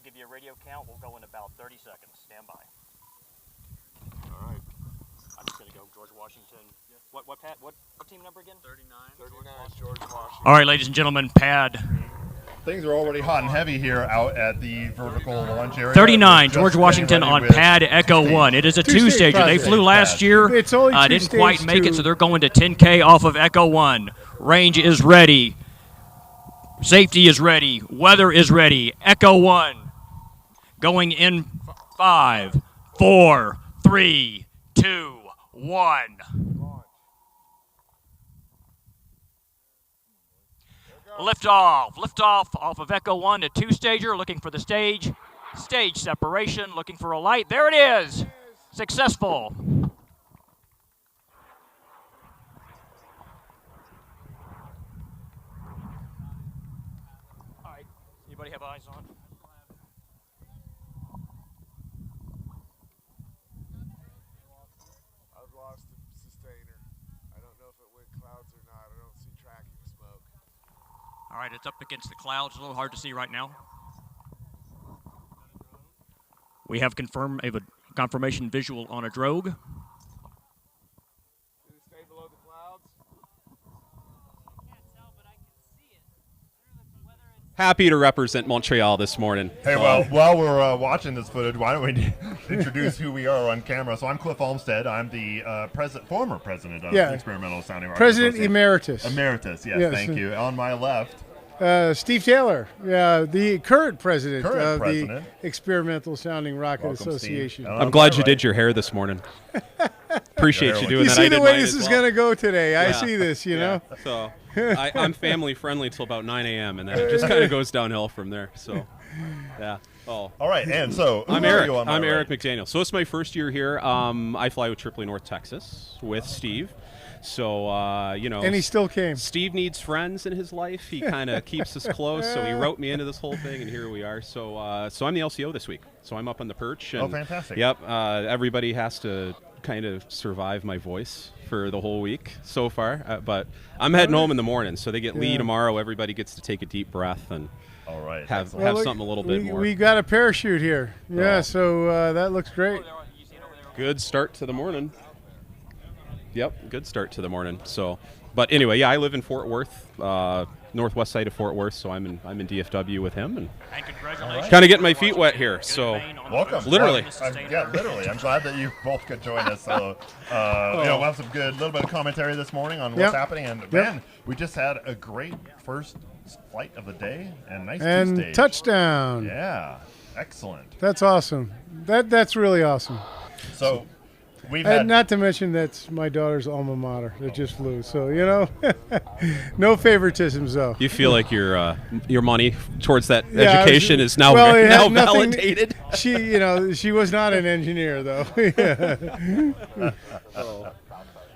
give you a radio count. We'll go in about 30 seconds. Stand by. All right. I'm just going to go George Washington. What team number again? 39, George Washington. All right, ladies and gentlemen, pad. Things are already hot and heavy here out at the vertical launch area. 39, George Washington on pad Echo 1. It is a two-stager. They flew last year. It's only didn't quite make it, so they're going to 10K off of Echo 1. Range is ready. Safety is ready. Weather is ready. Echo 1 going in 5, 4, 3, 2, 1. Liftoff off of Echo 1 to two-stager, looking for the stage separation, looking for a light. There it is. Successful. All right, anybody have eyes on? I've lost the sustainer. I don't know if it went clouds or not. I don't see tracking smoke. All right, it's up against the clouds. A little hard to see right now. We have confirmation visual on a drogue. Did it stay below the clouds? Happy to represent Montreal this morning. Hey, well, while we're watching this footage, why don't we introduce who we are on camera? So I'm Cliff Olmstead. I'm the former president of the Experimental Sounding Rocket President Association. Emeritus. Emeritus, yes, thank you. On my left, Steve Taylor, the current president of president. the Experimental Sounding Rocket Welcome, Association. Steve. I'm glad you did your hair this morning. Appreciate you doing You that. see I the did way mine this as is well. going to go today. Yeah. I see this, you know. So I'm family friendly till about 9 a.m. and then it just kind of goes downhill from there. So, yeah. Oh. All right, and so I'm Eric. I'm Eric McDaniel. So it's my first year here. I fly with AAA North Texas with Steve. So, you know. And he still came. Steve needs friends in his life. He kind of keeps us close. So he wrote me into this whole thing, and here we are. So, so I'm the LCO this week. So I'm up on the perch. And, oh, fantastic. Yep. Everybody has to kind of survive my voice for the whole week so far. But I'm heading home in the morning. So they get Lee tomorrow. Everybody gets to take a deep breath and all right, have something a little bit more. We got a parachute here. Yeah, so that looks great. Good start to the morning. Yep, good start to the morning. So, but anyway, yeah, I live in Fort Worth, northwest side of Fort Worth. So I'm in DFW with him, and congratulations. kind of getting my feet wet here. So, welcome. Literally. Yeah, literally. I'm glad that you both could join us. So, you know, we'll have some little bit of commentary this morning on what's happening. And man, we just had a great first flight of the day and nice two-stage. Touchdown. Yeah, excellent. That's awesome. That's really awesome. So. We've had not to mention that's my daughter's alma mater that just flew. So, you know, no favoritisms, though. you feel like your money towards that education is now validated. She was not an engineer, though.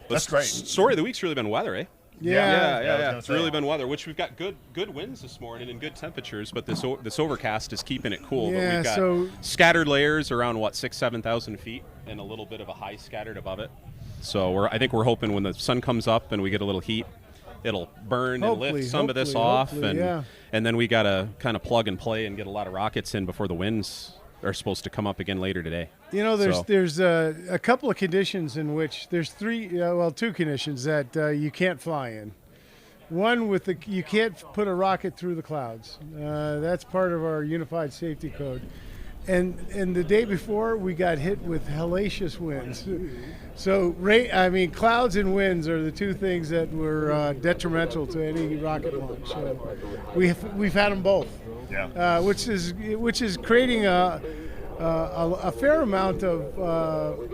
That's great. Story of the week's really been weather, eh? Yeah. It's really been weather, which we've got good winds this morning and good temperatures, but this overcast is keeping it cool. Yeah, but we've got scattered layers around 6,000-7,000 feet and a little bit of a high scattered above it. So I think we're hoping when the sun comes up and we get a little heat, it'll burn and lift some of this off, and then we got to kind of plug and play and get a lot of rockets in before the winds are supposed to come up again later today. You know, there's a couple of conditions in which there's two conditions that you can't fly in. One you can't put a rocket through the clouds. That's part of our unified safety code. And the day before we got hit with hellacious winds. So clouds and winds are the two things that were detrimental to any rocket launch. So we've had them both. Yeah. Which is creating a fair amount of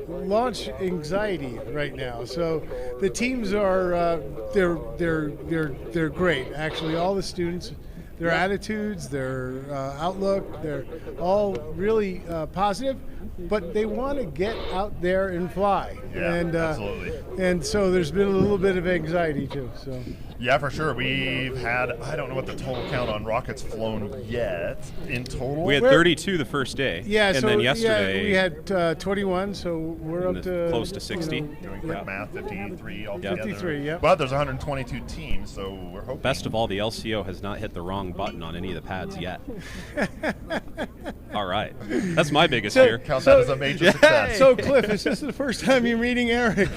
launch anxiety right now. So the teams are they're great. Actually, all the students, their attitudes, their outlook, they're all really positive. But they want to get out there and fly. Yeah, and, absolutely. And so there's been a little bit of anxiety too. So. Yeah, for sure. We've had, I don't know what the total count on rockets flown yet in total. We had 32 the first day. Yeah, and then yesterday we had 21, so we're up to close to 60. Doing quick math, 53 altogether. 53, yeah. But there's 122 teams, so we're hoping. Best of all, the LCO has not hit the wrong button on any of the pads yet. All right. That's my biggest fear. Count that as a major success. So, Cliff, is this the first time you're meeting Eric?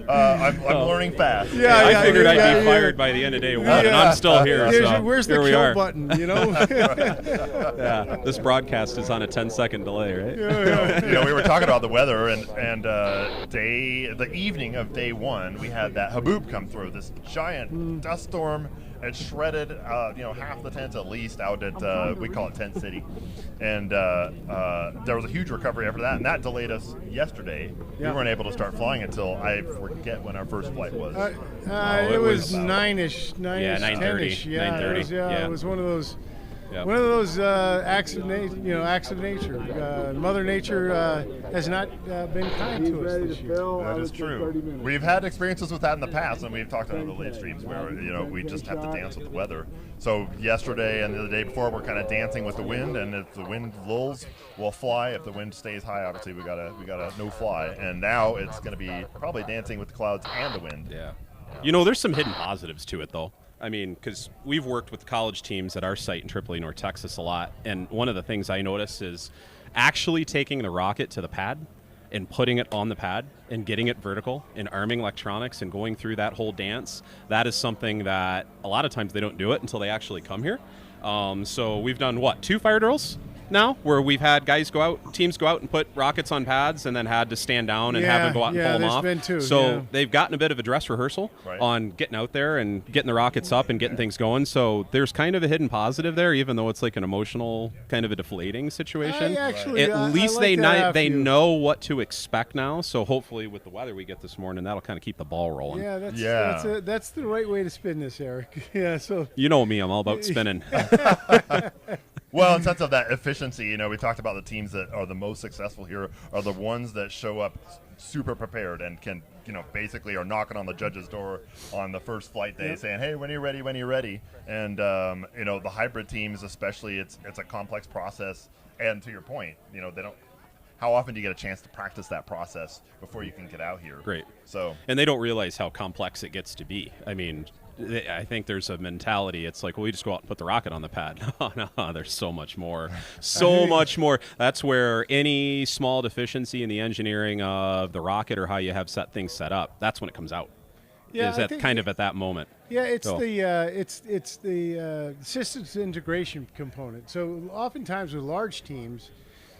I'm learning fast. I figured I'd be fired by the end of day one, and I'm still here. So where's the here we kill are. button, you know? Yeah, this broadcast is on a 10-second delay, right? We were talking about the weather, and the evening of day one, we had that haboob come through, this giant dust storm. It shredded, half the tents at least out at, we call it Tent City. And there was a huge recovery after that, and that delayed us yesterday. Yeah. We weren't able to start flying until, I forget when our first flight was. It was 9-ish, 10-ish. 9:30. It was one of those. Yep. One of those acts of nature. Mother Nature has not been kind to us this year. That is true. We've had experiences with that in the past, and we've talked on other live streams where we just have to dance with the weather. So yesterday and the day before, we're kind of dancing with the wind, and if the wind lulls, we'll fly. If the wind stays high, obviously we got a no fly. And now it's going to be probably dancing with the clouds and the wind. Yeah. There's some hidden positives to it, though. I mean, because we've worked with college teams at our site in Tripoli, North Texas a lot, and one of the things I notice is actually taking the rocket to the pad and putting it on the pad and getting it vertical and arming electronics and going through that whole dance. That is something that a lot of times they don't do it until they actually come here. So we've done, 2 fire drills now, where we've had teams go out and put rockets on pads and then had to stand down and have them go out and pull them off. Been too, so they've gotten a bit of a dress rehearsal on getting out there and getting the rockets up and getting things going. So there's kind of a hidden positive there, even though it's like an emotional, kind of a deflating situation. At least they know what to expect now. So hopefully with the weather we get this morning, that'll kind of keep the ball rolling. That's the right way to spin this, Eric. So you know me, I'm all about spinning. Well, in sense of that efficiency, we talked about the teams that are the most successful here are the ones that show up super prepared and can, basically are knocking on the judge's door on the first flight day saying, hey, when are you ready? And, the hybrid teams especially, it's a complex process. And to your point, they don't, how often do you get a chance to practice that process before you can get out here? Great. And they don't realize how complex it gets to be. I mean, I think there's a mentality. It's like, well, we just go out and put the rocket on the pad. No, there's so much more. Much more. That's where any small deficiency in the engineering of the rocket or how you have things set up, that's when it comes out. Is that kind of at that moment? Yeah, it's the systems integration component. So oftentimes with large teams,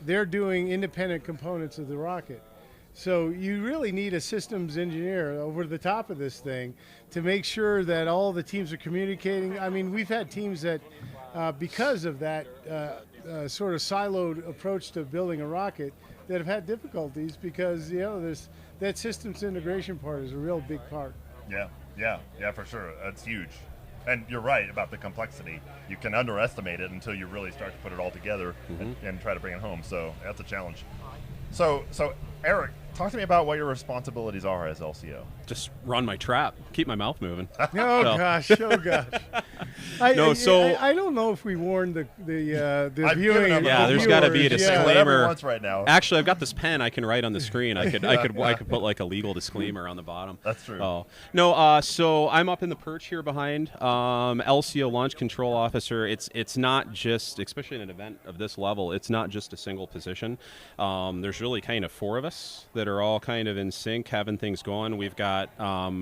they're doing independent components of the rocket. So you really need a systems engineer over the top of this thing to make sure that all the teams are communicating. I mean, we've had teams that, because of that sort of siloed approach to building a rocket, that have had difficulties because, there's that systems integration part is a real big part. Yeah, for sure. That's huge. And you're right about the complexity. You can underestimate it until you really start to put it all together and try to bring it home. So that's a challenge. So Eric, talk to me about what your responsibilities are as LCO. Just run my trap, keep my mouth moving. Gosh. I don't know if we warned the viewing. There's got to be a disclaimer. Wants right now. Actually, I've got this pen I can write on the screen. I could put like a legal disclaimer on the bottom. That's true. So I'm up in the perch here behind LCO Launch Control Officer. It's not just, especially in an event of this level, it's not just a single position. There's really kind of 4 of us that are all kind of in sync, having things going. We've got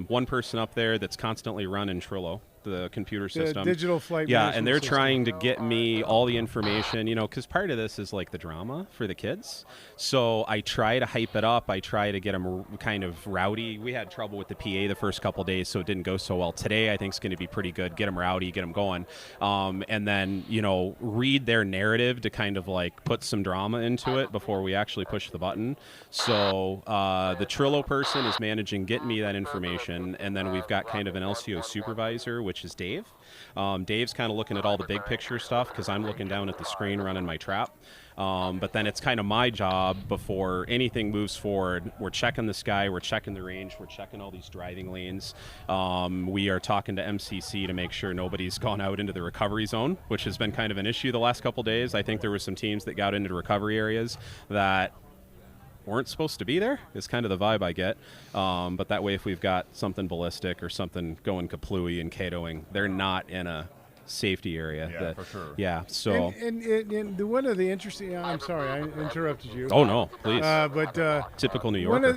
one person up there that's constantly running Trello, the computer system. The digital flight management and they're system. trying to get me all the information, because part of this is like the drama for the kids. So I try to hype it up. I try to get them kind of rowdy. We had trouble with the PA the first couple of days, so it didn't go so well. Today I think is going to be pretty good. Get them rowdy, get them going. And then, read their narrative to kind of like put some drama into it before we actually push the button. So the Trello person is managing getting me that information. And then we've got kind of an LCO supervisor, which is Dave. Dave's kind of looking at all the big picture stuff because I'm looking down at the screen running my trap. But then it's kind of my job before anything moves forward. We're checking the sky, we're checking the range, we're checking all these driving lanes. We are talking to MCC to make sure nobody's gone out into the recovery zone, which has been kind of an issue the last couple days. I think there were some teams that got into recovery areas that weren't supposed to be there, is kind of the vibe I get. But that way, if we've got something ballistic or something going kaplooey and catoing, they're not in a safety area. Yeah, for sure. Yeah, so. And one of the interesting. I'm sorry, I interrupted you. Oh no, please. But typical New Yorker.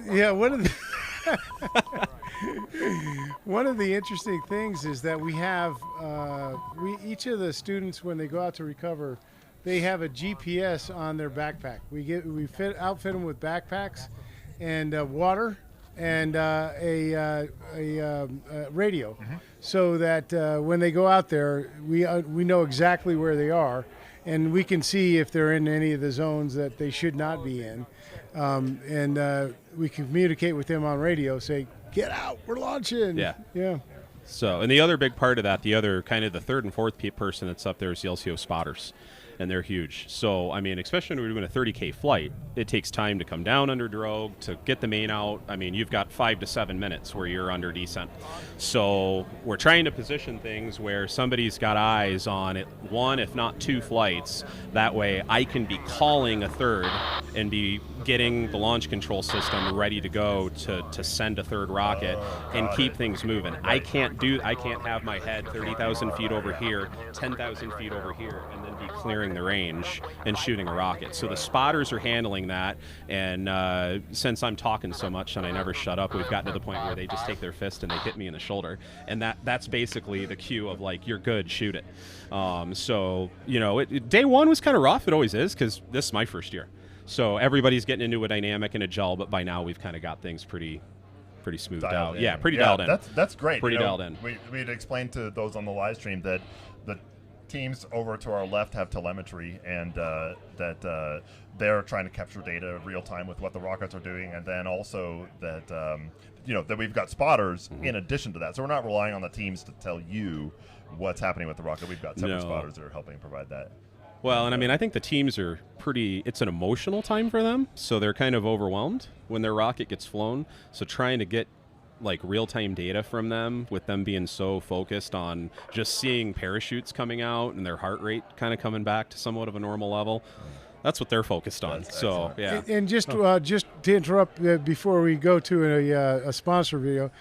One of the interesting things is that we have each of the students, when they go out to recover, they have a GPS on their backpack. We outfit them with backpacks and water and a radio, so that when they go out there, we know exactly where they are, and we can see if they're in any of the zones that they should not be in, and we can communicate with them on radio, say, "Get out, we're launching." Yeah. So, and the other big part of that, the third and fourth person that's up there is the LCO spotters. And they're huge. So, I mean, especially when we're doing a 30K flight, it takes time to come down under drogue, to get the main out. I mean, you've got 5 to 7 minutes where you're under descent. So we're trying to position things where somebody's got eyes on it, 1, if not 2 flights. That way I can be calling a third and be getting the launch control system ready to go to send a third rocket and keep things moving. I can't have my head 30,000 feet over here, 10,000 feet over here, and then be clearing the range and shooting a rocket. So the spotters are handling that, and since I'm talking so much and I never shut up, we've gotten to the point where they just take their fist and they hit me in the shoulder, and that's basically the cue of, like, you're good, shoot it. So, you know, day one was kind of rough. It always is, because this is my first year. So everybody's getting into a dynamic and a gel, but by now we've kind of got things pretty smoothed out. Yeah, pretty dialed in. That's great. Pretty dialed in. We had explained to those on the live stream that the teams over to our left have telemetry, and that they're trying to capture data real time with what the rockets are doing, and then also that that we've got spotters in addition to that. So we're not relying on the teams to tell you what's happening with the rocket. We've got separate spotters that are helping provide that. Well, and I mean, I think the teams are it's an emotional time for them, so they're kind of overwhelmed when their rocket gets flown. So trying to get, like, real-time data from them, with them being so focused on just seeing parachutes coming out and their heart rate kind of coming back to somewhat of a normal level, that's what they're focused on. So, yeah. And just to interrupt before we go to a sponsor video,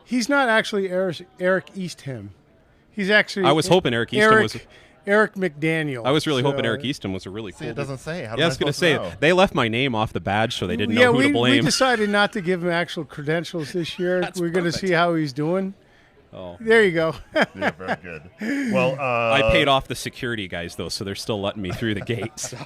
he's not actually Eric Eastham. He's actually... I was hoping Eric Eastham was... Eric McDaniel. I was really hoping Eric Eastham was a really cool. It doesn't say. I was going to say they left my name off the badge, so they didn't know who to blame. We decided not to give him actual credentials this year. We're going to see how he's doing. Oh, there you go. Yeah, very good. Well, I paid off the security guys though, so they're still letting me through the gate. So.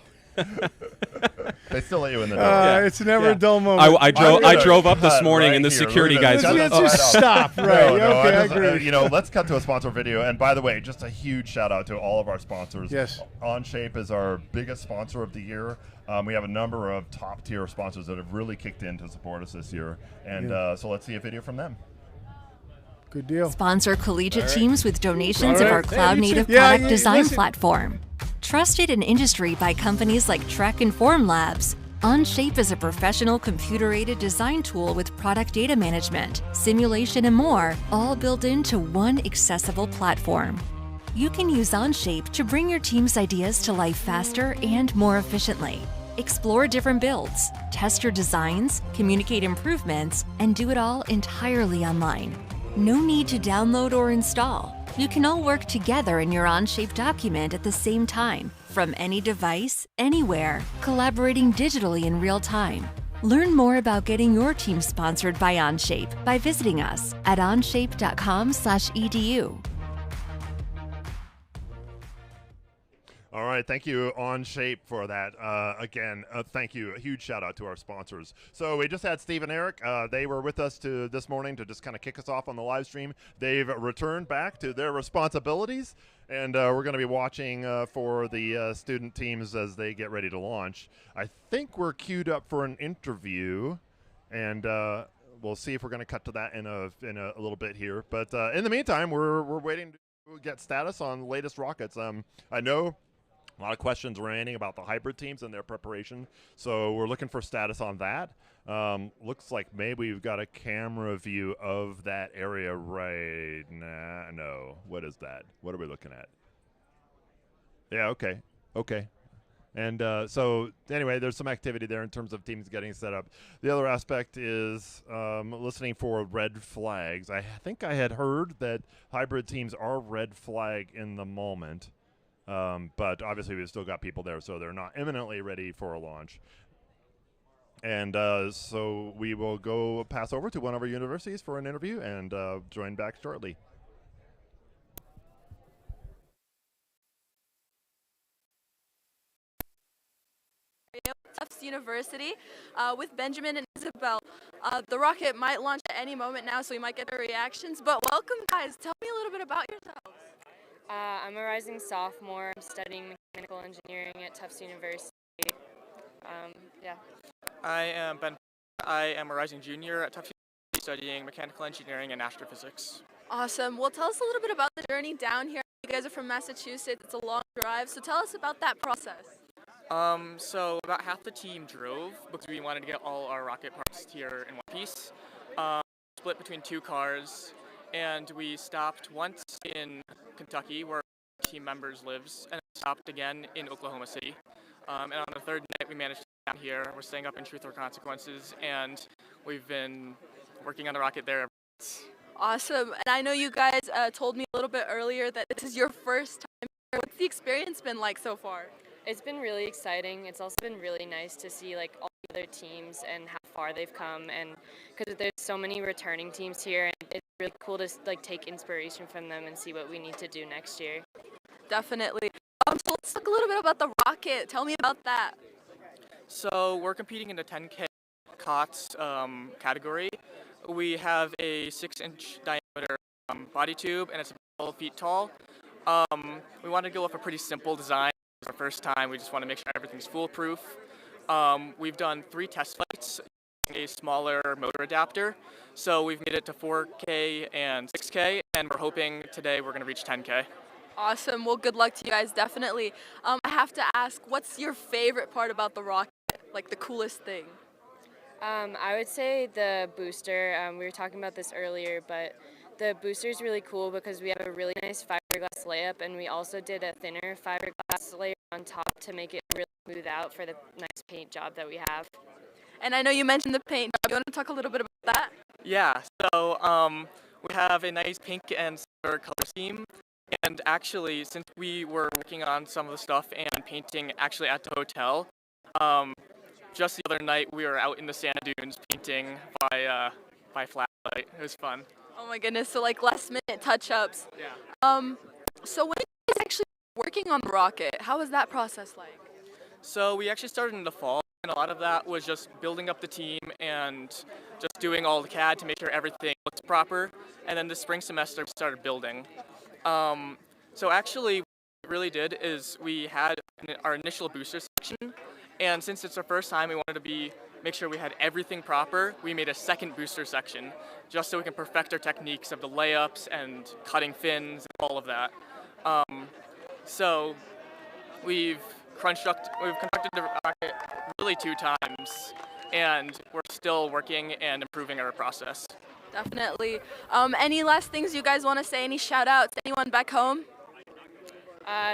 They still let you in the door. It's never a dull moment. I drove up this morning, and the security guys. Let's just stop. Right. No, okay, I agree. Let's cut to a sponsor video. And by the way, just a huge shout out to all of our sponsors. Yes. OnShape is our biggest sponsor of the year. We have a number of top tier sponsors that have really kicked in to support us this year. And so let's see a video from them. Good deal. Sponsor collegiate teams with donations of our cloud-native product design platform. Trusted in industry by companies like Trek and Form Labs, OnShape is a professional computer-aided design tool with product data management, simulation, and more, all built into one accessible platform. You can use OnShape to bring your team's ideas to life faster and more efficiently. Explore different builds, test your designs, communicate improvements, and do it all entirely online. No need to download or install. You can all work together in your OnShape document at the same time, from any device, anywhere, collaborating digitally in real time. Learn more about getting your team sponsored by OnShape by visiting us at onshape.com/edu. All right, thank you, OnShape, for that. Again, thank you. A huge shout out to our sponsors. So we just had Steve and Eric. They were with us this morning to just kind of kick us off on the live stream. They've returned back to their responsibilities, and we're going to be watching for the student teams as they get ready to launch. I think we're queued up for an interview, and we'll see if we're going to cut to that in a little bit here. But in the meantime, we're waiting to get status on the latest rockets. I know a lot of questions remaining about the hybrid teams and their preparation, so we're looking for status on that. Looks like maybe we've got a camera view of that area right now. No, what is that? What are we looking at? Yeah, okay. And so anyway, there's some activity there in terms of teams getting set up. The other aspect is listening for red flags. I think I had heard that hybrid teams are red flag in the moment, but obviously we've still got people there, so they're not imminently ready for a launch. And so we will go pass over to one of our universities for an interview and join back shortly. Tufts University with Benjamin and Isabel. The rocket might launch at any moment now, so we might get their reactions. But welcome, guys. Tell me a little bit about yourselves. I'm a rising sophomore. I'm studying mechanical engineering at Tufts University. Yeah. I am Ben. I am a rising junior at Tufts University studying mechanical engineering and astrophysics. Awesome. Well, tell us a little bit about the journey down here. You guys are from Massachusetts. It's a long drive, so tell us about that process. So about half the team drove because we wanted to get all our rocket parts here in one piece. Split between 2 cars, and we stopped once in Kentucky where our team members lives, and stopped again in Oklahoma City. And on the 3rd night we managed to get down here. We're staying up in Truth or Consequences, and we've been working on the rocket there ever since. Awesome. And I know you guys told me a little bit earlier that this is your first time here. What's the experience been like so far? It's been really exciting. It's also been really nice to see like all the other teams and how far they've come, and because there's so many returning teams here, and it's really cool to like take inspiration from them and see what we need to do next year. Definitely. So let's talk a little bit about the rocket. Tell me about that. So we're competing in the 10K COTS category. We have a 6-inch diameter body tube, and it's about 12 feet tall. We wanted to go with a pretty simple design. It's our first time. We just want to make sure everything's foolproof. We've done 3 test flights, a smaller motor adapter. So we've made it to 4K and 6K, and we're hoping today we're going to reach 10K. Awesome. Well, good luck to you guys, definitely. I have to ask, what's your favorite part about the rocket, like the coolest thing? I would say the booster. We were talking about this earlier, but the booster is really cool because we have a really nice fiberglass layup, and we also did a thinner fiberglass layer on top to make it really smooth out for the nice paint job that we have. And I know you mentioned the paint job. You want to talk a little bit about that? Yeah, so we have a nice pink and silver color scheme. And actually, since we were working on some of the stuff and painting actually at the hotel, just the other night we were out in the sand dunes painting by flashlight. It was fun. Oh my goodness, so like last minute touch-ups. Yeah. So when are you guys actually working on the rocket? How was that process like? So we actually started in the fall, and a lot of that was just building up the team and just doing all the CAD to make sure everything looks proper. And then the spring semester we started building. So actually, what we really did is we had our initial booster section, and since it's our first time, we wanted to make sure we had everything proper. We made a second booster section, just so we can perfect our techniques of the layups and cutting fins and all of that. So we've conducted the rocket really 2 times, and we're still working and improving our process. Definitely. Any last things you guys want to say? Any shout outs? Anyone back home?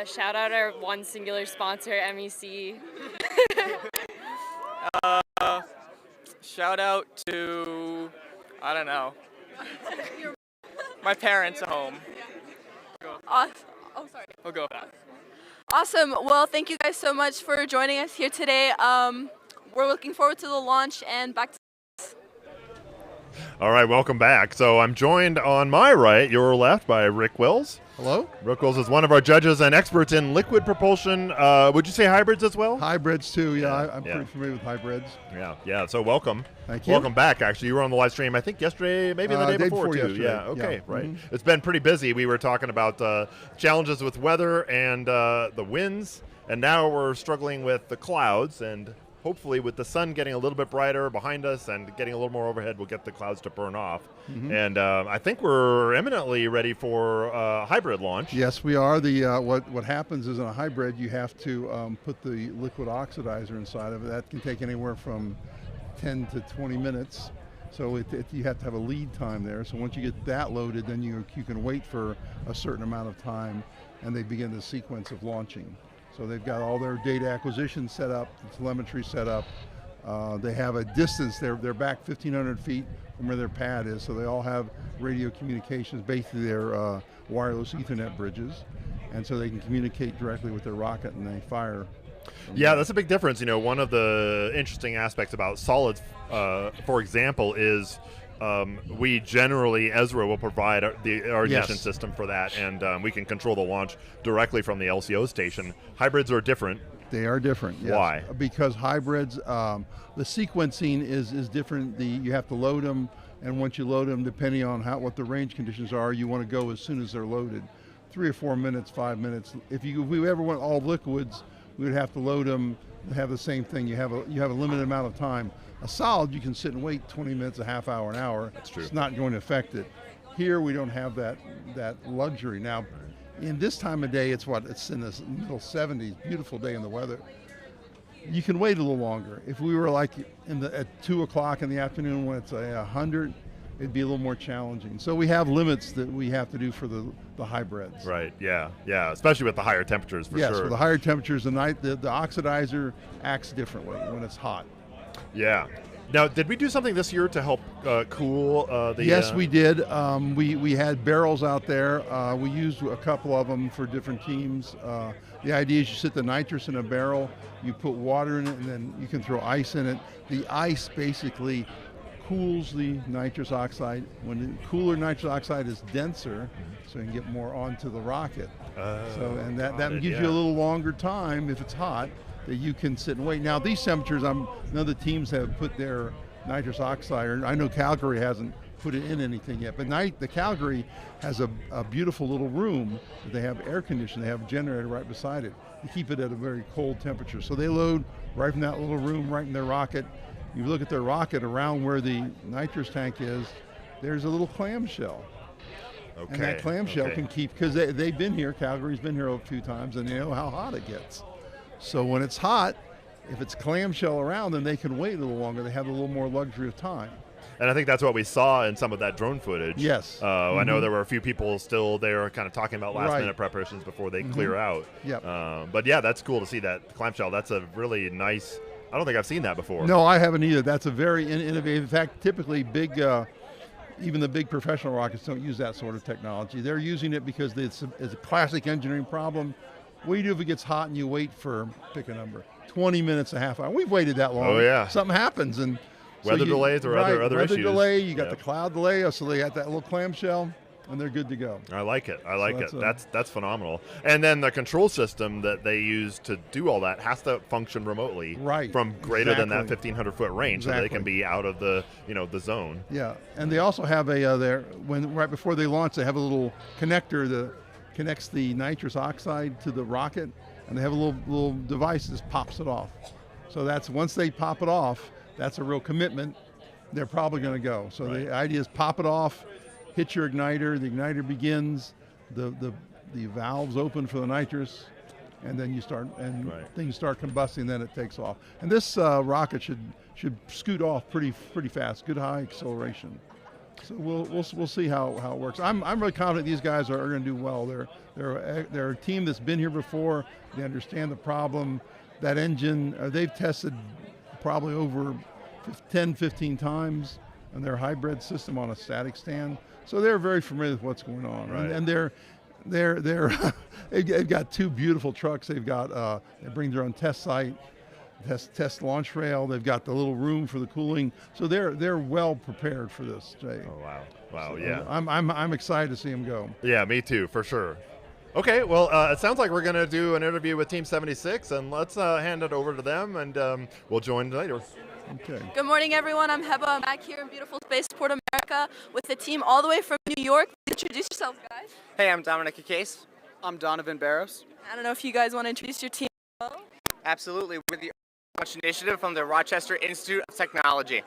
Shout out our one singular sponsor, MEC. Shout out to, I don't know, my parents at home. Oh, sorry. We'll go with that. Awesome. Well, thank you guys so much for joining us here today. We're looking forward to the launch and back to. All right, welcome back. So I'm joined on my right, your left, by Rick Wills. Hello. Rick Wills is one of our judges and experts in liquid propulsion. Would you say hybrids as well? Hybrids too, yeah. I'm pretty familiar with hybrids. Yeah. So welcome. Thank you. Welcome back, actually. You were on the live stream, I think, yesterday, maybe the day before too. Yesterday. Yeah, okay, Yeah. right. Mm-hmm. It's been pretty busy. We were talking about challenges with weather and the winds, and now we're struggling with the clouds, and hopefully with the sun getting a little bit brighter behind us and getting a little more overhead, we'll get the clouds to burn off. Mm-hmm. And I think we're eminently ready for hybrid launch. Yes, we are. What happens is in a hybrid, you have to put the liquid oxidizer inside of it. That can take anywhere from 10 to 20 minutes. So you have to have a lead time there. So once you get that loaded, then you can wait for a certain amount of time, and they begin the sequence of launching. So they've got all their data acquisition set up, the telemetry set up. They have a distance, they're back 1,500 feet from where their pad is, so they all have radio communications, basically their wireless Ethernet bridges, and so they can communicate directly with their rocket and they fire. Yeah, that's a big difference. You know, one of the interesting aspects about solids, for example, is we generally, Ezra will provide our ignition system for that, and we can control the launch directly from the LCO station. Hybrids are different. They are different, yes. Why? Because hybrids, the sequencing is different. You have to load them, and once you load them, depending on what the range conditions are, you want to go as soon as they're loaded. 3 or 4 minutes, 5 minutes. If we ever went all liquids, we would have to load them, have the same thing. You have a limited amount of time. A solid, you can sit and wait 20 minutes, a half hour, an hour. That's true. It's not going to affect it. Here, we don't have that luxury. Now, in this time of day, it's in the middle 70s, beautiful day in the weather. You can wait a little longer. If we were like at 2 o'clock in the afternoon when it's 100, it'd be a little more challenging. So we have limits that we have to do for the hybrids. Right, yeah, especially with the higher temperatures, for sure. Yes, with the higher temperatures, the oxidizer acts differently when it's hot. Yeah. Now, did we do something this year to help cool the... Yes, we did. We had barrels out there. We used a couple of them for different teams. The idea is you sit the nitrous in a barrel, you put water in it, and then you can throw ice in it. The ice basically cools the nitrous oxide. When the cooler nitrous oxide is denser, so you can get more onto the rocket. That gives you a little longer time if it's hot, that you can sit and wait. Now these temperatures, none of the teams have put their nitrous oxide, or I know Calgary hasn't put it in anything yet, but the Calgary has a beautiful little room that they have air conditioned. They have a generator right beside it to keep it at a very cold temperature. So they load right from that little room right in their rocket. You look at their rocket, around where the nitrous tank is, there's a little clamshell. Okay. And that clamshell can keep, because they've been here, Calgary's been here a few times, and they know how hot it gets. So when it's hot, if it's clamshell around, then they can wait a little longer. They have a little more luxury of time. And I think that's what we saw in some of that drone footage. Yes. I know there were a few people still there kind of talking about last-minute preparations before they clear out. Yep. But yeah, that's cool to see that clamshell. That's a really nice... I don't think I've seen that before. No, I haven't either. That's a very innovative. In fact, typically even the big professional rockets don't use that sort of technology. They're using it because it's a classic engineering problem. What do you do if it gets hot and you wait for, pick a number, 20 minutes, a half hour? We've waited that long. Oh, yeah. Something happens. And weather delays or other issues. Weather delay, you got the cloud delay, so they got that little clamshell, and they're good to go. I like it. That's phenomenal. And then the control system that they use to do all that has to function remotely from greater than that 1,500-foot range, so that they can be out of the the zone. Yeah, and they also have right before they launch, they have a little connector that connects the nitrous oxide to the rocket, and they have a little device that just pops it off. So that's, once they pop it off, that's a real commitment. They're probably going to go. So the idea is pop it off, hit your igniter, the igniter begins, the valves open for the nitrous, and then you start, and things start combusting, then it takes off. And this rocket should scoot off pretty fast, good high acceleration. So we'll see how it works. I'm really confident these guys are going to do well. They're a team that's been here before. They understand the problem. That engine, they've tested probably over 10, 15 times on their hybrid system on a static stand. So they're very familiar with what's going on. Right. And they've got 2 beautiful trucks. They've got they bring their own test site, test launch rail. They've got the little room for the cooling. So they're well prepared for this, Jay. Oh wow, So yeah. I'm excited to see them go. Yeah, me too, for sure. Okay, well, it sounds like we're going to do an interview with Team 76, and let's hand it over to them, and we'll join later. Okay. Good morning, everyone. I'm Heba. I'm back here in beautiful Spaceport, America, with the team all the way from New York. Please introduce yourselves, guys. Hey, I'm Dominic Case. I'm Donovan Barros. I don't know if you guys want to introduce your team as well. Absolutely. We're the Launch Initiative from the Rochester Institute of Technology.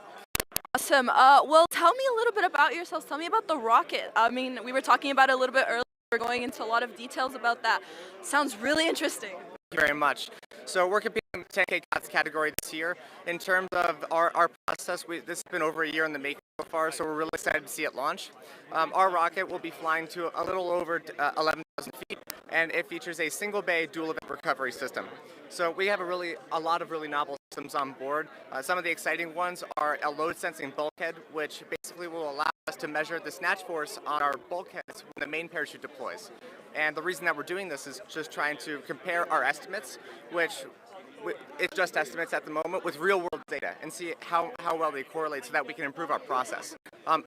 Awesome. Well, tell me a little bit about yourselves. Tell me about the rocket. I mean, we were talking about it a little bit earlier. We're going into a lot of details about that. Sounds really interesting. Thank you very much. So we're competing in the 10K COTS category this year. In terms of our process, this has been over a year in the making so far, so we're really excited to see it launch. Our rocket will be flying to a little over 11,000 feet. and it features a single bay dual event recovery system. So we have a lot of really novel systems on board. Some of the exciting ones are a load sensing bulkhead, which basically will allow us to measure the snatch force on our bulkheads when the main parachute deploys. And the reason that we're doing this is just trying to compare our estimates, which it's just estimates at the moment, with real world data and see how well they correlate so that we can improve our process.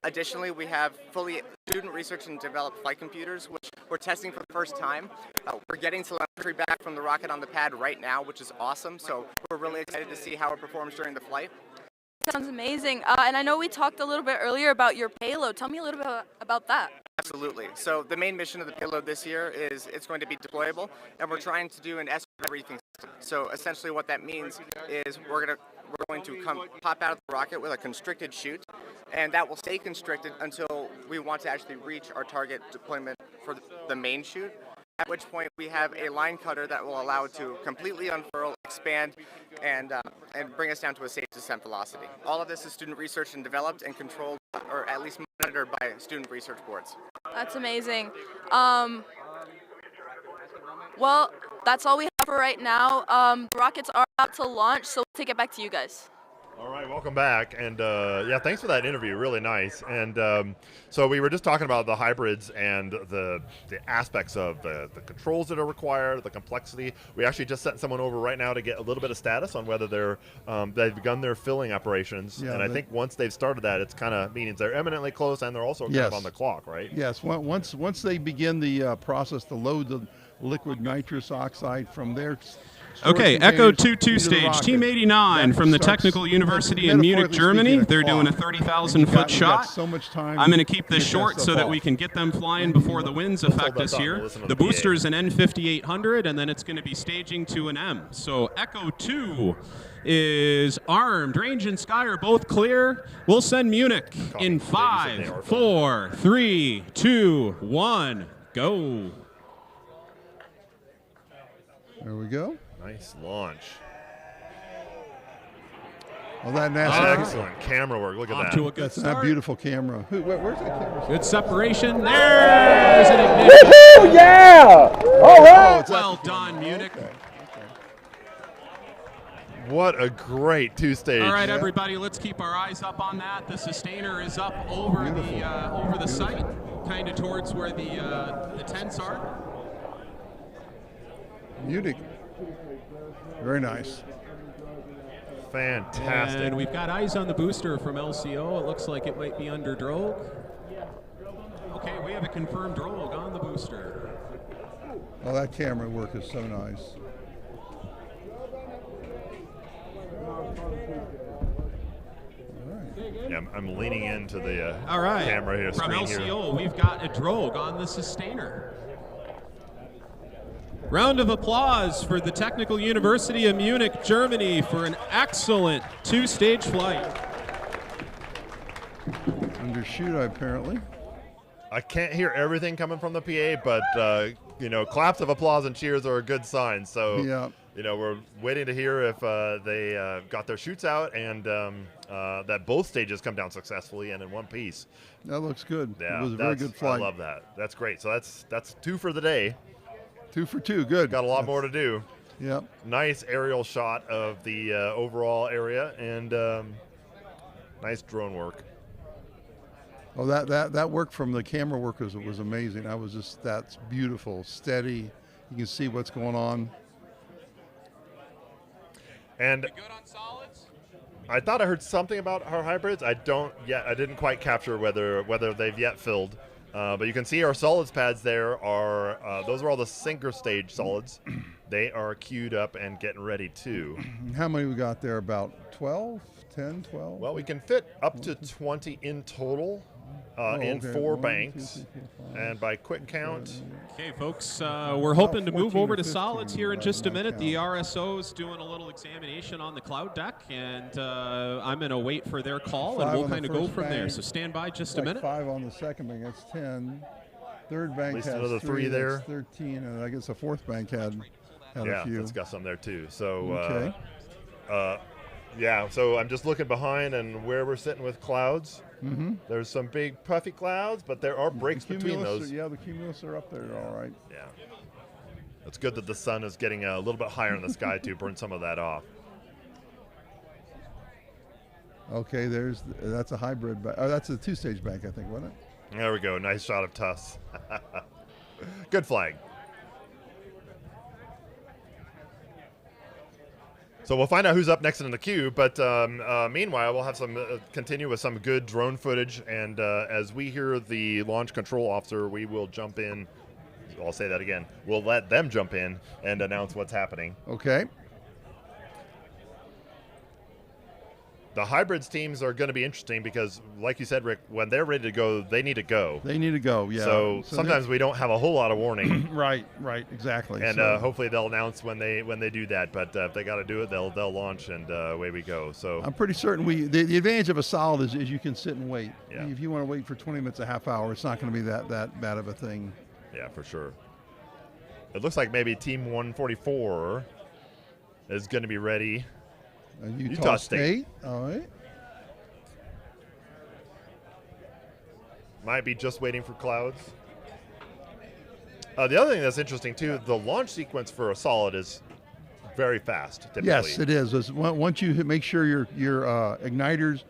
Additionally, we have fully student research and developed flight computers, which we're testing for the first time. We're getting telemetry back from the rocket on the pad right now, which is awesome. So we're really excited to see how it performs during the flight. Sounds amazing. And I know we talked a little bit earlier about your payload. Tell me a little bit about that. Absolutely. So the main mission of the payload this year is it's going to be deployable, and we're trying to do an everything system. So essentially what that means is we're going to pop out of the rocket with a constricted chute, and that will stay constricted until we want to actually reach our target deployment for the main chute, at which point we have a line cutter that will allow it to completely unfurl, expand, and bring us down to a safe descent velocity. All of this is student research and developed and controlled, or at least monitored by student research boards. That's amazing. Well, that's all we have for right now. The rockets are about to launch, so we'll take it back to you guys. All right, welcome back, and yeah, thanks for that interview. Really nice. And so we were just talking about the hybrids and the aspects of the controls that are required, the complexity. We actually just sent someone over right now to get a little bit of status on whether they've begun their filling operations. Yeah, and I think once they've started that, it's kind of means they're eminently close, and they're also kind of on the clock, right? Yes. Once they begin the process to load the liquid nitrous oxide from their okay, Echo 2-2 stage, Team 89 from the Technical University in Munich, Germany. They're doing a 30,000-foot shot. So much time. I'm going to keep this short so that we can get them flying before the winds affect us here. The booster's an N5800, and then it's going to be staging to an M. So Echo 2 is armed. Range and sky are both clear. We'll send Munich in 5, 4, 3, 2, 1, go. There we go. Nice launch. Well, that NASA. Excellent camera work. Look at Off that. to a good That's start. that beautiful camera. Where's that camera? Good separation. There's an ignition. Woohoo! Yeah! All right. Well done, Munich. Okay. What a great two-stage. All right, everybody, let's keep our eyes up on that. The sustainer is up over the site, kind of towards where the tents are. Munich. Very nice. Fantastic. And we've got eyes on the booster from LCO. It looks like it might be under drogue. Okay, we have a confirmed drogue on the booster. Oh, that camera work is so nice. Yeah, I'm leaning into the All right. camera here. From screen LCO, here. we've got a drogue on the sustainer. Round of applause for the Technical University of Munich, Germany for an excellent two-stage flight. Undershoot, apparently. I can't hear everything coming from the PA, but claps of applause and cheers are a good sign. So, we're waiting to hear if they got their chutes out and that both stages come down successfully and in one piece. That looks good. Yeah, it was a very good flight. I love that. That's great. So that's 2 for the day. 2 for 2, good. Got a lot more to do. Yep. Nice aerial shot of the overall area and nice drone work. Oh, that work from the camera workers was amazing. That's beautiful, steady. You can see what's going on. And good on solids? I thought I heard something about our hybrids. I didn't quite capture whether they've yet filled. But you can see our solids pads there are, those are all the sinker stage solids. They are queued up and getting ready too. How many we got there? About 12, 10, 12? Well, we can fit up to 20 in total in 4 banks. And by quick count. Okay, folks, we're hoping to move over to solids here in just a minute. The RSO is doing a little examination on the cloud deck, and I'm going to wait for their call, and we'll kind of go from there. So stand by just a minute. 5 on the second bank, that's 10. Third bank has another 3 there. That's 13, and I guess the fourth bank had a few. Yeah, it's got some there too. So, okay. yeah, so I'm just looking behind and where we're sitting with clouds. Mm-hmm. There's some big puffy clouds, but there are breaks between those. Yeah, the cumulus are up there all right. Yeah. It's good that the sun is getting a little bit higher in the sky to burn some of that off. Okay, that's a hybrid. Oh, that's a two-stage bank, I think, wasn't it? There we go. Nice shot of Tufts. Good flag. So we'll find out who's up next in the queue, but meanwhile, we'll have continue with some good drone footage, and as we hear the launch control officer, we will jump in. I'll say that again. We'll let them jump in and announce what's happening. Okay. The hybrids teams are going to be interesting because, like you said, Rick, when they're ready to go, they need to go. They need to go, yeah. So sometimes we don't have a whole lot of warning. Right, exactly. And hopefully they'll announce when they do that. But if they got to do it, they'll launch, and away we go. So I'm pretty certain the advantage of a solid is you can sit and wait. Yeah. If you want to wait for 20 minutes, a half hour, it's not going to be that bad of a thing. Yeah, for sure. It looks like maybe Team 144 is going to be ready. Utah State. All right. Might be just waiting for clouds. The other thing that's interesting, too, the launch sequence for a solid is very fast, typically. Yes, it is. Once you make sure your igniters,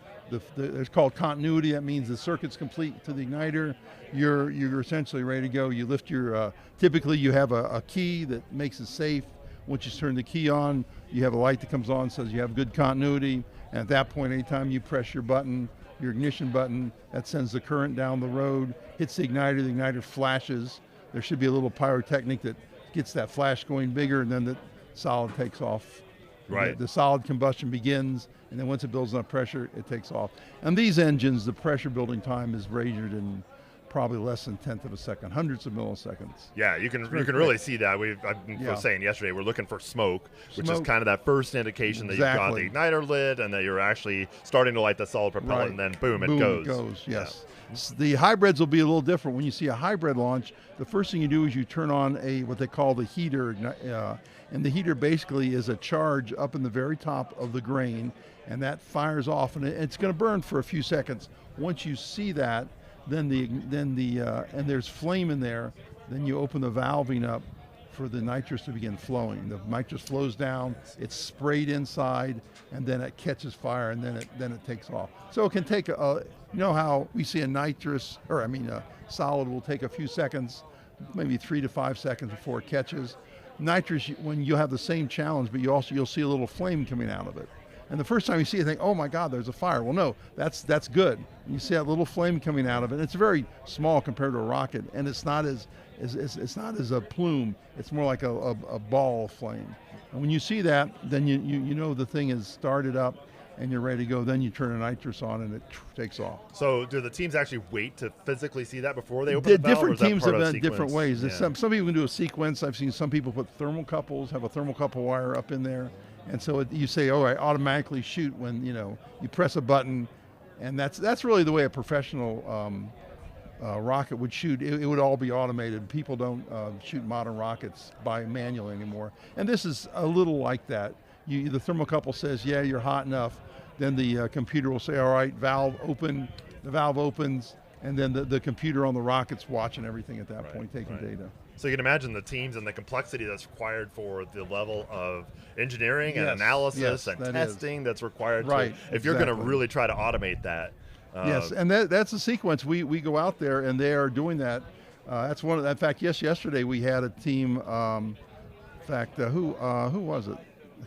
it's called continuity. That means the circuit's complete to the igniter. You're essentially ready to go. You lift your, typically you have a key that makes it safe. Once you turn the key on, you have a light that comes on, says you have good continuity. And at that point, anytime you press your button, your ignition button, that sends the current down the road, hits the igniter flashes. There should be a little pyrotechnic that gets that flash going bigger, and then the solid takes off. Right. The solid combustion begins, and then once it builds enough pressure, it takes off. And these engines, the pressure building time is measured in probably less than 1/10 of a second, hundreds of milliseconds. Yeah, you can really see that. I was saying yesterday, we're looking for smoke, which is kind of that first indication that you've got the igniter lit and that you're actually starting to light the solid propellant, and then boom, it goes. It goes, yes. Yeah. The hybrids will be a little different. When you see a hybrid launch, the first thing you do is you turn on what they call the heater, and the heater basically is a charge up in the very top of the grain, and that fires off, and it's going to burn for a few seconds. Once you see that, then and there's flame in there, then you open the valving up for the nitrous to begin flowing. The nitrous flows down, it's sprayed inside, and then it catches fire, and then it takes off. So it can take you know how we see a solid will take a few seconds, maybe 3 to 5 seconds before it catches. Nitrous, when you have the same challenge, but you'll see a little flame coming out of it. And the first time you see it, you think, oh my God, there's a fire. Well, no, that's good. You see that little flame coming out of it. It's very small compared to a rocket, and it's not as a plume. It's more like a ball of flame. And when you see that, then you know the thing is started up, and you're ready to go. Then you turn a nitrous on, and it takes off. So do the teams actually wait to physically see that before they open the valve? Different teams have done different ways. Yeah. Some people can do a sequence. I've seen some people put thermocouples, have a thermocouple wire up in there. And so you say, all right, automatically shoot when you press a button, and that's really the way a professional rocket would shoot. It would all be automated. People don't shoot modern rockets by manual anymore. And this is a little like that. The thermocouple says, yeah, you're hot enough. Then the computer will say, all right, valve open. The valve opens, and then the computer on the rocket's watching everything at that point, taking data. So you can imagine the teams and the complexity that's required for the level of engineering and analysis and testing that's required. If you're going to really try to automate that. Yes, and that's a sequence. We go out there and they are doing that. That's one of. In fact, yesterday we had a team. In fact, who was it?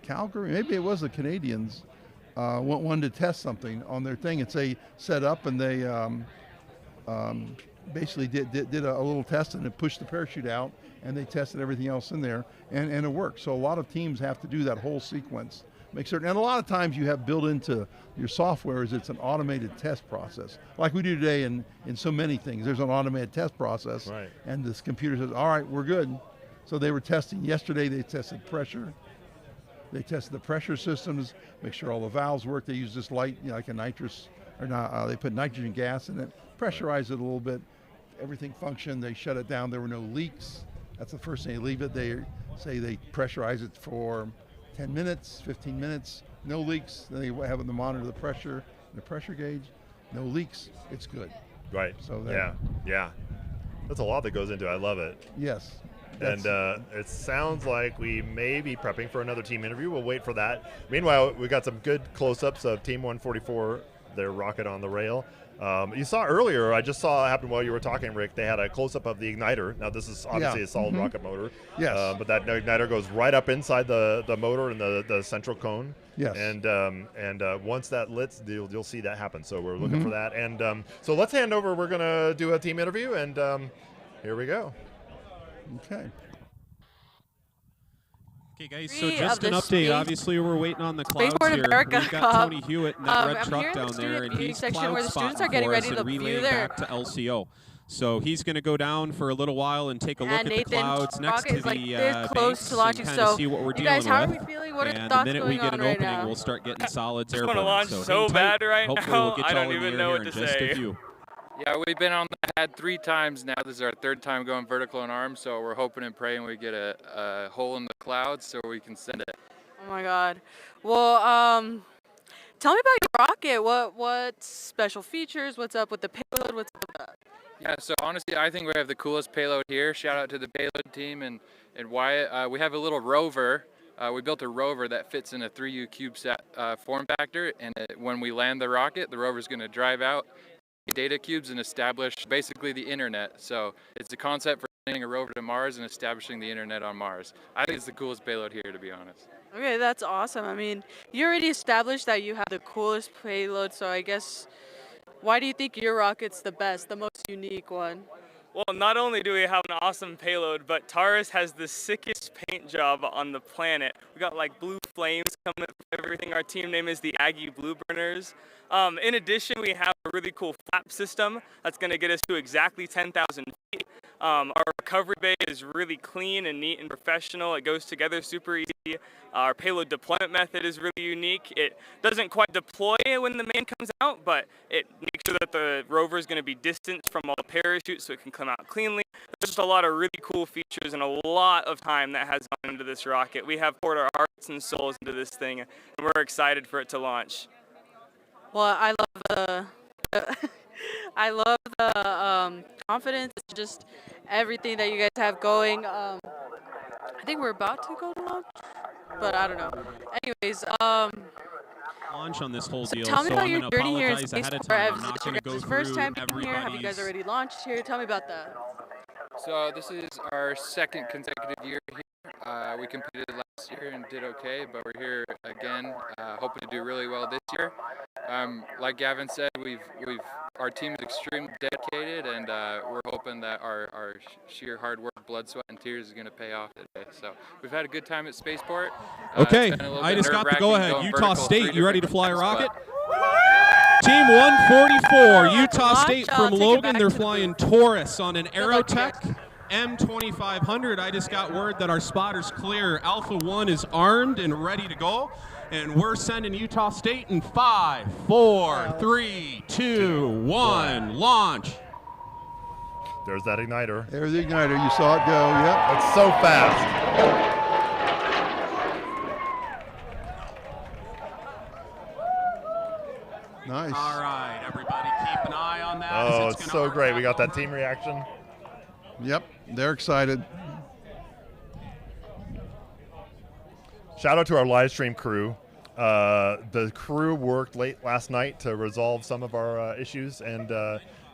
Calgary? Maybe it was the Canadians. Wanted to test something on their thing. It's they set up and they. Basically did a little test, and it pushed the parachute out, and they tested everything else in there, and it worked. So a lot of teams have to do that whole sequence. Make certain, and a lot of times you have built into your software is it's an automated test process. Like we do today in so many things, there's an automated test process, and this computer says, all right, we're good. So they were testing yesterday, they tested pressure. They tested the pressure systems, make sure all the valves work. They use this light, like a nitrous, or not, they put nitrogen gas in it, pressurize it a little bit. Everything functioned, they shut it down, there were no leaks. That's the first thing, they leave it, they say they pressurize it for 10 minutes, 15 minutes, no leaks. Then they have them monitor the pressure, the pressure gauge, no leaks, it's good. Right, So yeah. That's a lot that goes into it, I love it. Yes, And it sounds like we may be prepping for another team interview. We'll wait for that. Meanwhile, we got some good close-ups of Team 144, their rocket on the rail. You saw earlier, I just saw it happen while you were talking, Rick, they had a close-up of the igniter. Now, this is obviously a solid rocket motor. Yes. But that igniter goes right up inside the motor and the central cone. Yes. And once that lits, you'll see that happen. So we're looking for that. And so let's hand over. We're going to do a team interview, and here we go. Okay. Okay, guys, so just an update. Obviously, we're waiting on the clouds here. We've got Tony Hewitt in that red truck down there, and he's cloud spotting for us and relaying back to LCO. So he's going to go down for a little while and take a look at the clouds next to the base and kind of see what we're dealing with. How are we feeling? What are the thoughts going on right now? And the minute we get an opening, we'll start getting solids airborne. I want to launch so bad right now. Hopefully we'll get I y'all don't in the even air know here what in to just say. a few. Yeah, we've been on the pad 3 times now. This is our 3rd time going vertical in arms, so we're hoping and praying we get a hole in the clouds so we can send it. Oh my God. Well, tell me about your rocket. What special features? What's up with the payload? What's up with that? Yeah, so honestly, I think we have the coolest payload here. Shout out to the payload team and Wyatt. We have a little rover. We built a rover that fits in a 3U CubeSat form factor, and when we land the rocket, the rover's going to drive out data cubes and establish basically the internet. So it's a concept for sending a rover to Mars and establishing the internet on Mars. I think it's the coolest payload here, to be honest. Okay, that's awesome. I mean, you already established that you have the coolest payload, so I guess, why do you think your rocket's the best, the most unique one? Well, not only do we have an awesome payload, but Taurus has the sickest paint job on the planet. We got like blue flames coming from everything. Our team name is the Aggie Blue Burners. In addition, we have a really cool flap system that's going to get us to exactly 10,000 feet. Our recovery bay is really clean and neat and professional. It goes together super easy. Our payload deployment method is really unique. It doesn't quite deploy when the main comes out, but it makes sure that the rover is going to be distanced from all the parachutes so it can come out cleanly. There's just a lot of really cool features and a lot of time that has gone into this rocket. We have poured our hearts and souls into this thing, and we're excited for it to launch. Well, I love the confidence, just everything that you guys have going. I think we're about to go to launch, but I don't know. Anyways, launch on this whole deal. Tell me so about I'm your going to journey here in apologize ahead of Spaceport. time. I'm not going to go through First time being here. Have you guys everybody's. already launched here? Tell me about that. So this is our 2nd consecutive year here. We competed last year and did okay, but we're here again, hoping to do really well this year. Like Gavin said, our team is extremely dedicated, and we're hoping that our sheer hard work, blood, sweat, and tears is going to pay off today. So we've had a good time at Spaceport. Okay, I just got the go-ahead. Utah State, you ready to fly a rocket? Team 144, Utah State from Logan. They're flying Taurus on an Aerotech M2500. I just got word that our spotter's clear. Alpha 1 is armed and ready to go. And we're sending Utah State in 5, 4, 3, 2, 1, launch. There's that igniter. There's the igniter. You saw it go. Yep. It's so fast. Nice. All right, everybody, keep an eye on that. Oh, it's so great. We got that team reaction. Yep, they're excited. Shout out to our live stream crew. The crew worked late last night to resolve some of our issues and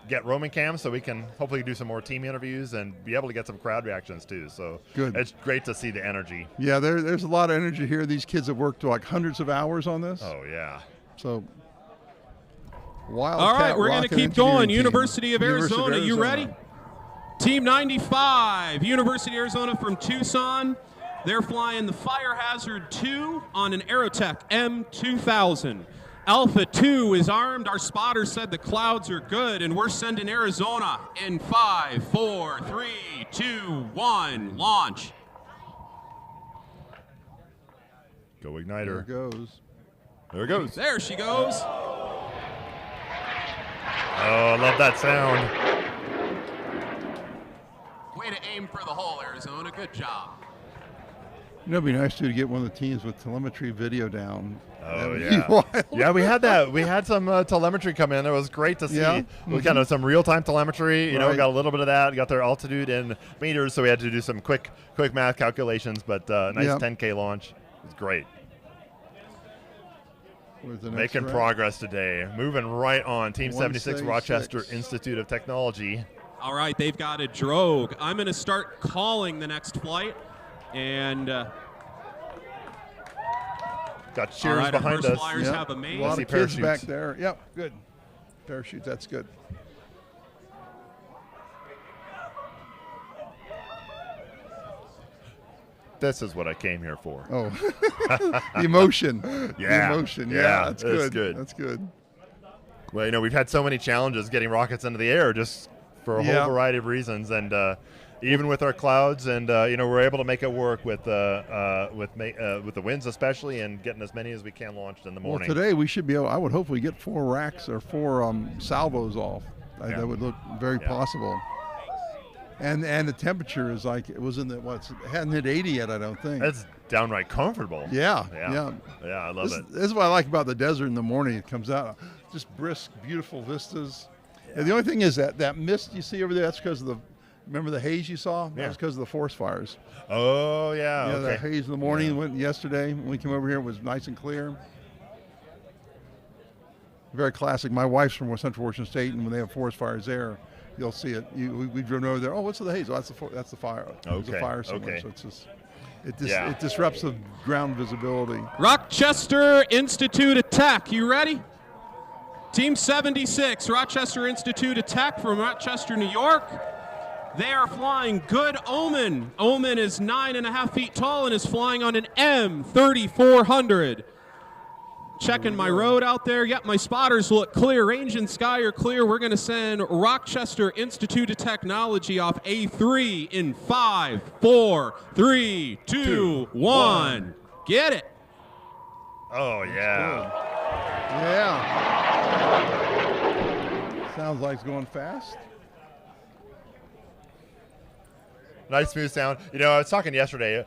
get roaming cams so we can hopefully do some more team interviews and be able to get some crowd reactions too. So good. It's great to see the energy. Yeah, there's a lot of energy here. These kids have worked like hundreds of hours on this. Oh, yeah. So all right, we're going to keep going. University of Arizona, you ready? Team 95, University of Arizona from Tucson. They're flying the Fire Hazard 2 on an Aerotech M2000. Alpha 2 is armed. Our spotter said the clouds are good, and we're sending Arizona in 5, 4, 3, 2, 1, launch. Go igniter. There it goes. There it goes. There she goes. Oh, I love that sound. Way to aim for the hole, Arizona. Good job. You know, it'd be nice to get one of the teams with telemetry video down. Oh yeah, yeah. We had that. We had some telemetry come in. It was great to see. Yeah. We kind of some real-time telemetry. You know, we got a little bit of that. We got their altitude in meters, so we had to do some quick math calculations. But nice 10K launch. It was great. Making progress today. Moving right on. Team 76, Rochester Institute of Technology. All right, they've got a drogue. I'm going to start calling the next flight, and. Got cheers behind us. Flyers have a main. A lot of kids back there. Yep, good. Parachutes, that's good. This is what I came here for. Oh, the emotion. Yeah. The emotion. Yeah, that's good. good. That's good. Well, you know, we've had so many challenges getting rockets into the air just for a whole variety of reasons, and even with our clouds, and you know, we're able to make it work with the winds especially, and getting as many as we can launched in the morning. Well, today we should be able. I would hope we get 4 racks or 4 salvos off. That would look very possible. And the temperature is like it was in the it hadn't hit 80 yet. I don't think. It's downright comfortable. Yeah. I love it. This is what I like about the desert in the morning. It comes out just brisk, beautiful vistas. And the only thing is that mist you see over there. That's because of the. Remember the haze you saw? That was because of the forest fires. Oh, yeah. Yeah, okay. the haze in the morning went yesterday. When we came over here, it was nice and clear. Very classic. My wife's from Central Washington State, and when they have forest fires there, you'll see it. We drove over there. Oh, what's the haze? Oh, that's the fire. There's a fire somewhere. So it's just it disrupts the ground visibility. Rochester Institute Attack. You ready? Team 76, Rochester Institute Attack from Rochester, New York. They are flying Good Omen. Omen is 9.5 feet tall and is flying on an M3400. Checking my road out there. Yep, my spotters look clear. Range and sky are clear. We're going to send Rochester Institute of Technology off A3 in 5, 4, 3, 2, 1. Get it. Oh, yeah. Yeah. Sounds like it's going fast. Nice smooth sound. You know, I was talking yesterday.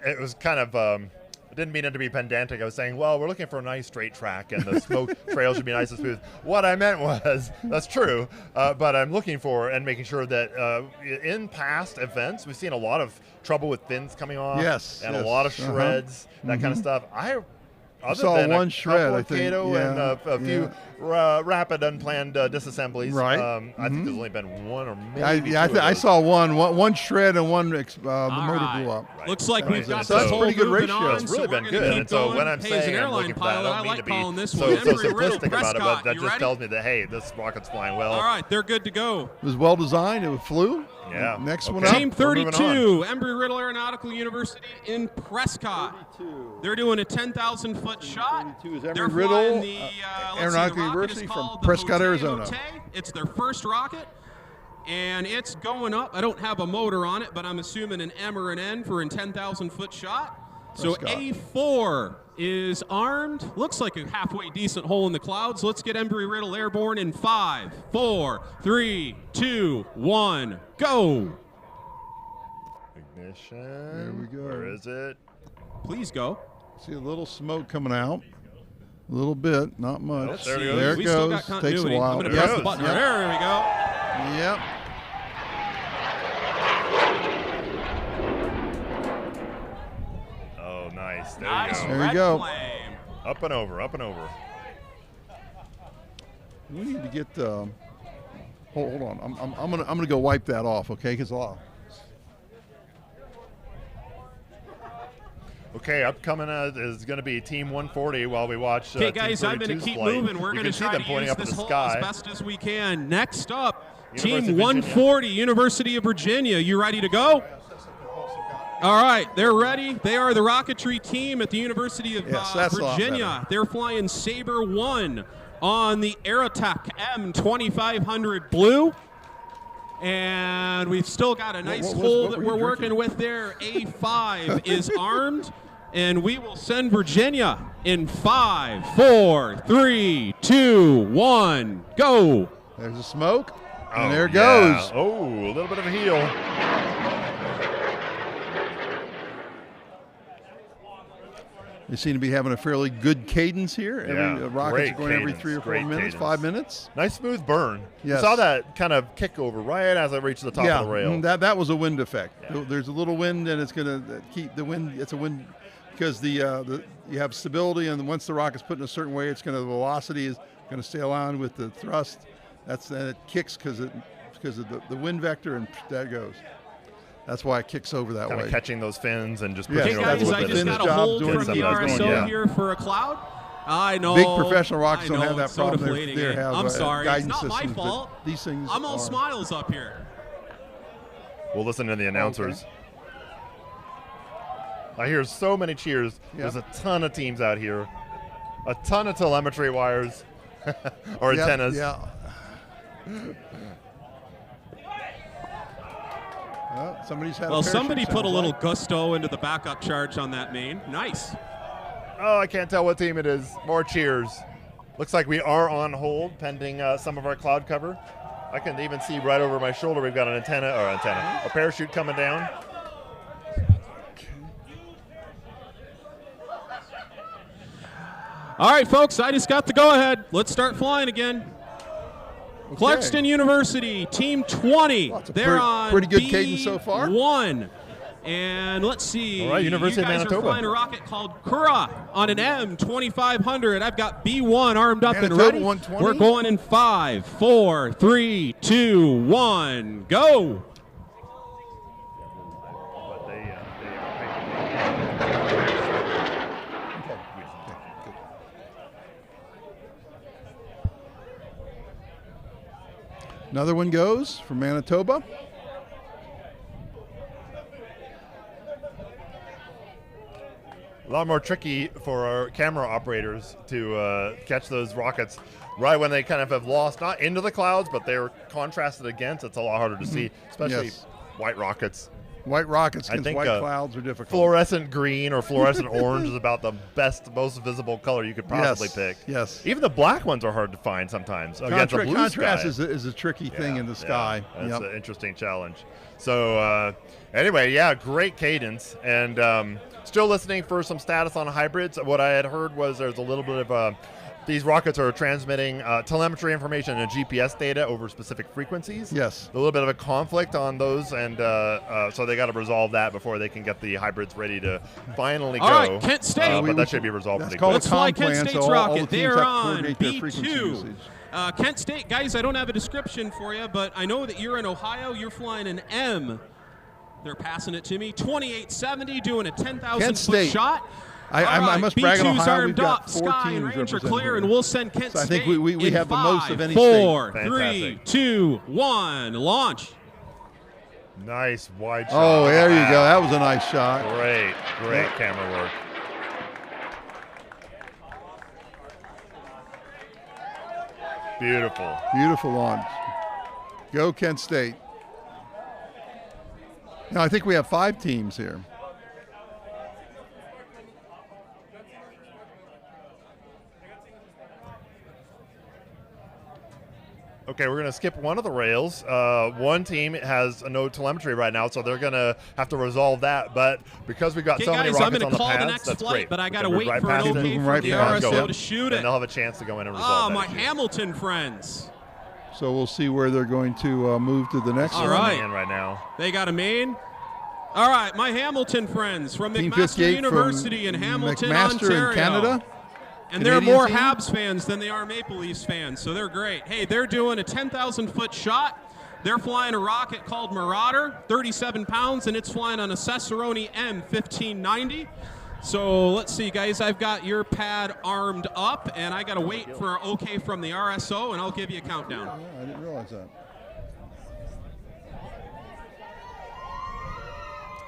It was kind of, I didn't mean it to be pedantic. I was saying, well, we're looking for a nice straight track, and the smoke trail should be nice and smooth. What I meant was, that's true, but I'm looking for and making sure that in past events, we've seen a lot of trouble with fins coming off. Yes. And a lot of shreds, that kind of stuff. I saw one shred, I think. And a few rapid, unplanned disassemblies. Right. I think there's only been one or maybe two I saw one shred and one the motor blew up. Right. Looks like we've got so that's this pretty good moving ratio. on, It's really been good. And so when I'm saying I'm looking for that, I don't mean to be so simplistic about it, but that just tells me that, hey, this rocket's flying well. All right, they're good to go. It was well designed. It flew. Yeah. Next one up. Team 32, Embry-Riddle Aeronautical University in Prescott. They're doing a 10,000-foot shot. 32 is They're Embry-Riddle flying the Aeronautical University from Prescott, Arizona. It's their first rocket, and it's going up. I don't have a motor on it, but I'm assuming an M or an N for a 10,000-foot shot. So A4 is armed. Looks like a halfway decent hole in the clouds. Let's get Embry-Riddle airborne in 5, 4, 3, 2, 1, go. Ignition. There we go. Where is it? Please go. See a little smoke coming out. A little bit, not much. There it There it We goes. still got continuity. Takes a while. I'm going to press the button. Yep. There we go. Yep. Oh, nice. There Nice. you go. There you go. Flame. Up and over, up and over. We need to get. Hold on. I'm gonna go wipe that off, okay? Because Okay, upcoming is going to be Team 140 while we watch. Okay, guys, I'm going to keep moving. We're going to try to pointing use up in this the hole sky. as best as we can. Next up, University Team of 140, University of Virginia. You ready to go? All right, they're ready. They are the rocketry team at the University of Virginia. They're flying Sabre 1 on the Aeronautical M2500 Blue. And we've still got a nice hole that we're working with there. A5 is armed. And we will send Virginia in 5, 4, 3, 2, 1, go. there's the smoke, and Oh, there it yeah. goes. Oh, a little bit of a heel. They seem to be having a fairly good cadence here. Rockets are going every 3 or 4 minutes, cadence. 5 minutes. Nice smooth burn. Yes. You saw that kind of kick over right as it reached the top of the rail. That was a wind effect. Yeah. There's a little wind, and it's going to keep the wind. It's a wind because you have stability, and once the rocket's put in a certain way, the velocity is going to stay aligned with the thrust. And it kicks because of the wind vector, and that goes. That's why it kicks over that way. Kind of catching those fins and just pushing over. Guys, I just got a hold from the RSO here for a cloud. I know. Big professional rockets don't have that so problem. Deflating. I'm sorry. It's not my fault. These things I'm all smiles up here. We'll listen to the announcers. Okay. I hear so many cheers. Yeah. There's a ton of teams out here. A ton of telemetry wires or antennas. Yeah. Somebody put a little gusto into the backup charge on that main. Nice. Oh, I can't tell what team it is. More cheers. Looks like we are on hold pending some of our cloud cover. I can even see right over my shoulder we've got a parachute coming down. All right, folks, I just got the go-ahead. Let's start flying again. Okay. Clarkson University, Team 20. They're on pretty good cadence so far. B1. And let's see. All right, University of Manitoba. You guys are flying a rocket called Kura on an M2500. I've got B1 armed up Manitoba and ready. 120. We're going in 5, 4, 3, 2, 1, go. Another one goes for Manitoba. A lot more tricky for our camera operators to catch those rockets right when they kind of have lost, not into the clouds, but they're contrasted against. It's a lot harder to see, especially white rockets. White rockets against white clouds are difficult. Fluorescent green or fluorescent orange is about the best, most visible color you could possibly pick. Yes. Even the black ones are hard to find sometimes. Contrast is a tricky thing in the sky. That's an interesting challenge. So anyway, great cadence. And still listening for some status on hybrids. What I had heard was there's a little bit of these rockets are transmitting telemetry information and GPS data over specific frequencies. Yes. A little bit of a conflict on those, and so they got to resolve that before they can get the hybrids ready to finally go. All right, Kent State. But that should be resolved pretty quick. Let's fly Kent State's rocket. They are on B2. Kent State, guys, I don't have a description for you, but I know that you're in Ohio. You're flying an M. They're passing it to me. 2870, doing a 10,000-foot shot. I must brag on Ohio. We've got 4 Sky teams and Range are represented clear, here. and we'll send Kent State. I think we have the most of any 4, state. 3, 2, 1, launch. Nice wide shot. Oh, there you go. That was a nice shot. Great camera work. Beautiful. Beautiful launch. Go Kent State. Now I think we have 5 teams here. Okay, we're going to skip one of the rails. One team has no telemetry right now, so they're going to have to resolve that. But because we've got so many rockets on the pads, that's great. But I got to wait for an okay from the RSO to shoot it. And they'll have a chance to go in and resolve that. My Hamilton friends. So we'll see where they're going to move to the next one. All right. Right now. They got a main. All right, my Hamilton friends from McMaster University in Hamilton, Ontario. In Canada. And they're more Habs fans than they are Maple Leafs fans, so they're great. Hey, they're doing a 10,000-foot shot. They're flying a rocket called Marauder, 37 pounds, and it's flying on a Cicerone M1590. So let's see, guys. I've got your pad armed up, and I got to wait for an okay from the RSO, and I'll give you a countdown. Yeah, I didn't realize that.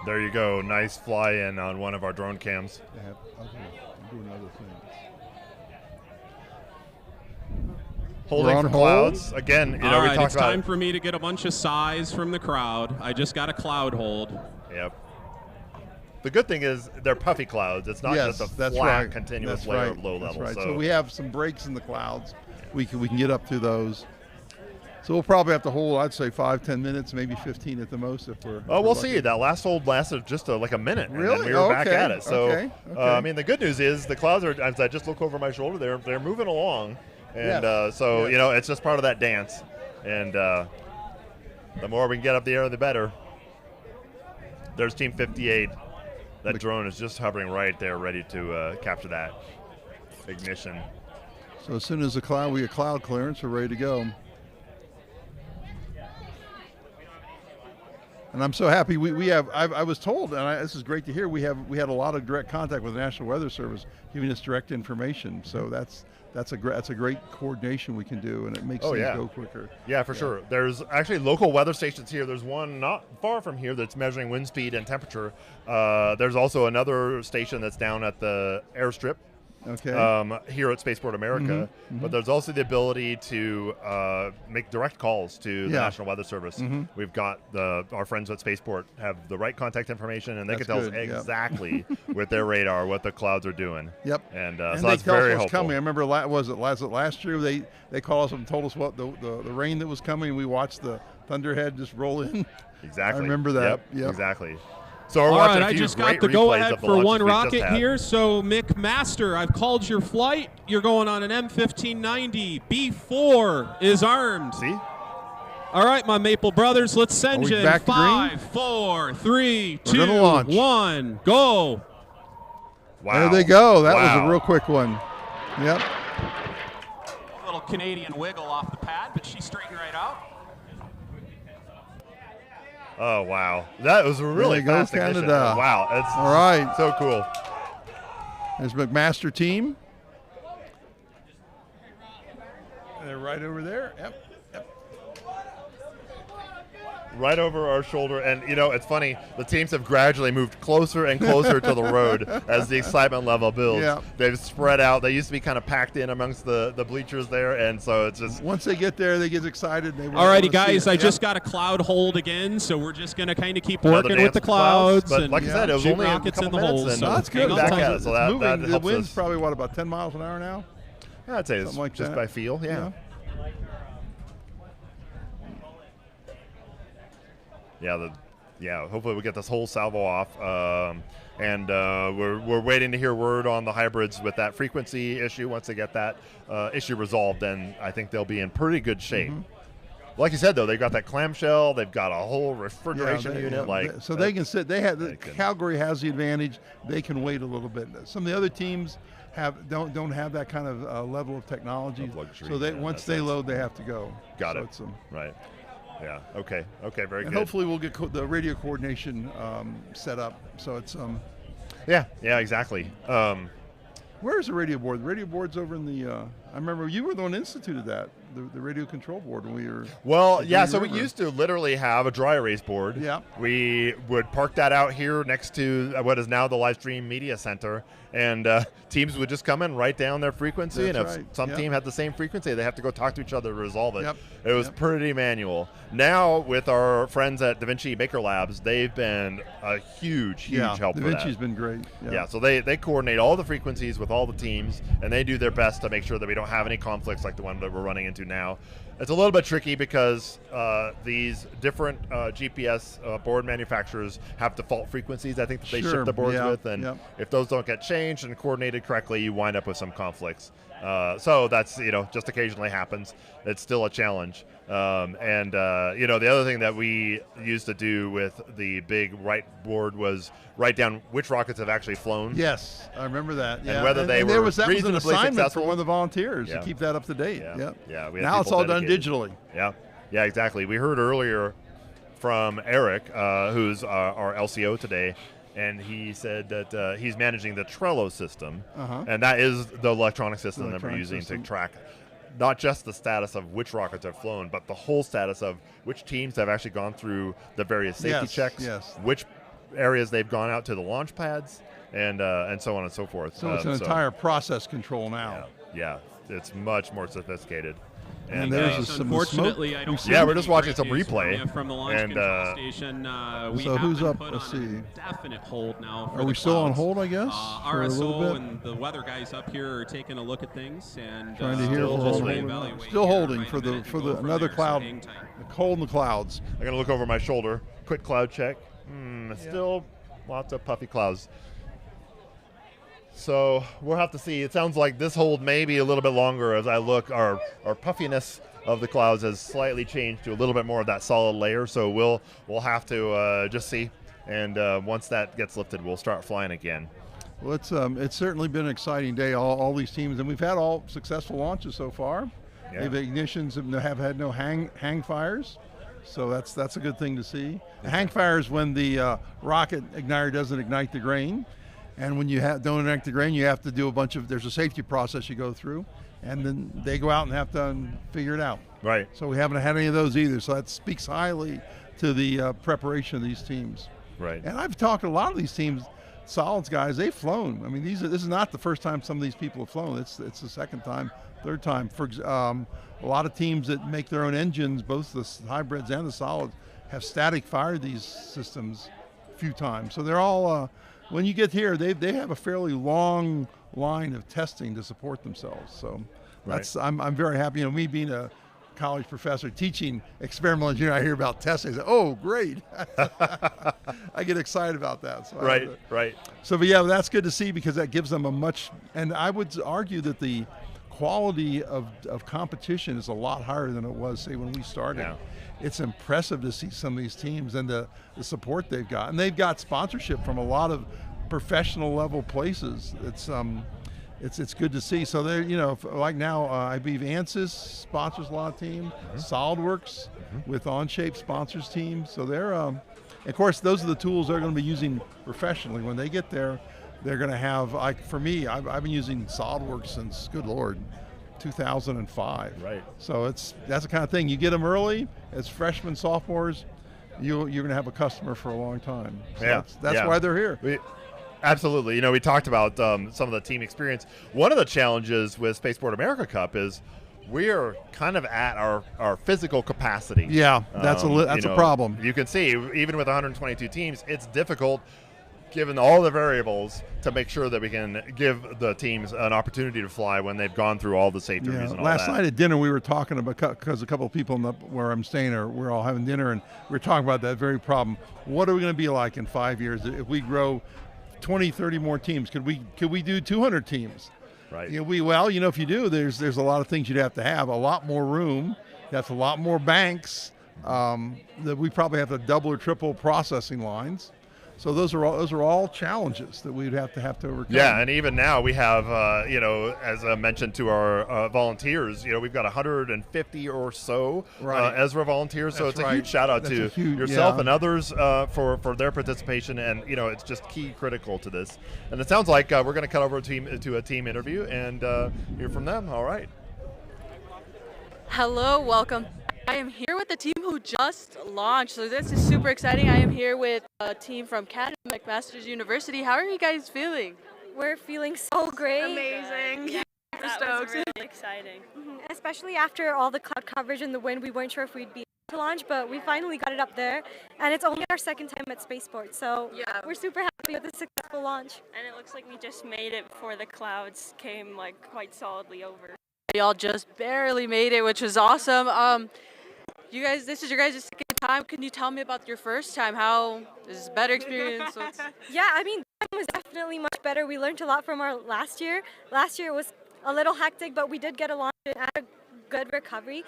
There you go. Nice fly-in on one of our drone cams. I'm doing other things. Holding for clouds. Again, you know, all we right, talked it's about time for me to get a bunch of size from the crowd. I just got a cloud hold. Yep. The good thing is they're puffy clouds. It's not just a flat, continuous layer of low level. Right. So we have some breaks in the clouds. We can get up through those. So we'll probably have to hold, I'd say 5-10 minutes, maybe 15 at the most if we're. Oh, we'll see. That last hold lasted just like a minute. Really? And then we were back Okay, at it. So, okay. I mean, the good news is the clouds are, as I just look over my shoulder, they're moving along. And so, you know, it's just part of that dance. And the more we can get up the air, the better. There's Team 58. That drone is just hovering right there, ready to capture that ignition. So as soon as we get cloud clearance, we're ready to go. And I'm so happy we have. I was told, and this is great to hear. We had a lot of direct contact with the National Weather Service, giving us direct information. So that's a great coordination we can do, and it makes things go quicker. Yeah, for sure. There's actually local weather stations here. There's one not far from here that's measuring wind speed and temperature. There's also another station that's down at the airstrip. Here at Spaceport America, but there's also the ability to make direct calls to the National Weather Service. We've got our friends at Spaceport have the right contact information, and they can tell us exactly with their radar what the clouds are doing. And so that's very helpful. Coming. I remember was it last year they called us and told us what the rain that was coming. We watched the thunderhead just roll in. Exactly. I remember that. Yep. Exactly. So we're all watching right, a few I just great got the go-ahead of the for one launches we just rocket had. here. So, McMaster, I've called your flight. You're going on an M1590. B4 is armed. See? All right, my Maple brothers, let's send you in 5, 4, 3, 2, 1, go. Wow. There they go. That was a real quick one. Yep. A little Canadian wiggle off the pad, but she straightened right out. Oh, wow. That was a really fast ignition. Canada. Wow. It's all right. So cool. There's McMaster team. They're right over there. Yep. Right over our shoulder. And, you know, it's funny. The teams have gradually moved closer and closer to the road as the excitement level builds. Yeah. They've spread out. They used to be kind of packed in amongst the bleachers there. And so it's just. Once they get there, they get excited. All righty, guys. I just got a cloud hold again, so we're just going to kind of keep working with the clouds. But like I said, it was only rockets a in couple the minutes. holes. And So that's good. Back at it, so that moving. The helps wind's us. probably, about 10 miles an hour now? Yeah, I'd say it's Something like just that. by feel, Yeah, hopefully we get this whole salvo off. And we're waiting to hear word on the hybrids with that frequency issue. Once they get that issue resolved, then I think they'll be in pretty good shape. Like you said, though, they've got that clamshell. They've got a whole refrigeration unit. So they can sit. Calgary has the advantage. They can wait a little bit. Some of the other teams don't have that kind of level of technology. Luxury, so once they load, they have to go. Got it. Right. Yeah. Okay. Very good. Hopefully we'll get the radio coordination set up. So it's Yeah. Exactly. Where's the radio board? The radio board's over in the. I remember you were the one who instituted that, the radio control board when we were. Well, yeah. So we used to literally have a dry erase board. Yeah. We would park that out here next to what is now the live stream media center, and teams would just come in, write down their frequency, That's and if right. some team had the same frequency, they have to go talk to each other to resolve it. Yep. It was pretty manual. Now with our friends at DaVinci Maker Labs, they've been a huge help for that. DaVinci's been great. Yeah, so they coordinate all the frequencies with all the teams, and they do their best to make sure that we don't have any conflicts like the one that we're running into now. It's a little bit tricky because these different GPS board manufacturers have default frequencies, I think, that they ship the boards with, and if those don't get changed and coordinated correctly, you wind up with some conflicts. So that's, just occasionally happens. It's still a challenge. The other thing that we used to do with the big right board was write down which rockets have actually flown. Yes, I remember that. And whether they were that was an reasonably assignment successful. for one of the volunteers to keep that up to date. Yeah. Now it's all done digitally. Yeah, exactly. We heard earlier from Eric, who's our LCO today, and he said that he's managing the Trello system, and that is the electronic system that we're using to track not just the status of which rockets have flown, but the whole status of which teams have actually gone through the various safety checks, which areas they've gone out to the launch pads, and so on and so forth. So it's an entire process control now. Yeah, it's much more sophisticated. And there's some unfortunately, smoke. I don't. Yeah, we're just watching some replay. From the launch control station. We so have who's been up? put Let's on see. a definite hold now. For Are the we still on clouds. hold? I guess. For a little RSO bit? and the weather guys up here are taking a look at things and Trying to hear if we're just on reevaluate hold. Still holding for the another there, cloud. so hang tight. Cold in the clouds. I'm gonna look over my shoulder. Quick cloud check. Still lots of puffy clouds. So we'll have to see. It sounds like this hold may be a little bit longer as I look. Our puffiness of the clouds has slightly changed to a little bit more of that solid layer. So we'll have to just see. And once that gets lifted, we'll start flying again. Well, it's certainly been an exciting day. All these teams, and we've had all successful launches so far. Yeah. The ignitions have had no hang fires, so that's a good thing to see. The hang fire is when the rocket igniter doesn't ignite the grain, and when you don't ignite the grain, you have to do there's a safety process you go through, and then they go out and have to figure it out. Right. So we haven't had any of those either. So that speaks highly to the preparation of these teams. Right. And I've talked to a lot of these teams. Solids guys, they've flown. I mean, this is not the first time some of these people have flown. It's the second time, third time. For a lot of teams that make their own engines, both the hybrids and the solids, have static fired these systems a few times. So they're all, when you get here, they have a fairly long line of testing to support themselves. So I'm very happy. Me being a college professor teaching experimental engineering, I hear about testing. I say, oh, great. I get excited about that. So right. So, but yeah, that's good to see because that gives them and I would argue that the quality of competition is a lot higher than it was, say, when we started. Yeah. It's impressive to see some of these teams and the support they've got. And they've got sponsorship from a lot of professional level places. It's good to see. So they're, like now, I believe ANSYS sponsors a lot of teams. SolidWorks with OnShape sponsors teams. So they're, of course, those are the tools they're going to be using professionally. When they get there, they're going to have, for me, I've been using SolidWorks since, good Lord, 2005. Right. So that's the kind of thing. You get them early as freshmen, sophomores, you're going to have a customer for a long time. So that's why they're here. Absolutely. We talked about some of the team experience. One of the challenges with Spaceport America Cup is we're kind of at our physical capacity. Yeah, that's a problem. You can see, even with 122 teams, it's difficult, given all the variables, to make sure that we can give the teams an opportunity to fly when they've gone through all the safety reviews and all that. Last night at dinner, we were talking about, because a couple of people where I'm staying, we're all having dinner, and we're talking about that very problem. What are we going to be like in 5 years if we grow 20, 30 more teams? Could we do 200 teams? Right. If you do, there's a lot of things you'd have to have. A lot more room. That's a lot more banks. That we probably have to double or triple processing lines. So those are all challenges that we'd have to overcome. Yeah, and even now we have, as I mentioned to our volunteers, we've got 150 or so Ezra volunteers. So it's a huge shout out to yourself and others for their participation, and it's just critical to this. And it sounds like we're going to cut over to a team interview and hear from them. All right. Hello, welcome. I am here with the team who just launched, so this is super exciting. I am here with a team from Canada, McMaster University. How are you guys feeling? We're feeling so great. Amazing. Yeah, that was really exciting. Especially after all the cloud coverage and the wind, we weren't sure if we'd be able to launch, but we finally got it up there. And it's only our second time at Spaceport, so we're super happy with the successful launch. And it looks like we just made it before the clouds came quite solidly over. Y'all just barely made it, which was awesome. You guys, this is your guys' second time. Can you tell me about your first time? How is this a better experience? Yeah, it was definitely much better. We learned a lot from our last year. Last year was a little hectic, but we did get a launch and a good recovery.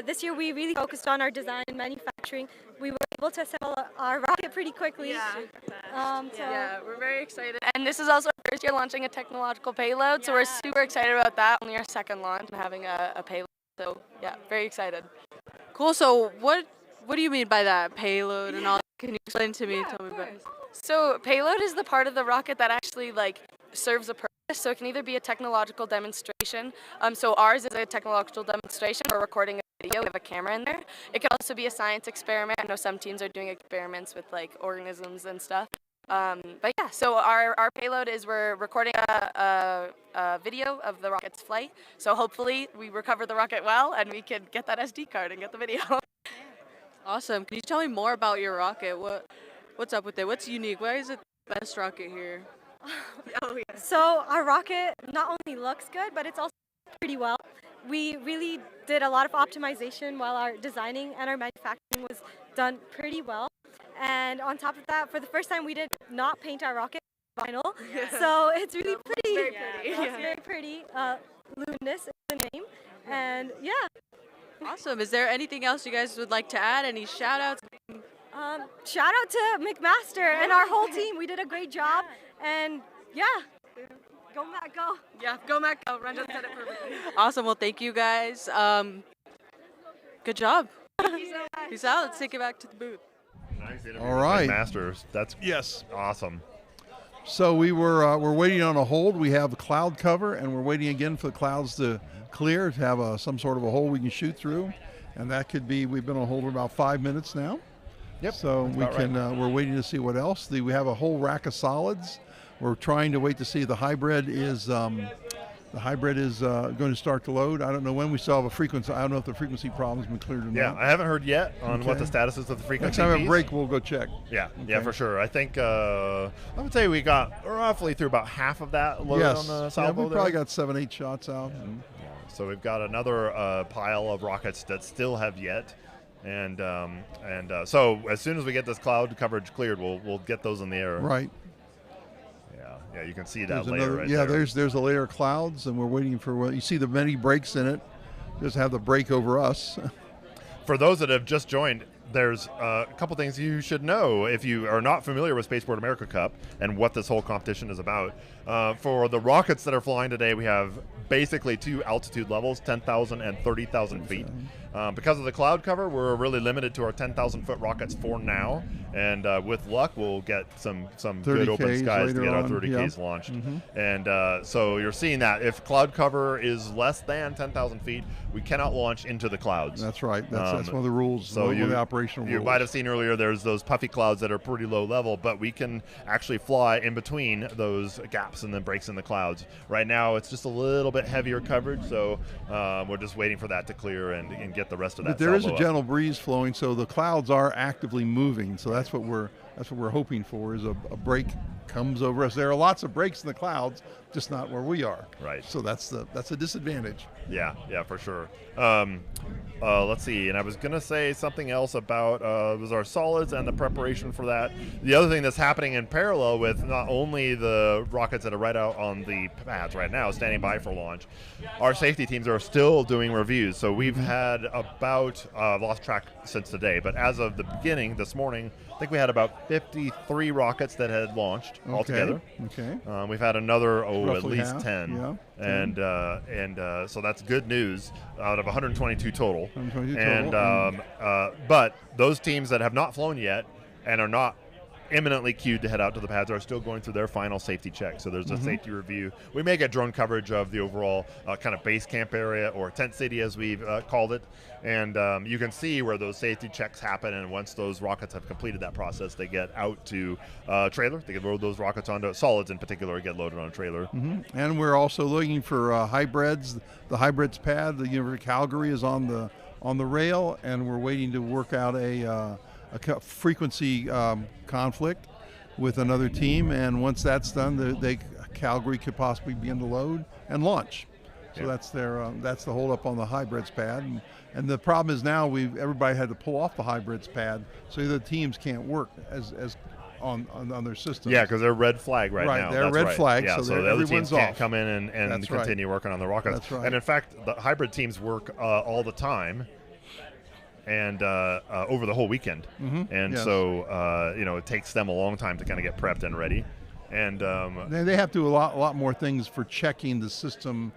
This year we really focused on our design and manufacturing. We were able to assemble our rocket pretty quickly. Yeah, we're very excited. And this is also our first year launching a technological payload, so we're super excited about that. Only our second launch and having a payload. So yeah, very excited. Cool. So what do you mean by that, payload and all? Can you explain to me? Tell me about it. So payload is the part of the rocket that actually serves a purpose. So it can either be a technological demonstration. So ours is a technological demonstration. We're recording a video. We have a camera in there. It can also be a science experiment. I know some teams are doing experiments with organisms and stuff. But yeah, so our payload is we're recording a video of the rocket's flight. So hopefully we recover the rocket well and we can get that SD card and get the video. Awesome. Can you tell me more about your rocket? What's up with it? What's unique? Why is it the best rocket here? Oh, yeah. So our rocket not only looks good, but it's also pretty well. We really did a lot of optimization while our designing and our manufacturing was done pretty well. And on top of that, for the first time, we did not paint our rocket vinyl. Yeah. So it's really pretty. Very pretty. It's very pretty. Luminous is the name. And yeah. Awesome. Is there anything else you guys would like to add? Any shout outs? Shout out to McMaster and our whole team. We did a great job. And yeah. Go Mac, go. Yeah, go Mac, go. Ren just said it perfectly. Awesome. Well, thank you guys. Good job. Thank you so much. Peace out. Let's take it back to the booth. Nice interview All right. with Masters. That's awesome. So we're waiting on a hold. We have a cloud cover, and we're waiting again for the clouds to clear to have some sort of a hole we can shoot through, and that could be. We've been on hold for about 5 minutes now. Yep. So we can. Right. We're waiting to see what else. We have a whole rack of solids. We're trying to wait to see if the hybrid is. The hybrid is going to start to load. I don't know when. We still have a frequency. I don't know if the frequency problem's been cleared or not. Yeah, I haven't heard yet on what the status is of the frequency. Next time we have piece. a break, we'll go check. Yeah, yeah, for sure. I think I would say we got roughly through about half of that load on the salvo. Yeah, we probably got 7-8 shots out. Yeah. So we've got another pile of rockets that still have yet. And so as soon as we get this cloud coverage cleared, we'll get those in the air. Right. Yeah, you can see that There's layer right yeah, there. there's a layer of clouds, and we're waiting for you see the many breaks in it. Just have the break over us. For those that have just joined, there's a couple things you should know if you are not familiar with Spaceport America Cup and what this whole competition is about. For the rockets that are flying today, we have basically two altitude levels, 10,000 and 30,000 feet. Because of the cloud cover, we're really limited to our 10,000-foot rockets for now. And with luck, we'll get some good open skies to get our 30Ks launched. And so you're seeing that. If cloud cover is less than 10,000 feet, we cannot launch into the clouds. That's right. That's one of the rules. So one of the operational rules. You might have seen earlier there's those puffy clouds that are pretty low level, but we can actually fly in between those gaps and then breaks in the clouds. Right now, it's just a little bit heavier coverage, so we're just waiting for that to clear and get the rest of that. But there is a salvo gentle up. breeze flowing, so the clouds are actively moving. So that's what we're hoping for is a break comes over us. There are lots of breaks in the clouds, just not where we are. Right. So that's a disadvantage. Yeah, for sure. Let's see, and I was gonna say something else about was our solids and the preparation for that. The other thing that's happening in parallel with not only the rockets that are right out on the pads right now, standing by for launch, our safety teams are still doing reviews. So we've had about lost track since today, but as of the beginning this morning, I think we had about 53 rockets that had launched altogether. Okay. We've had another at Roughly least half, 10. yeah. And so that's good news out of 122 total. 122 and total. but those teams that have not flown yet and are not imminently queued to head out to the pads are still going through their final safety check. So there's a safety review. We may get drone coverage of the overall kind of base camp area or tent city as we've called it. And you can see where those safety checks happen. And once those rockets have completed that process, they get out to trailer. They can load those rockets onto solids in particular, get loaded on a trailer. And we're also looking for hybrids. The hybrids pad, the University of Calgary is on the rail, and we're waiting to work out a frequency conflict with another team. And once that's done, Calgary could possibly begin to load and launch. So that's the holdup on the hybrids pad. And the problem is now everybody had to pull off the hybrids pad, so the teams can't work as on their system. Yeah, because they're red flag right now. They're red flag, yeah, so the other teams can't come in and continue working on the rockets. That's right. And in fact, the hybrid teams work all the time and over the whole weekend. So it takes them a long time to kind of get prepped and ready. And they have to do a lot more things for checking the system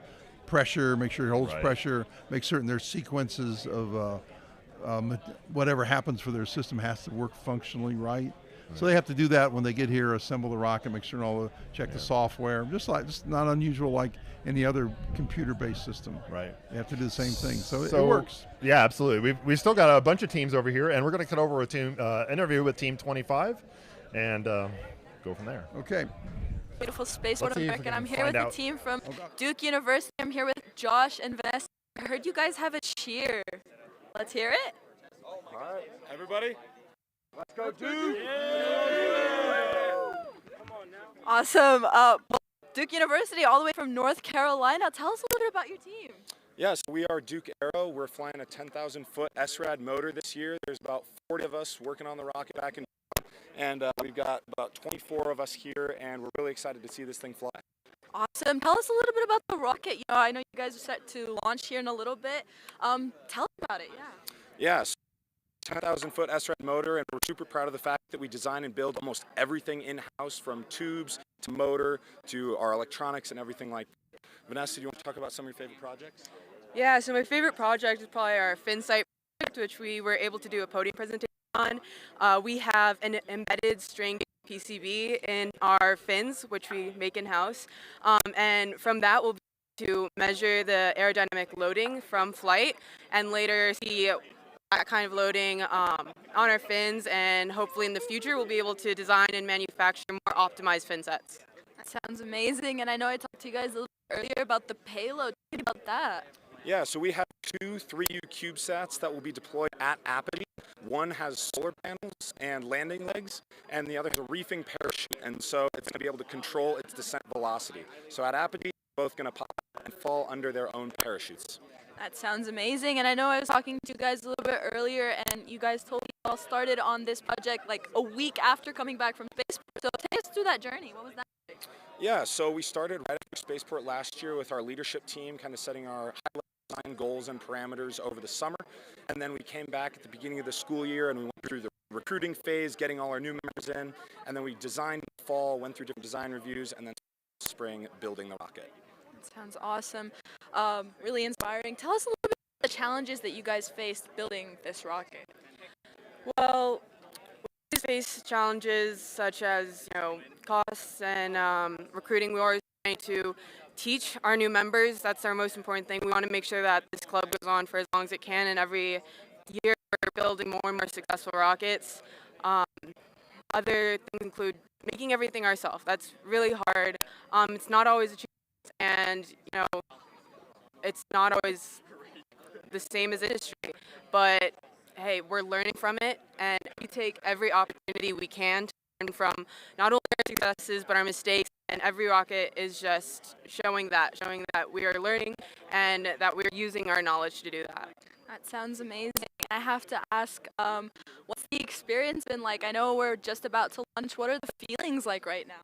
pressure, make sure it holds pressure, make certain there's sequences of whatever happens for their system has to work functionally right. So they have to do that when they get here, assemble the rocket, make sure check the software, just not unusual like any other computer-based system. Right. They have to do the same thing, so it works. Yeah, absolutely. We've still got a bunch of teams over here, and we're going to cut over a team interview with Team 25, and go go from there. Okay. Beautiful Spaceport Let's see if we America. can I'm here with find the out. team from Duke University. I'm here with Josh and Vanessa. I heard you guys have a cheer. Let's hear it. All right, everybody. Let's go, Duke! Awesome. Well, Duke University, all the way from North Carolina. Tell us a little bit about your team. Yes, we are Duke Aero. We're flying a 10,000-foot SRAD motor this year. There's about 40 of us working on the rocket back in, and we've got about 24 of us here, and we're really excited to see this thing fly. Awesome. Tell us a little bit about the rocket. I know you guys are set to launch here in a little bit. Tell us about it. Yeah, so 10,000-foot SRAD motor, and we're super proud of the fact that we design and build almost everything in-house, from tubes to motor to our electronics and everything like that. Vanessa, do you want to talk about some of your favorite projects? Yeah, so my favorite project is probably our fin sight project, which we were able to do a podium presentation on. We have an embedded string PCB in our fins, which we make in-house, and from that we'll be able to measure the aerodynamic loading from flight and later see that kind of loading on our fins, and hopefully in the future we'll be able to design and manufacture more optimized fin sets. That sounds amazing, and I know I talked to you guys a little bit earlier about the payload. Tell me about that. Yeah, so we have 2 3U CubeSats that will be deployed at Apogee. One has solar panels and landing legs, and the other has a reefing parachute, and so it's going to be able to control its descent velocity. So at Apogee, they're both going to pop and fall under their own parachutes. That sounds amazing, and I know I was talking to you guys a little bit earlier, and you guys told me you all started on this project like a week after coming back from Spaceport. So take us through that journey. What was that like? Yeah, so we started right after Spaceport last year with our leadership team, kind of setting our high-level design goals and parameters over the summer, and then we came back at the beginning of the school year and we went through the recruiting phase, getting all our new members in, and then we designed in the fall, went through different design reviews, and then spring building the rocket. That sounds awesome. Really inspiring. Tell us a little bit about the challenges that you guys faced building this rocket. Well, we face challenges such as costs and recruiting. We always trying to teach our new members. That's our most important thing. We want to make sure that this club goes on for as long as it can, and every year we're building more and more successful rockets. Other things include making everything ourselves. That's really hard. It's not always achievable, and it's not always the same as industry, but hey, we're learning from it, and we take every opportunity we can to learn from not only our successes but our mistakes, and every rocket is just showing that we are learning and that we're using our knowledge to do that. That sounds amazing. I have to ask, what's the experience been like? I know we're just about to launch. What are the feelings like right now?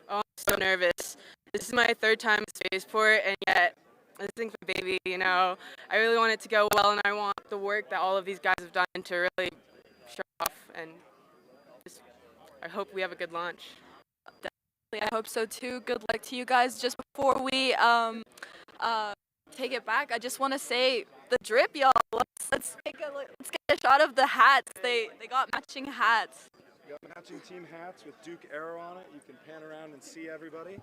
Oh, I'm so nervous. This is my 3rd time at Spaceport, and yet this thing's my baby, I really want it to go well, and I want the work that all of these guys have done to really show off, and I hope we have a good launch. Definitely, I hope so too. Good luck to you guys. Just before we take it back, I just want to say the drip, y'all. Let's take a look. Let's get a shot of the hats. They got matching hats. We got matching team hats with Duke Aero on it. You can pan around and see everybody.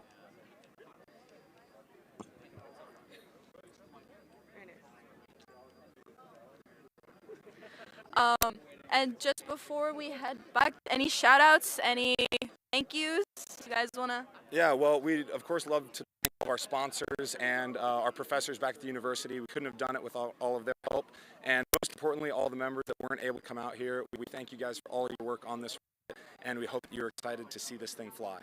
And just before we head back, any shout outs, any thank yous you guys want to? Yeah, well, we of course love to thank all of our sponsors and our professors back at the university. We couldn't have done it without all of their help, and most importantly, all the members that weren't able to come out here. We thank you guys for all of your work on this, and we hope that you're excited to see this thing fly.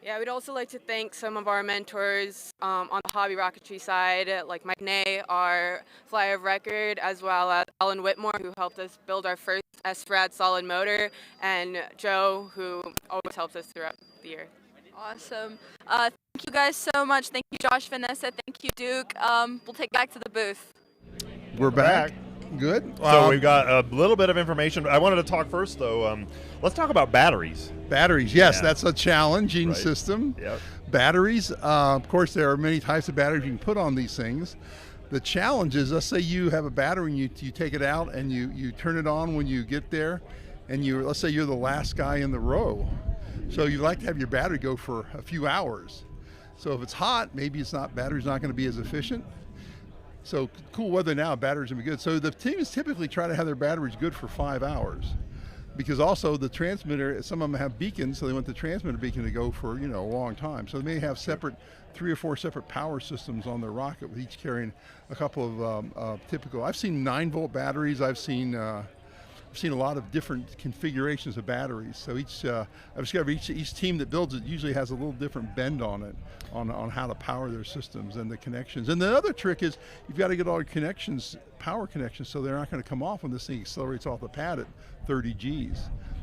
Yeah, we'd also like to thank some of our mentors on the hobby rocketry side, like Mike Ney, our flyer of record, as well as Alan Whitmore, who helped us build our first SRAD solid motor, and Joe, who always helps us throughout the year. Awesome. Thank you guys so much. Thank you, Josh, Vanessa. Thank you, Duke. We'll take it back to the booth. We're back. Good. So we've got a little bit of information. I wanted to talk first, though. Let's talk about batteries. Batteries, yes, that's a challenging system. Yep. Batteries, of course, there are many types of batteries you can put on these things. The challenge is, let's say you have a battery and you take it out and you turn it on when you get there, and let's say you're the last guy in the row. So you'd like to have your battery go for a few hours. So if it's hot, maybe battery's not going to be as efficient. So cool weather now, batteries will be good. So the teams typically try to have their batteries good for 5 hours. because also the transmitter, some of them have beacons, so they want the transmitter beacon to go for a long time. So they may have 3 or 4 separate power systems on their rocket, with each carrying a couple of typical. I've seen 9-volt batteries. I've seen a lot of different configurations of batteries. So I've discovered each team that builds it usually has a little different bend on it, on how to power their systems and the connections. And the other trick is you've got to get all your connections, power connections, so they're not going to come off when this thing accelerates off the pad at 30 Gs.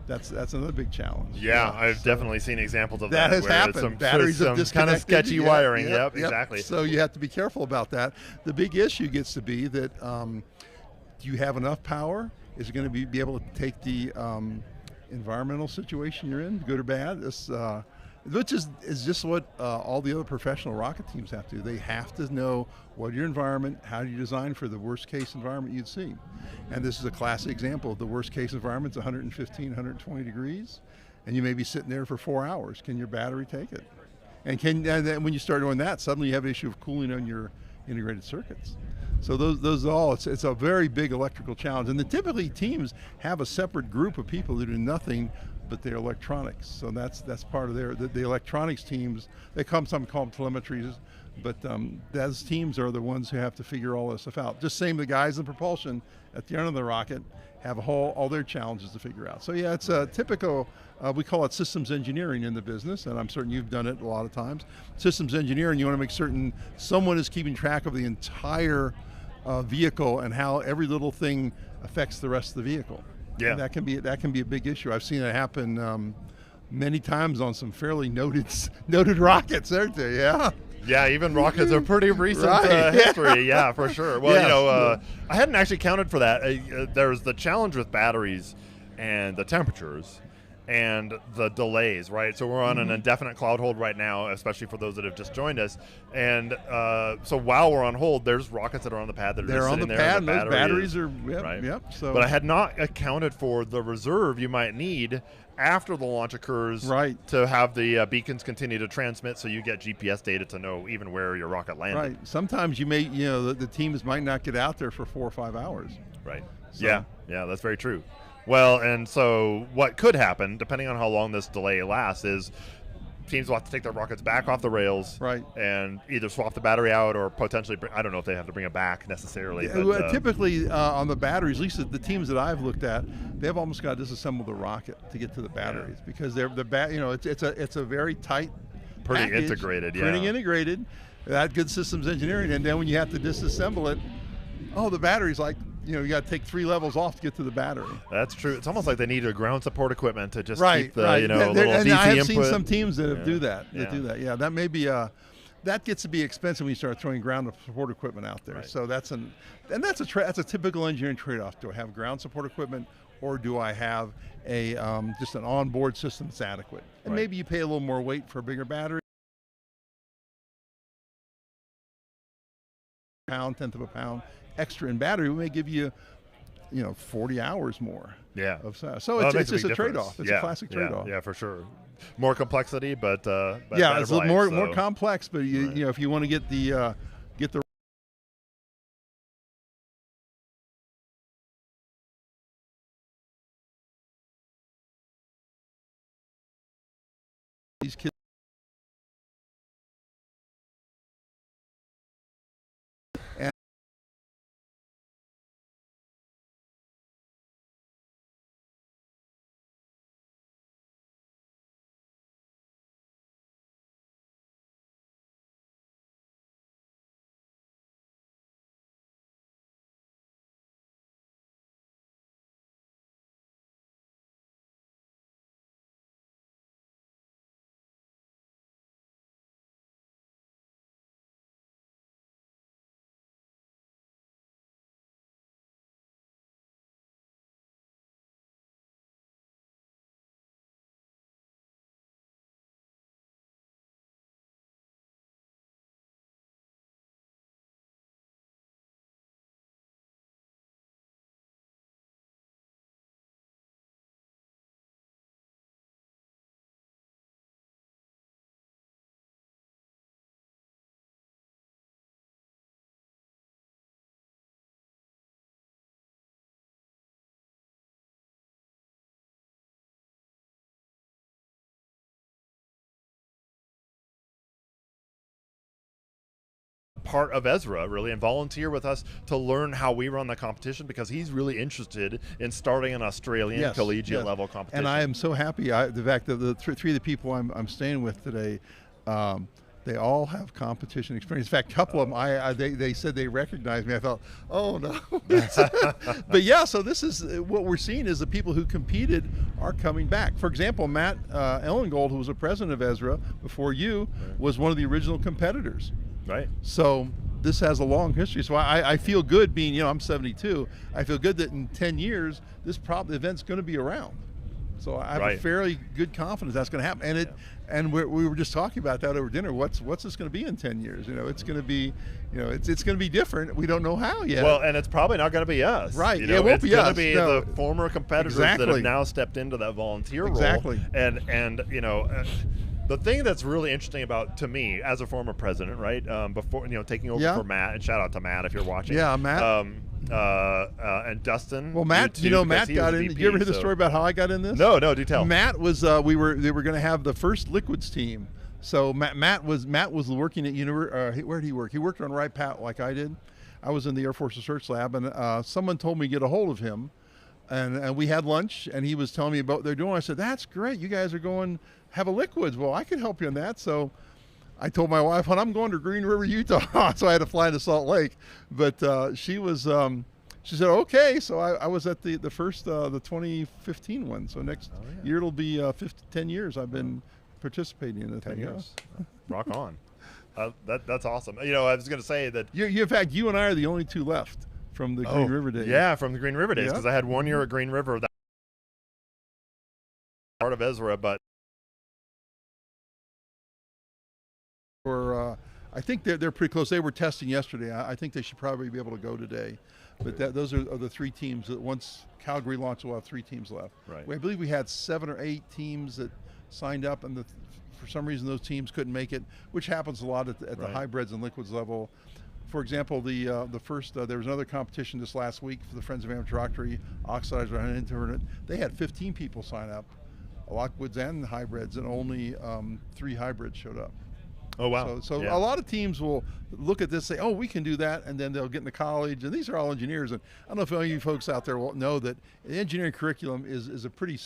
That's another big challenge. Yeah, I've definitely seen examples of that. That has happened. Batteries some kind of sketchy wiring. Yep, exactly. So you have to be careful about that. The big issue gets to be that do you have enough power? Is it going to be able to take the environmental situation you're in, good or bad? Which is just what all the other professional rocket teams have to do. They have to know what your environment, how do you design for the worst case environment you'd see. And this is a classic example of the worst case environment's 115, 120 degrees, and you may be sitting there for 4 hours. Can your battery take it? And then when you start doing that, suddenly you have an issue of cooling on your integrated circuits. So those all, it's a very big electrical challenge. And typically teams have a separate group of people who do nothing but their electronics. So that's part of the electronics teams. They come, some call them telemetries, but those teams are the ones who have to figure all this stuff out. Just same the guys in propulsion at the end of the rocket have all their challenges to figure out. So yeah, it's a typical, we call it systems engineering in the business, and I'm certain you've done it a lot of times. Systems engineering, you want to make certain someone is keeping track of the entire vehicle and how every little thing affects the rest of the vehicle. Yeah, and that can be a big issue. I've seen it happen many times on some fairly noted rockets, aren't they? Yeah. Yeah, even rockets are pretty recent history. Yeah, for sure. Well, I hadn't actually counted for that. There's the challenge with batteries and the temperatures and the delays, right? So we're on an indefinite cloud hold right now, especially for those that have just joined us. And so while we're on hold, there's rockets that are on the pad that are just sitting there. They're on the pad, and those batteries are, right? So. But I had not accounted for the reserve you might need after the launch occurs, to have the beacons continue to transmit, so you get GPS data to know even where your rocket landed. Right. Sometimes you may, the teams might not get out there for 4 or 5 hours. Right. So. Yeah, that's very true. Well, and so what could happen, depending on how long this delay lasts, is teams will have to take their rockets back off the rails, and either swap the battery out or potentially, I don't know if they have to bring it back necessarily. But, typically on the batteries, at least the teams that I've looked at, they've almost got to disassemble the rocket to get to the batteries because it's a very tight, pretty package, integrated, pretty integrated. That good systems engineering, and then when you have to disassemble it, the battery's like. You got to take 3 levels off to get to the battery. That's true. It's almost like they need a ground support equipment to just keep the little and DC input. I have seen some teams that do that. Yeah, that may be that gets to be expensive when you start throwing ground support equipment out there. So that's a typical engineering trade-off. Do I have ground support equipment, or do I have a just an onboard system that's adequate? And maybe you pay a little more weight for a bigger battery. Tenth of a pound extra in battery, we may give you 40 hours more of size. So it's just a trade-off. It's a classic trade-off. Yeah, for sure. More complexity, but it's more complex, but if you want to get the these kids part of Ezra, really, and volunteer with us to learn how we run the competition, because he's really interested in starting an Australian collegiate level competition. And I am so happy. The fact that the three of the people I'm staying with today, they all have competition experience. In fact, a couple of them, they said they recognized me. I thought, oh no. But yeah, so this is what we're seeing is the people who competed are coming back. For example, Matt Ellengold, who was the president of Ezra before you, was one of the original competitors. Right. So this has a long history. So I feel good being, I'm 72. I feel good that in 10 years, this event's going to be around. So I have a fairly good confidence that's going to happen. And and we were just talking about that over dinner. What's this going to be in 10 years? It's going to be, it's going to be different. We don't know how yet. Well, and it's probably not going to be us. Right. It won't be us. It's going to be the former competitors that have now stepped into that volunteer role. Exactly. And the thing that's really interesting to me as a former president, right? Before taking over for Matt, and shout out to Matt if you're watching. Yeah, Matt. And Dustin. Well, Matt, Matt got in. Did you ever hear the story about how I got in this? No, do tell. Matt was. They were going to have the first liquids team. So Matt was working at university. Where did he work? He worked on Wright Pat like I did. I was in the Air Force Research Lab, and someone told me to get a hold of him, and we had lunch, and he was telling me about what they're doing. I said, "That's great. You guys are going have a liquids. Well, I can help you on that." So I told my wife, I'm going to Green River, Utah. So I had to fly to Salt Lake. But she said, okay. So I was at the first, the 2015 one. So next year it'll be 10 years I've been participating in the 10 thing. years. Rock on. That's awesome. I was going to say that. In fact, you and I are the only two left from the Green River days. Yeah, from the Green River days, because I had 1 year at Green River. That part of Ezra, but. I think they're pretty close. They were testing yesterday. I think they should probably be able to go today. But those are the three teams that once Calgary launched, we'll have 3 teams left. Right. I believe we had 7 or 8 teams that signed up, and for some reason those teams couldn't make it, which happens a lot at the hybrids and liquids level. For example, the first there was another competition this last week for the Friends of Amateur Rocketry Oxidizer and Tournament. They had 15 people sign up, liquids and hybrids, and only 3 hybrids showed up. Oh, wow. So a lot of teams will look at this, say, oh, we can do that, and then they'll get into college. And these are all engineers. And I don't know if any of you folks out there will know that the engineering curriculum is a pretty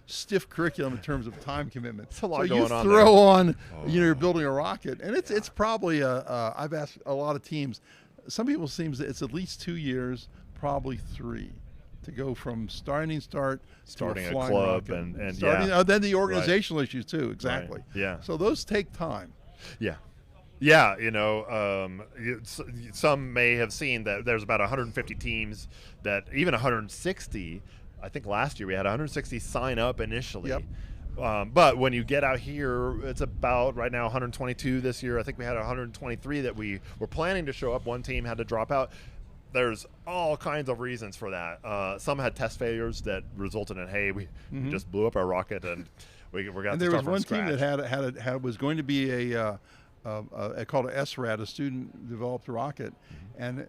stiff curriculum in terms of time commitment. It's a lot going on. So you throw on, you're building a rocket. And it's probably, I've asked a lot of teams, some people seems that it's at least 2 years, probably 3. To go from starting to a flying club rocket. and then the organizational issues too, exactly. Right. Yeah. So those take time. Yeah. Some may have seen that there's about 150 teams that even 160. I think last year we had 160 sign up initially. Yep. But when you get out here, it's about right now 122 this year. I think we had 123 that we were planning to show up. One team had to drop out. There's all kinds of reasons for that. Some had test failures that resulted in, hey, we just blew up our rocket and we're going to start from scratch. And there was one team that was going to be called an SRAT, a student developed rocket, and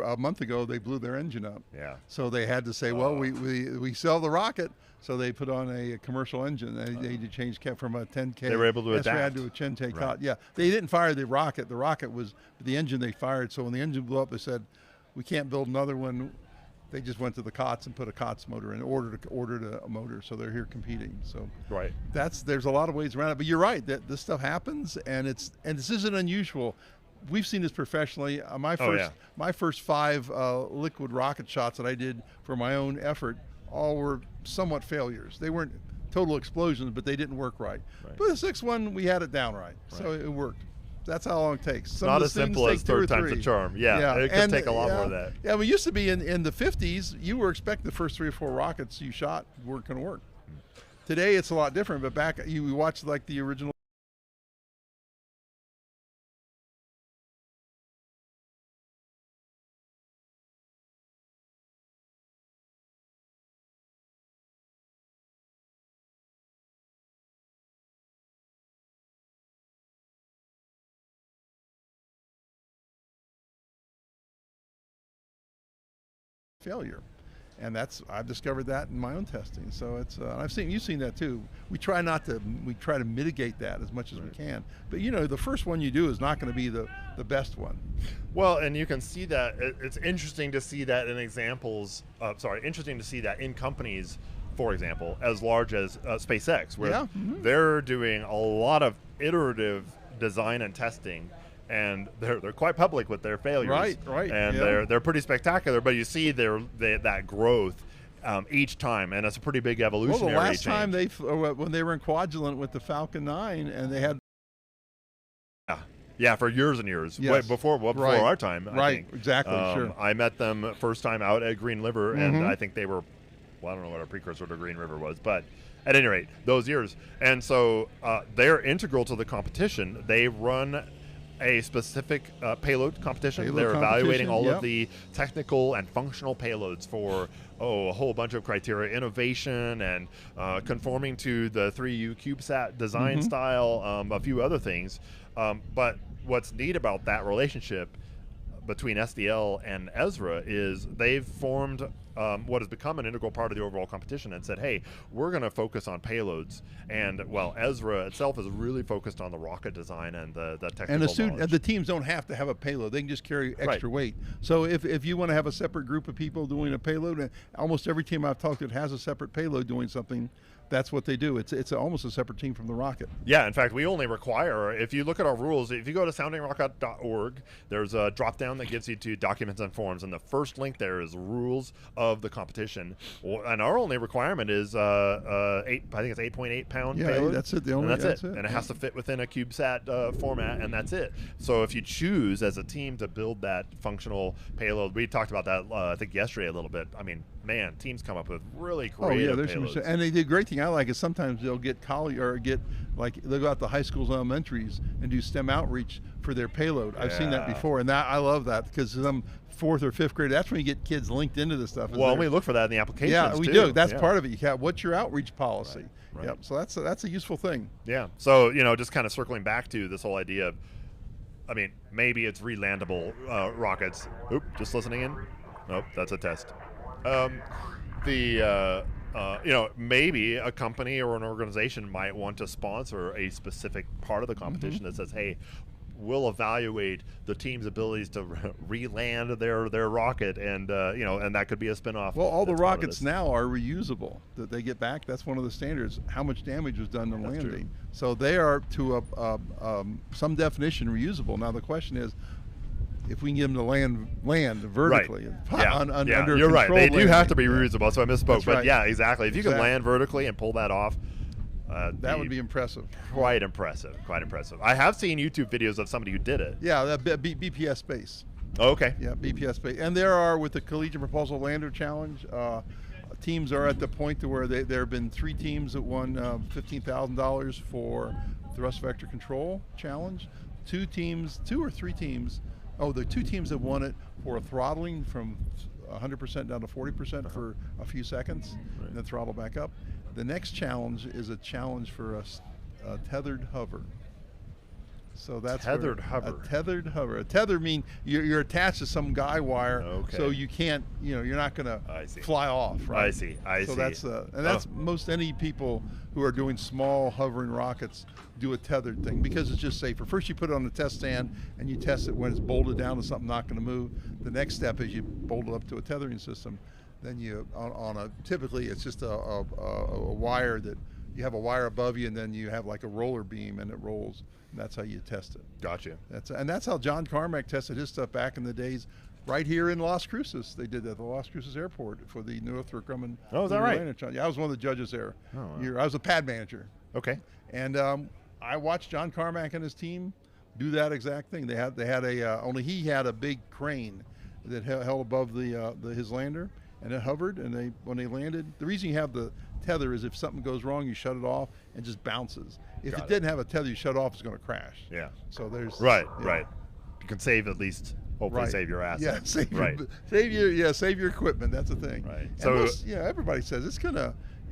a month ago they blew their engine up. Yeah. So they had to say, well, we sell the rocket, so they put on a commercial engine. They changed from a 10K. They were able to adapt to a 10K COT. Yeah, they didn't fire the rocket. The rocket was the engine they fired. So when the engine blew up, they said, we can't build another one. They just went to the COTS and put a COTS motor in, ordered a motor, so they're here competing. So there's a lot of ways around it. But you're right that this stuff happens, and this isn't unusual. We've seen this professionally. My first 5 liquid rocket shots that I did for my own effort all were somewhat failures. They weren't total explosions, but they didn't work right. But the 6th one, we had it down right. So it worked. That's how long it takes. Some not as simple as 3rd time's the charm. Yeah, it could take a lot more of that. Yeah, we used to be in the 50s, you were expecting the first 3 or 4 rockets you shot weren't going to work. Today it's a lot different, but back you watched like the original failure. And I've discovered that in my own testing. So it's you've seen that too. We try to mitigate that as much as we can. But the first one you do is not going to be the best one. Well, and you can see that it's interesting to see that in examples. Interesting to see that in companies, for example, as large as SpaceX, where they're doing a lot of iterative design and testing. And they're quite public with their failures, right, and they're pretty spectacular. But you see that growth each time, and it's a pretty big evolutionary. Well, the last change. time when they were in Quadrant with the Falcon 9, and they had for years and years, yes. before our time. I think. Exactly, sure. I met them first time out at Green River, and I think they were, I don't know what a precursor to Green River was, but at any rate, those years, and so they're integral to the competition. They run a specific payload competition. They're evaluating all of the technical and functional payloads for a whole bunch of criteria, innovation and conforming to the 3U CubeSat design style, a few other things. But what's neat about that relationship between SDL and Ezra is they've formed what has become an integral part of the overall competition and said, hey, we're going to focus on payloads. And, Ezra itself is really focused on the rocket design and the technical knowledge. And the teams don't have to have a payload. They can just carry extra weight. So if you want to have a separate group of people doing a payload, and almost every team I've talked to has a separate payload doing something, that's what they do. It's almost a separate team from the rocket. Yeah, in fact, we only require, if you look at our rules, if you go to soundingrocket.org, there's a drop-down that gives you to documents and forms, and the first link there is rules of the competition. And our only requirement is, I think it's 8.8 pound payload. That's it. And that's it. And it has to fit within a CubeSat format, and that's it. So if you choose as a team to build that functional payload, we talked about that, I think, yesterday a little bit. I mean, man, teams come up with really creative payloads. And the great thing I like is sometimes they'll get they'll go out to high schools, elementaries, and do STEM outreach for their payload. I've seen that before, and I love that because some 4th or 5th grade, that's when you get kids linked into this stuff. Well, we look for that in the applications. Yeah, we do. That's part of it. What's your outreach policy? Right. Yep. So that's a useful thing. Yeah. So just kind of circling back to this whole idea of, I mean, maybe it's relandable rockets. Oop, just listening in. Nope, that's a test. Maybe a company or an organization might want to sponsor a specific part of the competition that says, hey, we'll evaluate the team's abilities to re-land their rocket, and and that could be a spin-off. Well, all the rockets now are reusable. That they get back. That's one of the standards. How much damage was done to landing? True. So they are, to some definition, reusable. Now the question is, if we can get them to land vertically, under you're right. They do have to be reusable. reusable. So I misspoke. That's but right. Yeah, exactly. If you can land vertically and pull that off, that would be impressive. Quite impressive. Quite impressive. I have seen YouTube videos of somebody who did it. Yeah, BPS Space. Oh, okay. Yeah, BPS Space. And there are, with the Collegiate Propulsor Lander Challenge, teams are at the point to where there have been 3 teams that won $15,000 for Thrust Vector Control Challenge. 2 or 3 teams. Oh, there are 2 teams that won it for throttling from 100% down to 40% for a few seconds, and then throttle back up. The next challenge is a challenge for a tethered hover. So that's tethered hover. A tethered hover. A tether means you're attached to some guy wire, so you can't, you're not going to fly off. Right? I see. So that's most any people who are doing small hovering rockets do a tethered thing because it's just safer. First, you put it on the test stand and you test it when it's bolted down to something not going to move. The next step is you bolt it up to a tethering system. Then you typically it's just a wire that you have a wire above you, and then you have like a roller beam and it rolls. And that's how you test it. Gotcha. That's how John Carmack tested his stuff back in the days, right here in Las Cruces. They did that at the Las Cruces Airport for the Northrop Grumman. Oh, is that right? Yeah, I was one of the judges there. Oh, wow. I was a pad manager. Okay. And I watched John Carmack and his team do that exact thing. They had only he had a big crane that held above his lander, and it hovered. And when they landed, the reason you have the tether is if something goes wrong, you shut it off and it just bounces. If it didn't have a tether, you shut it off, it's going to crash. Yeah. So there's right. You can save at least. Hopefully save your assets. Yeah, save your equipment. That's the thing. Right. So everybody says it's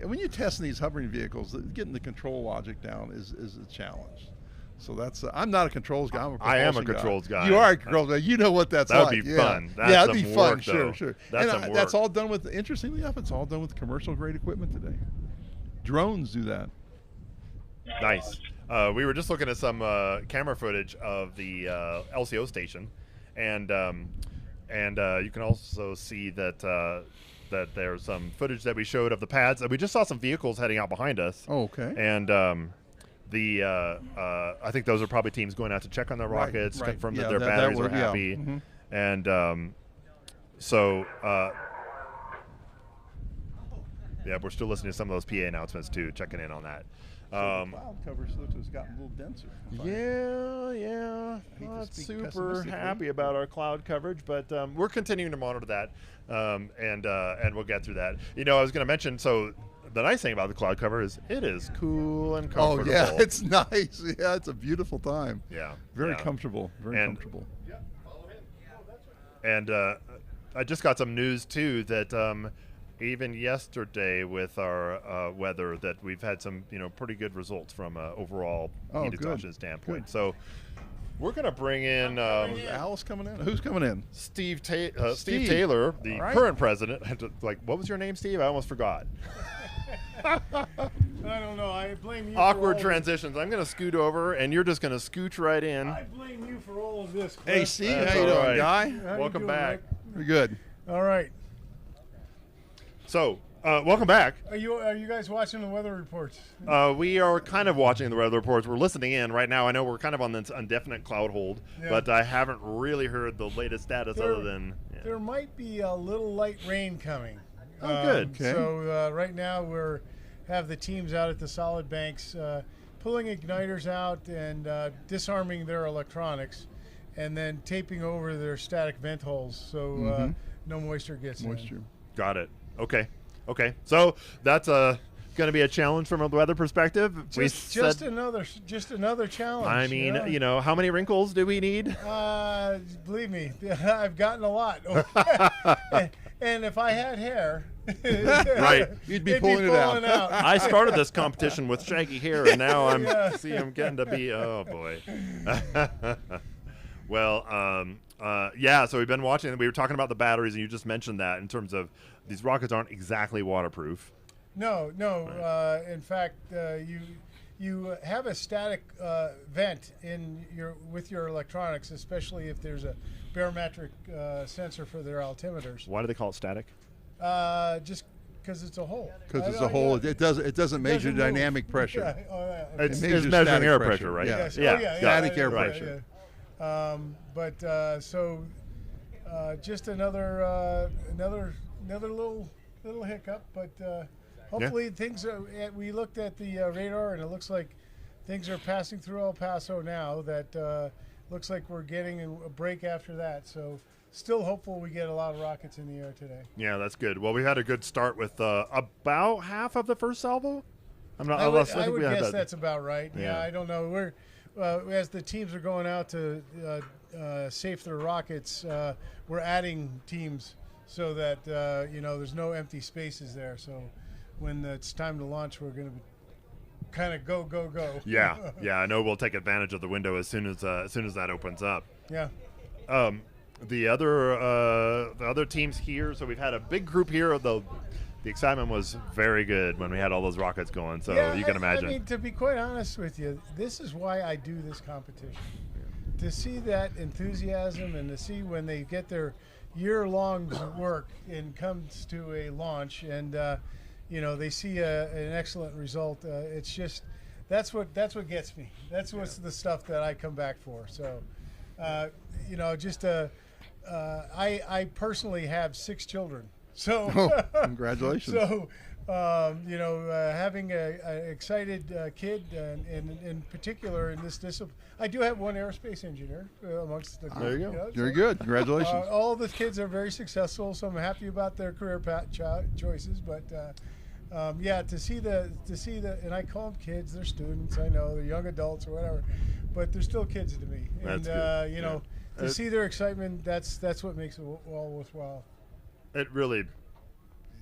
when you're testing these hovering vehicles, getting the control logic down is a challenge. So that's I'm not a controls guy. I'm a I am a propulsion controls guy. You are a controls guy. You know what that's that like. Would be fun. That's yeah, that'd be fun. Work, sure, sure. That's and some work. That's all done with. Interestingly enough, it's all done with commercial grade equipment today. Drones do that. Nice. We were just looking at some camera footage of the LCO station, and you can also see that that there's some footage that we showed of the pads. We just saw some vehicles heading out behind us. Oh, okay. And I think those are probably teams going out to check on their rockets, confirm that their batteries are happy, yeah. Mm-hmm. And yeah, we're still listening to some of those PA announcements too, checking in on that. So the cloud cover slips has gotten a little denser. Yeah. Not super happy about our cloud coverage, but we're continuing to monitor that, and we'll get through that. You know, I was going to mention, so the nice thing about the cloud cover is it is cool and comfortable. Oh, yeah, it's nice. Yeah, it's a beautiful time. Yeah. Very comfortable. Very comfortable. And I just got some news, too, that even yesterday with our weather, that we've had some, pretty good results from overall heat exhaustion standpoint. Good. So we're going to bring in Alice coming in. Who's coming in? Steve Taylor, the current president. What was your name, Steve? I almost forgot. I don't know. I blame you. Awkward transitions. I'm going to scoot over, and you're just going to scooch right in. I blame you for all of this. Hey, Steve, how you doing, guy? Welcome back. Very good. All right. So, welcome back. Are you guys watching the weather reports? We are kind of watching the weather reports. We're listening in right now. I know we're kind of on this indefinite cloud hold, but I haven't really heard the latest status other than... Yeah. There might be a little light rain coming. Oh, good. Okay. So right now have the teams out at the solid banks pulling igniters out and disarming their electronics, and then taping over their static vent holes so no moisture gets in. Got it. Okay. So that's going to be a challenge from a weather perspective. Just another challenge. I mean, how many wrinkles do we need? Believe me, I've gotten a lot. And if I had hair, right, you'd be pulling it out. I started this competition with shaggy hair, and now I'm getting to be. Oh boy. Well, so we've been watching. We were talking about the batteries, and you just mentioned that in terms of these rockets aren't exactly waterproof. No. Right. In fact, you have a static vent with your electronics, especially if there's a barometric sensor for their altimeters. Why do they call it static? Just because it's a hole. Because it's a hole. It doesn't measure dynamic pressure. It's measuring air pressure, right? Yeah. Static air pressure. Just another little hiccup, but hopefully things are. We looked at the radar, and it looks like things are passing through El Paso now. That looks like we're getting a break after that. So still hopeful we get a lot of rockets in the air today. Yeah, that's good. Well, we had a good start with about half of the first salvo. I would guess that's about right. Yeah, I don't know. We're as the teams are going out to safe their rockets, we're adding teams so that there's no empty spaces there. So when it's time to launch, we're going to kind of go. Yeah. I know we'll take advantage of the window as soon as that opens up. Yeah. The other teams here. So we've had a big group here. The excitement was very good when we had all those rockets going. So you can imagine. I mean, to be quite honest with you, this is why I do this competition. To see that enthusiasm and to see when they get their year-long work and comes to a launch and they see an excellent result. It's just that's what gets me. That's what's the stuff that I come back for. So I personally have 6 children. So congratulations. So having an excited kid, and in particular in this discipline, I do have one aerospace engineer amongst the group. There you go. Very good. Congratulations. All the kids are very successful, so I'm happy about their career choices. But to see the, and I call them kids. They're students. I know they're young adults or whatever, but they're still kids to me. And to see their excitement, that's what makes it all worthwhile. It really,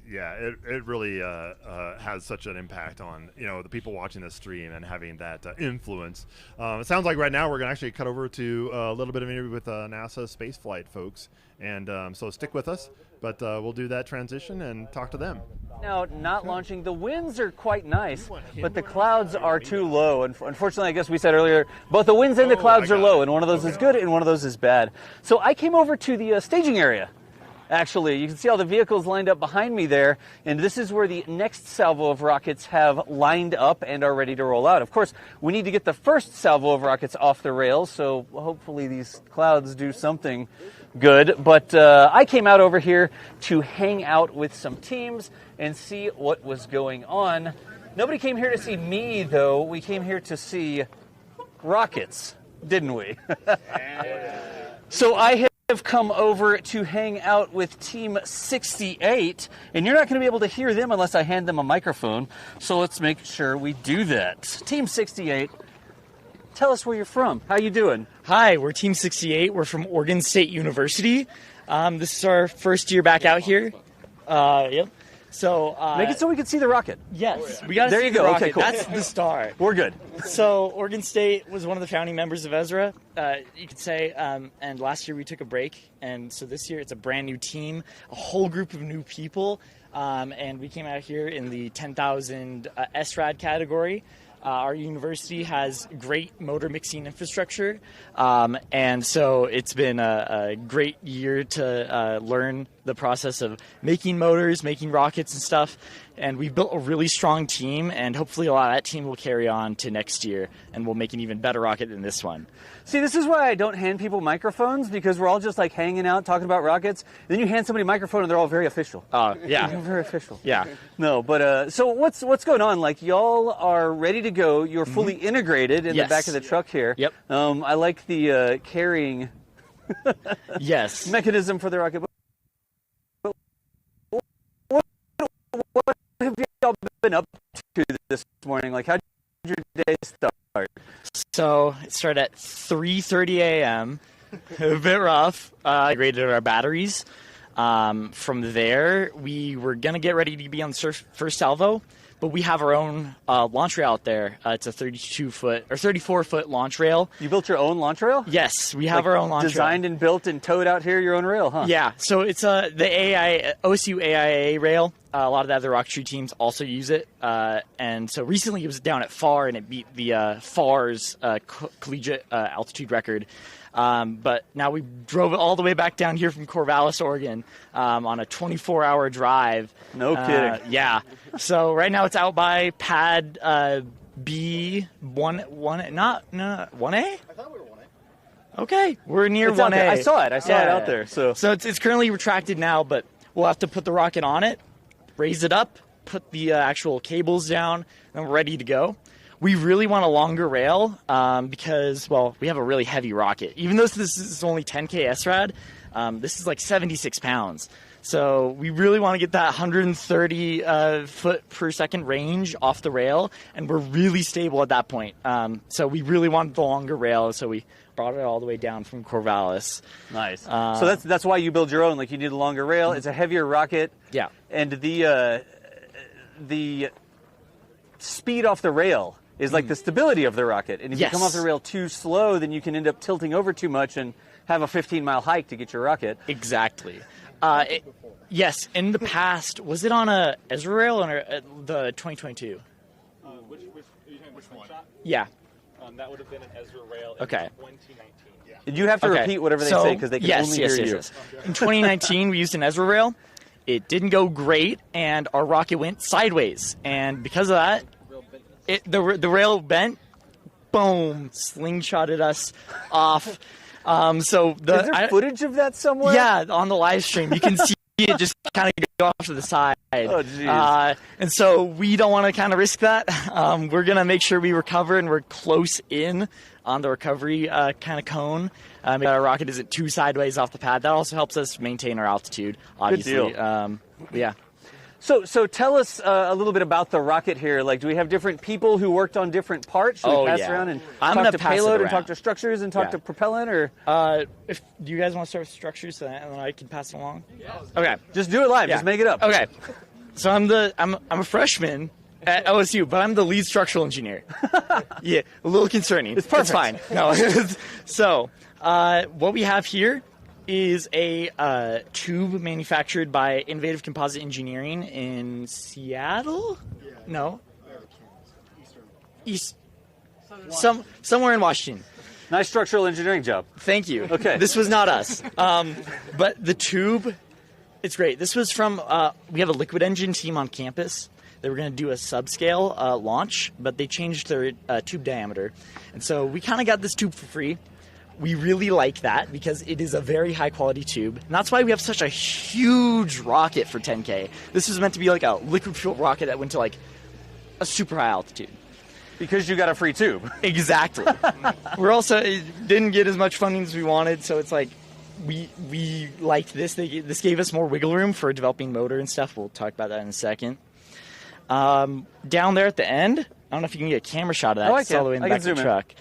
Yeah, it really has such an impact on the people watching this stream and having that influence. It sounds like right now we're going to actually cut over to a little bit of an interview with NASA spaceflight folks, and so stick with us. But we'll do that transition and talk to them. Now, not launching. The winds are quite nice, but the clouds are too low. And unfortunately, I guess we said earlier, both the winds and the clouds are low, and one of those is good and one of those is bad. So I came over to the staging area. Actually, you can see all the vehicles lined up behind me there, and this is where the next salvo of rockets have lined up and are ready to roll out. Of course, we need to get the first salvo of rockets off the rails, so hopefully these clouds do something good. But I came out over here to hang out with some teams and see what was going on. Nobody came here to see me, though. We came here to see rockets, didn't we? So I have come over to hang out with Team 68, and you're not going to be able to hear them unless I hand them a microphone, so let's make sure we do that. Team 68, tell us where you're from. How you doing? Hi, we're Team 68. We're from Oregon State University. This is our first year back out here. Yep. So make it so we can see the rocket. Yes, we got to there see you the go. rocket. Okay, cool. That's the star. We're good. So Oregon State was one of the founding members of Ezra, you could say. And last year we took a break, and so this year it's a brand new team, a whole group of new people, and we came out here in the 10,000 SRAD category. Our university has great motor mixing infrastructure, and so it's been a great year to learn the process of making motors, making rockets and stuff, and we've built a really strong team, and hopefully a lot of that team will carry on to next year, and we'll make an even better rocket than this one. See, this is why I don't hand people microphones, because we're all just like hanging out, talking about rockets. Then you hand somebody a microphone and they're all very official. Yeah. They're very official. Yeah. No, but so what's going on? Like, y'all are ready to go. You're fully integrated in the back of the truck here. Yep. I like the carrying yes mechanism for the rocket. What have y'all been up to this morning? Like, how did your day start? So it started at 3:30 a.m. A bit rough. I graded our batteries. From there, we were going to get ready to be on the first salvo, but we have our own launch rail out there. It's a 32-foot or 34-foot launch rail. You built your own launch rail? Yes, we have our own launch rail. Designed and built and towed out here, your own rail, huh? Yeah, so it's the OSU AIA rail. A lot of the other rocketry teams also use it. And so recently it was down at Fora, and it beat the FAR's collegiate altitude record. But now we drove it all the way back down here from Corvallis, Oregon, on a 24-hour drive. No kidding. Yeah. So right now it's out by pad B1A? I thought we were 1A. Okay, we're near it's 1A. I saw it out there. So it's currently retracted now, but we'll have to put the rocket on it, raise it up, put the actual cables down, and we're ready to go. We really want a longer rail because, well, we have a really heavy rocket. Even though this is only 10K SRAD, this is like 76 pounds. So we really want to get that 130 foot per second range off the rail, and we're really stable at that point. So we really wanted the longer rail, so we brought it all the way down from Corvallis. Nice. So that's why you build your own. Like, you need a longer rail. It's a heavier rocket. Yeah. And the speed off the rail is like the stability of the rocket. And if you come off the rail too slow, then you can end up tilting over too much and have a 15-mile hike to get your rocket. Exactly. Yes, in the past, was it on a Ezra rail or the 2022? Which one? Yeah. That would have been an Ezra rail in 2019. Yeah. You have to repeat whatever they say because they can only hear you. Yes. In 2019, we used an Ezra rail. It didn't go great, and our rocket went sideways. And because of that, the rail bent, boom, slingshotted us off. So is there footage of that somewhere? Yeah, on the live stream, you can see it just kind of go off to the side. Oh, jeez. And so we don't want to kind of risk that. We're going to make sure we recover and we're close in on the recovery kind of cone. Our rocket isn't too sideways off the pad. That also helps us maintain our altitude, obviously. Good deal. Yeah. So tell us a little bit about the rocket here. Like, do we have different people who worked on different parts? Should we pass around and talk to payload and talk to structures and talk to propellant? Or do you guys want to start with structures and then I can pass it along? Okay. Just do it live. Yeah. Just make it up. Okay. So I'm a freshman at OSU, but I'm the lead structural engineer. Yeah, a little concerning. It's perfect. It's fine. No. So what we have here is a tube manufactured by Innovative Composite Engineering in Seattle? No. Somewhere in Washington. Nice structural engineering job. Thank you. Okay. This was not us. But the tube, it's great. This was from, we have a liquid engine team on campus. They were going to do a subscale launch, but they changed their tube diameter. And so we kind of got this tube for free. We really like that because it is a very high quality tube. And that's why we have such a huge rocket for 10K. This was meant to be like a liquid fuel rocket that went to like a super high altitude. Because you got a free tube. Exactly. We're also didn't get as much funding as we wanted, so it's like we liked this. This gave us more wiggle room for developing motor and stuff. We'll talk about that in a second. Down there at the end, I don't know if you can get a camera shot of that. It's all the way in the back of the truck.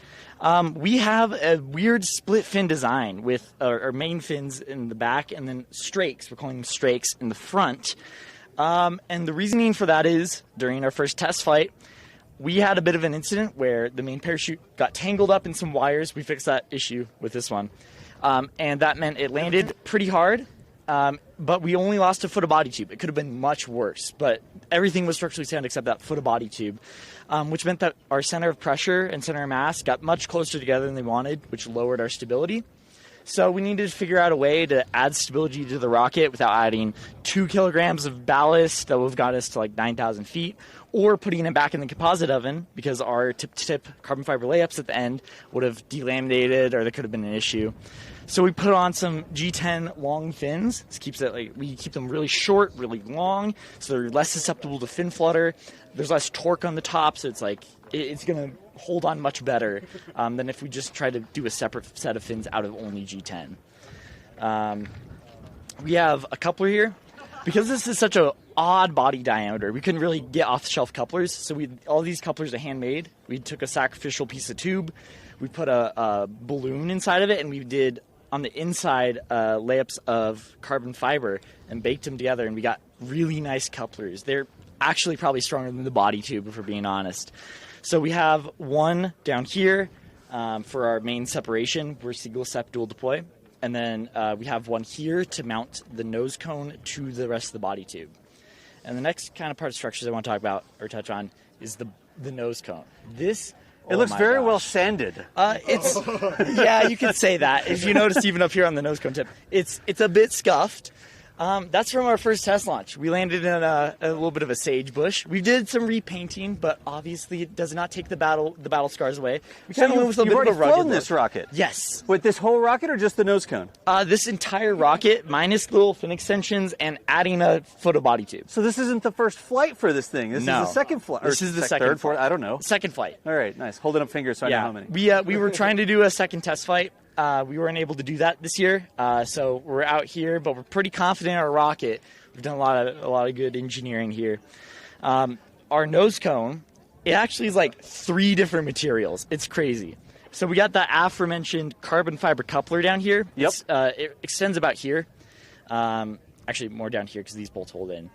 We have a weird split fin design with our main fins in the back and then strakes. We're calling them strakes in the front. And the reasoning for that is during our first test flight, we had a bit of an incident where the main parachute got tangled up in some wires. We fixed that issue with this one. And that meant it landed pretty hard, but we only lost a foot of body tube. It could have been much worse, but everything was structurally sound except that foot of body tube, which meant that our center of pressure and center of mass got much closer together than they wanted, which lowered our stability. So we needed to figure out a way to add stability to the rocket without adding 2 kilograms of ballast that would have got us to like 9,000 feet, or putting it back in the composite oven because our tip-to-tip carbon fiber layups at the end would have delaminated or there could have been an issue. So we put on some G10 long fins. This keeps it like we keep them really short, really long, so they're less susceptible to fin flutter. There's less torque on the top, so it's like it's going to hold on much better than if we just try to do a separate set of fins out of only G10. We have a coupler here. Because this is such an odd body diameter, we couldn't really get off-the-shelf couplers, so all these couplers are handmade. We took a sacrificial piece of tube, we put a balloon inside of it, and we did, on the inside, layups of carbon fiber and baked them together, and we got really nice couplers. They're actually probably stronger than the body tube, if we're being honest. So we have one down here for our main separation. We're single sep dual deploy. And then we have one here to mount the nose cone to the rest of the body tube. And the next kind of part of structures I want to talk about or touch on is the nose cone. This it looks very well sanded. It's yeah, you could say that. If you notice, even up here on the nose cone tip, it's a bit scuffed. That's from our first test launch. We landed in a little bit of a sage bush. We did some repainting, but obviously it does not take the battle scars away. We kind of went with a bit of a rugged flown this rocket? Yes. With this whole rocket or just the nose cone? This entire rocket, minus little fin extensions and adding a foot of body tube. So this isn't the first flight for this thing. This is the second flight. This is the second flight. I don't know. Second flight. All right, nice. Holding up fingers so I know how many. We were trying to do a second test flight. We weren't able to do that this year, so we're out here, but we're pretty confident in our rocket. We've done a lot of good engineering here. Our nose cone, it actually is like 3 different materials. It's crazy. So we got that aforementioned carbon fiber coupler down here. Yep. It extends about here. Actually, more down here because these bolts hold in.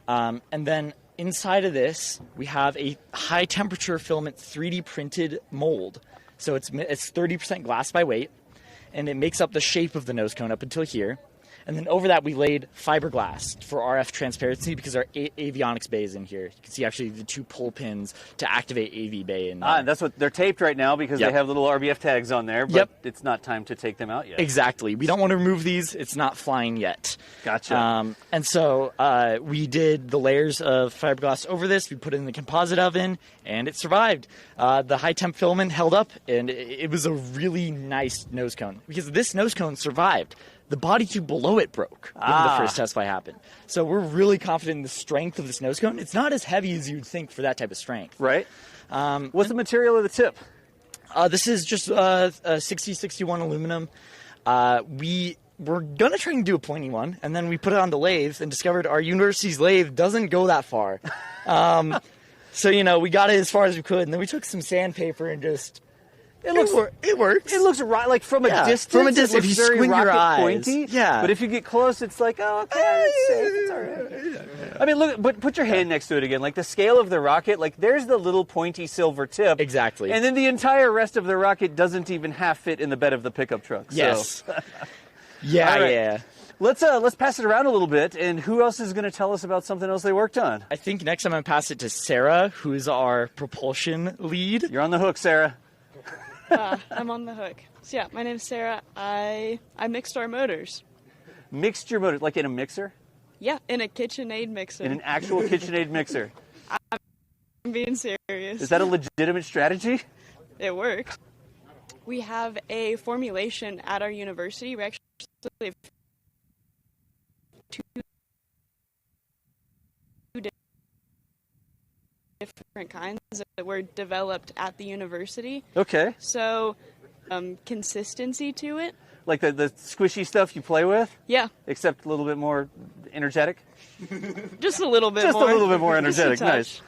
And then inside of this, we have a high temperature filament 3D printed mold. So it's 30% glass by weight, and it makes up the shape of the nose cone up until here. And then over that, we laid fiberglass for RF transparency because our avionics bay is in here. You can see actually the 2 pull pins to activate AV bay. And that's what they're taped right now because they have little RBF tags on there, but it's not time to take them out yet. Exactly. We don't want to remove these. It's not flying yet. Gotcha. And so we did the layers of fiberglass over this. We put it in the composite oven, and it survived. The high temp filament held up, and it was a really nice nose cone because this nose cone survived. The body tube below it broke when the first test flight happened. So we're really confident in the strength of this nose cone. It's not as heavy as you'd think for that type of strength. Right. What's the material of the tip? This is just 6061 aluminum. We were going to try and do a pointy one, and then we put it on the lathe and discovered our university's lathe doesn't go that far. So, we got it as far as we could, and then we took some sandpaper and just It works. It looks right, like from a distance. From a distance, it looks if you very squint your rocket eyes. pointy. Yeah. But if you get close, it's like, oh, okay, it's safe. It's all right. I mean, look, but put your hand next to it again. Like the scale of the rocket, like there's the little pointy silver tip. Exactly. And then the entire rest of the rocket doesn't even half fit in the bed of the pickup truck. Yes. So. Yeah, right. yeah. Let's pass it around a little bit. And who else is going to tell us about something else they worked on? I think next I'm going to pass it to Sarah, who is our propulsion lead. You're on the hook, Sarah. I'm on the hook. So yeah, my name's Sarah. I mixed our motors. Mixed your motors, like in a mixer? Yeah, in a KitchenAid mixer. In an actual KitchenAid mixer? I'm being serious. Is that a legitimate strategy? It works. We have a formulation at our university. We actually have two different kinds that were developed at the university. Okay. So, consistency to it. Like the squishy stuff you play with? Yeah. Except a little bit more energetic? Just a little bit more. Just a little bit more energetic. Nice.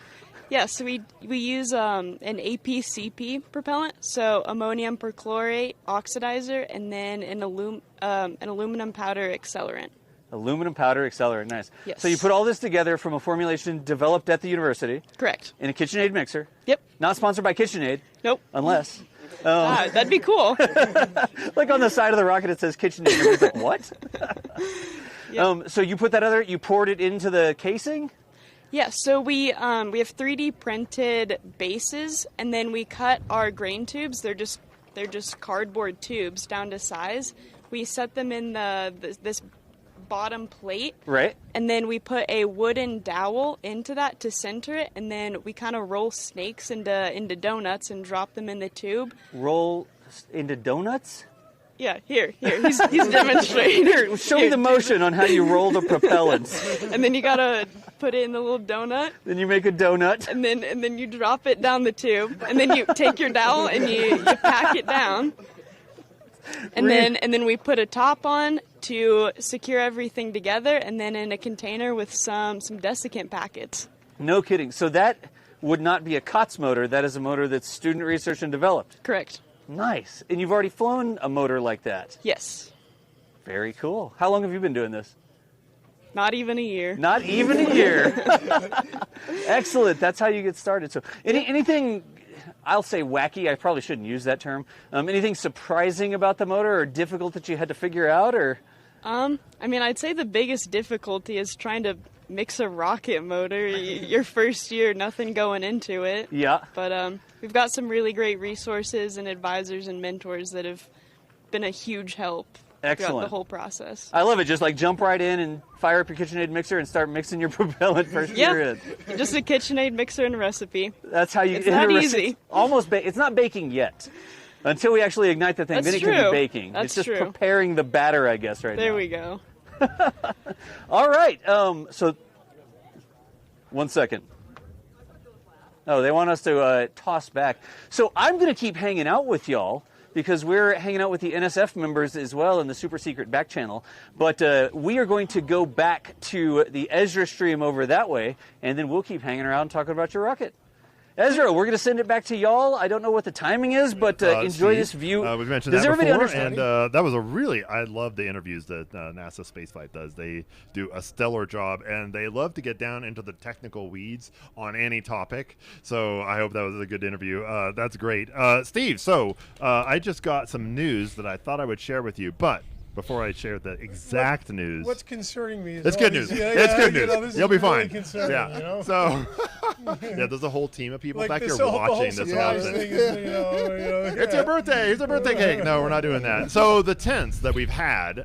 Yeah, so we use an APCP propellant, so ammonium perchlorate oxidizer, and then an aluminum powder accelerant. Aluminum powder accelerant, nice. Yes. So you put all this together from a formulation developed at the university. Correct. In a KitchenAid mixer. Yep. Not sponsored by KitchenAid. Nope. Unless. That'd be cool. Like on the side of the rocket it says KitchenAid. Everyone's like, what? Yep. So you put that you poured it into the casing? Yeah, so we have 3D printed bases, and then we cut our grain tubes. They're just cardboard tubes down to size. We set them in this bottom plate. Right. And then we put a wooden dowel into that to center it, and then we kind of roll snakes into donuts and drop them in the tube. Roll into donuts? Yeah, here. He's demonstrating. Here, show me the motion on how you roll the propellants. And then you gotta put it in the little donut. Then you make a donut. And then you drop it down the tube. And then you take your dowel and you pack it down. And then we put a top on to secure everything together, and then in a container with some desiccant packets. No kidding. So that would not be a COTS motor. That is a motor that's student researched and developed. Correct. Nice. And you've already flown a motor like that? Yes. Very cool. How long have you been doing this? Not even a year. Not even a year. Excellent. That's how you get started. So anything, I'll say wacky, I probably shouldn't use that term. Anything surprising about the motor or difficult that you had to figure out? Or? I mean, I'd say the biggest difficulty is trying to mix a rocket motor. Your first year, nothing going into it. Yeah. But we've got some really great resources and advisors and mentors that have been a huge help throughout the whole process. I love it. Just like jump right in and fire up your KitchenAid mixer and start mixing your propellant first year in. Just a KitchenAid mixer and a recipe. That's how you. It's not easy. Almost. It's not baking yet. Until we actually ignite the thing, That's then it true. can be baking. That's it's just true. preparing the batter, I guess, right there now. We go. All right. So, 1 second. Oh, they want us to toss back. So I'm going to keep hanging out with y'all because we're hanging out with the NSF members as well in the super secret back channel. But we are going to go back to the Ezra stream over that way, and then we'll keep hanging around talking about your rocket. Ezra, we're going to send it back to y'all. I don't know what the timing is, but enjoy this view. We've mentioned Does that everybody before, understand? and that was I love the interviews that NASA Spaceflight does. They do a stellar job, and they love to get down into the technical weeds on any topic. So I hope that was a good interview. That's great. Steve, so I just got some news that I thought I would share with you, but before I share the exact news. What's concerning me is it's good news. It's good news. You'll be fine. Yeah. You know? So, yeah, there's a whole team of people back here watching this. It's your birthday. Here's a birthday cake. No, we're not doing that. So the tents that we've had,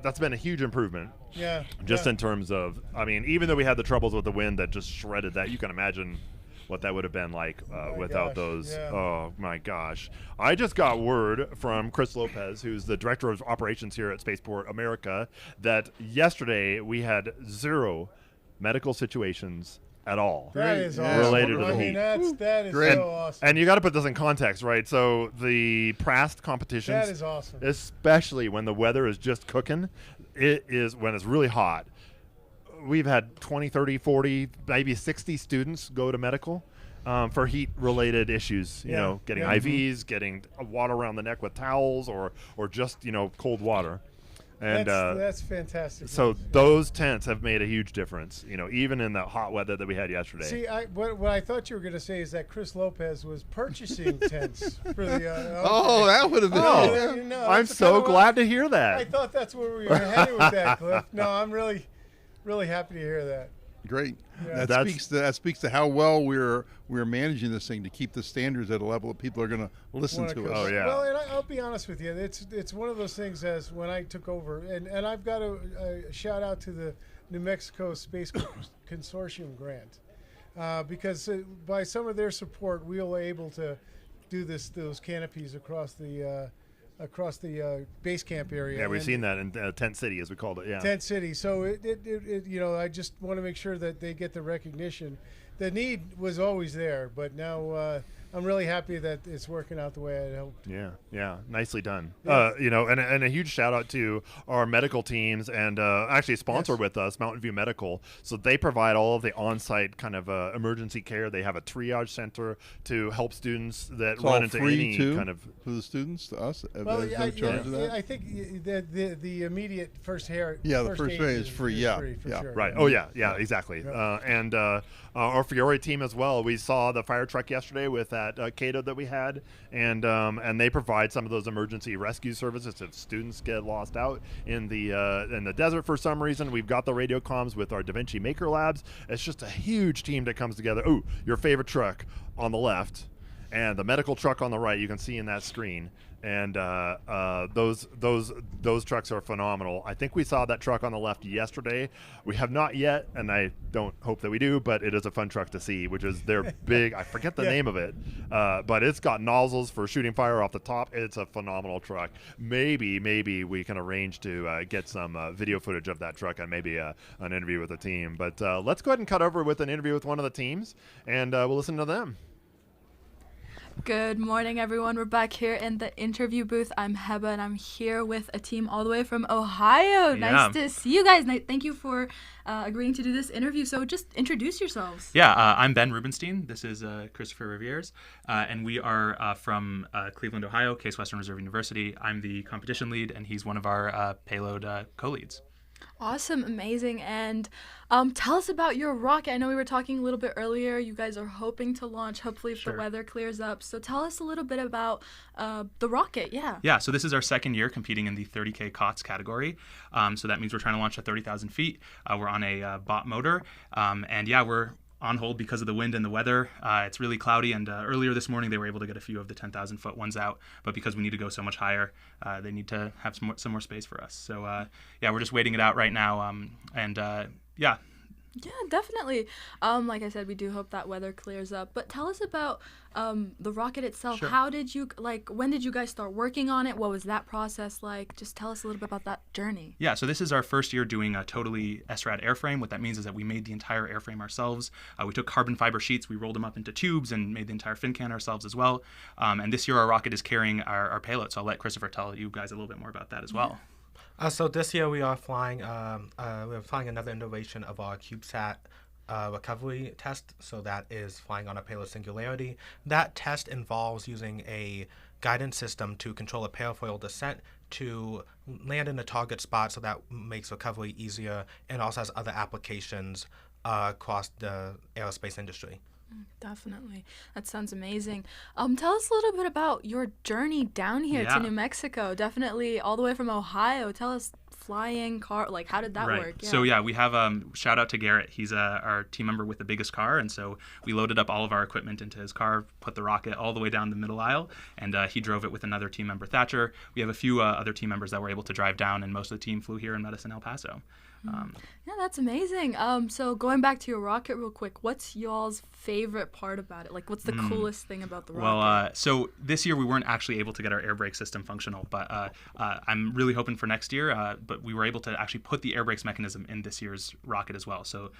that's been a huge improvement. Yeah. Just in terms of, I mean, even though we had the troubles with the wind that just shredded that, you can imagine what that would have been like without those. Yeah. Oh, my gosh. I just got word from Chris Lopez, who's the Director of Operations here at Spaceport America, that yesterday we had 0 medical situations at all related to the heat. That is so awesome. And you got to put this in context, right? So the PRAST competitions, that is awesome. Especially when the weather is just cooking, when it's really hot. We've had 20, 30, 40, maybe 60 students go to medical. for heat-related issues. You know, getting IVs, getting water around the neck with towels, or just cold water. And that's fantastic. So those tents have made a huge difference, even in the hot weather that we had yesterday. See, what I thought you were going to say is that Chris Lopez was purchasing tents for the. Oh, that would have been. No, I'm so glad to hear that. I thought that's where we were headed with that, Cliff. No, I'm really, really happy to hear that. Great. Yeah. That speaks to how well we're managing this thing to keep the standards at a level that people are going to listen to us. Oh yeah. Well, and I'll be honest with you, it's one of those things as when I took over, and I've got a shout out to the New Mexico Space Consortium grant, because by some of their support, we were able to do those canopies across the base camp area. Yeah, we've seen that in Tent City, as we called it. Yeah, Tent City. So I just want to make sure that they get the recognition. The need was always there, but now I'm really happy that it's working out the way I hoped. Yeah, nicely done. Yeah. And a huge shout out to our medical teams, and actually sponsored with us, Mountain View Medical. So they provide all of the on-site kind of emergency care. They have a triage center to help students that run into any kind of for the students, to us. Well, I think the immediate first aid. Yeah, the first aid is free. Yeah, sure. Right. Oh yeah, exactly. And our Fiore team as well. We saw the fire truck yesterday with that Cato that we had, and they provide some of those emergency rescue services if students get lost out in the desert for some reason. We've got the radio comms with our Da Vinci Maker Labs. It's just a huge team that comes together. Oh, your favorite truck on the left, and the medical truck on the right. You can see in that screen. And those trucks are phenomenal. I think we saw that truck on the left yesterday. We have not yet, and I don't hope that we do, but it is a fun truck to see, which is their big, I forget the name of it, but it's got nozzles for shooting fire off the top. It's a phenomenal truck. Maybe we can arrange to get some video footage of that truck and maybe an interview with the team. But let's go ahead and cut over with an interview with one of the teams, and we'll listen to them. Good morning, everyone. We're back here in the interview booth. I'm Heba, and I'm here with a team all the way from Ohio. Nice to see you guys. Thank you for agreeing to do this interview. So just introduce yourselves. Yeah, I'm Ben Rubenstein. This is Christopher Rivieres, and we are from Cleveland, Ohio, Case Western Reserve University. I'm the competition lead, and he's one of our payload co-leads. Awesome, amazing. And tell us about your rocket. I know we were talking a little bit earlier. You guys are hoping to launch, hopefully, if the weather clears up. So tell us a little bit about the rocket. Yeah, so this is our second year competing in the 30K COTS category. So that means we're trying to launch at 30,000 feet. We're on a bot motor. And we're on hold because of the wind and the weather. It's really cloudy, and earlier this morning they were able to get a few of the 10,000-foot ones out, but because we need to go so much higher, they need to have some more space for us. So we're just waiting it out right now, Yeah, definitely. Like I said, we do hope that weather clears up. But tell us about the rocket itself. Sure. How did you, when did you guys start working on it? What was that process like? Just tell us a little bit about that journey. Yeah, so this is our first year doing a totally SRAD airframe. What that means is that we made the entire airframe ourselves. We took carbon fiber sheets, we rolled them up into tubes, and made the entire fin can ourselves as well. And this year our rocket is carrying our payload. So I'll let Christopher tell you guys a little bit more about that as well. So this year we are flying another iteration of our CubeSat recovery test. So that is flying on a payload singularity. That test involves using a guidance system to control a parafoil descent to land in a target spot, so that makes recovery easier, and also has other applications across the aerospace industry. Definitely. That sounds amazing. Tell us a little bit about your journey down here to New Mexico. Definitely all the way from Ohio. Tell us flying car, how did that work? Yeah. So we have shout out to Garrett. He's our team member with the biggest car, and so we loaded up all of our equipment into his car, put the rocket all the way down the middle aisle, and he drove it with another team member, Thatcher. We have a few other team members that were able to drive down, and most of the team flew here and met us in El Paso. Yeah, that's amazing. So going back to your rocket real quick, what's y'all's favorite part about it? What's the coolest thing about the rocket? Well, so this year we weren't actually able to get our air brake system functional, but I'm really hoping for next year. But we were able to actually put the air brakes mechanism in this year's rocket as well. So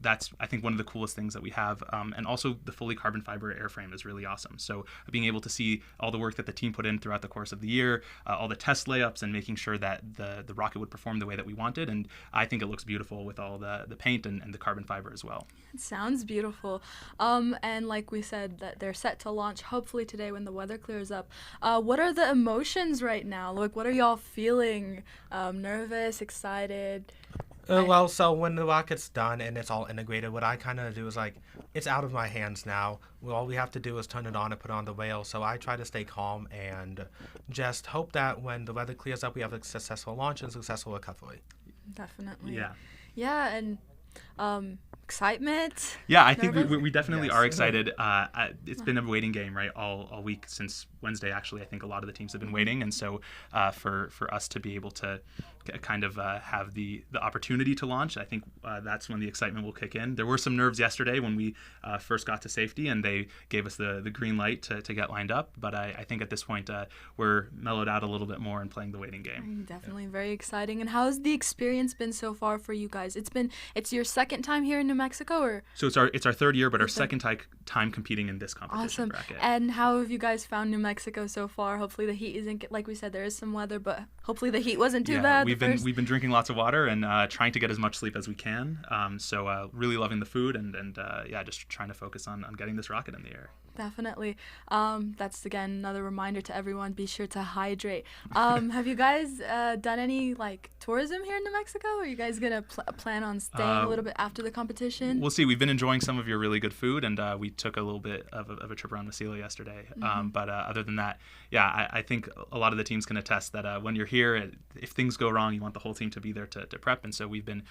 that's, I think, one of the coolest things that we have. And also the fully carbon fiber airframe is really awesome. So being able to see all the work that the team put in throughout the course of the year, all the test layups, and making sure that the rocket would perform the way that we wanted. And I think it looks beautiful with all the paint and the carbon fiber as well. It sounds beautiful. And like we said, that they're set to launch hopefully today when the weather clears up. What are the emotions right now? Like, what are y'all feeling? Nervous, excited? Well, so when the rocket's done and it's all integrated, what I kind of do is like, it's out of my hands now. All we have to do is turn it on and put it on the rail. So I try to stay calm and just hope that when the weather clears up, we have a successful launch and successful recovery. Definitely. Yeah. Yeah, and excitement. Yeah, I think we definitely are excited. It's been a waiting game, right, all week since Wednesday. Actually, I think a lot of the teams have been waiting, and so for us to be able to kind of have the opportunity to launch, I think that's when the excitement will kick in. There were some nerves yesterday when we first got to safety, and they gave us the green light to get lined up. But I think at this point we're mellowed out a little bit more and playing the waiting game. Definitely very exciting. And how's the experience been so far for you guys? It's your second time here in New Mexico, or? So it's our third year, but our second time competing in this competition bracket. And how have you guys found New Mexico so far? Hopefully the heat isn't, like we said, there is some weather, but hopefully the heat wasn't too bad. We've been drinking lots of water and trying to get as much sleep as we can. So really loving the food and just trying to focus on getting this rocket in the air. Definitely. That's again another reminder to everyone, be sure to hydrate. Have you guys done any like tourism here in New Mexico? Are you guys gonna plan on staying a little bit after the competition? We'll see. We've been enjoying some of your really good food, and we took a little bit of a trip around Wasilla yesterday. But other than that, I think a lot of the teams can attest that when you're here, if things go wrong, you want the whole team to be there to prep. And so we've been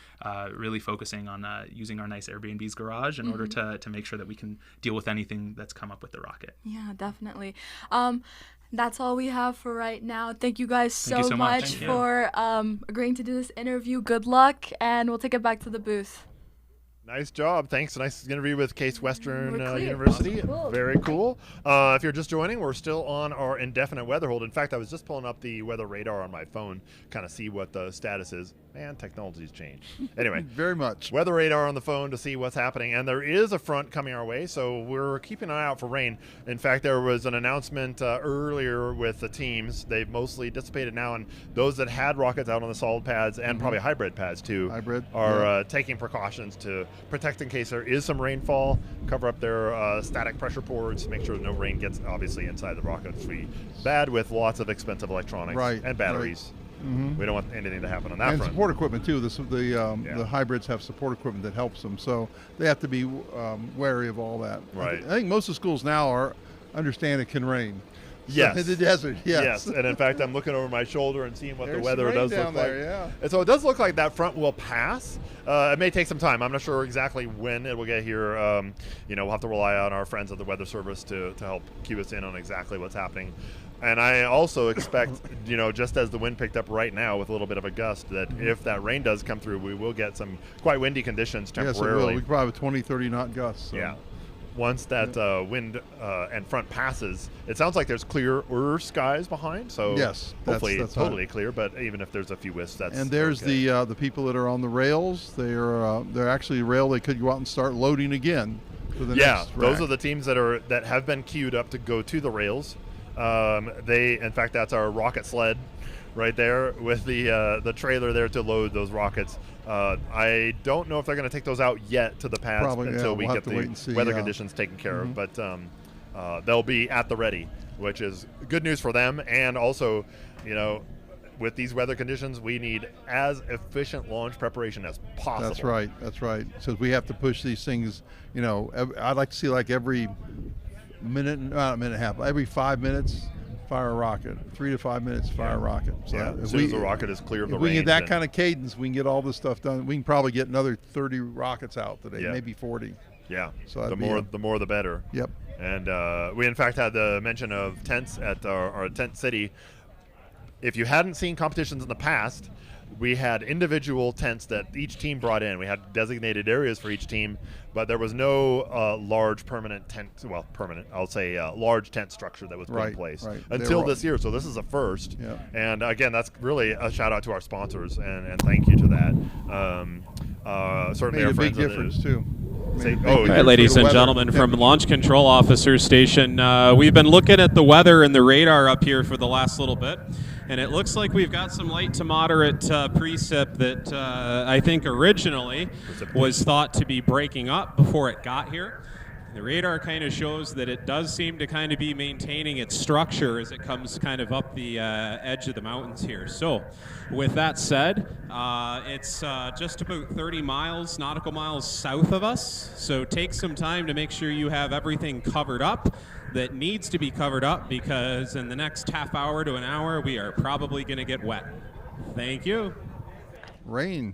really focusing on using our nice Airbnb's garage in order to make sure that we can deal with anything that's come up with the rocket. Yeah, definitely. That's all we have for right now. Thank you guys so much for agreeing to do this interview. Good luck, and we'll take it back to the booth. Nice job. Thanks. Nice interview with Case Western University. Cool. Very cool. If you're just joining, we're still on our indefinite weather hold. In fact, I was just pulling up the weather radar on my phone, kind of see what the status is. Man, technology's changed. Anyway. Very much. Weather radar on the phone to see what's happening. And there is a front coming our way, so we're keeping an eye out for rain. In fact, there was an announcement earlier with the teams. They've mostly dissipated now, and those that had rockets out on the solid pads and probably hybrid pads too are taking precautions to protect in case there is some rainfall, cover up their static pressure ports, make sure no rain gets obviously inside the rocket. It's really bad with lots of expensive electronics and batteries. We don't want anything to happen on that and front. Support equipment too. The hybrids have support equipment that helps them, so they have to be wary of all that. Right. I think most of the schools now understand it can rain. Yes. In the desert, yes. And in fact, I'm looking over my shoulder and seeing what the weather does look like. Yeah. And so it does look like that front will pass. It may take some time. I'm not sure exactly when it will get here. We'll have to rely on our friends at the Weather Service to help cue us in on exactly what's happening. And I also expect, just as the wind picked up right now with a little bit of a gust, that if that rain does come through, we will get some quite windy conditions temporarily. Yes, it will. We probably have 20, 30 knot gusts. So. Yeah. Once that wind and front passes, it sounds like there's clearer skies behind. So yes, hopefully it's totally clear. But even if there's a few wisps, that's and there's okay. the people that are on the rails. They're actually rail. They could go out and start loading again. For the next those rack. are the teams that have been queued up to go to the rails. In fact, that's our rocket sled right there with the trailer there to load those rockets. I don't know if they're going to take those out yet to the pads until we get the weather conditions taken care of. But they'll be at the ready, which is good news for them. And also, with these weather conditions, we need as efficient launch preparation as possible. That's right. So we have to push these things. I'd like to see like every minute, not a minute and a half, every 5 minutes, fire a rocket. 3 to 5 minutes, fire a rocket. So as soon as the rocket is clear of the range. If we get that kind of cadence, we can get all this stuff done. We can probably get another 30 rockets out today, maybe 40. Yeah. So the more the better. Yep. And we in fact had the mention of tents at our tent city. If you hadn't seen competitions in the past, we had individual tents that each team brought in. We had designated areas for each team, but there was no large permanent tent. Well, permanent, I'll say large tent structure that was put in place until this year. So this is a first. Yeah. And again, that's really a shout out to our sponsors and thank you to that. Certainly, made our a big friends difference too. All right, ladies and gentlemen, from Launch Control Officer Station, we've been looking at the weather and the radar up here for the last little bit. And it looks like we've got some light to moderate precip that I think originally was thought to be breaking up before it got here. The radar kind of shows that it does seem to kind of be maintaining its structure as it comes kind of up the edge of the mountains here. So with that said, it's just about 30 miles, nautical miles south of us. So take some time to make sure you have everything covered up that needs to be covered up, because in the next half hour to an hour, we are probably going to get wet. Thank you. Rain.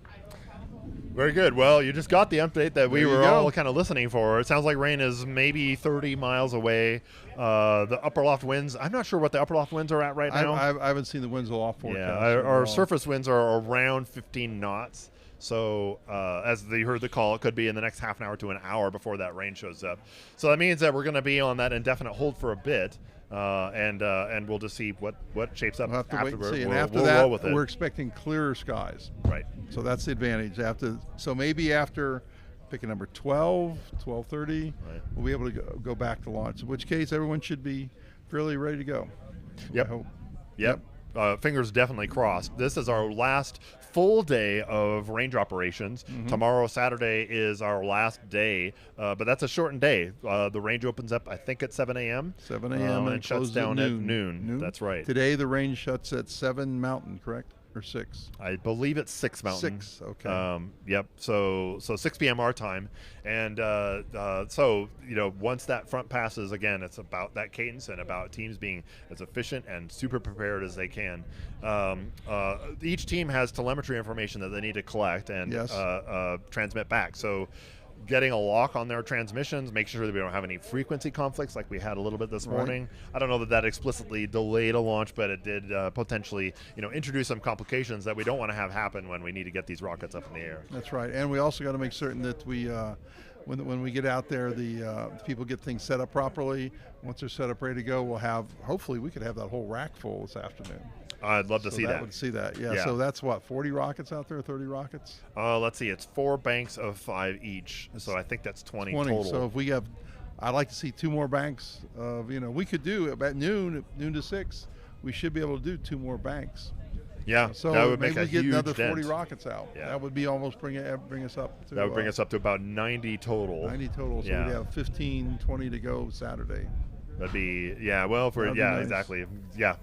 Very good. Well, you just got the update that we were all kind of listening for. It sounds like rain is maybe 30 miles away. The upper loft winds, I'm not sure what the upper loft winds are at right now. I haven't seen the winds aloft forecast. Yeah, our surface winds are around 15 knots. So as you heard the call, it could be in the next half an hour to an hour before that rain shows up. So that means that we're going to be on that indefinite hold for a bit. And we'll just see what shapes up. We'll have to wait and see. And we'll after roll that, with it. we're expecting clearer skies. Right. So that's the advantage. So maybe after, pick a number 12, 12:30, we'll be able to go back to launch. In which case, everyone should be fairly ready to go. Yep. I hope. Yep. Fingers definitely crossed. This is our last full day of range operations. Mm-hmm. Tomorrow, Saturday, is our last day, but that's a shortened day. The range opens up, I think, at 7 a.m. 7 a.m. And shuts down at noon. That's right. Today, the range shuts at 7 Mountain, correct? Or 6? I believe it's 6 Mountain. 6, okay. Yep. So 6 p.m. our time, and so once that front passes, again, it's about that cadence and about teams being as efficient and super prepared as they can. Each team has telemetry information that they need to collect and transmit back. So getting a lock on their transmissions, make sure that we don't have any frequency conflicts like we had a little bit this morning. I don't know that explicitly delayed a launch, but it did potentially introduce some complications that we don't want to have happen when we need to get these rockets up in the air. That's right. And we also got to make certain that we when we get out there, the people get things set up properly. Once they're set up ready to go, we'll have, hopefully we could have that whole rack full this afternoon. I'd love to see that. Would see that. Yeah. So that's what, 40 rockets out there, 30 rockets? Let's see. It's 4 banks of 5 each. So I think that's 20 total. So if we have, I'd like to see 2 more banks of, we could do about noon to 6. We should be able to do 2 more banks. Yeah. So that would maybe make a we get huge another 40 dent. Rockets out. Yeah. That would be almost bring us up to. That would bring us up to about 90 total. 90 total. So we'd have 15, 20 to go Saturday. That'd be nice. Exactly. Yeah.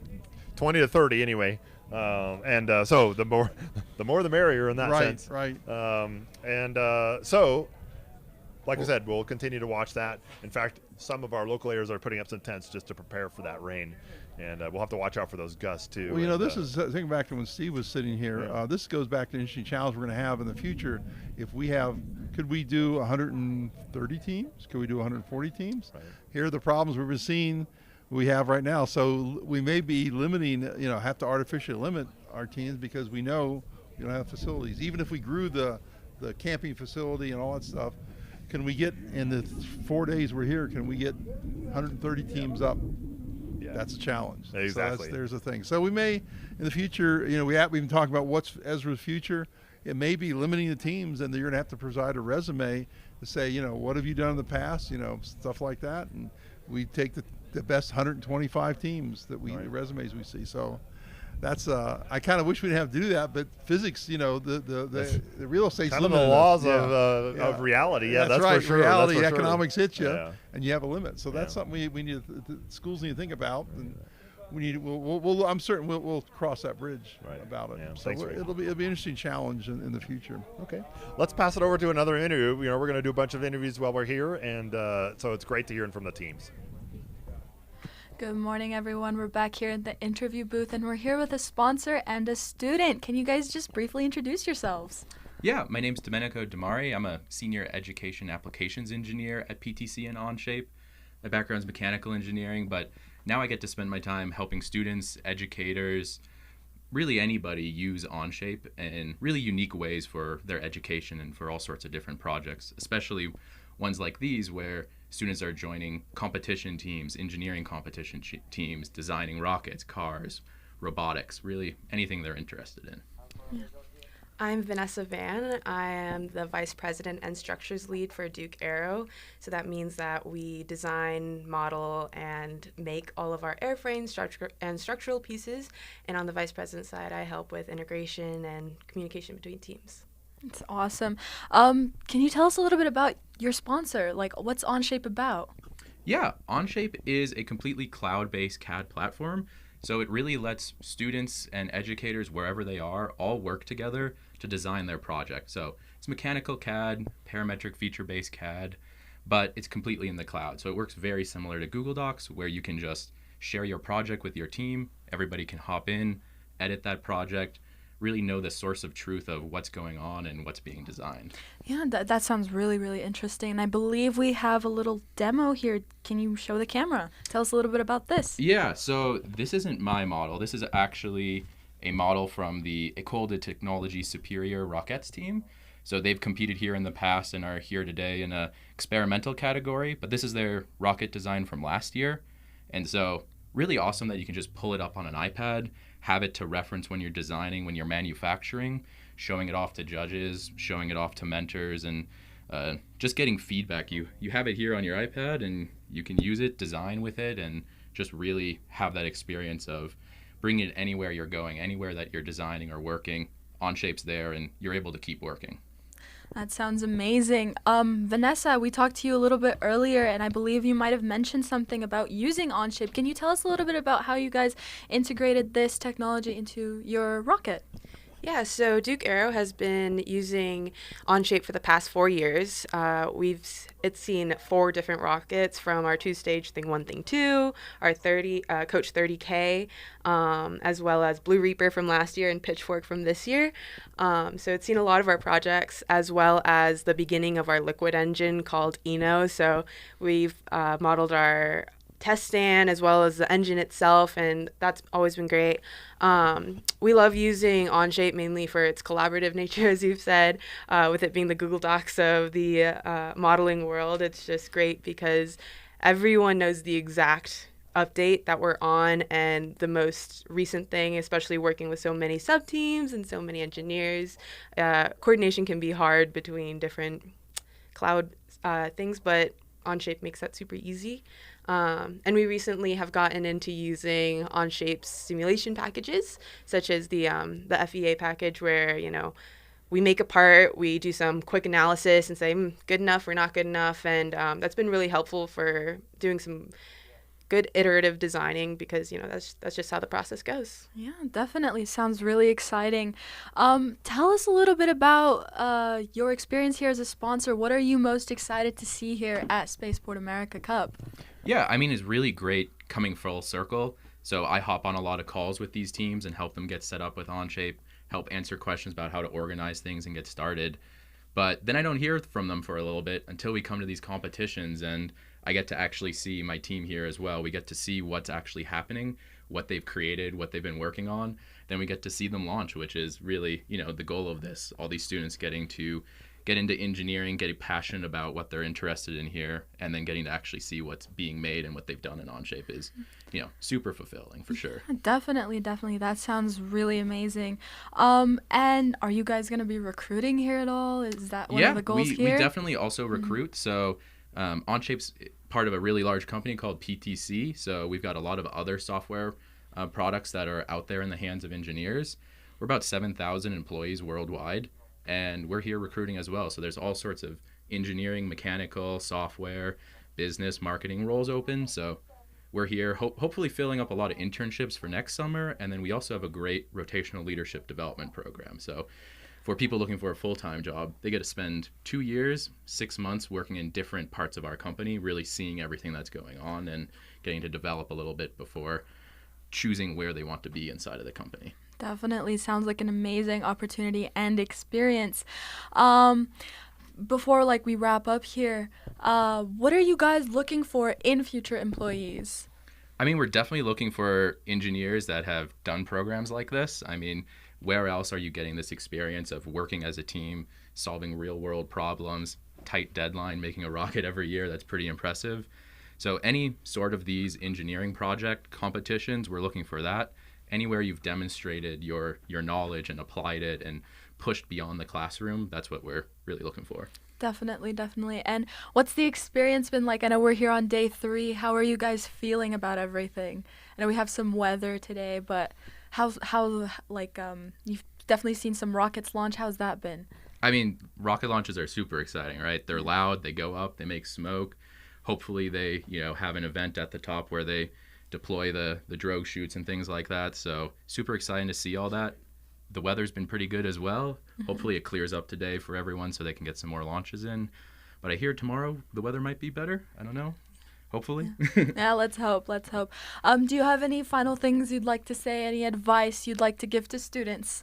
20 to 30 anyway. So the more the merrier in that sense. Right. So, like I said, we'll continue to watch that. In fact, some of our local areas are putting up some tents just to prepare for that rain, and we'll have to watch out for those gusts too. Well, this is thinking back to when Steve was sitting here. Yeah. This goes back to an interesting challenge we're going to have in the future. If we have, could we do 130 teams? Could we do 140 teams? Right. Here are the problems we've been seeing. We have right now, so we may be limiting, have to artificially limit our teams because we know we don't have facilities. Even if we grew the camping facility and all that stuff, can we get, in the 4 days we're here, can we get 130 teams up? Yeah. That's a challenge. Exactly. So there's the thing. So we may, in the future, we've been talking about what's Ezra's future. It may be limiting the teams, and you're going to have to provide a resume to say, what have you done in the past, stuff like that. And we take the best 125 teams that the resumes we see. So that's I kind of wish we didn't have to do that, but physics, the real estate's kind of the laws of reality. Yeah, that's right. for sure. Reality, that's for economics sure. hit you, and you have a limit. So that's something we need. The schools need to think about, and we need. I'm certain we'll cross that bridge about it. Yeah, so it'll be an interesting challenge in the future. Okay, let's pass it over to another interview. We're going to do a bunch of interviews while we're here, and so it's great to hear from the teams. Good morning, everyone. We're back here in the interview booth, and we're here with a sponsor and a student. Can you guys just briefly introduce yourselves? Yeah, my name's Domenico Damari. I'm a senior education applications engineer at PTC and Onshape. My background's mechanical engineering, but now I get to spend my time helping students, educators, really anybody use Onshape in really unique ways for their education and for all sorts of different projects, especially ones like these where students are joining competition teams, engineering competition teams, designing rockets, cars, robotics, really anything they're interested in. Yeah. I'm Vanessa Van. I am the Vice President and Structures Lead for Duke Aero. So that means that we design, model, and make all of our airframes and structural pieces. And on the Vice President side, I help with integration and communication between teams. It's awesome. Can you tell us a little bit about your sponsor? Like, what's Onshape about? Yeah, Onshape is a completely cloud-based CAD platform. So it really lets students and educators, wherever they are, all work together to design their project. So it's mechanical CAD, parametric feature-based CAD, but it's completely in the cloud. So it works very similar to Google Docs, where you can just share your project with your team. Everybody can hop in, edit that project, really know the source of truth of what's going on and what's being designed. Yeah, that sounds really, really interesting. And I believe we have a little demo here. Can you show the camera? Tell us a little bit about this. Yeah, so this isn't my model. This is actually a model from the École de Technologie Supérieure Rockets team. So they've competed here in the past and are here today in a experimental category, but this is their rocket design from last year. And so really awesome that you can just pull it up on an iPad, have it to reference when you're designing, when you're manufacturing, showing it off to judges, showing it off to mentors, and just getting feedback. You have it here on your iPad, and you can use it, design with it, and just really have that experience of bringing it anywhere you're going, anywhere that you're designing or working. Onshape's there, and you're able to keep working. That sounds amazing. Vanessa, we talked to you a little bit earlier, and I believe you might have mentioned something about using Onshape. Can you tell us a little bit about how you guys integrated this technology into your rocket? Yeah, so Duke Aero has been using Onshape for the past 4 years. It's seen 4 different rockets from our 2-stage Thing 1, Thing 2, our Coach 30K, as well as Blue Reaper from last year and Pitchfork from this year. So it's seen a lot of our projects, as well as the beginning of our liquid engine called Eno. So we've modeled our test stand as well as the engine itself, and that's always been great. We love using Onshape mainly for its collaborative nature, as you've said, with it being the Google Docs of the modeling world. It's just great because everyone knows the exact update that we're on and the most recent thing, especially working with so many sub-teams and so many engineers. Coordination can be hard between different cloud things, but Onshape makes that super easy. And we recently have gotten into using Onshape's simulation packages, such as the FEA package, where, we make a part, we do some quick analysis and say, good enough or not good enough. And that's been really helpful for doing some good iterative designing because, that's just how the process goes. Yeah, definitely. Sounds really exciting. Tell us a little bit about your experience here as a sponsor. What are you most excited to see here at Spaceport America Cup? Yeah, it's really great coming full circle. So I hop on a lot of calls with these teams and help them get set up with Onshape, help answer questions about how to organize things and get started. But then I don't hear from them for a little bit until we come to these competitions, and I get to actually see my team here as well. We get to see what's actually happening, what they've created, what they've been working on. Then we get to see them launch, which is really, the goal of this. All these students getting to get into engineering, getting passionate about what they're interested in here, and then getting to actually see what's being made and what they've done in Onshape is, super fulfilling for sure. Definitely. That sounds really amazing. And are you guys going to be recruiting here at all? Is that one of the goals here? We definitely also recruit. So Onshape's part of a really large company called PTC. So we've got a lot of other software products that are out there in the hands of engineers. We're about 7,000 employees worldwide, and we're here recruiting as well. So there's all sorts of engineering, mechanical, software, business, marketing roles open. So we're here hopefully filling up a lot of internships for next summer. And then we also have a great rotational leadership development program. So for people looking for a full-time job, they get to spend 2 years, 6 months working in different parts of our company, really seeing everything that's going on and getting to develop a little bit before choosing where they want to be inside of the company. Definitely sounds like an amazing opportunity and experience. Before we wrap up here, what are you guys looking for in future employees? We're definitely looking for engineers that have done programs like this. Where else are you getting this experience of working as a team, solving real world problems, tight deadline, making a rocket every year? That's pretty impressive. So any sort of these engineering project competitions, we're looking for that. anywhere you've demonstrated your knowledge and applied it and pushed beyond the classroom, that's what we're really looking for. Definitely. And what's the experience been like? I know we're here on day 3. How are you guys feeling about everything? I know we have some weather today, but how you've definitely seen some rockets launch. How's that been? I mean, rocket launches are super exciting, right? They're loud, they go up, they make smoke. Hopefully they, have an event at the top where they deploy the drogue chutes and things like that. So super exciting to see all that. The weather's been pretty good as well. Hopefully it clears up today for everyone so they can get some more launches in. But I hear tomorrow the weather might be better. I don't know. Hopefully. Yeah, let's hope. Do you have any final things you'd like to say? Any advice you'd like to give to students?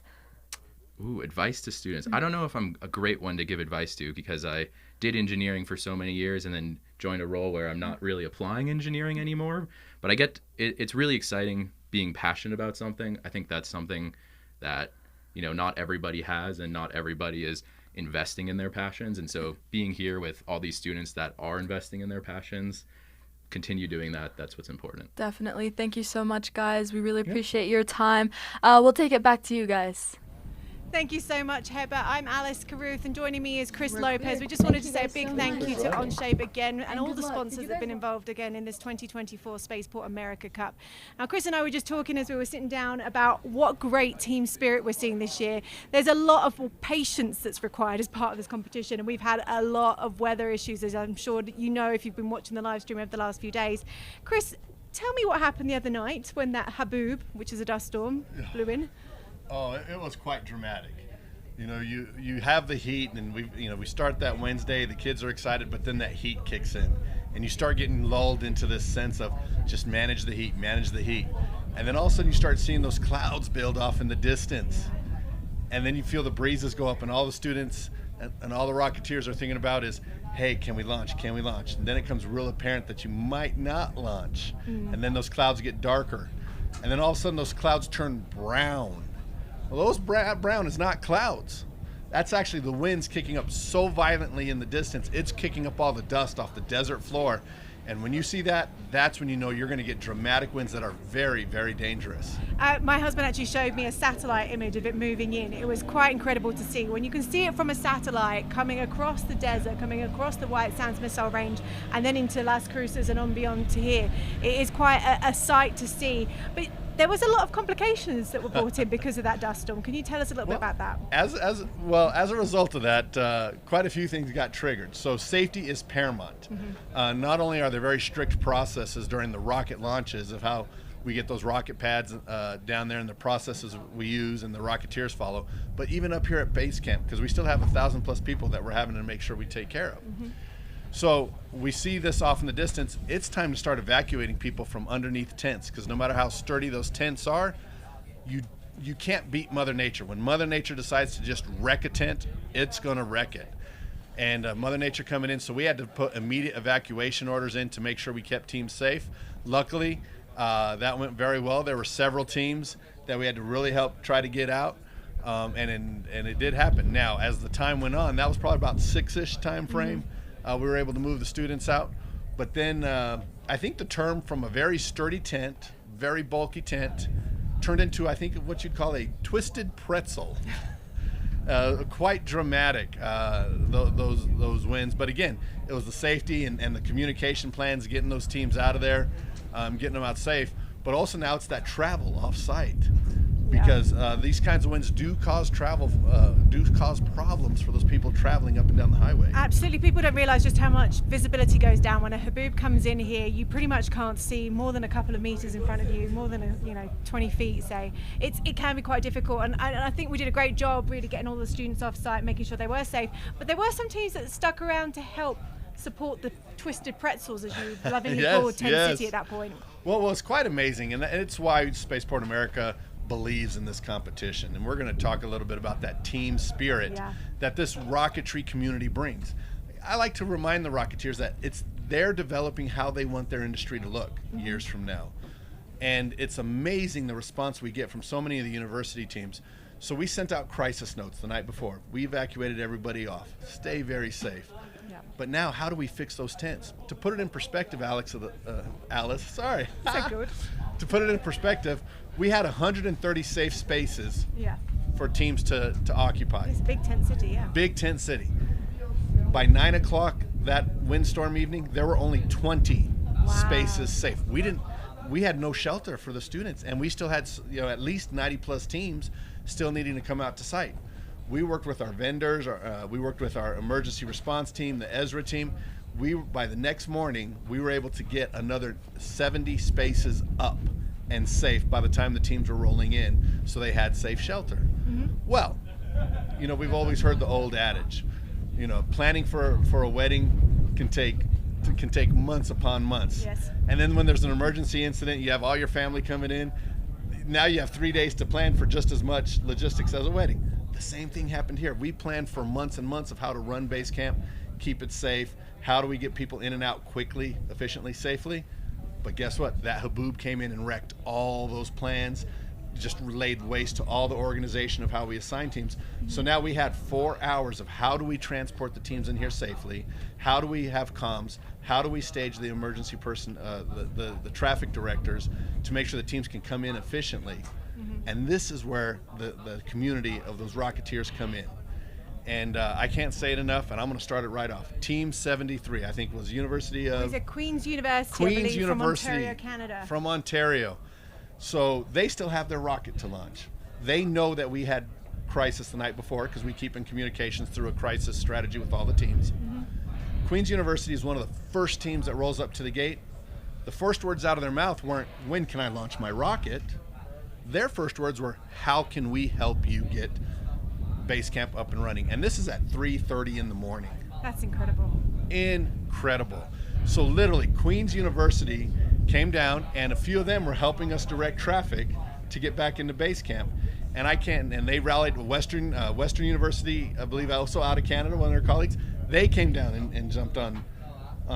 Ooh, advice to students. I don't know if I'm a great one to give advice to because I did engineering for so many years and then joined a role where I'm not really applying engineering anymore. But it's really exciting being passionate about something. I think that's something that, not everybody has and not everybody is investing in their passions. And so being here with all these students that are investing in their passions, continue doing that. That's what's important. Definitely. Thank you so much, guys. We really appreciate your time. We'll take it back to you guys. Thank you so much, Heba. I'm Alice Caruth, and joining me is Chris Lopez. We just wanted to say a big thank you to OnShape again and all the sponsors that have been involved again in this 2024 Spaceport America Cup. Now, Chris and I were just talking as we were sitting down about what great team spirit we're seeing this year. There's a lot of patience that's required as part of this competition, and we've had a lot of weather issues, as I'm sure that you know if you've been watching the live stream over the last few days. Chris, tell me what happened the other night when that haboob, which is a dust storm, blew in. Oh, it was quite dramatic. You have the heat, and we start that Wednesday. The kids are excited, but then that heat kicks in, and you start getting lulled into this sense of just manage the heat, and then all of a sudden you start seeing those clouds build off in the distance, and then you feel the breezes go up, and all the students and all the Rocketeers are thinking about is, hey, can we launch? And then it becomes real apparent that you might not launch, and then those clouds get darker, and then all of a sudden those clouds turn brown. Well, those brown is not clouds. That's actually the winds kicking up so violently in the distance, it's kicking up all the dust off the desert floor. And when you see that, that's when you know you're going to get dramatic winds that are very, very dangerous. My husband actually showed me a satellite image of it moving in. It was quite incredible to see. When you can see it from a satellite coming across the desert, coming across the White Sands Missile Range, and then into Las Cruces and on beyond to here, it is quite a sight to see. But there was a lot of complications that were brought in because of that dust storm. Can you tell us a little bit about that? As a result of that, quite a few things got triggered. So safety is paramount. Not only are there very strict processes during the rocket launches of how we get those rocket pads down there and the processes we use and the Rocketeers follow, but even up here at base camp, because we still have 1,000+ people that we're having to make sure we take care of. So we see this off in the distance. It's time to start evacuating people from underneath tents, because no matter how sturdy those tents are, you can't beat Mother Nature. When Mother Nature decides to just wreck a tent, it's going to wreck it. And Mother Nature coming in, so we had to put immediate evacuation orders in to make sure we kept teams safe. Luckily, that went very well. There were several teams that we had to really help try to get out, and it did happen. Now, as the time went on, that was probably about 6-ish time frame. We were able to move the students out. But then I think the term from a very sturdy tent, very bulky tent, turned into, I think, what you'd call a twisted pretzel. Quite dramatic, those winds. But again, it was the safety and the communication plans, getting those teams out of there, getting them out safe. But also now it's that travel off-site. Because these kinds of winds do cause problems for those people traveling up and down the highway. Absolutely. People don't realize just how much visibility goes down when a haboob comes in here. You pretty much can't see more than a couple of meters in front of you, more than 20 feet, say. It can be quite difficult, and I think we did a great job really getting all the students off site, making sure they were safe. But there were some teams that stuck around to help support the twisted pretzels, as you lovingly called Tent City at that point. Well, it's quite amazing, and it's why Spaceport America believes in this competition, and we're going to talk a little bit about that team spirit that this rocketry community brings. I like to remind the Rocketeers that they're developing how they want their industry to look years from now, and it's amazing the response we get from so many of the university teams So we sent out crisis notes the night before. We evacuated everybody off. Stay very safe. Yeah. But now, how do we fix those tents? To put it in perspective, Alice, sorry. So good. To put it in perspective, we had 130 safe spaces for teams to occupy. It's a big tent city, yeah. Big tent city. By 9 o'clock that windstorm evening, there were only 20 spaces safe. We had no shelter for the students, and we still had at least 90 plus teams still needing to come out to site. We worked with our vendors, we worked with our emergency response team, the Ezra team. By the next morning, we were able to get another 70 spaces up and safe by the time the teams were rolling in, so they had safe shelter. Mm-hmm. Well, we've always heard the old adage, planning for a wedding can take months upon months. Yes. And then when there's an emergency incident, you have all your family coming in. Now you have 3 days to plan for just as much logistics as a wedding. The same thing happened here. We planned for months and months of how to run base camp, keep it safe. How do we get people in and out quickly, efficiently, safely? But guess what? That haboob came in and wrecked all those plans, just laid waste to all the organization of how we assign teams. So now we had 4 hours of how do we transport the teams in here safely? How do we have comms? How do we stage the emergency person, the traffic directors, to make sure the teams can come in efficiently? Mm-hmm. And this is where the community of those Rocketeers come in. And I can't say it enough, and I'm going to start it right off. Team 73, I think, was University of... It's Queen's University, from Ontario, Canada. From Ontario. So they still have their rocket to launch. They know that we had crisis the night before because we keep in communications through a crisis strategy with all the teams. Mm-hmm. Queen's University is one of the first teams that rolls up to the gate. The first words out of their mouth weren't, when can I launch my rocket? Their first words were, how can we help you get base camp up and running? And this is at 3:30 in the morning. That's incredible. Incredible. So literally, Queen's University came down, and a few of them were helping us direct traffic to get back into base camp. And they rallied Western University, I believe, also out of Canada, one of their colleagues. They came down and jumped on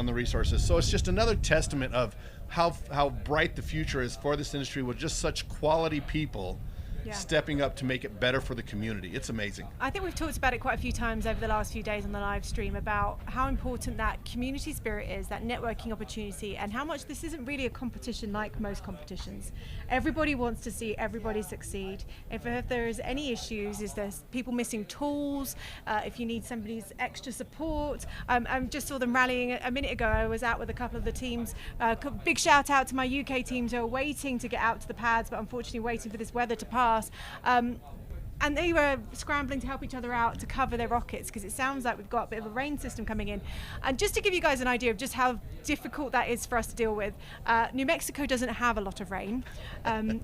the resources. So it's just another testament of how bright the future is for this industry with just such quality people stepping up to make it better for the community. It's amazing. I think we've talked about it quite a few times over the last few days on the live stream about how important that community spirit is, that networking opportunity, and how much this isn't really a competition like most competitions. Everybody wants to see everybody succeed. If there is any issues, is there people missing tools, if you need somebody's extra support. I just saw them rallying a minute ago. I was out with a couple of the teams. Big shout out to my UK teams who are waiting to get out to the pads, but unfortunately waiting for this weather to pass. And they were scrambling to help each other out to cover their rockets because it sounds like we've got a bit of a rain system coming in. And just to give you guys an idea of just how difficult that is for us to deal with, New Mexico doesn't have a lot of rain.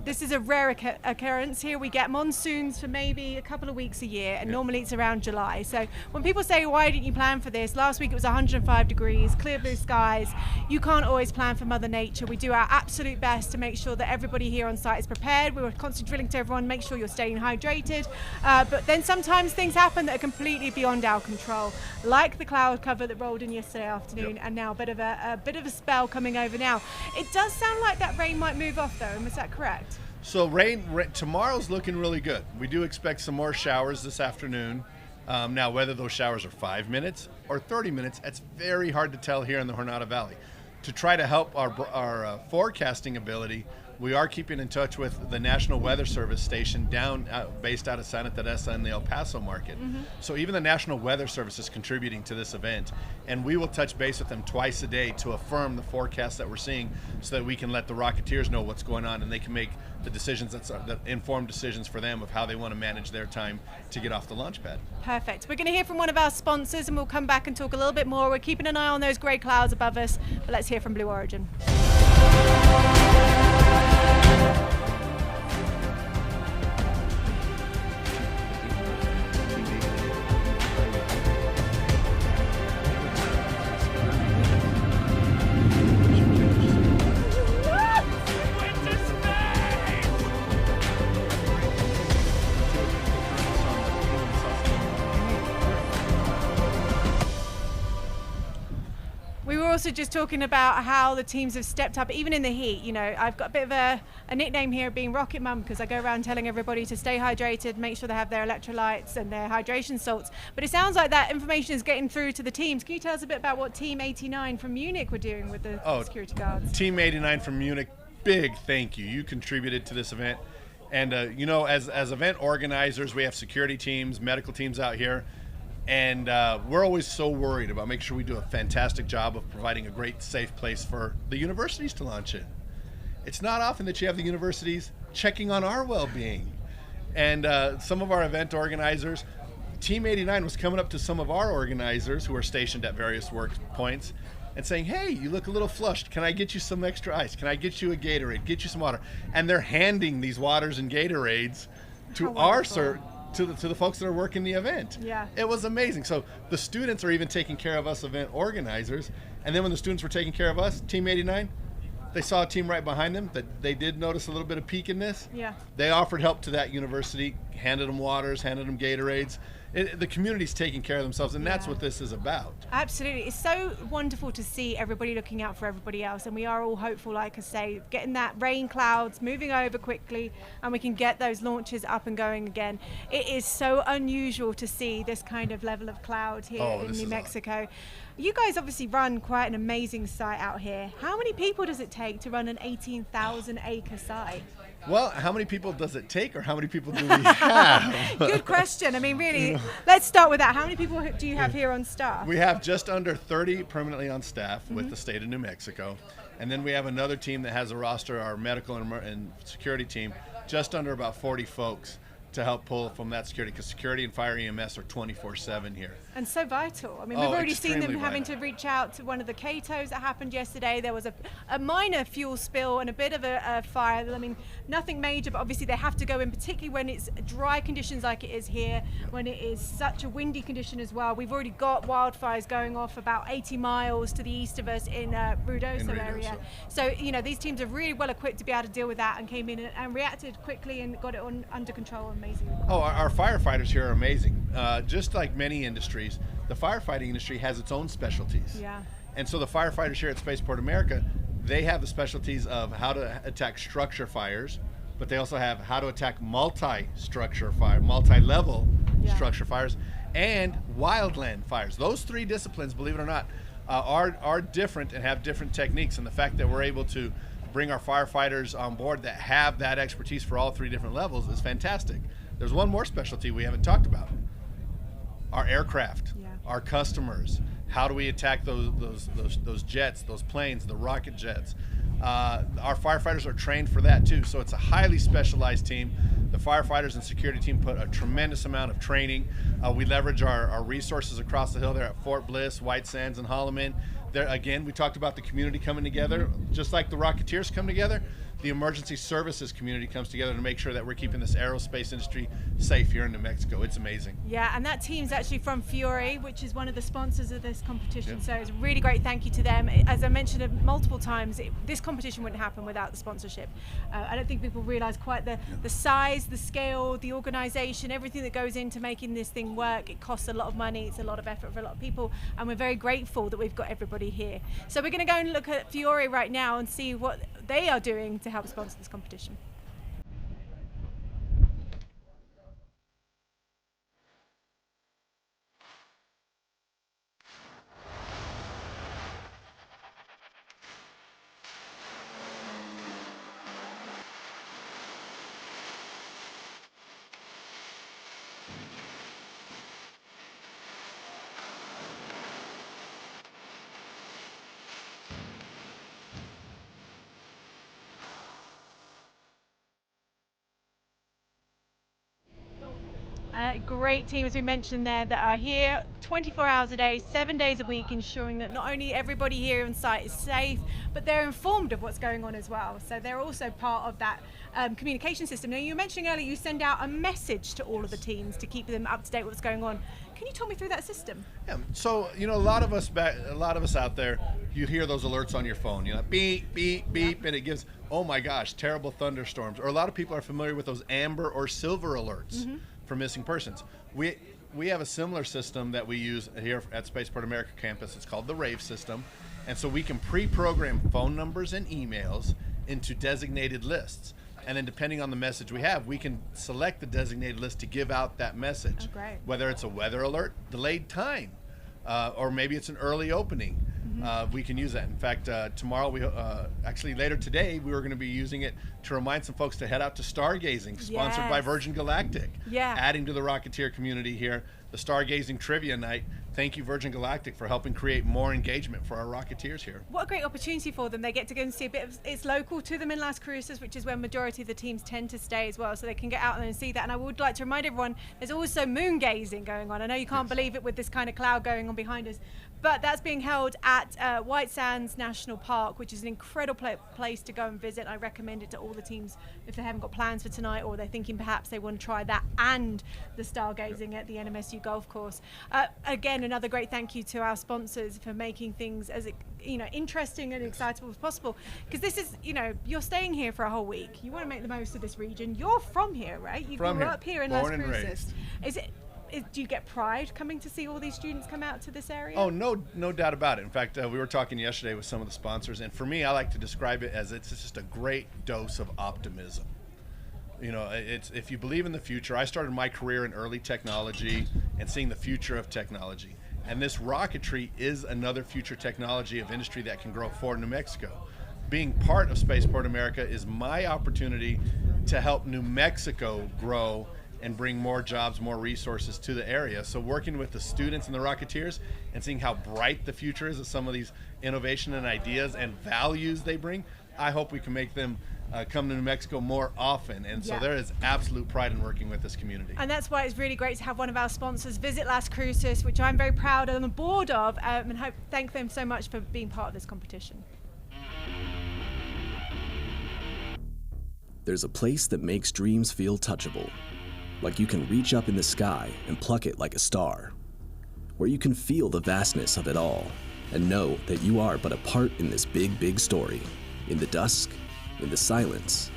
This is a rare occurrence here. We get monsoons for maybe a couple of weeks a year, and normally it's around July. So when people say, why didn't you plan for this? Last week it was 105 degrees, clear blue skies. You can't always plan for Mother Nature. We do our absolute best to make sure that everybody here on site is prepared. We were constantly drilling to everyone, make sure you're staying hydrated. But then sometimes things happen that are completely beyond our control, like the cloud cover that rolled in yesterday afternoon, and now a bit of a spell coming over now. It does sound like that rain might move off, though. Is that correct? So rain tomorrow's looking really good. We do expect some more showers this afternoon. Now, whether those showers are 5 minutes or 30 minutes, it's very hard to tell here in the Jornada Valley. To try to help our forecasting ability, we are keeping in touch with the National Weather Service station based out of Santa Teresa in the El Paso market. Mm-hmm. So even the National Weather Service is contributing to this event, and we will touch base with them twice a day to affirm the forecast that we're seeing so that we can let the Rocketeers know what's going on and they can make the decisions that informed decisions for them of how they want to manage their time to get off the launch pad. Perfect. We're going to hear from one of our sponsors and we'll come back and talk a little bit more. We're keeping an eye on those grey clouds above us, but let's hear from Blue Origin. also just talking about how the teams have stepped up, even in the heat. You know, I've got a bit of a nickname here being Rocket Mum, because I go around telling everybody to stay hydrated, make sure they have their electrolytes and their hydration salts. But it sounds like that information is getting through to the teams. Can you tell us a bit about what Team 89 from Munich were doing with the security guards? Team 89 from Munich, big thank you. You contributed to this event. And, you know, as event organizers, we have security teams, medical teams out here. And we're always so worried about making sure we do a fantastic job of providing a great, safe place for the universities to launch in. It's not often that you have the universities checking on our well-being. And some of our event organizers, Team 89 was coming up to some of our organizers who are stationed at various work points and saying, hey, you look a little flushed. Can I get you some extra ice? Can I get you a Gatorade? Get you some water? And they're handing these waters and Gatorades to to the folks that are working the event. Yeah. It was amazing. So the students are even taking care of us event organizers. And then when the students were taking care of us, Team 89, they saw a team right behind them that they did notice a little bit of peakiness. Yeah. They offered help to that university, handed them waters, handed them Gatorades. The community's taking care of themselves, and that's what this is about. Absolutely. It's so wonderful to see everybody looking out for everybody else, and we are all hopeful, like I say, getting that rain clouds moving over quickly, and we can get those launches up and going again. It is so unusual to see this kind of level of cloud here in New Mexico. You guys obviously run quite an amazing site out here. How many people does it take to run an 18,000 acre site? Well, how many people does it take, or how many people do we have? Good question. I mean, really, let's start with that. How many people do you have here on staff? We have just under 30 permanently on staff with the state of New Mexico. And then we have another team that has a roster, our medical and security team, just under about 40 folks to help pull from that security, because security and fire EMS are 24/7 here. And so vital. I mean, we've already seen them having to reach out to one of the CATOs that happened yesterday. There was a minor fuel spill and a bit of a fire. I mean, nothing major, but obviously they have to go in, particularly when it's dry conditions like it is here, when it is such a windy condition as well. We've already got wildfires going off about 80 miles to the east of us in Ruidoso area. So, you know, these teams are really well equipped to be able to deal with that, and came in and reacted quickly and got it under control. Amazing. Oh, our firefighters here are amazing. Just like many industries, the firefighting industry has its own specialties. Yeah. And so the firefighters here at Spaceport America, they have the specialties of how to attack structure fires, but they also have how to attack multi-structure fire, multi-level structure fires, and wildland fires. Those three disciplines, believe it or not, are different and have different techniques. And the fact that we're able to bring our firefighters on board that have that expertise for all three different levels is fantastic. There's one more specialty we haven't talked about. Our aircraft, our customers. How do we attack those jets, those planes, the rocket jets? Our firefighters are trained for that too. So it's a highly specialized team. The firefighters and security team put a tremendous amount of training. We leverage our resources across the hill there at Fort Bliss, White Sands, and Holloman. There again, we talked about the community coming together. Just like the Rocketeers come together, the emergency services community comes together to make sure that we're keeping this aerospace industry safe here in New Mexico. It's amazing. Yeah, and that team's actually from Fora, which is one of the sponsors of this competition. So it's a really great thank you to them. As I mentioned multiple times, this competition wouldn't happen without the sponsorship. I don't think people realize quite the size, the scale, the organization, everything that goes into making this thing work. It costs a lot of money. It's a lot of effort for a lot of people, and we're very grateful that we've got everybody here. So we're going to go and look at Fora right now and see what they are doing to help sponsor this competition. Great team, as we mentioned there, that are here 24 hours a day, 7 days a week, ensuring that not only everybody here on site is safe, but they're informed of what's going on as well. So they're also part of that communication system. Now, you were mentioning earlier you send out a message to all of the teams to keep them up to date with what's going on. Can you talk me through that system? Yeah, so you know, a lot of us out there, you hear those alerts on your phone. You know, beep, beep, beep, and it gives, oh my gosh, terrible thunderstorms. Or a lot of people are familiar with those amber or silver alerts for missing persons. We have a similar system that we use here at Spaceport America campus. It's called the RAVE system, And so we can pre-program phone numbers and emails into designated lists. And then depending on the message we have, we can select the designated list to give out that message. Oh, great. Whether it's a weather alert, delayed time, or maybe it's an early opening. We can use that. In fact, tomorrow, actually later today, we were going to be using it to remind some folks to head out to stargazing, sponsored by Virgin Galactic. Yeah. Adding to the Rocketeer community here, the stargazing trivia night. Thank you, Virgin Galactic, for helping create more engagement for our Rocketeers here. What a great opportunity for them. They get to go and see a bit of, it's local to them in Las Cruces, which is where majority of the teams tend to stay as well, so they can get out there and see that. And I would like to remind everyone, there's also moon gazing going on. I know you can't believe it with this kind of cloud going on behind us, but that's being held at White Sands National Park, which is an incredible place to go and visit. I recommend it to all the teams if they haven't got plans for tonight, or they're thinking perhaps they want to try that and the stargazing at the NMSU golf course. Again, another great thank you to our sponsors for making things as interesting and excitable as possible, because this is, you're staying here for a whole week. You want to make the most of this region. You're from here, right? You grew up here in Las Cruces. Do you get pride coming to see all these students come out to this area? Oh, no doubt about it. In fact, we were talking yesterday with some of the sponsors, and for me, I like to describe it as it's just a great dose of optimism. It's, if you believe in the future, I started my career in early technology and seeing the future of technology. And this rocketry is another future technology of industry that can grow for New Mexico. Being part of Spaceport America is my opportunity to help New Mexico grow and bring more jobs, more resources to the area. So working with the students and the Rocketeers and seeing how bright the future is of some of these innovation and ideas and values they bring, I hope we can make them come to New Mexico more often. And so there is absolute pride in working with this community. And that's why it's really great to have one of our sponsors visit Las Cruces, which I'm very proud of and on the board of, and thank them so much for being part of this competition. There's a place that makes dreams feel touchable. Like you can reach up in the sky and pluck it like a star. Where you can feel the vastness of it all and know that you are but a part in this big, big story. In the dusk, in the silence,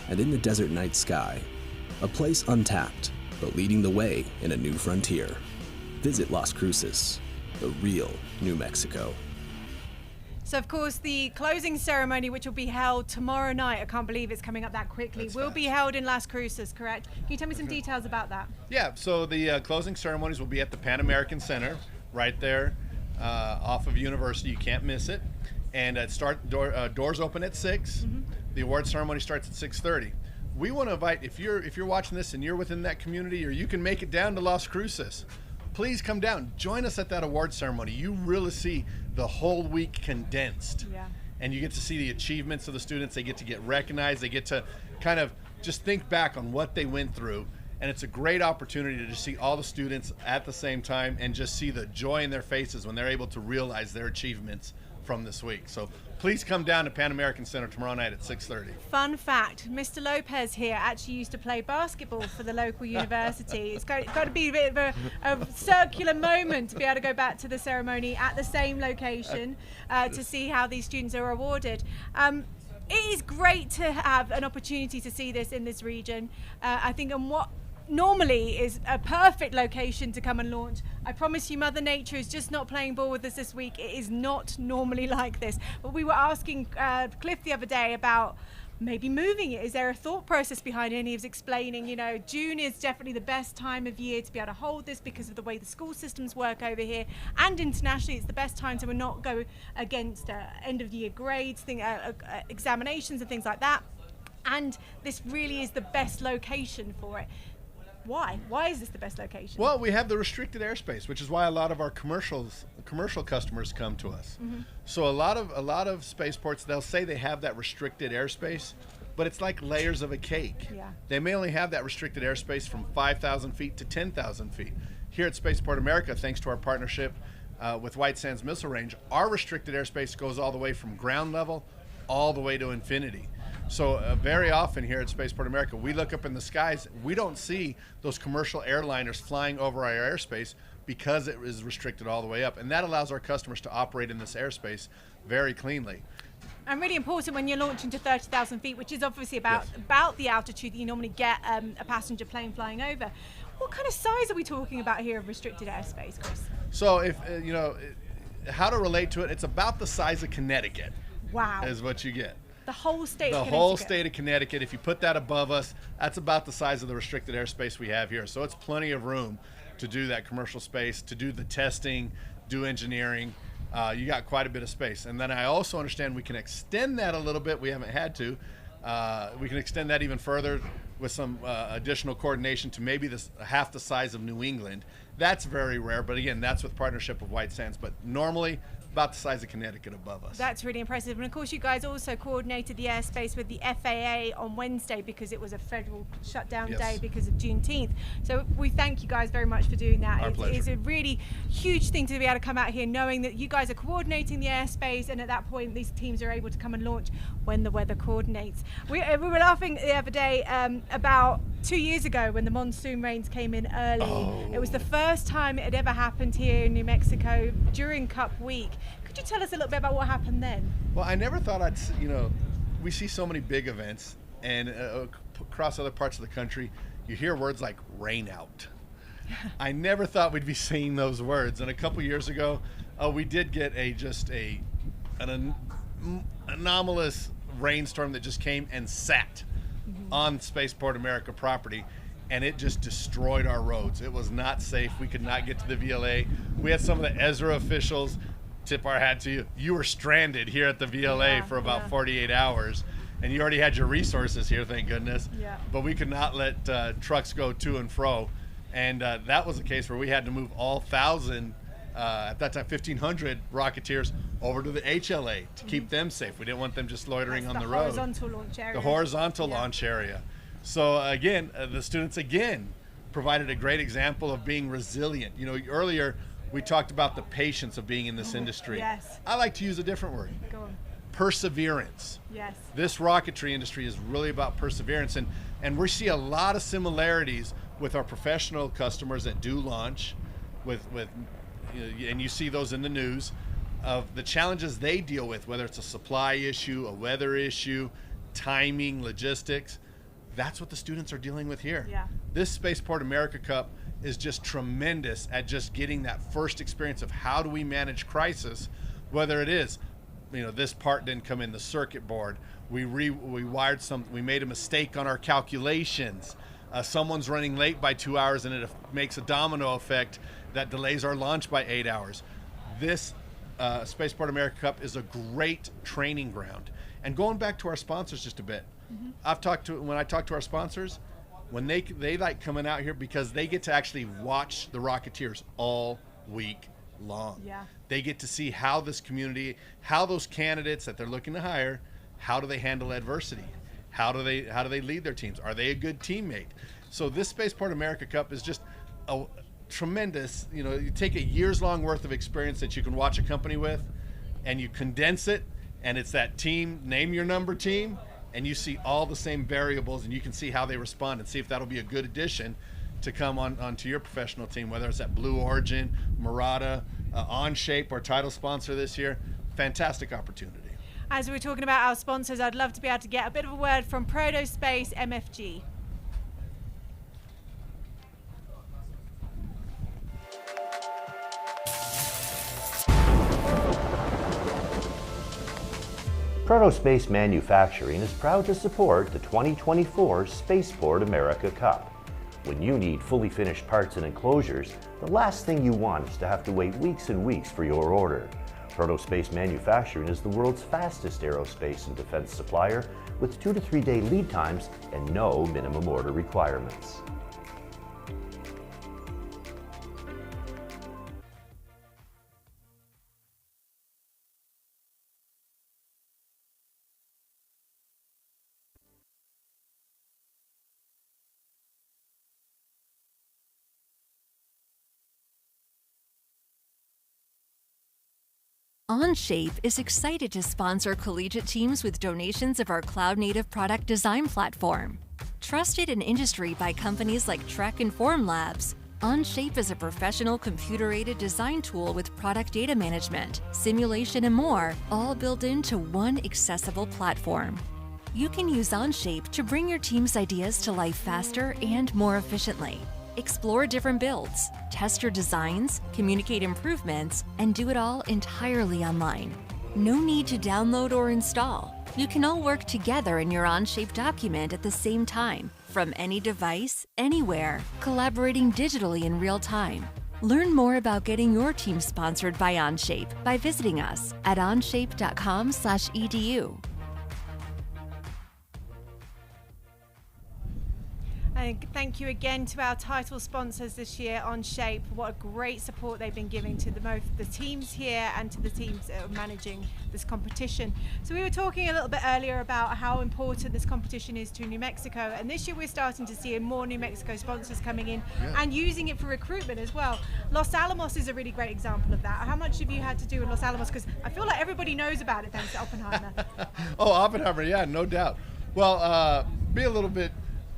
and in the desert night sky. A place untapped, but leading the way in a new frontier. Visit Las Cruces, the real New Mexico. So, of course, the closing ceremony, which will be held tomorrow night, I can't believe it's coming up that quickly, will be held in Las Cruces, correct? Can you tell me some details about that? Yeah, so the closing ceremonies will be at the Pan American Center, right there off of University. You can't miss it. And doors open at 6. Mm-hmm. The award ceremony starts at 6:30. We want to invite, if you're watching this and you're within that community, or you can make it down to Las Cruces, please come down. Join us at that award ceremony. You really see the whole week condensed. Yeah. And you get to see the achievements of the students. They get recognized. They get to kind of just think back on what they went through. And it's a great opportunity to just see all the students at the same time and just see the joy in their faces when they're able to realize their achievements from this week. So please come down to Pan American Center tomorrow night at 6:30. Fun fact, Mr. Lopez here actually used to play basketball for the local university. It's got to be a bit of a circular moment to be able to go back to the ceremony at the same location to see how these students are awarded. It is great to have an opportunity to see this in this region. I think on what normally is a perfect location to come and launch. I promise you, Mother Nature is just not playing ball with us this week. It is not normally like this. But we were asking Cliff the other day about maybe moving it. Is there a thought process behind it? And he was explaining, June is definitely the best time of year to be able to hold this because of the way the school systems work over here. And internationally, it's the best time to not go against end of the year grades, examinations and things like that. And this really is the best location for it. Why? Why is this the best location? Well, we have the restricted airspace, which is why a lot of our commercial customers come to us. Mm-hmm. So a lot of spaceports, they'll say they have that restricted airspace, but it's like layers of a cake. Yeah. They may only have that restricted airspace from 5,000 feet to 10,000 feet. Here at Spaceport America, thanks to our partnership with White Sands Missile Range, our restricted airspace goes all the way from ground level all the way to infinity. So very often here at Spaceport America, we look up in the skies, we don't see those commercial airliners flying over our airspace because it is restricted all the way up. And that allows our customers to operate in this airspace very cleanly. And really important when you're launching to 30,000 feet, which is obviously about the altitude that you normally get a passenger plane flying over. What kind of size are we talking about here of restricted airspace, Chris? So if, how to relate to it, it's about the size of Connecticut. Wow. Is what you get. The whole state The of whole Connecticut. state of Connecticut, if you put that above us, that's about the size of the restricted airspace we have here. So it's plenty of room to do that commercial space, to do the testing, do engineering. You got quite a bit of space. And then I also understand we can extend that a little bit. We haven't had to. We can extend that even further with some additional coordination to maybe half the size of New England. That's very rare, but again, that's with partnership with White Sands. But normally, about the size of Connecticut above us. That's really impressive. And of course, you guys also coordinated the airspace with the FAA on Wednesday because it was a federal shutdown day because of Juneteenth. So we thank you guys very much for doing that. Our pleasure. It's a really huge thing to be able to come out here knowing that you guys are coordinating the airspace, and at that point, these teams are able to come and launch when the weather coordinates. We were laughing the other day about 2 years ago when the monsoon rains came in early. It was the first time it had ever happened here in New Mexico during Cup Week. Could you tell us a little bit about what happened then? Well, I never thought we see so many big events, and across other parts of the country, you hear words like rain out. I never thought we'd be saying those words. And a couple years ago, we did get an anomalous rainstorm that just came and sat on Spaceport America property, and it just destroyed our roads. It was not safe. We could not get to the VLA. We had some of the Ezra officials tip our hat to you. You were stranded here at the VLA for about 48 hours, and you already had your resources here, thank goodness. But we could not let trucks go to and fro, and that was a case where we had to move all 1,000 at that time 1,500 Rocketeers over to the HLA to keep them safe. We didn't want them just loitering on the road. Horizontal launch area. The horizontal launch area. So again, the students provided a great example of being resilient. Earlier we talked about the patience of being in this industry. Yes. I like to use a different word. Go on. Perseverance. Yes. This rocketry industry is really about perseverance, and we see a lot of similarities with our professional customers that do launch and you see those in the news of the challenges they deal with, whether it's a supply issue, a weather issue, timing, logistics. That's what the students are dealing with here. Yeah. This Spaceport America Cup is just tremendous at just getting that first experience of how do we manage crisis, whether it is, this part didn't come in the circuit board, we wired we made a mistake on our calculations, someone's running late by 2 hours and it makes a domino effect that delays our launch by 8 hours. This Spaceport America Cup is a great training ground. And going back to our sponsors just a bit, when I talk to our sponsors, when they like coming out here because they get to actually watch the Rocketeers all week long. Yeah. They get to see how this community, how those candidates that they're looking to hire, how do they handle adversity? How do they lead their teams? Are they a good teammate? So this Spaceport America Cup is just a tremendous, you take a year's long worth of experience that you can watch a company with, and you condense it, and it's that team, name your number team, and you see all the same variables, and you can see how they respond and see if that'll be a good addition to come onto your professional team, whether it's at Blue Origin, Murata, OnShape, our title sponsor this year. Fantastic opportunity. As we're talking about our sponsors, I'd love to be able to get a bit of a word from Protospace MFG. Protospace Manufacturing is proud to support the 2024 Spaceport America Cup. When you need fully finished parts and enclosures, the last thing you want is to have to wait weeks and weeks for your order. Protospace Manufacturing is the world's fastest aerospace and defense supplier with 2 to 3 day lead times and no minimum order requirements. OnShape is excited to sponsor collegiate teams with donations of our cloud-native product design platform. Trusted in industry by companies like Trek and Formlabs, OnShape is a professional computer-aided design tool with product data management, simulation, and more, all built into one accessible platform. You can use OnShape to bring your team's ideas to life faster and more efficiently. Explore different builds, test your designs, communicate improvements, and do it all entirely online. No need to download or install. You can all work together in your Onshape document at the same time, from any device, anywhere, collaborating digitally in real time. Learn more about getting your team sponsored by Onshape by visiting us at onshape.com/edu. And thank you again to our title sponsors this year, Onshape. What a great support they've been giving to both the teams here and to the teams that are managing this competition. So we were talking a little bit earlier about how important this competition is to New Mexico, and this year we're starting to see more New Mexico sponsors coming in and using it for recruitment as well. Los Alamos is a really great example of that. How much have you had to do with Los Alamos? Because I feel like everybody knows about it thanks to Oppenheimer. Oh, Oppenheimer, yeah, no doubt. Well, be a little bit,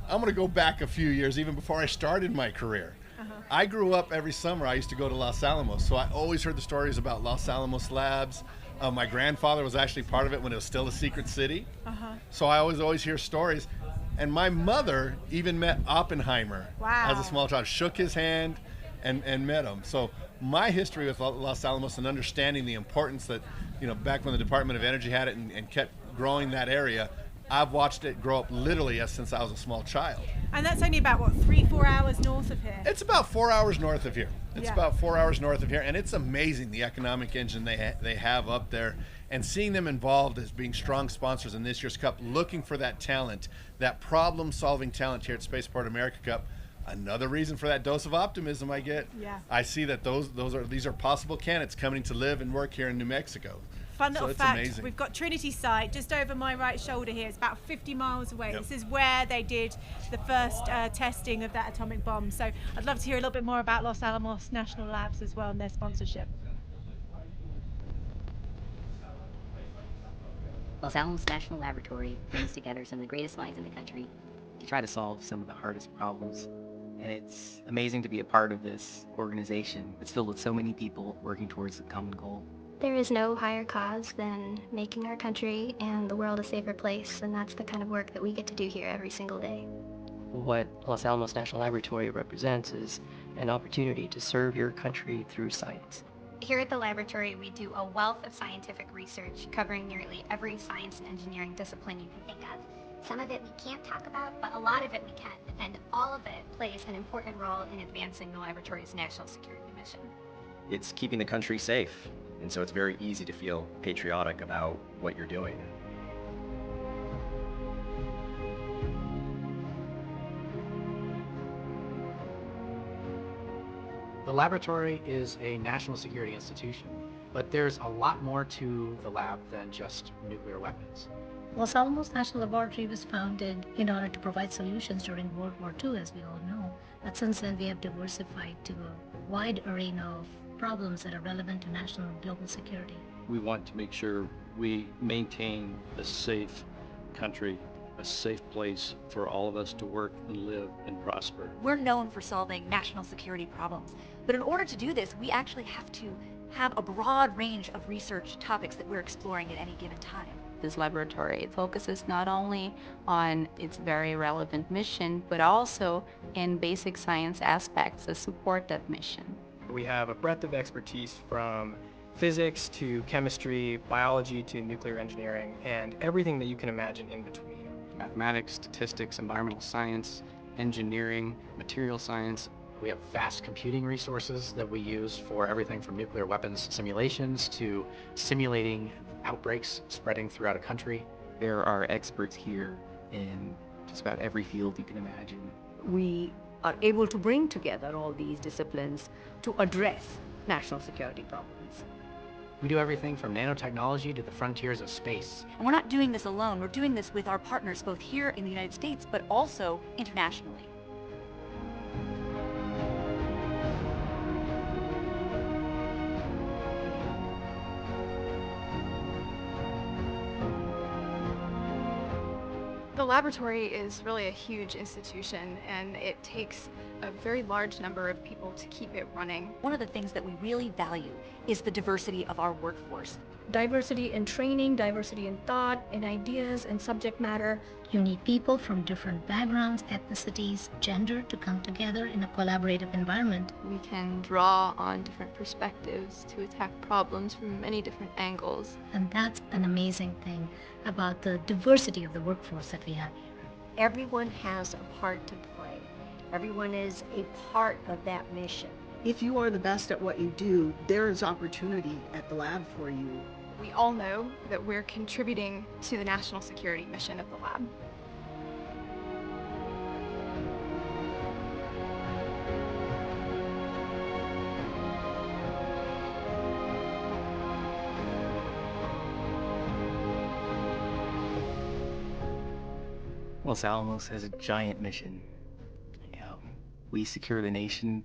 I'm going to go back a few years, even before I started my career. I grew up every summer, I used to go to Los Alamos, so I always heard the stories about Los Alamos Labs. My grandfather was actually part of it when it was still a secret city. So I always hear stories. And my mother even met Oppenheimer as a small child, shook his hand and met him. So my history with Los Alamos and understanding the importance that, back when the Department of Energy had it and kept growing that area, I've watched it grow up literally since I was a small child. And that's only about, what, 3-4 hours north of here? It's about 4 hours north of here. It's about 4 hours north of here, and it's amazing the economic engine they have up there. And seeing them involved as being strong sponsors in this year's Cup, looking for that talent, that problem-solving talent here at Spaceport America Cup, another reason for that dose of optimism I get. I see that these are possible candidates coming to live and work here in New Mexico. Fun little fact, we've got Trinity Site just over my right shoulder here. It's about 50 miles away. This is where they did the first testing of that atomic bomb. So I'd love to hear a little bit more about Los Alamos National Labs as well and their sponsorship. Los Alamos National Laboratory brings together some of the greatest minds in the country to try to solve some of the hardest problems. And it's amazing to be a part of this organization. It's filled with so many people working towards a common goal. There is no higher cause than making our country and the world a safer place, and that's the kind of work that we get to do here every single day. What Los Alamos National Laboratory represents is an opportunity to serve your country through science. Here at the laboratory, we do a wealth of scientific research covering nearly every science and engineering discipline you can think of. Some of it we can't talk about, but a lot of it we can, and all of it plays an important role in advancing the laboratory's national security mission. It's keeping the country safe, and so it's very easy to feel patriotic about what you're doing. The laboratory is a national security institution, but there's a lot more to the lab than just nuclear weapons. Los Alamos National Laboratory was founded in order to provide solutions during World War II, as we all know. But since then, we have diversified to a wide arena of problems that are relevant to national and global security. We want to make sure we maintain a safe country, a safe place for all of us to work and live and prosper. We're known for solving national security problems, but in order to do this, we actually have to have a broad range of research topics that we're exploring at any given time. This laboratory focuses not only on its very relevant mission, but also in basic science aspects that support that mission. We have a breadth of expertise from physics to chemistry, biology to nuclear engineering, and everything that you can imagine in between. Mathematics, statistics, environmental science, engineering, material science. We have vast computing resources that we use for everything from nuclear weapons simulations to simulating outbreaks spreading throughout a country. There are experts here in just about every field you can imagine. We are able to bring together all these disciplines to address national security problems. We do everything from nanotechnology to the frontiers of space. And we're not doing this alone. We're doing this with our partners both here in the United States, but also internationally. The laboratory is really a huge institution, and it takes a very large number of people to keep it running. One of the things that we really value is the diversity of our workforce. Diversity in training, diversity in thought, in ideas, and subject matter. You need people from different backgrounds, ethnicities, gender to come together in a collaborative environment. We can draw on different perspectives to attack problems from many different angles. And that's an amazing thing about the diversity of the workforce that we have here. Everyone has a part to play. Everyone is a part of that mission. If you are the best at what you do, there is opportunity at the lab for you. We all know that we're contributing to the national security mission of the lab. Los Alamos has a giant mission. We secure the nation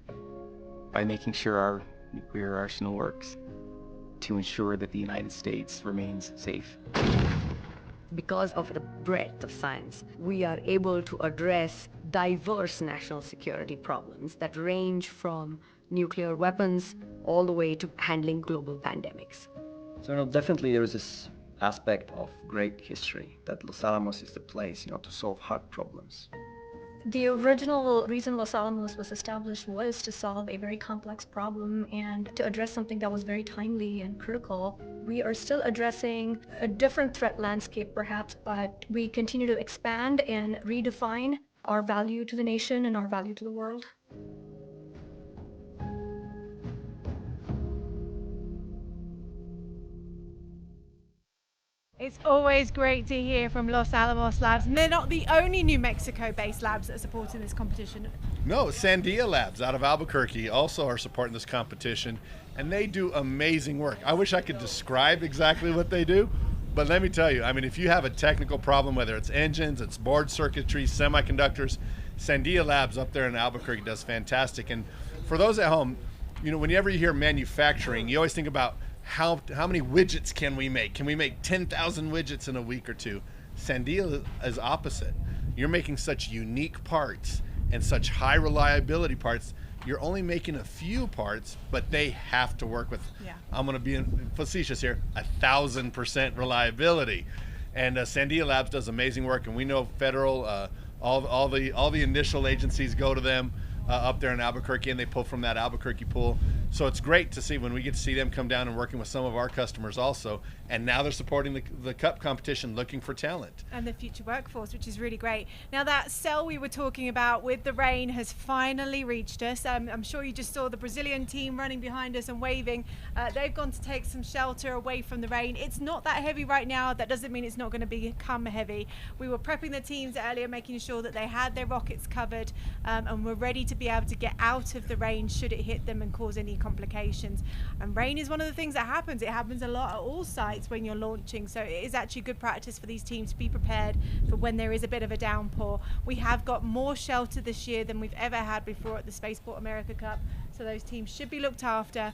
by making sure our nuclear arsenal works, to ensure that the United States remains safe. Because of the breadth of science, we are able to address diverse national security problems that range from nuclear weapons all the way to handling global pandemics. So definitely there is this aspect of great history, that Los Alamos is the place, to solve hard problems. The original reason Los Alamos was established was to solve a very complex problem and to address something that was very timely and critical. We are still addressing a different threat landscape perhaps, but we continue to expand and redefine our value to the nation and our value to the world. It's always great to hear from Los Alamos Labs, and they're not the only New Mexico-based labs that are supporting this competition. No, Sandia Labs out of Albuquerque also are supporting this competition, and they do amazing work. I wish I could describe exactly what they do, but let me tell you, if you have a technical problem, whether it's engines, it's board circuitry, semiconductors, Sandia Labs up there in Albuquerque does fantastic. And for those at home, whenever you hear manufacturing, you always think about how many widgets can we make? Can we make 10,000 widgets in a week or two? Sandia is opposite. You're making such unique parts and such high reliability parts. You're only making a few parts, but they have to work with, I'm going to be facetious here, 1,000% reliability. And Sandia Labs does amazing work, and we know federal, all the initial agencies go to them up there in Albuquerque, and they pull from that Albuquerque pool. So it's great to see when we get to see them come down and working with some of our customers also. And now they're supporting the Cup competition, looking for talent. And the future workforce, which is really great. Now that cell we were talking about with the rain has finally reached us. I'm sure you just saw the Brazilian team running behind us and waving. They've gone to take some shelter away from the rain. It's not that heavy right now. That doesn't mean it's not going to become heavy. We were prepping the teams earlier, making sure that they had their rockets covered and were ready to be able to get out of the rain should it hit them and cause any complications. And rain is one of the things that happens. It happens a lot at all sites when you're launching, so it is actually good practice for these teams to be prepared for when there is a bit of a downpour. We have got more shelter this year than we've ever had before at the Spaceport America Cup, so those teams should be looked after,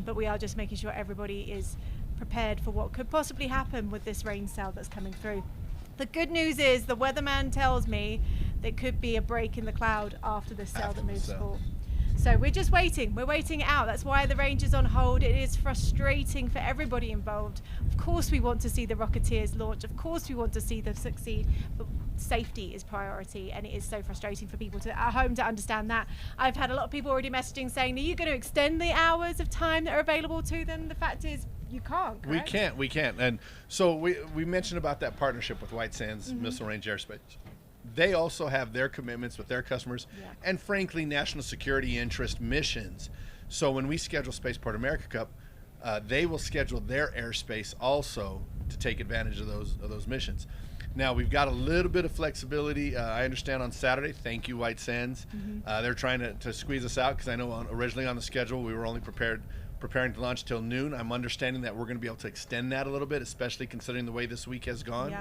but we are just making sure everybody is prepared for what could possibly happen with this rain cell that's coming through. The good news is the weatherman tells me there could be a break in the cloud after this cell that moves forward. So we're just waiting. We're waiting it out. That's why the range is on hold. It is frustrating for everybody involved. Of course we want to see the Rocketeers launch. Of course we want to see them succeed. But safety is priority, and it is so frustrating for people at home to understand that. I've had a lot of people already messaging saying, are you going to extend the hours of time that are available to them? The fact is, you can't, correct? We can't. And so we mentioned about that partnership with White Sands Missile Range Airspace. They also have their commitments with their customers and, frankly, national security interest missions. So when we schedule Spaceport America Cup, they will schedule their airspace also to take advantage of those missions. Now, we've got a little bit of flexibility. I understand on Saturday, thank you, White Sands. They're trying to squeeze us out because I know originally on the schedule we were only preparing to launch till noon. I'm understanding that we're going to be able to extend that a little bit, especially considering the way this week has gone.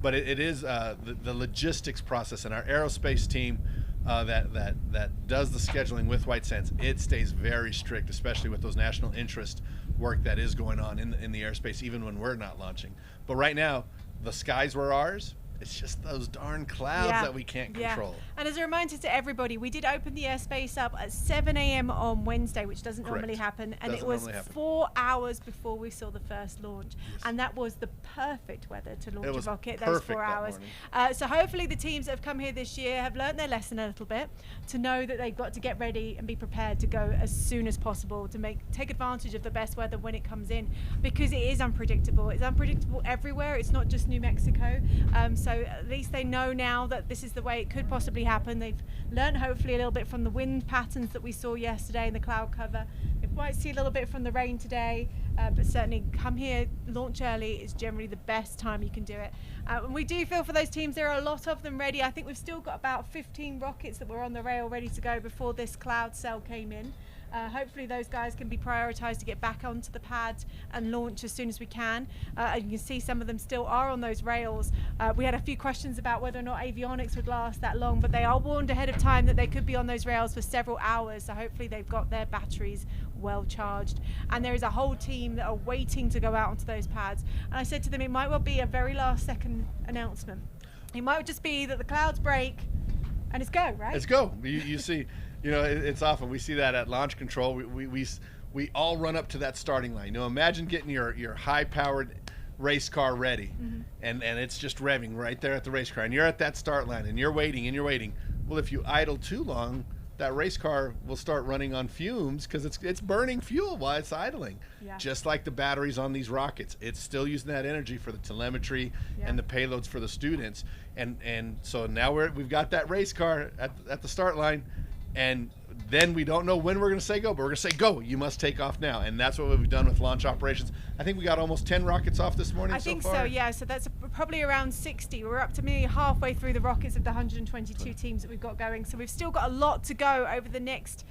But it is the logistics process, and our aerospace team that does the scheduling with White Sands, it stays very strict, especially with those national interest work that is going on in the airspace, even when we're not launching. But right now, the skies were ours, It's just those darn clouds that we can't control. And as a reminder to everybody, we did open the airspace up at 7 a.m. on Wednesday, which doesn't normally happen. And it was 4 hours before we saw the first launch. And that was the perfect weather to launch a rocket, those 4 hours. So hopefully the teams that have come here this year have learned their lesson a little bit, to know that they've got to get ready and be prepared to go as soon as possible, to take advantage of the best weather when it comes in, because it is unpredictable. It's unpredictable everywhere. It's not just New Mexico. So at least they know now that this is the way it could possibly happen. They've learned hopefully a little bit from the wind patterns that we saw yesterday in the cloud cover. They might see a little bit from the rain today, but certainly come here, launch early is generally the best time you can do it. And we do feel for those teams, there are a lot of them ready. I think we've still got about 15 rockets that were on the rail ready to go before this cloud cell came in. Hopefully those guys can be prioritized to get back onto the pads and launch as soon as we can. And you can see some of them still are on those rails. We had a few questions about whether or not avionics would last that long, but they are warned ahead of time that they could be on those rails for several hours. So hopefully they've got their batteries well charged. And there is a whole team that are waiting to go out onto those pads. And I said to them, it might well be a very last second announcement. It might just be that the clouds break and it's go, right? It's go. You see, it's often we see that at launch control. We all run up to that starting line. Imagine getting your high-powered race car ready, and it's just revving right there at the race car, and you're at that start line, and you're waiting. Well, if you idle too long, that race car will start running on fumes because it's burning fuel while it's idling. Just like the batteries on these rockets, it's still using that energy for the telemetry and the payloads for the students. And so now we've got that race car at the start line, and then we don't know when we're going to say go, but we're going to say go. You must take off now, and that's what we've done with launch operations. I think we got almost 10 rockets off this morning. I think so far. So, yeah. So that's probably around 60. We're up to nearly halfway through the rockets of the 122 teams that we've got going. So we've still got a lot to go over the next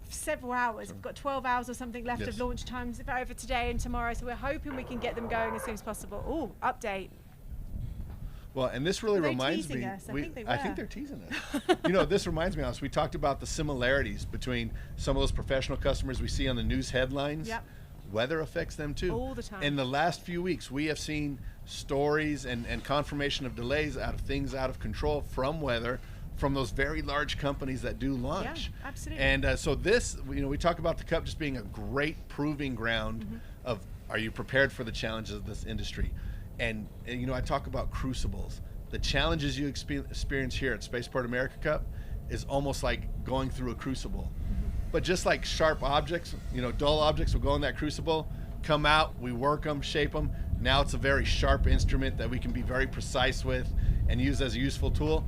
several hours. We've got 12 hours or something left of launch times over today and tomorrow. So we're hoping we can get them going as soon as possible. Oh, update. Well, and this really reminds me. I think they're teasing us. This reminds me of us. We talked about the similarities between some of those professional customers we see on the news headlines. Yep. Weather affects them too. All the time. In the last few weeks, we have seen stories and confirmation of delays out of things out of control from weather, from those very large companies that do launch. Yeah, absolutely. And so this, we talk about the Cup just being a great proving ground of, are you prepared for the challenges of this industry? And I talk about crucibles. The challenges you experience here at Spaceport America Cup is almost like going through a crucible. But just like sharp objects, dull objects will go in that crucible, come out, we work them, shape them. Now it's a very sharp instrument that we can be very precise with and use as a useful tool.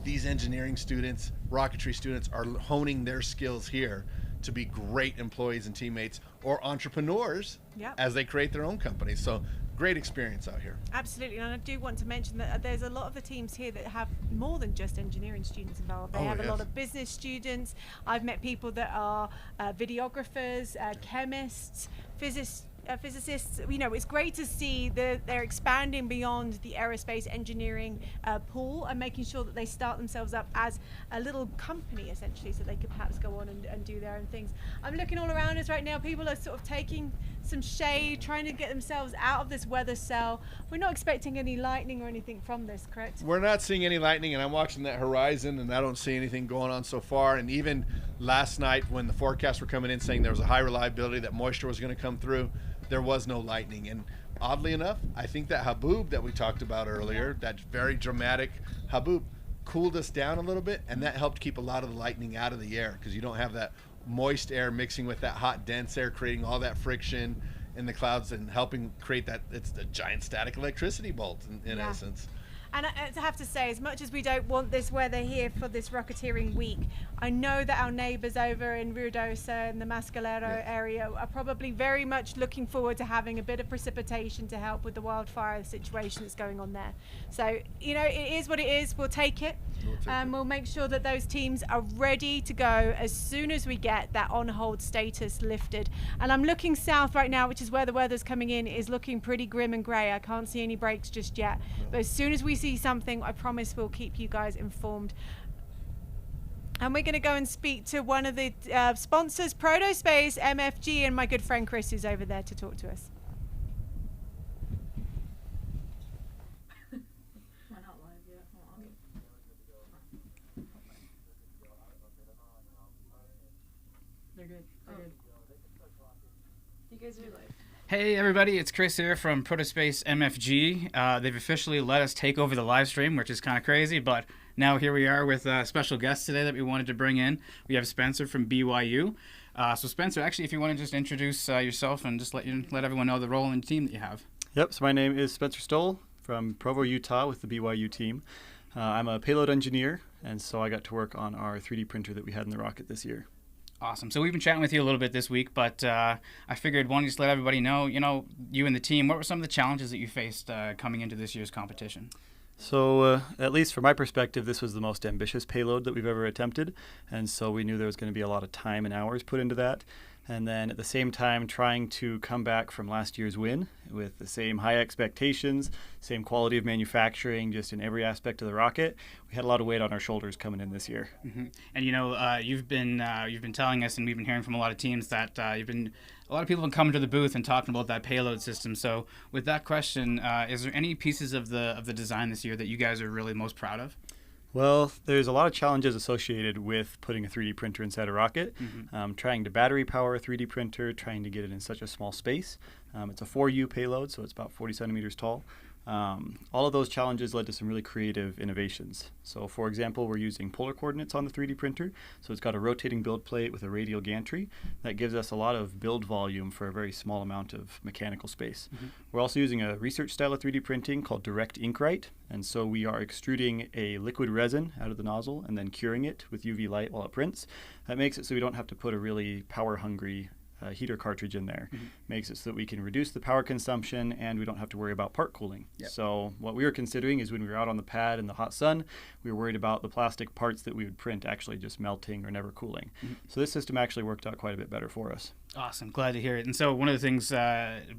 These engineering students, rocketry students, are honing their skills here to be great employees and teammates or entrepreneurs as they create their own companies. So great experience out here. Absolutely, and I do want to mention that there's a lot of the teams here that have more than just engineering students involved. They have a lot of business students. I've met people that are videographers, chemists, physicists. It's great to see that they're expanding beyond the aerospace engineering pool and making sure that they start themselves up as a little company, essentially, so they could perhaps go on and do their own things. I'm looking all around us right now. People are sort of taking some shade, trying to get themselves out of this weather cell. We're not expecting any lightning or anything from this, correct? We're not seeing any lightning, and I'm watching that horizon, and I don't see anything going on so far. And even last night when the forecasts were coming in saying there was a high reliability that moisture was going to come through, there was no lightning. And oddly enough, I think that haboob that we talked about earlier, that very dramatic haboob, cooled us down a little bit, and that helped keep a lot of the lightning out of the air because you don't have that moist air mixing with that hot dense air, creating all that friction in the clouds and helping create that. It's a giant static electricity bolt in essence. And I have to say, as much as we don't want this weather here for this rocketeering week, I know that our neighbours over in Ruidoso and the Mescalero area are probably very much looking forward to having a bit of precipitation to help with the wildfire situation that's going on there. So, it is what it is. We'll take it. We'll make sure that those teams are ready to go as soon as we get that on-hold status lifted. And I'm looking south right now, which is where the weather's coming in, is looking pretty grim and grey. I can't see any breaks just yet. But as soon as we see something, I promise we'll keep you guys informed. And we're going to go and speak to one of the sponsors, Protospace, MFG, and my good friend Chris, who's over there to talk to us. They're good. You guys are live. Hey everybody, it's Chris here from Protospace MFG. They've officially let us take over the live stream, which is kind of crazy, but now here we are with a special guest today that we wanted to bring in. We have Spencer from BYU. So Spencer, actually, if you want to just introduce yourself and just let everyone know the role and team that you have. Yep, so my name is Spencer Stoll from Provo, Utah with the BYU team. I'm a payload engineer, and so I got to work on our 3D printer that we had in the rocket this year. Awesome. So we've been chatting with you a little bit this week, but I figured why don't you just let everybody know, you and the team, what were some of the challenges that you faced coming into this year's competition? So at least from my perspective, this was the most ambitious payload that we've ever attempted, and so we knew there was going to be a lot of time and hours put into that. And then at the same time, trying to come back from last year's win with the same high expectations, same quality of manufacturing, just in every aspect of the rocket. We had a lot of weight on our shoulders coming in this year. Mm-hmm. And you've been telling us, and we've been hearing from a lot of teams that a lot of people have been coming to the booth and talking about that payload system. So with that question, is there any pieces of the design this year that you guys are really most proud of? Well, there's a lot of challenges associated with putting a 3D printer inside a rocket, trying to battery power a 3D printer, trying to get it in such a small space. It's a 4U payload, so it's about 40 centimeters tall. All of those challenges led to some really creative innovations. So for example, we're using polar coordinates on the 3D printer. So it's got a rotating build plate with a radial gantry that gives us a lot of build volume for a very small amount of mechanical space. We're also using a research style of 3D printing called direct inkwrite. And so we are extruding a liquid resin out of the nozzle and then curing it with UV light while it prints. That makes it so we don't have to put a really power hungry heater cartridge in there. Makes it so that we can reduce the power consumption and we don't have to worry about part cooling. Yep. So what we were considering is when we were out on the pad in the hot sun, we were worried about the plastic parts that we would print actually just melting or never cooling. So this system actually worked out quite a bit better for us. Awesome. Glad to hear it. And so one of the things,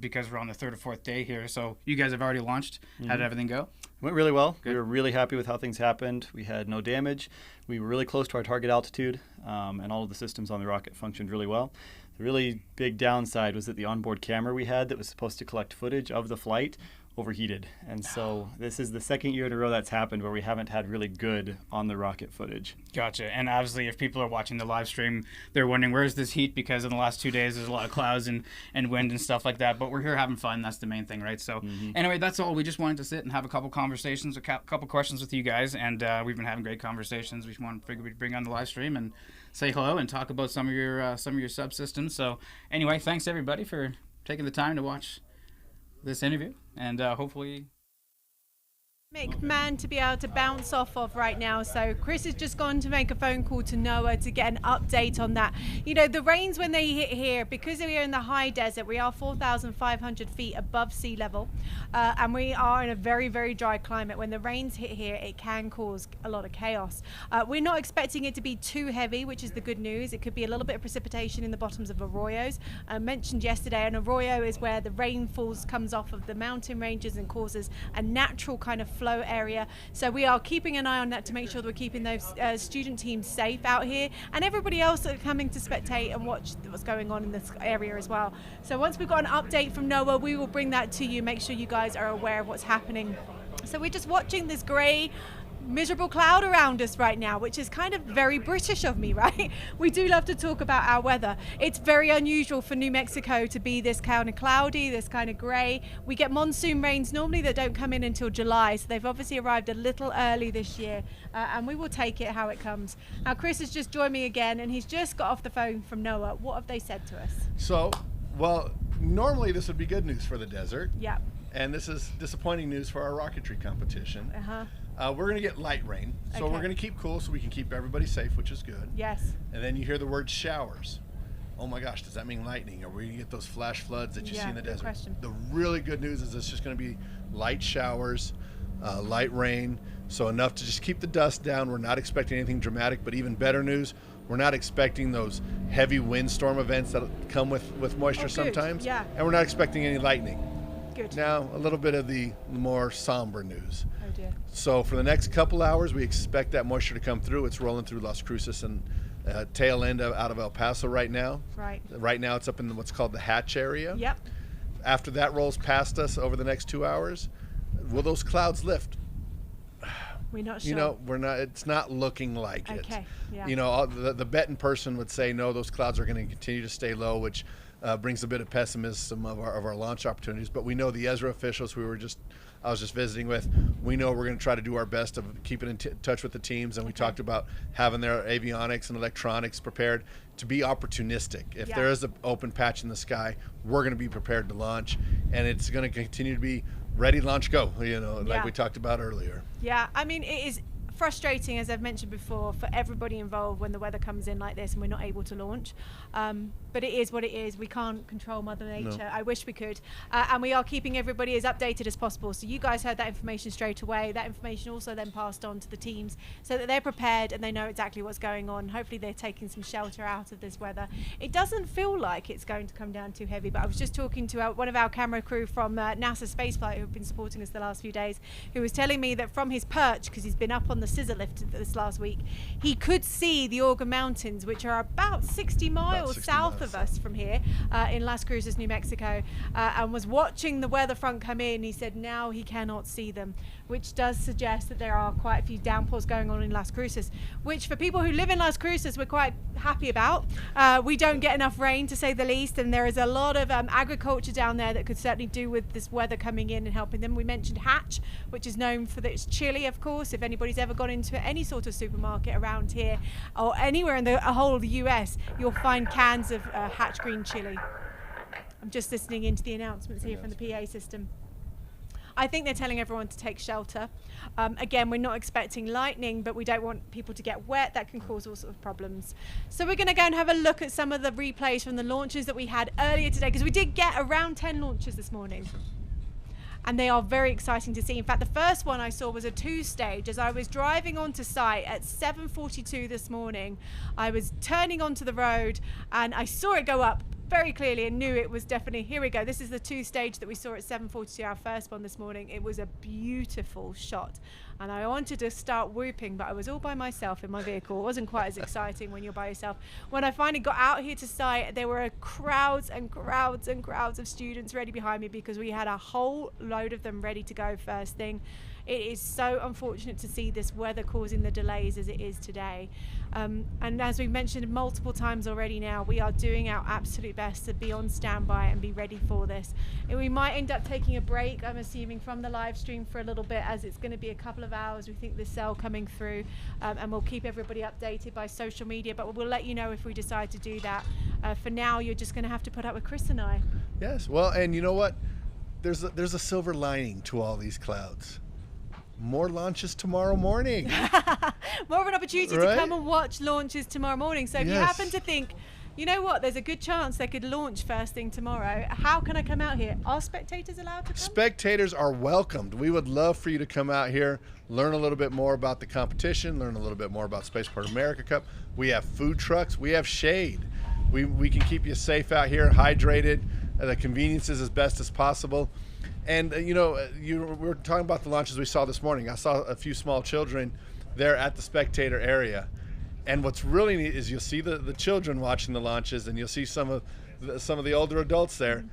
because we're on the third or fourth day here, so you guys have already launched. How did everything go? It went really well. Good. We were really happy with how things happened. We had no damage. We were really close to our target altitude, and all of the systems on the rocket functioned really well. The really big downside was that the onboard camera we had that was supposed to collect footage of the flight overheated. And so this is the second year in a row that's happened where we haven't had really good on the rocket footage. Gotcha. And obviously if people are watching the live stream, they're wondering where's this heat, because in the last 2 days there's a lot of clouds and wind and stuff like that. But we're here having fun. That's the main thing, right? So anyway, that's all. We just wanted to sit and have a couple conversations, a couple questions with you guys. And we've been having great conversations. We wanted to figure we'd bring on the live stream and say hello and talk about some of your subsystems. So anyway, thanks everybody for taking the time to watch this interview, and hopefully Man to be able to bounce off of right now. So Chris has just gone to make a phone call to NOAA to get an update on that. The rains when they hit here, because we are in the high desert, we are 4,500 feet above sea level, and we are in a very, very dry climate. When the rains hit here, it can cause a lot of chaos. We're not expecting it to be too heavy, which is the good news. It could be a little bit of precipitation in the bottoms of arroyos. I mentioned yesterday, an arroyo is where the rainfall comes off of the mountain ranges and causes a natural kind of flow area. So we are keeping an eye on that to make sure that we're keeping those student teams safe out here, and everybody else that are coming to spectate and watch what's going on in this area as well. So once we've got an update from NOAA, we will bring that to you, make sure you guys are aware of what's happening. So we're just watching this grey miserable cloud around us right now, which is kind of very British of me, right? We do love to talk about our weather. It's very unusual for New Mexico to be this kind of cloudy, this kind of grey. We get monsoon rains normally that don't come in until July, so they've obviously arrived a little early this year, and we will take it how it comes. Now Chris has just joined me again, and he's just got off the phone from NOAA. What have they said to us? So, well, normally this would be good news for the desert. Yeah. And this is disappointing news for our rocketry competition. We're going to get light rain, so we're going to keep cool so we can keep everybody safe, which is good. Yes. And then you hear the word showers. Oh my gosh, does that mean lightning? Are we going to get those flash floods that you see in the desert? Question. The really good news is it's just going to be light showers, light rain, so enough to just keep the dust down. We're not expecting anything dramatic, but even better news, we're not expecting those heavy windstorm events that come with moisture sometimes. Yeah. And we're not expecting any lightning. Good. Now, a little bit of the more somber news. Oh dear. So for the next couple hours, we expect that moisture to come through. It's rolling through Las Cruces and tail end out of El Paso right now. Right. Right now, it's up in what's called the Hatch area. Yep. After that rolls past us over the next 2 hours, will those clouds lift? We're not sure. You know, we're not. It's not looking like it. Okay. Yeah. You know, the betting person would say no. Those clouds are going to continue to stay low, which brings a bit of pessimism of our launch opportunities. But we know the ESRA officials I was just visiting with, we know we're going to try to do our best of keeping in touch with the teams, and we talked about having their avionics and electronics prepared to be opportunistic. If there is an open patch in the sky, we're going to be prepared to launch, and it's going to continue to be ready, launch, go, you know, like we talked about earlier. Yeah, I mean, it is frustrating, as I've mentioned before, for everybody involved when the weather comes in like this and we're not able to launch. But it is what it is. We can't control Mother Nature. No. I wish we could. And we are keeping everybody as updated as possible. So you guys heard that information straight away. That information also then passed on to the teams so that they're prepared and they know exactly what's going on. Hopefully they're taking some shelter out of this weather. It doesn't feel like it's going to come down too heavy, but I was just talking to one of our camera crew from NASA Spaceflight who've been supporting us the last few days, who was telling me that from his perch, because he's been up on the scissor lift this last week, he could see the Organ Mountains, which are about 60 miles south of us from here in Las Cruces, New Mexico, and was watching the weather front come in. He said now he cannot see them, which does suggest that there are quite a few downpours going on in Las Cruces, which for people who live in Las Cruces we're quite happy about. We don't get enough rain, to say the least, and there is a lot of agriculture down there that could certainly do with this weather coming in and helping them. We mentioned Hatch, which is known for its chili, of course. If anybody's ever gone into any sort of supermarket around here or anywhere in the whole of the US, you'll find cans of Hatch green chili. I'm just listening into the announcements here from the PA system. I think they're telling everyone to take shelter. Again, we're not expecting lightning, but we don't want people to get wet. That can cause all sorts of problems. So we're going to go and have a look at some of the replays from the launches that we had earlier today, because we did get around 10 launches this morning. And they are very exciting to see. In fact, the first one I saw was a 2-stage. As I was driving onto site at 7:42 this morning, I was turning onto the road and I saw it go up very clearly and knew it was definitely, here we go. This is the 2-stage that we saw at 7:42, our first one this morning. It was a beautiful shot. And I wanted to start whooping, but I was all by myself in my vehicle. It wasn't quite as exciting when you're by yourself. When I finally got out here to site, there were crowds and crowds and crowds of students ready behind me because we had a whole load of them ready to go first thing. It is so unfortunate to see this weather causing the delays as it is today. And as we've mentioned multiple times already now, we are doing our absolute best to be on standby and be ready for this. And we might end up taking a break, I'm assuming, from the live stream for a little bit, as it's going to be a couple of hours, we think, this cell coming through, and we'll keep everybody updated by social media, but we'll let you know if we decide to do that. For now, you're just going to have to put up with Chris and I. Yes, well, and you know what? There's a silver lining to all these clouds. More launches tomorrow morning. More of an opportunity to come and watch launches tomorrow morning. So if you happen to think, you know what, there's a good chance they could launch first thing tomorrow, how can I come out here? Are spectators allowed to come? Spectators are welcomed. We would love for you to come out here, learn a little bit more about the competition, learn a little bit more about Spaceport America Cup. We have food trucks. We have shade. We can keep you safe out here, hydrated, the conveniences as best as possible. And, you know, we were talking about the launches we saw this morning. I saw a few small children there at the spectator area. And what's really neat is you'll see the children watching the launches, and you'll see some of the older adults there.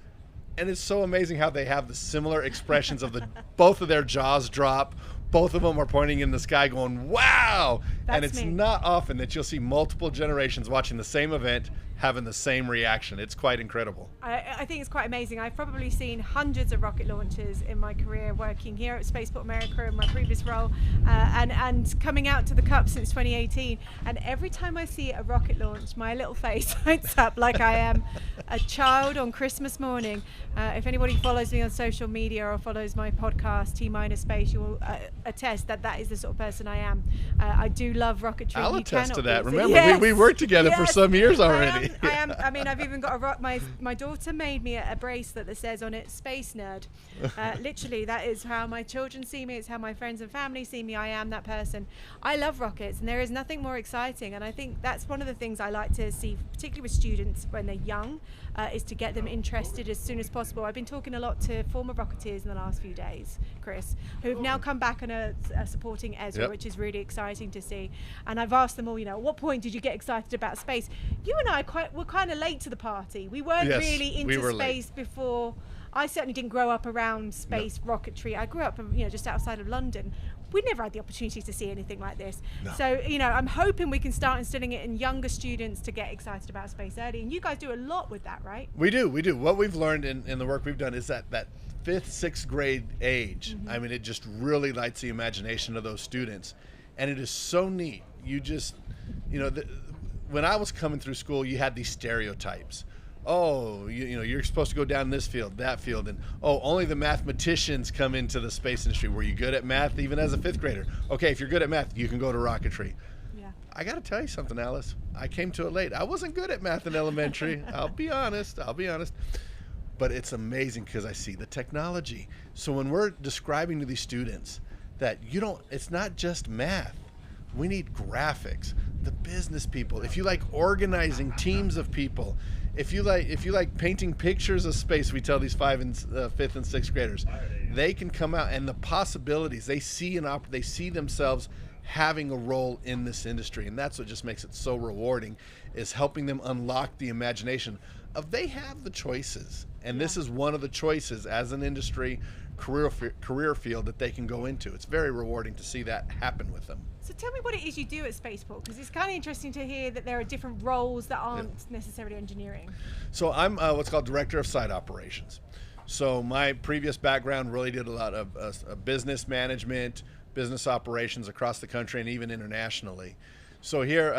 And it's so amazing how they have the similar expressions of both of their jaws drop. Both of them are pointing in the sky going, wow! And it's not often that you'll see multiple generations watching the same event having the same reaction. It's quite incredible. I think it's quite amazing. I've probably seen hundreds of rocket launches in my career working here at Spaceport America in my previous role, and coming out to the Cup since 2018. And every time I see a rocket launch, my little face lights up like I am a child on Christmas morning. If anybody follows me on social media or follows my podcast, T- Space, you will attest that that is the sort of person I am. I do love rocketry. I'll attest to that. Remember, we worked together for some years already. I mean, I've even got my daughter made me a bracelet that says on it, Space Nerd. Literally, that is how my children see me. It's how my friends and family see me. I am that person. I love rockets, and there is nothing more exciting. And I think that's one of the things I like to see, particularly with students when they're young, is to get them interested as soon as possible. I've been talking a lot to former Rocketeers in the last few days, Chris, who've now come back and are supporting ESRA, which is really exciting to see. And I've asked them all, you know, at what point did you get excited about space? You and I were kind of late to the party. We weren't really into space before. I certainly didn't grow up around space rocketry. I grew up, just outside of London. we never had the opportunity to see anything like this. No. So, you know, I'm hoping we can start instilling it in younger students to get excited about space early. And you guys do a lot with that, right? We do. What we've learned in the work we've done is that 5th, 6th grade age, I mean, it just really lights the imagination of those students. And it is so neat. You just, you know, when I was coming through school, you had these stereotypes. Oh, you know, you're supposed to go down this field, that field, and oh, only the mathematicians come into the space industry. Were you good at math even as a 5th grader? Okay, if you're good at math, you can go to rocketry. Yeah. I got to tell you something, Alice. I came to it late. I wasn't good at math in elementary. I'll be honest. But it's amazing because I see the technology. So when we're describing to these students that it's not just math. We need graphics, the business people. If you like organizing teams of people, if you like painting pictures of space, we tell these 5th and 6th graders, they can come out and the possibilities they see they see themselves having a role in this industry, and that's what just makes it so rewarding, is helping them unlock the imagination of they have the choices, and this is one of the choices as an industry career field that they can go into. It's very rewarding to see that happen with them. So tell me what it is you do at Spaceport, because it's kind of interesting to hear that there are different roles that aren't necessarily engineering. So I'm what's called Director of Site Operations. So my previous background really did a lot of business management, business operations across the country and even internationally. So here,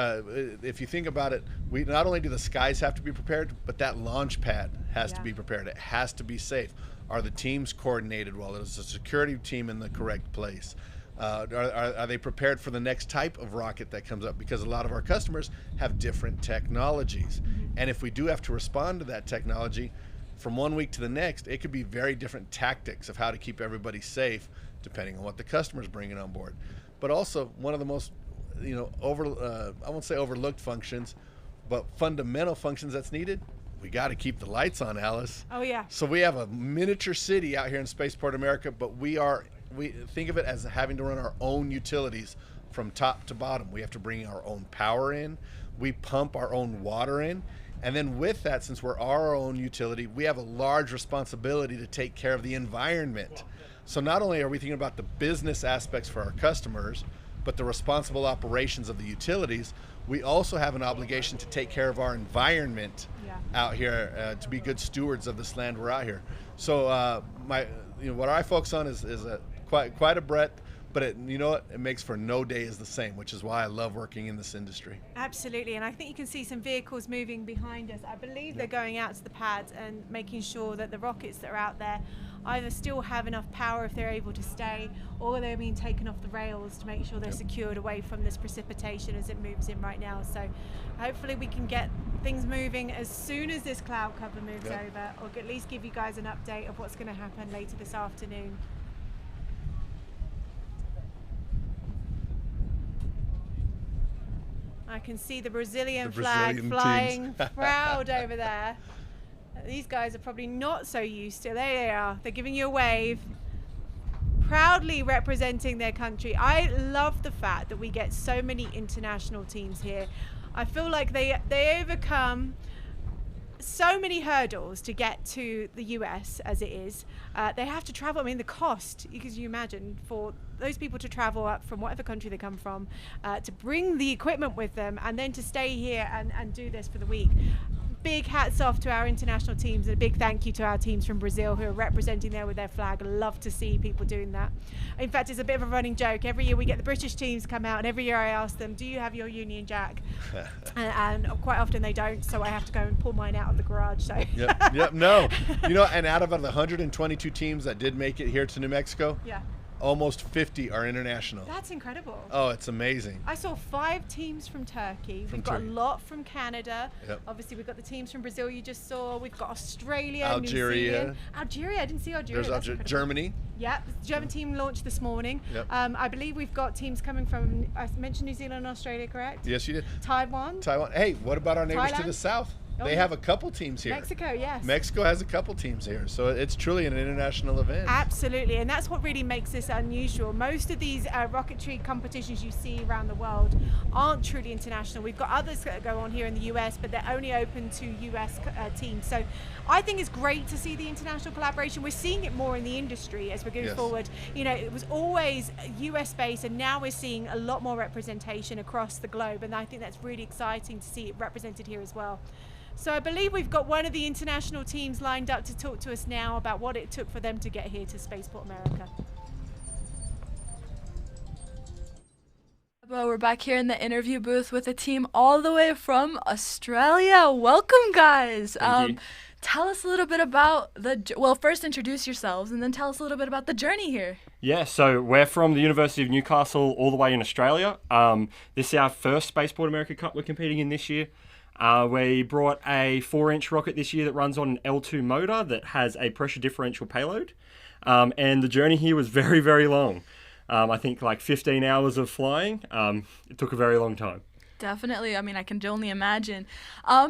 if you think about it, we not only do the skies have to be prepared, but that launch pad has to be prepared. It has to be safe. Are the teams coordinated well? Is the security team in the correct place? Are they prepared for the next type of rocket that comes up? Because a lot of our customers have different technologies. And if we do have to respond to that technology, from one week to the next, it could be very different tactics of how to keep everybody safe, depending on what the customer's bringing on board. But also, one of the most, I won't say overlooked functions, but fundamental functions that's needed, we got to keep the lights on, Alice. Oh, yeah. So we have a miniature city out here in Spaceport America, but we think of it as having to run our own utilities from top to bottom. We have to bring our own power in. We pump our own water in. And then with that, since we're our own utility, we have a large responsibility to take care of the environment. So not only are we thinking about the business aspects for our customers, but the responsible operations of the utilities, we also have an obligation to take care of our environment out here, to be good stewards of this land we're out here. So what I focus on is quite a breadth, but it makes for no day is the same, which is why I love working in this industry. Absolutely, and I think you can see some vehicles moving behind us. I believe they're going out to the pads and making sure that the rockets that are out there either still have enough power if they're able to stay, or they're being taken off the rails to make sure they're secured away from this precipitation as it moves in right now. So hopefully we can get things moving as soon as this cloud cover moves over, or at least give you guys an update of what's going to happen later this afternoon. I can see the Brazilian flag flying proud over there. These guys are probably not so used to. There they are. They're giving you a wave. Proudly representing their country. I love the fact that we get so many international teams here. I feel like they overcome so many hurdles to get to the US as it is. They have to travel. I mean, the cost, because you imagine, for those people to travel up from whatever country they come from, to bring the equipment with them and then to stay here and do this for the week. Big hats off to our international teams, and a big thank you to our teams from Brazil who are representing there with their flag. I love to see people doing that. In fact, it's a bit of a running joke. Every year we get the British teams come out, and every year I ask them, do you have your Union Jack? and quite often they don't, so I have to go and pull mine out of the garage. So. No. And out of the 122 teams that did make it here to New Mexico, almost 50 are international. That's incredible. Oh, it's amazing. I saw 5 teams from Turkey. We've got a lot from Canada. Obviously, we've got the teams from Brazil you just saw. We've got Australia, Algeria. New Zealand. Algeria, I didn't see Algeria. There's Germany. Yep, the German team launched this morning. I believe we've got teams coming from, I mentioned New Zealand and Australia, correct? Yes, you did. Taiwan. Hey, what about our neighbors Thailand? to the south? They have a couple teams here. Mexico, yes. Mexico has a couple teams here, so it's truly an international event. Absolutely, and that's what really makes this unusual. Most of these rocketry competitions you see around the world aren't truly international. We've got others that go on here in the US, but they're only open to US teams. So I think it's great to see the international collaboration. We're seeing it more in the industry as we're going forward. You know, it was always US based, and now we're seeing a lot more representation across the globe, and I think that's really exciting to see it represented here as well. So I believe we've got one of the international teams lined up to talk to us now about what it took for them to get here to Spaceport America. Well, we're back here in the interview booth with a team all the way from Australia. Welcome, guys. Thank you. Tell us a little bit about first introduce yourselves and then tell us a little bit about the journey here. Yeah, so we're from the University of Newcastle all the way in Australia. This is our first Spaceport America Cup we're competing in this year. We brought a 4-inch rocket this year that runs on an L2 motor that has a pressure differential payload. And the journey here was very, very long. I think like 15 hours of flying. It took a very long time. Definitely. I mean, I can only imagine.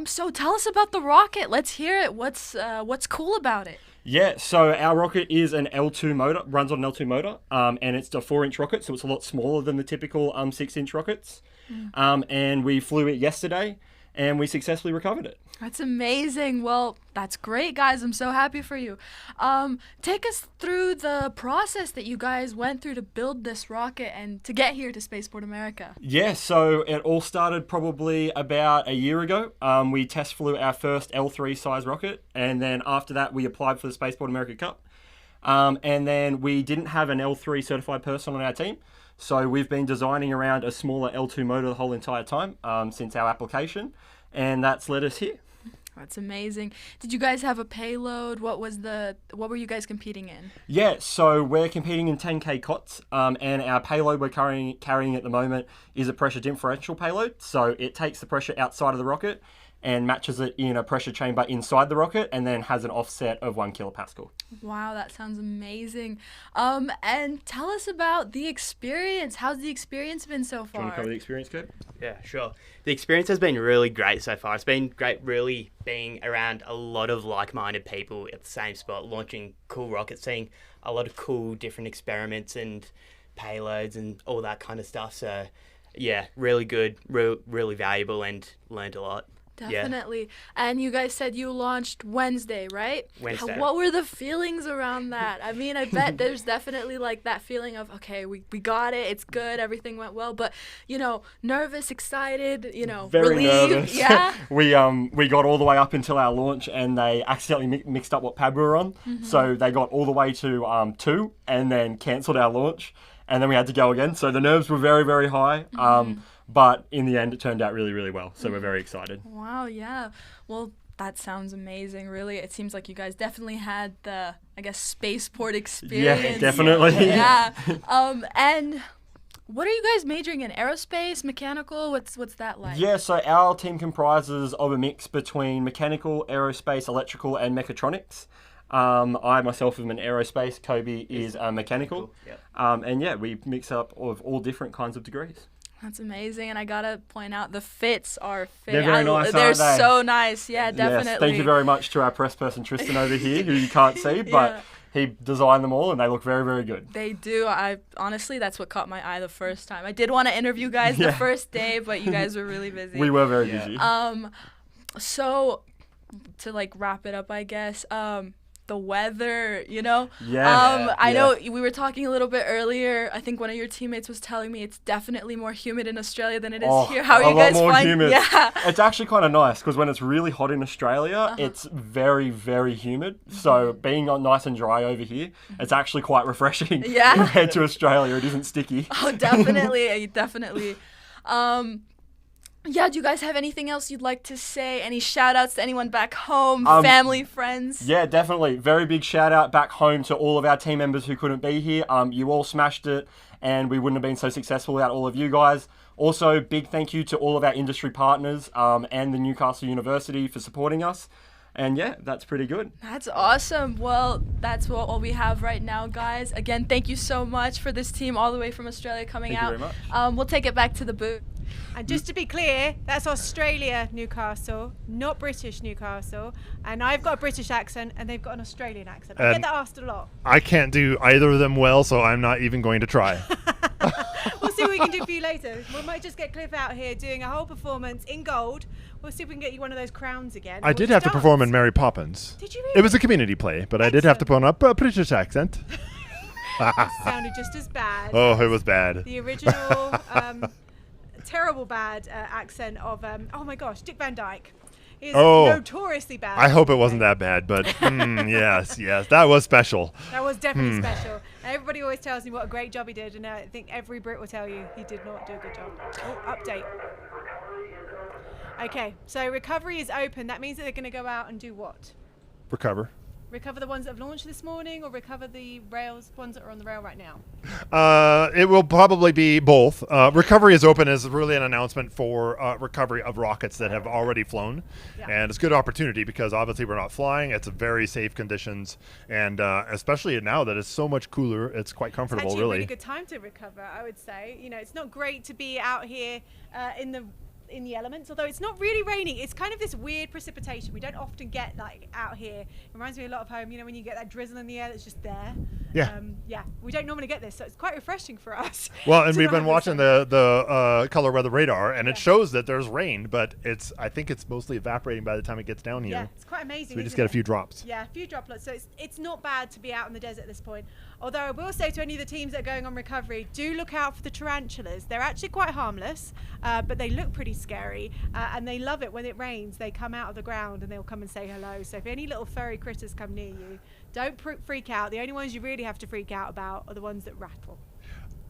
So tell us about the rocket. Let's hear it. What's cool about it? Yeah, so our rocket is an L2 motor, runs on an L2 motor, and it's a 4-inch rocket, so it's a lot smaller than the typical 6-inch rockets. And we flew it yesterday, and we successfully recovered it. That's amazing. Well, that's great, guys. I'm so happy for you. Take us through the process that you guys went through to build this rocket and to get here to Spaceport America. Yeah, so it all started probably about a year ago. We test flew our first L3 size rocket, and then after that we applied for the Spaceport America Cup. And then we didn't have an L3 certified person on our team, so we've been designing around a smaller L2 motor the whole entire time since our application, and that's led us here. That's amazing. Did you guys have a payload? What were you guys competing in? Yeah, so we're competing in 10K COTS, and our payload we're carrying at the moment is a pressure differential payload. So it takes the pressure outside of the rocket and matches it in a pressure chamber inside the rocket, and then has an offset of 1 kilopascal. Wow, that sounds amazing. And tell us about the experience. How's the experience been so far? Do you want to cover the experience, Kurt? Yeah, sure. The experience has been really great so far. It's been great really being around a lot of like-minded people at the same spot, launching cool rockets, seeing a lot of cool different experiments and payloads and all that kind of stuff. So, yeah, really good, really valuable, and learned a lot. Definitely. Yeah. And you guys said you launched Wednesday, right? Wednesday. What were the feelings around that? I mean, I bet there's definitely like that feeling of, okay, we got it, it's good, everything went well, but, you know, nervous, excited, you know, very relieved. Nervous. Yeah. We got all the way up until our launch, and they accidentally mixed up what pad we were on. Mm-hmm. So they got all the way to 2 and then cancelled our launch, and then we had to go again. So the nerves were very, very high. Mm-hmm. But in the end, it turned out really, really well. So we're very excited. Wow, yeah. Well, that sounds amazing, really. It seems like you guys definitely had the, I guess, spaceport experience. Yeah, definitely. Yeah. And what are you guys majoring in? Aerospace, mechanical? What's that like? Yeah, so our team comprises of a mix between mechanical, aerospace, electrical, and mechatronics. I myself am an aerospace. Kobe is mechanical. Yep. And yeah, we mix up of all different kinds of degrees. That's amazing, and I gotta point out the fits are They're very nice, they're aren't they? so nice. Yeah, definitely. Yes, thank you very much to our press person Tristan over here, who you can't see, but he designed them all, and they look very, very good. They do. Honestly, that's what caught my eye the first time. I did want to interview guys the first day, but you guys were really busy. We were very busy. So to like wrap it up, I guess. The weather, you know? I know we were talking a little bit earlier. I think one of your teammates was telling me it's definitely more humid in Australia than it is here. How are you guys finding? Yeah. It's actually kind of nice because when it's really hot in Australia, it's very, very humid. So being nice and dry over here, it's actually quite refreshing compared to Australia. It isn't sticky. Oh, definitely. Definitely. Yeah, do you guys have anything else you'd like to say? Any shout-outs to anyone back home, family, friends? Yeah, definitely. Very big shout-out back home to all of our team members who couldn't be here. You all smashed it, and we wouldn't have been so successful without all of you guys. Also, big thank you to all of our industry partners and the Newcastle University for supporting us. And yeah, that's pretty good. That's awesome. Well, that's all we have right now, guys. Again, thank you so much for this team all the way from Australia coming out. Thank you very much. We'll take it back to the booth. And just to be clear, that's Australia Newcastle, not British Newcastle. And I've got a British accent and they've got an Australian accent. I get that asked a lot. I can't do either of them well, so I'm not even going to try. We'll see what we can do for you later. We might just get Cliff out here doing a whole performance in gold. We'll see if we can get you one of those crowns again. I did have to perform in Mary Poppins. Did you really? It was a community play, but I did have to put on a British accent. Sounded just as bad. Oh, it was bad. The original terrible bad accent of, oh my gosh, Dick Van Dyke. He is notoriously bad. I hope it wasn't that bad, but yes, that was special. That was definitely special. Everybody always tells me what a great job he did, and I think every Brit will tell you he did not do a good job. Oh, update. Okay, so recovery is open. That means that they're going to go out and do what? Recover. Recover the ones that have launched this morning, or recover the ones that are on the rail right now? It will probably be both. Recovery is open is really an announcement for recovery of rockets that have already flown. Yeah. And it's a good opportunity because obviously we're not flying. It's very safe conditions. And especially now that it's so much cooler, it's quite comfortable, it's actually really. a really good time to recover, I would say. You know, it's not great to be out here in the elements, although it's not really raining. It's kind of this weird precipitation we don't often get like out here. It reminds me a lot of home, you know, when you get that drizzle in the air that's just there. Yeah. We don't normally get this, so it's quite refreshing for us. Well, and we've been watching the color weather radar, and it shows that there's rain, but I think it's mostly evaporating by the time it gets down here. Yeah, it's quite amazing. So we just get a few drops. Yeah, a few droplets. So it's not bad to be out in the desert at this point. Although I will say to any of the teams that are going on recovery, do look out for the tarantulas. They're actually quite harmless, but they look pretty scary, and they love it when it rains. They come out of the ground and they'll come and say hello. So if any little furry critters come near you, don't freak out. The only ones you really have to freak out about are the ones that rattle.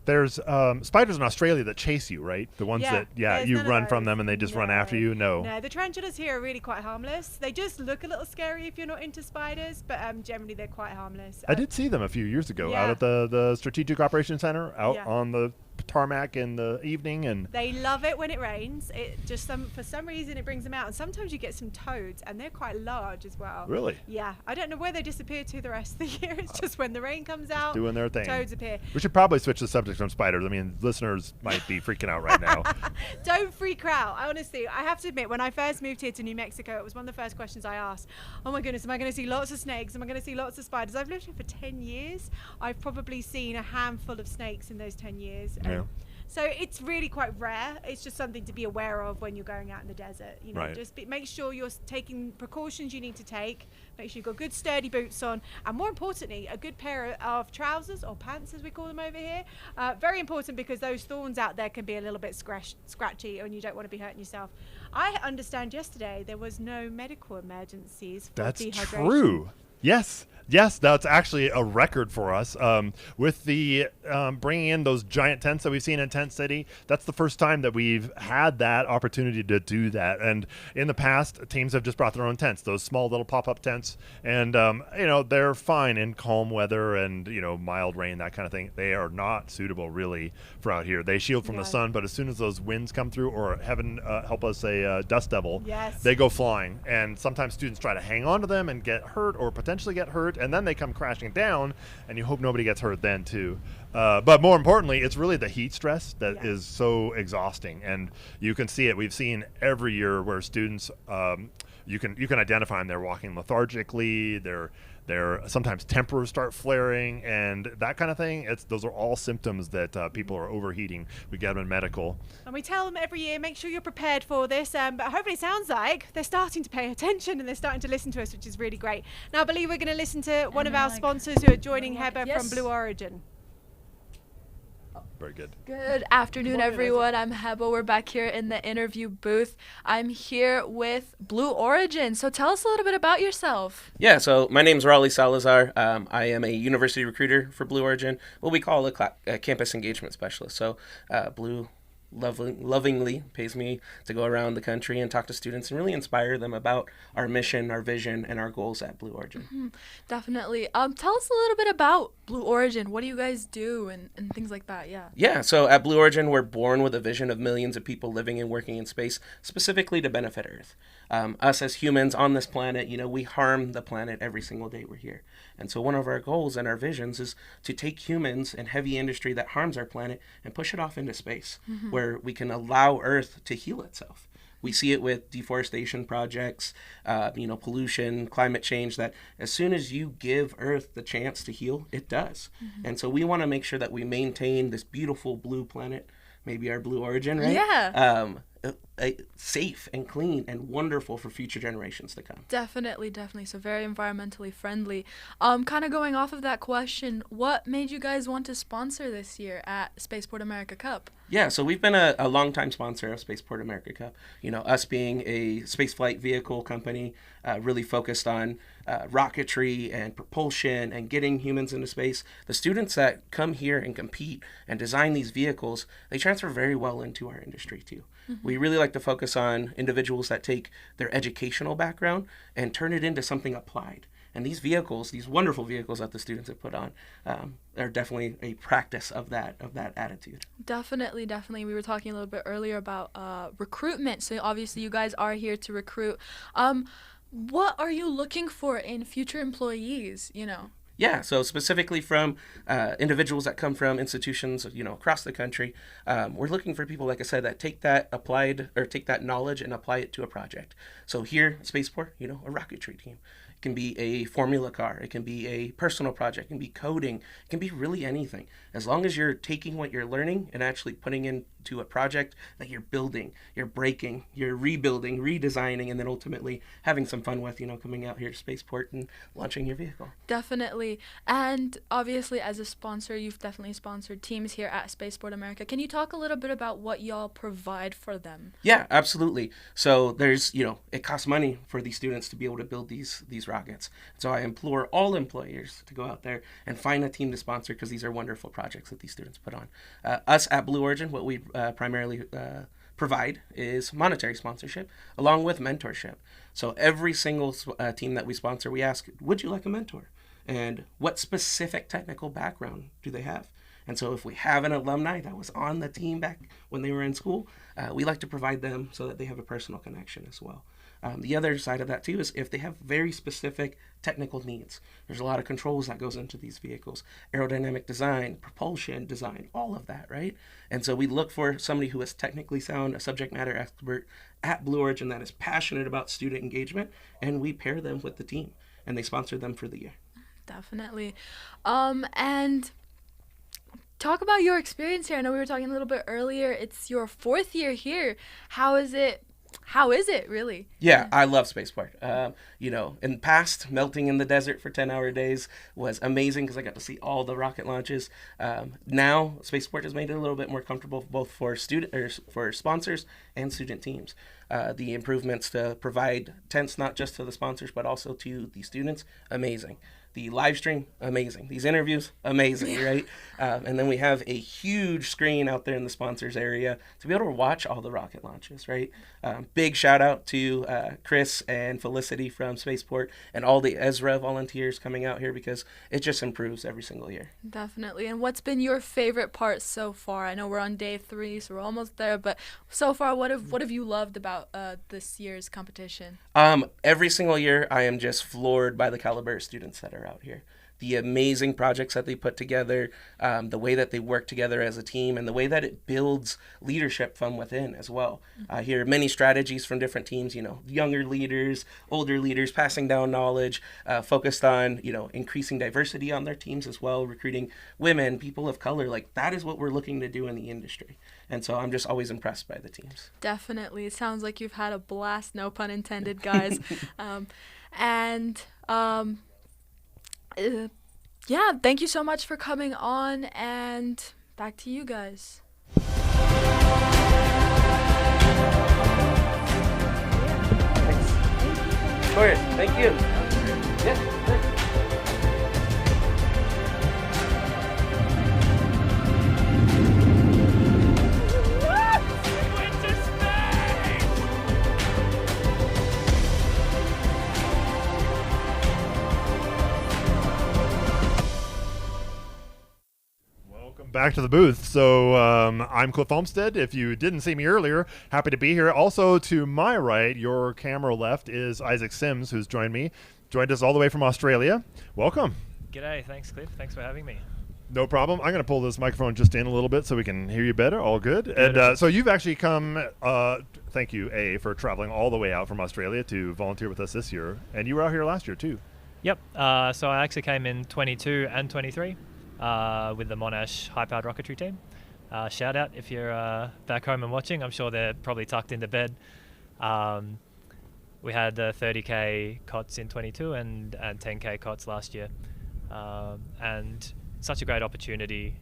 There's spiders in Australia that chase you, right? The ones that you run from them and they just run after you. No, the tarantulas here are really quite harmless. They just look a little scary if you're not into spiders, but generally they're quite harmless. I did see them a few years ago out at the Strategic Operations Center out on the tarmac in the evening, and they love it when it rains. It just for some reason it brings them out, and sometimes you get some toads, and they're quite large as well. Really? Yeah, I don't know where they disappear to the rest of the year. It's just when the rain comes out, doing their thing. Toads appear. We should probably switch the subject from spiders. I mean, listeners might be freaking out right now. Don't freak out. Honestly, I have to admit, when I first moved here to New Mexico, it was one of the first questions I asked. Oh my goodness, am I going to see lots of snakes? Am I going to see lots of spiders? I've lived here for 10 years. I've probably seen a handful of snakes in those 10 years. Yeah. So it's really quite rare. It's just something to be aware of when you're going out in the desert. You know, just make sure you're taking precautions you need to take. Make sure you've got good sturdy boots on, and more importantly, a good pair of trousers or pants, as we call them over here. Very important, because those thorns out there can be a little bit scratchy, and you don't want to be hurting yourself. I understand yesterday there was no medical emergencies for dehydration. That's true. Yes, that's actually a record for us. With the bringing in those giant tents that we've seen in Tent City, that's the first time that we've had that opportunity to do that. And in the past, teams have just brought their own tents, those small little pop-up tents. And, they're fine in calm weather and, mild rain, that kind of thing. They are not suitable, really, for out here. They shield from the sun, but as soon as those winds come through, or heaven help us, a dust devil, they go flying. And sometimes students try to hang on to them and get hurt or potentially get hurt, and then they come crashing down, and you hope nobody gets hurt then too. But more importantly, it's really the heat stress that is so exhausting, and you can see it. We've seen every year where students, you can identify them. They're walking lethargically. They're sometimes tempers start flaring and that kind of thing. Those are all symptoms that people are overheating. We get them in medical. And we tell them every year, make sure you're prepared for this. But hopefully it sounds like they're starting to pay attention and they're starting to listen to us, which is really great. Now I believe we're going to listen to one of our sponsors who are joining Heba from Blue Origin. Very good. Good afternoon, everyone. I'm Heba. We're back here in the interview booth. I'm here with Blue Origin. So tell us a little bit about yourself. Yeah, so my name's Raleigh Salazar. I am a university recruiter for Blue Origin, what we call a campus engagement specialist. So Blue lovingly pays me to go around the country and talk to students and really inspire them about our mission, our vision, and our goals at Blue Origin. Mm-hmm. Definitely. Tell us a little bit about Blue Origin. What do you guys do and things like that? Yeah, so at Blue Origin, we're born with a vision of millions of people living and working in space, specifically to benefit Earth. Us as humans on this planet, we harm the planet every single day we're here. And so one of our goals and our visions is to take humans and heavy industry that harms our planet and push it off into space, where we can allow Earth to heal itself. We see it with deforestation projects, pollution, climate change, that as soon as you give Earth the chance to heal, it does. And so we want to make sure that we maintain this beautiful blue planet, maybe our blue origin, right? Yeah. Safe and clean and wonderful for future generations to come. Definitely. So very environmentally friendly. Kind of going off of that question, what made you guys want to sponsor this year at Spaceport America Cup? Yeah, so we've been a long-time sponsor of Spaceport America Cup. Us being a spaceflight vehicle company, really focused on rocketry and propulsion and getting humans into space. The students that come here and compete and design these vehicles, they transfer very well into our industry too. We really like to focus on individuals that take their educational background and turn it into something applied. And these vehicles, these wonderful vehicles that the students have put on, are definitely a practice of that attitude. Definitely. We were talking a little bit earlier about recruitment. So obviously you guys are here to recruit. What are you looking for in future employees, Yeah, so specifically from individuals that come from institutions, across the country, we're looking for people, like I said, that take that knowledge and apply it to a project. So here at Spaceport, a rocketry team. It can be a formula car. It can be a personal project. It can be coding. It can be really anything. As long as you're taking what you're learning and actually putting into a project that you're building, you're breaking, you're rebuilding, redesigning, and then ultimately having some fun with, coming out here to Spaceport and launching your vehicle. Definitely. And obviously as a sponsor, you've definitely sponsored teams here at Spaceport America. Can you talk a little bit about what y'all provide for them? Yeah, absolutely. So there's, it costs money for these students to be able to build these rockets. So I implore all employers to go out there and find a team to sponsor, because these are wonderful projects that these students put on. Us at Blue Origin, what we primarily provide is monetary sponsorship along with mentorship. So every single team that we sponsor, we ask, would you like a mentor? And what specific technical background do they have? And so if we have an alumni that was on the team back when they were in school, we like to provide them so that they have a personal connection as well. The other side of that too is if they have very specific technical needs. There's a lot of controls that goes into these vehicles, aerodynamic design, propulsion design, all of that, right? And so we look for somebody who is technically sound, a subject matter expert at Blue Origin that is passionate about student engagement, and we pair them with the team, and they sponsor them for the year. Definitely. And talk about your experience here. I know we were talking a little bit earlier. It's your 4th year here. How is it really? Yeah, I love Spaceport. In the past, melting in the desert for 10-hour days was amazing because I got to see all the rocket launches. Now, Spaceport has made it a little bit more comfortable both for sponsors and student teams. The improvements to provide tents not just to the sponsors but also to the students, amazing. The live stream, amazing. These interviews, amazing, right? And then we have a huge screen out there in the sponsors area to be able to watch all the rocket launches, right? Big shout out to Chris and Felicity from Spaceport and all the Ezra volunteers coming out here, because it just improves every single year. Definitely. And what's been your favorite part so far? I know we're on day 3, so we're almost there, but so far, what have you loved about this year's competition? Every single year, I am just floored by the caliber of students that are out here. The amazing projects that they put together, the way that they work together as a team, and the way that it builds leadership from within as well. I hear many strategies from different teams, younger leaders, older leaders, passing down knowledge, focused on, increasing diversity on their teams as well, recruiting women, people of color. Like, that is what we're looking to do in the industry. And so I'm just always impressed by the teams. Definitely. It sounds like you've had a blast, no pun intended, guys. Yeah, thank you so much for coming on, and back to you guys. Of course, thank you. Yeah. Back to the booth. So I'm Cliff Olmstead. If you didn't see me earlier, happy to be here. Also to my right, your camera left, is Isaac Sims, who's joined us all the way from Australia. Welcome. G'day. Thanks, Cliff. Thanks for having me. No problem. I'm going to pull this microphone just in a little bit so we can hear you better. All good. And so you've actually come, thank you, A, for traveling all the way out from Australia to volunteer with us this year. And you were out here last year, too. Yep. So I actually came in 22 and 23 with the Monash high-powered rocketry team. Shout out if you're back home and watching. I'm sure they're probably tucked into bed. We had 30K COTS in 22 and 10K COTS last year. And such a great opportunity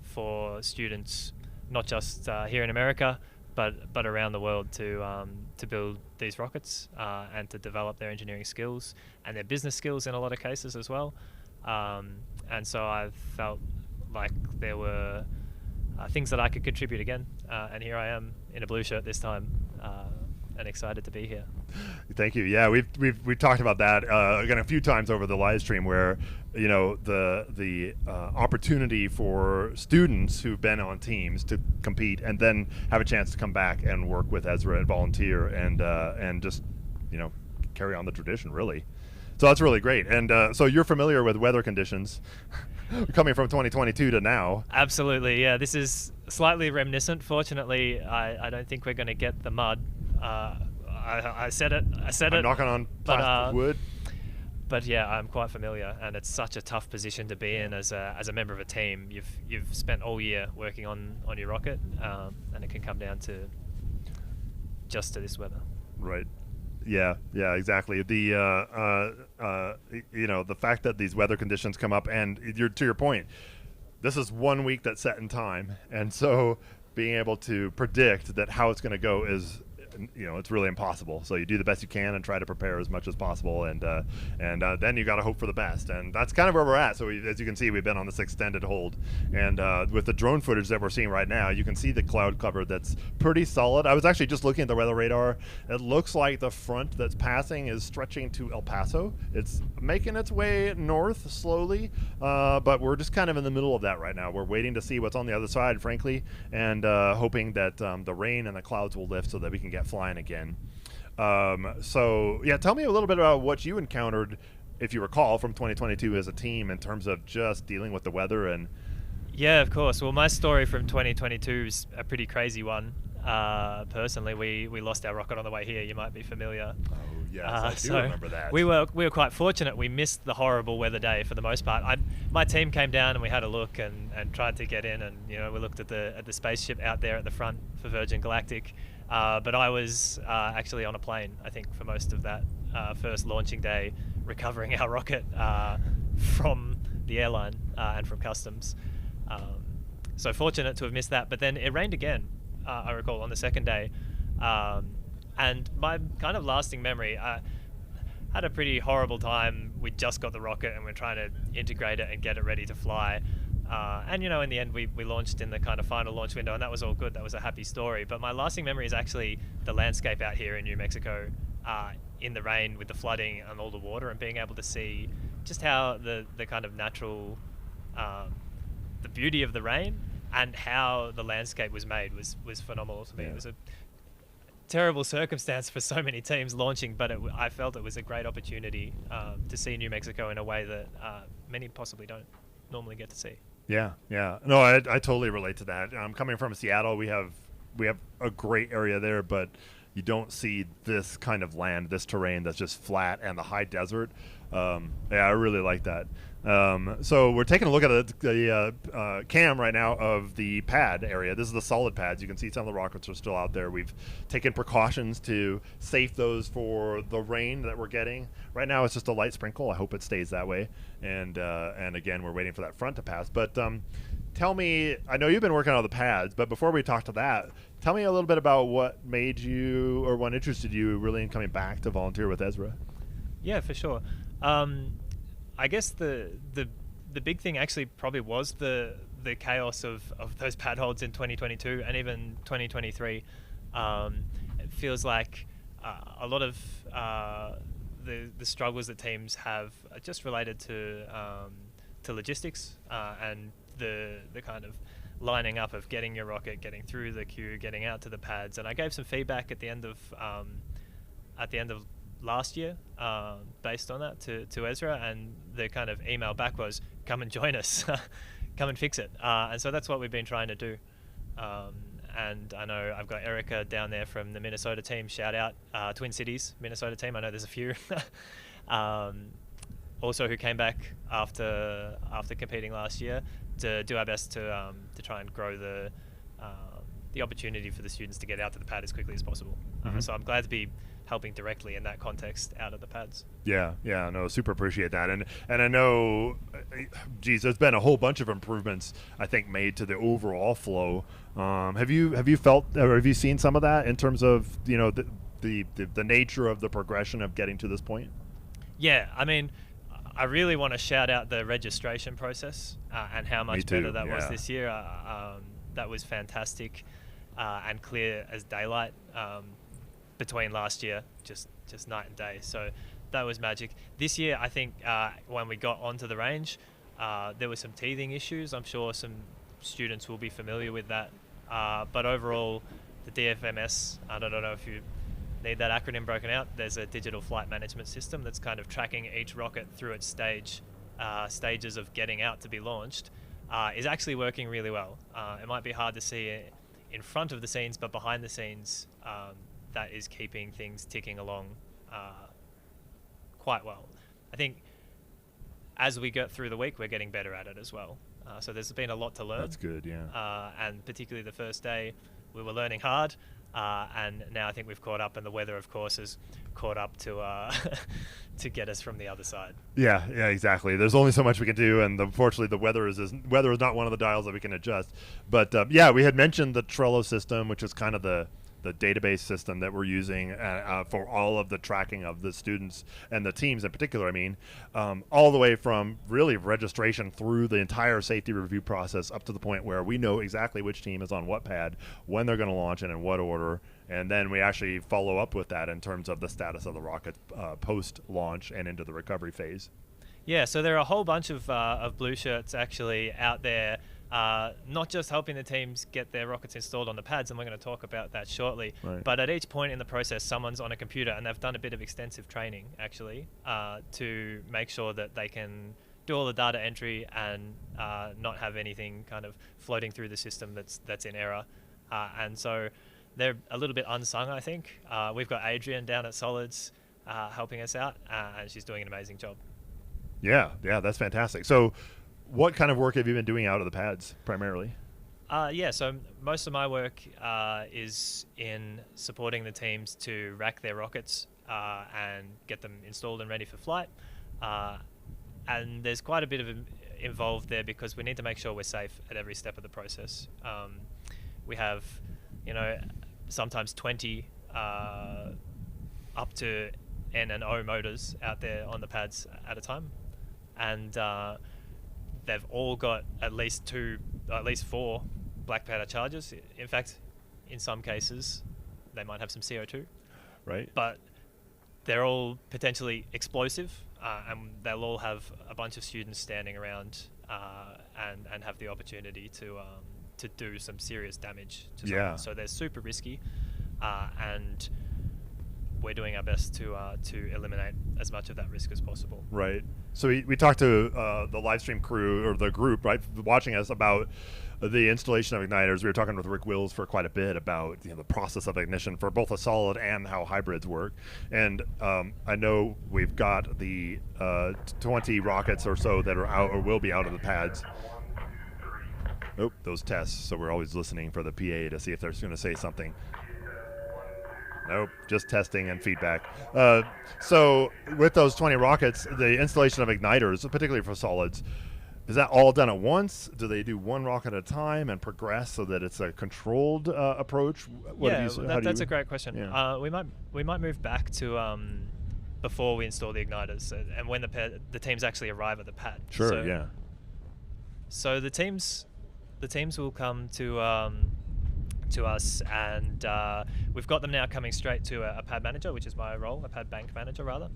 for students, not just here in America, but around the world to build these rockets and to develop their engineering skills and their business skills in a lot of cases as well. And so I felt like there were things that I could contribute again, and here I am in a blue shirt this time, and excited to be here. Thank you. Yeah, we've talked about that again a few times over the live stream, where the opportunity for students who've been on teams to compete and then have a chance to come back and work with Ezra and volunteer and just carry on the tradition, really. So that's really great. And so you're familiar with weather conditions coming from 2022 to now. Absolutely, yeah. This is slightly reminiscent. Fortunately, I don't think we're going to get the mud. I said it. I'm knocking on plastic wood. But yeah, I'm quite familiar, and it's such a tough position to be in as a member of a team. You've spent all year working on your rocket, and it can come down to just to this weather. Right. Yeah, exactly. The the fact that these weather conditions come up, and to your point, this is 1 week that's set in time, and so being able to predict that how it's going to go is, it's really impossible. So you do the best you can and try to prepare as much as possible, and then you got to hope for the best, and that's kind of where we're at. So as you can see, we've been on this extended hold, and with the drone footage that we're seeing right now, you can see the cloud cover that's pretty solid. I was actually just looking at the weather radar. It looks like the front that's passing is stretching to El Paso. It's making its way north slowly, but we're just kind of in the middle of that right now. We're waiting to see what's on the other side, frankly, and hoping that the rain and the clouds will lift so that we can get flying again. So yeah, tell me a little bit about what you encountered, if you recall, from 2022 as a team in terms of just dealing with the weather. And yeah, of course. Well, my story from 2022 is a pretty crazy one. Personally, we lost our rocket on the way here. You might be familiar. Oh yes, I do remember that. We were quite fortunate. We missed the horrible weather day for the most part. My team came down and we had a look and tried to get in, and we looked at the spaceship out there at the front for Virgin Galactic. But I was actually on a plane, I think, for most of that first launching day, recovering our rocket from the airline and from customs. So fortunate to have missed that. But then it rained again, I recall, on the second day. And my kind of lasting memory, I had a pretty horrible time. We just got the rocket and we're trying to integrate it and get it ready to fly. And in the end, we launched in the kind of final launch window, and that was all good. That was a happy story. But my lasting memory is actually the landscape out here in New Mexico, in the rain with the flooding and all the water, and being able to see just how the kind of natural, the beauty of the rain and how the landscape was made was phenomenal to me. It was a terrible circumstance for so many teams launching, but I felt it was a great opportunity to see New Mexico in a way that many possibly don't normally get to see. Yeah. No, I totally relate to that. Coming from Seattle, we have a great area there, but you don't see this kind of land, this terrain that's just flat and the high desert. I really like that. So we're taking a look at the cam right now of the pad area. This is the solid pads. You can see some of the rockets are still out there. We've taken precautions to safe those for the rain that we're getting. Right now it's just a light sprinkle. I hope it stays that way. And again, we're waiting for that front to pass. But tell me, I know you've been working on the pads, but before we talk to that, tell me a little bit about what made you, or what interested you really in coming back to volunteer with Ezra. Yeah, for sure. I guess the big thing actually probably was the chaos of those pad holds in 2022 and even 2023. It feels like a lot of the struggles that teams have are just related to logistics and the kind of lining up of getting your rocket, getting through the queue, getting out to the pads. And I gave some feedback at the end of last year based on that to Ezra, and the kind of email back was, come and join us, come and fix it. And so that's what we've been trying to do. And I know I've got Erica down there from the Minnesota team, shout out, Twin Cities Minnesota team, I know there's a few. Also who came back after competing last year to do our best to try and grow the opportunity for the students to get out to the pad as quickly as possible. So I'm glad to be helping directly in that context out of the pads. Yeah, no, super appreciate that. And I know, geez, there's been a whole bunch of improvements, I think, made to the overall flow. Have you felt, or have you seen some of that in terms of, you know, the nature of the progression of getting to this point? Yeah, I mean, I really want to shout out the registration process and how much better that was this year. That was fantastic and clear as daylight between last year, just night and day. So that was magic. This year, I think when we got onto the range, there were some teething issues. I'm sure some students will be familiar with that. But overall, the DFMS, I don't know if you need that acronym broken out, there's a digital flight management system that's kind of tracking each rocket through its stages of getting out to be launched, is actually working really well. It might be hard to see in front of the scenes, but behind the scenes, that is keeping things ticking along quite well. I think as we get through the week, we're getting better at it as well. So there's been a lot to learn. That's good, yeah. And particularly the first day, we were learning hard. And now I think we've caught up, and the weather, of course, has caught up to to get us from the other side. Yeah, exactly. There's only so much we can do, and unfortunately, the weather is not one of the dials that we can adjust. But we had mentioned the Trello system, which is kind of the database system that we're using for all of the tracking of the students and the teams in particular. I mean, all the way from really registration through the entire safety review process up to the point where we know exactly which team is on what pad, when they're going to launch and in what order. And then we actually follow up with that in terms of the status of the rocket post-launch and into the recovery phase. Yeah, so there are a whole bunch of blue shirts actually out there, not just helping the teams get their rockets installed on the pads, and we're going to talk about that shortly, but at each point in the process, someone's on a computer, and they've done a bit of extensive training, actually, to make sure that they can do all the data entry and not have anything kind of floating through the system that's in error. And so they're a little bit unsung, I think. We've got Adrian down at Solids helping us out, and she's doing an amazing job. Yeah, that's fantastic. So what kind of work have you been doing out of the pads primarily? So most of my work is in supporting the teams to rack their rockets and get them installed and ready for flight. And there's quite a bit of involved there because we need to make sure we're safe at every step of the process. We have, sometimes 20 up to N and O motors out there on the pads at a time. And they've all got at least 4 black powder charges. In fact, in some cases, they might have some CO2. Right. But they're all potentially explosive, and they'll all have a bunch of students standing around and have the opportunity to do some serious damage to someone. So they're super risky, and we're doing our best to eliminate as much of that risk as possible. Right. So we talked to the live stream crew, or the group, right, watching us, about the installation of igniters. We were talking with Rick Wills for quite a bit about the process of ignition for both a solid and how hybrids work. And I know we've got the 20 rockets or so that are out or will be out of the pads. Oh, those tests. So we're always listening for the PA to see if they're going to say something. Nope, just testing and feedback. So with those 20 rockets, the installation of igniters, particularly for solids, is that all done at once? Do they do one rocket at a time and progress so that it's a controlled approach? That's a great question. Yeah. We might move back to before we install the igniters and when the teams actually arrive at the pad. Sure. So the teams will come to us, and we've got them now coming straight to a pad manager, which is my role, a pad bank manager rather,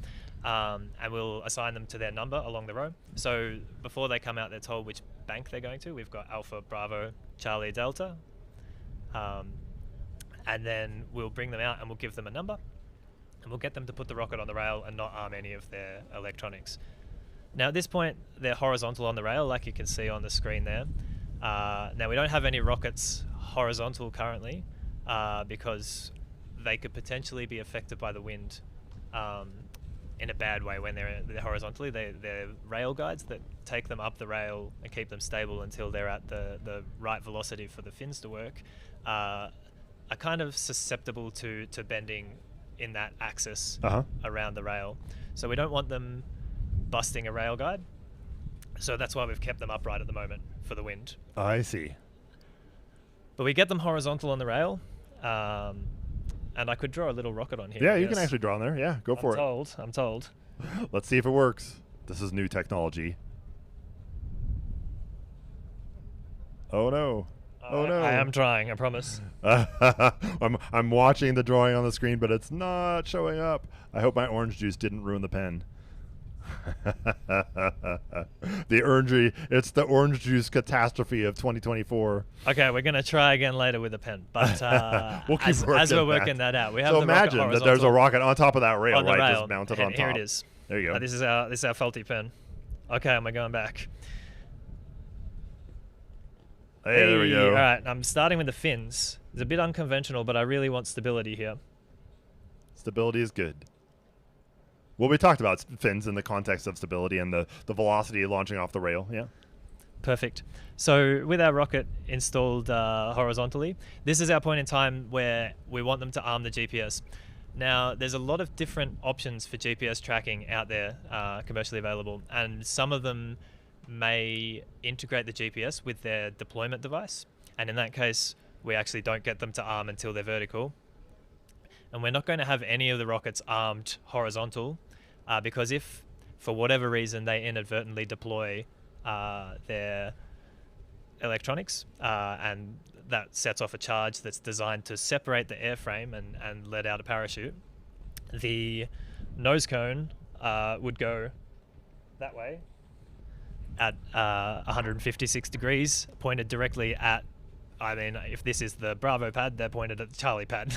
and we'll assign them to their number along the row. So before they come out, they're told which bank they're going to. We've got Alpha, Bravo, Charlie, Delta, and then we'll bring them out and we'll give them a number, and we'll get them to put the rocket on the rail and not arm any of their electronics. Now at this point, they're horizontal on the rail, like you can see on the screen there. Now we don't have any rockets horizontal currently, because they could potentially be affected by the wind in a bad way when they're horizontally. They're rail guides that take them up the rail and keep them stable until they're at the right velocity for the fins to work, are kind of susceptible to bending in that axis around the rail. So we don't want them busting a rail guide. So that's why we've kept them upright at the moment for the wind. I see. But we get them horizontal on the rail, and I could draw a little rocket on here. Yeah, you can actually draw on there. Yeah, go for it. I'm told. Let's see if it works. This is new technology. Oh no. Oh no. I am trying, I promise. I'm watching the drawing on the screen, but it's not showing up. I hope my orange juice didn't ruin the pen. It's the orange juice catastrophe of 2024. Okay, we're gonna try again later with a pen, but we'll keep as we're working that out, we have so the imagine rocket that there's a rocket on top of that rail, on the right? rail. Just mounted And on top. here it is. There you go. This is our faulty pen. Okay, am I going back? Hey, there we go. All right, I'm starting with the fins. It's a bit unconventional, but I really want stability here. Stability is good. Well, we talked about fins in the context of stability and the velocity launching off the rail. Yeah. Perfect. So with our rocket installed horizontally, this is our point in time where we want them to arm the GPS. Now, there's a lot of different options for GPS tracking out there commercially available, and some of them may integrate the GPS with their deployment device, and in that case, we actually don't get them to arm until they're vertical. And we're not going to have any of the rockets armed horizontal, because if, for whatever reason, they inadvertently deploy their electronics, and that sets off a charge that's designed to separate the airframe and let out a parachute, the nose cone would go that way at 156 degrees, pointed directly at, I mean, if this is the Bravo pad, they're pointed at the Charlie pad.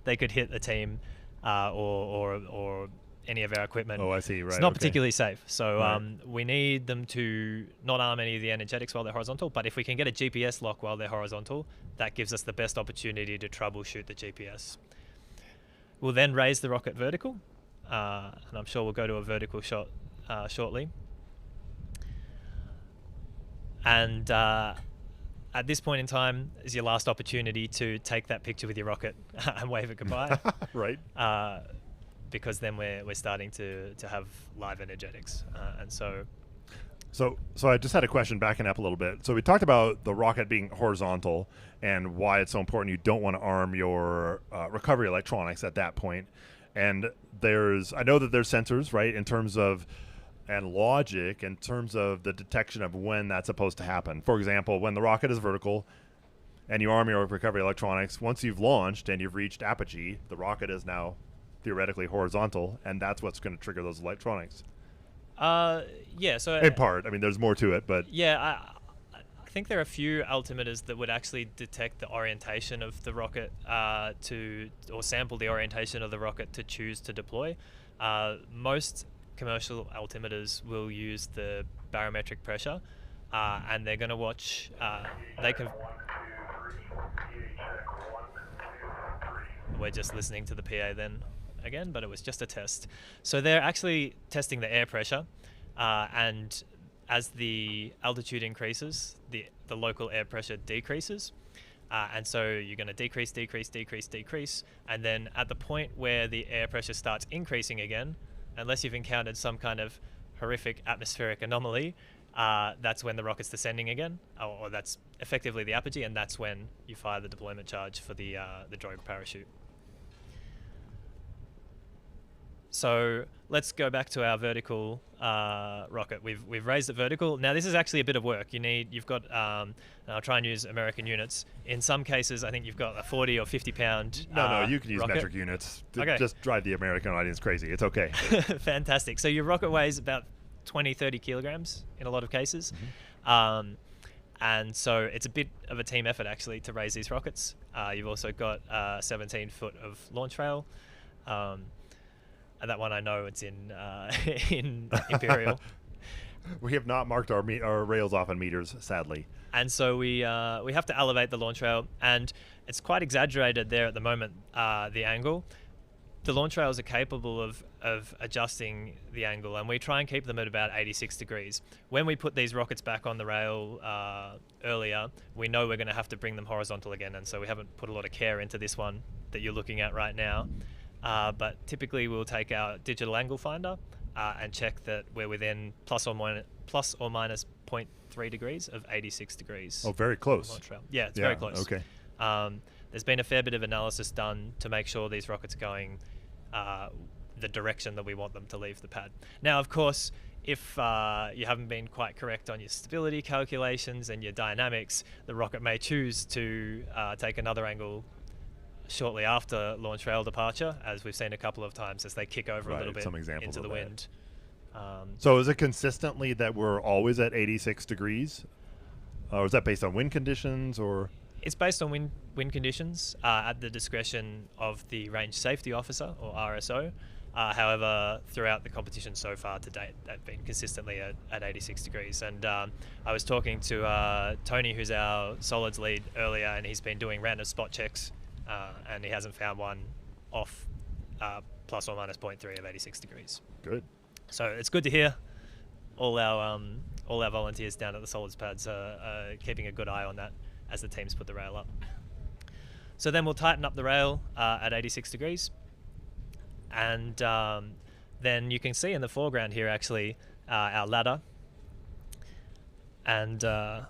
They could hit a team or any of our equipment. Oh, I see. Right. It's not okay. particularly safe. So Right. we need them to not arm any of the energetics while they're horizontal. But if we can get a GPS lock while they're horizontal, that gives us the best opportunity to troubleshoot the GPS. We'll then raise the rocket vertical, and I'm sure we'll go to a vertical shot shortly. And at this point in time is your last opportunity to take that picture with your rocket and wave it goodbye. Right. Because then we're starting to have live energetics, and so. So I just had a question backing up a little bit. So we talked about the rocket being horizontal and why it's so important. You don't want to arm your recovery electronics at that point. And I know that there's sensors, right, in terms of, and logic in terms of the detection of when that's supposed to happen. For example, when the rocket is vertical and you arm your recovery electronics, once you've launched and you've reached apogee, the rocket is now theoretically horizontal, and that's what's going to trigger those electronics. Yeah, so in part, I mean, there's more to it, but yeah, I think there are a few altimeters that would actually detect the orientation of the rocket or sample the orientation of the rocket to choose to deploy. Most commercial altimeters will use the barometric pressure, and they're going to watch. We're just listening to the PA then again, but it was just a test. So they're actually testing the air pressure, and as the altitude increases, the local air pressure decreases, and so you're going to decrease, and then at the point where the air pressure starts increasing again, unless you've encountered some kind of horrific atmospheric anomaly, that's when the rocket's descending again, or that's effectively the apogee, and that's when you fire the deployment charge for the drogue parachute. So let's go back to our vertical rocket. We've raised it vertical. Now this is actually a bit of work. You've got, and I'll try and use American units. In some cases, I think you've got a 40 or 50 pound No, you can use rocket. metric units. Okay. Just drive the American audience crazy. It's okay. Fantastic. So your rocket weighs about 20, 30 kilograms in a lot of cases. Mm-hmm. And so it's a bit of a team effort actually to raise these rockets. You've also got 17 foot of launch rail. And that one I know it's in in Imperial. We have not marked our rails off on meters, sadly. And so we have to elevate the launch rail, and it's quite exaggerated there at the moment, the angle. The launch rails are capable of adjusting the angle, and we try and keep them at about 86 degrees. When we put these rockets back on the rail earlier, we know we're going to have to bring them horizontal again, and so we haven't put a lot of care into this one that you're looking at right now. But typically we'll take our digital angle finder and check that we're within plus or minus 0.3 degrees of 86 degrees. Oh, very close. Launch rail. Yeah, it's very close. Okay. There's been a fair bit of analysis done to make sure these rockets are going the direction that we want them to leave the pad. Now, of course, if you haven't been quite correct on your stability calculations and your dynamics, the rocket may choose to take another angle shortly after launch rail departure, as we've seen a couple of times as they kick over a little bit into the wind. So is it consistently that we're always at 86 degrees? Or is that based on wind conditions, or...? It's based on wind conditions at the discretion of the Range Safety Officer, or RSO. However, throughout the competition so far to date, they've been consistently at 86 degrees. And I was talking to Tony, who's our solids lead, earlier, and he's been doing random spot checks, and he hasn't found one off plus or minus 0.3 of 86 degrees. Good. So it's good to hear. All our volunteers down at the solids pads are keeping a good eye on that as the teams put the rail up. So then we'll tighten up the rail at 86 degrees. And then you can see in the foreground here actually our ladder. And our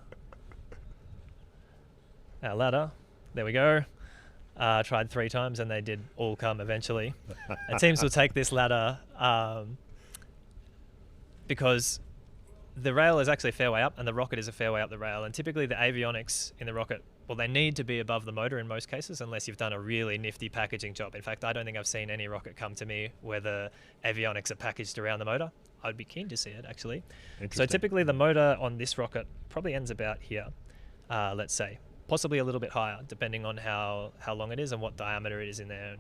ladder, there we go. Tried 3 times and they did all come eventually. And teams will take this ladder because the rail is actually a fair way up and the rocket is a fair way up the rail, and typically the avionics in the rocket, well, they need to be above the motor in most cases unless you've done a really nifty packaging job. In fact, I don't think I've seen any rocket come to me where the avionics are packaged around the motor. I'd be keen to see it, actually. So typically the motor on this rocket probably ends about here, let's say. Possibly a little bit higher, depending on how long it is and what diameter it is in there.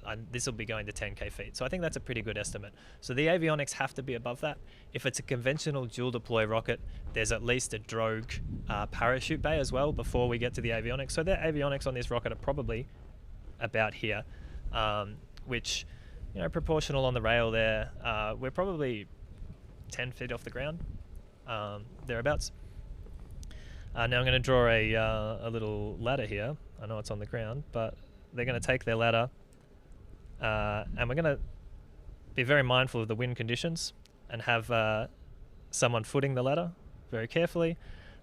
And this will be going to 10k feet. So I think that's a pretty good estimate. So the avionics have to be above that. If it's a conventional dual deploy rocket, there's at least a drogue parachute bay as well before we get to the avionics. So the avionics on this rocket are probably about here, which, you know, proportional on the rail there. We're probably 10 feet off the ground, thereabouts. Now I'm going to draw a little ladder here. I know it's on the ground, but they're going to take their ladder and we're going to be very mindful of the wind conditions and have someone footing the ladder very carefully.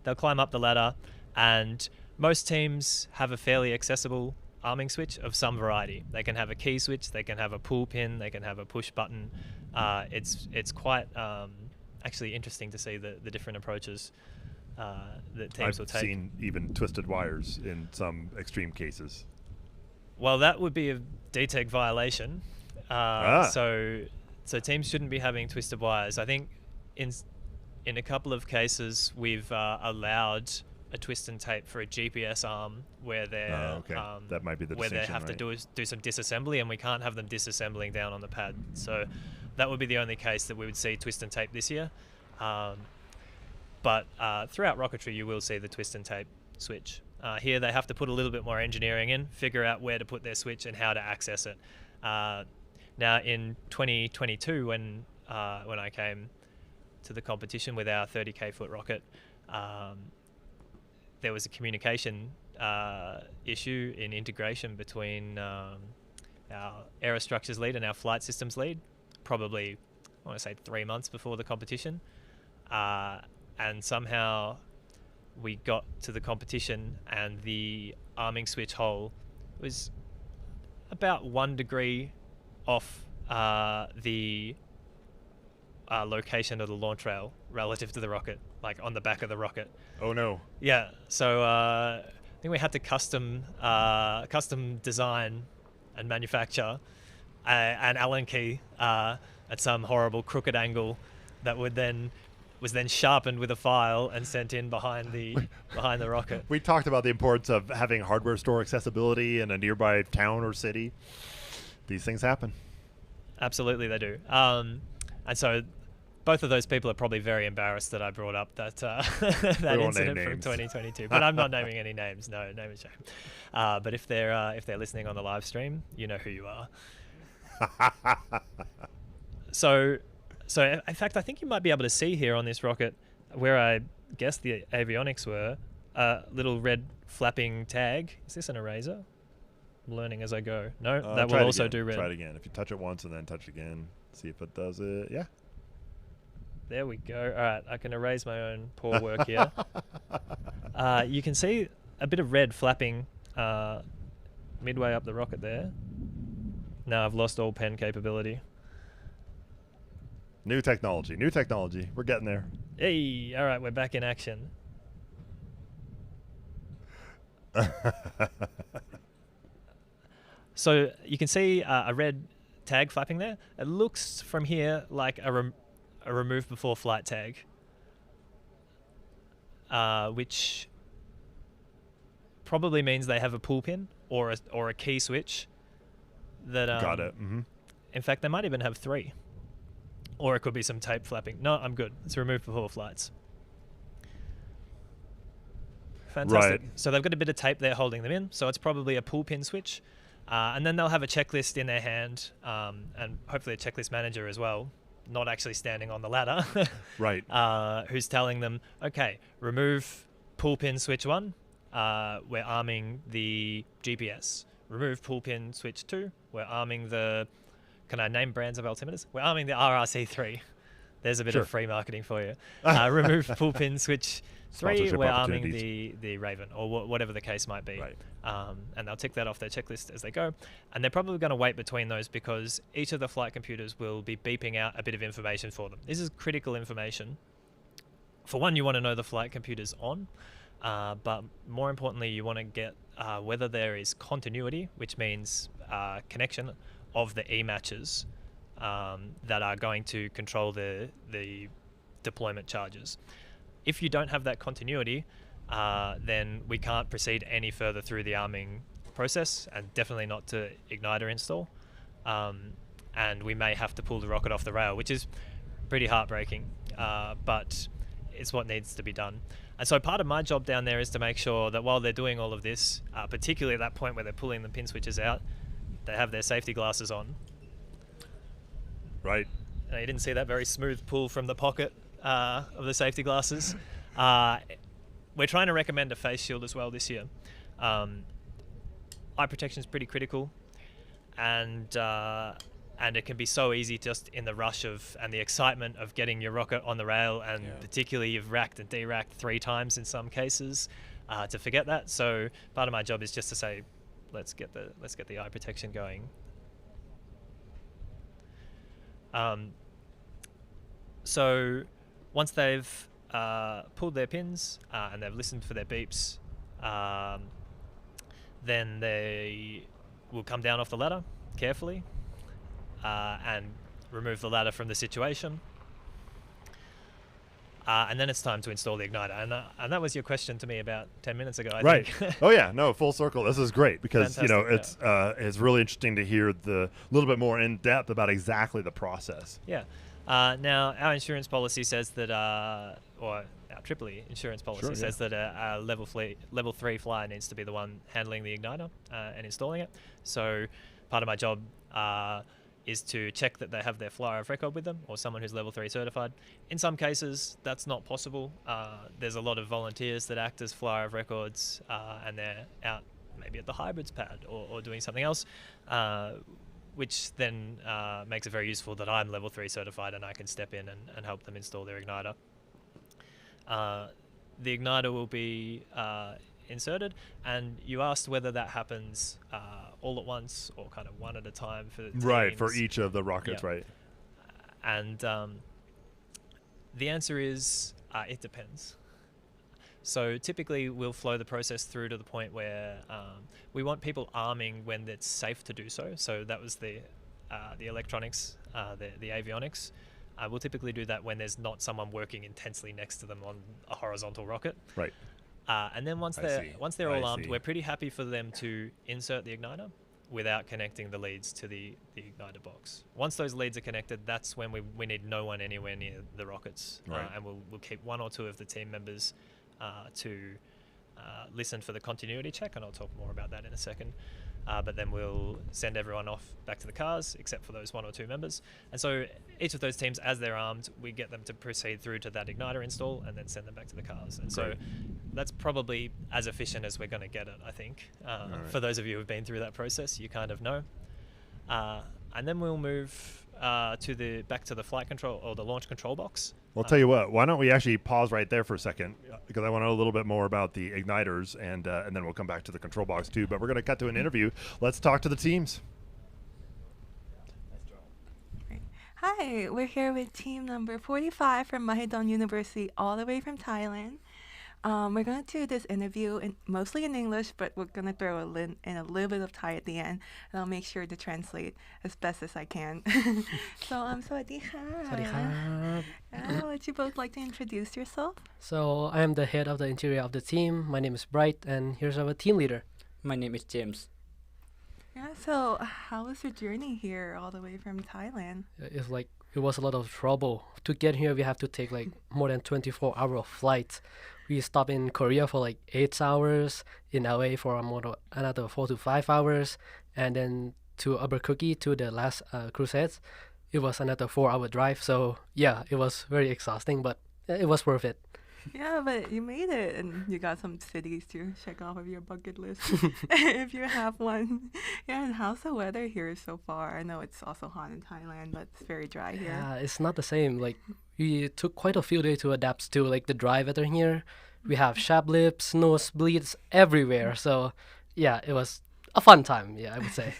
They'll climb up the ladder, and most teams have a fairly accessible arming switch of some variety. They can have a key switch, they can have a pull pin, they can have a push button. It's quite actually interesting to see the different approaches that teams will take. I've seen even twisted wires in some extreme cases. Well, that would be a DTEC violation. So teams shouldn't be having twisted wires. I think in a couple of cases we've allowed a twist and tape for a GPS arm where they're that might be the where they have to do some disassembly, and we can't have them disassembling down on the pad. So that would be the only case that we would see twist and tape this year. But throughout rocketry, you will see the twist and tape switch. Here, they have to put a little bit more engineering in, figure out where to put their switch and how to access it. Now, in 2022, when I came to the competition with our 30k foot rocket, there was a communication issue in integration between our aerostructures lead and our flight systems lead, probably, I want to say 3 months before the competition. And somehow we got to the competition and the arming switch hole was about 1 degree off the location of the launch rail relative to the rocket, like on the back of the rocket. Oh no. Yeah, so I think we had to custom design and manufacture an Allen key at some horrible crooked angle that was then sharpened with a file and sent in behind the rocket. We talked about the importance of having hardware store accessibility in a nearby town or city. These things happen. Absolutely, they do. And so both of those people are probably very embarrassed that I brought up that that incident from 2022. But I'm not naming any names. No, name and shame. But if they're listening on the live stream, you know who you are. So in fact, I think you might be able to see here on this rocket where I guess the avionics were a little red flapping tag. Is this an eraser? I'm learning as I go. No, that will also do red. Try it again. If you touch it once and then touch it again, see if it does it. Yeah. There we go. All right, I can erase my own poor work here. You can see a bit of red flapping midway up the rocket there. Now I've lost all pen capability. New technology. We're getting there. Hey, all right, we're back in action. So you can see a red tag flapping there. It looks from here like a remove before flight tag, which probably means they have a pull pin or a key switch. That got it. Mm-hmm. In fact, they might even have 3, or it could be some tape flapping. No, I'm good. It's remove before flights. Fantastic. Right. So they've got a bit of tape there holding them in. So it's probably a pull pin switch. And then they'll have a checklist in their hand, and hopefully a checklist manager as well, not actually standing on the ladder. Right. Who's telling them, okay, remove pull pin switch 1. We're arming the GPS. Remove pull pin switch 2. We're arming the... Can I name brands of altimeters? We're arming the RRC3. There's a bit of free marketing for you. Remove pull pin switch 3. We're arming the Raven, or whatever the case might be. Right. And they'll tick that off their checklist as they go. And they're probably going to wait between those because each of the flight computers will be beeping out a bit of information for them. This is critical information. For one, you want to know the flight computer's on. But more importantly, you want to get whether there is continuity, which means connection of the E-matches that are going to control the deployment charges. If you don't have that continuity, then we can't proceed any further through the arming process, and definitely not to igniter install. And we may have to pull the rocket off the rail, which is pretty heartbreaking, but it's what needs to be done. And so part of my job down there is to make sure that while they're doing all of this, particularly at that point where they're pulling the pin switches out, they have their safety glasses on. Right. You didn't see that very smooth pull from the pocket of the safety glasses. We're trying to recommend a face shield as well this year. Eye protection is pretty critical, and it can be so easy just in the rush and the excitement of getting your rocket on the rail, and particularly you've racked and de-racked 3 times in some cases, to forget that. So part of my job is just to say, let's get the eye protection going. So once they've pulled their pins and they've listened for their beeps, then they will come down off the ladder carefully and remove the ladder from the situation. And then it's time to install the igniter. And that was your question to me about 10 minutes ago, I think. Oh, yeah. No, full circle. This is great because, Fantastic, it's really interesting to hear the little bit more in depth about exactly the process. Yeah. Now, our insurance policy says that, or our Tripoli insurance policy says that a level 3 flyer needs to be the one handling the igniter and installing it. So part of my job is to check that they have their flyer of record with them, or someone who's level 3 certified. In some cases, that's not possible. There's a lot of volunteers that act as flyer of records, and they're out maybe at the hybrids pad or doing something else, which then makes it very useful that I'm level 3 certified and I can step in and help them install their igniter. The igniter will be inserted, and you asked whether that happens all at once or kind of one at a time for the teams. Right, for each of the rockets, right. And the answer is it depends. So typically we'll flow the process through to the point where we want people arming when it's safe to do so. So that was the electronics, the avionics. We'll typically do that when there's not someone working intensely next to them on a horizontal rocket. Right. And then once they're all armed, we're pretty happy for them to insert the igniter. without connecting the leads to the igniter box. Once those leads are connected, that's when we need no one anywhere near the rockets. Right. And we'll keep one or two of the team members to listen for the continuity check, and I'll talk more about that in a second. But then we'll send everyone off back to the cars, except for those one or two members. And so each of those teams, as they're armed, we get them to proceed through to that igniter install and then send them back to the cars. And so that's probably as efficient as we're going to get it, I think. For those of you who've been through that process, you kind of know. And then we'll move back to the flight control or the launch control box. Well, I'll tell you what, why don't we actually pause right there for a second, because I want to know a little bit more about the igniters, and then we'll come back to the control box too. But we're going to cut to an interview. Let's talk to the teams. Hi, we're here with team number 45 from Mahidol University, all the way from Thailand. We're going to do this interview mostly in English, but we're going to throw in a little bit of Thai at the end, and I'll make sure to translate as best as I can. So, สวัสดีค่ะ สวัสดีครับ Would you both like to introduce yourself? So I am the head of the interior of the team. My name is Bright, and here's our team leader. My name is James. Yeah, so how was your journey here all the way from Thailand? It was a lot of trouble. To get here, we have to take more than 24-hour flight. We stop in Korea for 8 hours, in LA for another 4 to 5 hours, and then to Albuquerque to the last cruise. It was another 4-hour drive. So yeah, it was very exhausting, but it was worth it. Yeah, but you made it, and you got some cities to check off of your bucket list if you have one. Yeah, and how's the weather here so far? I know it's also hot in Thailand, but it's very dry here. Yeah, it's not the same. We took quite a few days to adapt to the dry weather here. We have sharp lips, nosebleeds everywhere. So yeah, it was a fun time, yeah, I would say.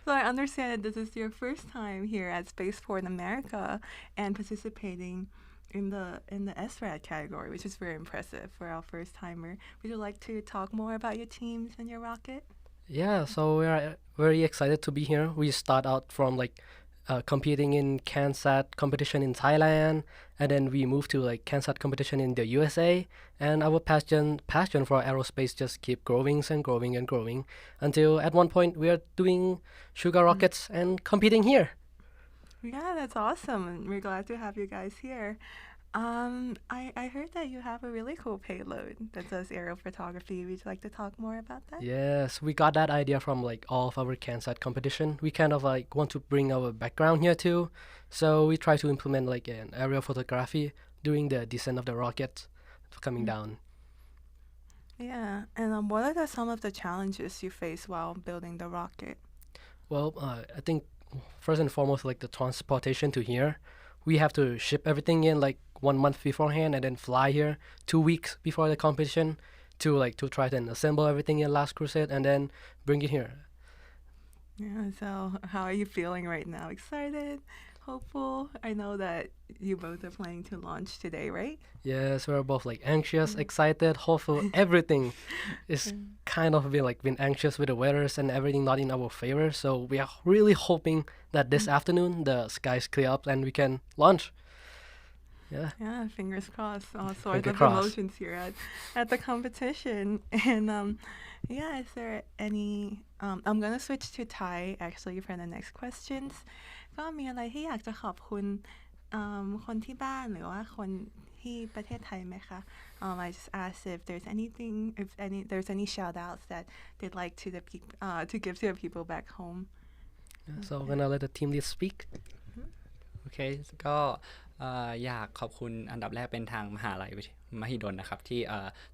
So I understand that this is your first time here at Spaceport in America and participating in the SRAD category, which is very impressive for our first timer. Would you like to talk more about your teams and your rocket? Yeah, so we are very excited to be here. We start out from competing in CanSat competition in Thailand, and then we moved to CanSat competition in the USA, and our passion for aerospace just keep growing and growing and growing until at one point we are doing sugar rockets and competing here. Yeah, that's awesome, and we're glad to have you guys here. I heard that you have a really cool payload that does aerial photography. Would you like to talk more about that? Yes, we got that idea from all of our CanSat competition. We kind of want to bring our background here too, so we try to implement an aerial photography during the descent of the rocket coming down. Yeah, and what are some of the challenges you face while building the rocket? Well, I think first and foremost, the transportation to here. We have to ship everything in 1 month beforehand and then fly here 2 weeks before the competition to try to assemble everything in last crusade and then bring it here. Yeah, so how are you feeling right now? Excited? Hopeful? I know that you both are planning to launch today, right? Yes, we're both anxious, excited, hopeful. Everything is kind of been anxious with the weather and everything not in our favor. So we are really hoping that this afternoon the skies clear up and we can launch. Yeah. Yeah, fingers crossed. All sorts of emotions here at the competition. And yeah, is there any I'm going to switch to Thai actually for the next questions. ก็มีอะไรที่อยากจะขอบคุณคนที่บ้านหรือว่าคนที่ประเทศไทยไหมคะ I just asked if there's any shout outs that they'd like to give to the people back home. So I'm gonna let the team lead speak. Okay, ก็อยากขอบคุณอันดับแรกเป็นทางมหาลัยมหิดลนะครับที่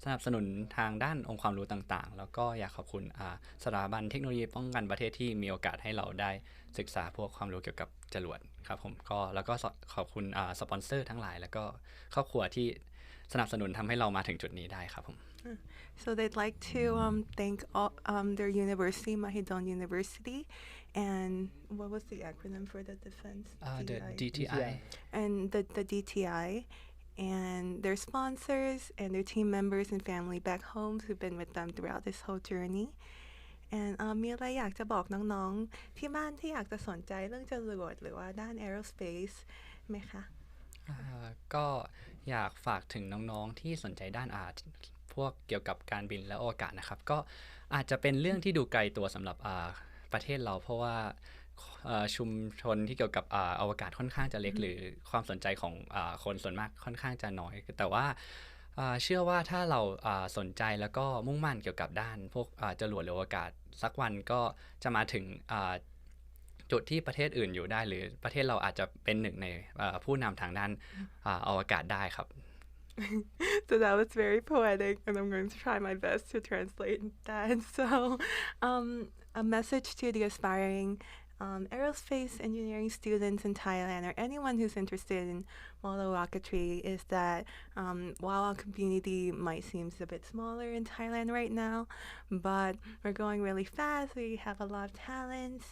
สนับสนุนทางด้านองค์ความรู้ต่างๆแล้วก็อยากขอบคุณสถาบันเทคโนโลยีป้องกันประเทศที่มีโอกาสให้เราได้ศึกษาพวกความรู้เกี่ยวกับจรวดครับผมก็แล้วก็ขอบคุณสปอนเซอร์ทั้งหลายแล้วก็ครอบครัวที่สนับสนุนทำให้เรามาถึงจุดนี้ได้ครับผม So they'd like to thank all, their university, Mahidol University, and what was the acronym for the defense? The DTI. And the DTI, and their sponsors, and their team members and family back home who've been with them throughout this whole journey. And มีอะไรอยากจะบอกน้องๆที่บ้านที่อยากจะสนใจเรื่องจรวดหรือว่าด้าน aerospace ไหมคะก็อยากฝากถึงน้องๆที่สนใจด้านพวกเกี่ยวกับการบินและอวกาศนะครับก็อาจจะเป็นเรื่องที่ดูไกลตัวสำหรับ ประเทศเราเพราะว่าชุมชนที่เกี่ยวกับอวกาศค่อนข้างจะเล็กหรือความสนใจของคนส่วนมากค่อนข้างจะน้อยแต่ว่าเชื่อว่าถ้าเราสนใจแล้วก็มุ่งมั่นเกี่ยวกับด้านพวกจรวดหรืออวกาศสักวันก็จะมาถึงจุดที่ประเทศอื่นอยู่ได้หรือประเทศเราอาจจะเป็นหนึ่งในผู้นำทางด้านอวกาศได้ครับ So that was very poetic, and I'm going to try my best to translate that. So, a message to the aspiring aerospace engineering students in Thailand or anyone who's interested in model rocketry is that while our community might seem a bit smaller in Thailand right now, but we're going really fast. We have a lot of talents,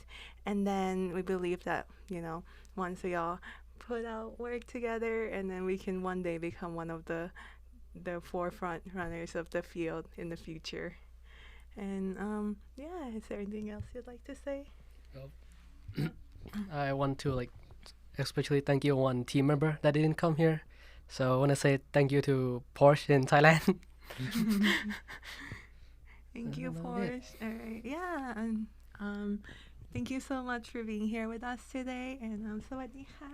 and then we believe that, you know, once we all put out work together, and then we can one day become one of the forefront runners of the field in the future. And yeah, is there anything else you'd like to say? I want to especially thank you one team member that didn't come here. So I want to say thank you to Porsche in Thailand. Thank you, Porsche. All right, yeah, and thank you so much for being here with us today. And sawadee ka.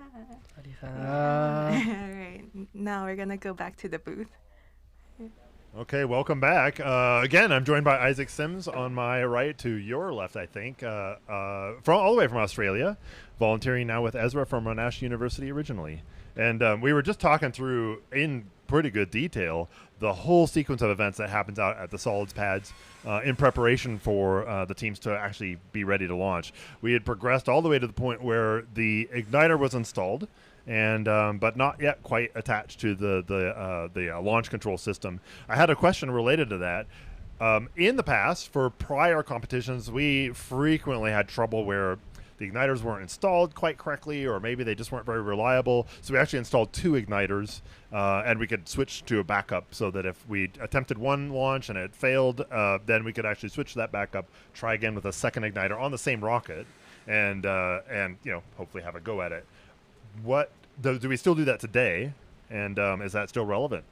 Sawadee ka. All right, now we're gonna go back to the booth. Okay, welcome back. Again, I'm joined by Isaac Sims on my right to your left, I think, from all the way from Australia, volunteering now with Ezra from Monash University originally. And we were just talking through in pretty good detail the whole sequence of events that happens out at the solids pads in preparation for the teams to actually be ready to launch. We had progressed all the way to the point where the igniter was installed, and but not yet quite attached to the launch control system. I had a question related to that. In the past, for prior competitions, we frequently had trouble where the igniters weren't installed quite correctly, or maybe they just weren't very reliable. So we actually installed 2 igniters, and we could switch to a backup so that if we attempted one launch and it failed, then we could actually switch to that backup, try again with a second igniter on the same rocket, and you know, hopefully have a go at it. What do we still do that today, and is that still relevant?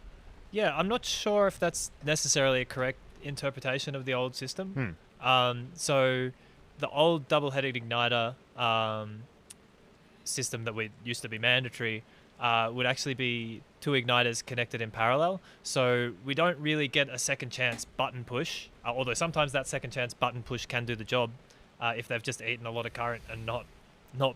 Yeah, I'm not sure if that's necessarily a correct interpretation of the old system. So the old double-headed igniter system that used to be mandatory would actually be 2 igniters connected in parallel. So we don't really get a second chance button push, although sometimes that second chance button push can do the job if they've just eaten a lot of current and not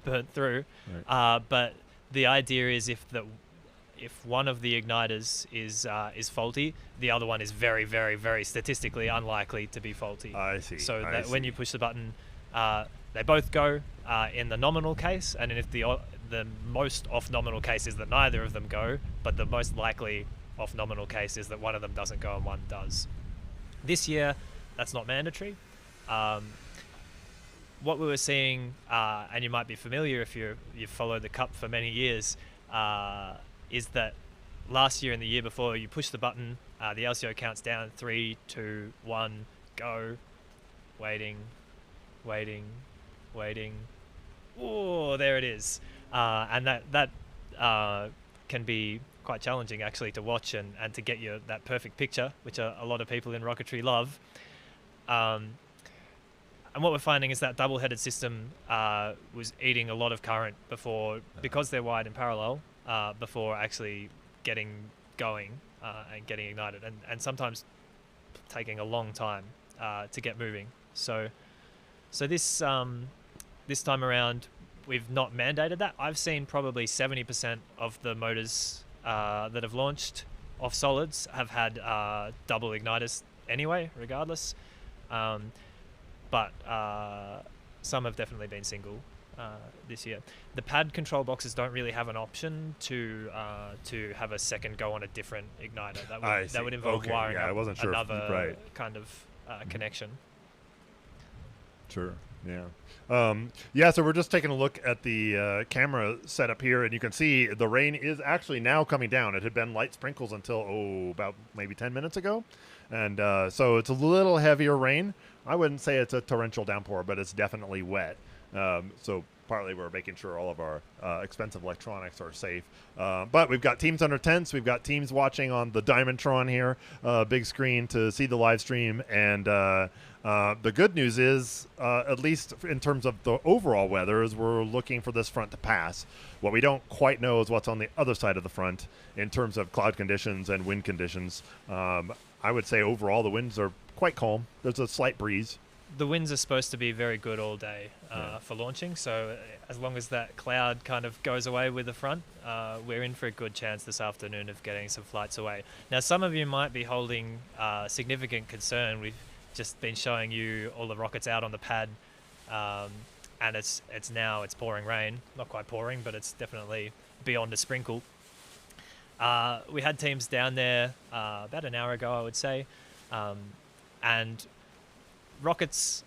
burnt through. Right. But the idea is if one of the igniters is faulty, the other one is very, very, very statistically unlikely to be faulty. I see. So that when you push the button, they both go in the nominal case, and if the most off nominal case is that neither of them go, but the most likely off nominal case is that one of them doesn't go and one does. This year, that's not mandatory. What we were seeing, and you might be familiar if you've followed the Cup for many years, is that last year and the year before, you push the button, the LCO counts down 3, 2, 1, go, waiting. Oh, there it is. And that can be quite challenging actually to watch and to get you that perfect picture, which a lot of people in rocketry love. And what we're finding is that double-headed system was eating a lot of current because they're wired in parallel, before actually getting going and getting ignited, and sometimes taking a long time to get moving. So this time around, we've not mandated that. I've seen probably 70% of the motors that have launched off solids have had double igniters anyway, regardless. But some have definitely been single this year. The pad control boxes don't really have an option to have a second go on a different igniter. That would involve wiring up another kind of connection. Sure. Yeah. So we're just taking a look at the camera setup here, and you can see the rain is actually now coming down. It had been light sprinkles until about maybe 10 minutes ago, and so it's a little heavier rain. I wouldn't say it's a torrential downpour, but it's definitely wet. So partly we're making sure all of our expensive electronics are safe. But we've got teams under tents. We've got teams watching on the Diamondtron here, big screen to see the live stream. And the good news is, at least in terms of the overall weather, is we're looking for this front to pass. What we don't quite know is what's on the other side of the front in terms of cloud conditions and wind conditions. I would say overall the winds are quite calm. There's a slight breeze. The winds are supposed to be very good all day for launching, so as long as that cloud kind of goes away with the front, we're in for a good chance this afternoon of getting some flights away. Now, some of you might be holding significant concern. We've just been showing you all the rockets out on the pad, and it's pouring rain. Not quite pouring, but it's definitely beyond a sprinkle. We had teams down there about an hour ago, I would say, and rockets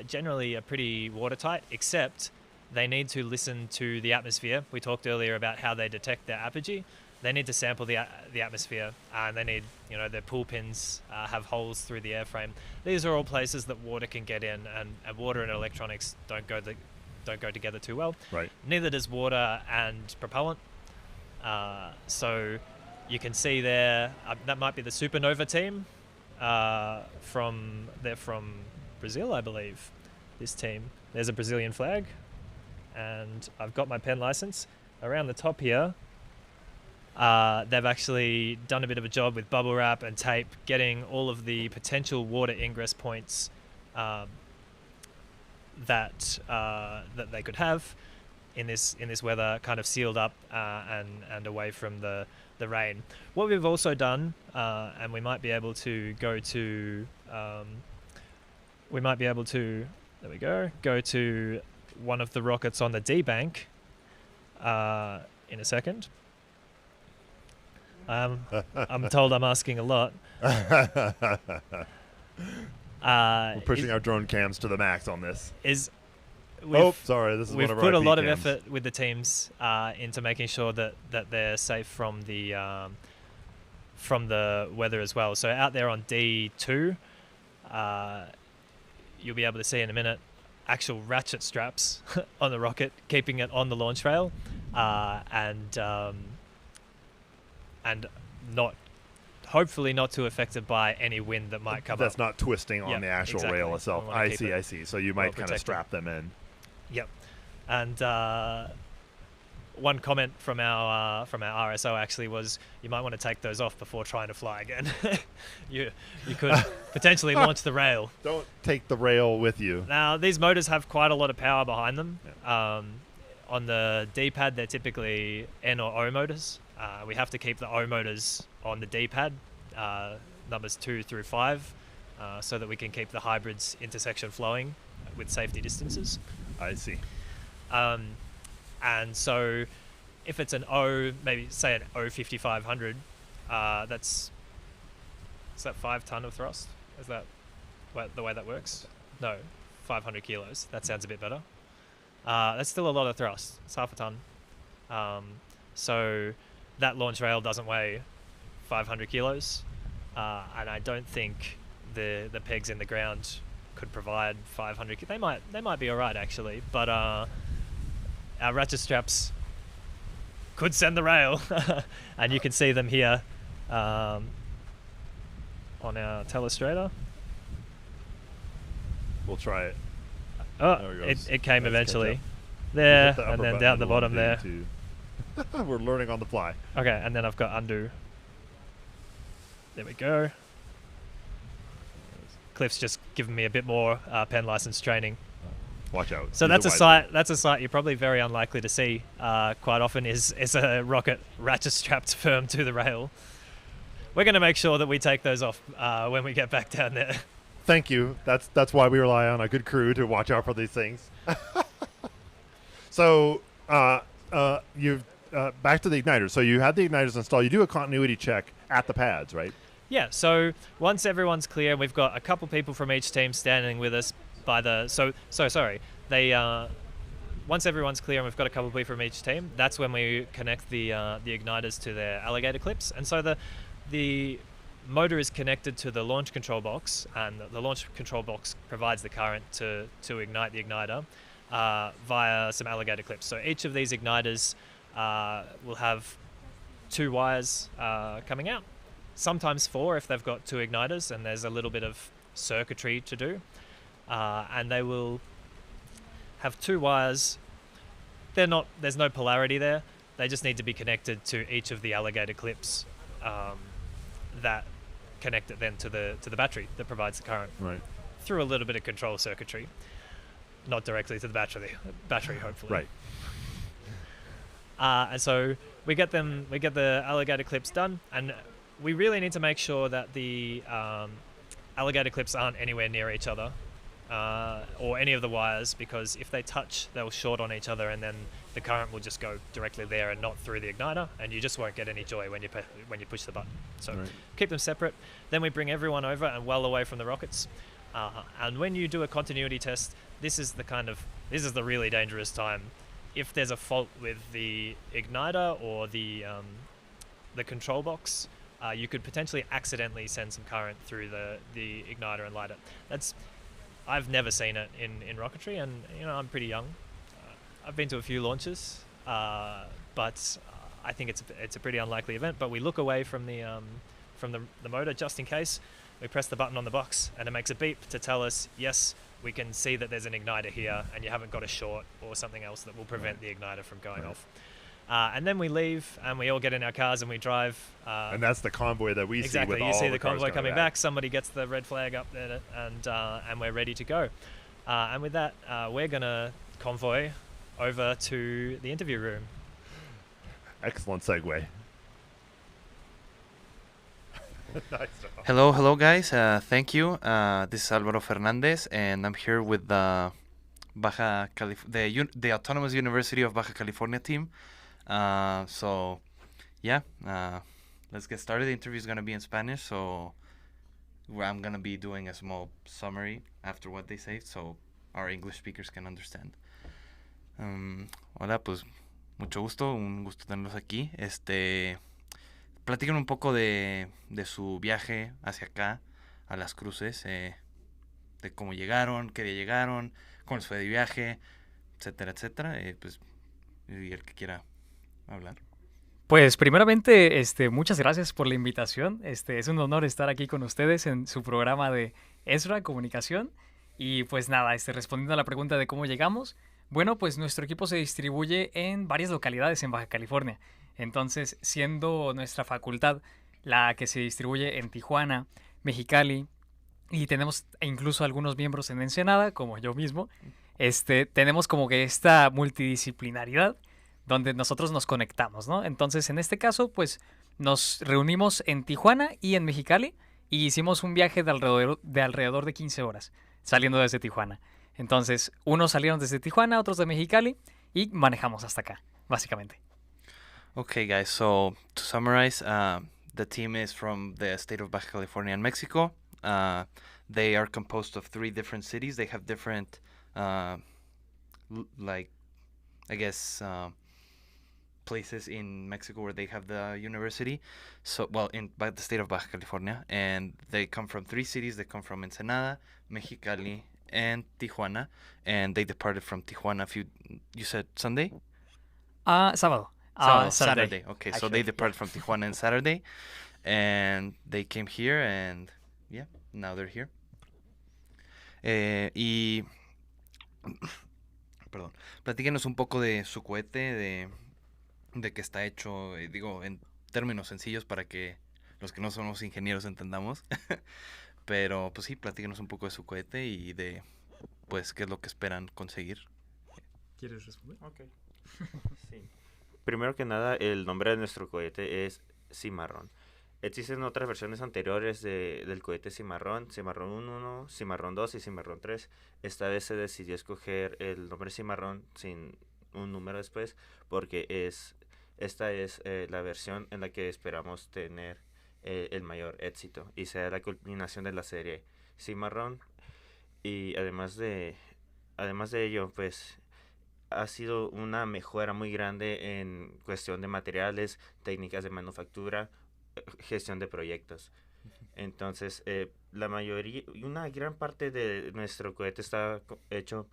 generally are pretty watertight, except they need to listen to the atmosphere. We talked earlier about how they detect their apogee. They need to sample the atmosphere, and they need, their pull pins have holes through the airframe. These are all places that water can get in, and water and electronics don't go together too well. Right. Neither does water and propellant. So you can see there, that might be the Supernova team. They're from Brazil, I believe, this team. There's a Brazilian flag, and I've got my pen license. Around the top here, they've actually done a bit of a job with bubble wrap and tape, getting all of the potential water ingress points that they could have in this weather kind of sealed up and away from the rain. What we've also done, and we might be able to go to go to one of the rockets on the D bank in a second. I'm told I'm asking a lot. We're pushing our drone cams to the max on this. Sorry, this is one of our We've put a lot IP of cams. effort with the teams into making sure that they're safe from the weather as well. So out there on D2, you'll be able to see in a minute actual ratchet straps on the rocket, keeping it on the launch rail, and hopefully not too affected by any wind that might come up. That's not twisting on the actual rail itself. I see. So you might kind of strap them in. Yep. And one comment from our RSO actually was, you might want to take those off before trying to fly again. you could potentially launch the rail. Don't take the rail with you. Now, these motors have quite a lot of power behind them. On the D-pad, they're typically N or O motors. We have to keep the O motors on the D-pad, numbers 2 through 5, so that we can keep the hybrids intersection flowing with safety distances. I see. And so if it's an O, maybe say an O5500, is that 5 ton of thrust? Is that the way that works? No, 500 kilos. That sounds a bit better. That's still a lot of thrust. It's half a ton. So that launch rail doesn't weigh 500 kilos, and I don't think the pegs in the ground could provide 500. They might be all right actually, but our ratchet straps could send the rail, and you can see them here on our telestrator. We'll try it. Oh, it came eventually. There, and then down the bottom there. We're learning on the fly. Okay, and then I've got undo. There we go. Cliff's just given me a bit more pen license training. Watch out. So that's a sight you're probably very unlikely to see quite often is a rocket ratchet strapped firm to the rail. We're going to make sure that we take those off when we get back down there. Thank you. That's why we rely on a good crew to watch out for these things. So you've back to the igniters. So you had the igniters installed. You do a continuity check at the pads, right? Yeah. So once everyone's clear, we've got a couple people from each team standing with us by the. Once everyone's clear and we've got a couple people from each team, that's when we connect the igniters to their alligator clips, and so the motor is connected to the launch control box, and the launch control box provides the current to ignite the igniter. via some alligator clips. So each of these igniters will have 2 wires coming out, sometimes 4 if they've got 2 igniters and there's a little bit of circuitry to do. And they will have 2 wires. There's no polarity there. They just need to be connected to each of the alligator clips that connect it then to the battery that provides the current. Right. Through a little bit of control circuitry, not directly to the battery hopefully. Right. And so we get the alligator clips done, and we really need to make sure that the alligator clips aren't anywhere near each other, or any of the wires, because if they touch, they'll short on each other, and then the current will just go directly there and not through the igniter, and you just won't get any joy when you push the button. So keep them separate. Then we bring everyone over and well away from the rockets. And when you do a continuity test, this is the really dangerous time. If there's a fault with the igniter or the control box, you could potentially accidentally send some current through the igniter and light it. I've never seen it in rocketry, and I'm pretty young. I've been to a few launches, but I think it's a pretty unlikely event. But we look away from the motor just in case. We press the button on the box and it makes a beep to tell us, yes, we can see that there's an igniter here and you haven't got a short or something else that will prevent the igniter from going off. And then we leave and we all get in our cars and we drive. And that's the convoy that we see with all the cars. Exactly, you see the convoy coming back. Somebody gets the red flag up there, and we're ready to go. And with that, we're going to convoy over to the interview room. Excellent segue. Nice. Hello guys. Thank you. This is Álvaro Fernández, and I'm here with the the Autonomous University of Baja California team. Let's get started. The interview is gonna be in Spanish, so I'm gonna be doing a small summary after what they say, so our English speakers can understand. Hola, pues mucho gusto, un gusto tenerlos aquí. Platiquen un poco de su viaje hacia acá, a las cruces, de cómo llegaron, qué día llegaron, cómo les fue de viaje, etcétera, etcétera. Y el que quiera hablar. Pues primeramente, muchas gracias por la invitación. Es un honor estar aquí con ustedes en su programa de Ezra Comunicación. Y pues nada, respondiendo a la pregunta de cómo llegamos, bueno, pues nuestro equipo se distribuye en varias localidades en Baja California. Entonces, siendo nuestra facultad la que se distribuye en Tijuana, Mexicali, y tenemos incluso algunos miembros en Ensenada, como yo mismo, tenemos como que esta multidisciplinaridad donde nosotros nos conectamos, ¿no? Entonces, en este caso, pues nos reunimos en Tijuana y en Mexicali y hicimos un viaje de alrededor de 15 horas saliendo desde Tijuana. Entonces, unos salieron desde Tijuana, otros de Mexicali y manejamos hasta acá, básicamente. Okay, guys, so to summarize, the team is from the state of Baja California and Mexico. They are composed of 3 different cities. They have different, places in Mexico where they have the university. So, by the state of Baja California. And they come from 3 cities. They come from Ensenada, Mexicali, and Tijuana. And they departed from Tijuana you said Sunday? Sábado. Saturday. Okay, so they departed from Tijuana on Saturday, and they came here, and now they're here. Perdón, platíquenos un poco de su cohete, de qué está hecho, digo, en términos sencillos para que los que no somos ingenieros entendamos. Pero, pues sí, platíquenos un poco de su cohete y de, pues, qué es lo que esperan conseguir. ¿Quieres responder? Ok. Sí. Primero que nada, el nombre de nuestro cohete es Cimarrón. Existen otras versiones anteriores del cohete Cimarrón, Cimarrón 1, Cimarrón 2 y Cimarrón 3. Esta vez se decidió escoger el nombre Cimarrón sin un número después, porque esta es la versión en la que esperamos tener el mayor éxito y sea la culminación de la serie Cimarrón. Y además de ello, pues ha sido una mejora muy grande en cuestión de materiales, técnicas de manufactura, gestión de proyectos. Entonces, una gran parte de nuestro cohete está hecho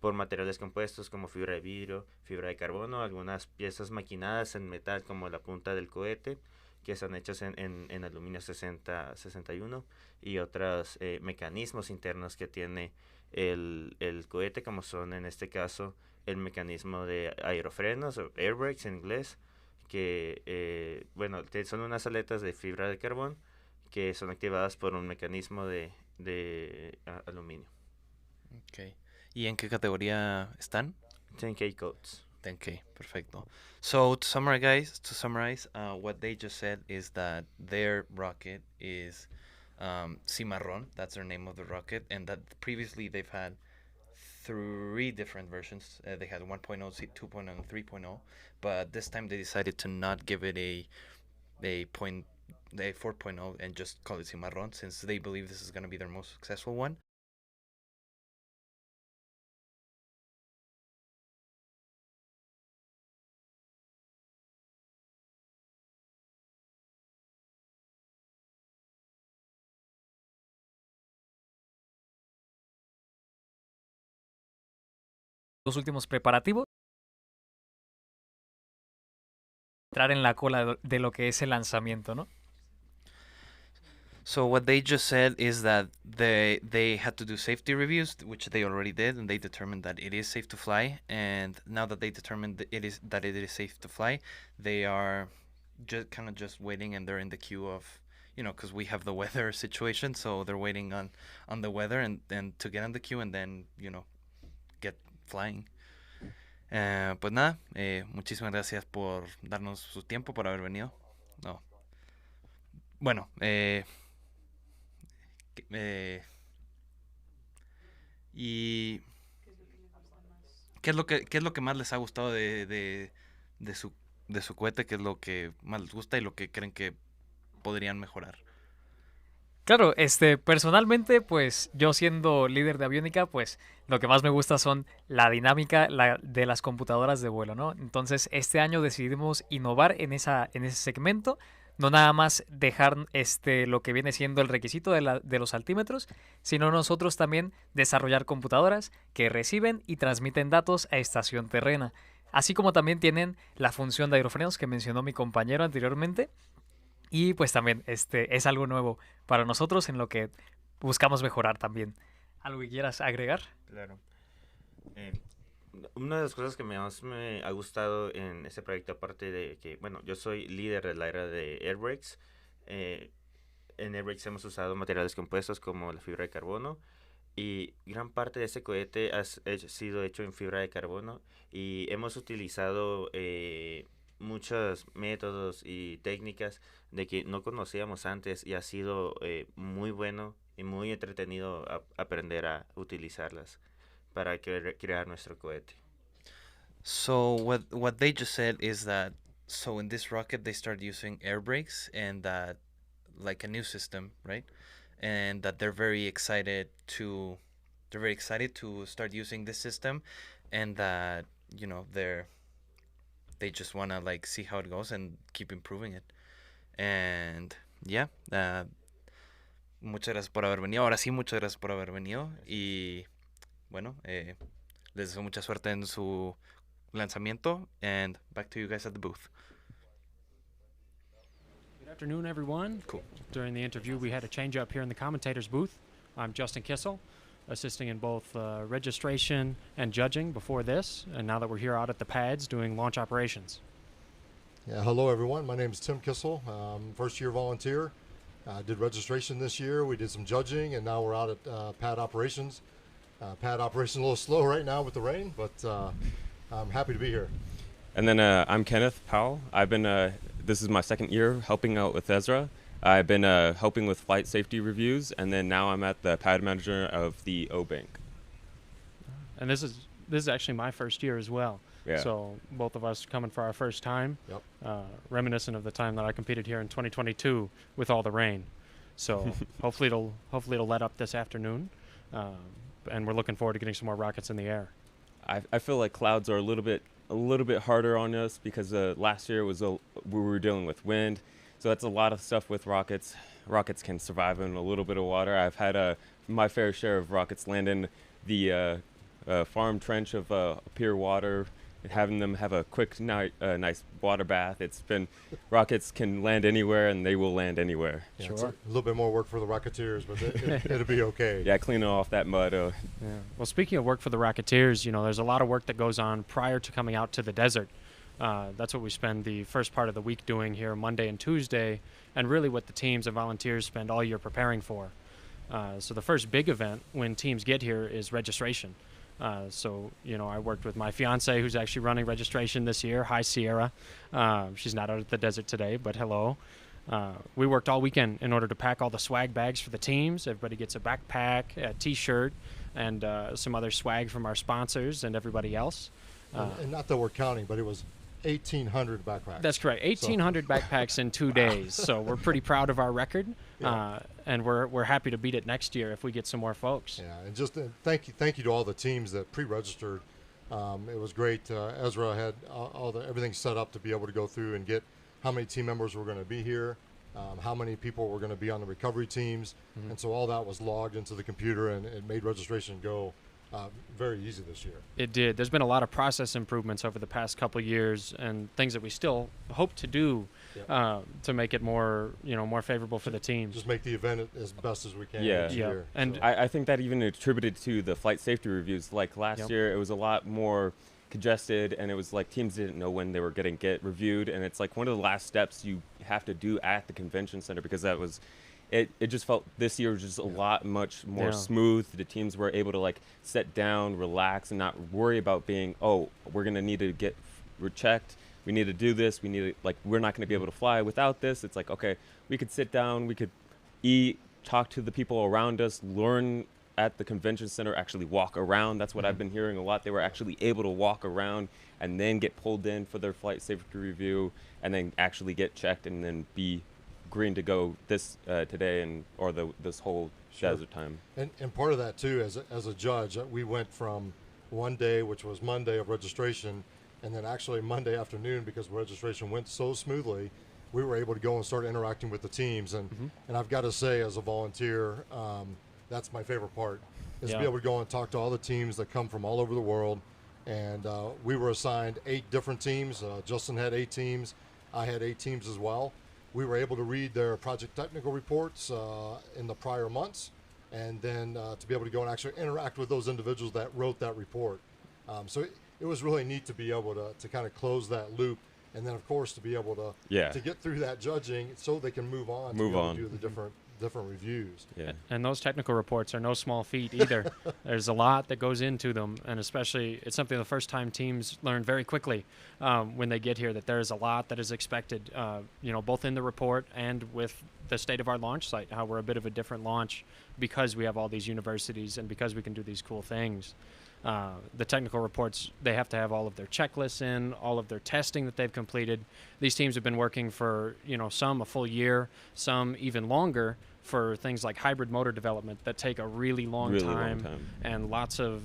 por materiales compuestos como fibra de vidrio, fibra de carbono, algunas piezas maquinadas en metal como la punta del cohete, que son hechos en aluminio 61, y otros mecanismos internos que tiene el cohete, como son en este caso el mecanismo de aerofrenos o air brakes en inglés, que son unas aletas de fibra de carbón que son activadas por un mecanismo de aluminio. Okay. ¿Y en qué categoría están? 10K codes. 10K, perfecto. So to summarize, what they just said is that their rocket is Cimarron, that's their name of the rocket, and that previously they've had 3 different versions. They had 1.0, 2.0, and 3.0, but this time they decided to not give it a 4.0 and just call it Cimarron, since they believe this is going to be their most successful one. Los últimos preparativos. Entrar en la cola de lo que es el lanzamiento, ¿no? So what they just said is that they had to do safety reviews, which they already did, and they determined that it is safe to fly. And now that they determined that it is safe to fly, they are just waiting, and they're in the queue of, because we have the weather situation, so they're waiting on the weather and to get on the queue and then get flying. Pues nada, muchísimas gracias por darnos su tiempo, por haber venido. No. Bueno, y ¿qué es lo que más les ha gustado de su cohete? ¿Qué es lo que más les gusta y lo que creen que podrían mejorar? Claro, personalmente, pues yo siendo líder de aviónica, pues lo que más me gusta son la dinámica de las computadoras de vuelo, ¿no? Entonces, este año decidimos innovar en ese segmento, no nada más dejar lo que viene siendo el requisito de los altímetros, sino nosotros también desarrollar computadoras que reciben y transmiten datos a estación terrena, así como también tienen la función de aerofrenos que mencionó mi compañero anteriormente. Y pues también es algo nuevo para nosotros en lo que buscamos mejorar también. ¿Algo que quieras agregar? Claro. Una de las cosas que más me ha gustado en este proyecto, aparte de que, yo soy líder del área de air brakes. En air brakes hemos usado materiales compuestos como la fibra de carbono, y gran parte de este cohete ha sido hecho en fibra de carbono, y hemos utilizado muchos métodos y técnicas de que no conocíamos antes, y ha sido muy bueno y muy entretenido aprender a utilizarlas para crear nuestro cohete. So what they just said is that in this rocket they start using air brakes, and that like a new system, right? And that they're very excited to start using this system, and that they just want to see how it goes and keep improving it. And yeah, muchas gracias por haber venido. Ahora sí, muchas gracias por haber venido. Y bueno, les deseo mucha suerte en su lanzamiento. And back to you guys at the booth. Good afternoon, everyone. Cool. During the interview, we had a change up here in the commentators booth. I'm Justin Kissel, assisting in both registration and judging before this, and now that we're here out at the pads doing launch operations. Yeah, hello everyone. My name is Tim Kissel. First year volunteer. Did registration this year. We did some judging, and now we're out at pad operations. Pad operations a little slow right now with the rain, but I'm happy to be here. And then I'm Kenneth Powell. I've been this is my second year helping out with Ezra. I've been helping with flight safety reviews, and then now I'm at the pad manager of the O-Bank. And this is actually my first year as well. Yeah. So both of us coming for our first time. Yep. Reminiscent of the time that I competed here in 2022 with all the rain. So hopefully it'll let up this afternoon, and we're looking forward to getting some more rockets in the air. I feel like clouds are a little bit harder on us because last year we were dealing with wind. So that's a lot of stuff with rockets. Rockets can survive in a little bit of water. I've had my fair share of rockets land in the farm trench of pure water, having them have a quick nice water bath. It's been rockets can land anywhere and they will land anywhere. Yeah, sure. It's a little bit more work for the Rocketeers, but it'll be okay. Yeah, cleaning off that mud. Yeah. Well, speaking of work for the Rocketeers, there's a lot of work that goes on prior to coming out to the desert. That's what we spend the first part of the week doing here, Monday and Tuesday, and really what the teams and volunteers spend all year preparing for. So the first big event when teams get here is registration. I worked with my fiance who's actually running registration this year. Hi, Sierra. She's not out at the desert today, but hello. We worked all weekend in order to pack all the swag bags for the teams. Everybody gets a backpack, a T-shirt, and some other swag from our sponsors and everybody else. And not that we're counting, but it was 1,800 backpacks. That's correct. 1,800 backpacks in 2 days. So we're pretty proud of our record, and we're happy to beat it next year if we get some more folks. Yeah, and just thank you to all the teams that pre-registered. It was great. Ezra had everything set up to be able to go through and get how many team members were going to be here, how many people were going to be on the recovery teams, and so all that was logged into the computer, and it made registration go very easy this year. It did. There's been a lot of process improvements over the past couple of years, and things that we still hope to do to make it more favorable for the teams. Just make the event as best as we can. Yeah, each year. And I think that even attributed to the flight safety reviews. Like last year, it was a lot more congested, and it was like teams didn't know when they were going to get reviewed, and it's like one of the last steps you have to do at the convention center, because that was. It just felt this year was just much more smooth. The teams were able to like sit down, relax, and not worry about being, we're going to need to get checked. We need to do this. We need to, we're not going to be able to fly without this. It's like, okay, we could sit down, we could eat, talk to the people around us, learn at the convention center, actually walk around. That's what I've been hearing a lot. They were actually able to walk around and then get pulled in for their flight safety review, and then actually get checked and then be green to go this today or this whole desert time. And part of that too, as a judge, we went from one day, which was Monday of registration, and then actually Monday afternoon, because registration went so smoothly, we were able to go and start interacting with the teams. And I've got to say, as a volunteer, that's my favorite part, is to be able to go and talk to all the teams that come from all over the world. And we were assigned 8 different teams. Justin had 8 teams. I had 8 teams as well. We were able to read their project technical reports in the prior months, and then to be able to go and actually interact with those individuals that wrote that report. So it was really neat to be able to kind of close that loop, and then of course to be able to get through that judging so they can move on to do the different reviews. Yeah. And those technical reports are no small feat either. There's a lot that goes into them, and especially it's something the first time teams learn very quickly when they get here, that there's a lot that is expected, both in the report and with the state of our launch site, how we're a bit of a different launch because we have all these universities and because we can do these cool things. The technical reports, they have to have all of their checklists in, all of their testing that they've completed. These teams have been working for, some a full year, some even longer, for things like hybrid motor development that take a really long time, and lots of,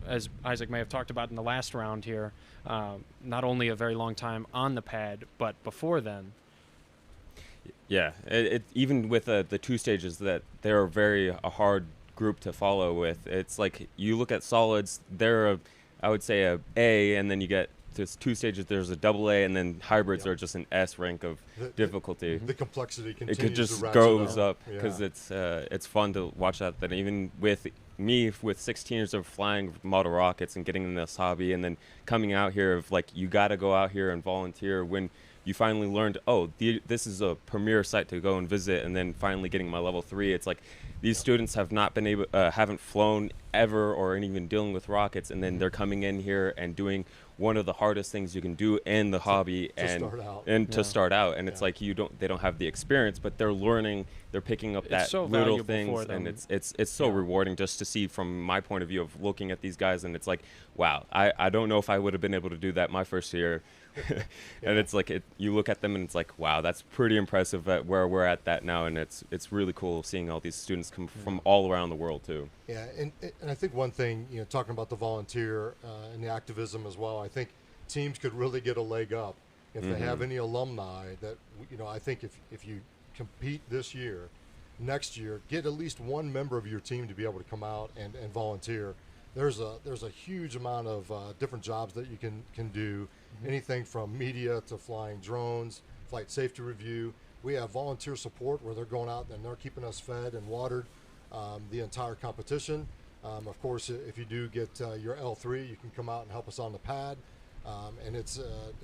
as Isaac may have talked about in the last round here, not only a very long time on the pad, but before then. Yeah, it even with the 2 stages, that they're a hard group to follow with. It's like you look at solids, they're I would say a A, and then you get there's 2 stages. There's a AA, and then hybrids are just an S rank of difficulty. The complexity continues to it just ratchet goes up Yeah. because it's fun to watch that. That even with me with 16 years of flying model rockets and getting in this hobby, and then coming out here of you got to go out here and volunteer when you finally learned, this is a premier site to go and visit, and then finally getting my level 3. It's like these students have not been able, haven't flown ever or even dealing with rockets, and then they're coming in here and doing one of the hardest things you can do in the hobby to start out. And it's like they don't have the experience, but they're learning, they're picking up that little things, and it's so rewarding just to see from my point of view of looking at these guys, and it's like, wow, I don't know if I would have been able to do that my first year. And it's like you look at them and it's like, wow, that's pretty impressive at where we're at that now, and it's really cool seeing all these students come from all around the world too. Yeah, and I think one thing, talking about the volunteer and the activism as well, I think teams could really get a leg up if they have any alumni that, I think if you compete this year, next year, get at least one member of your team to be able to come out and volunteer. there's a huge amount of different jobs that you can do. Anything from media to flying drones, flight safety review. We have volunteer support where they're going out and they're keeping us fed and watered the entire competition. Of course, if you do get your L3, you can come out and help us on the pad. And it's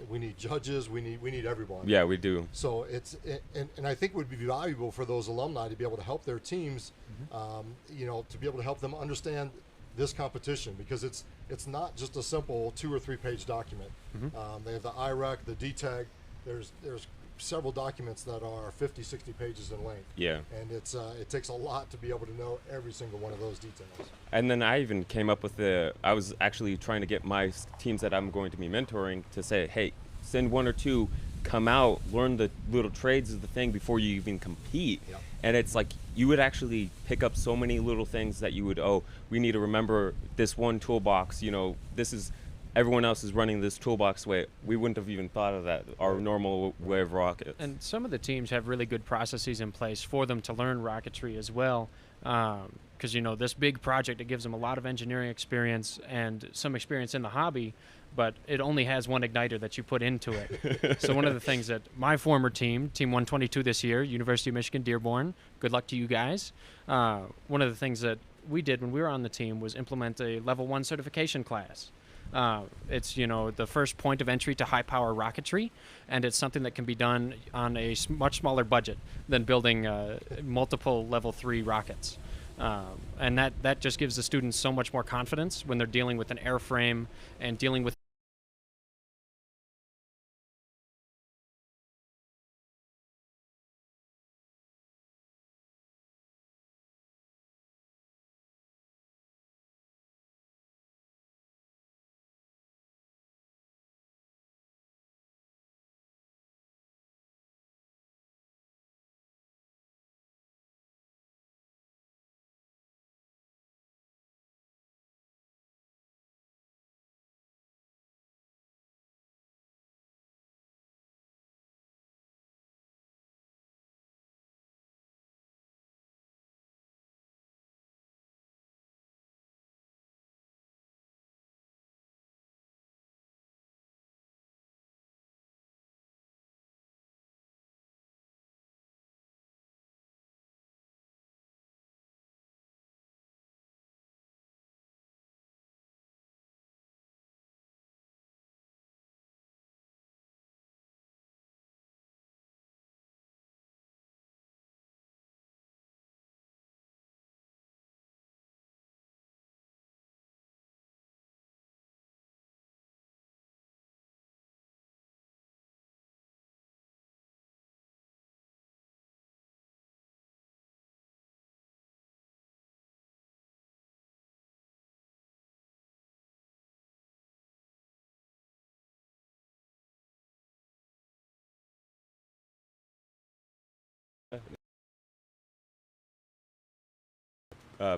we need judges, we need everyone. Yeah, we do. So and I think it would be valuable for those alumni to be able to help their teams, to be able to help them understand this competition, because it's not just a simple 2 or 3 page document. They have the IREC, the DTAG. There's several documents that are 50, 60 pages in length. Yeah. And it takes a lot to be able to know every single one of those details. And then I even came up with I was actually trying to get my teams that I'm going to be mentoring to say, hey, send 1 or 2, come out, learn the little trades of the thing before you even compete. Yep. And it's like you would actually pick up so many little things that you would, we need to remember this one toolbox, this is, everyone else is running this toolbox way. We wouldn't have even thought of that, our normal way of rockets. And some of the teams have really good processes in place for them to learn rocketry as well. Because, this big project, it gives them a lot of engineering experience and some experience in the hobby, but it only has one igniter that you put into it. So one of the things that my former team 122 this year, University of Michigan Dearborn, good luck to you guys. One of the things that we did when we were on the team was implement a level 1 certification class. It's, the first point of entry to high power rocketry, and it's something that can be done on a much smaller budget than building multiple level 3 rockets. And that just gives the students so much more confidence when they're dealing with an airframe and dealing with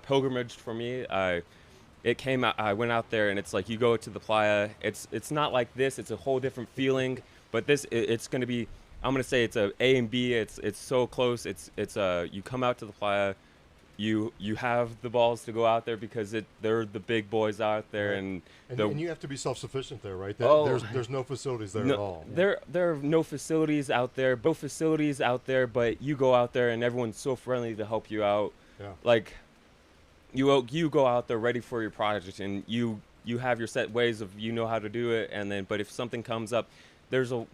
pilgrimage for me. It came out, I went out there and it's like you go to the playa. It's not like this. It's a whole different feeling. But it's going to be. I'm going to say it's a A and B. It's so close. It's you come out to the playa. You have the balls to go out there because they're the big boys out there, right. and you have to be self-sufficient there, right? There's no facilities there no, at all. There are no facilities out there. But you go out there and everyone's so friendly to help you out. Yeah. Like you go out there ready for your project, and you have your set ways of how to do it, and then but if something comes up, there's a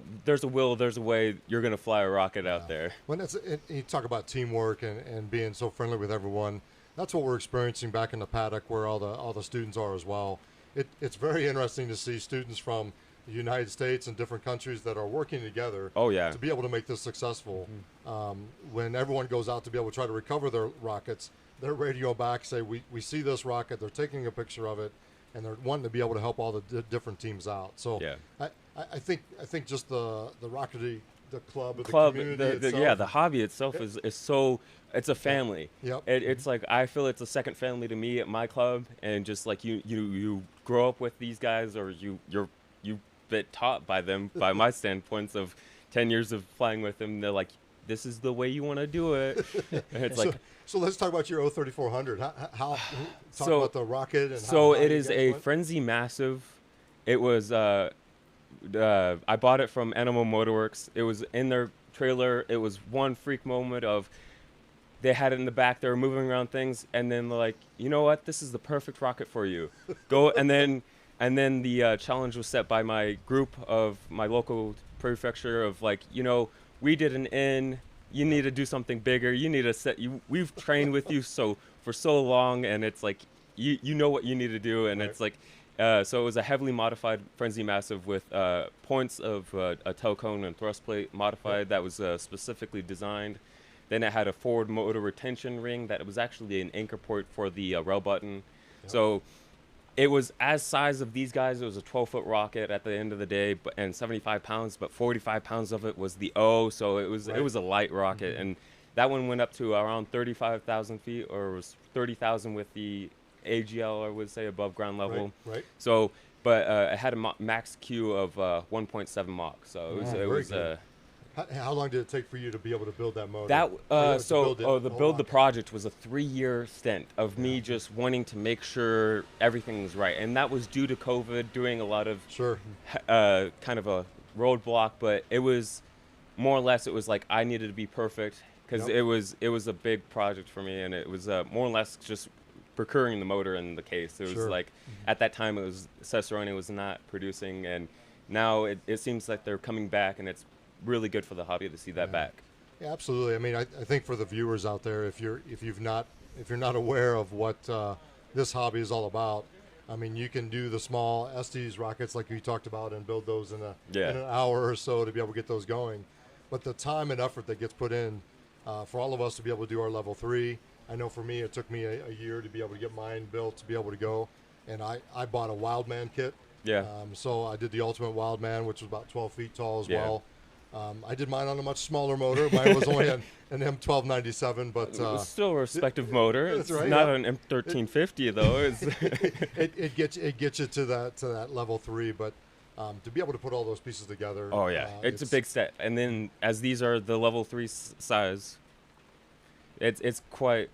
will, there's a way. You're gonna fly a rocket out there. When you talk about teamwork and being so friendly with everyone, that's what we're experiencing back in the paddock where all the students are as well. It's very interesting to see students from the United States and different countries that are working together. Oh yeah. To be able to make this successful. When everyone goes out to be able to try to recover their rockets, their radio back say we see this rocket. They're taking a picture of it, and they're wanting to be able to help all the different teams out. So yeah. I think just the rocketry, the club, the community itself, the hobby itself is so, it's a family. Yep. It's like I feel it's a second family to me at my club, and just like you grow up with these guys, or you've been taught by them by my standpoints of 10 years of flying with them. They're like this is the way you want to do it. And it's so let's talk about your 3400. Talk about the rocket and so how it is a went? Frenzy Massive. It was I bought it from Animal Motorworks. It was in their trailer. It was one freak moment of they had it in the back. They were moving around things, and then like, you know what? This is the perfect rocket for you. Go and then the challenge was set by my group of my local prefecture of like, you know, we did an N. You need to do something bigger. You need to set. We've trained with you for so long, and it's like you know what you need to do, and it's like. So it was a heavily modified Frenzy Massive with points of a tail cone and thrust plate modified that was specifically designed. Then it had a forward motor retention ring that was actually an anchor point for the rail button. Yeah. So it was as size of these guys. It was a 12-foot rocket at the end of the day, and 75 pounds, but 45 pounds of it was the O. So it was a light rocket, and that one went up to around 35,000 feet, or it was 30,000 with the AGL, I would say, above ground level. Right. So, but it had a max Q of 1.7 Mach. So it was. How long did it take for you to be able to build that motor? The project was a 3-year stint of me just wanting to make sure everything was right, and that was due to COVID, doing a lot of kind of a roadblock. But it was more or less, it was like I needed to be perfect because it was a big project for me, and it was more or less just procuring the motor and the case. It was like at that time it was Cicerone was not producing, and now it seems like they're coming back, and it's really good for the hobby to see that back. Yeah, absolutely. I mean, I think for the viewers out there, if you're not aware of what this hobby is all about, I mean, you can do the small Estes rockets like we talked about and build those in an hour or so to be able to get those going. But the time and effort that gets put in for all of us to be able to do our level 3, I know for me it took me a year to be able to get mine built to be able to go, and I bought a Wildman kit. Yeah. So I did the Ultimate Wildman, which was about 12 feet tall as well. I did mine on a much smaller motor. Mine was only an M1297, but it was still a respective motor. That's it's right, not an M1350 though. It gets you to that level 3, but to be able to put all those pieces together. Oh yeah, it's a big step. And then as these are the level 3 size, it's quite.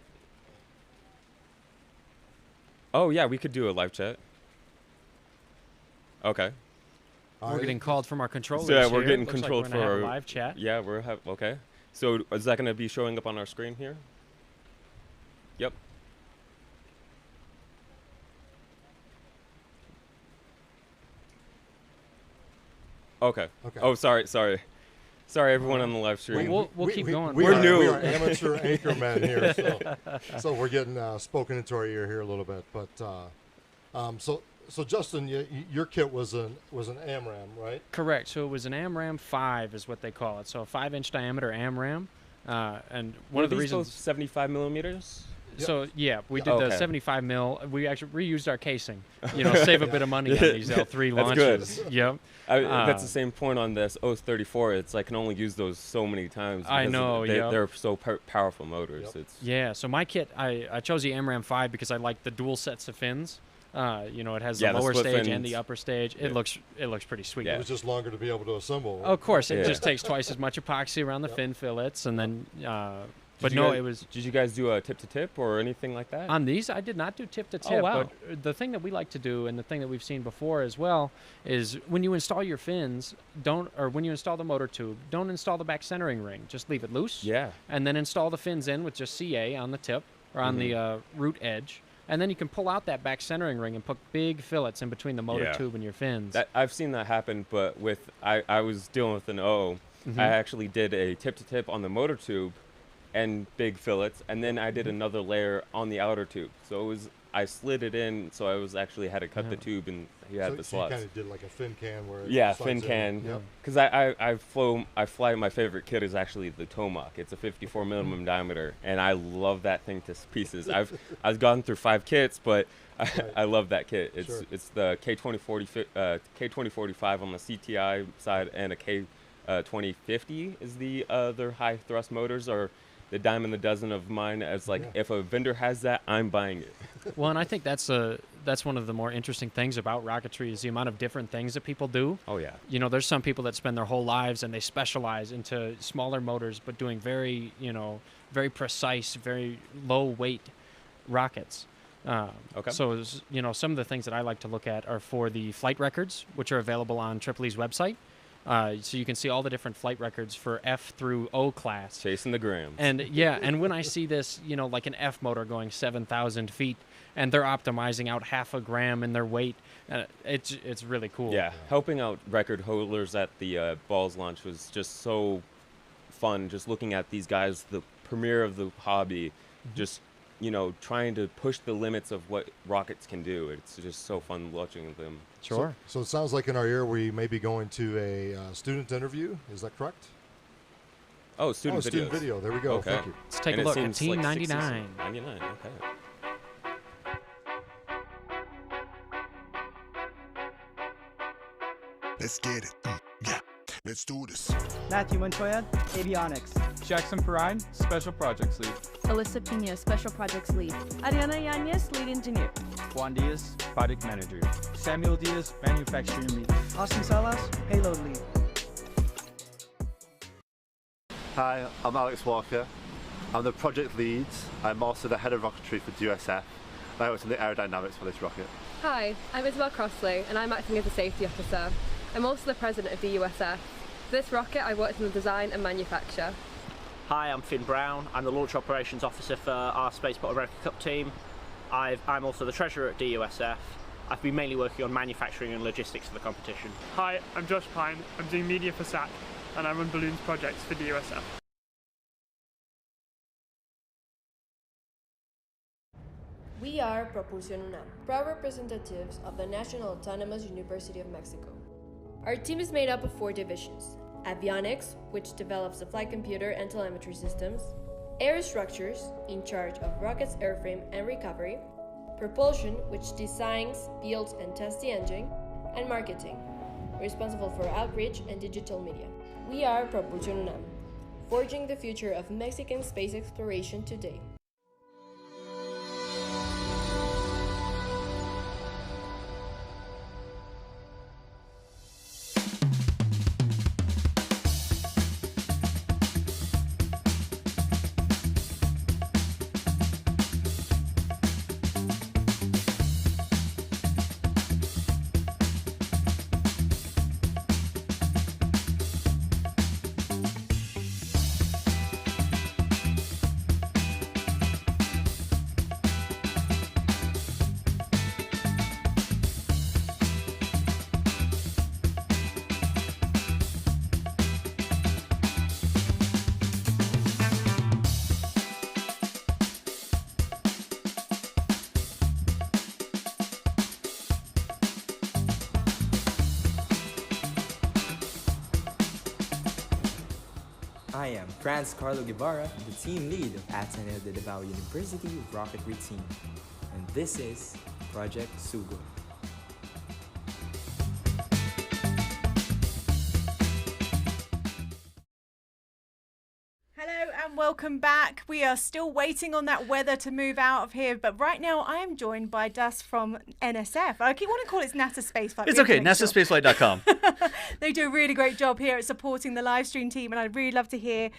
Oh yeah, we could do a live chat. Okay. We're getting called from our controllers. So, yeah, we're here. getting Looks controlled like for we're our live chat. Yeah, okay. So is that going to be showing up on our screen here? Yep. Okay. Oh, sorry, everyone on the live stream. We'll keep going. We're new. We are amateur anchormen here, so we're getting spoken into our ear here a little bit. But so Justin, your kit was an AMRAM, right? Correct. So it was an AMRAM 5 is what they call it. So a 5-inch diameter AMRAM. And one of the reasons 75 millimeters. So yeah, we did the 75 mil. We actually reused our casing. Save a bit of money on these L3 launches. Good. Yep. That's the same point on this OS34. It's I can only use those so many times. I know. They're so powerful motors. Yep. Yeah. So my kit, I chose the AMRAM 5 because I like the dual sets of fins. It has the lower stage and the upper stage. It looks pretty sweet. It was just longer to be able to assemble. Right? Of course, it just takes twice as much epoxy around the fin fillets, and then. Did you guys do a tip-to-tip or anything like that? On these, I did not do tip-to-tip. Oh, wow. But the thing that we like to do, and the thing that we've seen before as well, is when you install your fins, when you install the motor tube, don't install the back centering ring. Just leave it loose. Yeah. And then install the fins in with just CA on the tip or on the root edge. And then you can pull out that back centering ring and put big fillets in between the motor tube and your fins. I've seen that happen, but I was dealing with an O. I actually did a tip-to-tip on the motor tube and big fillets, and then I did another layer on the outer tube. So I slid it in, so I had to cut the tube, and you had the slots. So you kind of did like a fin can where fin can. Because I fly. My favorite kit is actually the Tomahawk. It's a 54 millimeter diameter, and I love that thing to pieces. I've gone through 5 kits, but I love that kit. It's the K2045 on the CTI side, and a K2050 is the other high thrust motors, or the dime in the dozen of mine as like, if a vendor has that, I'm buying it. Well, and I think that's one of the more interesting things about rocketry is the amount of different things that people do. Oh, yeah. You know, there's some people that spend their whole lives and they specialize into smaller motors, but doing very, very precise, very low weight rockets. Okay. So, some of the things that I like to look at are for the flight records, which are available on EEE's website. So you can see all the different flight records for F through O class. Chasing the grams. And and when I see this, like an F motor going 7,000 feet, and they're optimizing out half a gram in their weight, it's really cool. Yeah, helping out record holders at the Balls launch was just so fun. Just looking at these guys, the premier of the hobby, just trying to push the limits of what rockets can do. It's just so fun watching them. Sure. So it sounds like in our year we may be going to a student interview. Is that correct? Oh, student video. There we go. Okay. Thank you. Let's take a look at Team 99. 99, okay. Let's get it. Yeah, let's do this. Matthew Montoya, Avionics. Jackson Perrine, Special Projects Lead. Alyssa Pina, Special Projects Lead. Ariana Yanez, Lead Engineer. Juan Diaz, Project Manager. Samuel Diaz, Manufacturing Lead. Austin Salas, Payload Lead. Hi, I'm Alex Walker. I'm the project lead. I'm also the head of rocketry for USF. I work on the aerodynamics for this rocket. Hi, I'm Isabel Crossley and I'm acting as a safety officer. I'm also the president of the USF. For this rocket, I worked in the design and manufacture. Hi, I'm Finn Brown. I'm the launch operations officer for our Spaceport America Cup team. I'm also the treasurer at DUSF. I've been mainly working on manufacturing and logistics for the competition. Hi, I'm Josh Pine. I'm doing media for SAC and I run balloons projects for DUSF. We are Propulsion UNAM, proud representatives of the National Autonomous University of Mexico. Our team is made up of 4 divisions: Avionics, which develops the flight computer and telemetry systems; Aerostructures, in charge of rockets, airframe, and recovery; Propulsion, which designs, builds, and tests the engine; and Marketing, responsible for outreach and digital media. We are Propulsion UNAM, forging the future of Mexican space exploration today. I am Franz Carlo Guevara, the team lead of Ateneo de Davao University Rocketry Team, and this is Project Sugod. Hello and welcome back. We are still waiting on that weather to move out of here, but right now I am joined by Das from NSF. I keep wanting to call it NASA Spaceflight. It's okay, NASAspaceflight.com. They do a really great job here at supporting the live stream team, and I'd really love to hear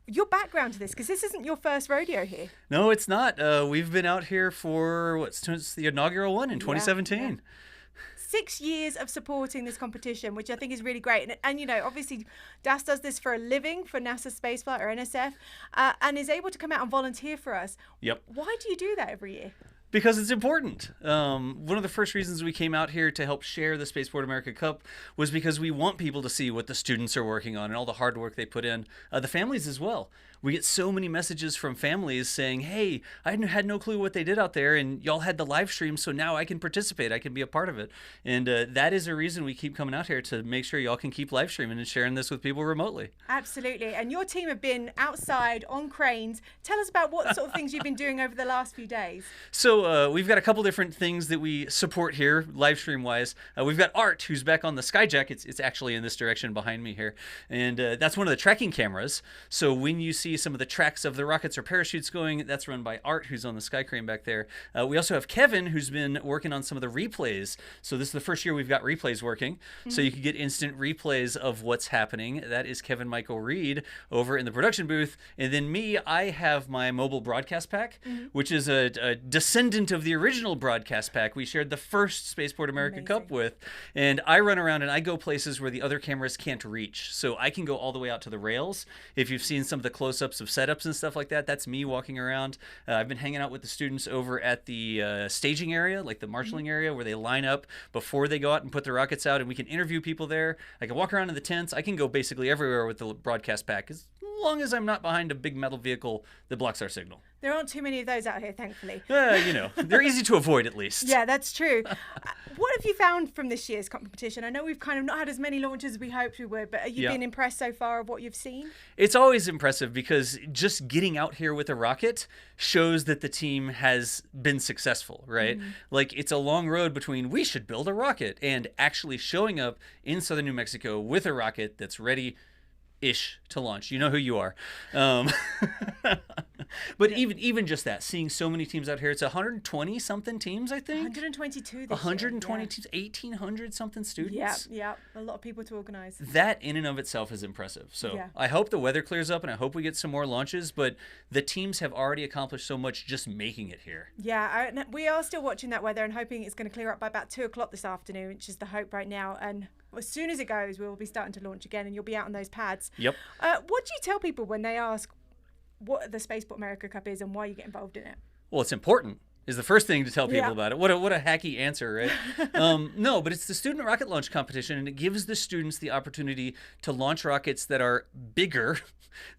your background to this, because this isn't your first rodeo here. No, it's not. We've been out here for, since the inaugural one in 2017. Yeah. 6 years of supporting this competition, which I think is really great. And you know, obviously, Das does this for a living for NASA Spaceflight or NSF, and is able to come out and volunteer for us. Yep. Why do you do that every year? Because it's important. One of the first reasons we came out here to help share the Spaceport America Cup was because we want people to see what the students are working on and all the hard work they put in. The families as well. We get so many messages from families saying, hey, I had no clue what they did out there, and y'all had the live stream, so now I can participate. I can be a part of it. And that is a reason we keep coming out here, to make sure y'all can keep live streaming and sharing this with people remotely. Absolutely. And your team have been outside on cranes. Tell us about what sort of things you've been doing over the last few days. So also, we've got a couple different things that we support here, live stream wise. We've got Art, who's back on the Skyjack. It's actually in this direction behind me here. And that's one of the tracking cameras. So when you see some of the tracks of the rockets or parachutes going, that's run by Art, who's on the Sky Crane back there. We also have Kevin, who's been working on some of the replays. So this is the first year we've got replays working. So you can get instant replays of what's happening. That is Kevin Michael Reed over in the production booth. And then me, I have my mobile broadcast pack, which is a descendant of the original broadcast pack we shared the first Spaceport America Cup with. And I run around and I go places where the other cameras can't reach. So I can go all the way out to the rails. If you've seen some of the close-ups of setups and stuff like that, that's me walking around. I've been hanging out with the students over at the staging area, like the marshalling area, where they line up before they go out and put their rockets out, and we can interview people there. I can walk around in the tents. I can go basically everywhere with the broadcast pack, as long as I'm not behind a big metal vehicle that blocks our signal. There aren't too many of those out here, thankfully. They're easy to avoid at least. Yeah, that's true. What have you found from this year's competition? I know we've kind of not had as many launches as we hoped we would, but have you been impressed so far of what you've seen? It's always impressive because just getting out here with a rocket shows that the team has been successful, right? Like, it's a long road between we should build a rocket and actually showing up in southern New Mexico with a rocket that's ready-ish to launch. You know who you are. But even just that, seeing so many teams out here, it's 120 something teams, I think. 122 this 120 year, teams, 1,800 something students. Yeah, a lot of people to organize. That in and of itself is impressive. So I hope the weather clears up and I hope we get some more launches, but the teams have already accomplished so much just making it here. Yeah, we are still watching that weather and hoping it's going to clear up by about 2 o'clock this afternoon, which is the hope right now. And as soon as it goes, we'll be starting to launch again and you'll be out on those pads. Yep. What do you tell people when they ask what the Spaceport America Cup is and why you get involved in it? Well, it's important is the first thing to tell people about it. What a hacky answer, right? No, but it's the student rocket launch competition, and it gives the students the opportunity to launch rockets that are bigger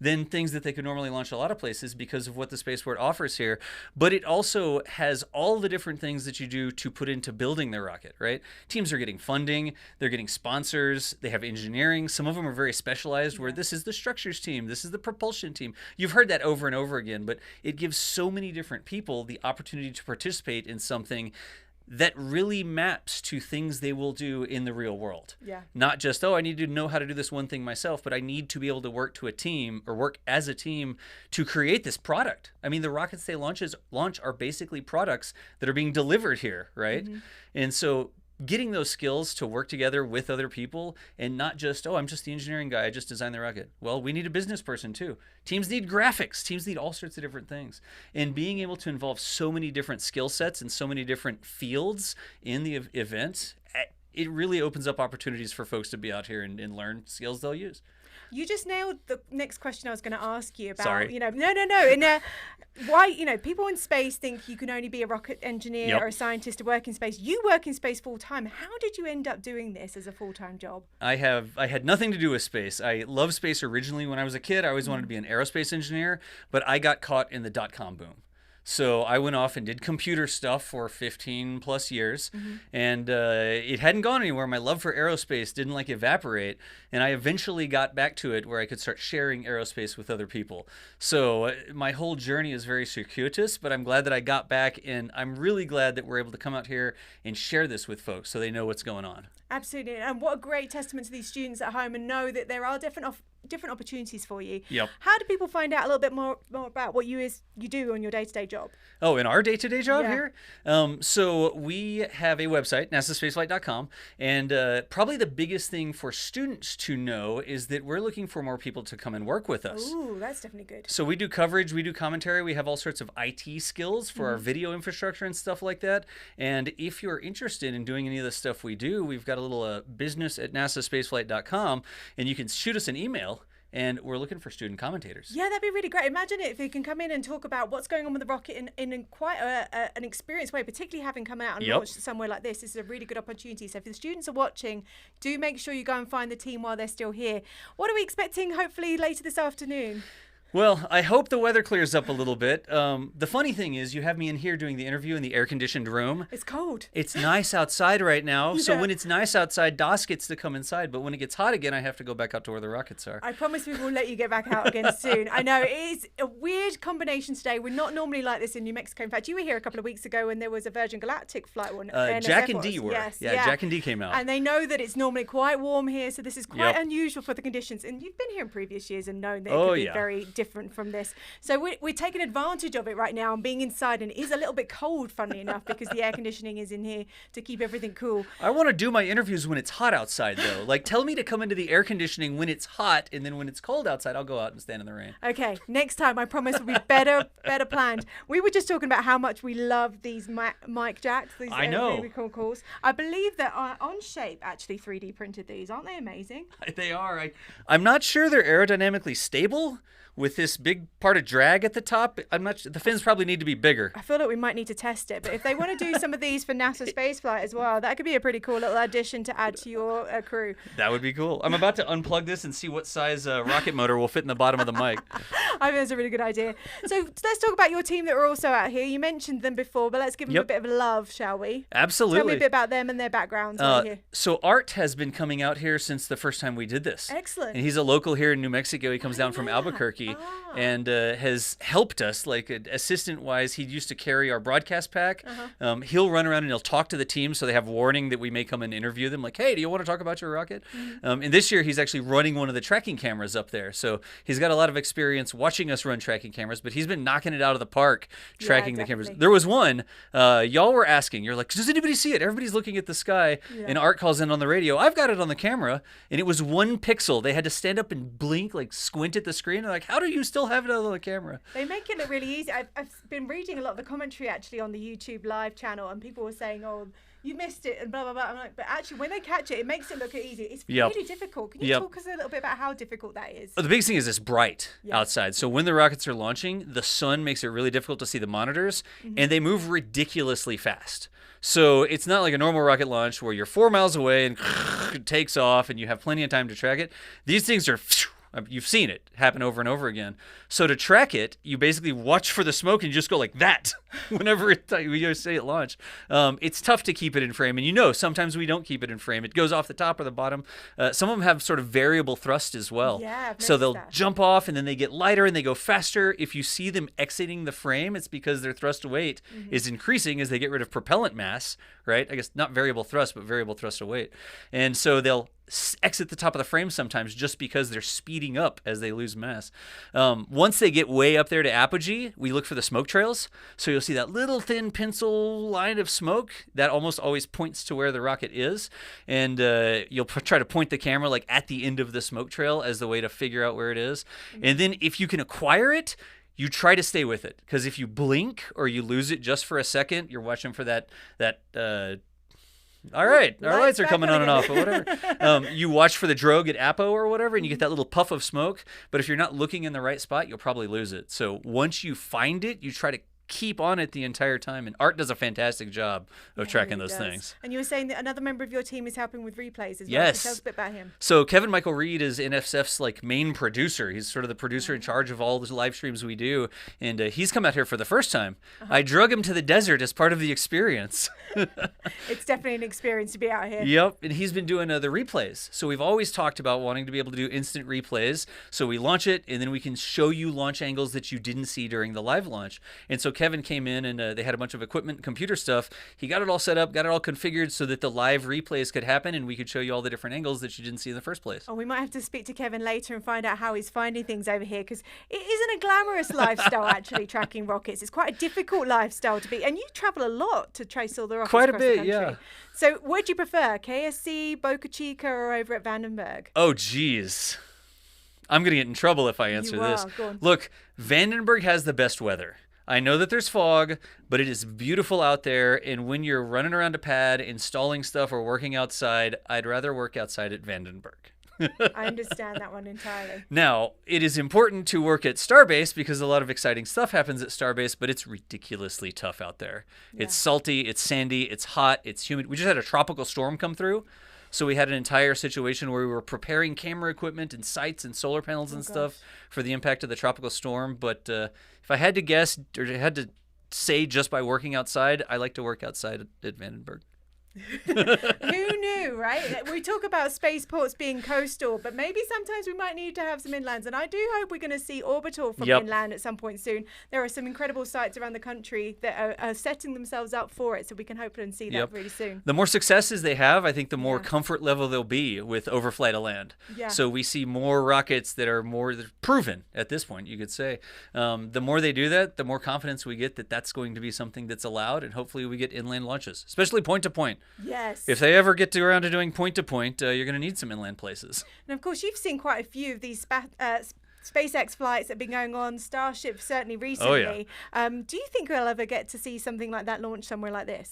than things that they could normally launch a lot of places because of what the Spaceport offers here. But it also has all the different things that you do to put into building their rocket, right? Teams are getting funding, they're getting sponsors, they have engineering. Some of them are very specialized where this is the structures team, this is the propulsion team. You've heard that over and over again, but it gives so many different people the opportunity to participate in something that really maps to things they will do in the real world. Yeah. Not just, I need to know how to do this one thing myself, but I need to be able to work to a team or work as a team to create this product. I mean, the rockets they launch are basically products that are being delivered here, right? And so getting those skills to work together with other people and not just, I'm just the engineering guy, I just designed the rocket. Well, we need a business person too. Teams need graphics. Teams need all sorts of different things. And being able to involve so many different skill sets and so many different fields in the event, it really opens up opportunities for folks to be out here and learn skills they'll use. You just nailed the next question I was going to ask you about. Sorry. No. And why, people in space think you can only be a rocket engineer or a scientist to work in space. You work in space full time. How did you end up doing this as a full-time job? I had nothing to do with space. I loved space originally when I was a kid. I always wanted to be an aerospace engineer, but I got caught in the dot-com boom. So I went off and did computer stuff for 15 plus years, and it hadn't gone anywhere. My love for aerospace didn't evaporate, and I eventually got back to it where I could start sharing aerospace with other people. So my whole journey is very circuitous, but I'm glad that I got back, and I'm really glad that we're able to come out here and share this with folks so they know what's going on. Absolutely, and what a great testament to these students at home and know that there are different opportunities for you. Yep. How do people find out a little bit more about what you do on your day-to-day job? Oh, in our day-to-day job here? So we have a website, nasaspaceflight.com, and probably the biggest thing for students to know is that we're looking for more people to come and work with us. Ooh, that's definitely good. So we do coverage, we do commentary, we have all sorts of IT skills for our video infrastructure and stuff like that. And if you're interested in doing any of the stuff we do, we've got a little business at nasaspaceflight.com, and you can shoot us an email. And we're looking for student commentators. Yeah, that'd be really great. Imagine if they can come in and talk about what's going on with the rocket in quite an experienced way, particularly having come out and launched somewhere like this. This is a really good opportunity. So if the students are watching, do make sure you go and find the team while they're still here. What are we expecting, hopefully, later this afternoon? Well, I hope the weather clears up a little bit. The funny thing is you have me in here doing the interview in the air-conditioned room. It's cold. It's nice outside right now. So when it's nice outside, DOS gets to come inside. But when it gets hot again, I have to go back out to where the rockets are. I promise we will let you get back out again soon. I know, it is a weird combination today. We're not normally like this in New Mexico. In fact, you were here a couple of weeks ago when there was a Virgin Galactic flight one. Jack and D were. Yes, yeah, Jack and D came out. And they know that it's normally quite warm here, so this is quite unusual for the conditions. And you've been here in previous years and known that it could be very different from this. So we're taking advantage of it right now and being inside, and it is a little bit cold, funnily enough, because the air conditioning is in here to keep everything cool. I want to do my interviews when it's hot outside, though. Like, tell me to come into the air conditioning when it's hot, and then when it's cold outside, I'll go out and stand in the rain. Okay, next time I promise will be better planned. We were just talking about how much we love these mic jacks. These I know. Really cool calls. I believe that OnShape actually 3D printed these. Aren't they amazing? They are. I'm not sure they're aerodynamically stable with this big part of drag at the top. The fins probably need to be bigger. I feel like we might need to test it, but if they want to do some of these for NASA spaceflight as well, that could be a pretty cool little addition to add to your crew. That would be cool. I'm about to unplug this and see what size rocket motor will fit in the bottom of the mic. I think that's a really good idea. So let's talk about your team that are also out here. You mentioned them before, but let's give them a bit of love, shall we? Absolutely. Tell me a bit about them and their backgrounds right here. So Art has been coming out here since the first time we did this. Excellent. And he's a local here in New Mexico. He comes down from Albuquerque and has helped us, like assistant-wise. He used to carry our broadcast pack. He'll run around and he'll talk to the team so they have warning that we may come and interview them. Like, hey, do you want to talk about your rocket? And this year he's actually running one of the tracking cameras up there. So he's got a lot of experience watching us run tracking cameras, but he's been knocking it out of the park tracking the cameras. There was one, y'all were asking, you're like, does anybody see it? Everybody's looking at the sky. And Art calls in on the radio, I've got it on the camera. And it was 1 pixel. They had to stand up and blink, like squint at the screen. They're like, how do you still have it on the camera? They make it look really easy. I've been reading a lot of the commentary actually on the YouTube live channel, and people were saying, oh, you missed it and blah, blah, blah. I'm like, but actually when they catch it, it makes it look easy. It's really difficult. Can you talk us a little bit about how difficult that is? The biggest thing is it's bright outside. So when the rockets are launching, the sun makes it really difficult to see the monitors, and they move ridiculously fast. So it's not like a normal rocket launch where you're 4 miles away and it takes off and you have plenty of time to track it. These things are... You've seen it happen over and over again. So to track it, you basically watch for the smoke and you just go like that whenever you say it launch. It's tough to keep it in frame. And sometimes we don't keep it in frame. It goes off the top or the bottom. Some of them have sort of variable thrust as well. Yeah, so they'll jump off and then they get lighter and they go faster. If you see them exiting the frame, it's because their thrust weight is increasing as they get rid of propellant mass, right? I guess not variable thrust, but variable thrust of weight. And so they'll exit the top of the frame sometimes just because they're speeding up as they lose mass. Once they get way up there to apogee, we look for the smoke trails. So you'll see that little thin pencil line of smoke that almost always points to where the rocket is. And you'll try to point the camera like at the end of the smoke trail as the way to figure out where it is. And then if you can acquire it, you try to stay with it. Because if you blink or you lose it just for a second, you're watching for that all right, our lights are coming on and off, or whatever. You watch for the drogue at Apo or whatever, and you get that little puff of smoke. But if you're not looking in the right spot, you'll probably lose it. So once you find it, you try to keep on it the entire time. And Art does a fantastic job of tracking those things. And you were saying that another member of your team is helping with replays as well. Yes. So tell us a bit about him. So Kevin Michael Reed is NSF's main producer. He's sort of the producer in charge of all the live streams we do. And he's come out here for the first time. I drug him to the desert as part of the experience. It's definitely an experience to be out here. Yep. And he's been doing the replays. So we've always talked about wanting to be able to do instant replays. So we launch it and then we can show you launch angles that you didn't see during the live launch. And so Kevin came in and they had a bunch of equipment, computer stuff. He got it all set up, got it all configured so that the live replays could happen and we could show you all the different angles that you didn't see in the first place. Oh, we might have to speak to Kevin later and find out how he's finding things over here, because it isn't a glamorous lifestyle actually tracking rockets. It's quite a difficult lifestyle to be, and you travel a lot to trace all the rockets quite a across bit, the country. yeah. So what do you prefer, KSC, Boca Chica, or over at Vandenberg? Oh, geez. I'm going to get in trouble if I answer this. Go on. Look, Vandenberg has the best weather. I know that there's fog, but it is beautiful out there. And when you're running around a pad, installing stuff or working outside, I'd rather work outside at Vandenberg. I understand that one entirely. Now, it is important to work at Starbase because a lot of exciting stuff happens at Starbase, but it's ridiculously tough out there. Yeah. It's salty, it's sandy, it's hot, it's humid. We just had a tropical storm come through. So we had an entire situation where we were preparing camera equipment and sights and solar panels and stuff for the impact of the tropical storm. But if I had to guess, or had to say just by working outside, I like to work outside at Vandenberg. Who knew, right? We talk about spaceports being coastal, but maybe sometimes we might need to have some inlands. And I do hope we're going to see Orbital from inland at some point soon. There are some incredible sites around the country that are setting themselves up for it, so we can hope and see that really soon. The more successes they have, I think the more comfort level they'll be with overflight of land. Yeah. So we see more rockets that are more proven at this point, you could say. The more they do that, the more confidence we get that that's going to be something that's allowed, and hopefully we get inland launches, especially point-to-point. Yes. If they ever get around to doing point-to-point, you're going to need some inland places. And of course, you've seen quite a few of these SpaceX flights that have been going on, Starship certainly recently. Oh, yeah. Do you think we'll ever get to see something like that launched somewhere like this?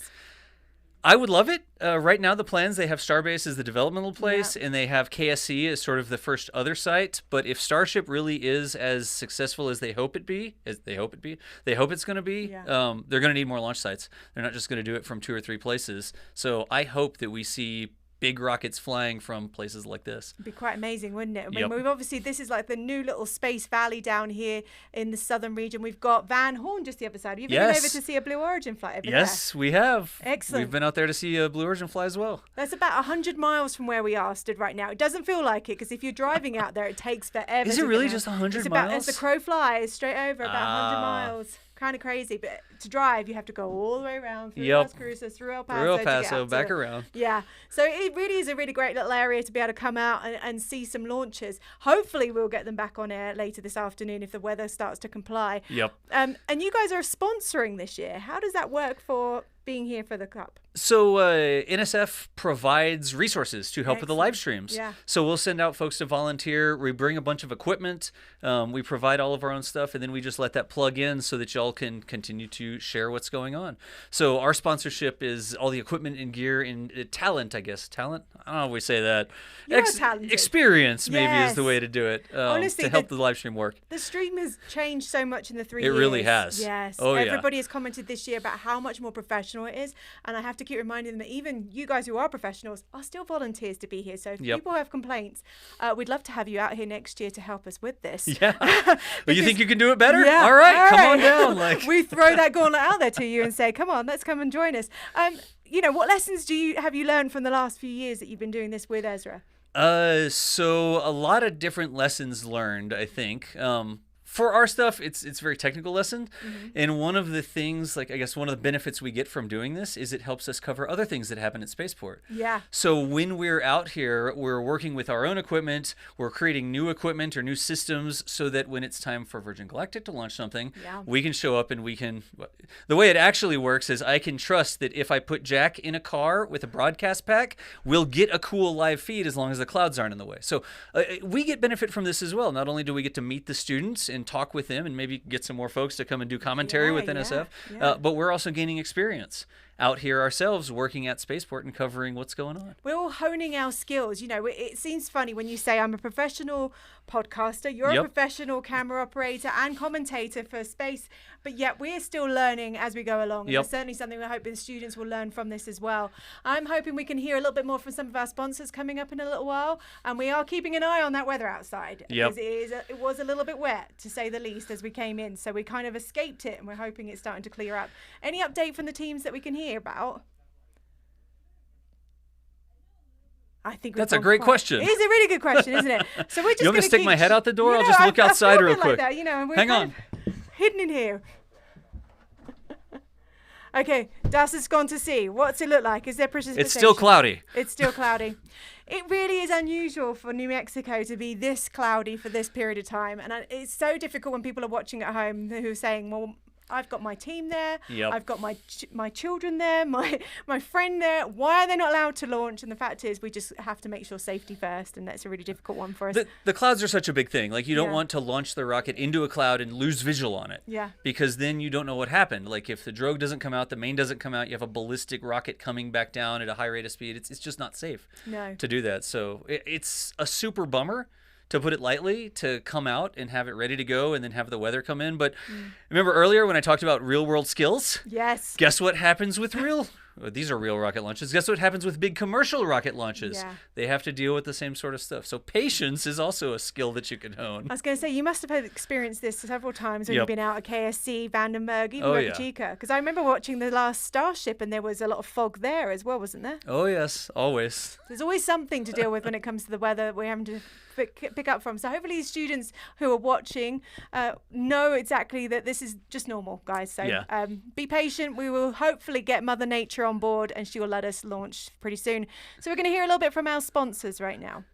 I would love it. Right now, the plans, they have Starbase as the developmental place, and they have KSC as sort of the first other site. But if Starship really is as successful as they hope it's going to be, they're going to need more launch sites. They're not just going to do it from 2 or 3 places. So I hope that we see big rockets flying from places like this. It'd be quite amazing, wouldn't it? I mean, we've obviously, this is like the new little space valley down here in the southern region. We've got Van Horn just the other side. Have you been over to see a Blue Origin flight over there? Yes, we have. Excellent. We've been out there to see a Blue Origin fly as well. That's about 100 miles from where we are stood right now. It doesn't feel like it, because if you're driving out there, it takes forever. Is it really just 100 miles? As the crow flies straight over, about 100 miles. Kind of crazy, but to drive you have to go all the way around through Las Cruces, through El Paso, back around. Yeah, so it really is a really great little area to be able to come out and see some launches. Hopefully we'll get them back on air later this afternoon if the weather starts to comply. And you guys are sponsoring this year. How does that work for being here for the Cup? So NSF provides resources to help with the live streams. Yeah. So we'll send out folks to volunteer. We bring a bunch of equipment. We provide all of our own stuff, and then we just let that plug in so that y'all can continue to share what's going on. So our sponsorship is all the equipment and gear and talent, I guess. Talent? I don't know if we say that. Experience maybe is the way to do it. Honestly, to help the live stream work. The stream has changed so much in the 3 years. It really has. Yes. Oh, Everybody has commented this year about how much more professional it is. And I have to keep reminding them that even you guys who are professionals are still volunteers to be here. So if people have complaints, we'd love to have you out here next year to help us with this. Yeah. Well, you think you can do it better? Yeah. All right. Come on down. We throw that gauntlet out there to you and say, come on, let's come and join us. What lessons have you learned from the last few years that you've been doing this with Ezra? So a lot of different lessons learned, I think. For our stuff, it's a very technical lesson. And one of the things, one of the benefits we get from doing this is it helps us cover other things that happen at Spaceport. Yeah. So when we're out here, we're working with our own equipment, we're creating new equipment or new systems so that when it's time for Virgin Galactic to launch something, we can show up and we can... The way it actually works is I can trust that if I put Jack in a car with a broadcast pack, we'll get a cool live feed as long as the clouds aren't in the way. So we get benefit from this as well. Not only do we get to meet the students and talk with them and maybe get some more folks to come and do commentary with NSF, but we're also gaining experience out here ourselves working at Spaceport and covering what's going on. We're all honing our skills. It seems funny when you say I'm a professional podcaster, you're a professional camera operator and commentator for space, but yet we're still learning as we go along. And it's certainly something we're hoping students will learn from this as well. I'm hoping we can hear a little bit more from some of our sponsors coming up in a little while, and we are keeping an eye on that weather outside. Because it was a little bit wet, to say the least, as we came in, so we kind of escaped it, and we're hoping it's starting to clear up. Any update from the teams that we can hear about? I think that's a great question. It is a really good question, isn't it? So we're just going to stick my head out the door? I'll just look outside real quick. Like that, we're hang on. Hidden in here. Okay, Das has gone to sea. What's it look like? Is there precipitation? It's still cloudy. It's still cloudy. It really is unusual for New Mexico to be this cloudy for this period of time. And it's so difficult when people are watching at home who are saying, well, I've got my team there. I've got my children there, my friend there. Why are they not allowed to launch? And the fact is, we just have to make sure safety first, and that's a really difficult one for us. The clouds are such a big thing. You don't want to launch the rocket into a cloud and lose visual on it. Yeah. Because then you don't know what happened. If the drogue doesn't come out, the main doesn't come out, you have a ballistic rocket coming back down at a high rate of speed. It's just not safe to do that. So it's a super bummer, to put it lightly, to come out and have it ready to go and then have the weather come in. But remember earlier when I talked about real world skills? Yes. Guess what happens with real these are real rocket launches. Guess what happens with big commercial rocket launches? Yeah. They have to deal with the same sort of stuff. So patience is also a skill that you can hone. I was going to say, you must have experienced this several times when you've been out at KSC, Vandenberg, even Boca Chica. Because I remember watching the last Starship and there was a lot of fog there as well, wasn't there? Oh, yes, always. There's always something to deal with when it comes to the weather we're having to pick up from. So hopefully students who are watching know exactly that this is just normal, guys. So be patient. We will hopefully get Mother Nature on board and she will let us launch pretty soon. So we're going to hear a little bit from our sponsors right now.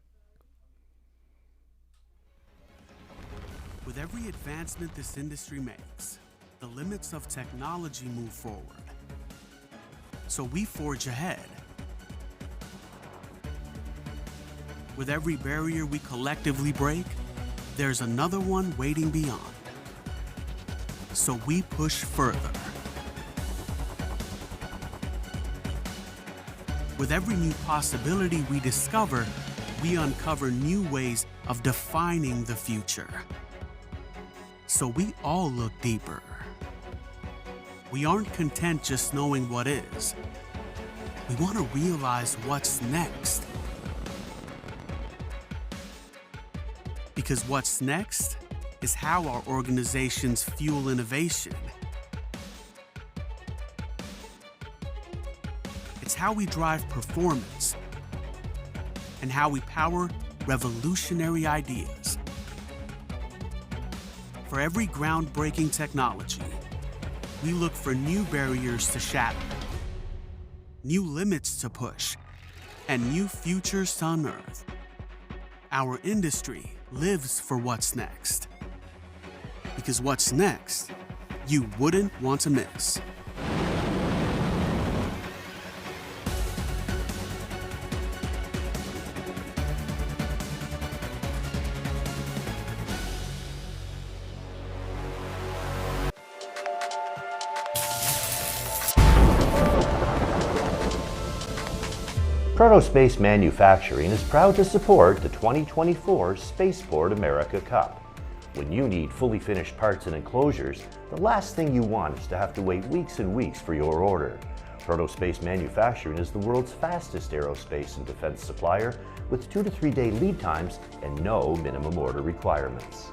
With every advancement this industry makes, the limits of technology move forward. So we forge ahead. With every barrier we collectively break, there's another one waiting beyond. So we push further. With every new possibility we discover, we uncover new ways of defining the future. So we all look deeper. We aren't content just knowing what is. We want to realize what's next. Because what's next is how our organizations fuel innovation. It's how we drive performance and how we power revolutionary ideas. For every groundbreaking technology, we look for new barriers to shatter, new limits to push, and new futures to unearth. Our industry lives for what's next. Because what's next, you wouldn't want to miss. Protospace Manufacturing is proud to support the 2024 Spaceport America Cup. When you need fully finished parts and enclosures, the last thing you want is to have to wait weeks and weeks for your order. Protospace Manufacturing is the world's fastest aerospace and defense supplier with 2 to 3 day lead times and no minimum order requirements.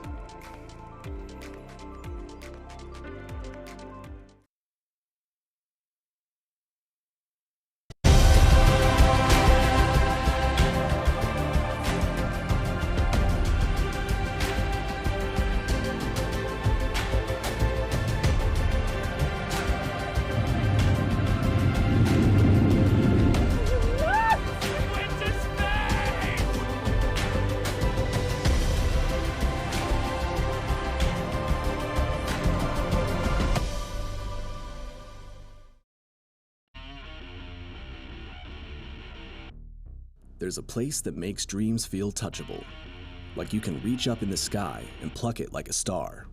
There's a place that makes dreams feel touchable, like you can reach up in the sky and pluck it like a star,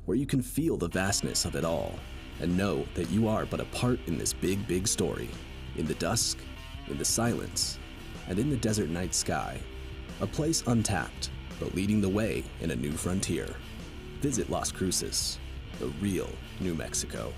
where you can feel the vastness of it all and know that you are but a part in this big, big story, in the dusk, in the silence, and in the desert night sky, a place untapped, but leading the way in a new frontier. Visit Las Cruces, the real New Mexico.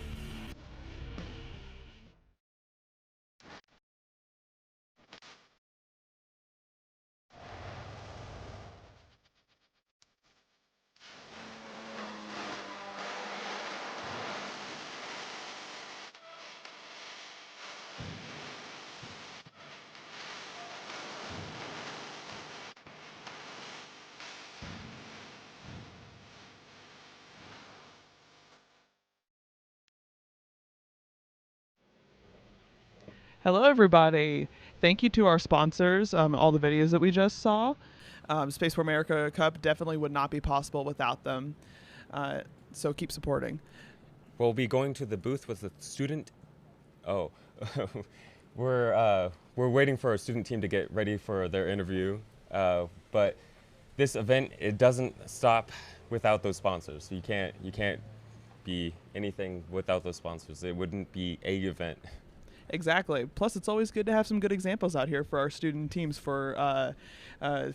Hello, everybody. Thank you to our sponsors, all the videos that we just saw. Spaceport America Cup definitely would not be possible without them. So keep supporting. We'll be going to the booth with the student. Oh, we're waiting for our student team to get ready for their interview. But this event, it doesn't stop without those sponsors. You can't be anything without those sponsors. It wouldn't be a event. Exactly. Plus, it's always good to have some good examples out here for our student teams for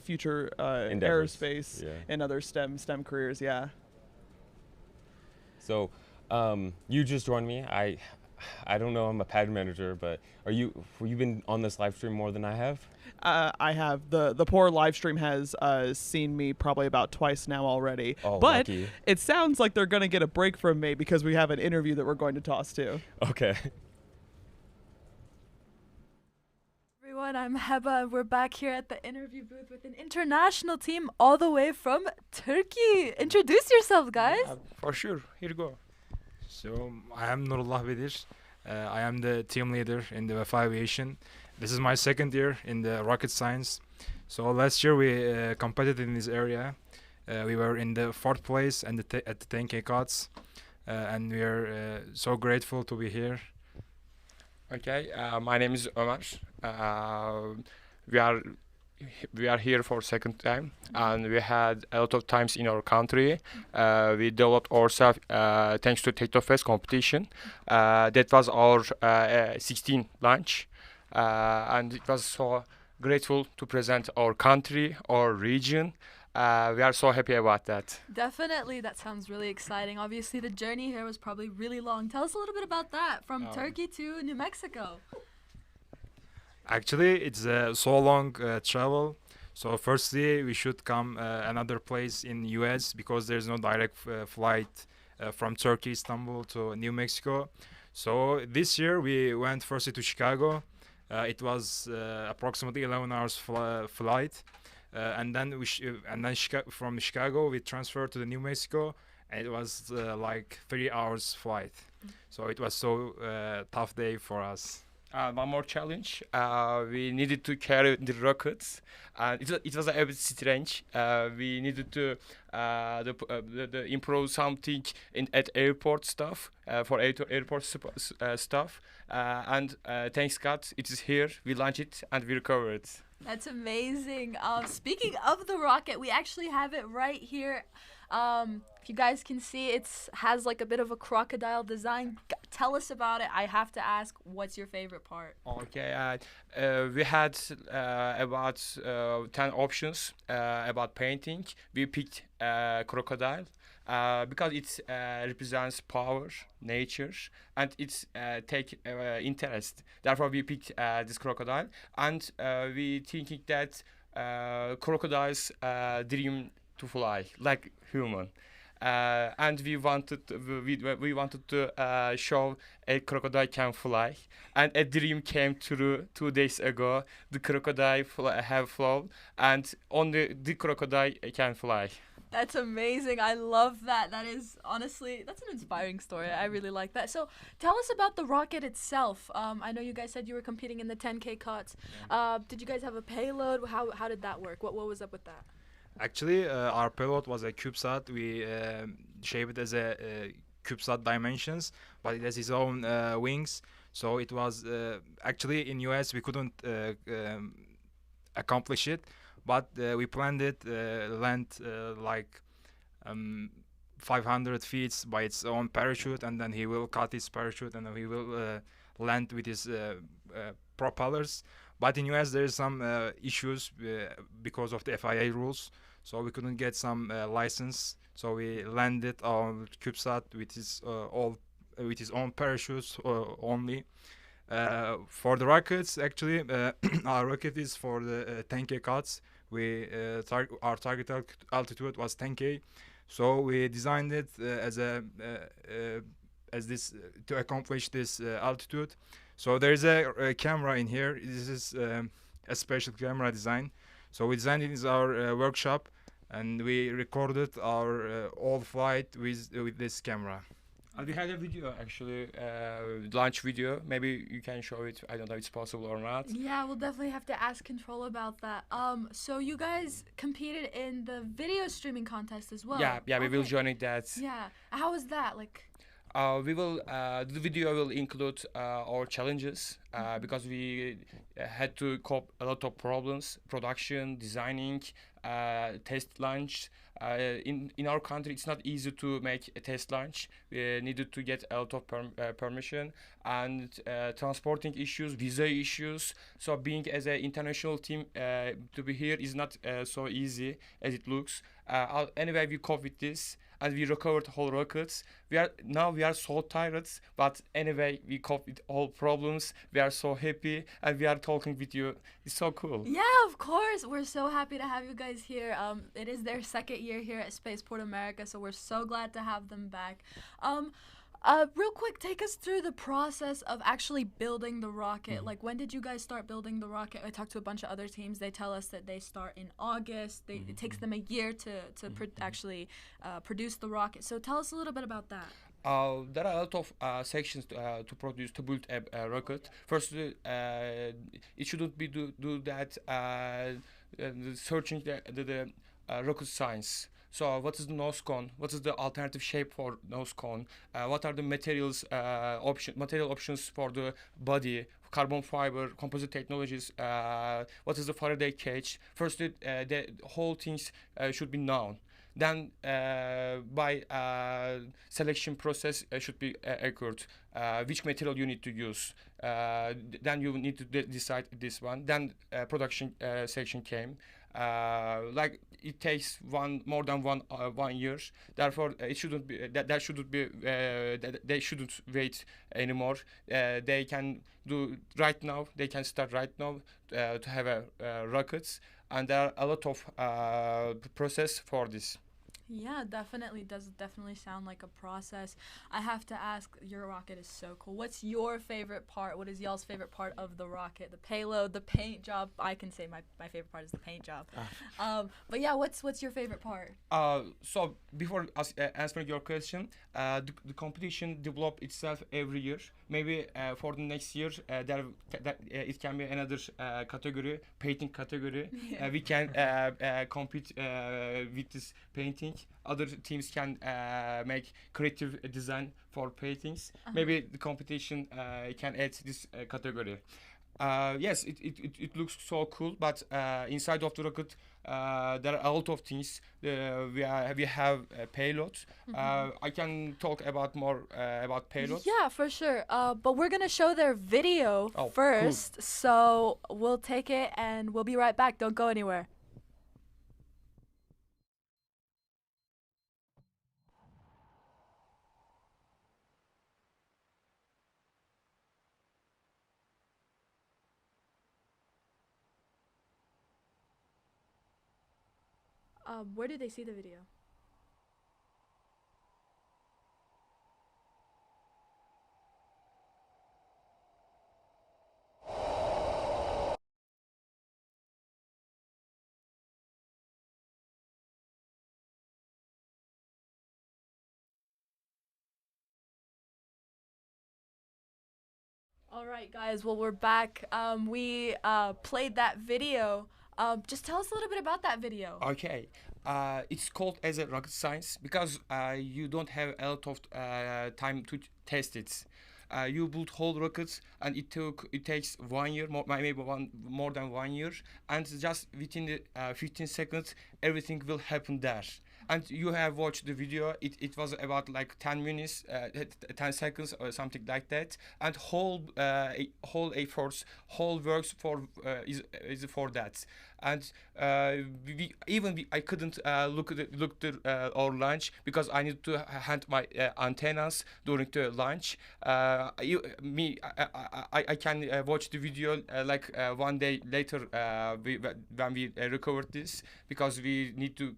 future aerospace and other STEM careers. Yeah. So, you just joined me. I don't know. I'm a pad manager, but you been on this live stream more than I have? I have. The poor live stream has seen me probably about twice now already. Oh, but lucky. it sounds like they're going to get a break from me because we have an interview that we're going to toss to. Okay. Everyone, I'm Heba. We're back here at the interview booth with an international team all the way from Turkey. Introduce yourselves, guys. For sure. Here you go. So I am Nurullah Bedir. I am the team leader in the Wafa Aviation. This is my second year in the rocket science. So last year we competed in this area. We were in the 4th place and at the 10K cuts. And we are so grateful to be here. Okay, my name is Ömer. We are here for second time, and we had a lot of times in our country. We developed ourselves thanks to TechnoFest competition. That was our 16th launch, and it was so grateful to present our country, our region. We are so happy about that. Definitely, that sounds really exciting. Obviously, the journey here was probably really long. Tell us a little bit about that, from Turkey to New Mexico. Actually, it's a so long travel. So firstly, we should come another place in US because there's no direct flight from Turkey, Istanbul to New Mexico. So this year we went firstly to Chicago. It was approximately 11 hours flight. And then from Chicago we transferred to the New Mexico, and it was like 3 hours flight. So it was so tough day for us. One more challenge. We needed to carry the rockets, and it was a bit strange. We needed to improve something at airport stuff for airport stuff, and thanks God it is here. We launched it and we recovered. That's amazing. Speaking of the rocket, we actually have it right here. If you guys can see, it has like a bit of a crocodile design. Tell us about it. I have to ask, what's your favorite part? Okay, we had about 10 options about painting. We picked crocodile because it represents power, nature, and it's take interest. Therefore, we picked this crocodile, and we thinking that crocodiles dream to fly like human. And we wanted to show a crocodile can fly, and a dream came true 2 days ago. The crocodile have flown, and only the crocodile can fly. That's amazing. I love that. That is honestly, that's an inspiring story. I really like that. So tell us about the rocket itself. I know you guys said you were competing in the 10K cuts. Did you guys have a payload? How did that work? What was up with that? Actually, our payload was a CubeSat. We shaped it as a CubeSat dimensions, but it has its own wings. So it was actually in US we couldn't accomplish it, but we planned it land like 500 feet by its own parachute, and then he will cut his parachute, and then he will land with his propellers. But in US there is some issues because of the FIA rules, so we couldn't get some license. So we landed on CubeSat with his own parachutes only. For the rockets, actually, our rocket is for the 10K cuts. Our target altitude was 10K, so we designed it as this to accomplish this altitude. So there is a camera in here. This is a special camera design. So we designed it in our workshop, and we recorded our all flight with this camera. We had a video actually, launch video. Maybe you can show it. I don't know if it's possible or not. Yeah, we'll definitely have to ask Control about that. So you guys competed in the video streaming contest as well. Yeah, we will join that. Yeah, how was that? Like. The video will include our challenges because we had to cope a lot of problems: production, designing, test launch. In our country, it's not easy to make a test launch. We needed to get a lot of permission and transporting issues, visa issues. So being as an international team to be here is not so easy as it looks. Anyway, we cope with this, and we recovered whole rockets. We are so tired, but anyway, we cope with all problems. We are so happy, and we are talking with you. It's so cool. Yeah, of course. We're so happy to have you guys here. It is their second year here at Spaceport America, so we're so glad to have them back. Real quick, take us through the process of actually building the rocket. Like, when did you guys start building the rocket? I talked to a bunch of other teams. They tell us that they start in August. It takes them a year to actually produce the rocket. So tell us a little bit about that. There are a lot of sections to build a rocket. First, it shouldn't be do that searching the rocket science. So what is the nose cone? What is the alternative shape for nose cone? What are the material options for the body? Carbon fiber, composite technologies. What is the Faraday cage? First, the whole things should be known. Then by selection process should be occurred. Which material you need to use. Then you need to decide this one. Then production section came. Like it takes more than one year. Therefore, it shouldn't be that shouldn't be they shouldn't wait anymore. They can do right now. They can start right now to have rockets, and there are a lot of process for this. Yeah, definitely. Does definitely sound like a process. I have to ask, your rocket is so cool. What's your favorite part? What is y'all's favorite part of the rocket? The payload, the paint job. I can say my favorite part is the paint job. But yeah, what's your favorite part? So before answering your question, the competition develop itself every year. Maybe for the next year, it can be another category, painting category. Yeah. We can compete with this painting. Other teams can make creative design for paintings. Maybe the competition can add this category. Yes, it looks so cool, but inside of the rocket there are a lot of things. We have payloads. I can talk about more about payloads. Yeah, for sure. But we're gonna show their video first, cool. So we'll take it and we'll be right back. Don't go anywhere. Where did they see the video? All right, guys. Well, we're back. We played that video. Just tell us a little bit about that video. Okay, it's called as a rocket science because you don't have a lot of time to test it. You build whole rockets, and it takes 1 year, more than 1 year, and just within the 15 seconds, everything will happen there. And you have watched the video. It was about like 10 minutes, 10 seconds or something like that. And whole efforts, whole works is for that. And I couldn't look at our launch because I need to hand my antennas during the launch. I can watch the video like 1 day later when we recovered this, because we need to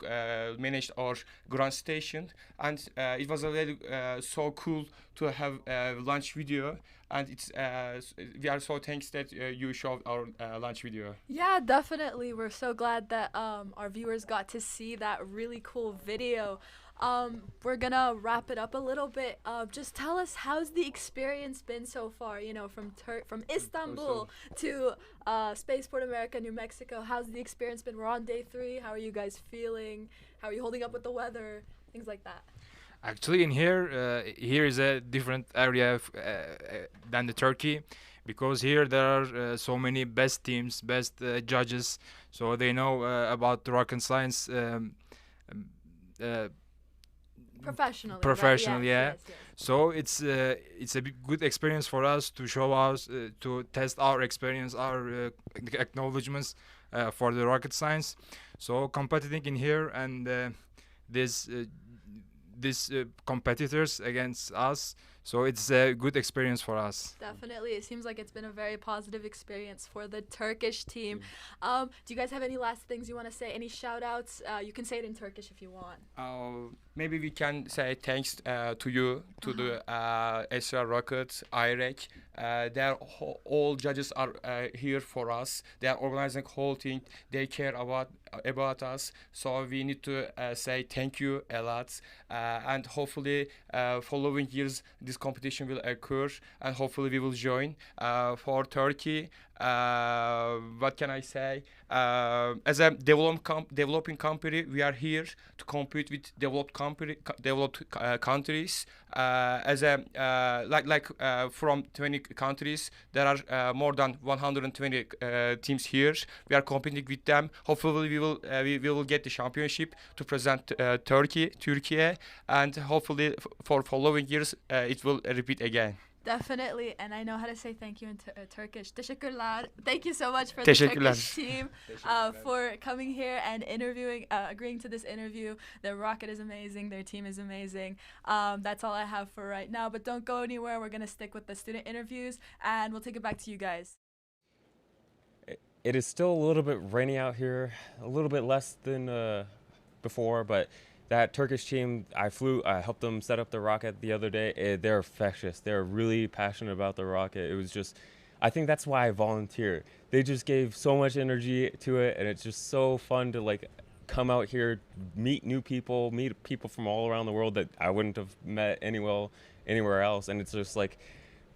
manage our ground station, and it was a really so cool to have a launch video. And it's we are so thanks that you showed our launch video. Yeah, definitely. We're so glad that our viewers got to see that really cool video. We're gonna wrap it up a little bit. Just tell us, how's the experience been so far? You know, from Istanbul to Spaceport America, New Mexico. How's the experience been? We're on day 3. How are you guys feeling? How are you holding up with the weather? Things like that. Actually, in here is a different area than the Turkey, because here there are so many best teams, best judges, so they know about the rocket science professionally. Professionally, right? Yes. So it's a good experience for us to show us to test our experience, our acknowledgements for the rocket science. So competing in here and these competitors against us. So it's a good experience for us. Definitely. It seems like it's been a very positive experience for the Turkish team. Do you guys have any last things you want to say? Any shout outs? You can say it in Turkish if you want. Maybe we can say thanks to you, to the Esra Rockets, IREC. All judges are here for us. They are organizing whole thing. They care about us. So we need to say thank you a lot. And hopefully following years this competition will occur, and hopefully we will join. For Turkey, what can I say? As a developing company, we are here to compete with developed countries. As a from 20 countries, there are more than 120 teams here. We are competing with them. Hopefully, we will get the championship to present Turkey, and hopefully for following years it will repeat again. Definitely, and I know how to say thank you in Turkish. Teşekkürler. Thank you so much for the Turkish team for coming here and agreeing to this interview. Their rocket is amazing. Their team is amazing. That's all I have for right now, but don't go anywhere. We're going to stick with the student interviews, and we'll take it back to you guys. It is still a little bit rainy out here, a little bit less than before, but that Turkish team, I helped them set up the rocket the other day. They're infectious. They're really passionate about the rocket. It was just, I think that's why I volunteer. They just gave so much energy to it, and it's just so fun to like come out here, meet new people, meet people from all around the world that I wouldn't have met anywhere else. And it's just like,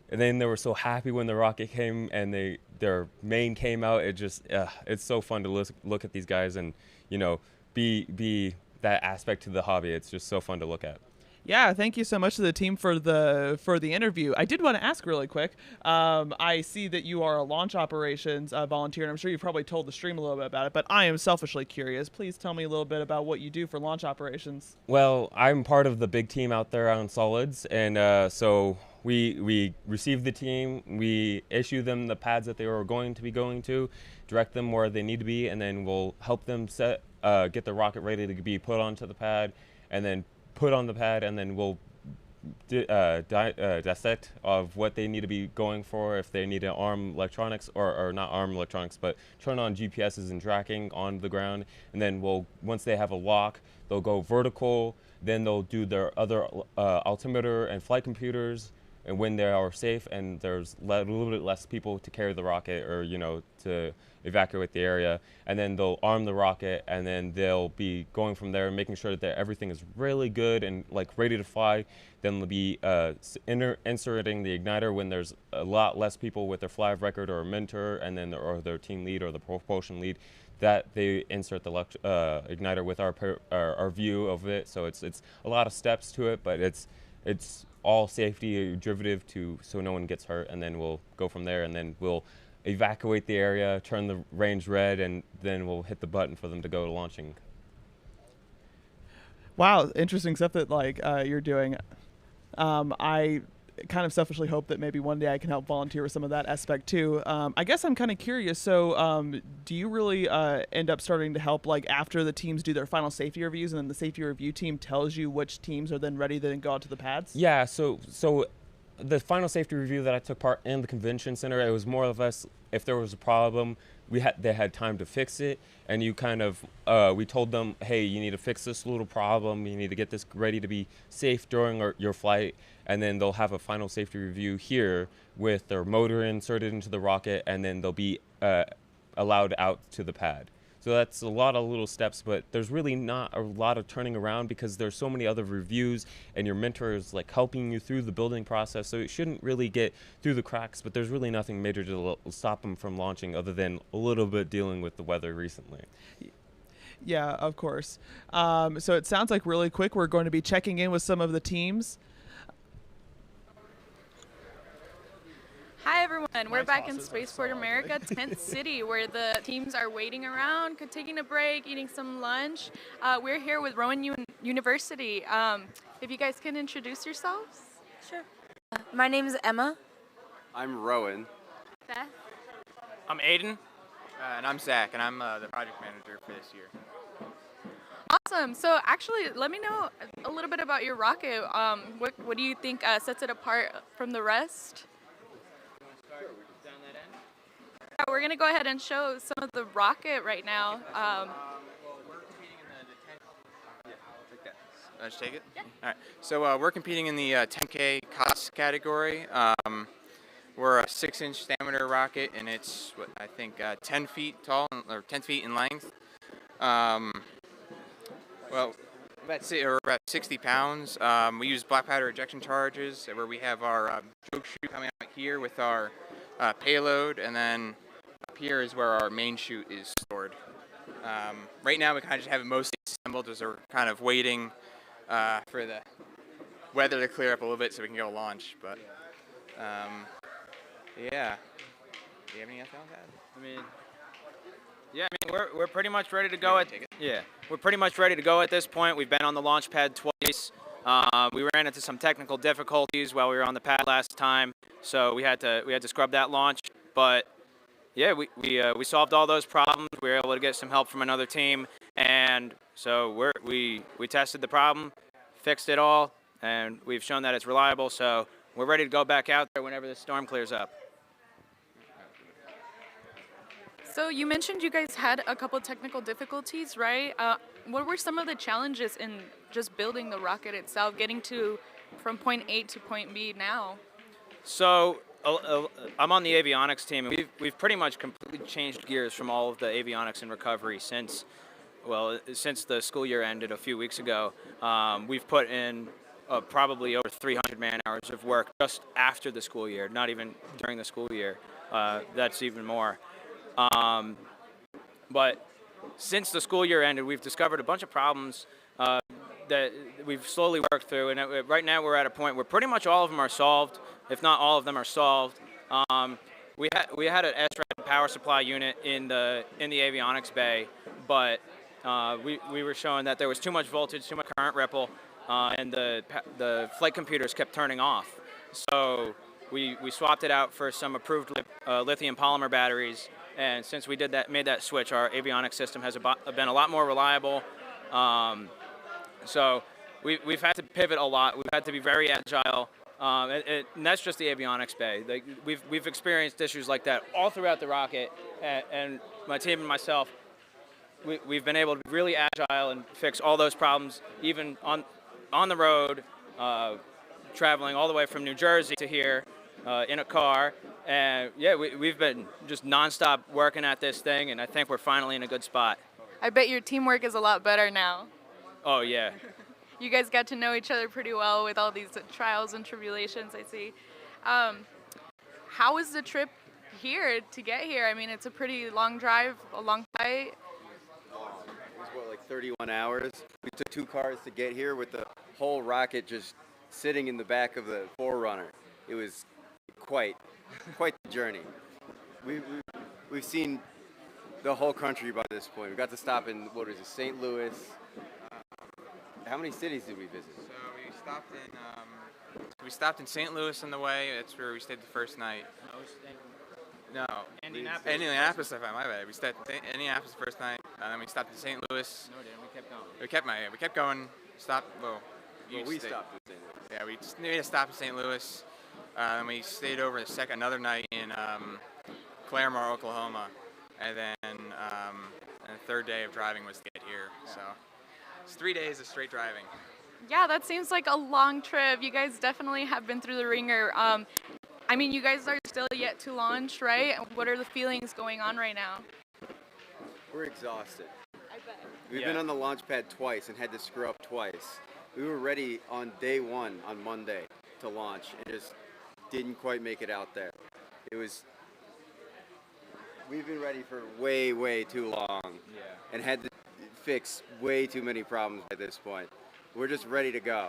and then they were so happy when the rocket came and their main came out. It just, it's so fun to look at these guys and, you know, be that aspect to the hobby. It's just so fun to look at. Yeah, thank you so much to the team for the interview. I did want to ask really quick. I see that you are a launch operations volunteer, and I'm sure you've probably told the stream a little bit about it, but I am selfishly curious. Please tell me a little bit about what you do for launch operations. Well, I'm part of the big team out there on solids, and so we receive the team, we issue them the pads that they are going to, direct them where they need to be, and then we'll help them get the rocket ready to be put onto the pad, and then put on the pad, and then we'll dissect of what they need to be going for, if they need to arm electronics, or not arm electronics, but turn on GPSs and tracking on the ground. And then once they have a lock, they'll go vertical, then they'll do their other altimeter and flight computers, and when they are safe and there's a little bit less people to carry the rocket, or to evacuate the area, and then they'll arm the rocket, and then they'll be going from there, making sure that everything is really good and like ready to fly. Then they'll be inserting the igniter when there's a lot less people with their fly of record or a mentor, and then their team lead or the propulsion lead, that they insert the igniter with our view of it. So it's a lot of steps to it, but it's all safety derivative so no one gets hurt, and then we'll go from there, and then we'll evacuate the area, turn the range red, and then we'll hit the button for them to go to launching. Wow, interesting stuff that you're doing. I kind of selfishly hope that maybe one day I can help volunteer with some of that aspect too. I guess I'm kind of curious. So do you really end up starting to help after the teams do their final safety reviews, and then the safety review team tells you which teams are then ready to then go out to the pads? Yeah, so the final safety review that I took part in the convention center, it was more or less, if there was a problem, they had time to fix it, and you kind of we told them, hey, you need to fix this little problem, you need to get this ready to be safe during your flight, and then they'll have a final safety review here with their motor inserted into the rocket, and then they'll be allowed out to the pad. So that's a lot of little steps, but there's really not a lot of turning around because there's so many other reviews, and your mentor is helping you through the building process. So it shouldn't really get through the cracks, but there's really nothing major to stop them from launching other than a little bit dealing with the weather recently. Yeah, of course. So it sounds like really quick we're going to be checking in with some of the teams. Hi everyone, we're back in Spaceport America, Tent City, where the teams are waiting around, taking a break, eating some lunch. We're here with Rowan University. If you guys can introduce yourselves. Sure. My name is Emma. I'm Rowan. Beth. I'm Aiden. And I'm Zach, and I'm the project manager for this year. Awesome. So actually, let me know a little bit about your rocket. What do you think sets it apart from the rest? Yeah, we're gonna go ahead and show some of the rocket right now. Let's take it? Yeah. All right. So we're competing in the 10K cost category. We're a 6-inch diameter rocket, and it's, what, I think 10 feet tall, or 10 feet in length. Well, we're about 60 pounds. We use black powder ejection charges, where we have our choke chute coming out here with our payload, and then up here is where our main chute is stored. Right now, we kind of just have it mostly assembled as we're kind of waiting for the weather to clear up a little bit so we can go launch. But yeah. Do you have anything else to add? Yeah, we're pretty much ready to go we're pretty much ready to go at this point. We've been on the launch pad twice. We ran into some technical difficulties while we were on the pad last time, so we had to scrub that launch. But yeah, we solved all those problems. We were able to get some help from another team, and so we tested the problem, fixed it all, and we've shown that it's reliable. So we're ready to go back out there whenever the storm clears up. So you mentioned you guys had a couple technical difficulties, right? What were some of the challenges in just building the rocket itself, getting from point A to point B now? So I'm on the avionics team, and we've pretty much completely changed gears from all of the avionics and recovery since the school year ended a few weeks ago. We've put in probably over 300 man-hours of work just after the school year, not even during the school year. That's even more. But since the school year ended, we've discovered a bunch of problems that we've slowly worked through, and right now we're at a point where pretty much all of them are solved, if not all of them are solved. We had an SRAD power supply unit in the avionics bay, but we were showing that there was too much voltage, too much current ripple, and the flight computers kept turning off. So we swapped it out for some approved lithium polymer batteries. And since we made that switch, our avionics system has been a lot more reliable. So we've had to pivot a lot. We've had to be very agile, and that's just the avionics bay. We've experienced issues like that all throughout the rocket, and my team and myself, we've been able to be really agile and fix all those problems, even on the road, traveling all the way from New Jersey to here in a car. And yeah, we've been just nonstop working at this thing, and I think we're finally in a good spot. I bet your teamwork is a lot better now. Oh yeah. You guys got to know each other pretty well with all these trials and tribulations, I see. How was the trip here to get here? I mean, it's a pretty long drive, a long flight. It was like 31 hours. We took 2 cars to get here with the whole rocket just sitting in the back of the Forerunner. It was quite the journey. We've seen the whole country by this point. We got to stop in, St. Louis. How many cities did we visit? So we stopped in St. Louis on the way. That's where we stayed the first night. No, Indianapolis. Indianapolis, my bad. We stayed in Indianapolis the first night, and then we stopped in St. Louis. No, we didn't. We kept going. We kept going. Stopped. We stopped in St. Louis. Yeah, we just made a stop in St. Louis. And we stayed over another night in Claremore, Oklahoma, and then the third day of driving was to get here. So it's 3 days of straight driving. Yeah, that seems like a long trip. You guys definitely have been through the ringer. I mean, you guys are still yet to launch, right? What are the feelings going on right now? We're exhausted. I bet. We've been on the launch pad twice and had to screw up twice. We were ready on day 1 on Monday to launch and just didn't quite make it out there. We've been ready for way too long and had to fix way too many problems by this point. We're just ready to go.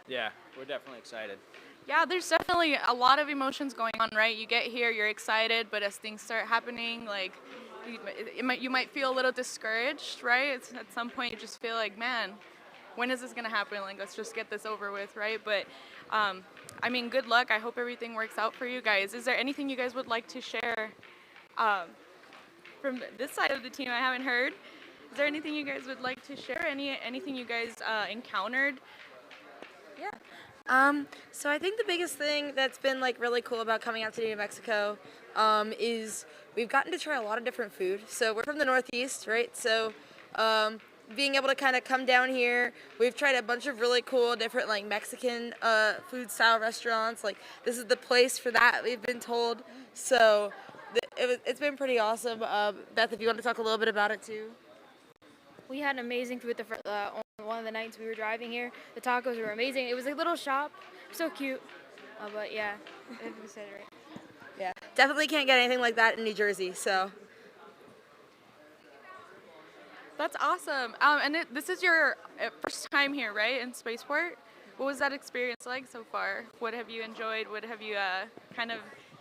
Yeah, we're definitely excited. Yeah, there's definitely a lot of emotions going on, right? You get here, you're excited, but as things start happening, like you might feel a little discouraged, right? At some point you just feel like, man, when is this gonna happen? Like, let's just get this over with, right? But I mean, good luck. I hope everything works out for you guys. Is there anything you guys would like to share from this side of the team I haven't heard? Is there anything you guys would like to share? Anything you guys encountered? So I think the biggest thing that's been like really cool about coming out to New Mexico is we've gotten to try a lot of different food. So we're from the Northeast, right? So being able to kind of come down here, we've tried a bunch of really cool different like Mexican food style restaurants. Like this is the place for that, we've been told. So it's been pretty awesome. Beth, if you want to talk a little bit about it too. We had amazing food on one of the nights we were driving here. The tacos were amazing. It was a little shop, so cute. But yeah, if we said it right. Yeah, definitely can't get anything like that in New Jersey. So That's awesome. This is your first time here, right, in Spaceport? What was that experience like so far? What have you enjoyed? What have you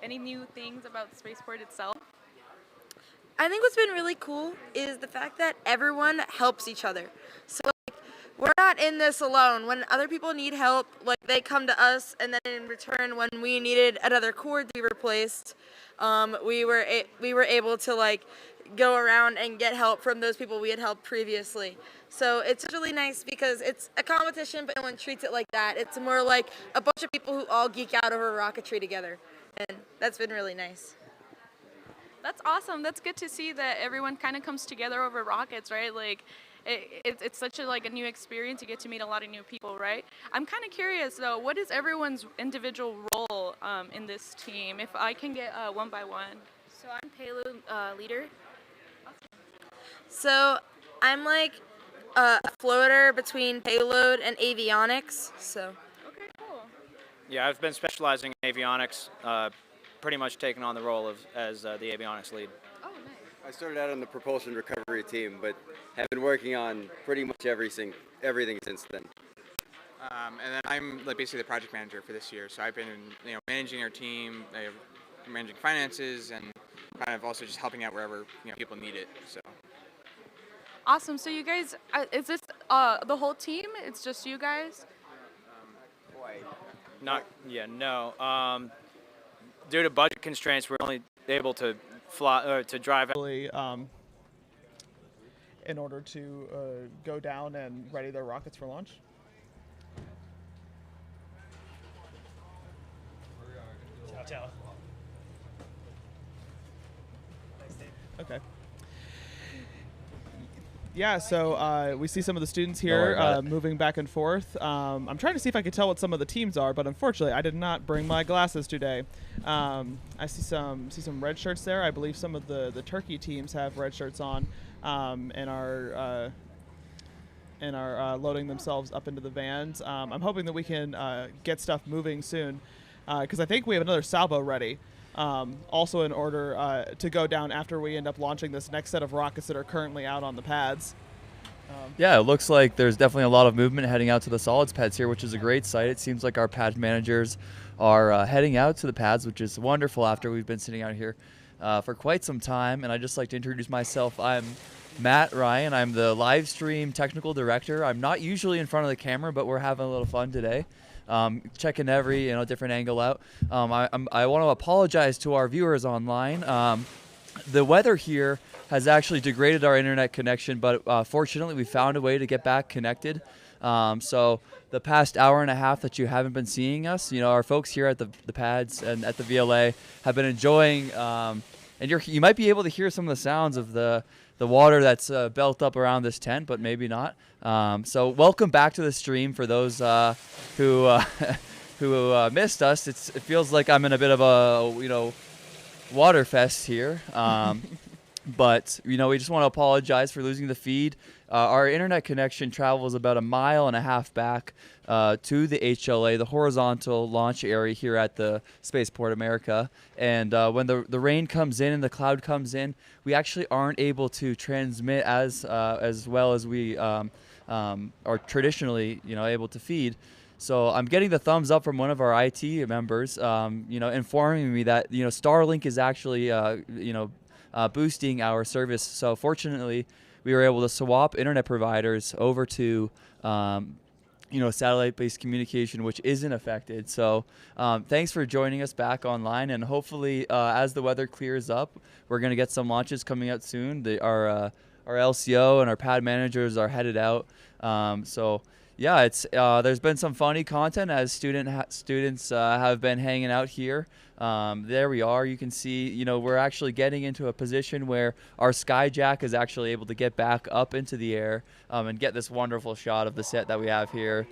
any new things about Spaceport itself? I think what's been really cool is the fact that everyone helps each other. So like, we're not in this alone. When other people need help, like they come to us, and then in return, when we needed another cord to be replaced, we were able to like go around and get help from those people we had helped previously. So it's really nice because it's a competition, but no one treats it like that. It's more like a bunch of people who all geek out over rocketry together, and that's been really nice. That's awesome. That's good to see that everyone kind of comes together over rockets, right? Like, it's such a new experience. You get to meet a lot of new people, right? I'm kind of curious though. What is everyone's individual role in this team? If I can get one by one. So I'm payload leader. So I'm like a floater between payload and avionics. So. Okay, cool. Yeah, I've been specializing in avionics. Pretty much taken on the role as the avionics lead. Oh, nice. I started out on the propulsion recovery team, but have been working on pretty much everything since then. And then I'm like basically the project manager for this year. So I've been managing our team, managing finances, and kind of also just helping out wherever people need it. So. Awesome. So you guys, is this the whole team? It's just you guys? No. Due to budget constraints, we're only able to fly to drive. In order to go down and ready their rockets for launch. Ciao. Okay. Yeah, so we see some of the students here moving back and forth. I'm trying to see if I can tell what some of the teams are, but unfortunately, I did not bring my glasses today. I see some red shirts there. I believe some of the Turkey teams have red shirts on, and are loading themselves up into the vans. I'm hoping that we can get stuff moving soon, because I think we have another salvo ready. Also in order to go down after we end up launching this next set of rockets that are currently out on the pads. Yeah, it looks like there's definitely a lot of movement heading out to the solids pads here, which is a great sight. It seems like our pad managers are heading out to the pads, which is wonderful after we've been sitting out here for quite some time. And I'd just like to introduce myself. I'm Matt Ryan. I'm the live stream technical director. I'm not usually in front of the camera, but we're having a little fun today. Checking every different angle out. I want to apologize to our viewers online. The weather here has actually degraded our internet connection, but fortunately we found a way to get back connected. So the past hour and a half that you haven't been seeing us, our folks here at the pads and at the VLA have been enjoying, and you might be able to hear some of the sounds of the water that's built up around this tent, but maybe not. So welcome back to the stream for those who missed us. It feels like I'm in a bit of a water fest here. But we just want to apologize for losing the feed. Our internet connection travels about 1.5 miles back to the HLA, the horizontal launch area here at the Spaceport America. And when the rain comes in and the cloud comes in, we actually aren't able to transmit as well as we are traditionally able to feed. So I'm getting the thumbs up from one of our IT members, informing me that Starlink is actually boosting our service. So fortunately, we were able to swap internet providers over to satellite-based communication, which isn't affected. So thanks for joining us back online, and hopefully as the weather clears up, we're going to get some launches coming out soon. Our LCO and our pad managers are headed out. So yeah, it's there's been some funny content as students have been hanging out here. There we are. You can see, you know, we're actually getting into a position where our skyjack is actually able to get back up into the air and get this wonderful shot of the set that we have here.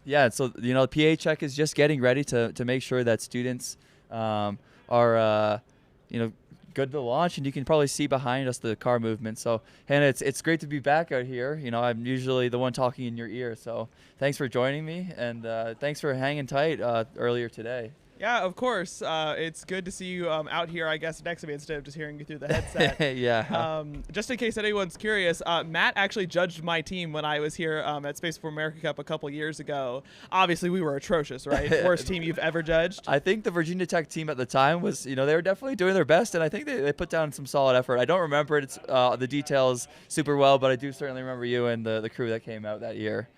Yeah, so, you know, the PA check is just getting ready to make sure that students are, you know, good to launch, and you can probably see behind us the car movement. So, Hannah, it's great to be back out here. You know, I'm usually the one talking in your ear, so thanks for joining me, and thanks for hanging tight earlier today. Yeah, of course. It's good to see you out here, I guess, next to me instead of just hearing you through the headset. Yeah. Just in case anyone's curious, Matt actually judged my team when I was here at Spaceport America Cup a couple years ago. Obviously, we were atrocious, right? Worst team you've ever judged? I think the Virginia Tech team at the time was, you know, they were definitely doing their best, and I think they put down some solid effort. I don't remember the details super well, but I do certainly remember you and the crew that came out that year.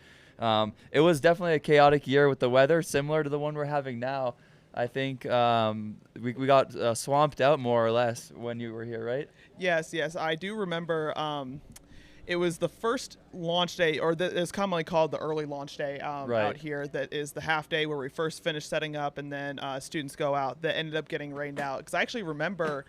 It was definitely a chaotic year with the weather, similar to the one we're having now. I think we got swamped out more or less when you were here, right? Yes, I do remember. It was the first launch day, or it's commonly called the early launch day out here. That is the half day where we first finish setting up, and then students go out. That ended up getting rained out, because I actually remember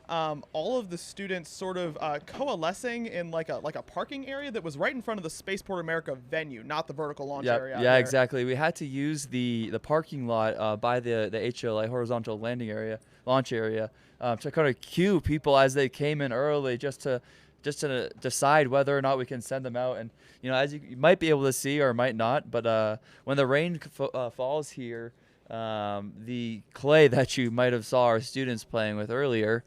all of the students sort of coalescing in like a parking area that was right in front of the Spaceport America venue, not the vertical launch area. Yeah, exactly. We had to use the parking lot by the HLA, horizontal landing area, launch area, to kind of cue people as they came in early, just to decide whether or not we can send them out. And you know, as you might be able to see or might not, but when the rain falls here, the clay that you might have saw our students playing with earlier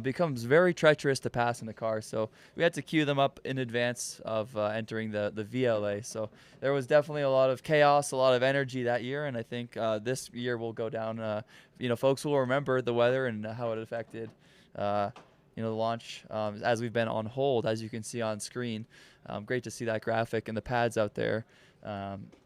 becomes very treacherous to pass in the car. So we had to queue them up in advance of entering the VLA. So there was definitely a lot of chaos, a lot of energy that year. And I think this year will go down, you know, folks will remember the weather and how it affected, you know, the launch as we've been on hold, as you can see on screen. Great to see that graphic and the pads out there.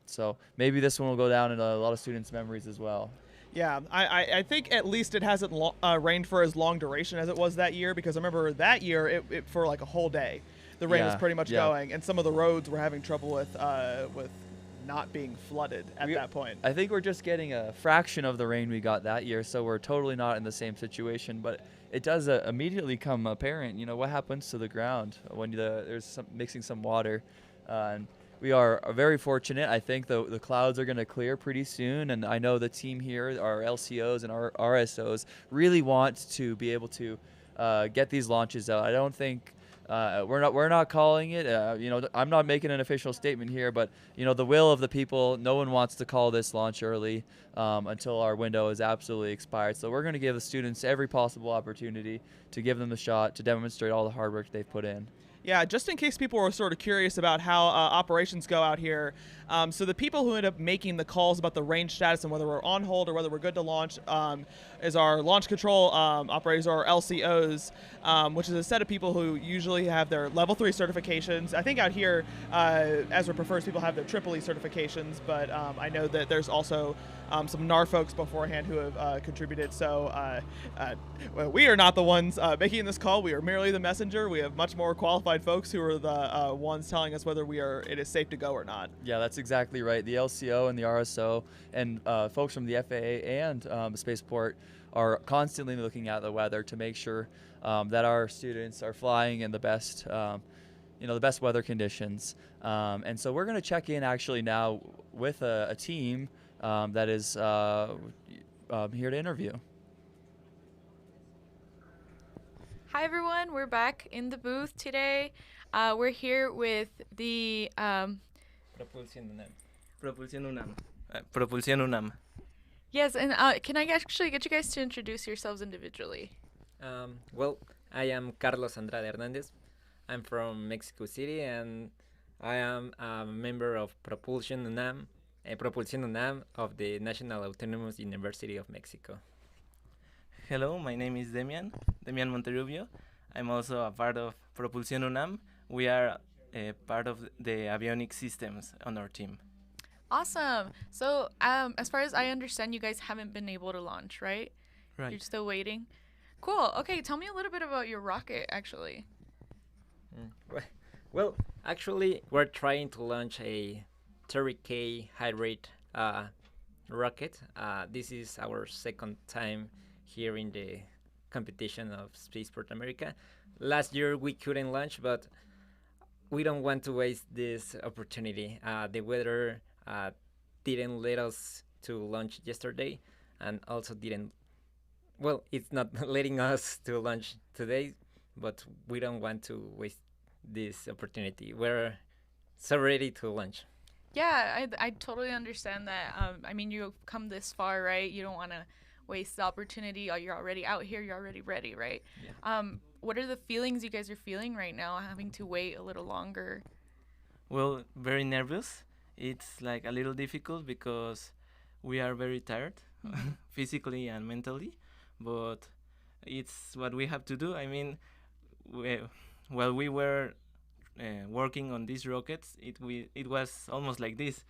So maybe this one will go down in a lot of students' memories as well. Yeah, I think at least it hasn't rained for as long duration as it was that year, because I remember that year it for like a whole day. The rain was pretty much going, and some of the roads were having trouble with not being flooded at that point. I think we're just getting a fraction of the rain we got that year, so we're totally not in the same situation. But it does immediately come apparent, you know, what happens to the ground when there's mixing some water. And we are very fortunate. I think the clouds are going to clear pretty soon, and I know the team here, our LCOs and our RSOs, really want to be able to get these launches out. I don't think we're not calling it. You know, I'm not making an official statement here, but you know, the will of the people. No one wants to call this launch early until our window is absolutely expired. So we're going to give the students every possible opportunity to give them the shot to demonstrate all the hard work they've put in. Yeah, just in case people were sort of curious about how operations go out here. So the people who end up making the calls about the range status and whether we're on hold or whether we're good to launch is our launch control operators, or LCOs, which is a set of people who usually have their level 3 certifications. I think out here, Ezra prefers people have their Triple E certifications, but I know that there's also some NAR folks beforehand who have contributed. So we are not the ones making this call. We are merely the messenger. We have much more qualified folks who are the ones telling us whether it is safe to go or not. Yeah, that's exactly right. The LCO and the RSO and folks from the FAA and the Spaceport are constantly looking at the weather to make sure that our students are flying in the best, you know, the best weather conditions. And so we're going to check in actually now with a team that is here to interview. Hi everyone, we're back in the booth today. We're here with the Propulsión UNAM. Yes, and can I actually get you guys to introduce yourselves individually? Well, I am Carlos Andrade Hernandez. I'm from Mexico City, and I am a member of Propulsión UNAM of the National Autonomous University of Mexico. Hello, my name is Demian Monterrubio. I'm also a part of Propulsión UNAM. We are a part of the avionics systems on our team. Awesome. So as far as I understand, you guys haven't been able to launch, right? Right. You're still waiting. Cool. Okay, tell me a little bit about your rocket, actually. Well, actually, we're trying to launch a 30K high rate rocket. This is our second time here in the competition of Spaceport America. Last year we couldn't launch, but we don't want to waste this opportunity. The weather didn't let us to launch yesterday, and also didn't. Well, it's not letting us to launch today, but we don't want to waste this opportunity. We're so ready to launch. Yeah, I totally understand that. I mean, you've come this far, right? You don't want to waste the opportunity. You're already out here. You're already ready, right? Yeah. What are the feelings you guys are feeling right now, having to wait a little longer? Well, very nervous. It's like a little difficult because we are very tired, physically and mentally, but it's what we have to do. I mean, while we were working on these rockets, it was almost like this.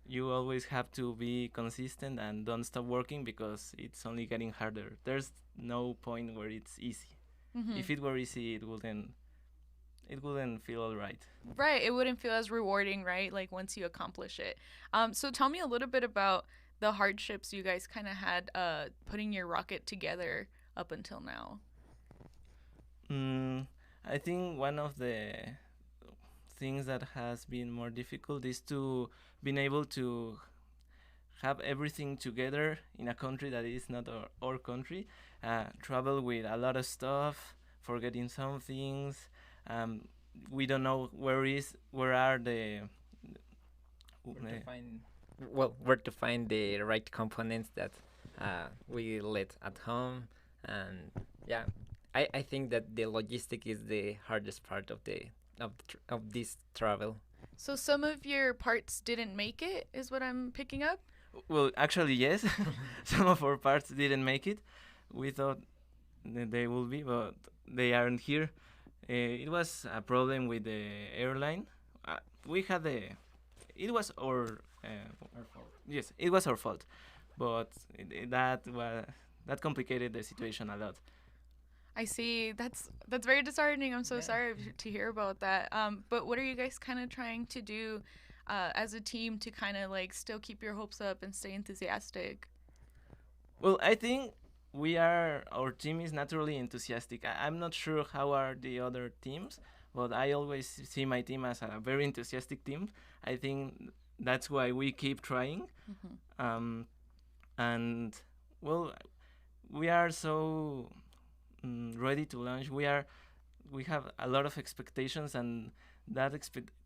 You always have to be consistent and don't stop working because it's only getting harder. There's no point where it's easy. If it were easy, it wouldn't feel all right. Right, it wouldn't feel as rewarding, right? Like once you accomplish it. So tell me a little bit about the hardships you guys kind of had putting your rocket together up until now. I think one of the things that has been more difficult is to being able to have everything together in a country that is not our country. Travel with a lot of stuff, forgetting some things. We don't know where are the where to find the right components that we let at home, and yeah, I think that the logistic is the hardest part of of this travel. So some of your parts didn't make it, is what I'm picking up? Well, actually, yes. Some of our parts didn't make it. We thought that they will be, but they aren't here. It was a problem with the airline. It was our fault. Yes, it was our fault, but that complicated the situation a lot. I see. That's very disheartening. I'm so sorry to hear about that. But what are you guys kind of trying to do as a team to kind of like still keep your hopes up and stay enthusiastic? Well, I think our team is naturally enthusiastic. I'm not sure how are the other teams, but I always see my team as a very enthusiastic team. I think that's why we keep trying. And well, we are so ready to launch. We have a lot of expectations, and that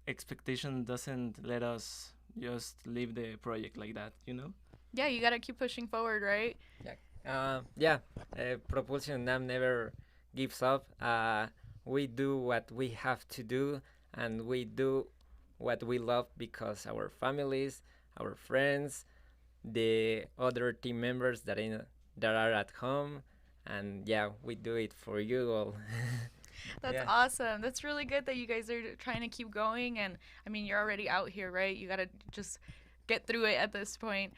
expectation doesn't let us just leave the project like that, you know? Yeah, you gotta keep pushing forward, right? Propulsion UNAM never gives up. We do what we have to do, and we do what we love because our families, our friends, the other team members that are at home, and we do it for you all. That's awesome. That's really good that you guys are trying to keep going, and I mean, you're already out here, right? You gotta just get through it at this point.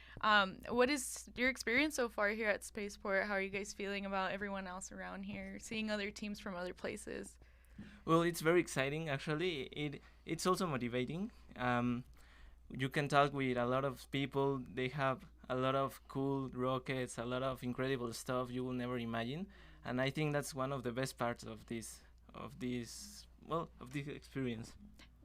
What is your experience so far here at Spaceport? How are you guys feeling about everyone else around here, seeing other teams from other places? Well, it's very exciting, actually. It's also motivating. You can talk with a lot of people. They have a lot of cool rockets, a lot of incredible stuff you will never imagine, and I think that's one of the best parts of this experience.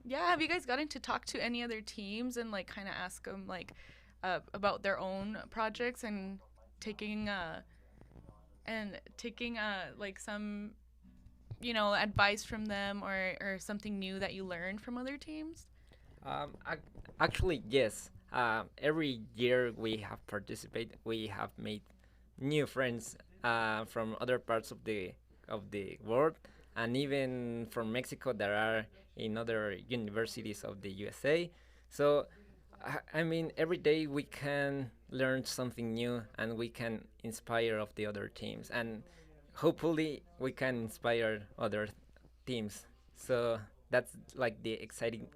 Yeah, have you guys gotten to talk to any other teams and like kind of ask them like about their own projects and taking like some advice from them or something new that you learned from other teams? Actually, yes. Every year we have participated. We have made new friends from other parts of the world, and even from Mexico that are in other universities of the USA. So, I mean, every day we can learn something new, and we can inspire of the other teams, and hopefully we can inspire other teams. So that's like the exciting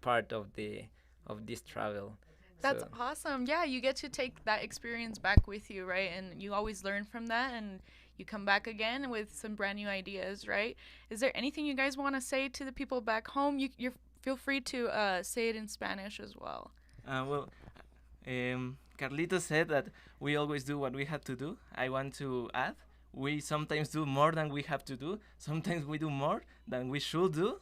part of this travel. That's So, awesome. Yeah, you get to take that experience back with you, right? And you always learn from that, and you come back again with some brand new ideas, right? Is there anything you guys want to say to the people back home? You're feel free to say it in Spanish as well. Well, Carlito said that we always do what we have to do. I want to add, we sometimes do more than we have to do. Sometimes we do more than we should do,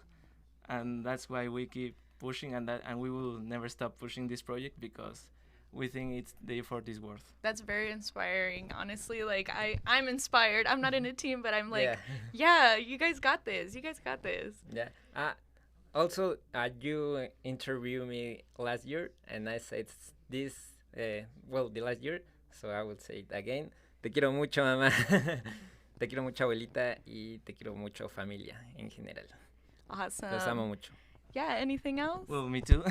and that's why we keep pushing, and we will never stop pushing this project because we think the effort is worth. That's very inspiring, honestly. Like I'm inspired. I'm not in a team, but I'm like, Yeah. yeah, you guys got this. You guys got this. yeah. Also, you interviewed me last year, and I said this, the last year, so I will say it again. Te quiero mucho, mamá. Te quiero mucho, abuelita, y te quiero mucho, familia, en general. Awesome. Los amo mucho. Yeah, anything else? Well, me too.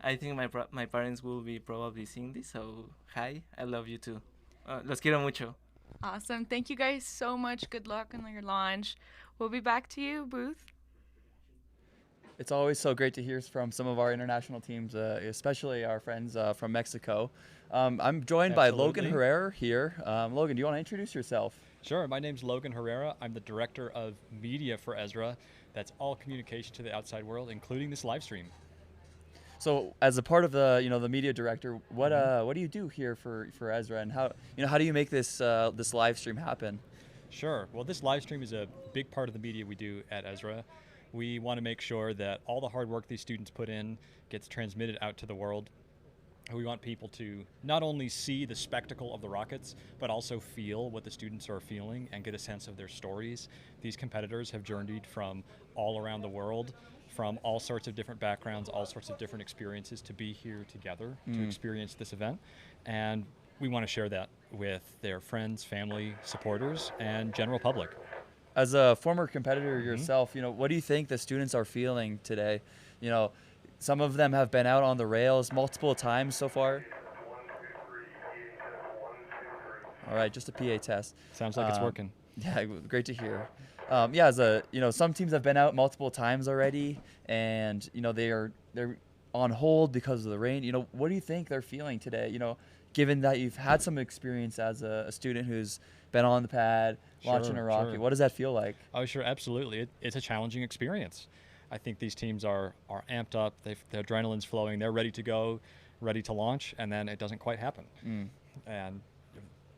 I think my parents will be probably seeing this, so hi, I love you too. Los quiero mucho. Awesome. Thank you guys so much. Good luck on your launch. We'll be back to you, Booth. It's always so great to hear from some of our international teams, especially our friends from Mexico. I'm joined by Logan Absolutely. Herrera here. Logan, do you want to introduce yourself? Sure. My name's Logan Herrera. I'm the director of media for Ezra. That's all communication to the outside world, including this live stream. So, as a part of the the media director, what do you do here for Ezra, and how do you make this this live stream happen? Sure. Well, this live stream is a big part of the media we do at Ezra. We want to make sure that all the hard work these students put in gets transmitted out to the world. We want people to not only see the spectacle of the rockets, but also feel what the students are feeling and get a sense of their stories. These competitors have journeyed from all around the world, from all sorts of different backgrounds, all sorts of different experiences to be here together to experience this event. And we want to share that with their friends, family, supporters, and general public. As a former competitor yourself, what do you think the students are feeling today? Some of them have been out on the rails multiple times so far. All right, just a PA test. Sounds like it's working. Yeah, great to hear. Some teams have been out multiple times already, and they're on hold because of the rain. What do you think they're feeling today? Given that you've had some experience as a student who's been on the pad, launching a rocket, what does that feel like? Oh, sure, absolutely. It's a challenging experience. I think these teams are amped up. The adrenaline's flowing. They're ready to go, ready to launch, and then it doesn't quite happen. And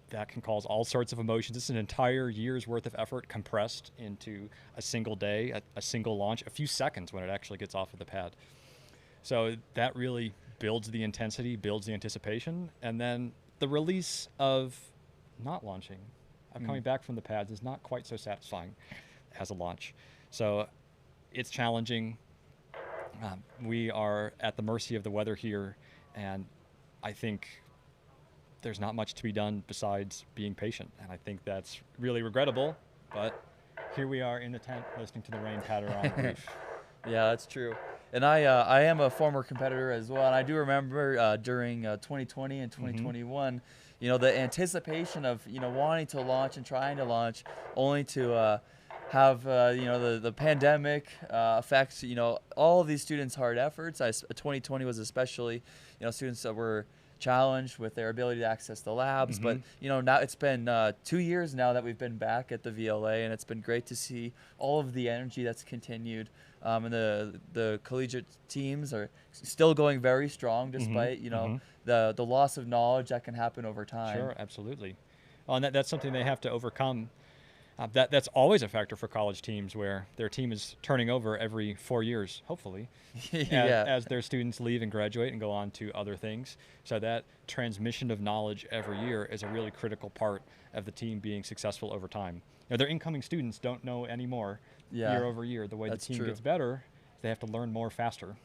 that can cause all sorts of emotions. It's an entire year's worth of effort compressed into a single day, a single launch, a few seconds when it actually gets off of the pad. So that really builds the intensity, builds the anticipation, and then the release of not launching, of coming back from the pads, is not quite so satisfying as a launch. So it's challenging. We are at the mercy of the weather here, and I think there's not much to be done besides being patient, and I think that's really regrettable, but here we are in the tent listening to the rain patter on the roof. Yeah, that's true. And I am a former competitor as well, and I do remember during 2020 and 2021, the anticipation of wanting to launch and trying to launch, only to have the pandemic affect all of these students' hard efforts. 2020 was especially students that were challenged with their ability to access the labs, but now it's been 2 years now that we've been back at the VLA, and it's been great to see all of the energy that's continued. And the collegiate teams are still going very strong despite the loss of knowledge that can happen over time. Sure, absolutely. And that's something they have to overcome. That's always a factor for college teams, where their team is turning over every 4 years, hopefully, as their students leave and graduate and go on to other things. So that transmission of knowledge every year is a really critical part of the team being successful over time. Their incoming students don't know anymore year over year. The way the team gets better, they have to learn more faster.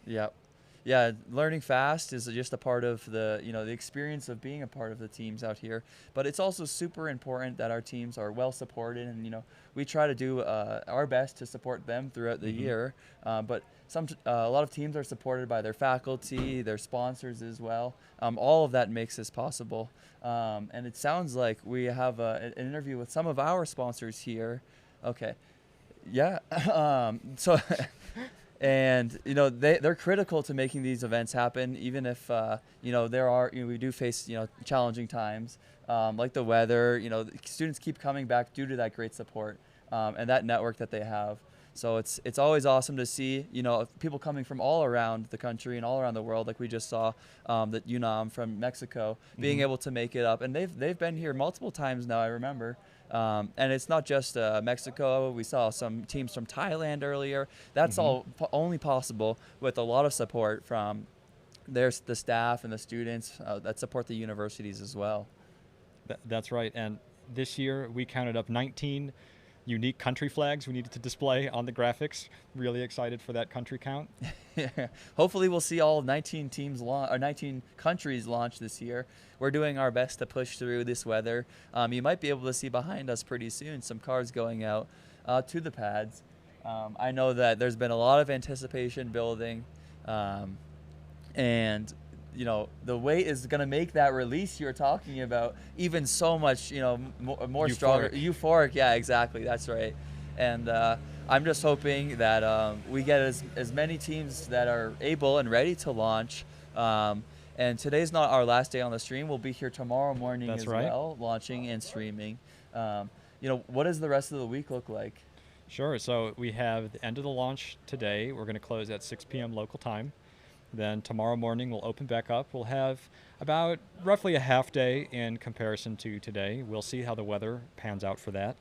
Yeah, learning fast is just a part of the the experience of being a part of the teams out here. But it's also super important that our teams are well supported, and we try to do our best to support them throughout the year. But a lot of teams are supported by their faculty, their sponsors as well. All of that makes this possible. And it sounds like we have an interview with some of our sponsors here. Okay. Yeah. So And they're critical to making these events happen, even if we do face challenging times, like the weather. The students keep coming back due to that great support and that network that they have. So it's always awesome to see people coming from all around the country and all around the world, like we just saw that UNAM from Mexico being able to make it up, and they've been here multiple times now, I remember. And it's not just Mexico. We saw some teams from Thailand earlier. That's all only possible with a lot of support from the staff and the students that support the universities as well. That's right. And this year we counted up 19 unique country flags we needed to display on the graphics. Really excited for that country count. Hopefully we'll see all 19 teams or 19 countries launch this year. We're doing our best to push through this weather. You might be able to see behind us pretty soon some cars going out to the pads. I know that there's been a lot of anticipation building, and the wait is going to make that release you're talking about even so much, more stronger. Euphoric, yeah, exactly. That's right. And I'm just hoping that we get as many teams that are able and ready to launch. And today's not our last day on the stream. We'll be here tomorrow morning well, launching and streaming. What does the rest of the week look like? Sure. So we have the end of the launch today. We're going to close at 6 p.m. local time. Then tomorrow morning we'll open back up. We'll have about roughly a half day in comparison to today. We'll see how the weather pans out for that.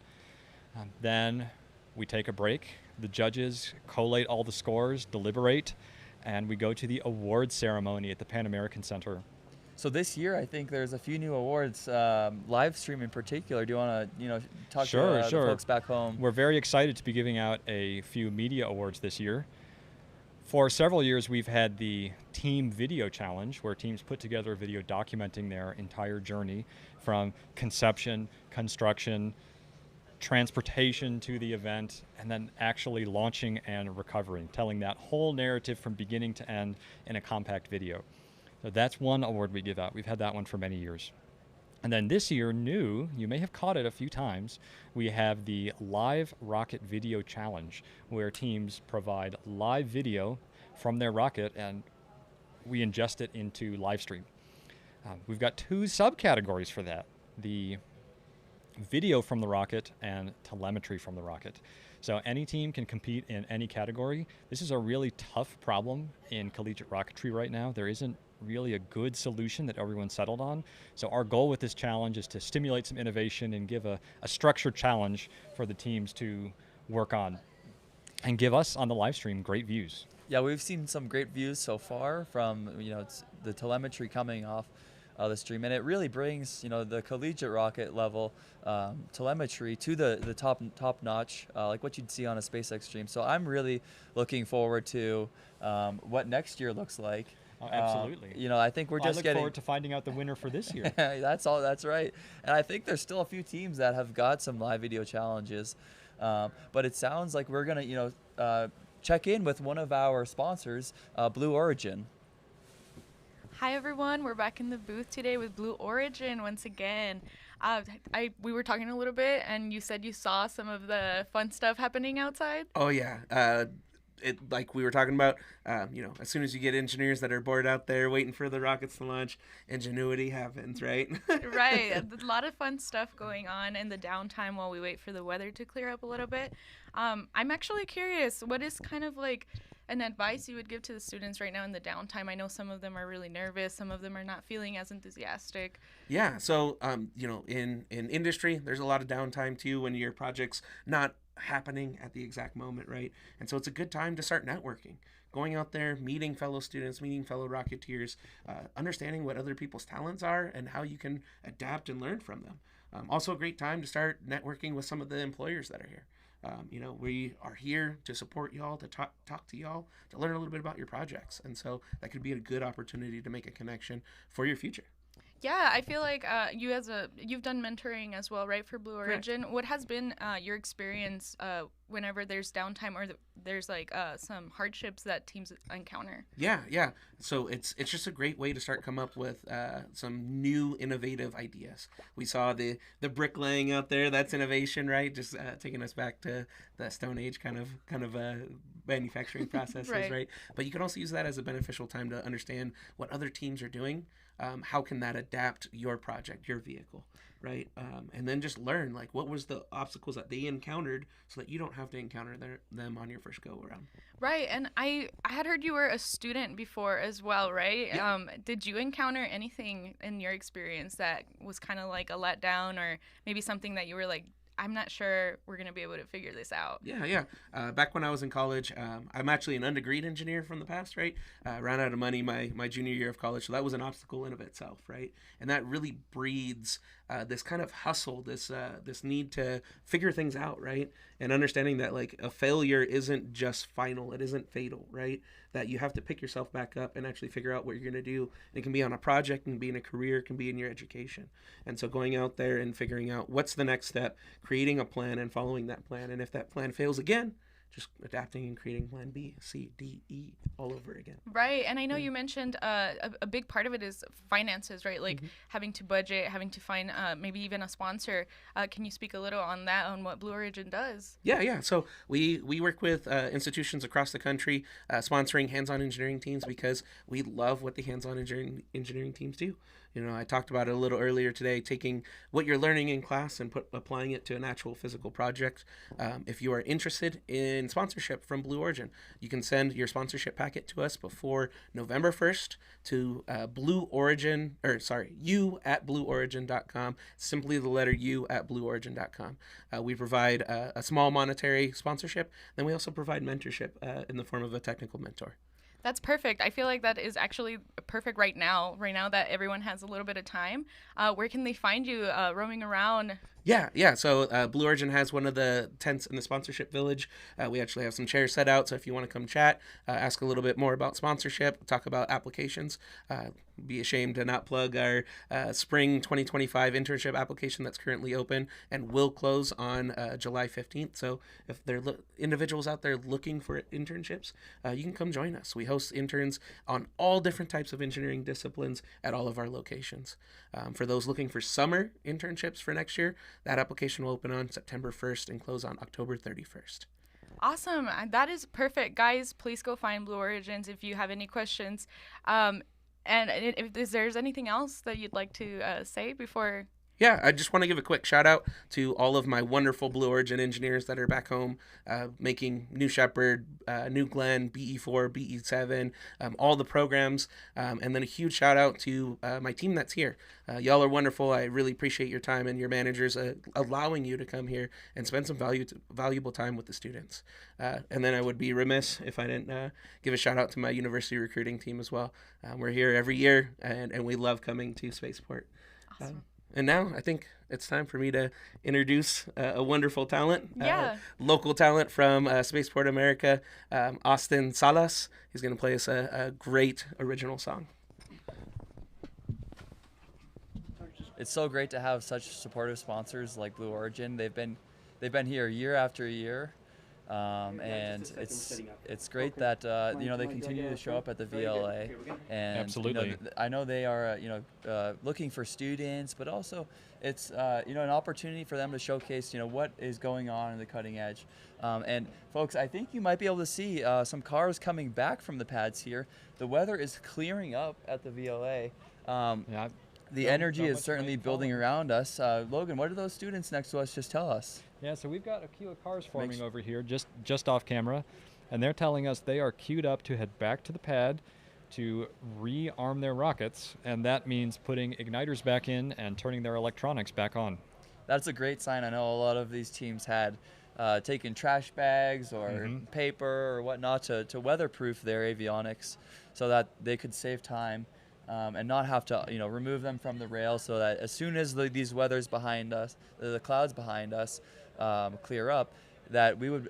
Then we take a break. The judges collate all the scores, deliberate, and we go to the awards ceremony at the Pan American Center. So this year, I think there's a few new awards, live stream in particular. Do you want to, talk to the folks back home? We're very excited to be giving out a few media awards this year. For several years, we've had the Team Video Challenge, where teams put together a video documenting their entire journey from conception, construction, transportation to the event, and then actually launching and recovering, telling that whole narrative from beginning to end in a compact video. So that's one award we give out. We've had that one for many years. And then this year, new, you may have caught it a few times, we have the Live Rocket Video Challenge, where teams provide live video from their rocket and we ingest it into live stream. We've got two subcategories for that, the video from the rocket and telemetry from the rocket. So any team can compete in any category. This is a really tough problem in collegiate rocketry right now. There isn't really a good solution that everyone's settled on. So our goal with this challenge is to stimulate some innovation and give a structured challenge for the teams to work on and give us on the live stream great views. Yeah, we've seen some great views so far from it's the telemetry coming off the stream, and it really brings the collegiate rocket level telemetry to the top notch, like what you'd see on a SpaceX stream. So I'm really looking forward to what next year looks like. Oh, absolutely. I think we're just I look forward to finding out the winner for this year. That's right. And I think there's still a few teams that have got some live video challenges, but it sounds like we're gonna check in with one of our sponsors, Blue Origin. Hi everyone, we're back in the booth today with Blue Origin once again. We were talking a little bit, and you said you saw some of the fun stuff happening outside. Oh yeah, like we were talking about, as soon as you get engineers that are bored out there waiting for the rockets to launch, ingenuity happens, right? Right, a lot of fun stuff going on in the downtime while we wait for the weather to clear up a little bit. I'm actually curious, what is kind of like an advice you would give to the students right now in the downtime? I know some of them are really nervous, some of them are not feeling as enthusiastic. Yeah, so in industry, there's a lot of downtime too when your project's not happening at the exact moment, right? And so it's a good time to start networking, going out there, meeting fellow students, meeting fellow Rocketeers, understanding what other people's talents are and how you can adapt and learn from them. Also a great time to start networking with some of the employers that are here. We are here to support y'all, to talk to y'all, to learn a little bit about your projects. And so that could be a good opportunity to make a connection for your future. Yeah, I feel like you've done mentoring as well, right, for Blue Origin. What has been your experience whenever there's downtime or there's like some hardships that teams encounter? Yeah. So it's just a great way to start come up with some new innovative ideas. We saw the bricklaying out there. That's innovation, right? Just taking us back to the Stone Age kind of manufacturing processes, right? But you can also use that as a beneficial time to understand what other teams are doing. How can that adapt your project, your vehicle, right? And then just learn, like, what was the obstacles that they encountered so that you don't have to encounter them on your first go around. Right, and I had heard you were a student before as well, right? Yeah. Did you encounter anything in your experience that was kind of like a letdown, or maybe something that you were like, I'm not sure we're going to be able to figure this out? Yeah. Back when I was in college, I'm actually an undegreed engineer from the past, right? Ran out of money my junior year of college, so that was an obstacle in of itself, right? And that really breeds this kind of hustle, this need to figure things out, right? And understanding that, like, a failure isn't just final, it isn't fatal, right? That you have to pick yourself back up and actually figure out what you're going to do. It can be on a project, it can be in a career, it can be in your education. And so going out there and figuring out what's the next step, creating a plan and following that plan. And if that plan fails again, just adapting and creating plan B, C, D, E all over again. Right. And I know you mentioned a big part of it is finances, right? Like having to budget, having to find maybe even a sponsor. Can you speak a little on that, on what Blue Origin does? Yeah. So we work with institutions across the country sponsoring hands-on engineering teams because we love what the hands-on engineering teams do. You know, I talked about it a little earlier today, taking what you're learning in class and applying it to an actual physical project. If you are interested in sponsorship from Blue Origin, you can send your sponsorship packet to us before November 1st to you@blueorigin.com. Simply the letter U@blueorigin.com. We provide a small monetary sponsorship. Then we also provide mentorship in the form of a technical mentor. That's perfect. I feel like that is actually perfect right now that everyone has a little bit of time. Where can they find you roaming around? Yeah. So Blue Origin has one of the tents in the sponsorship village. We actually have some chairs set out. So if you want to come chat, ask a little bit more about sponsorship, talk about applications, be ashamed to not plug our spring 2025 internship application that's currently open and will close on July 15th. So if there are individuals out there looking for internships, you can come join us. We host interns on all different types of engineering disciplines at all of our locations. For those looking for summer internships for next year, that application will open on September 1st and close on October 31st. Awesome. That is perfect. Guys, please go find Blue Origins if you have any questions. And if there's anything else that you'd like to say before... Yeah, I just want to give a quick shout out to all of my wonderful Blue Origin engineers that are back home making New Shepard, New Glenn, BE4, BE7, all the programs. And then a huge shout out to my team that's here. Y'all are wonderful. I really appreciate your time and your managers allowing you to come here and spend some valuable time with the students. And then I would be remiss if I didn't give a shout out to my university recruiting team as well. We're here every year and we love coming to Spaceport. Awesome. And now I think it's time for me to introduce a wonderful talent, local talent from Spaceport America, Austin Salas. He's going to play us a great original song. It's so great to have such supportive sponsors like Blue Origin. They've been here year after year. And it's great that they continue to show up at the VLA, and absolutely. I know they are looking for students, but also it's an opportunity for them to showcase what is going on in the cutting edge. And folks, I think you might be able to see some cars coming back from the pads here. The weather is clearing up at the VLA. The energy is certainly building around us. Logan, what do those students next to us just tell us? Yeah, so we've got a queue of cars forming over here, just off camera, and they're telling us they are queued up to head back to the pad to rearm their rockets, and that means putting igniters back in and turning their electronics back on. That's a great sign. I know a lot of these teams had taken trash bags or paper or whatnot to weatherproof their avionics so that they could save time. And not have to, remove them from the rail, so that as soon as these weathers behind us, the clouds behind us, clear up, that we would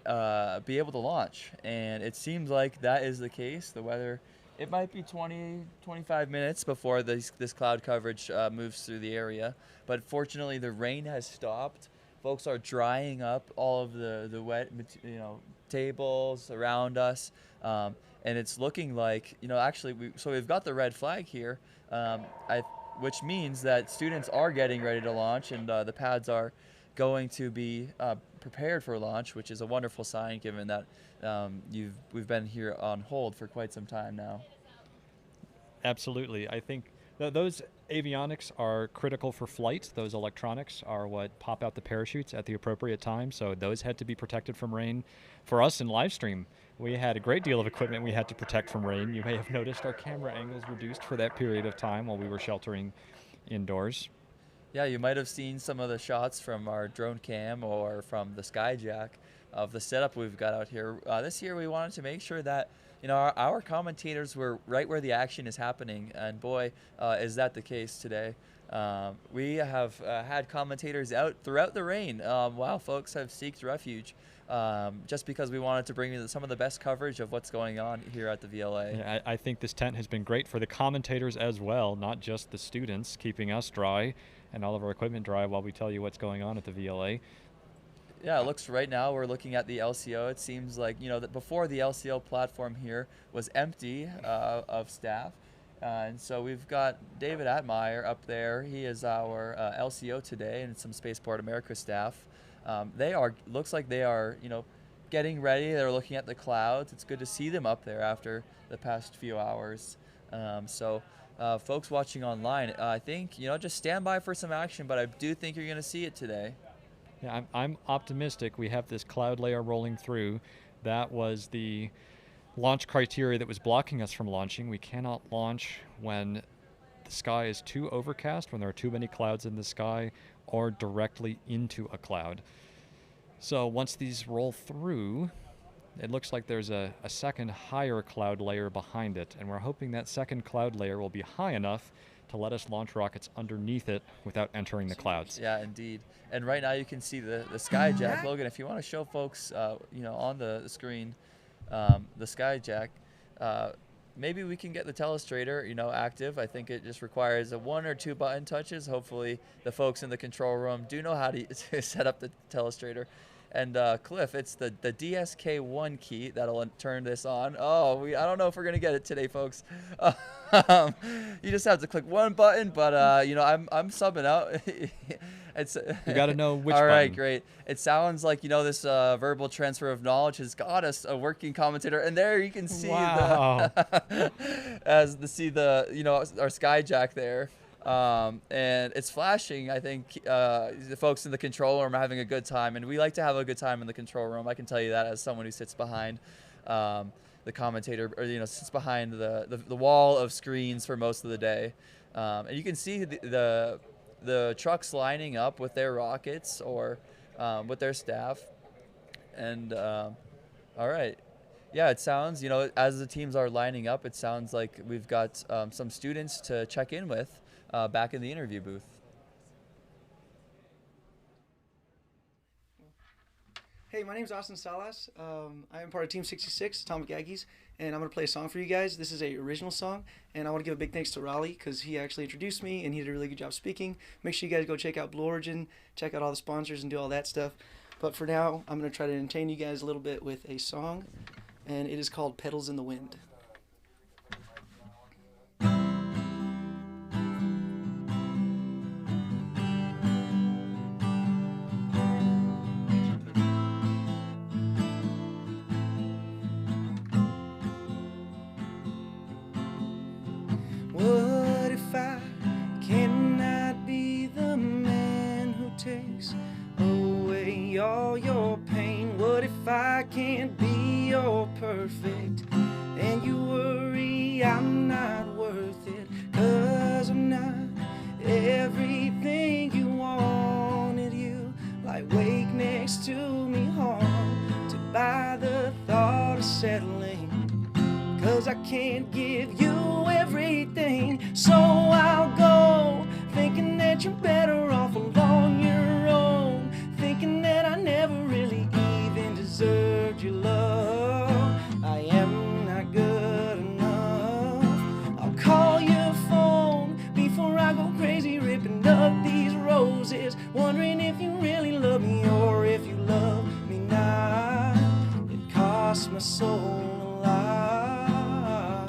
be able to launch. And it seems like that is the case. The weather it might be 20, 25 minutes before this cloud coverage moves through the area. But fortunately, the rain has stopped. Folks are drying up all of the wet, tables around us, and it's looking like, actually, we've got the red flag here, which means that students are getting ready to launch, and the pads are going to be prepared for launch, which is a wonderful sign given that we've been here on hold for quite some time now. Absolutely. I think those avionics are critical for flight. Those electronics are what pop out the parachutes at the appropriate time, so those had to be protected from rain. For us in live stream, we had a great deal of equipment we had to protect from rain. You may have noticed our camera angles reduced for that period of time while we were sheltering indoors. Yeah, you might have seen some of the shots from our drone cam or from the Skyjack of the setup we've got out here. This year we wanted to make sure that our commentators were right where the action is happening, and boy, is that the case today. We have had commentators out throughout the rain while folks have sought refuge, just because we wanted to bring you some of the best coverage of what's going on here at the VLA. Yeah, I think this tent has been great for the commentators as well, not just the students, keeping us dry and all of our equipment dry while we tell you what's going on at the VLA. Yeah, it looks right now we're looking at the LCO. It seems like, that before the LCO platform here was empty of staff. And so we've got David Atmeyer up there. He is our LCO today, and some Spaceport America staff. Looks like they are, getting ready. They're looking at the clouds. It's good to see them up there after the past few hours. Folks watching online, I think, just stand by for some action, but I do think you're going to see it today. Yeah, I'm optimistic. We have this cloud layer rolling through. That was the launch criteria that was blocking us from launching. We cannot launch when the sky is too overcast, when there are too many clouds in the sky, or directly into a cloud. So once these roll through, it looks like there's a second higher cloud layer behind it, and we're hoping that second cloud layer will be high enough to let us launch rockets underneath it without entering the clouds. Yeah, indeed. And right now you can see the Skyjack. Logan, if you want to show folks, on the screen, the Skyjack, maybe we can get the telestrator, active. I think it just requires a 1 or 2 button touches. Hopefully the folks in the control room do know how to set up the telestrator. And Cliff, it's the DSK1 key that'll turn this on. I don't know if we're gonna get it today, folks. You just have to click one button, but I'm subbing out. You got to know which. All right, button. Great. It sounds like this verbal transfer of knowledge has got us a working commentator, and there you can see wow. our Skyjack there. And it's flashing. I think the folks in the control room are having a good time, and we like to have a good time in the control room. I can tell you that as someone who sits behind the commentator, or sits behind the wall of screens for most of the day. And you can see the trucks lining up with their rockets or with their staff. And all right. Yeah, it sounds, as the teams are lining up, it sounds like we've got some students to check in with back in the interview booth. Hey, my name is Austin Salas. I am part of Team 66, Atomic Aggies, and I'm going to play a song for you guys. This is a original song, and I want to give a big thanks to Raleigh because he actually introduced me, and he did a really good job speaking. Make sure you guys go check out Blue Origin, check out all the sponsors, and do all that stuff. But for now, I'm going to try to entertain you guys a little bit with a song, and it is called Petals in the Wind. What if I cannot be the man who takes away all your pain? What if I can't be your perfect and you worry I'm not worth it? 'Cause I'm not everything you wanted. You lie awake next to me, haunted by the thought of settling. 'Cause I can't give you everything, so I'll go thinking that you're better off alone your own, thinking that I never really even deserved your love. I am not good enough. crazy ripping up these roses, wondering if you really love me or if you love me not. It cost my soul a lot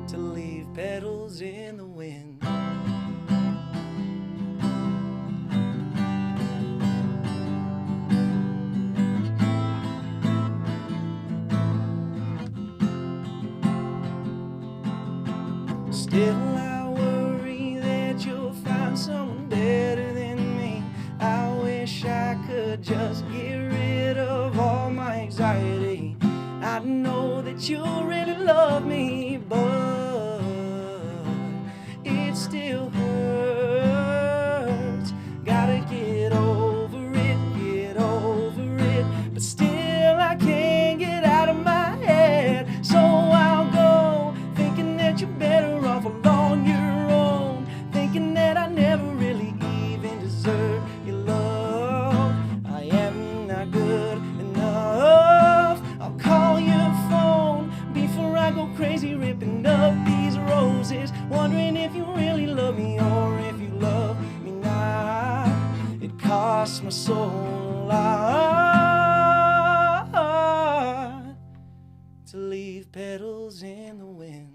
to leave petals in the wind. Still I worry that you'll find someone better than me. I wish I could just get rid of all my anxiety. I know that you'll really love me, but it still hurts. Gotta get over it, but still I can't get out of my head. So I'll go thinking that you're better off along your own, thinking that I never really even deserve your love. I am not good enough. I'll call your phone before I go crazy ripping up these roses, wondering if you really love me or if you love me not. It costs my soul a lot to leave petals in the wind.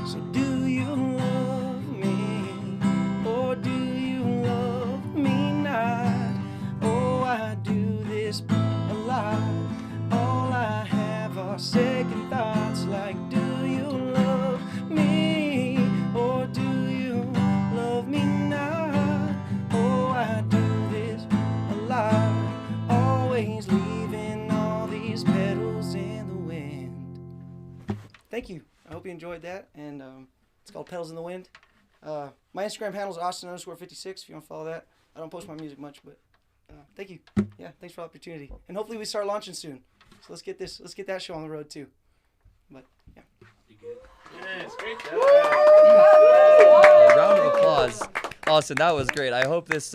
So do you love me or do you love me not? Oh, I do this a lot. All I have are second thoughts like, do you love me or do you love me not? Oh, I do this a lot, always leaving all these petals in the wind. Thank you. I hope you enjoyed that, and it's called Petals in the Wind. My Instagram handle is Austin_56 if you want to follow that. I don't post my music much, but thank you. Yeah, thanks for the opportunity. And hopefully we start launching soon. So let's get that show on the road too. But yeah. Yes, great job. Round of applause. Austin, that was great. I hope this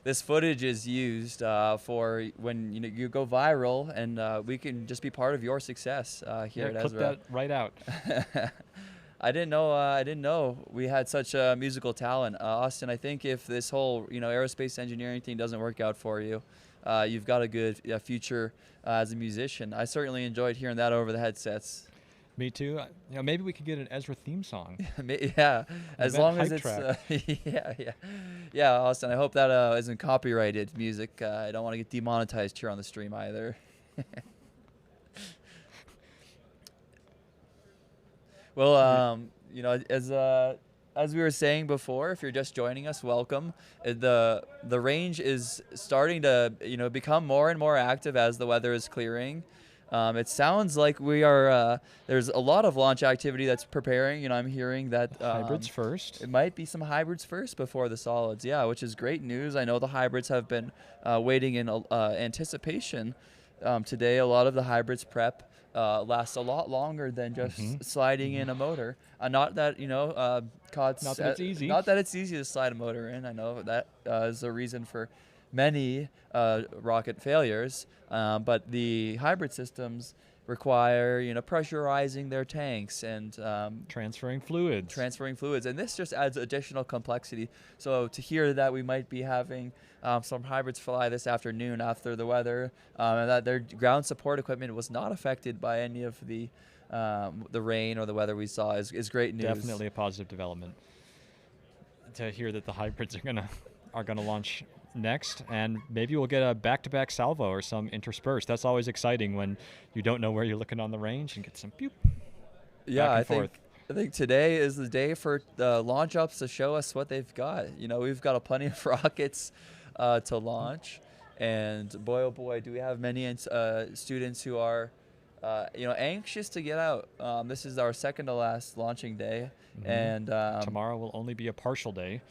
this footage is used for when you go viral, and we can just be part of your success here at Clip Ezra. that right out. I didn't know we had such a musical talent, Austin. I think if this whole aerospace engineering thing doesn't work out for you, you've got a good future as a musician. I certainly enjoyed hearing that over the headsets. Me too. Maybe we could get an Ezra theme song. Yeah, as long as it's track. yeah, Austin. I hope that isn't copyrighted music. I don't want to get demonetized here on the stream either. Well, as we were saying before, if you're just joining us, welcome. The range is starting to become more and more active as the weather is clearing. It sounds like we are. There's a lot of launch activity that's preparing. I'm hearing that hybrids first. It might be some hybrids first before the solids. Yeah, which is great news. I know the hybrids have been waiting in anticipation. Today, a lot of the hybrids prep lasts a lot longer than just sliding in a motor. Not that not that it's easy. Not that it's easy to slide a motor in. I know that is a reason for many rocket failures, but the hybrid systems require pressurizing their tanks and transferring fluids, and this just adds additional complexity. So to hear that we might be having some hybrids fly this afternoon after the weather, and that their ground support equipment was not affected by any of the rain or the weather we saw is great news. Definitely a positive development. To hear that the hybrids are gonna launch next, and maybe we'll get a back-to-back salvo or some interspersed. That's always exciting when you don't know where you're looking on the range and get some pew. Yeah, back and I think today is the day for the launch ups to show us what they've got. We've got plenty of rockets to launch, and boy oh boy, do we have many students who are anxious to get out. This is our second to last launching day, and tomorrow will only be a partial day.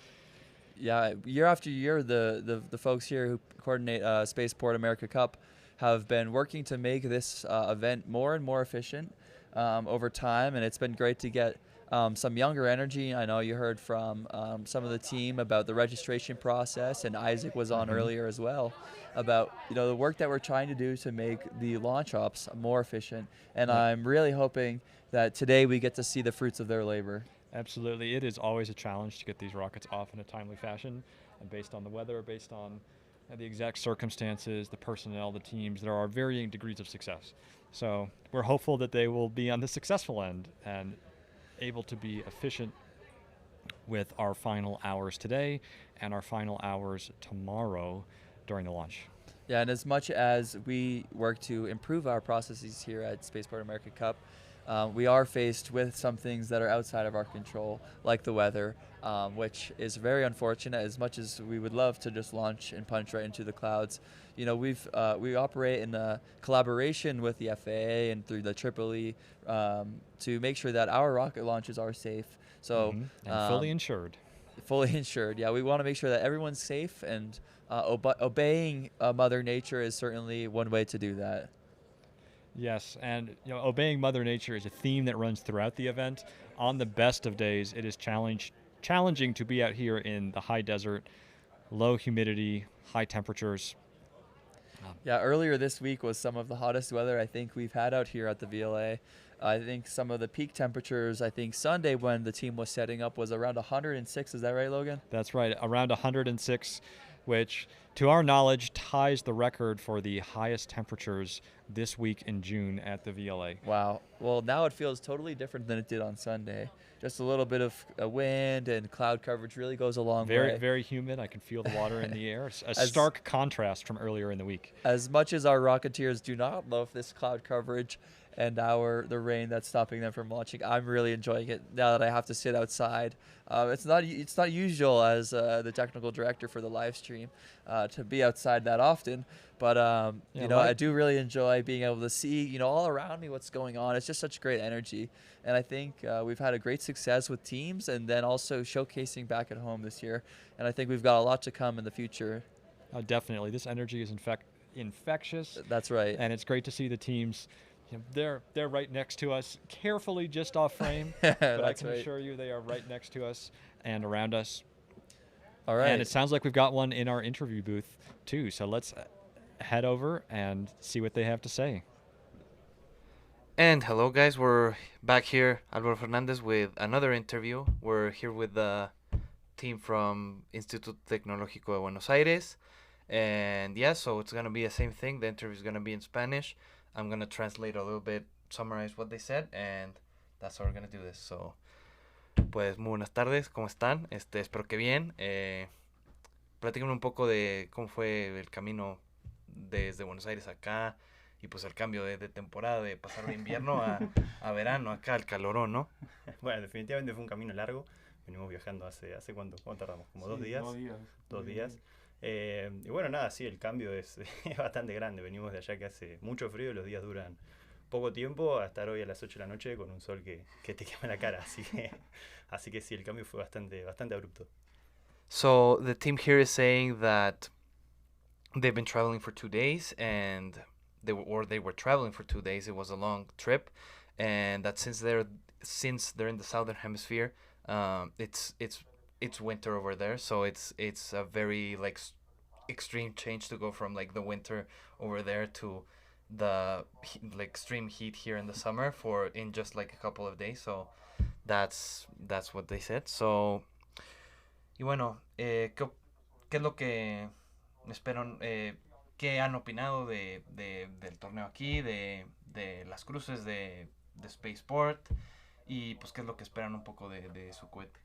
Yeah, year after year, the folks here who coordinate Spaceport America Cup have been working to make this event more and more efficient over time, and it's been great to get some younger energy. I know you heard from some of the team about the registration process, and Isaac was on earlier as well, about the work that we're trying to do to make the launch ops more efficient. And I'm really hoping that today we get to see the fruits of their labor. Absolutely. It is always a challenge to get these rockets off in a timely fashion, and based on the weather, based on the exact circumstances, the personnel, the teams, there are varying degrees of success. So we're hopeful that they will be on the successful end and able to be efficient with our final hours today and our final hours tomorrow during the launch. Yeah, and as much as we work to improve our processes here at Spaceport America Cup, we are faced with some things that are outside of our control, like the weather, which is very unfortunate. As much as we would love to just launch and punch right into the clouds, we operate in a collaboration with the FAA and through the EEE to make sure that our rocket launches are safe. So and fully insured. Fully insured. Yeah, we want to make sure that everyone's safe, and obeying Mother Nature is certainly one way to do that. Yes, and obeying Mother Nature is a theme that runs throughout the event. On the best of days, it is challenging to be out here in the high desert, low humidity, high temperatures. Yeah, earlier this week was some of the hottest weather I think we've had out here at the VLA. I think some of the peak temperatures, I think Sunday when the team was setting up was around 106. Is that right, Logan? That's right, around 106, which to our knowledge ties the record for the highest temperatures this week in June at the VLA. Wow. Well, now it feels totally different than it did on Sunday. Just a little bit of wind and cloud coverage really goes a long way. Very, very humid. I can feel the water in the air. A stark contrast from earlier in the week. As much as our Rocketeers do not love this cloud coverage and the rain that's stopping them from launching, I'm really enjoying it now that I have to sit outside. It's not usual as the technical director for the live stream to be outside that often, but I do really enjoy being able to see all around me what's going on. It's just such great energy, and I think we've had a great success with teams, and then also showcasing back at home this year, and I think we've got a lot to come in the future. Definitely, this energy is infectious. That's right, and it's great to see the teams. They're right next to us, carefully just off frame, but I can assure you they are right next to us and around us. All right. And it sounds like we've got one in our interview booth too, so let's head over and see what they have to say. And hello guys, we're back here, Alvaro Fernandez, with another interview. We're here with the team from Instituto Tecnológico de Buenos Aires, and yeah, so it's gonna be the same thing. The interview is gonna be in Spanish. I'm going to translate a little bit, summarize what they said, and that's how we're going to do this. So, pues, muy buenas tardes, ¿cómo están? Espero que bien. Platíquenme un poco de cómo fue el camino desde Buenos Aires acá, y pues el cambio de temporada, de pasar de invierno a verano, acá al calorón, ¿no? Bueno, definitivamente fue un camino largo. Venimos viajando hace ¿cuánto tardamos? ¿Como 2 días? 2 días. Y bueno, nada, sí, el cambio es bastante grande. Venimos de allá que hace mucho frío, los días duran poco tiempo, a estar hoy a las 8 de la noche con un sol que te quema la cara. Así que sí, el cambio fue bastante abrupto. So the team here is saying that they've been traveling for 2 days, and they were traveling for 2 days. It was a long trip, and that since they're in the southern hemisphere, it's winter over there, so it's a very extreme change to go from the winter over there to the extreme heat here in the summer in just a couple of days. So that's what they said. So, y bueno, ¿qué es lo que esperan? ¿Qué han opinado del torneo aquí, de las cruces de Spaceport, y pues qué es lo que esperan un poco de su cohete?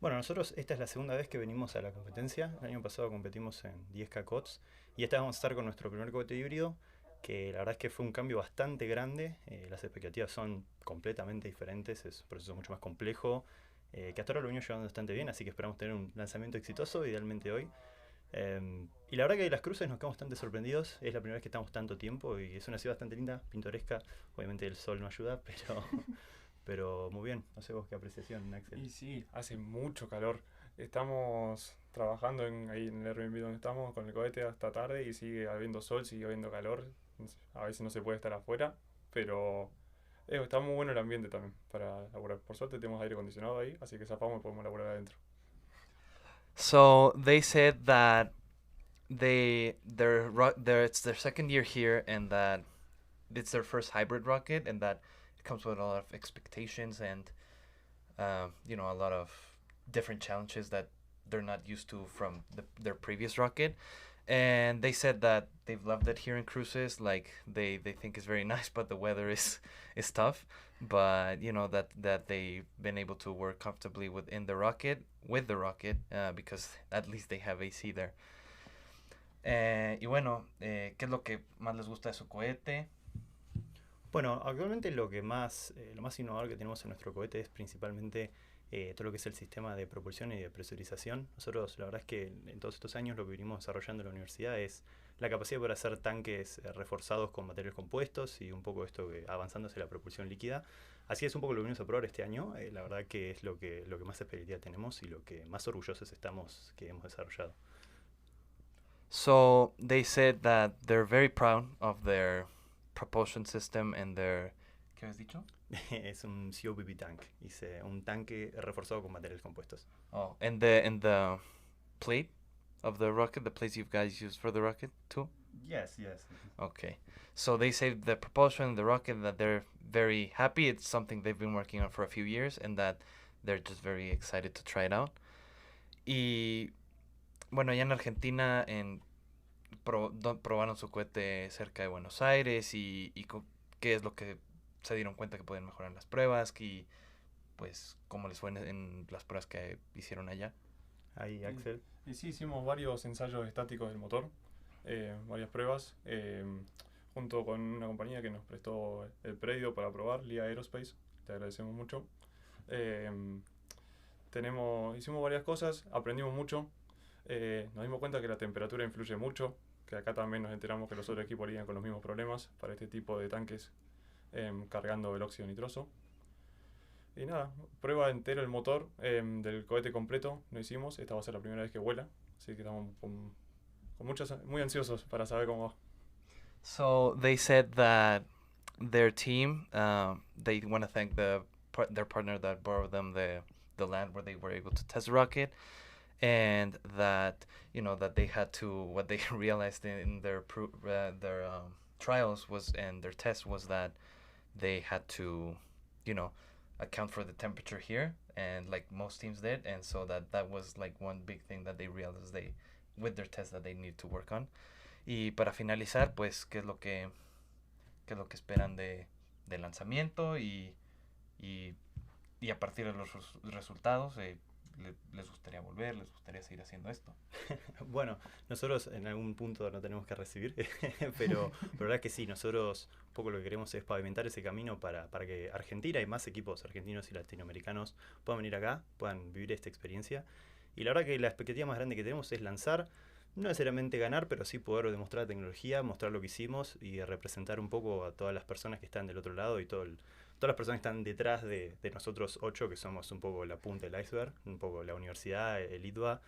Bueno, nosotros esta es la segunda vez que venimos a la competencia. El año pasado competimos en 10K COTS y esta vamos a estar con nuestro primer cohete híbrido, que la verdad es que fue un cambio bastante grande. Las expectativas son completamente diferentes, es un proceso mucho más complejo, que hasta ahora lo venimos llevando bastante bien, así que esperamos tener un lanzamiento exitoso, idealmente hoy. Y la verdad que las cruces nos quedamos bastante sorprendidos. Es la primera vez que estamos tanto tiempo y es una ciudad bastante linda, pintoresca. Obviamente el sol no ayuda, pero muy bien. No sé vos qué apreciación, Axel. Y sí, hace mucho calor. Estamos trabajando ahí en el Airbnb donde estamos con el cohete hasta tarde y sigue habiendo sol, sigue habiendo calor. A veces no se puede estar afuera, pero Está muy bueno el ambiente también para laburar. Por suerte tenemos aire acondicionado ahí, así que zafamos y podemos laburar adentro. So they said that it's their second year here, and that it's their first hybrid rocket, and that it comes with a lot of expectations and a lot of different challenges that they're not used to from their previous rocket. And they said that they've loved it here in Cruces. Like they think it's very nice, but the weather is tough. But that they've been able to work comfortably with the rocket because at least they have AC there. Y bueno, ¿qué es lo que más les gusta de su cohete? Bueno, actualmente lo más innovador que tenemos en nuestro cohete es principalmente todo lo que es el sistema de propulsión y de presurización. Nosotros, la verdad es que en todos estos años lo que venimos desarrollando en la universidad es la capacidad para hacer tanques reforzados con materiales compuestos y un poco esto avanzando hacia la propulsión líquida. Así es un poco lo que venimos a probar este año. La verdad que es lo que más expectativa tenemos y lo que más orgullosos estamos que hemos desarrollado. So they said that they're very proud of their propulsion system and their... ¿Qué has dicho? Es un COPP tank. Dice un tanque reforzado con materiales compuestos. Oh, and the plate of the rocket, the plates you guys use for the rocket too? Yes. Okay. So they say the propulsion and the rocket, that they're very happy. It's something they've been working on for a few years, and that they're just very excited to try it out. Y bueno, allá en Argentina probaron su cohete cerca de Buenos Aires y qué es lo que se dieron cuenta que pueden mejorar en las pruebas y pues cómo les fue en las pruebas que hicieron allá. Ahí, Axel. Y sí, hicimos varios ensayos estáticos del motor, varias pruebas, junto con una compañía que nos prestó el predio para probar, Lia Aerospace, te agradecemos mucho. Hicimos varias cosas, aprendimos mucho, nos dimos cuenta que la temperatura influye mucho, que acá también nos enteramos que los otros equipos lidian con los mismos problemas para este tipo de tanques cargando el óxido nitroso. Y nada, prueba entero el motor del cohete completo no hicimos, esta va a ser la primera vez que vuela, así que estamos muy ansiosos para saber cómo va. So they said that their team, they want to thank their partner that borrowed them the land where they were able to test the rocket, and that that they had to, what they realized in their trials and their tests was that they had to account for the temperature here, and like most teams did, and so that was like one big thing that they realized with their test that they need to work on. Y para finalizar, pues qué es lo que esperan del lanzamiento y a partir de los resultados les gustaría volver, les gustaría seguir haciendo esto. Bueno, nosotros en algún punto no tenemos que recibir, pero la verdad es que sí, nosotros un poco lo que queremos es pavimentar ese camino para que Argentina y más equipos argentinos y latinoamericanos puedan venir acá, puedan vivir esta experiencia. Y la verdad que la expectativa más grande que tenemos es lanzar, no necesariamente ganar, pero sí poder demostrar la tecnología, mostrar lo que hicimos y representar un poco a todas las personas que están del otro lado y todas las personas que están detrás de nosotros 8, que somos un poco la punta del iceberg, un poco la universidad, el IDVA,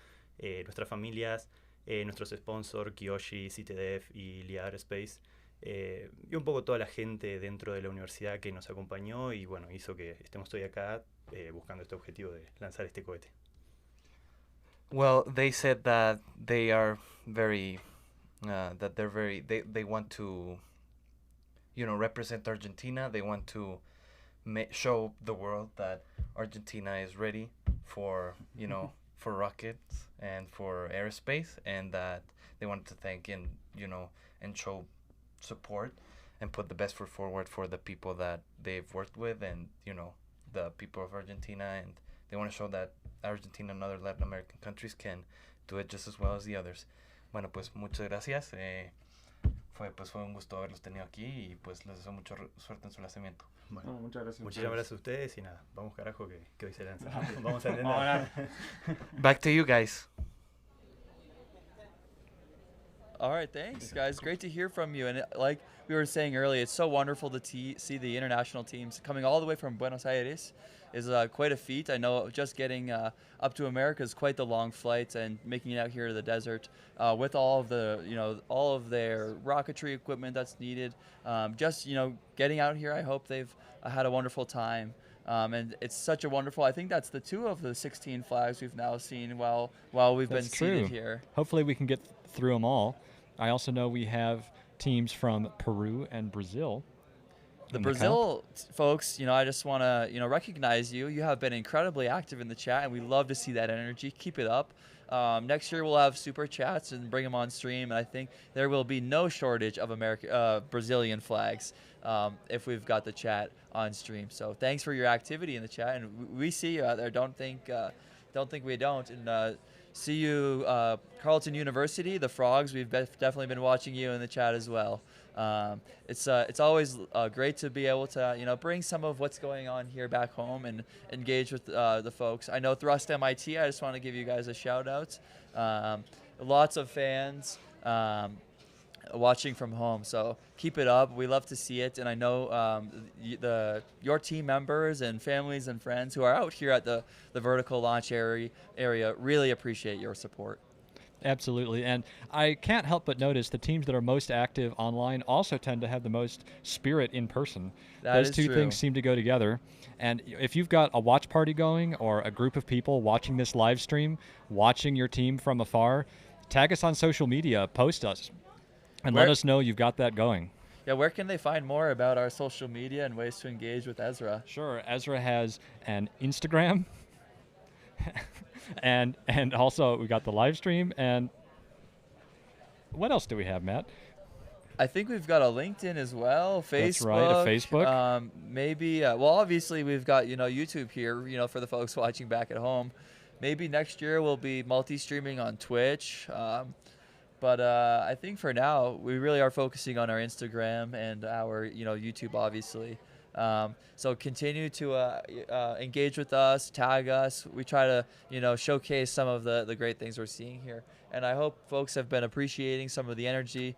nuestras familias, nuestros sponsors, Kiyoshi, CTDF y Lia Aerospace, y un poco toda la gente dentro de la universidad que nos acompañó y bueno, hizo que estemos hoy acá buscando este objetivo de lanzar este cohete. Well, they said that they are very, they want to, represent Argentina. They want to show the world that Argentina is ready for, for rockets and for aerospace, and that they wanted to thank and show support and put the best foot forward for the people that they've worked with and, the people of Argentina, and they want to show that Argentina and other Latin American countries can do it just as well as the others. Bueno, pues muchas gracias. Fue un gusto haberlos tenido aquí y pues les deseo mucha suerte en su lanzamiento. Bueno, muchas gracias. Muchísimas gracias a ustedes y nada, vamos carajo que hoy se lanza. Vamos a entender. Back to you guys. All right, thanks, guys. Great to hear from you. And like we were saying earlier, it's so wonderful to see the international teams coming all the way from Buenos Aires. Is quite a feat. I know just getting up to America is quite the long flight, and making it out here to the desert with all of the all of their rocketry equipment that's needed. Just getting out here, I hope they've had a wonderful time. And it's such a wonderful. I think that's the 2 of the 16 flags we've now seen while we've been seated here. Hopefully we can get through them all. I also know we have teams from Peru and Brazil. The Brazil folks, I just want to, recognize you. You have been incredibly active in the chat, and we love to see that energy. Keep it up. Next year we'll have super chats and bring them on stream, and I think there will be no shortage of Brazilian flags if we've got the chat on stream. So thanks for your activity in the chat, and we see you out there. Don't think we don't. And see you, Carleton University, the Frogs. We've definitely been watching you in the chat as well. It's always great to be able to bring some of what's going on here back home and engage with the folks. I know Thrust MIT. I just want to give you guys a shout out. Lots of fans watching from home, so keep it up. We love to see it, and I know your team members and families and friends who are out here at the vertical launch area really appreciate your support. Absolutely, and I can't help but notice the teams that are most active online also tend to have the most spirit in person. Those two things seem to go together. And if you've got a watch party going or a group of people watching this live stream, watching your team from afar, tag us on social media, post us, and let us know you've got that going. Yeah, where can they find more about our social media and ways to engage with Ezra? Sure, Ezra has an Instagram. and also we got the live stream, and what else do we have, Matt? I think we've got a LinkedIn as well, Facebook. That's right, a Facebook. Maybe well, obviously we've got YouTube here, for the folks watching back at home. Maybe next year we'll be multi-streaming on Twitch. But I think for now we really are focusing on our Instagram and our YouTube, obviously. So continue to engage with us, tag us. We try to showcase some of the great things we're seeing here, and I hope folks have been appreciating some of the energy.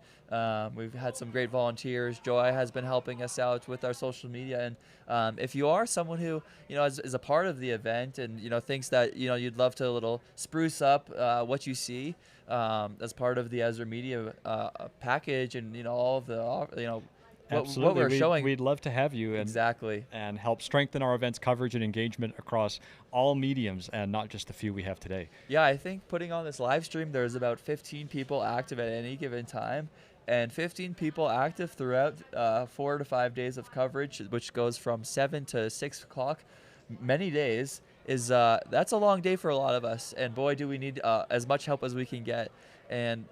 We've had some great volunteers. Joy has been helping us out with our social media, and if you are someone who is a part of the event and thinks that you'd love to spruce up what you see as part of the Ezra Media package, and all of the Absolutely. What we're showing. We'd love to have you and help strengthen our events coverage and engagement across all mediums and not just the few we have today. Yeah, I think putting on this live stream, there's about 15 people active at any given time, and 15 people active throughout 4 to 5 days of coverage, which goes from 7 to 6 o'clock many days. That's a long day for a lot of us, and boy, do we need as much help as we can get. And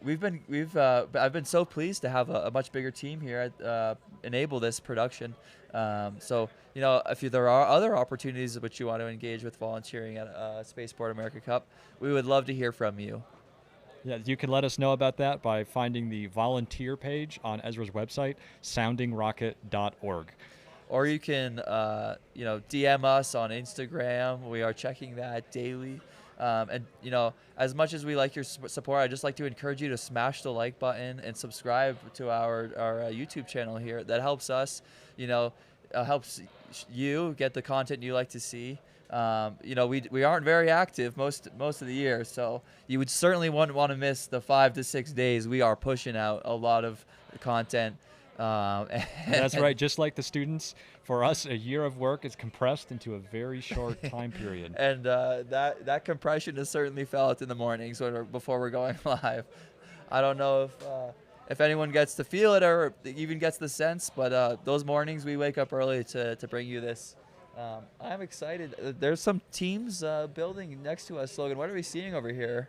I've been so pleased to have a much bigger team here at enable this production. So if there are other opportunities which you want to engage with volunteering at Spaceport America Cup, we would love to hear from you. Yeah, you can let us know about that by finding the volunteer page on Ezra's website, soundingrocket.org. Or you can DM us on Instagram. We are checking that daily. And as much as we like your support, I'd just like to encourage you to smash the like button and subscribe to our YouTube channel here. That helps us, helps you get the content you like to see. We aren't very active most of the year, so you would certainly wouldn't want to miss the 5 to 6 days we are pushing out a lot of content. That's right. Just like the students, for us, a year of work is compressed into a very short time period. And that compression is certainly felt in the mornings before we're going live. I don't know if anyone gets to feel it or even gets the sense, but those mornings we wake up early to bring you this. I'm excited. There's some teams building next to us. Logan, what are we seeing over here?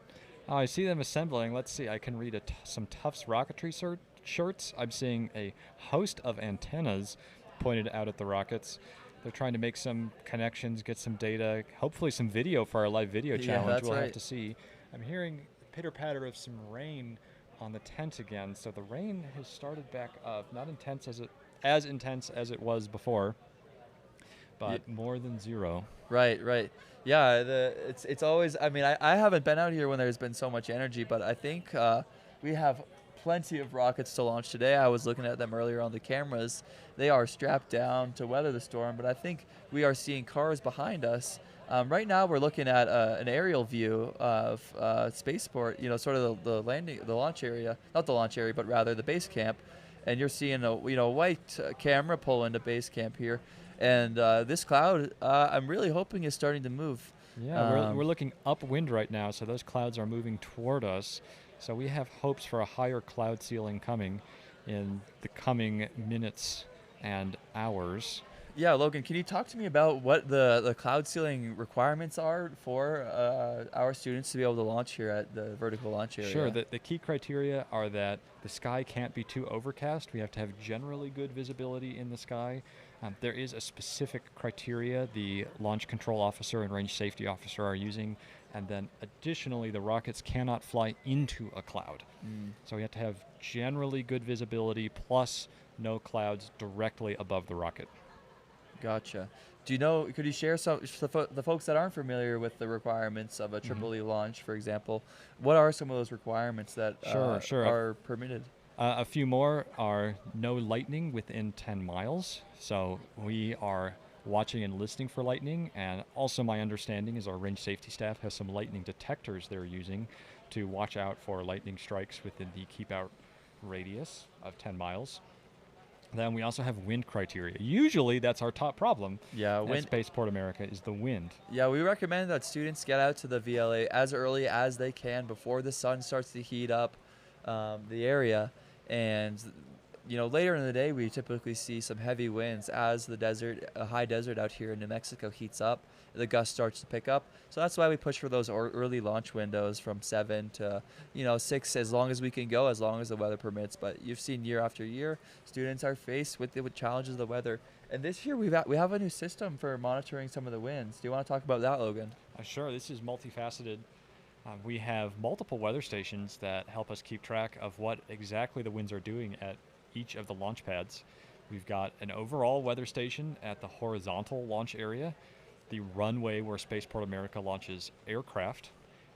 Oh, I see them assembling. Let's see. I can read some Tufts rocketry shirts. I'm seeing a host of antennas pointed out at the rockets. They're trying to make some connections, get some data, hopefully some video for our live video challenge. We'll have to see. I'm hearing pitter-patter of some rain on the tent again, so the rain has started back up. Not as intense as it was before, but more than zero. Right, right. Yeah, it's always. I mean, I haven't been out here when there's been so much energy, but I think we have plenty of rockets to launch today. I was looking at them earlier on the cameras. They are strapped down to weather the storm, but I think we are seeing cars behind us. Right now, we're looking at an aerial view of Spaceport. You know, sort of the launch area, not the launch area, but rather the base camp. And you're seeing a white camera pull into base camp here. And this cloud, I'm really hoping is starting to move. Yeah, we're looking upwind right now, so those clouds are moving toward us. So we have hopes for a higher cloud ceiling coming in the coming minutes and hours. Yeah, Logan, can you talk to me about what the cloud ceiling requirements are for our students to be able to launch here at the vertical launch area? Sure. The key criteria are that the sky can't be too overcast. We have to have generally good visibility in the sky. There is a specific criteria the launch control officer and range safety officer are using. And then additionally, the rockets cannot fly into a cloud. So we have to have generally good visibility plus no clouds directly above the rocket. Gotcha. Do you know, could you share some, the folks that aren't familiar with the requirements of a Triple E launch, for example, what are some of those requirements that are permitted? A few more are no lightning within 10 miles. So we are watching and listening for lightning, and also my understanding is our range safety staff has some lightning detectors they're using to watch out for lightning strikes within the keep out radius of 10 miles. Then we also have wind criteria. Usually that's our top problem at Spaceport America is the wind. Yeah, we recommend that students get out to the VLA as early as they can before the sun starts to heat up the area. And later in the day, we typically see some heavy winds as the desert, high desert out here in New Mexico heats up. The gust starts to pick up. So that's why we push for those early launch windows from 7 to 6, as long as we can go, as long as the weather permits. But you've seen year after year, students are faced with challenges of the weather. And this year we have a new system for monitoring some of the winds. Do you want to talk about that, Logan? Sure. This is multifaceted. We have multiple weather stations that help us keep track of what exactly the winds are doing at each of the launch pads. We've got an overall weather station at the horizontal launch area, the runway where Spaceport America launches aircraft.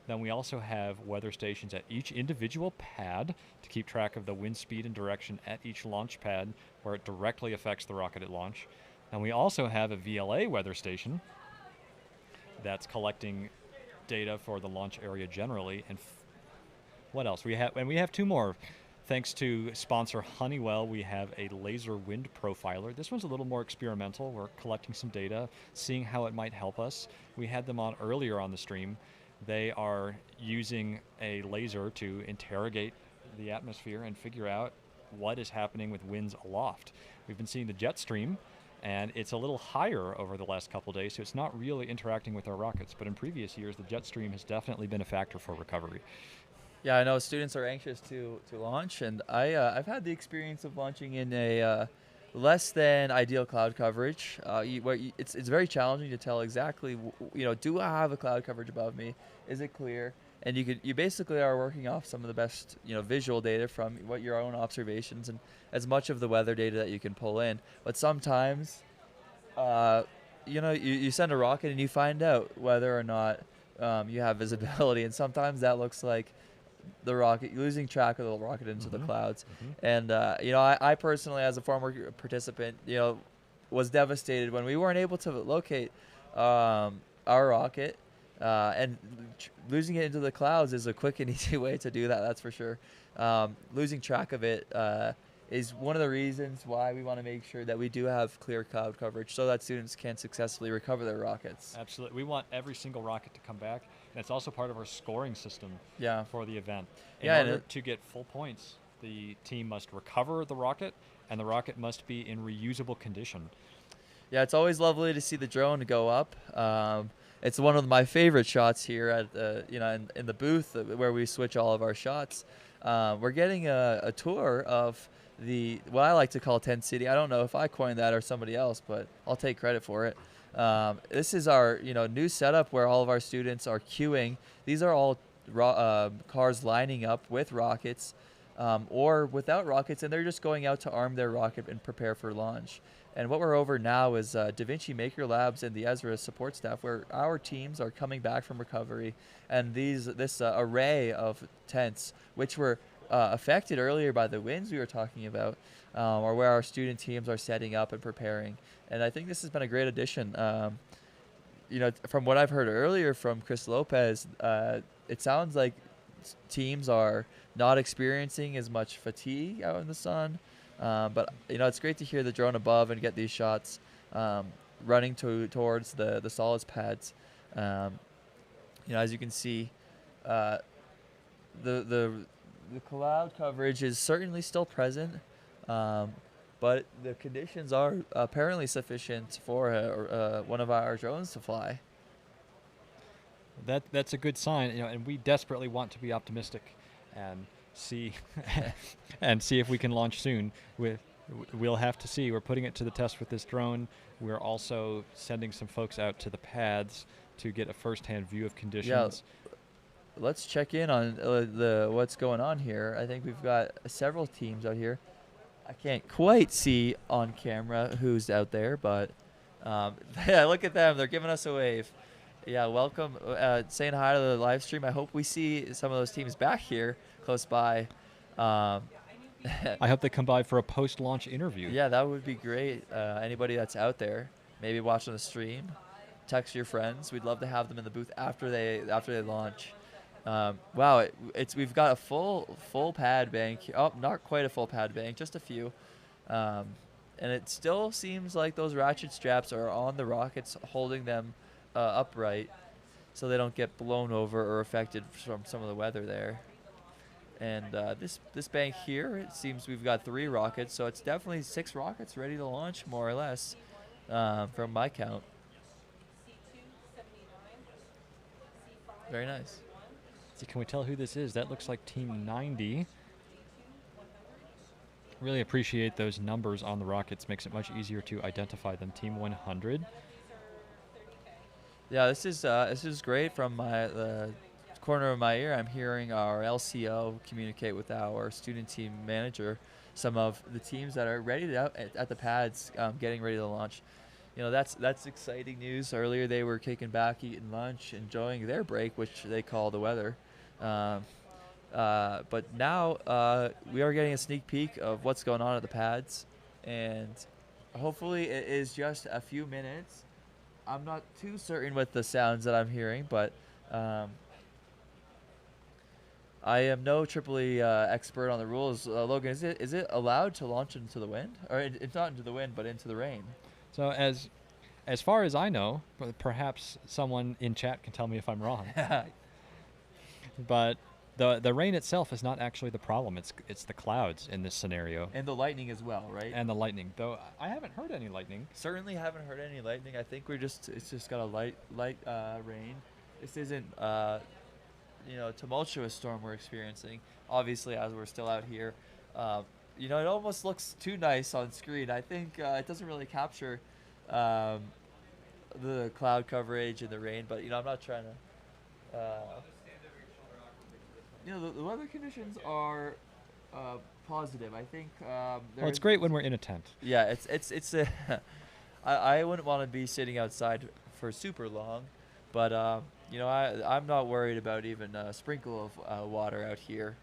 Then we also have weather stations at each individual pad to keep track of the wind speed and direction at each launch pad where it directly affects the rocket at launch. And we also have a VLA weather station that's collecting data for the launch area generally. And what else? We have two more. Thanks to sponsor Honeywell, we have a laser wind profiler. This one's a little more experimental. We're collecting some data, seeing how it might help us. We had them on earlier on the stream. They are using a laser to interrogate the atmosphere and figure out what is happening with winds aloft. We've been seeing the jet stream, and it's a little higher over the last couple of days, so it's not really interacting with our rockets. But in previous years, the jet stream has definitely been a factor for recovery. Yeah, I know students are anxious to launch, and I've had the experience of launching in a less than ideal cloud coverage. It's very challenging to tell exactly, do I have a cloud coverage above me? Is it clear? And you basically are working off some of the best visual data from what your own observations and as much of the weather data that you can pull in. But sometimes, you send a rocket and you find out whether or not you have visibility, and sometimes that looks like the rocket, losing track of the rocket into the clouds. And I personally, as a former participant, was devastated when we weren't able to locate our rocket, and losing it into the clouds is a quick and easy way to do that, that's for sure. Losing track of it is one of the reasons why we want to make sure that we do have clear cloud coverage so that students can successfully recover their rockets. Absolutely. We want every single rocket to come back, and it's also part of our scoring system for the event. In order to get full points, the team must recover the rocket, and the rocket must be in reusable condition. Yeah, it's always lovely to see the drone go up. It's one of my favorite shots here at in the booth where we switch all of our shots. We're getting a tour of what I like to call Tent City. I don't know if I coined that or somebody else, but I'll take credit for it. This is our new setup where all of our students are queuing. These are all cars lining up with rockets or without rockets, and they're just going out to arm their rocket and prepare for launch. And what we're over now is Da Vinci Maker Labs and the Ezra support staff, where our teams are coming back from recovery, and this array of tents, which were affected earlier by the winds we were talking about, or where our student teams are setting up and preparing. And I think this has been a great addition. From what I've heard earlier from Chris Lopez, it sounds like teams are not experiencing as much fatigue out in the sun. But it's great to hear the drone above and get these shots running towards the solids pads. As you can see, the cloud coverage is certainly still present, but the conditions are apparently sufficient for one of our drones to fly. That's a good sign, and we desperately want to be optimistic and see if we can launch soon. We'll have to see. We're putting it to the test with this drone. We're also sending some folks out to the pads to get a first-hand view of conditions. Yeah, let's check in on what's going on here. I think we've got several teams out here. I can't quite see on camera who's out there, but yeah, look at them. They're giving us a wave. Yeah, welcome. Saying hi to the live stream. I hope we see some of those teams back here close by. I hope they come by for a post-launch interview. Yeah, that would be great. Anybody that's out there, maybe watching the stream, text your friends. We'd love to have them in the booth after they launch. Wow, we've got a full pad bank. Oh, not quite a full pad bank, just a few. And it still seems like those ratchet straps are on the rockets, holding them upright, so they don't get blown over or affected from some of the weather there. And this bank here, it seems we've got 3 rockets, so it's definitely 6 rockets ready to launch, more or less, from my count. Very nice. So can we tell who this is? That looks like Team 90. Really appreciate those numbers on the rockets. Makes it much easier to identify them. Team 100. Yeah, this is great. From the corner of my ear, I'm hearing our LCO communicate with our student team manager, some of the teams that are ready to at the pads, getting ready to launch. That's exciting news. Earlier they were kicking back, eating lunch, enjoying their break, which they call the weather. But now we are getting a sneak peek of what's going on at the pads, and hopefully it is just a few minutes. I'm not too certain with the sounds that I'm hearing, but I am no Tripoli expert on the rules. Logan, is it allowed to launch into the wind? Or it's not into the wind, but into the rain? So as far as I know, perhaps someone in chat can tell me if I'm wrong. But the rain itself is not actually the problem. It's the clouds in this scenario. And the lightning as well, right? And the lightning, though I haven't heard any lightning. Certainly haven't heard any lightning. I think it's just got a light rain. This isn't tumultuous storm we're experiencing. Obviously, as we're still out here, it almost looks too nice on screen. I think it doesn't really capture the cloud coverage and the rain, but I'm not trying to. The weather conditions are positive. I think. Well, it's great when we're in a tent. Yeah, it's. I wouldn't want to be sitting outside for super long, but I'm not worried about even a sprinkle of water out here.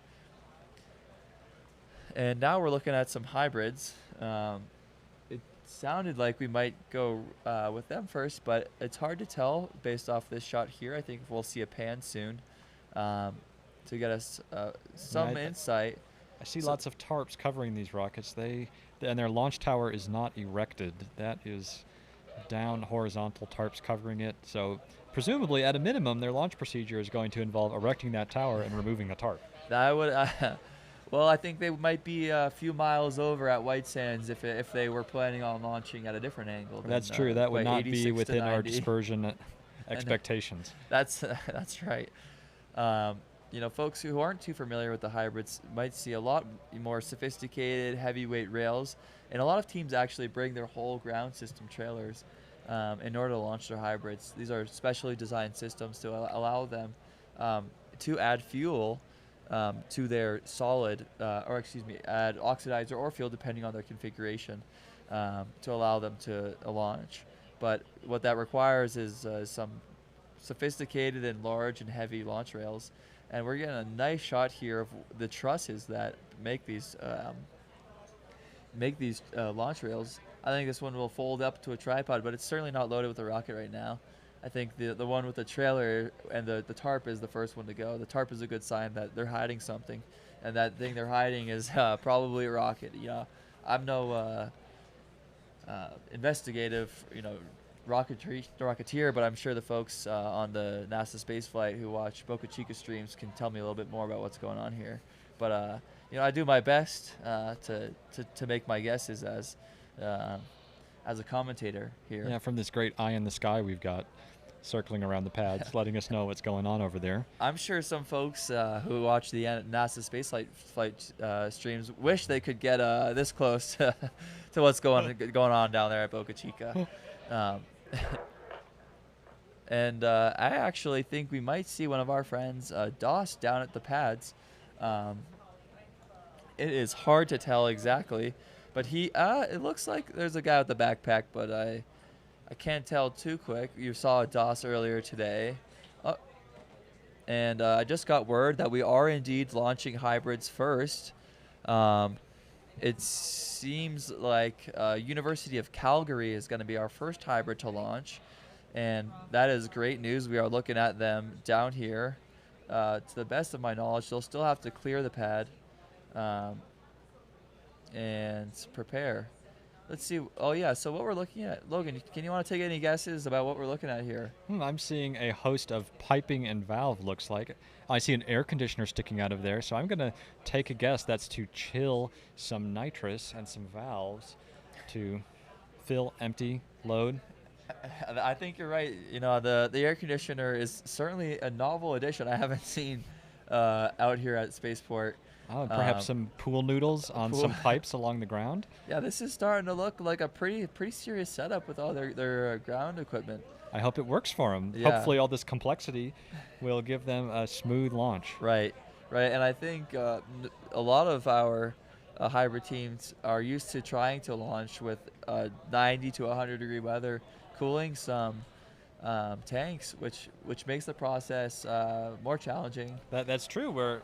And now we're looking at some hybrids. It sounded like we might go with them first, but it's hard to tell based off this shot here. I think we'll see a pan soon to get us some insight. I see lots of tarps covering these rockets. And their launch tower is not erected. That is down horizontal tarps covering it. So presumably, at a minimum, their launch procedure is going to involve erecting that tower and removing the tarp. That would. Well, I think they might be a few miles over at White Sands if they were planning on launching at a different angle. That's true. That would not be within our dispersion expectations. That's right. Folks who aren't too familiar with the hybrids might see a lot more sophisticated heavyweight rails, and a lot of teams actually bring their whole ground system trailers in order to launch their hybrids. These are specially designed systems to allow them to add fuel to their solid, add oxidizer or fuel depending on their configuration. to allow them to launch. But what that requires is some sophisticated and large and heavy launch rails. And we're getting a nice shot here of the trusses that make these launch rails. I think this one will fold up to a tripod, but it's certainly not loaded with a rocket right now. I think the one with the trailer and the tarp is the first one to go. The tarp is a good sign that they're hiding something, and that thing they're hiding is probably a rocket. You know, I'm no investigative, rocketeer, but I'm sure the folks on the NASA spaceflight who watch Boca Chica streams can tell me a little bit more about what's going on here. But I do my best to make my guesses as a commentator here. Yeah, from this great eye in the sky we've got circling around the pads, letting us know what's going on over there. I'm sure some folks who watch the NASA spaceflight streams wish they could get this close to what's going on down there at Boca Chica. And I actually think we might see one of our friends, Doss, down at the pads. It is hard to tell exactly, but it looks like there's a guy with the backpack, but I can't tell too quick. You saw Doss earlier today. And I just got word that we are indeed launching hybrids first. It seems like University of Calgary is going to be our first hybrid to launch, and that is great news. We are looking at them down here. To the best of my knowledge, they'll still have to clear the pad and prepare. Let's see. Oh, yeah. So what we're looking at, Logan, can you want to take any guesses about what we're looking at here? I'm seeing a host of piping and valve, looks like. I see an air conditioner sticking out of there, so I'm going to take a guess that's to chill some nitrous and some valves to fill, empty, load. I think you're right. The air conditioner is certainly a novel addition I haven't seen out here at Spaceport. Oh, and perhaps some pool noodles on some pipes along the ground. Yeah, this is starting to look like a pretty serious setup with all their ground equipment. I hope it works for them. Yeah. Hopefully all this complexity will give them a smooth launch. Right. And I think a lot of our hybrid teams are used to trying to launch with 90 to 100 degree weather, cooling some tanks, which makes the process more challenging. That's true.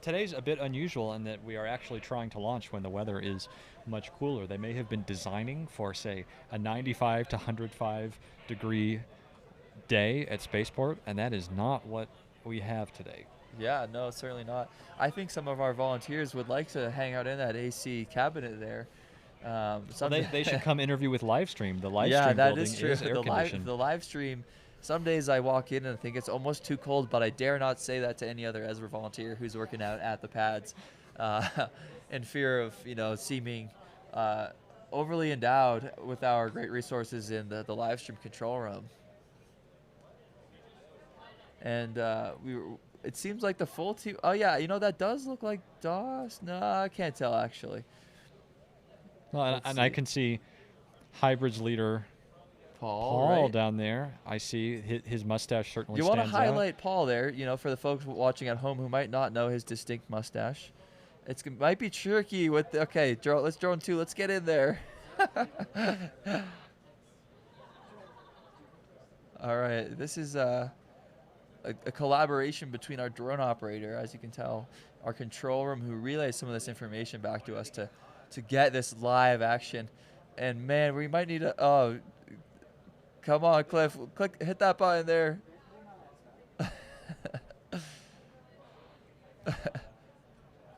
Today's a bit unusual in that we are actually trying to launch when the weather is much cooler. They may have been designing for, say, a 95 to 105 degree day at Spaceport, and that is not what we have today. Yeah, no, certainly not. I think some of our volunteers would like to hang out in that AC cabinet there. They should come interview with Livestream. The Livestream yeah, that building is true. is air conditioned. The Livestream, some days I walk in and think it's almost too cold, but I dare not say that to any other Ezra volunteer who's working out at the pads in fear of, seeming overly endowed with our great resources in the Livestream control room. And it seems like the full team. Oh, yeah, that does look like DOS. No, I can't tell, actually. Well, and I can see Hybrids leader Paul right? down there. I see his mustache certainly stands out. You want to highlight Paul there, for the folks watching at home who might not know his distinct mustache. It might be tricky with... Okay, let's drone 2. Let's get in there. All right, this is a collaboration between our drone operator, as you can tell, our control room, who relays some of this information back to us to get this live action. And man, we might need come on, Cliff, hit that button there.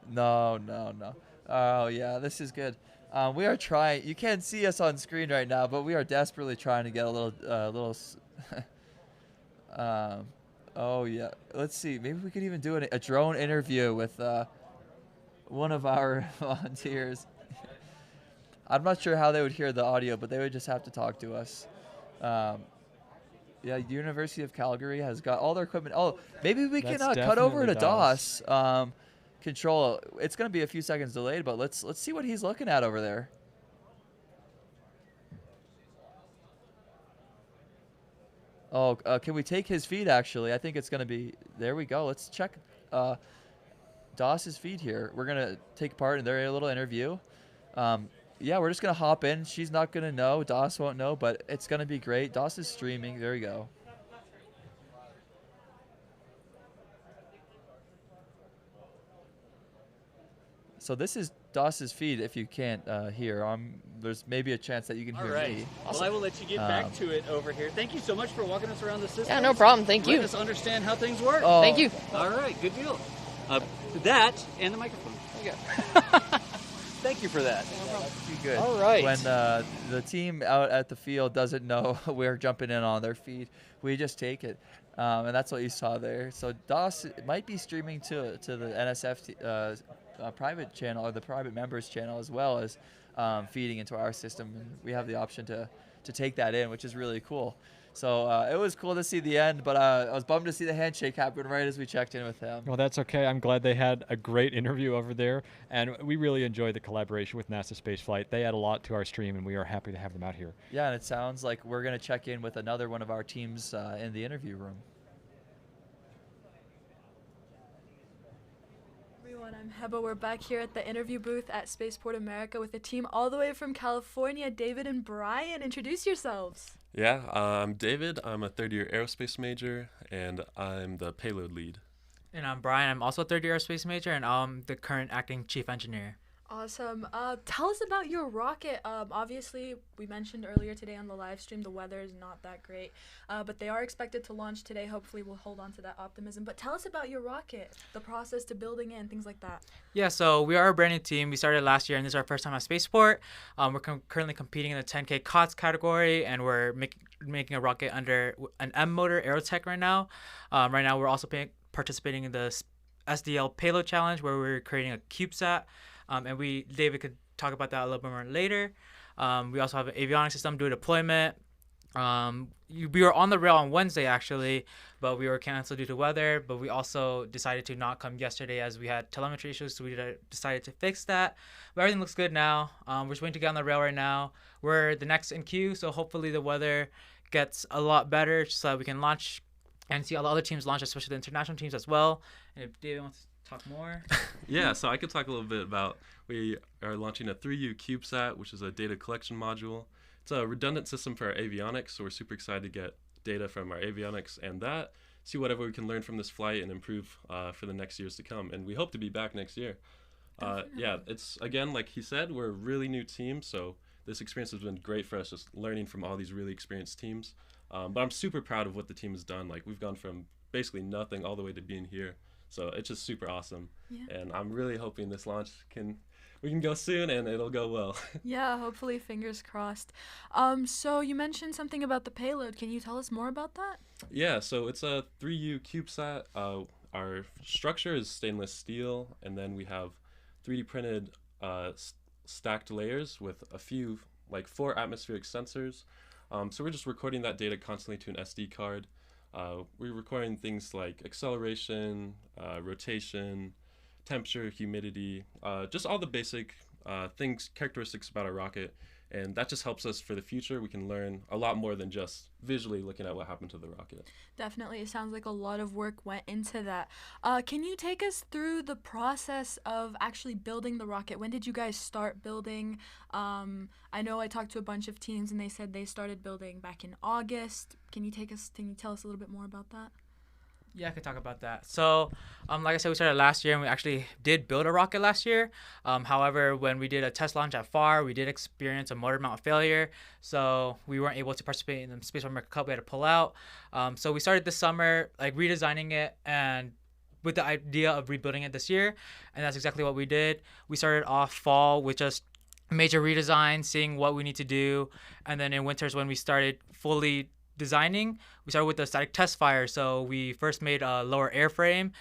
No. Oh yeah, this is good. We are trying. You can't see us on screen right now, but we are desperately trying to get a little. Oh yeah, let's see. Maybe we could even do a drone interview with one of our volunteers. I'm not sure how they would hear the audio, but they would just have to talk to us. Yeah, University of Calgary has got all their equipment. Oh, maybe we can cut over to DOS. Control. It's going to be a few seconds delayed, but let's see what he's looking at over there. Oh, can we take his feed, actually? I think it's going to be... There we go. Let's check DOS's feed here. We're going to take part in their little interview. yeah, we're just going to hop in. She's not going to know. Doss won't know, but it's going to be great. Doss is streaming. There we go. So this is Doss's feed if you can't hear. There's maybe a chance that you can hear me. Well, I will let you get back to it over here. Thank you so much for walking us around the system. Yeah, no problem. Thank you. Let us understand how things work. Oh. Thank you. All right, good deal. That and the microphone. Okay. Thank you for that. Good. All right. When the team out at the field doesn't know we're jumping in on their feed, we just take it. And that's what you saw there. So Doss might be streaming to the NSF private channel or the private members channel as well as feeding into our system. And we have the option to take that in, which is really cool. So it was cool to see the end, but I was bummed to see the handshake happen right as we checked in with him. Well, that's okay. I'm glad they had a great interview over there, and we really enjoyed the collaboration with NASA Spaceflight. They add a lot to our stream, and we are happy to have them out here. Yeah, and it sounds like we're going to check in with another one of our teams in the interview room. Everyone, I'm Heba. We're back here at the interview booth at Spaceport America with a team all the way from California. David and Brian, introduce yourselves. Yeah, I'm David. I'm a third-year aerospace major, and I'm the payload lead. And I'm Brian. I'm also a third-year aerospace major, and I'm the current acting chief engineer. Awesome. Tell us about your rocket. Obviously, we mentioned earlier today on the live stream the weather is not that great, but they are expected to launch today. Hopefully, we'll hold on to that optimism. But tell us about your rocket, the process to building it, and things like that. Yeah, so we are a brand new team. We started last year, and this is our first time at Spaceport. We're currently competing in the 10K COTS category, and we're making a rocket under an M motor Aerotech right now. Right now, we're also participating in the SDL Payload Challenge, where we're creating a CubeSat. And David could talk about that a little bit more later. We also have an avionics system do a deployment. We were on the rail on Wednesday actually, but we were canceled due to weather. But we also decided to not come yesterday as we had telemetry issues, so we decided to fix that. But everything looks good now. We're just waiting to get on the rail right now. We're the next in queue, so hopefully the weather gets a lot better so that we can launch and see all the other teams launch, especially the international teams as well. And if David wants to talk more. Yeah, so I could talk a little bit about, we are launching a 3U CubeSat, which is a data collection module. It's a redundant system for our avionics, so we're super excited to get data from our avionics and that, see whatever we can learn from this flight and improve for the next years to come. And we hope to be back next year. Yeah, it's, again, like he said, we're a really new team, so this experience has been great for us, just learning from all these really experienced teams. But I'm super proud of what the team has done. Like, we've gone from basically nothing all the way to being here. So it's just super awesome. Yeah. And I'm really hoping this launch we can go soon and it'll go well. Yeah, hopefully, fingers crossed. So you mentioned something about the payload. Can you tell us more about that? Yeah, so it's a 3U CubeSat. Our structure is stainless steel, and then we have 3D printed stacked layers with a few, like 4 atmospheric sensors. So we're just recording that data constantly to an SD card. We're recording things like acceleration, rotation, temperature, humidity, just all the basic characteristics about a rocket. And that just helps us for the future. We can learn a lot more than just visually looking at what happened to the rocket. Definitely. It sounds like a lot of work went into that. Can you take us through the process of actually building the rocket? When did you guys start building? I know I talked to a bunch of teams and they said they started building back in August. Can you tell us a little bit more about that? Yeah, I could talk about that. So, like I said, we started last year, and we actually did build a rocket last year. However, when we did a test launch at Fora, we did experience a motor mount failure, so we weren't able to participate in the Spaceport America Cup. We had to pull out. So we started this summer, like redesigning it, and with the idea of rebuilding it this year, and that's exactly what we did. We started off fall with just major redesign, seeing what we need to do, and then in winters when we started fully designing, we started with the static test fire. So we first made a lower airframe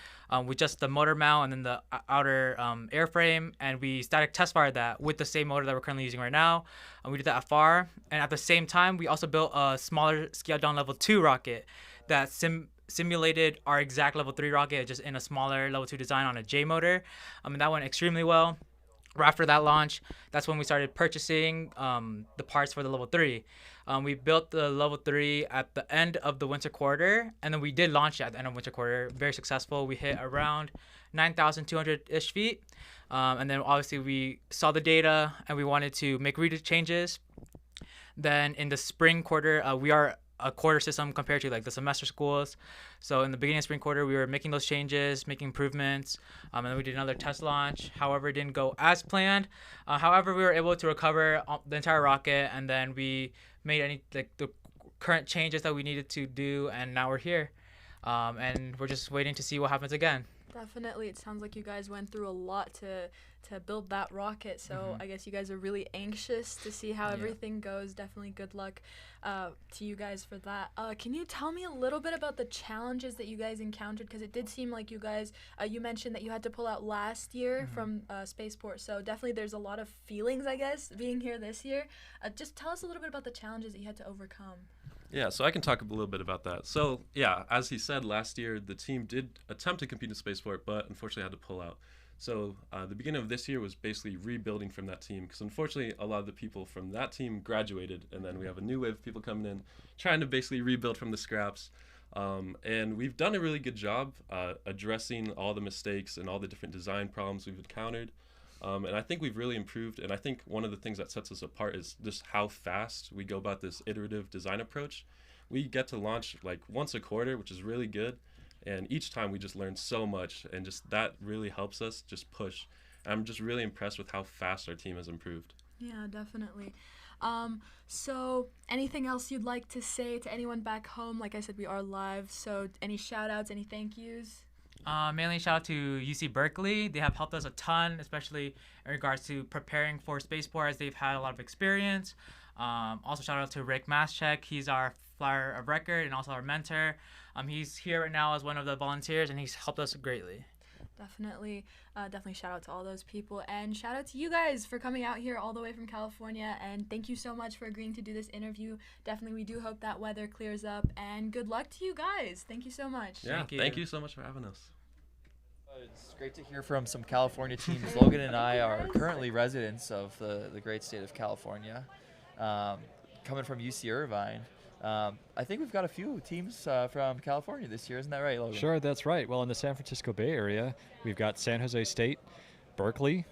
with just the motor mount and then the outer airframe, and we static test fired that with the same motor that we're currently using right now. And we did that at Fora. And at the same time, we also built a smaller scaled down level 2 rocket that simulated our exact level 3 rocket, just in a smaller level 2 design on a J motor. And that went extremely well. Right after that launch, that's when we started purchasing the parts for the level 3. We built the level 3 at the end of the winter quarter, and then we did launch it at the end of winter quarter. Very successful. We hit around 9,200-ish feet. And then obviously we saw the data and we wanted to make changes. Then in the spring quarter, we are a quarter system compared to like the semester schools. So in the beginning of spring quarter, we were making those changes, making improvements, and then we did another test launch. However, it didn't go as planned. However, we were able to recover the entire rocket, and then we made the current changes that we needed to do, and now we're here. And we're just waiting to see what happens again. Definitely. It sounds like you guys went through a lot to build that rocket. So I guess you guys are really anxious to see how everything goes. Definitely good luck to you guys for that. Can you tell me a little bit about the challenges that you guys encountered? Because it did seem like you guys, you mentioned that you had to pull out last year from Spaceport. So definitely there's a lot of feelings, I guess, being here this year. Just tell us a little bit about the challenges that you had to overcome. Yeah, so I can talk a little bit about that. So, yeah, as he said, last year the team did attempt to compete in Spaceport, but unfortunately had to pull out. So the beginning of this year was basically rebuilding from that team, because unfortunately a lot of the people from that team graduated, and then we have a new wave of people coming in, trying to basically rebuild from the scraps. And we've done a really good job addressing all the mistakes and all the different design problems we've encountered. And I think we've really improved, and I think one of the things that sets us apart is just how fast we go about this iterative design approach. We get to launch like once a quarter, which is really good, and each time we just learn so much, and just that really helps us just push. And I'm just really impressed with how fast our team has improved. Yeah, definitely. So anything else you'd like to say to anyone back home? Like I said, we are live, so any shout outs, any thank yous? Mainly shout out to UC Berkeley. They have helped us a ton, especially in regards to preparing for Spaceport, as they've had a lot of experience. Also shout out to Rick Maschek. He's our flyer of record and also our mentor. He's here right now as one of the volunteers, and he's helped us greatly. Definitely shout out to all those people, and shout out to you guys for coming out here all the way from California, and thank you so much for agreeing to do this interview. Definitely, we do hope that weather clears up, and good luck to you guys. Thank you so much. Yeah, thank you so much for having us. It's great to hear from some California teams. Logan and I are currently residents of the great state of California, coming from UC Irvine. I think we've got a few teams from California this year. Isn't that right, Logan? Sure, that's right. Well, in the San Francisco Bay Area, we've got San Jose State, Berkeley,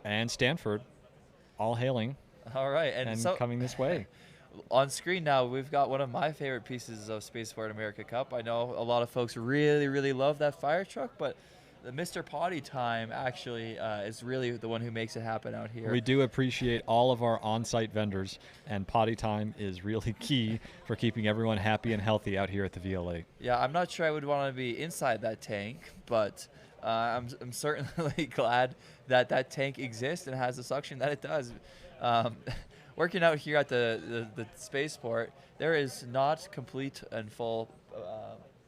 and Stanford all hailing. All right. And so, coming this way. On screen now, we've got one of my favorite pieces of Spaceport America Cup. I know a lot of folks really, really love that fire truck, but the Mr. Potty Time actually is really the one who makes it happen out here. We do appreciate all of our on-site vendors, and Potty Time is really key for keeping everyone happy and healthy out here at the VLA. Yeah, I'm not sure I would want to be inside that tank, but I'm certainly glad that that tank exists and has the suction that it does. Working out here at the Spaceport, there is not complete and full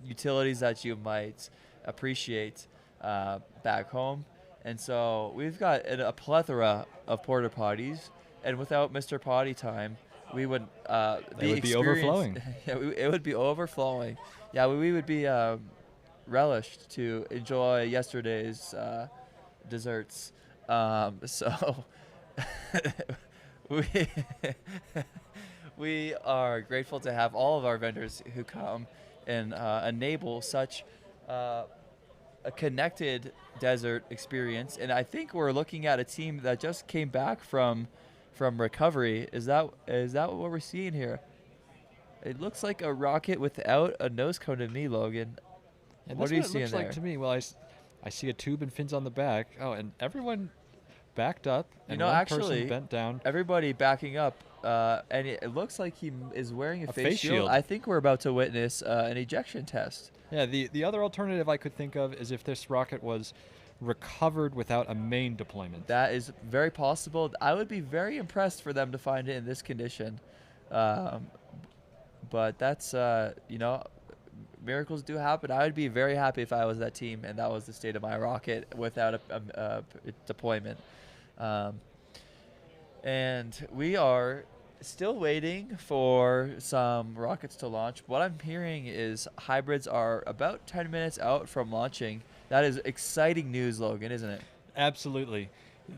utilities that you might appreciate back home, and so we've got a plethora of porta potties, and without Mr. Potty Time, we would be overflowing. Yeah, it would be overflowing. Yeah, we would be relished to enjoy yesterday's desserts. So we are grateful to have all of our vendors who come and enable such a connected desert experience. And I think we're looking at a team that just came back from recovery. Is that what we're seeing here? It looks like a rocket without a nose cone to me, Logan. And what are you seeing looks there? like to me? Well, I see a tube and fins on the back. Oh, and everyone backed up, and one person bent down. Everybody backing up, and it looks like he is wearing a face shield. shield. I think we're about to witness an ejection test. Yeah, the other alternative I could think of is if this rocket was recovered without a main deployment. That is very possible. I would be very impressed for them to find it in this condition. But that's, miracles do happen. I would be very happy if I was that team and that was the state of my rocket without a deployment. And we are still waiting for some rockets to launch. What I'm hearing is hybrids are about 10 minutes out from launching. That is exciting news, Logan, isn't it? Absolutely.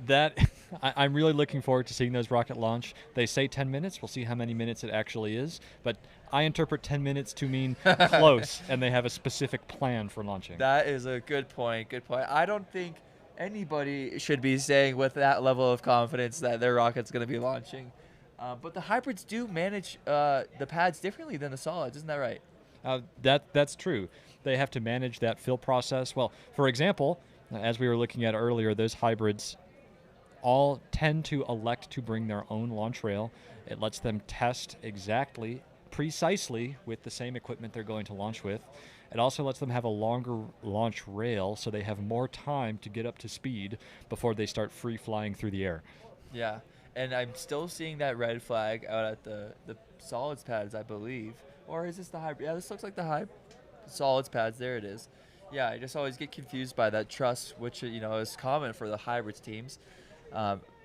that I'm really looking forward to seeing those rocket launch. They say 10 minutes. We'll see how many minutes it actually is. But I interpret 10 minutes to mean close, and they have a specific plan for launching. That is a good point. Good point. I don't think anybody should be saying with that level of confidence that their rocket's going to be launching. But the hybrids do manage the pads differently than the solids. Isn't that right? That's true. They have to manage that fill process. Well, for example, as we were looking at earlier, those hybrids all tend to elect to bring their own launch rail. It lets them test precisely with the same equipment they're going to launch with. It also lets them have a longer launch rail so they have more time to get up to speed before they start free flying through the air. Yeah, and I'm still seeing that red flag out at the solids pads, I believe. Or is this the hybrid? Yeah, this looks like the solids pads. There it is. Yeah, I just always get confused by that truss, which is common for the hybrids teams.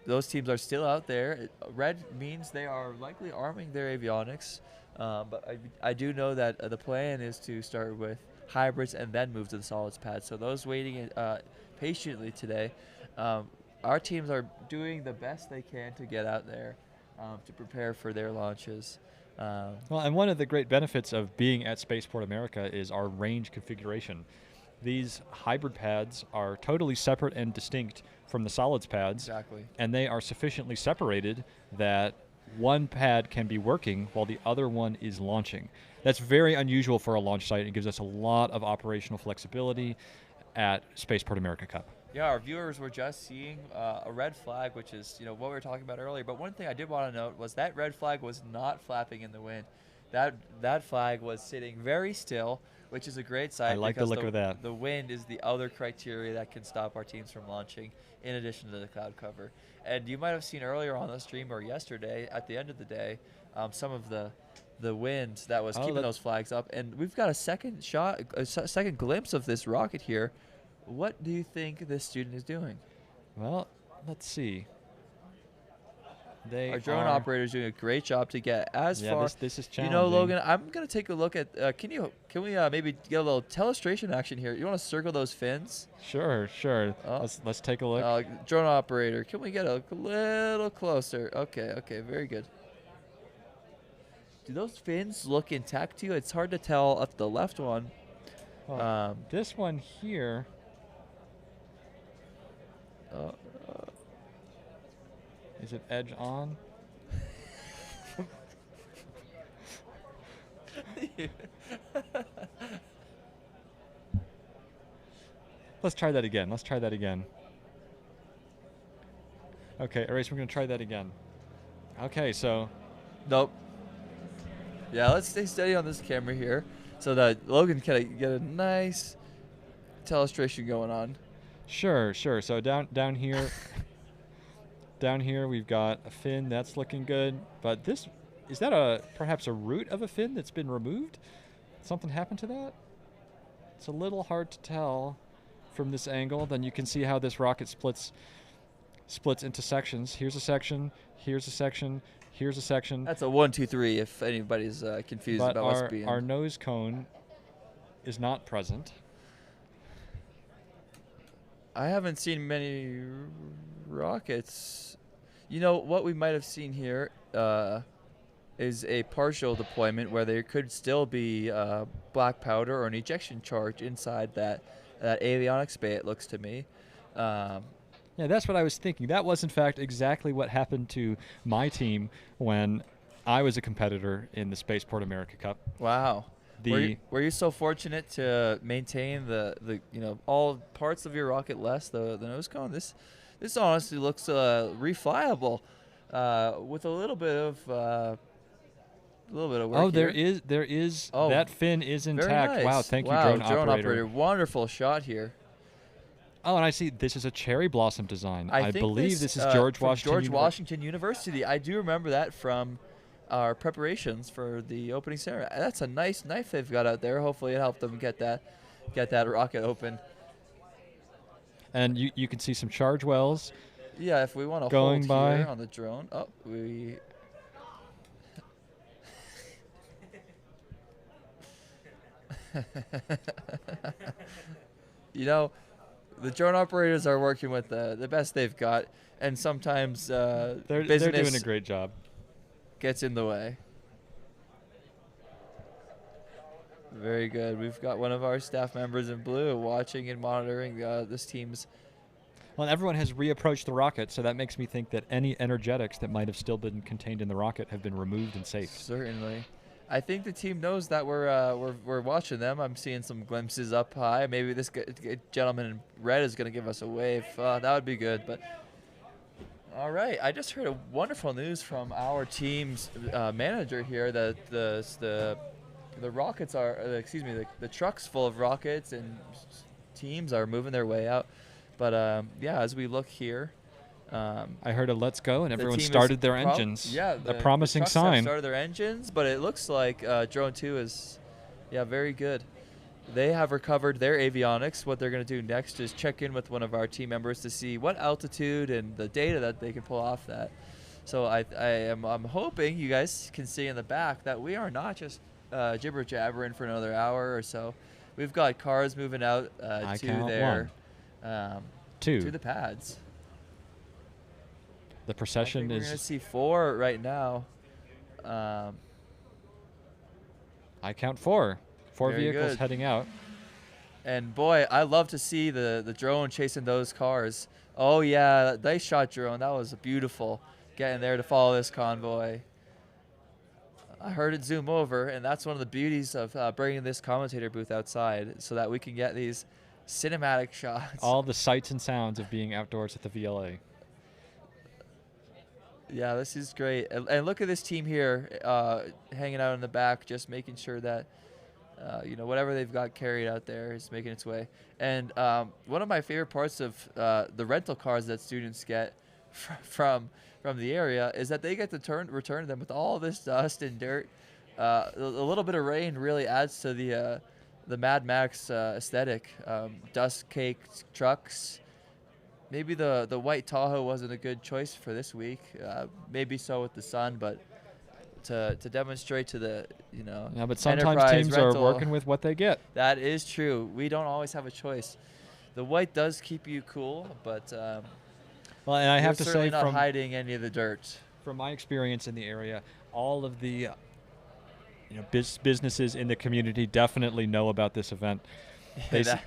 Those teams are still out there. Red means they are likely arming their avionics. But I do know that the plan is to start with hybrids and then move to the solids pad. So those waiting patiently today, our teams are doing the best they can to get out there to prepare for their launches. Well, and one of the great benefits of being at Spaceport America is our range configuration. These hybrid pads are totally separate and distinct from the solids pads. Exactly. And they are sufficiently separated that one pad can be working while the other one is launching. That's very unusual for a launch site. It gives us a lot of operational flexibility at Spaceport America Cup. Yeah, our viewers were just seeing a red flag, which is what we were talking about earlier. But one thing I did want to note was that red flag was not flapping in the wind. That flag was sitting very still, which is a great sign. I like the look of that. The wind is the other criteria that can stop our teams from launching, in addition to the cloud cover. And you might have seen earlier on the stream or yesterday, at the end of the day, some of the wind that was keeping those flags up. And we've got a second shot, a second glimpse of this rocket here. What do you think this student is doing? Well, let's see. Our drone operator is doing a great job to get as far. This is challenging. Logan, I'm gonna take a look at. Can we maybe get a little telestration action here? You want to circle those fins? Sure. Let's take a look. Drone operator, can we get a little closer? Okay, very good. Do those fins look intact to you? It's hard to tell at the left one. This one here. Is it edge on? Let's try that again. Okay, Erase, we're going to try that again. Okay, so. Nope. Yeah, let's stay steady on this camera here so that Logan can get a nice telestration going on. Sure. So down here. Down here we've got a fin that's looking good, but is that perhaps a root of a fin that's been removed? Something happened to that? It's a little hard to tell from this angle. Then you can see how this rocket splits into sections. Here's a section, here's a section, here's a section. That's a 1, 2, 3 if anybody's confused about what's being. Our nose cone is not present. I haven't seen many rockets. What we might have seen here is a partial deployment where there could still be black powder or an ejection charge inside that avionics bay, it looks to me. Yeah, that's what I was thinking. That was, in fact, exactly what happened to my team when I was a competitor in the Spaceport America Cup. Wow. Were you so fortunate to maintain the all parts of your rocket less the nose cone? This honestly looks reflyable with a little bit of work. Oh, there is. Oh, that fin is intact. Nice. Wow, thank you, drone operator. Wonderful shot here. Oh, and I see this is a cherry blossom design. I believe this is George Washington University. I do remember that from our preparations for the opening ceremony. That's a nice knife they've got out there. Hopefully it helped them get that rocket open. And you can see some charge wells. Yeah, if we want to going hold by here on the drone. Oh, we. the drone operators are working with the best they've got, and sometimes they're business doing a great job. Gets in the way. Very good. We've got one of our staff members in blue watching and monitoring this team's. Well, everyone has reapproached the rocket, so that makes me think that any energetics that might have still been contained in the rocket have been removed and safe. Certainly. I think the team knows that we're watching them. I'm seeing some glimpses up high. Maybe this gentleman in red is going to give us a wave. That would be good. But all right, I just heard a wonderful news from our team's manager here that the rockets are, the trucks full of rockets and teams are moving their way out. But yeah, as we look here, I heard a "Let's go" and everyone started their engines. Yeah, a promising trucks sign. Have started their engines, but it looks like Drone 2 is, very good. They have recovered their avionics. What they're going to do next is check in with one of our team members to see what altitude and the data that they can pull off that. So I'm hoping you guys can see in the back that we are not just jibber jabbering for another hour or so. We've got cars moving out to the pads. The procession We're going to see 4 right now. I count 4. 4 Very vehicles good. heading out. And boy, I love to see the drone chasing those cars. Oh yeah, nice shot, drone. That was beautiful. Getting there to follow this convoy. I heard it zoom over, and that's one of the beauties of bringing this commentator booth outside so that we can get these cinematic shots. All the sights and sounds of being outdoors at the VLA. Yeah, this is great. And look at this team here hanging out in the back, just making sure that, whatever they've got carried out there is making its way. And one of my favorite parts of the rental cars that students get from the area is that they get to return them with all this dust and dirt. A little bit of rain really adds to the Mad Max aesthetic. Dust-caked trucks. Maybe the white Tahoe wasn't a good choice for this week. Maybe so with the sun, but to demonstrate to the Yeah, but sometimes Enterprise teams rental, are working with what they get. That is true. We don't always have a choice. The white does keep you cool, but well, and I have to certainly say, not from hiding any of the dirt. From my experience in the area, all of the businesses in the community definitely know about this event.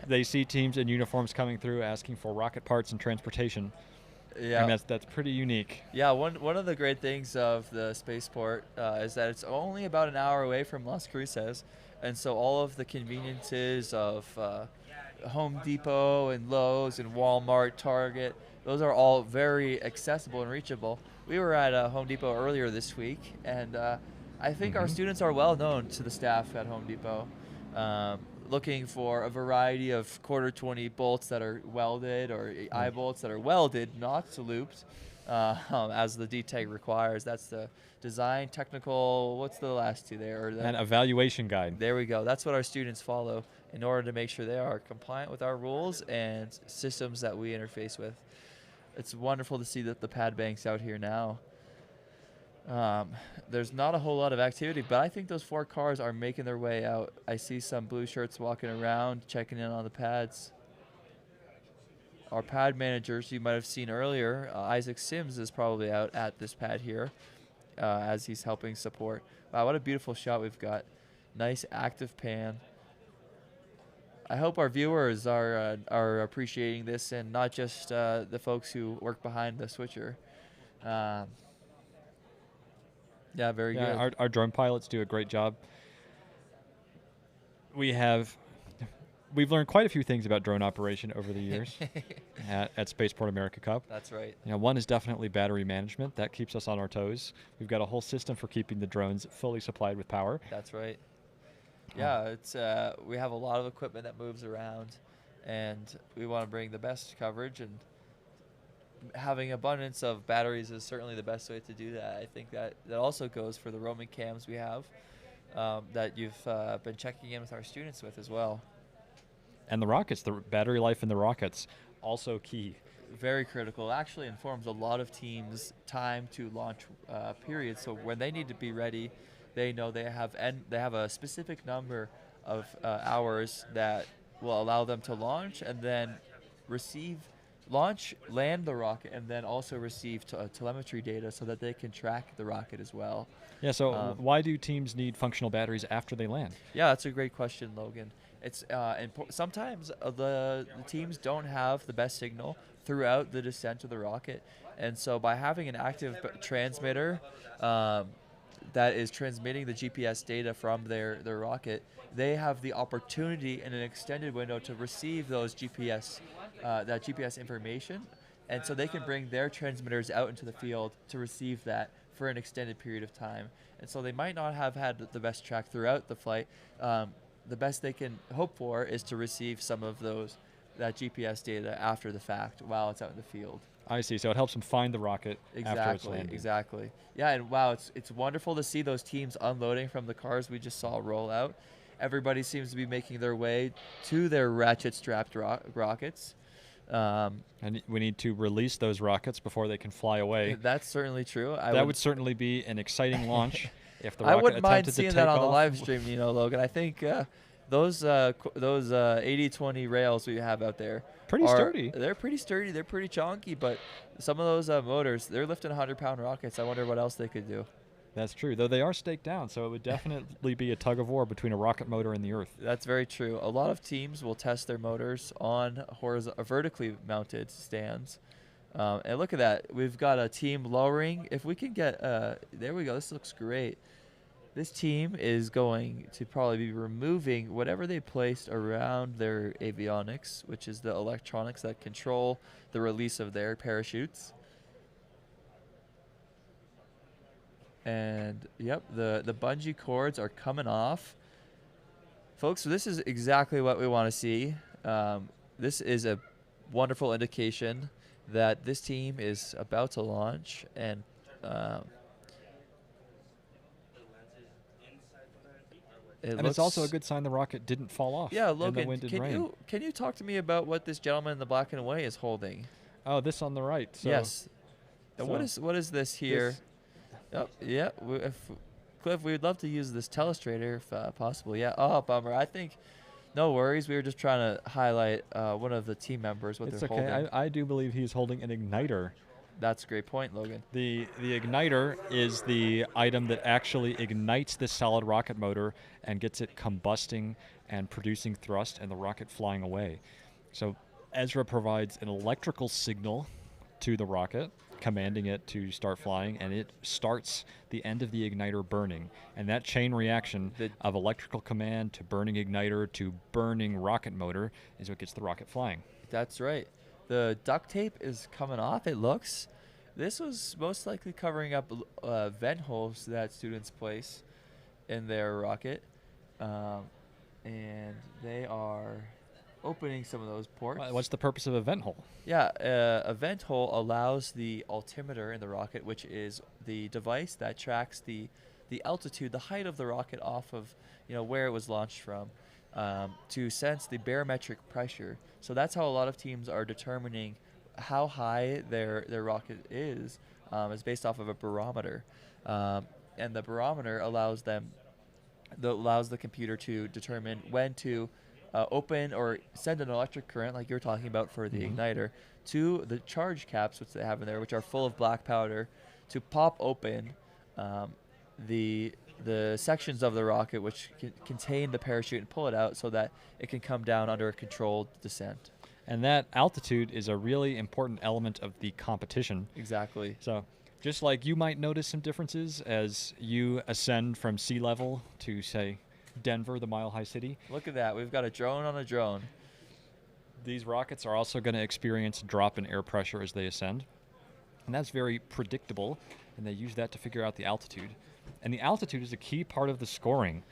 They see teams in uniforms coming through asking for rocket parts and transportation. Yeah, and that's pretty unique. Yeah, one of the great things of the Spaceport is that it's only about an hour away from Las Cruces, and so all of the conveniences of Home Depot and Lowe's and Walmart, Target, those are all very accessible and reachable. We were at Home Depot earlier this week, and I think our students are well known to the staff at Home Depot. Looking for a variety of 1/4-20 bolts that are welded or eye bolts that are welded, not looped, as the DTEG requires. That's the design, technical, what's the last two there? An evaluation guide. There we go. That's what our students follow in order to make sure they are compliant with our rules and systems that we interface with. It's wonderful to see that the pad banks out here now. There's not a whole lot of activity, but I think those 4 cars are making their way out. I see some blue shirts walking around, checking in on the pads. Our pad managers, you might have seen earlier, Isaac Sims is probably out at this pad here as he's helping support. Wow, what a beautiful shot we've got. Nice active pan. I hope our viewers are appreciating this and not just the folks who work behind the switcher. Yeah, very good. Our drone pilots do a great job. We've learned quite a few things about drone operation over the years at Spaceport America Cup. That's right. One is definitely battery management. That keeps us on our toes. We've got a whole system for keeping the drones fully supplied with power. That's right. Yeah, it's we have a lot of equipment that moves around, and we want to bring the best coverage, and having abundance of batteries is certainly the best way to do that. I think that also goes for the roaming cams we have that you've been checking in with our students with as well. And the rockets, the battery life in the rockets, also key. Very critical. Actually informs a lot of teams' time to launch period. So when they need to be ready, they know they have a specific number of hours that will allow them to launch, and then launch, land the rocket, and then also receive telemetry data so that they can track the rocket as well. Yeah, so why do teams need functional batteries after they land? Yeah, that's a great question, Logan. It's sometimes the teams don't have the best signal throughout the descent of the rocket, and so by having an active transmitter that is transmitting the GPS data from their rocket, they have the opportunity in an extended window to receive those GPS information, and so they can bring their transmitters out into the field to receive that for an extended period of time. And so they might not have had the best track throughout the flight. The best they can hope for is to receive some of that GPS data after the fact while it's out in the field. I see. So it helps them find the rocket after it's landed. Exactly. Yeah, and wow, it's wonderful to see those teams unloading from the cars we just saw roll out. Everybody seems to be making their way to their ratchet-strapped rockets. And we need to release those rockets before they can fly away. That's certainly true. That would certainly be an exciting launch if the I rocket wouldn't mind attempted seeing to that take on the off. live stream, Logan. I think those 80-20 rails we have out there Pretty sturdy. They're pretty sturdy. They're pretty chonky, but some of those motors, they're lifting 100-pound rockets. I wonder what else they could do. That's true, though they are staked down, so it would definitely be a tug of war between a rocket motor and the Earth. That's very true. A lot of teams will test their motors on vertically mounted stands. And look at that. We've got a team lowering. If we can get, there we go. This looks great. This team is going to probably be removing whatever they placed around their avionics, which is the electronics that control the release of their parachutes. And yep, the bungee cords are coming off. Folks, so this is exactly what we want to see. This is a wonderful indication that this team is about to launch, and it's also a good sign the rocket didn't fall off. Yeah, in the Logan, wind and rain. can you talk to me about what this gentleman in the black and white is holding? Oh, this on the right. So yes. And what is this here? Yeah, Cliff, we'd love to use this telestrator if possible. Yeah. Oh, bummer. I think, no worries. We were just trying to highlight one of the team members, what it's they're okay. holding. I do believe he's holding an igniter. That's a great point, Logan. The igniter is the item that actually ignites this solid rocket motor and gets it combusting and producing thrust and the rocket flying away. So Ezra provides an electrical signal to the rocket, commanding it to start flying, and it starts the end of the igniter burning. And that chain reaction of electrical command to burning igniter to burning rocket motor is what gets the rocket flying. That's right. The duct tape is coming off, it looks. This was most likely covering up vent holes that students place in their rocket. And they are opening some of those ports. What's the purpose of a vent hole? Yeah, a vent hole allows the altimeter in the rocket, which is the device that tracks the altitude, the height of the rocket off of where it was launched from, to sense the barometric pressure. So that's how a lot of teams are determining how high their rocket is based off of a barometer, and the barometer allows the computer to determine when to open or send an electric current, like you're talking about for the igniter, to the charge caps, which they have in there, which are full of black powder, to pop open the sections of the rocket which contain the parachute and pull it out so that it can come down under a controlled descent. And that altitude is a really important element of the competition. Exactly. So just like you might notice some differences as you ascend from sea level to, say, Denver, the mile-high city. Look at that. We've got a drone on a drone. These rockets are also going to experience a drop in air pressure as they ascend. And that's very predictable, and they use that to figure out the altitude. And the altitude is a key part of the scoring.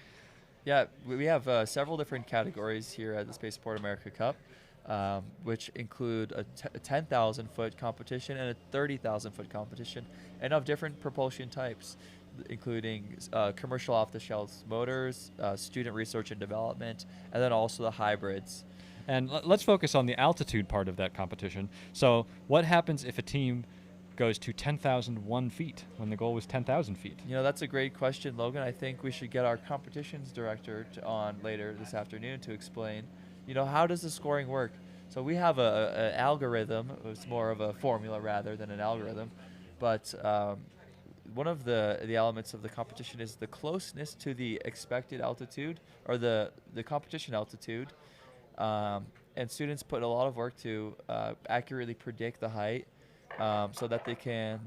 Yeah, we have several different categories here at the Spaceport America Cup, which include a 10,000-foot competition and a 30,000-foot competition, and of different propulsion types, including commercial off-the-shelf motors, student research and development, and then also the hybrids. And let's focus on the altitude part of that competition. So what happens if a team goes to 10,001 feet when the goal was 10,000 feet? That's a great question, Logan. I think we should get our competitions director on later this afternoon to explain, how does the scoring work? So we have an algorithm. It's more of a formula rather than an algorithm. But one of the elements of the competition is the closeness to the expected altitude or the competition altitude. And students put a lot of work to accurately predict the height so that they can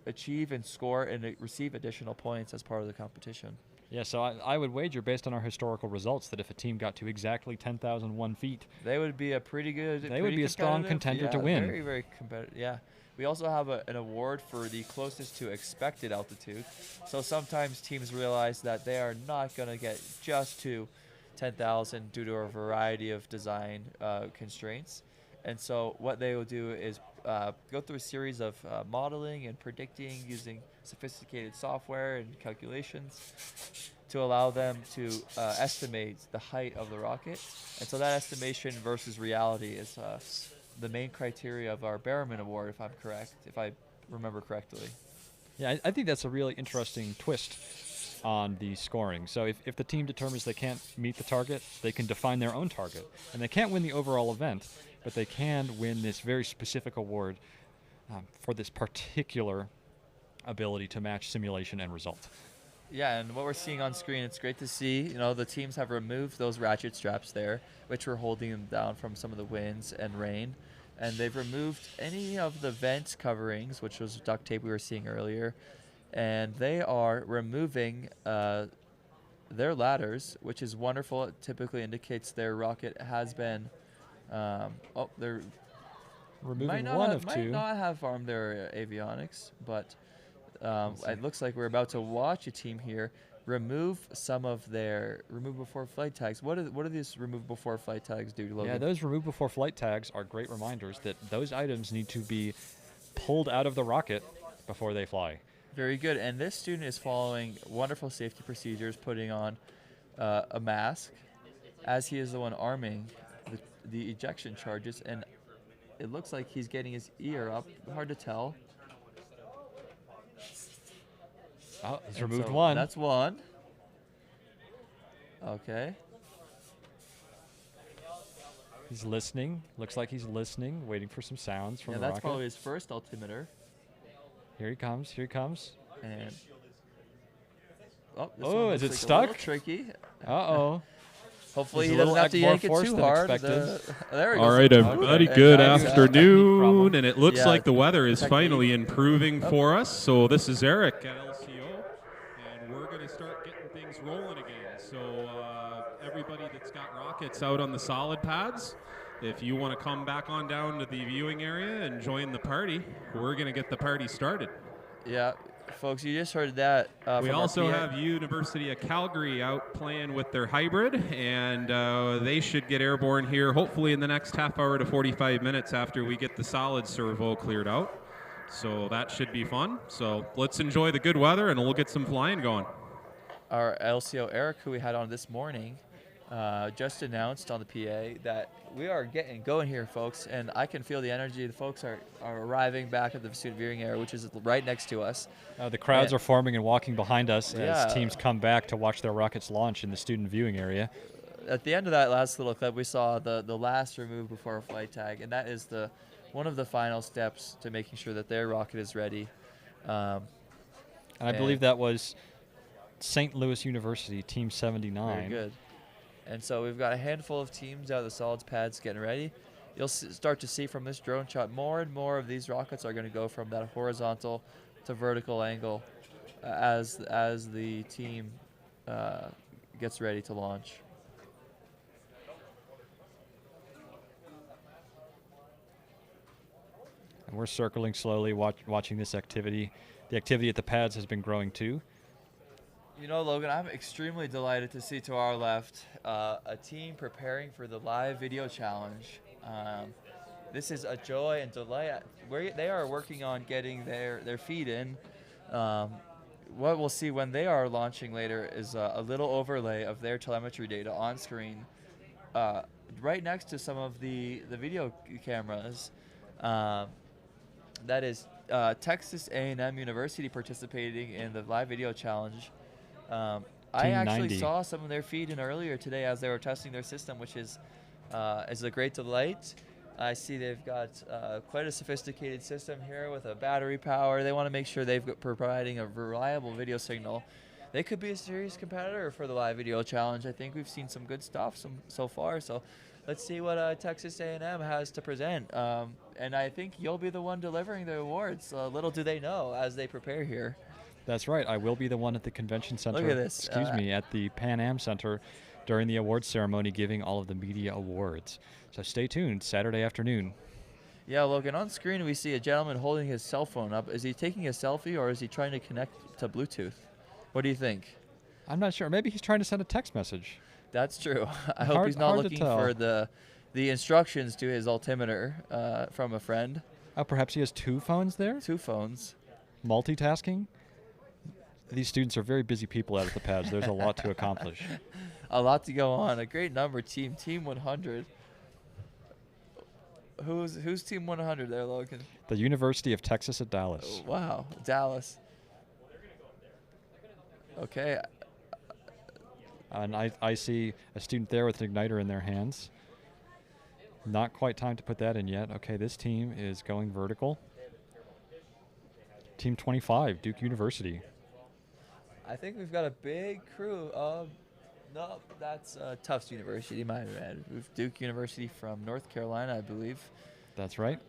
achieve and score and receive additional points as part of the competition. Yeah, so I would wager, based on our historical results, that if a team got to exactly 10,001 feet, they would be a pretty good. They would be a strong contender to win. Very, very competitive. Yeah. We also have an award for the closest to expected altitude. So sometimes teams realize that they are not going to get just to 10,000 due to a variety of design constraints. And so what they will do is go through a series of modeling and predicting using sophisticated software and calculations to allow them to estimate the height of the rocket. And so that estimation versus reality is the main criteria of our Berriman Award, if I'm correct, if I remember correctly. Yeah, I think that's a really interesting twist on the scoring. So if the team determines they can't meet the target, they can define their own target. And they can't win the overall event, but they can win this very specific award for this particular ability to match simulation and result. Yeah, and what we're seeing on screen, it's great to see, you know, the teams have removed those ratchet straps there, which were holding them down from some of the winds and rain. And they've removed any of the vent coverings, which was duct tape we were seeing earlier. And they are removing their ladders, which is wonderful. It typically indicates their rocket has been, they're removing one of two. Might not have harmed their avionics, but it looks like we're about to watch a team here remove some of their remove before flight tags. What do these remove before flight tags do, Logan? Yeah, those remove before flight tags are great reminders that those items need to be pulled out of the rocket before they fly. Very good. And this student is following wonderful safety procedures, putting on a mask, as he is the one arming the ejection charges. And it looks like he's getting his ear up. Hard to tell. Oh, he's removed one. That's one. Okay. He's listening. Looks like he's listening, waiting for some sounds from the rocket. Yeah, that's probably his first altimeter. Here he comes. Here he comes. And is it stuck? A little tricky. Uh-oh. Hopefully he doesn't have to yank it too hard. There we go. All right, everybody. Good afternoon. And it looks like the weather is finally improving for us. So this is Eric at LCO, and we're going to start getting things rolling again. So everybody that's got rockets out on the solid pads, if you want to come back on down to the viewing area and join the party, we're going to get the party started. Yeah, folks, you just heard that. We also have University of Calgary out playing with their hybrid, and they should get airborne here hopefully in the next half hour to 45 minutes after we get the solid servo cleared out. So that should be fun. So let's enjoy the good weather, and we'll get some flying going. Our LCO Eric, who we had on this morning, just announced on the PA that we are getting going here, folks, and I can feel the energy. The folks are arriving back at the student viewing area, which is right next to us. The crowds are forming and walking behind us as teams come back to watch their rockets launch in the student viewing area. At the end of that last little clip, we saw the last remove before a flight tag, and that is one of the final steps to making sure that their rocket is ready. And I believe that was St. Louis University, Team 79. Very good. And so we've got a handful of teams out of the solids pads getting ready. You'll start to see from this drone shot more and more of these rockets are going to go from that horizontal to vertical angle as the team gets ready to launch. And we're circling slowly, watching this activity. The activity at the pads has been growing too. You know, Logan, I'm extremely delighted to see to our left a team preparing for the live video challenge. This is a joy and delight. They are working on getting their feet in. What we'll see when they are launching later is a little overlay of their telemetry data on screen right next to some of the video cameras. That is Texas A&M University participating in the live video challenge. I actually saw some of their feed in earlier today as they were testing their system, which is a great delight. I see they've got quite a sophisticated system here with a battery power. They want to make sure they've got providing a reliable video signal. They could be a serious competitor for the live video challenge. I think we've seen some good stuff so far. So let's see what Texas A&M has to present. And I think you'll be the one delivering the awards. Little do they know as they prepare here. That's right. I will be the one at the convention center. Look at this. Excuse me, at the Pan Am Center during the awards ceremony, giving all of the media awards. So stay tuned, Saturday afternoon. Yeah, Logan, on screen we see a gentleman holding his cell phone up. Is he taking a selfie or is he trying to connect to Bluetooth? What do you think? I'm not sure. Maybe he's trying to send a text message. That's true. I hope he's not looking for the instructions to his altimeter from a friend. Oh, perhaps he has 2 phones there? 2 phones. Multitasking? These students are very busy people out at the pads. There's a lot to accomplish. A lot to go on. A great number, Team 100. Who's Team 100 there, Logan? The University of Texas at Dallas. Oh, wow, Dallas. Okay. And I see a student there with an igniter in their hands. Not quite time to put that in yet. Okay, this team is going vertical. Team 25, Duke University. I think we've got a big crew. No, that's Tufts University, my bad. We've Duke University from North Carolina, I believe. That's right.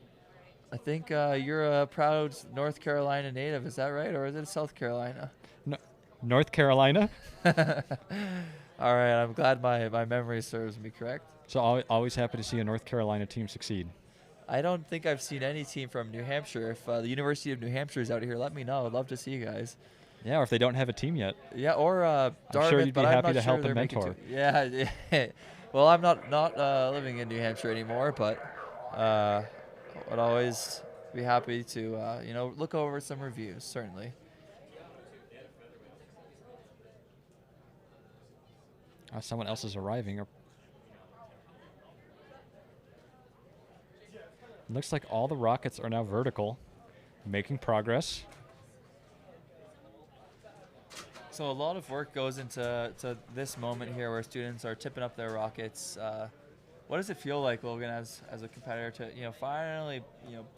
I think you're a proud North Carolina native. Is that right, or is it South Carolina? No, North Carolina. All right, I'm glad my memory serves me correct. So always happy to see a North Carolina team succeed. I don't think I've seen any team from New Hampshire. If the University of New Hampshire is out here, let me know. I'd love to see you guys. Yeah, or if they don't have a team yet. Yeah, or Dartmouth, I'm sure you'd be but happy I'm to not help sure and mentor. Yeah. Well, I'm not living in New Hampshire anymore, but would always be happy to look over some reviews, certainly. Someone else is arriving. Looks like all the rockets are now vertical, making progress. So a lot of work goes into this moment here where students are tipping up their rockets. What does it feel like, Logan, as a competitor to finally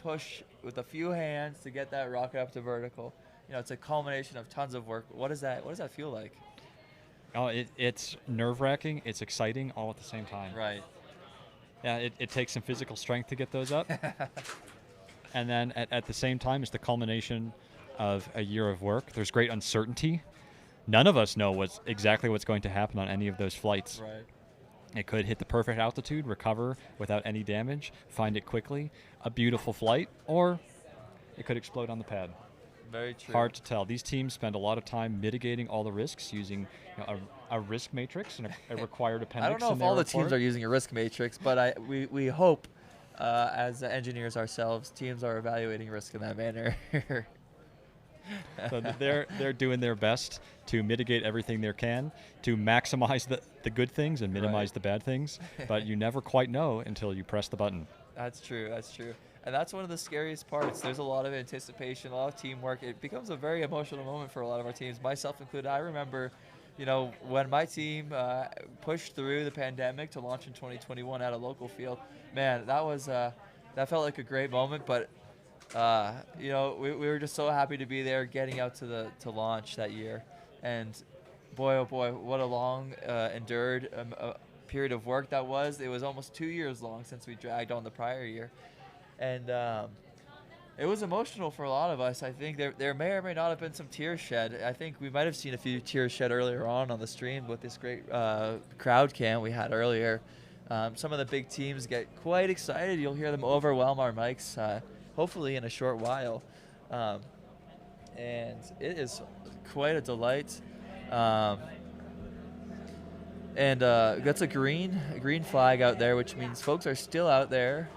push with a few hands to get that rocket up to vertical? It's a culmination of tons of work. What does that feel like? Oh, it's nerve-wracking. It's exciting all at the same time. Right. Yeah, it takes some physical strength to get those up. And then at the same time, it's the culmination of a year of work. There's great uncertainty. None of us know exactly what's going to happen on any of those flights. Right. It could hit the perfect altitude, recover without any damage, find it quickly, a beautiful flight, or it could explode on the pad. Very true. Hard to tell. These teams spend a lot of time mitigating all the risks using a risk matrix and a required appendix. I don't know if all the teams are using a risk matrix, but we hope, as engineers ourselves, teams are evaluating risk in that manner. So they're doing their best to mitigate everything they can, to maximize the good things and minimize the bad things, but you never quite know until you press the button. That's true. And that's one of the scariest parts. There's a lot of anticipation, a lot of teamwork. It becomes a very emotional moment for a lot of our teams, myself included. I remember, when my team pushed through the pandemic to launch in 2021 at a local field, man, that felt like a great moment, but we were just so happy to be there, getting out to launch that year, and boy, oh boy, what a long endured period of work that was. It was almost 2 years long since we dragged on the prior year, and it was emotional for a lot of us. I think there may or may not have been some tears shed. I think we might have seen a few tears shed earlier on the stream with this great crowd cam we had earlier. Some of the big teams get quite excited. You'll hear them overwhelm our mics. Hopefully in a short while, and it is quite a delight. And that's a green flag out there, which means folks are still out there.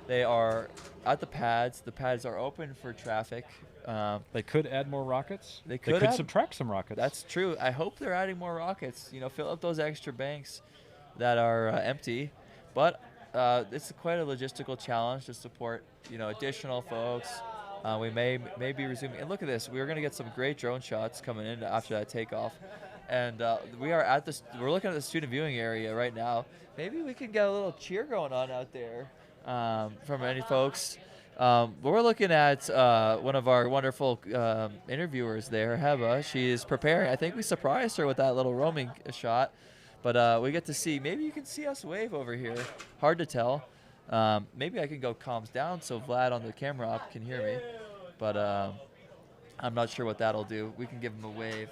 They are at the pads. The pads are open for traffic. They could add more rockets. They could subtract some rockets. That's true. I hope they're adding more rockets. Fill up those extra banks that are empty, but. It's quite a logistical challenge to support, additional folks. We may be resuming. And look at this. We're going to get some great drone shots coming in after that takeoff. And we're looking at the student viewing area right now. Maybe we can get a little cheer going on out there from any folks. But we're looking at one of our wonderful interviewers there, Heba. She is preparing. I think we surprised her with that little roaming shot. But we get to see, maybe you can see us wave over here. Hard to tell. Maybe I can go comms down so Vlad on the camera op can hear me. But I'm not sure what that'll do. We can give him a wave,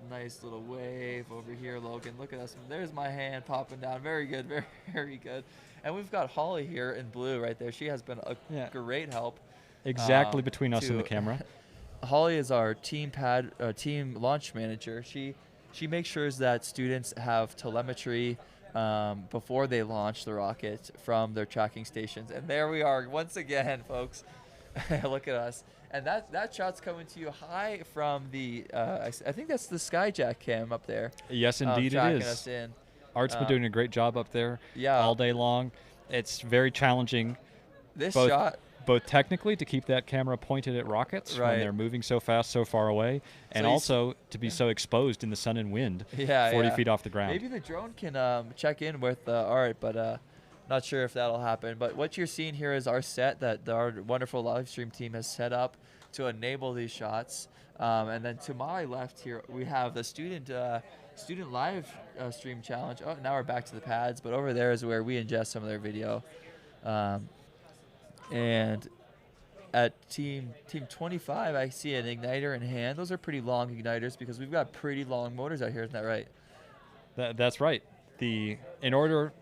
nice little wave over here, Logan. Look at us. There's my hand popping down. Very good, very, very good. And we've got Holly here in blue right there. She has been a great help. Exactly between us and the camera. Holly is our team launch manager. She makes sure that students have telemetry before they launch the rocket from their tracking stations. And there we are once again, folks. Look at us. And that shot's coming to you high from the, I think that's the Skyjack cam up there. Yes, indeed it is. Us in. Art's been doing a great job up there all day long. It's very challenging. Both technically to keep that camera pointed at rockets when they're moving so fast, so far away, and also to be so exposed in the sun and wind 40 feet off the ground. Maybe the drone can check in with Art, but not sure if that'll happen. But what you're seeing here is our set that our wonderful live stream team has set up to enable these shots. And then to my left here, we have the student live stream challenge. Oh, now we're back to the pads, but over there is where we ingest some of their video. And at team 25, I see an igniter in hand. Those are pretty long igniters because we've got pretty long motors out here. Isn't that right? That's right. In order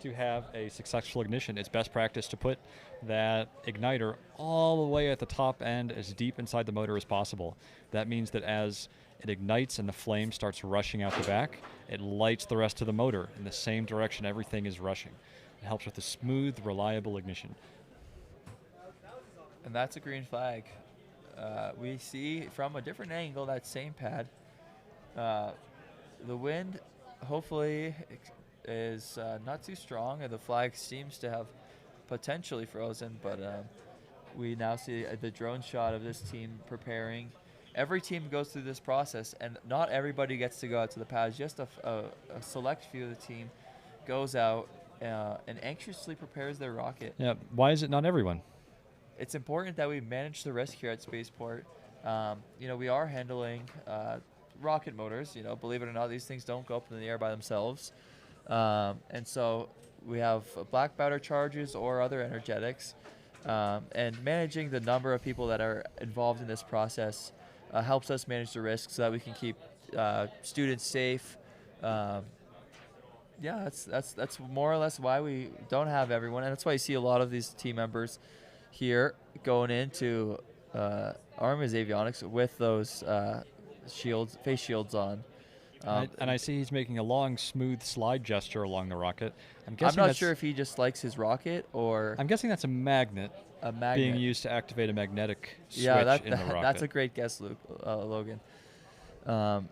to have a successful ignition, it's best practice to put that igniter all the way at the top end, as deep inside the motor as possible. That means that as it ignites and the flame starts rushing out the back, it lights the rest of the motor in the same direction everything is rushing. It helps with a smooth, reliable ignition. And that's a green flag. We see from a different angle that same pad. The wind hopefully is not too strong, and the flag seems to have potentially frozen, but we now see the drone shot of this team preparing. Every team goes through this process, and not everybody gets to go out to the pads. Just a select few of the team goes out and anxiously prepares their rocket. Yeah. Why is it not everyone? It's important that we manage the risk here at Spaceport. We are handling rocket motors. Believe it or not, these things don't go up in the air by themselves. And so we have black powder charges or other energetics. And managing the number of people that are involved in this process helps us manage the risk so that we can keep students safe. That's more or less why we don't have everyone. And that's why you see a lot of these team members here going into Army's avionics with those face shields on. And I see he's making a long, smooth slide gesture along the rocket. I'm not sure if he just likes his rocket or... I'm guessing that's a magnet. Being used to activate a magnetic switch in the rocket. That's a great guess, Logan. I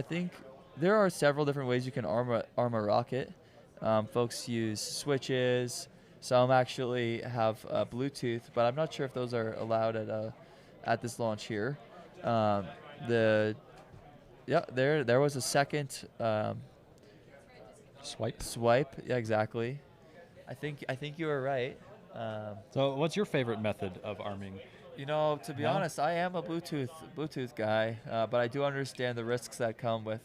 think there are several different ways you can arm a rocket. Folks use switches. Some actually have Bluetooth, but I'm not sure if those are allowed at this launch here. There was a second swipe. Yeah, exactly. I think you were right. So what's your favorite method of arming? To be honest, I am a Bluetooth guy, but I do understand the risks that come with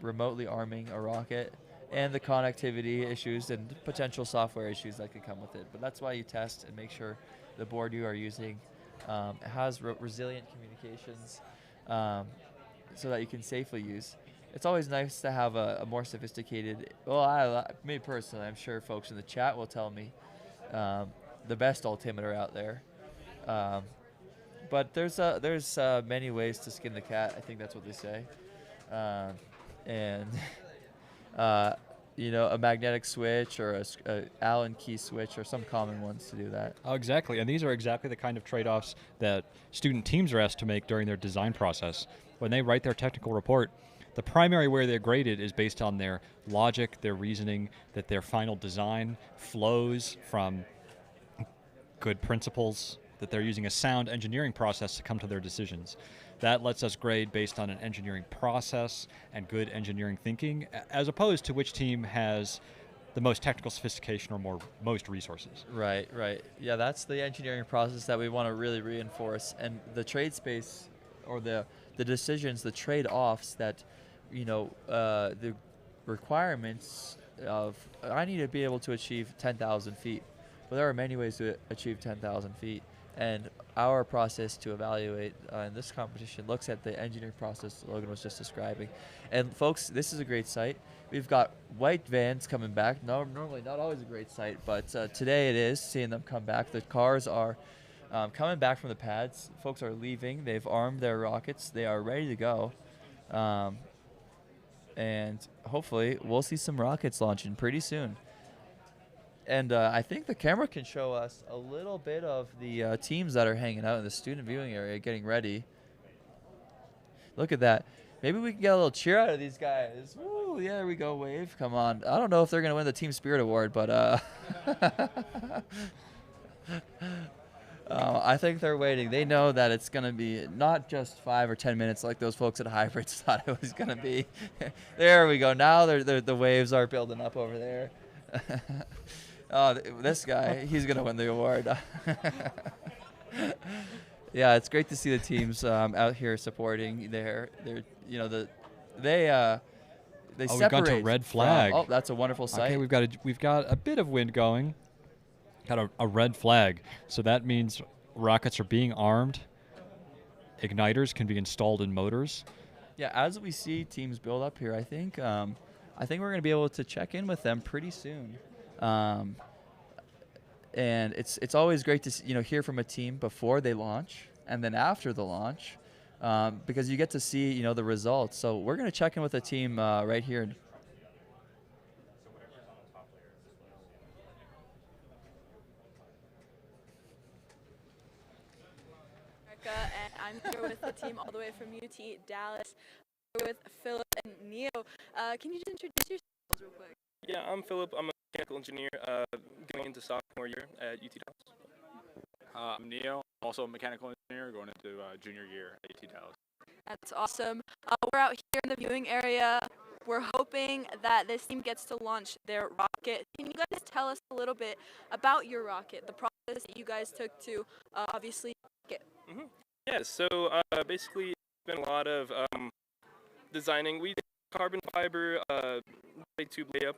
remotely arming a rocket and the connectivity issues and potential software issues that could come with it. But that's why you test and make sure the board you are using has resilient communications so that you can safely use. It's always nice to have a more sophisticated, me personally, I'm sure folks in the chat will tell me the best altimeter out there. But there's many ways to skin the cat. I think that's what they say. A magnetic switch or a Allen key switch are some common ones to do that. Oh, exactly. And these are exactly the kind of trade-offs that student teams are asked to make during their design process. When they write their technical report, the primary way they're graded is based on their logic, their reasoning, that their final design flows from good principles, that they're using a sound engineering process to come to their decisions. that lets us grade based on an engineering process and good engineering thinking, as opposed to which team has the most technical sophistication or most resources. Right, right. Yeah, that's the engineering process that we want to really reinforce. And the trade space, or the decisions, the trade-offs that, the requirements of, I need to be able to achieve 10,000 feet. Well, there are many ways to achieve 10,000 feet. And our process to evaluate in this competition looks at the engineering process Logan was just describing. And folks, this is a great site. We've got white vans coming back. No, normally not always a great sight, but today it is, seeing them come back. The cars are coming back from the pads. Folks are leaving. They've armed their rockets. They are ready to go. And hopefully we'll see some rockets launching pretty soon. And I think the camera can show us a little bit of the teams that are hanging out in the student viewing area getting ready. Look at that. Maybe we can get a little cheer out of these guys. Woo, yeah, there we go, Wave. Come on. I don't know if they're going to win the Team Spirit Award, but I think they're waiting. They know that it's going to be not just 5 or 10 minutes like those folks at Hybrids thought it was going to be. There we go. Now the waves are building up over there. Oh, this guy, he's going to win the award. Yeah, it's great to see the teams out here supporting they separate. We've got a red flag. Oh, that's a wonderful sight. Okay, we've got a bit of wind going. Got a red flag, so that means rockets are being armed. Igniters can be installed in motors. Yeah, as we see teams build up here, I think we're going to be able to check in with them pretty soon. And it's always great to hear from a team before they launch and then after the launch, because you get to see the results. So we're going to check in with a team right here. And I'm here with the team all the way from UT Dallas, with Philip and Neo. Can you just introduce yourselves real quick? Yeah, I'm Philip. I'm a mechanical engineer going into sophomore year at UT Dallas. I'm Neo, also a mechanical engineer going into junior year at UT Dallas. That's awesome. We're out here in the viewing area. We're hoping that this team gets to launch their rocket. Can you guys tell us a little bit about your rocket, the process that you guys took to obviously get? Mm-hmm. Yeah, so basically it's been a lot of designing. We did carbon fiber body tube layup.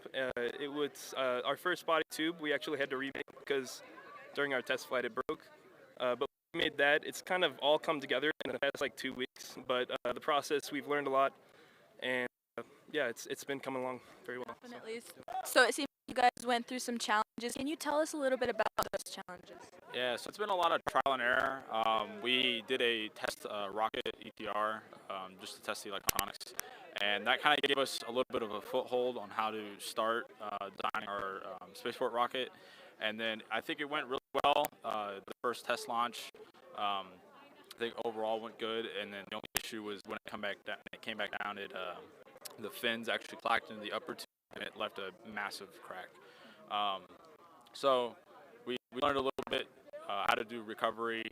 It was our first body tube. We actually had to remake because during our test flight it broke. But we made that. It's kind of all come together in the past like 2 weeks. But the process, we've learned a lot, and yeah, it's been coming along very well. Definitely. So it seems you guys went through some challenges. Can you tell us a little bit about those challenges? Yeah, so it's been a lot of trial and error. We did a test rocket ETR just to test the electronics, and that kind of gave us a little bit of a foothold on how to start designing our spaceport rocket. And then I think it went really well. The first test launch, I think overall went good. And then the only issue was when it came back down, the fins actually clacked into the upper tube, and it left a massive crack. So we learned a little bit how to do recovery,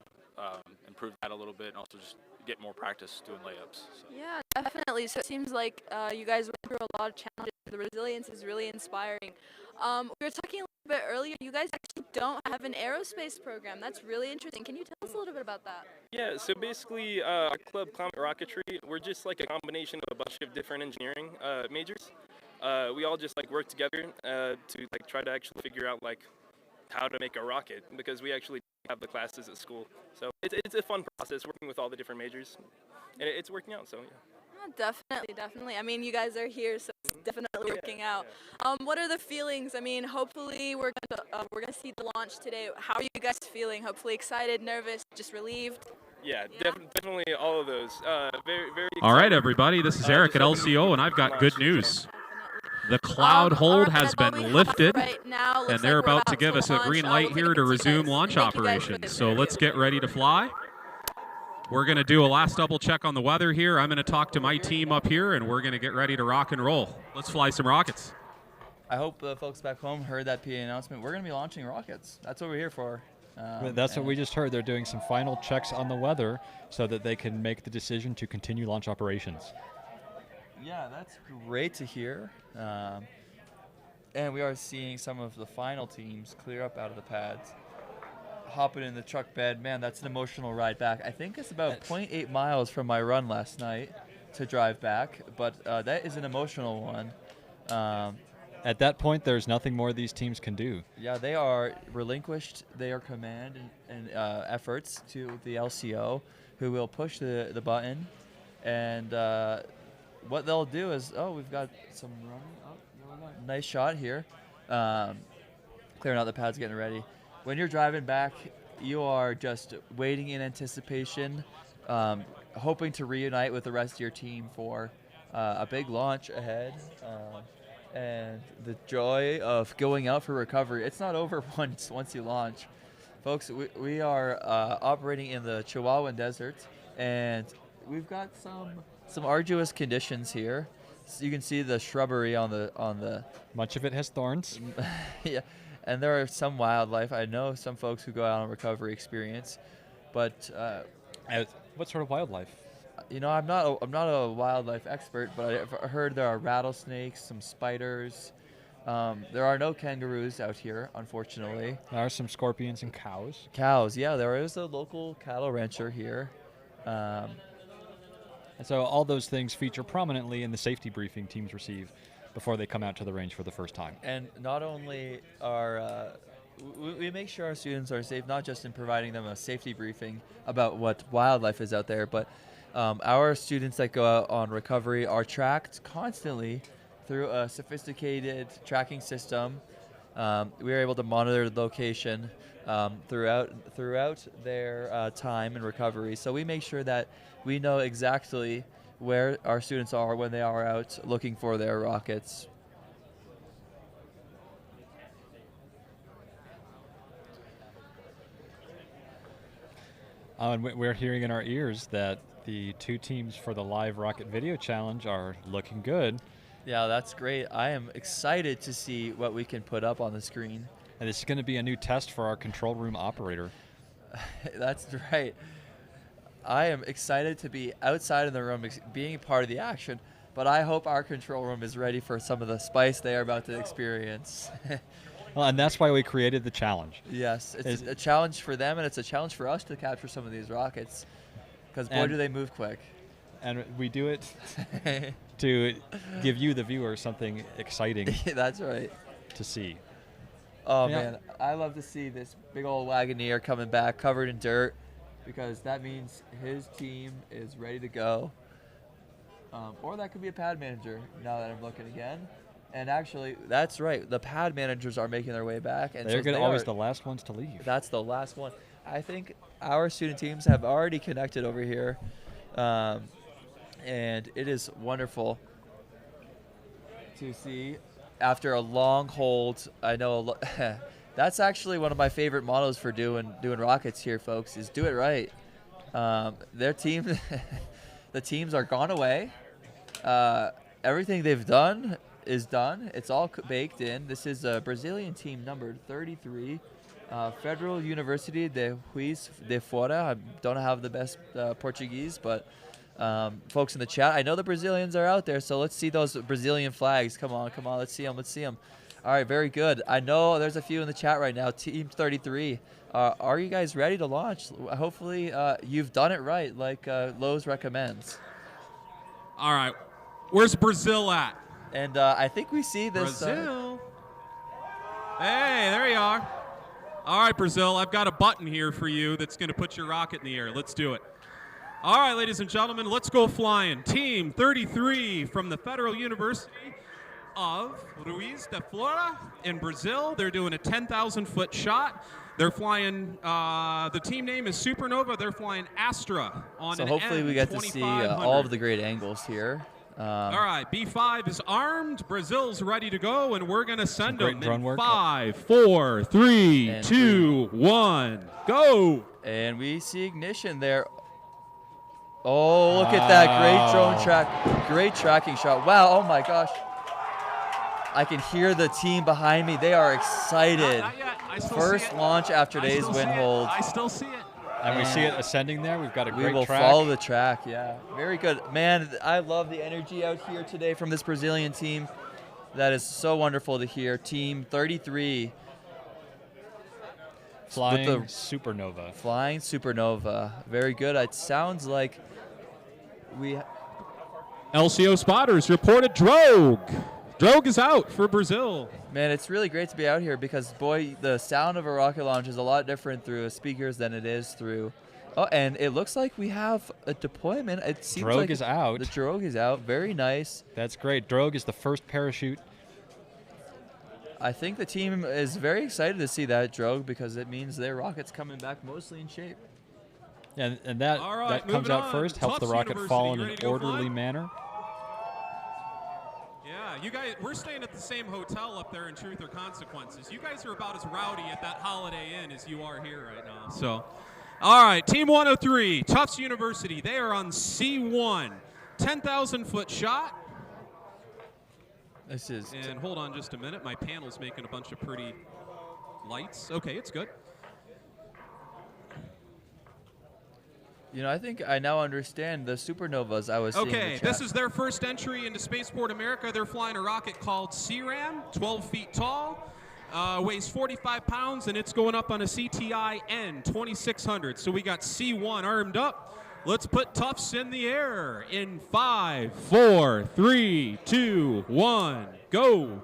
improve that a little bit, and also just get more practice doing layups. So. Yeah, definitely. So it seems like you guys went through a lot of challenges. The resilience is really inspiring. We were talking a little bit earlier. You guys actually don't have an aerospace program. That's really interesting. Can you tell us a little bit about that? Yeah, so basically our club, Climate Rocketry, we're just like a combination of a bunch of different engineering majors. We all just like work together to like try to actually figure out like how to make a rocket, because we actually have the classes at school. So it's a fun process working with all the different majors, and it's working out. So yeah. Definitely. I mean, you guys are here, so it's definitely working out. What are the feelings? I mean, hopefully we're gonna see the launch today. How are you guys feeling? Hopefully excited, nervous, just relieved? Yeah, definitely all of those. Very, very excited. All right, everybody. This is Eric at LCO, and I've got good news. The cloud hold has been lifted, and they're about to give us a green light here to resume launch operations. So let's get ready to fly. We're going to do a last double check on the weather here. I'm going to talk to my team up here, and we're going to get ready to rock and roll. Let's fly some rockets. I hope the folks back home heard that PA announcement. We're going to be launching rockets. That's what we're here for. That's what we just heard. They're doing some final checks on the weather so that they can make the decision to continue launch operations. Yeah, that's great to hear. And we are seeing some of the final teams clear up out of the pads. Hopping in the truck bed, man, that's an emotional ride back. I think it's about 0.8 miles from my run last night to drive back, but that is an emotional one. At that point, there's nothing more these teams can do. Yeah, they are relinquished their command and efforts to the LCO, who will push the button. And what they'll do is, we've got some running. Nice shot here. Clearing out the pads, getting ready. When you're driving back, you are just waiting in anticipation, hoping to reunite with the rest of your team for a big launch ahead. And the joy of going out for recovery, it's not over once you launch. Folks, we are operating in the Chihuahuan Desert, and we've got some arduous conditions here. So you can see the shrubbery on the much of it has thorns. Yeah, and there are some wildlife. I know some folks who go out on recovery experience, but what sort of wildlife? You know, I'm not a wildlife expert, but I've heard there are rattlesnakes, some spiders. There are no kangaroos out here, unfortunately. There are some scorpions and cows. Cows, yeah. There is a local cattle rancher here. And so all those things feature prominently in the safety briefing teams receive before they come out to the range for the first time. And not only are we make sure our students are safe, not just in providing them a safety briefing about what wildlife is out there, but our students that go out on recovery are tracked constantly through a sophisticated tracking system. We are able to monitor the location throughout their time in recovery. So we make sure that we know exactly where our students are when they are out looking for their rockets. And we're hearing in our ears that the two teams for the live rocket video challenge are looking good. Yeah, that's great. I am excited to see what we can put up on the screen. And this is going to be a new test for our control room operator. That's right. I am excited to be outside of the room, being part of the action, but I hope our control room is ready for some of the spice they are about to experience. Well, and that's why we created the challenge. Yes, it's a challenge for them, and it's a challenge for us to capture some of these rockets, because boy, do they move quick. And we do it to give you, the viewer, something exciting. That's right. To see. Oh, yeah. Man, I love to see this big old Wagoneer coming back covered in dirt, because that means his team is ready to go. Or that could be a pad manager, now that I'm looking again. And actually, that's right. The pad managers are making their way back. And they're always the last ones to leave. That's the last one. I think our student teams have already connected over here. And it is wonderful to see after a long hold. I know that's actually one of my favorite mottos for doing rockets here, folks, is do it right. Their team, the teams are gone away. Everything they've done is done. It's all baked in. This is a Brazilian team numbered 33, Federal University de Juiz de Fora. I don't have the best Portuguese, but folks in the chat, I know the Brazilians are out there, so let's see those Brazilian flags. Come on, let's see them. All right, very good. I know there's a few in the chat right now. Team 33, are you guys ready to launch? Hopefully you've done it right, like Lowe's recommends. All right, where's Brazil at? And I think we see this. Brazil. Hey, there you are. All right, Brazil, I've got a button here for you that's going to put your rocket in the air. Let's do it. All right, ladies and gentlemen, let's go flying. Team 33 from the Federal University of Juiz de Fora in Brazil. They're doing a 10,000-foot shot. They're flying, the team name is Supernova. They're flying Astra on so an hopefully we get to see all of the great angles here. All right, B5 is armed. Brazil's ready to go, and we're going to send them in 5, 4, 3, 2, 1, go. And we see ignition there. Oh, look at that great tracking shot. Wow, oh my gosh. I can hear the team behind me. They are excited. Not yet. First launch after days wind hold. I still see it. And we see it ascending there. We've got a great We will track. follow the track, yeah. Very good. Man, I love the energy out here today from this Brazilian team. That is so wonderful to hear. Team 33. Flying Supernova. Flying Supernova. Very good. It sounds like we... LCO spotters reported Drogue. Drogue is out for Brazil. Man, it's really great to be out here because, boy, the sound of a rocket launch is a lot different through speakers than it is through... Oh, and it looks like we have a deployment. It seems Drogue like is out. The Drogue is out. Very nice. That's great. Drogue is the first parachute. I think the team is very excited to see that Drogue because it means their rocket's coming back mostly in shape. Yeah, and that, that comes out first, helps the rocket fall in an orderly manner. Yeah, you guys, we're staying at the same hotel up there in Truth or Consequences. You guys are about as rowdy at that Holiday Inn as you are here right now. So, all right, Team 103, Tufts University. They are on C1, 10,000-foot shot. This is. And hold on just a minute. My panel's making a bunch of pretty lights. Okay, it's good. You know, I think I now understand the supernovas I was seeing. Okay, this is their first entry into Spaceport America. They're flying a rocket called CRAM, 12 feet tall, weighs 45 pounds, and it's going up on a CTI N 2600. So we got C1 armed up. Let's put Tufts in the air in 5, 4, 3, 2, 1, go.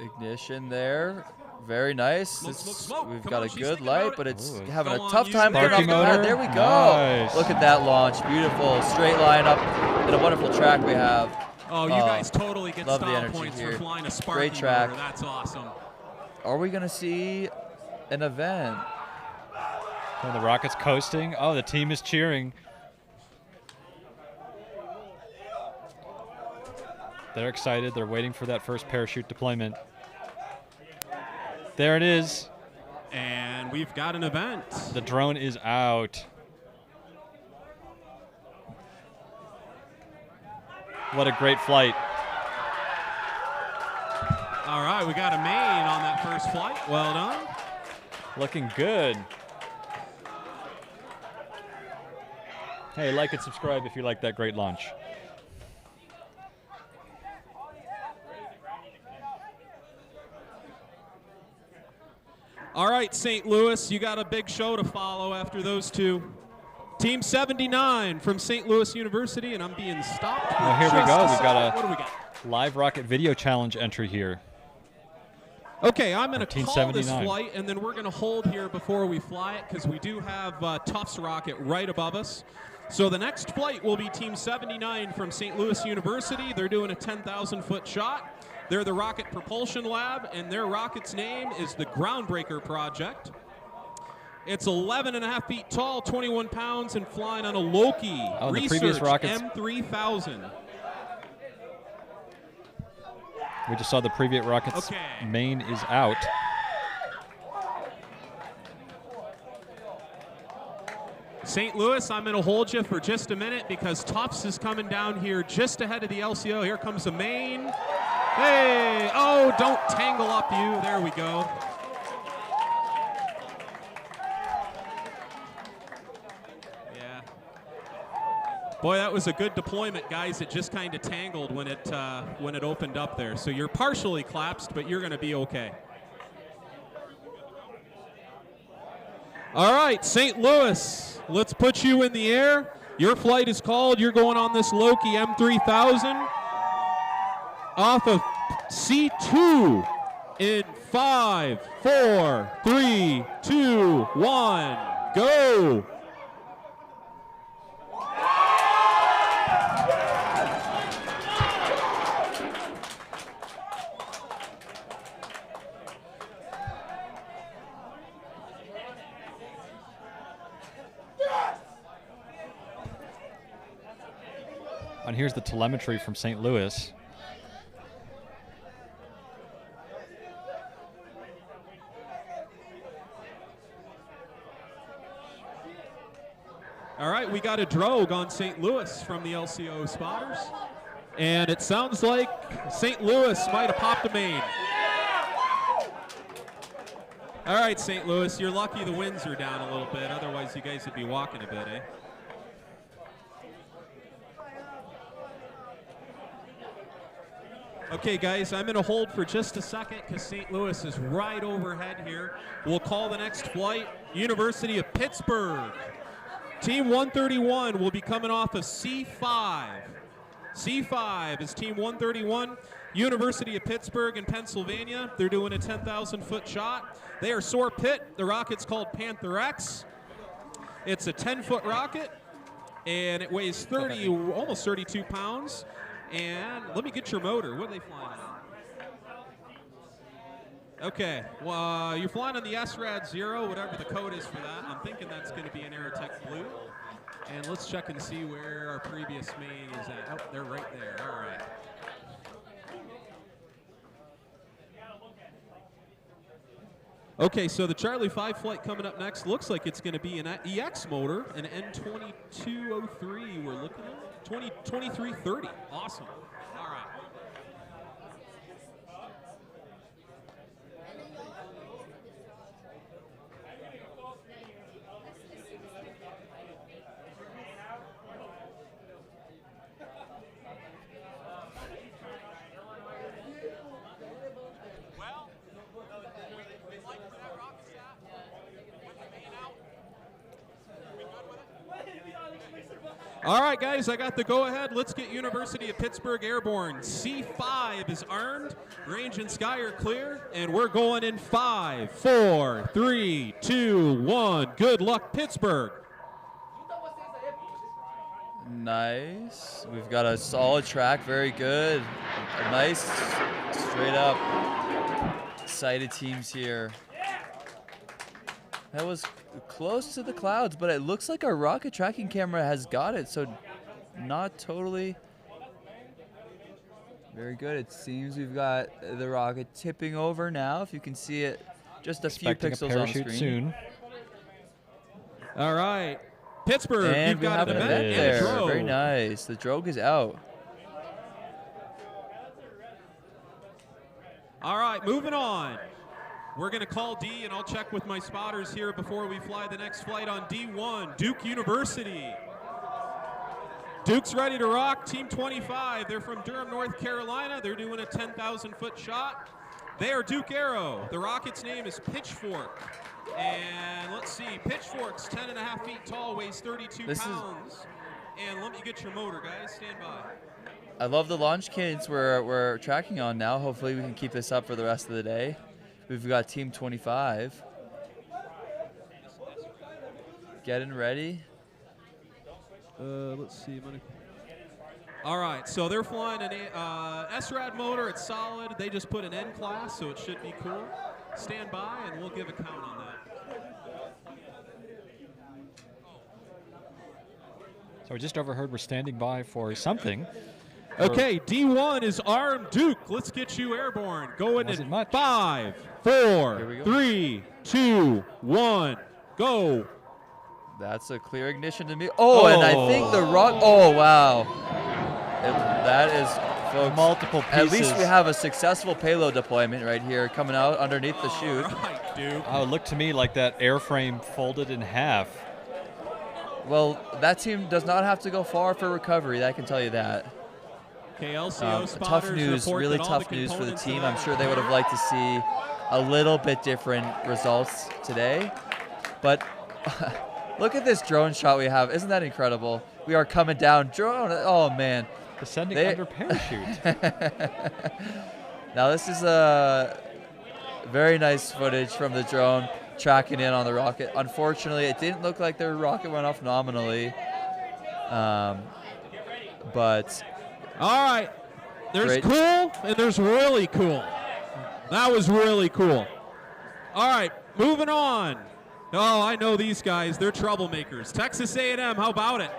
Ignition there. Very nice. Smoke. We've Come got on, a she's good thinking light, about but it. it's Ooh. having Go a on, tough use time the getting off the motor. pad. There we go. Nice. Look at that launch. Beautiful. Straight line up and a wonderful track we have. Oh, you guys totally get love the style energy points here. for flying a Sparky Great track. motor. That's awesome. Are we going to see an event? Oh, the rocket's coasting. Oh, the team is cheering. They're excited. They're waiting for that first parachute deployment. There it is. And we've got an event. The drone is out. What a great flight. All right, we got a main on that first flight. Well done. Looking good. Hey, like and subscribe if you like that great launch. All right, St. Louis, you got a big show to follow after those two. Team 79 from St. Louis University, and I'm being stopped. Well, here we go. We've got What do we got? a live rocket video challenge entry here. Okay, I'm going to Team call 79. this flight, and then we're going to hold here before we fly it because we do have Tufts rocket right above us. So the next flight will be Team 79 from St. Louis University. They're doing a 10,000-foot shot. They're the Rocket Propulsion Lab, and their rocket's name is the Groundbreaker Project. It's 11.5 feet tall, 21 pounds, and flying on a Loki Oh, the Research previous rockets- M3000. We just saw the previous rocket's main is out. St. Louis, I'm going to hold you for just a minute because Tufts is coming down here just ahead of the LCO. Here comes the main. Hey, oh, don't tangle up you. There we go. Yeah. Boy, that was a good deployment, guys. It just kind of tangled when it opened up there. So you're partially collapsed, but you're going to be okay. All right, St. Louis, let's put you in the air. Your flight is called. You're going on this Loki M3000 off of C2 in 5, 4, 3, 2, 1, go. And here's the telemetry from St. Louis. All right, we got a drogue on St. Louis from the LCO spotters. And it sounds like St. Louis might have popped a main. All right, St. Louis, you're lucky the winds are down a little bit. Otherwise, you guys would be walking a bit, eh? Okay, guys, I'm going to hold for just a second because St. Louis is right overhead here. We'll call the next flight, University of Pittsburgh. Team 131 will be coming off of C5. C5 is Team 131, University of Pittsburgh in Pennsylvania. They're doing a 10,000-foot shot. They are Soar Pit. The rocket's called Panther X. It's a 10-foot rocket, and it weighs almost 32 pounds. And let me get your motor. What are they flying on? Okay, well, you're flying on the SRAD 0, whatever the code is for that. I'm thinking that's going to be an Aerotech Blue. And let's check and see where our previous main is at. Oh, they're right there. All right. Okay, so the Charlie 5 flight coming up next looks like it's going to be an EX motor, an N2203 we're looking at. 2330. Awesome. All right. All right, guys, I got the go-ahead. Let's get University of Pittsburgh airborne. C5 is armed. Range and sky are clear, and we're going in 5, 4, 3, 2, 1. Good luck, Pittsburgh. Nice. We've got a solid track. Very good. A nice, straight up, excited teams here. That was close to the clouds, but it looks like our rocket tracking camera has got it, so not totally. Very good. It seems we've got the rocket tipping over now. If you can see it, just a few pixels on screen. Soon. All right, Pittsburgh, and you've got an event there. and a drogue. Very nice. The drogue is out. All right, moving on. We're going to call D, and I'll check with my spotters here before we fly the next flight on D1, Duke University. Duke's ready to rock, Team 25. They're from Durham, North Carolina. They're doing a 10,000-foot shot. They are Duke Aero. The rocket's name is Pitchfork. And let's see, Pitchfork's 10.5 feet tall, weighs 32 pounds. And let me get your motor, guys. Stand by. I love the launch cadence we're tracking on now. Hopefully we can keep this up for the rest of the day. We've got Team 25 getting ready. Let's see. All right, so they're flying an SRAD motor. It's solid. They just put an N class, so it should be cool. Stand by, and we'll give a count on that. So we just overheard we're standing by for something. Okay, D1 is armed. Duke, let's get you airborne. Going in 5, 4, 3, 2, 1, go. That's a clear ignition to me. Oh, and I think the rock. Oh, wow. That is, folks, multiple pieces. At least we have a successful payload deployment right here coming out underneath the chute. Right, Duke. Oh, it looked to me like that airframe folded in half. Well, that team does not have to go far for recovery. I can tell you that. Okay, LCO tough news, really tough news for the team. I'm sure they would have liked to see a little bit different results today. But look at this drone shot we have. Isn't that incredible? We are coming down. Drone. Oh, man. Descending under parachute. Now, this is very nice footage from the drone tracking in on the rocket. Unfortunately, it didn't look like their rocket went off nominally. But... All right, there's cool and there's really cool. That was really cool. All right, moving on. Oh, I know these guys. They're troublemakers. Texas A&M, how about it?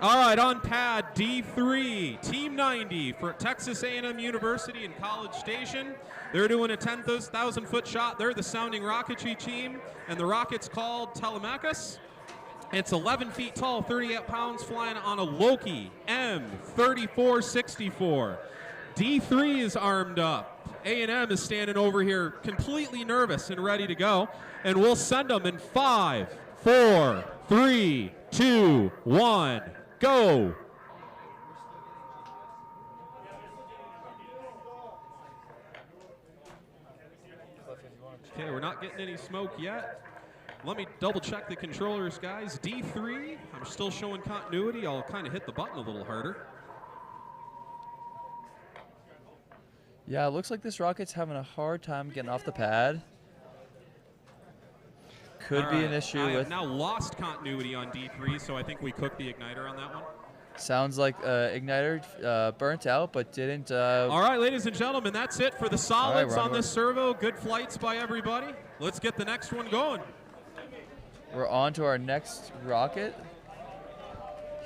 All right, on pad D3, Team 90 for Texas A&M University in College Station. They're doing a 10,000-foot shot. They're the sounding rocketry team, and the rocket's called Telemachus. It's 11 feet tall, 38 pounds, flying on a Loki M3464. D3 is armed up. A&M is standing over here completely nervous and ready to go. And we'll send them in 5, 4, 3, 2, 1, go. Okay, we're not getting any smoke yet. Let me double check the controllers, guys. D3, I'm still showing continuity. I'll kind of hit the button a little harder. Yeah, it looks like this rocket's having a hard time getting off the pad. Could be an issue I with... have now lost continuity on D3, so I think we cooked the igniter on that one. Sounds like igniter burnt out, but didn't... All right, ladies and gentlemen, that's it for the solids right, on this servo. Good flights by everybody. Let's get the next one going. We're on to our next rocket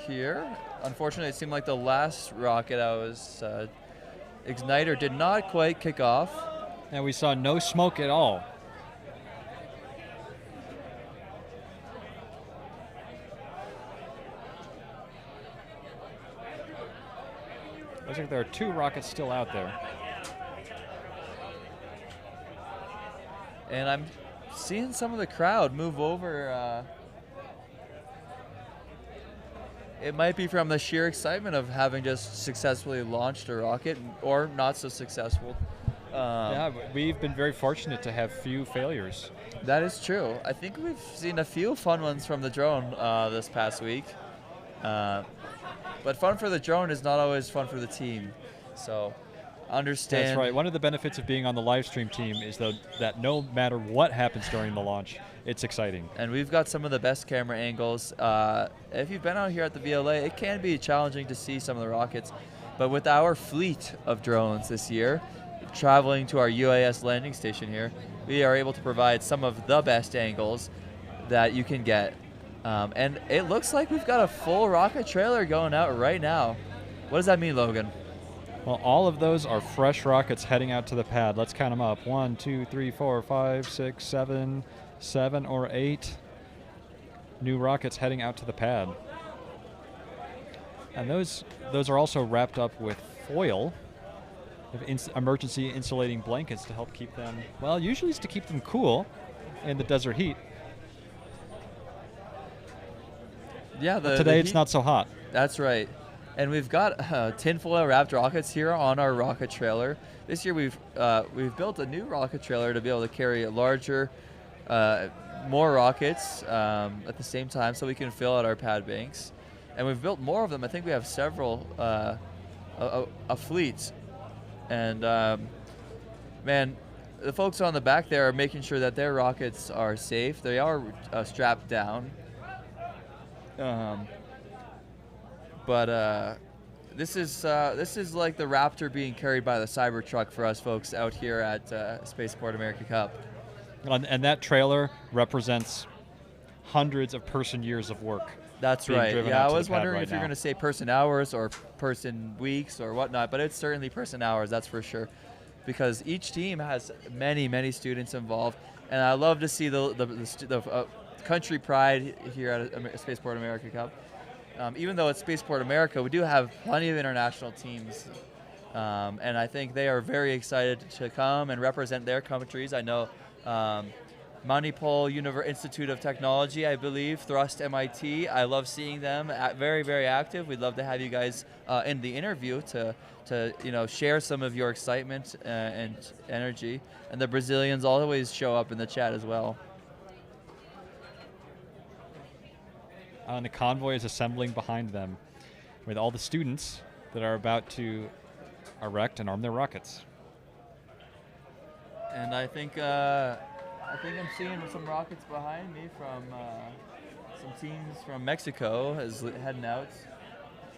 here. Unfortunately, it seemed like the last rocket I was... igniter did not quite kick off. And we saw no smoke at all. Looks like there are 2 rockets still out there. And I'm seeing some of the crowd move over. It might be from the sheer excitement of having just successfully launched a rocket, or not so successful. Yeah, we've been very fortunate to have few failures. That is true. I think we've seen a few fun ones from the drone this past week. But fun for the drone is not always fun for the team. So understand. That's right. One of the benefits of being on the live stream team is that no matter what happens during the launch, it's exciting. And we've got some of the best camera angles. If you've been out here at the VLA, it can be challenging to see some of the rockets. But with our fleet of drones this year, traveling to our UAS landing station here, we are able to provide some of the best angles that you can get. And it looks like we've got a full rocket trailer going out right now. What does that mean, Logan? Well, all of those are fresh rockets heading out to the pad. Let's count them up. 1, 2, 3, 4, 5, 6, 7, 7 or 8 new rockets heading out to the pad. And those are also wrapped up with foil, emergency insulating blankets to help keep them, well, usually it's to keep them cool in the desert heat. Yeah, today it's not so hot. That's right. And we've got tinfoil wrapped rockets here on our rocket trailer. This year we've built a new rocket trailer to be able to carry a larger, more rockets at the same time, so we can fill out our pad banks. And we've built more of them. I think we have several, a fleet. And man, the folks on the back there are making sure that their rockets are safe. They are strapped down. But this is like the Raptor being carried by the Cybertruck for us folks out here at Spaceport America Cup. And that trailer represents hundreds of person years of work. That's right. Yeah, I was wondering if you're going to say person hours or person weeks or whatnot, but it's certainly person hours, that's for sure. Because each team has many, many students involved. And I love to see the country pride here at Spaceport America Cup. Even though it's Spaceport America, we do have plenty of international teams. And I think they are very excited to come and represent their countries. I know Manipal Institute of Technology, I believe, Thrust MIT. I love seeing them very, very active. We'd love to have you guys in the interview to share some of your excitement and energy. And the Brazilians always show up in the chat as well. And the convoy is assembling behind them with all the students that are about to erect and arm their rockets. And I think I'm seeing some rockets behind me from some teams from Mexico heading out,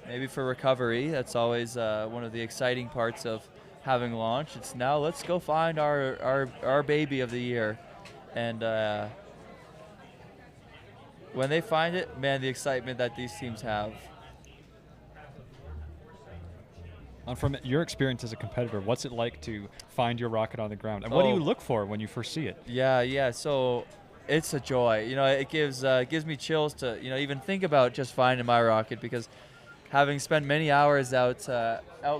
maybe for recovery. That's always one of the exciting parts of having launch. It's now let's go find our baby of the year, and when they find it, man, the excitement that these teams have. And from your experience as a competitor, what's it like to find your rocket on the ground? And what do you look for when you first see it? Yeah. So it's a joy. It gives me chills to even think about just finding my rocket, because having spent many hours out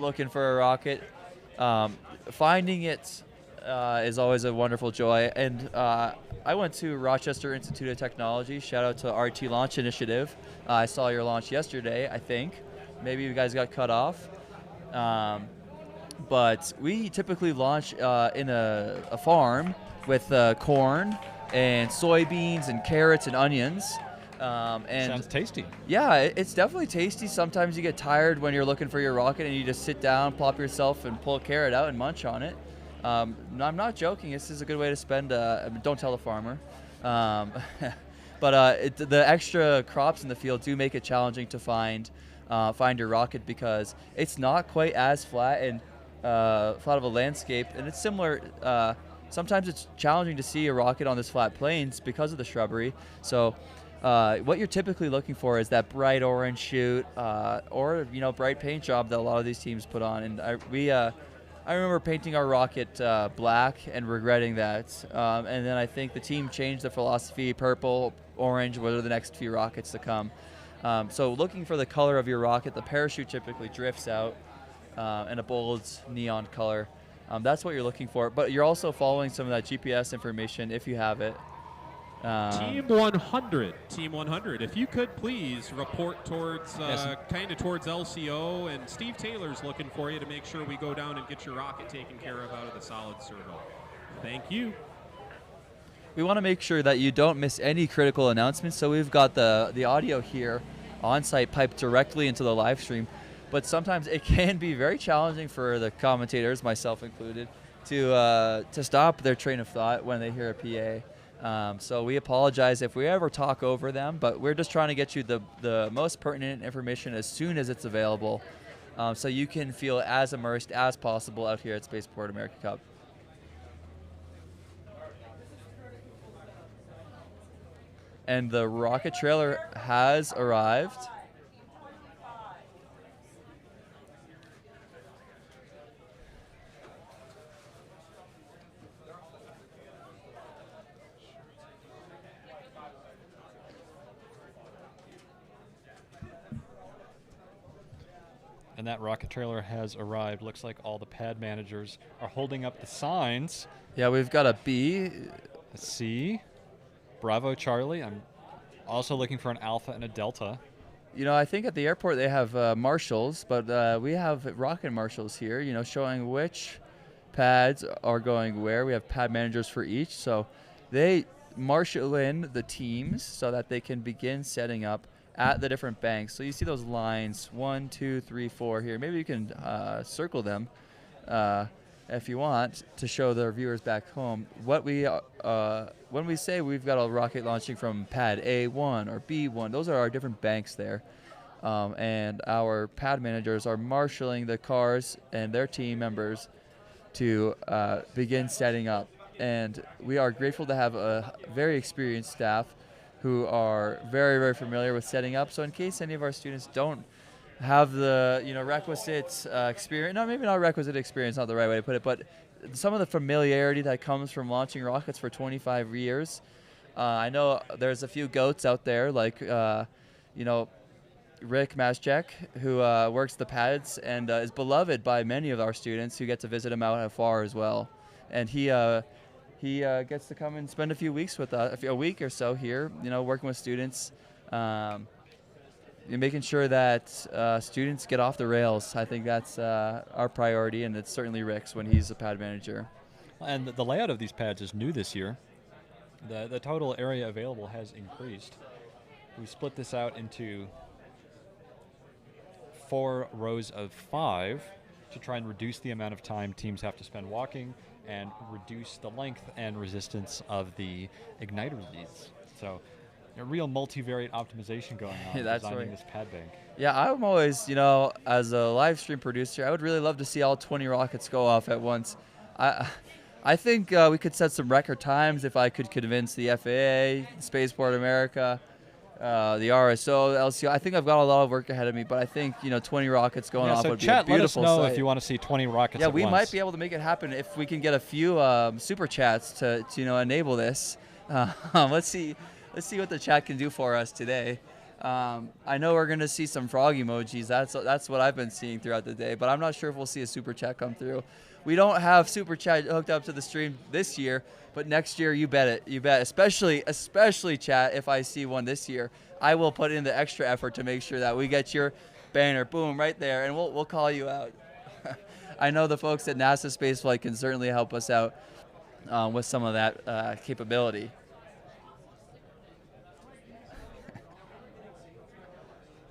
looking for a rocket, Finding it is always a wonderful joy. And I went to Rochester Institute of Technology. Shout out to RT Launch Initiative. I saw your launch yesterday, I think. Maybe you guys got cut off. But we typically launch in a farm with corn and soybeans and carrots and onions. And sounds tasty. Yeah, it's definitely tasty. Sometimes you get tired when you're looking for your rocket and you just sit down, plop yourself, and pull a carrot out and munch on it. I'm not joking. This is a good way to spend. Don't tell the farmer. But the extra crops in the field do make it challenging to find your rocket because it's not quite as flat and flat of a landscape, and it's similar. Sometimes it's challenging to see a rocket on this flat plains because of the shrubbery. So what you're typically looking for is that bright orange shoot or bright paint job that a lot of these teams put on. And I remember painting our rocket black and regretting that. And then I think the team changed the philosophy. Purple, orange were the next few rockets to come. So looking for the color of your rocket, the parachute typically drifts out in a bold neon color. That's what you're looking for. But you're also following some of that GPS information if you have it. Team 100, if you could please report towards kind of towards LCO, and Steve Taylor's looking for you to make sure we go down and get your rocket taken care of out of the solid servo. Thank you. We want to make sure that you don't miss any critical announcements, so we've got the audio here on site piped directly into the live stream. But sometimes it can be very challenging for the commentators, myself included, to stop their train of thought when they hear a PA. So we apologize if we ever talk over them, but we're just trying to get you the most pertinent information as soon as it's available, so you can feel as immersed as possible out here at Spaceport America Cup. And the rocket trailer has arrived. And that rocket trailer has arrived. Looks like all the pad managers are holding up the signs. Yeah, we've got a B. A C. Bravo, Charlie. I'm also looking for an Alpha and a Delta. I think at the airport they have marshals, but we have rocket marshals here, showing which pads are going where. We have pad managers for each, so they marshal in the teams so that they can begin setting up at the different banks. So you see those lines, 1, 2, 3, 4 here. Maybe you can circle them if you want to show the viewers back home what we when we say we've got a rocket launching from pad A1 or B1. Those are our different banks there, and our pad managers are marshaling the cars and their team members to begin setting up. And we are grateful to have a very experienced staff who are very, very familiar with setting up. So in case any of our students don't have the requisite experience, no, maybe not requisite experience, not the right way to put it, but some of the familiarity that comes from launching rockets for 25 years. I know there's a few goats out there like, Rick Maschek, who works the pads and is beloved by many of our students who get to visit him out at Fora as well. And he gets to come and spend a few weeks with us, a week or so here, working with students, making sure that students get off the rails. I think that's our priority, and it's certainly Rick's when he's a pad manager. And the layout of these pads is new this year. The total area available has increased. We split this out into 4 rows of 5 to try and reduce the amount of time teams have to spend walking and reduce the length and resistance of the igniter leads. So a real multivariate optimization going on designing this pad bank. Yeah, I'm always, as a live stream producer, I would really love to see all 20 rockets go off at once. I think we could set some record times if I could convince the FAA, Spaceport America, the RSO, LCO. I think I've got a lot of work ahead of me, but I think 20 rockets going off would be a beautiful let us know sight. if you want to see 20 rockets. Yeah, at we once. might be able to make it happen if we can get a few super chats to enable this. Let's see what the chat can do for us today. I know we're gonna see some frog emojis. That's what I've been seeing throughout the day, but I'm not sure if we'll see a super chat come through. We don't have super chat hooked up to the stream this year, but next year you bet it. You bet. Especially chat. If I see one this year, I will put in the extra effort to make sure that we get your banner, boom, right there, and we'll call you out. I know the folks at NASA Spaceflight can certainly help us out with some of that capability.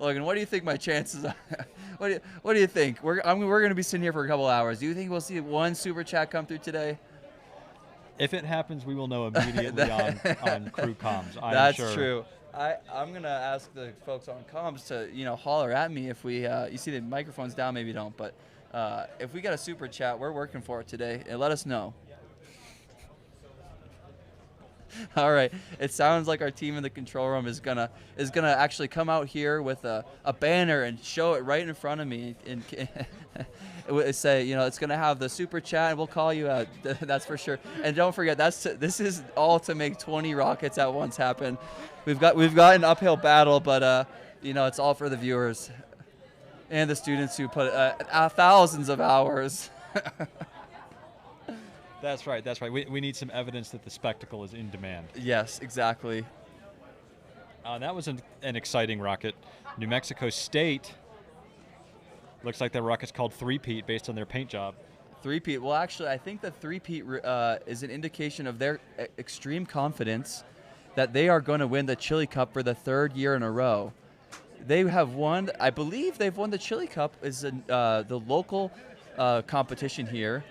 Logan, what do you think my chances are? What do you think? We're going to be sitting here for a couple hours. Do you think we'll see one super chat come through today? If it happens, we will know immediately on crew comms. That's true. I'm going to ask the folks on comms to holler at me if we you see the microphone's down, maybe you don't, but if we got a super chat, we're working for it today, and let us know. All right. It sounds like our team in the control room is gonna actually come out here with a banner and show it right in front of me and say, it's gonna have the super chat and we'll call you out. That's for sure. And don't forget, this is all to make 20 rockets at once happen. We've got an uphill battle, but it's all for the viewers and the students who put thousands of hours. That's right. We need some evidence that the spectacle is in demand. Yes, exactly. That was an exciting rocket. New Mexico State looks like their rocket's called Three-Peat based on their paint job. Three-Peat. Well, actually, I think the Three-Peat is an indication of their extreme confidence that they are going to win the Chili Cup for the third year in a row. They have won, I believe they've won the Chili Cup, is the local competition here.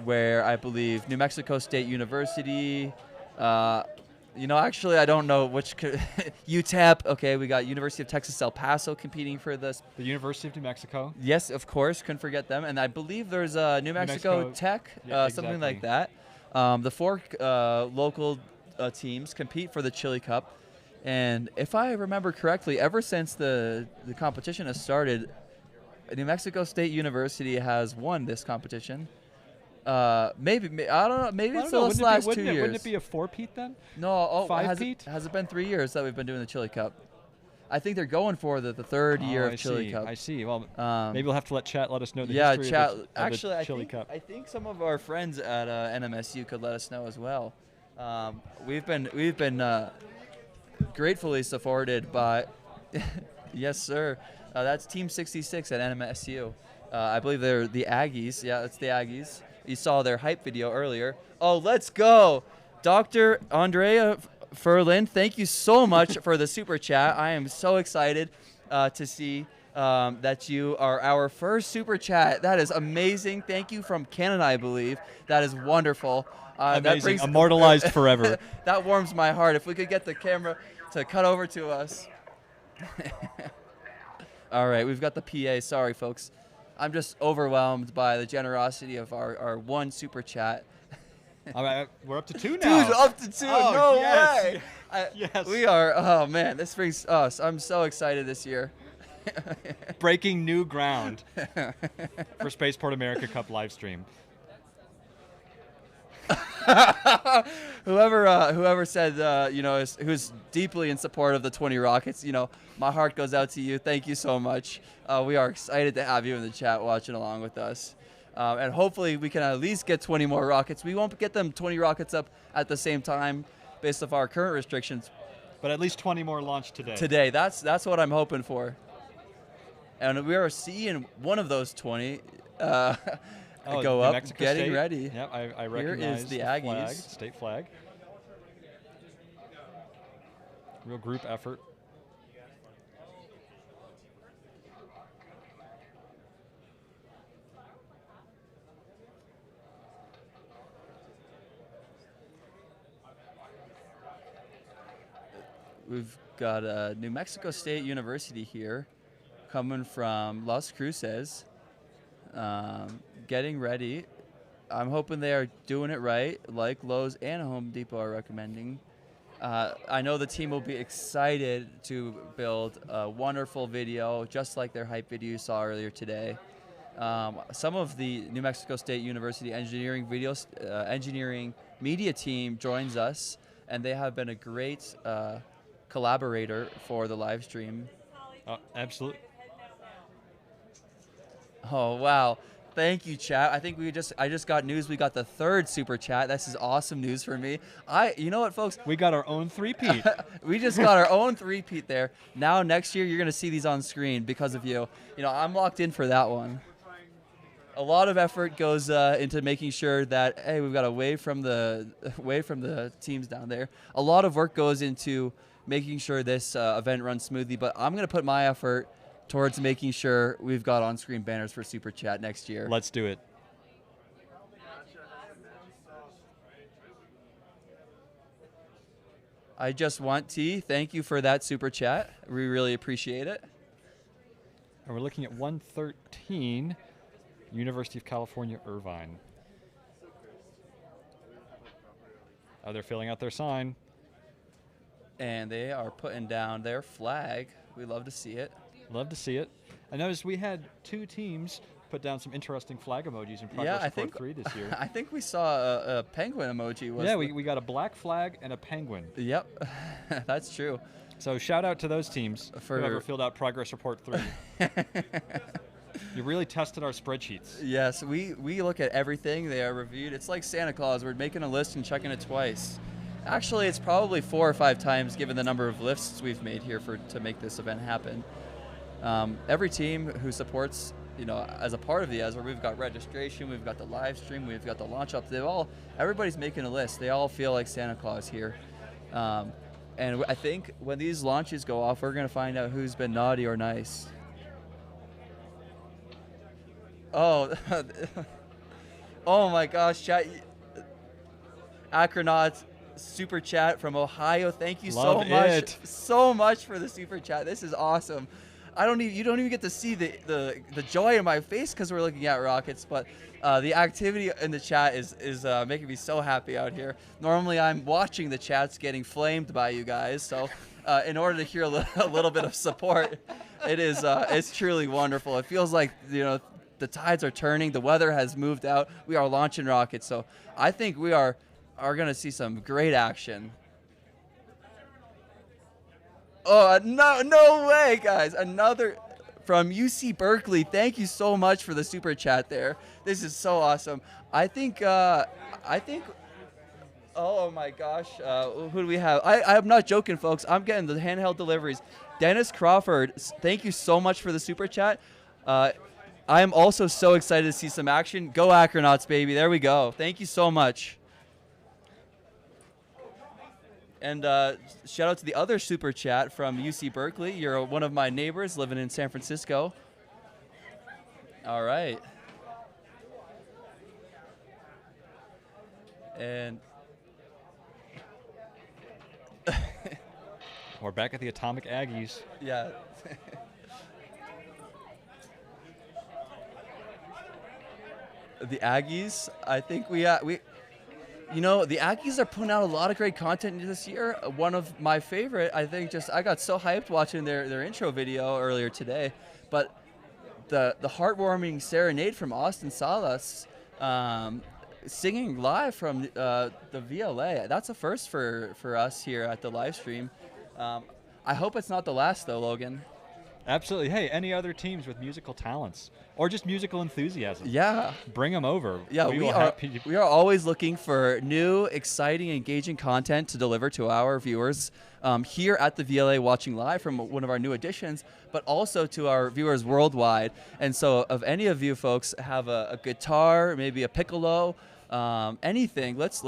Where I believe New Mexico State University, actually I don't know which, UTEP, okay, we got University of Texas El Paso competing for this. The University of New Mexico. Yes, of course, couldn't forget them. And I believe there's New Mexico Tech, something like that. The four local teams compete for the Chili Cup. And if I remember correctly, ever since the competition has started, New Mexico State University has won this competition. Maybe I don't know. Maybe it's the last 2 years. Wouldn't it be a four-peat then? No, five-peat? Has it been 3 years that we've been doing the Chili Cup? I think they're going for the third year of Chili Cup. I see. Well, maybe we'll have to let chat let us know the history of the Chili Cup. I think some of our friends at NMSU could let us know as well. We've been gratefully supported by, yes sir. That's Team 66 at NMSU. I believe they're the Aggies. Yeah, it's the Aggies. You saw their hype video earlier. Oh, let's go. Dr. Andrea Furlan, thank you so much for the super chat. I am so excited to see that you are our first super chat. That is amazing. Thank you from Canada, I believe. That is wonderful. Amazing. Immortalized forever. That warms my heart. If we could get the camera to cut over to us. All right, we've got the PA. Sorry, folks. I'm just overwhelmed by the generosity of our one super chat. All right, we're up to two now. Dude, up to two. Oh, no yes. way. Yes. We are, oh man, this brings us. I'm so excited this year. Breaking new ground for Spaceport America Cup live stream. Whoever said, who's deeply in support of the 20 Rockets, my heart goes out to you. Thank you so much. We are excited to have you in the chat watching along with us. And hopefully we can at least get 20 more rockets. We won't get them 20 rockets up at the same time based off our current restrictions. But at least 20 more launched today. Today, that's what I'm hoping for. And we are seeing one of those 20 go up, Mexico getting State. ready. Yep, I recognize Here is the Aggies. flag, state flag. Real group effort. We've got New Mexico State University here coming from Las Cruces, getting ready. I'm hoping they are doing it right, like Lowe's and Home Depot are recommending. I know the team will be excited to build a wonderful video, just like their hype video you saw earlier today. Some of the New Mexico State University engineering media team joins us, and they have been a great collaborator for the live stream. Absolutely. Oh, wow. Thank you, chat. I think I just got news. We got the 3rd super chat. This is awesome news for me. You know what, folks? We got our own 3-peat. We just got our own 3-peat there. Now, next year, you're going to see these on screen because of you. You know, I'm locked in for that one. A lot of effort goes into making sure that, hey, we've got away from the teams down there. A lot of work goes into making sure this event runs smoothly, but I'm going to put my effort towards making sure we've got on-screen banners for Super Chat next year. Let's do it. I just want tea. Thank you for that Super Chat. We really appreciate it. And we're looking at 113, University of California, Irvine. Oh, they're filling out their sign. And they are putting down their flag. We love to see it. Love to see it. I noticed we had 2 teams put down some interesting flag emojis in Progress Report 3 this year. I think we saw a penguin emoji. We got a black flag and a penguin. Yep, that's true. So shout out to those teams for whoever filled out Progress Report 3. You really tested our spreadsheets. Yes, we look at everything. They are reviewed. It's like Santa Claus. We're making a list and checking it twice. Actually, it's probably 4 or 5 times given the number of lists we've made here to make this event happen. Every team who supports, as a part of the ESWR, we've got registration, we've got the live stream, we've got the launch up. Everybody's making a list. They all feel like Santa Claus here. And I think when these launches go off, we're going to find out who's been naughty or nice. Oh, oh my gosh, chat. Acronauts super chat from Ohio. Thank you so much for the super chat. This is awesome. You don't even get to see the joy in my face because we're looking at rockets, but the activity in the chat is making me so happy out here. Normally I'm watching the chats getting flamed by you guys, so in order to hear a little bit of support, it's truly wonderful. It feels like the tides are turning, the weather has moved out, we are launching rockets, so I think we are going to see some great action. Oh, no way, guys. Another from UC Berkeley. Thank you so much for the super chat there. This is so awesome. I think, oh my gosh. Who do we have? I'm not joking, folks. I'm getting the handheld deliveries. Dennis Crawford, thank you so much for the super chat. I am also so excited to see some action. Go Acronauts, baby. There we go. Thank you so much. And shout out to the other super chat from UC Berkeley. You're one of my neighbors living in San Francisco. All right. And we're back at the Atomic Aggies. Yeah. The Aggies, I think the Aggies are putting out a lot of great content this year. One of my favorite, I think, I got so hyped watching their intro video earlier today. But the heartwarming serenade from Austin Salas, singing live from the VLA. That's a first for us here at the live stream. I hope it's not the last, though, Logan. Absolutely. Hey, any other teams with musical talents or just musical enthusiasm? Yeah. Bring them over. Yeah, we are always looking for new, exciting, engaging content to deliver to our viewers here at the VLA watching live from one of our new editions, but also to our viewers worldwide. And so if any of you folks have a guitar, maybe a piccolo, anything, let's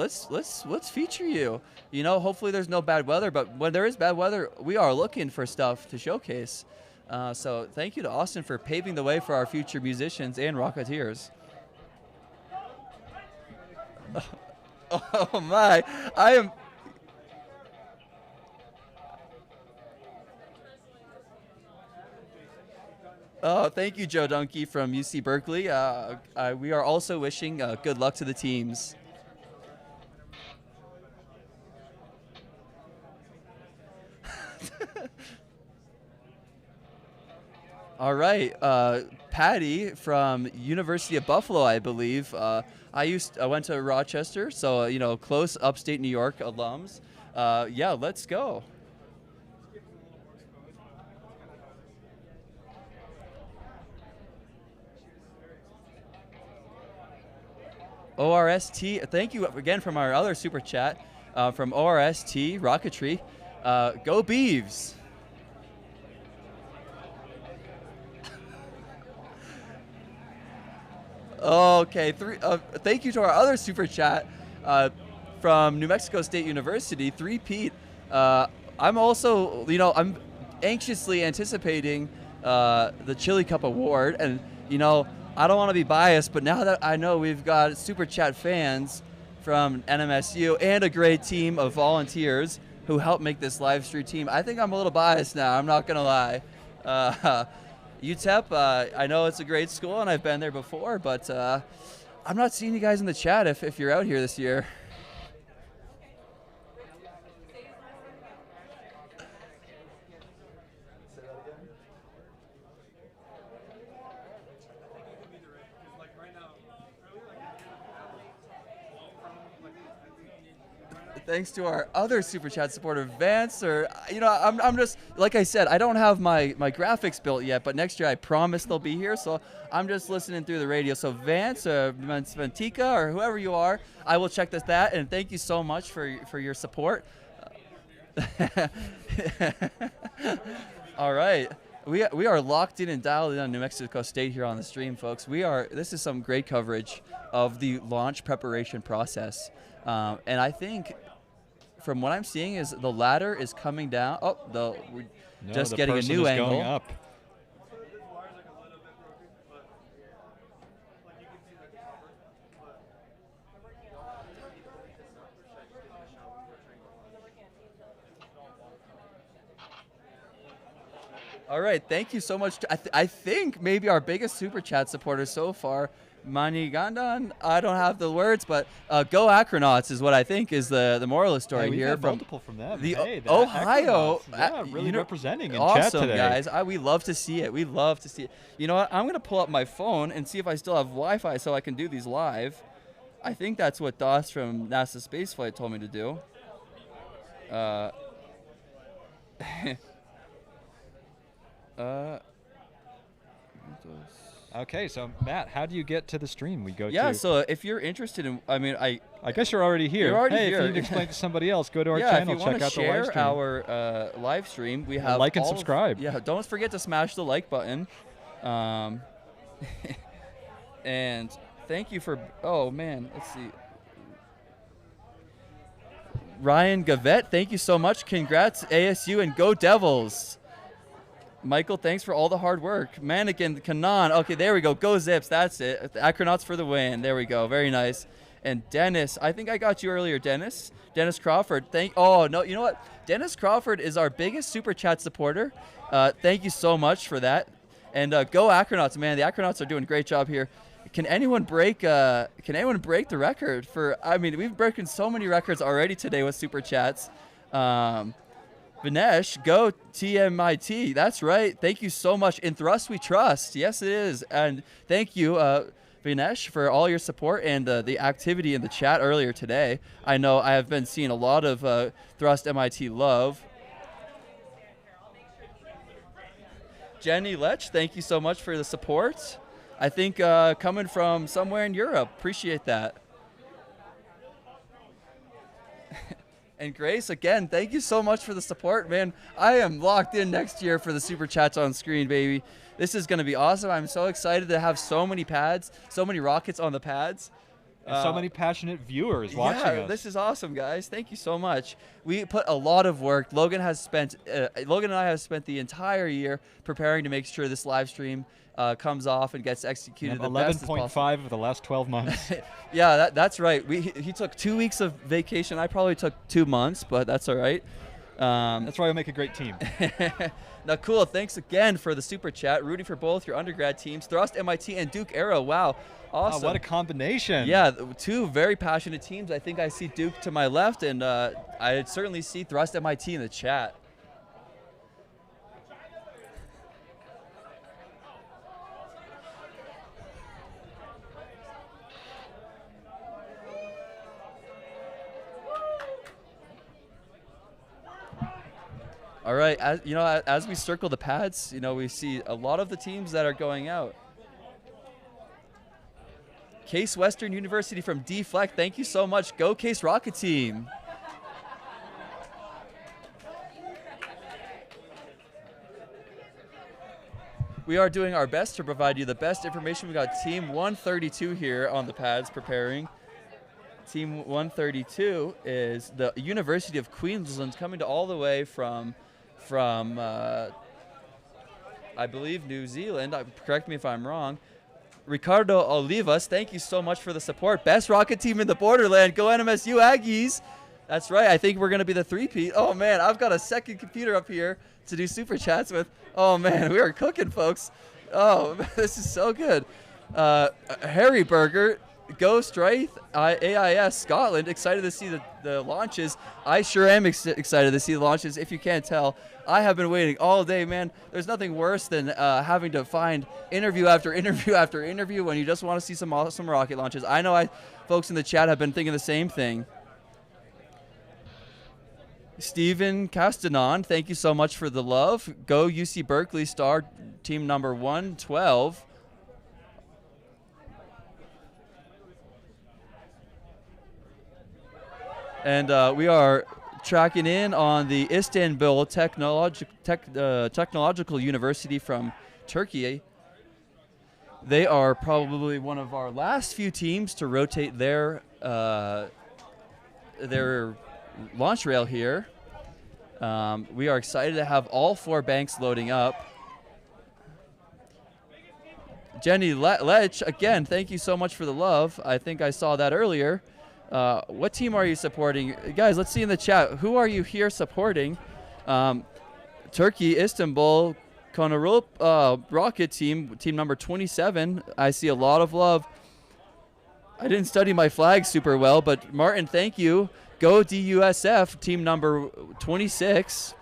feature you. Hopefully there's no bad weather, but when there is bad weather, we are looking for stuff to showcase. So thank you to Austin for paving the way for our future musicians and Rocketeers. Oh my, I am... Oh, thank you, Joe Donkey from UC Berkeley. We are also wishing good luck to the teams. All right, Patty from University of Buffalo, I believe. I went to Rochester, so close upstate New York alums. Yeah, let's go. ORST, thank you again from our other super chat from ORST Rocketry. Go Beavs. Okay, thank you to our other super chat from New Mexico State University, 3-Pete. I'm also, I'm anxiously anticipating the Chili Cup Award, and I don't want to be biased, but now that I know we've got super chat fans from NMSU and a great team of volunteers who helped make this live stream team, I think I'm a little biased now. I'm not gonna lie. UTEP, I know it's a great school and I've been there before, but I'm not seeing you guys in the chat if you're out here this year. Thanks to our other super chat supporter, Vance. I'm just, like I said, I don't have my graphics built yet, but next year I promise they'll be here. So I'm just listening through the radio. So Vance or Ventica or whoever you are, I will check that. And thank you so much for your support. All right. We are locked in and dialed in on New Mexico State here on the stream, folks. This is some great coverage of the launch preparation process. And I think from what I'm seeing is the ladder is coming down. We're just getting a new angle. Going up. All right, thank you so much. I think maybe our biggest super chat supporter so far, Manigandan. I don't have the words, but go Acronauts is what I think is the moral of the story we've here. Had multiple from them. The the Ohio. Really representing in awesome, chat today. Guys. We love to see it. We love to see it. You know what? I'm going to pull up my phone and see if I still have Wi-Fi so I can do these live. I think that's what Doss from NASA Spaceflight told me to do. Okay, so Matt, how do you get to the stream we go to? Yeah, so if you're interested in, I guess you're already here. You're already here. If you need to explain to somebody else, go to our channel, check out the live stream. Our live stream, we have like and subscribe. Don't forget to smash the like button. And thank you for. Oh man, let's see. Ryan Gavette, thank you so much. Congrats, ASU, and go Devils. Michael, thanks for all the hard work. Mannequin, Kanan. Okay, there we go. Go Zips. That's it. The Acronauts for the win. There we go. Very nice. And Dennis, I think I got you earlier, Dennis. Dennis Crawford. Oh, no, you know what? Dennis Crawford is our biggest super chat supporter. Thank you so much for that. And go Acronauts, man. The Acronauts are doing a great job here. Can anyone break the record for? I mean, we've broken so many records already today with super chats. Vinesh, go TMIT. That's right. Thank you so much. In Thrust we trust. Yes, it is. And thank you, Vinesh, for all your support and the activity in the chat earlier today. I know I have been seeing a lot of Thrust MIT love. Jenny Lech, thank you so much for the support. I think coming from somewhere in Europe. Appreciate that. And Grace, again, thank you so much for the support, man. I am locked in next year for the super chats on screen, baby. This is going to be awesome. I'm so excited to have so many pads, so many rockets on the pads. And so many passionate viewers watching us. This is awesome, guys. Thank you so much. We put a lot of work. Logan and I have spent the entire year preparing to make sure this live stream comes off and gets executed the best as possible. 11.5 of the last 12 months. Yeah, that's right. He took 2 weeks of vacation. I probably took 2 months, but that's all right. That's why we make a great team. Now, cool. Thanks again for the super chat. Rooting for both your undergrad teams, Thrust MIT and Duke Aero. Wow. Awesome. What a combination. Yeah, two very passionate teams. I think I see Duke to my left, and I certainly see Thrust MIT in the chat. All right, as we circle the pads, we see a lot of the teams that are going out. Case Western University from Deflect. Thank you so much. Go Case Rocket Team. We are doing our best to provide you the best information. We got Team 132 here on the pads preparing. Team 132 is the University of Queensland, coming to all the way from I believe New Zealand. Correct me if I'm wrong. Ricardo Olivas, thank you so much for the support. Best rocket team in the borderland. Go NMSU Aggies. That's right. I think we're going to be the three-peat. Oh, man, I've got a second computer up here to do super chats with. Oh, man, we are cooking, folks. Oh, this is so good. Harry Burger, Ghost Wraith, AIS Scotland, excited to see the launches. I sure am excited to see the launches. If you can't tell, I have been waiting all day, man. There's nothing worse than having to find interview after interview after interview when you just want to see some awesome rocket launches. I know folks in the chat have been thinking the same thing. Stephen Castanon, thank you so much for the love. Go UC Berkeley Star, team number 112. And we are tracking in on the Istanbul Technological University from Turkey. They are probably one of our last few teams to rotate their launch rail here. We are excited to have all 4 banks loading up. Jenny Lech, again, thank you so much for the love. I think I saw that earlier. What team are you supporting? Guys, let's see in the chat. Who are you here supporting? Turkey, Istanbul, Konarup rocket team number 27. I see a lot of love. I didn't study my flag super well, but Martin, thank you. Go DUSF, team number 26.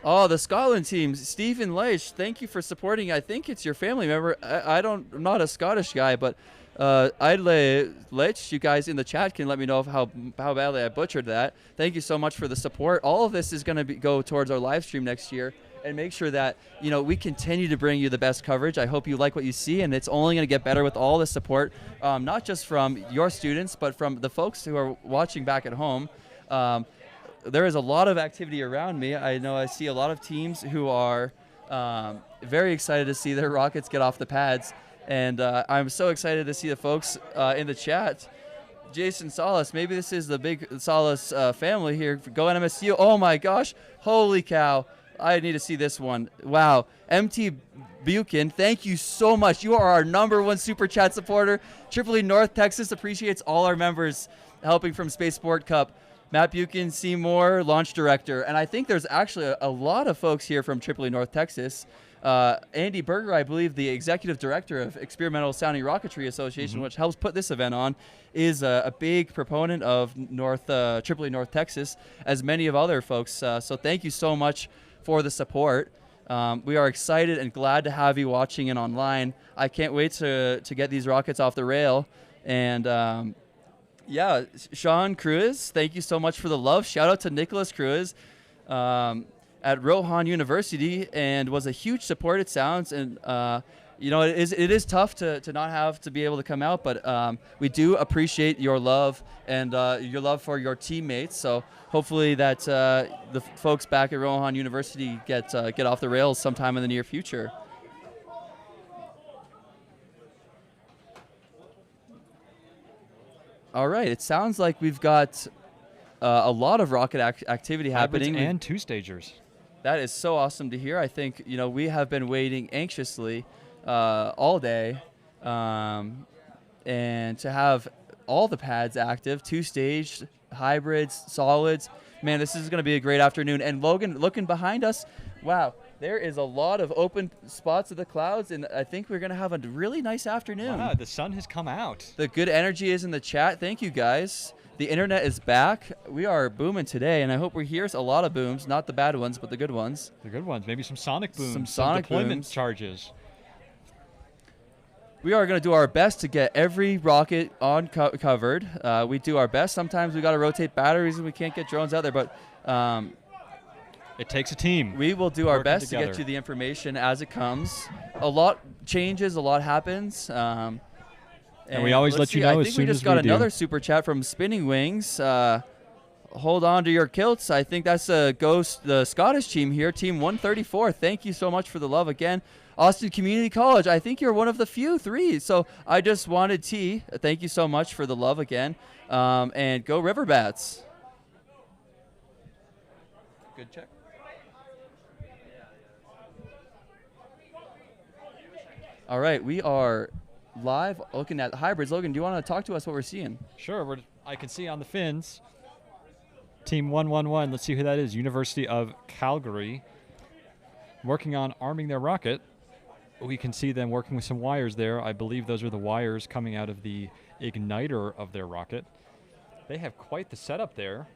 Oh, the Scotland team. Stephen Leitch, thank you for supporting. I think it's your family member. I'm not a Scottish guy, but Idle Leitch, you guys in the chat can let me know how badly I butchered that. Thank you so much for the support. All of this is going to go towards our live stream next year. And make sure that, we continue to bring you the best coverage. I hope you like what you see, and it's only going to get better with all the support, not just from your students, but from the folks who are watching back at home. There is a lot of activity around me. I know I see a lot of teams who are very excited to see their rockets get off the pads, and I'm so excited to see the folks in the chat. Jason Salas, maybe this is the big Salas family here. Go NMSU. Oh, my gosh. Holy cow. I need to see this one. Wow. MT Buchan, thank you so much. You are our #1 super chat supporter. Tripoli North Texas appreciates all our members helping from Spaceport Cup. Matt Buchan, Seymour, launch director. And I think there's actually a lot of folks here from Tripoli North Texas. Andy Berger, I believe, the executive director of Experimental Sounding Rocketry Association, which helps put this event on, is a big proponent of Tripoli North Texas, as many of other folks. So thank you so much for the support. We are excited and glad to have you watching and online. I can't wait to get these rockets off the rail. And yeah, Sean Cruz, thank you so much for the love. Shout out to Nicholas Cruz at Rohan University, and was a huge support, it sounds. And it is tough to not have to be able to come out, but we do appreciate your love and your love for your teammates. So hopefully that the folks back at Rohan University get off the rails sometime in the near future. All right, it sounds like we've got a lot of rocket activity happening. And 2-stagers. That is so awesome to hear. I think, we have been waiting anxiously all day, and to have all the pads active, 2-stage, hybrids, solids. Man, this is going to be a great afternoon. And Logan, looking behind us, wow, there is a lot of open spots of the clouds, and I think we're going to have a really nice afternoon. Wow, the sun has come out. The good energy is in the chat. Thank you, guys. The internet is back. We are booming today, and I hope we hear a lot of booms, not the bad ones, but the good ones. The good ones, maybe some sonic booms, some sonic deployment booms. charges. We are going to do our best to get every rocket covered. We do our best. Sometimes we got to rotate batteries and we can't get drones out there, but It takes a team. We will do our working best together. to get you the information as it comes. A lot changes, a lot happens. And we always let's let you see, know I as think soon we as just got we do. another super chat from Spinning Wings. Hold on to your kilts. I think that's the Scottish team here, Team 134. Thank you so much for the love again. Austin Community College, I think you're one of the few 3. So I just wanted tea. Thank you so much for the love again. And go Riverbats. Good check. All right, we are live looking at hybrids. Logan, do you want to talk to us what we're seeing? Sure. I can see on the fins, Team 111. Let's see who that is. University of Calgary, working on arming their rocket. We can see them working with some wires there. I believe those are the wires coming out of the igniter of their rocket. They have quite the setup there.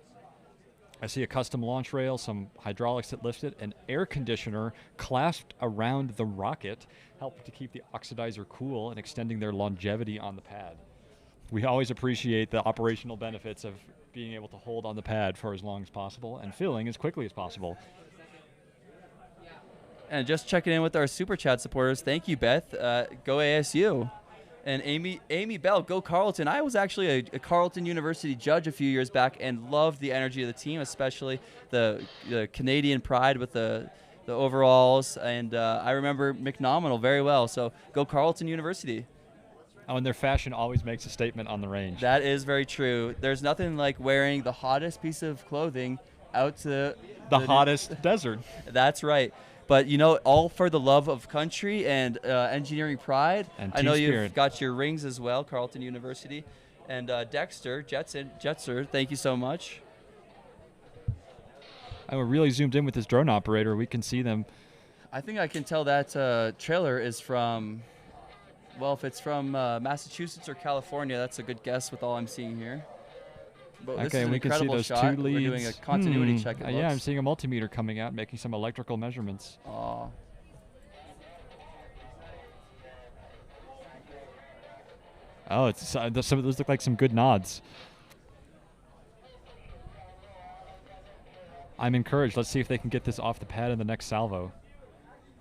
I see a custom launch rail, some hydraulics that lift it, an air conditioner clasped around the rocket, helping to keep the oxidizer cool and extending their longevity on the pad. We always appreciate the operational benefits of being able to hold on the pad for as long as possible and filling as quickly as possible. And just checking in with our Super Chat supporters. Thank you, Beth. Go ASU. And Amy Bell, go Carleton. I was actually a Carleton University judge a few years back and loved the energy of the team, especially the Canadian pride with the overalls. And I remember McNominal very well. So go Carleton University. Oh, and their fashion always makes a statement on the range. That is very true. There's nothing like wearing the hottest piece of clothing out to the hottest desert. That's right. But, you know, all for the love of country and engineering pride. And I know team you've spirit. got your rings as well, Carleton University. And Dexter, Jetser, thank you so much. And we're really zoomed in with this drone operator. We can see them. I think I can tell that trailer is from, well, if it's from Massachusetts or California, that's a good guess with all I'm seeing here. But this Okay, is and an we can see incredible those shot. two leads. We're doing a continuity check. It Yeah, I'm looks. seeing a multimeter coming out, making some electrical measurements. Aw. Oh, it's some of those look like some good nods. I'm encouraged. Let's see if they can get this off the pad in the next salvo.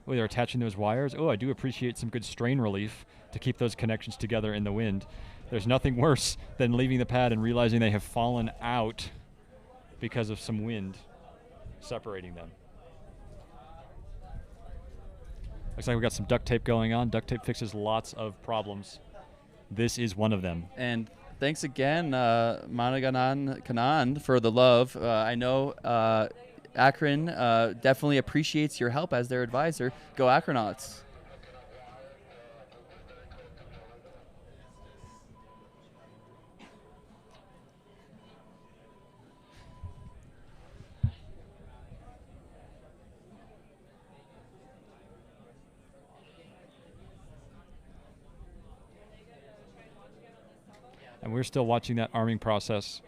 Oh, they're attaching those wires. Oh, I do appreciate some good strain relief to keep those connections together in the wind. There's nothing worse than leaving the pad and realizing they have fallen out because of some wind separating them. Looks like we got some duct tape going on. Duct tape fixes lots of problems. This is one of them. And thanks again, Managanan Kanan, for the love. I know Akron definitely appreciates your help as their advisor. Go Akronauts. And we're still watching that arming process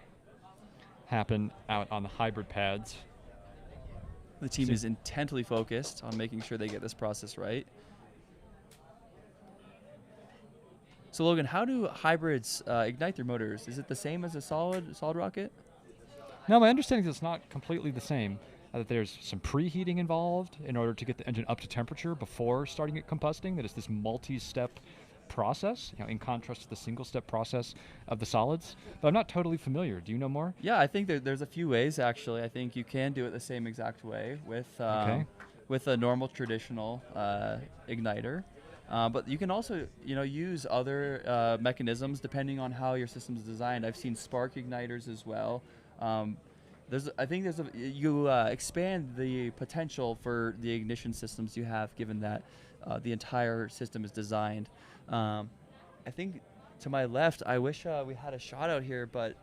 happen out on the hybrid pads. The team is intently focused on making sure they get this process right. So Logan, how do hybrids ignite their motors? Is it the same as a solid rocket? No, my understanding is it's not completely the same. That there's some preheating involved in order to get the engine up to temperature before starting it combusting. That it's this multi-step process, in contrast to the single-step process of the solids. But I'm not totally familiar. Do you know more? Yeah, I think there's a few ways actually. I think you can do it the same exact way with a normal traditional igniter. But you can also, use other mechanisms depending on how your system is designed. I've seen spark igniters as well. You expand the potential for the ignition systems you have, given that the entire system is designed. I think to my left, I wish we had a shot out here, but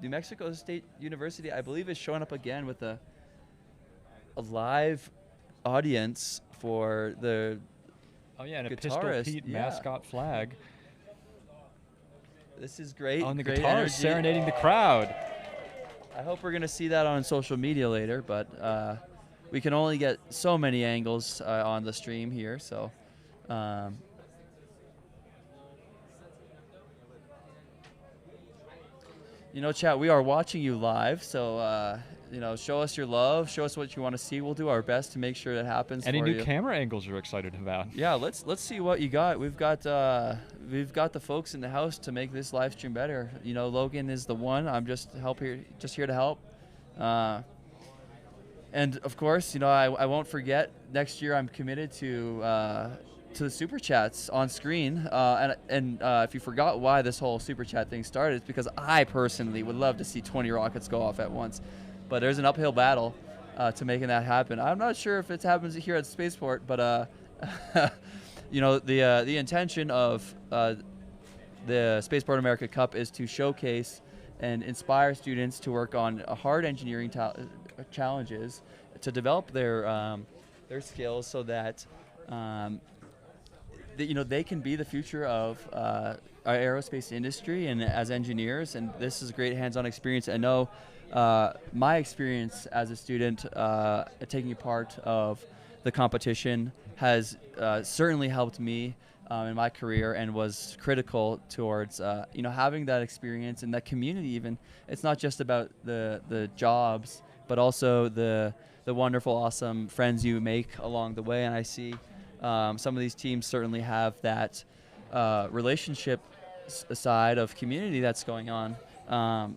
New Mexico State University, I believe, is showing up again with a live audience for the and a guitarist. Pistol Pete mascot flag. This is great. On the great guitar, energy. serenading the crowd. I hope we're going to see that on social media later, but we can only get so many angles on the stream here, so... chat, we are watching you live, so show us your love, show us what you want to see. We'll do our best to make sure that happens. Any for new you. camera angles you're excited about? Yeah, let's see what you got. We've got the folks in the house to make this live stream better. Logan is the one. I'm just here to help. And of course, I won't forget. Next year, I'm committed to the super chats on screen. And if you forgot why this whole super chat thing started, it's because I personally would love to see 20 rockets go off at once. But there's an uphill battle to making that happen. I'm not sure if it happens here at Spaceport, but the intention of the Spaceport America Cup is to showcase and inspire students to work on hard engineering challenges to develop their skills so that they can be the future of our aerospace industry and as engineers. And this is a great hands-on experience. I know my experience as a student taking part of the competition has certainly helped me in my career and was critical towards having that experience and that community. Even it's not just about the jobs, but also the wonderful, awesome friends you make along the way. And I see some of these teams certainly have that relationship side of community that's going on.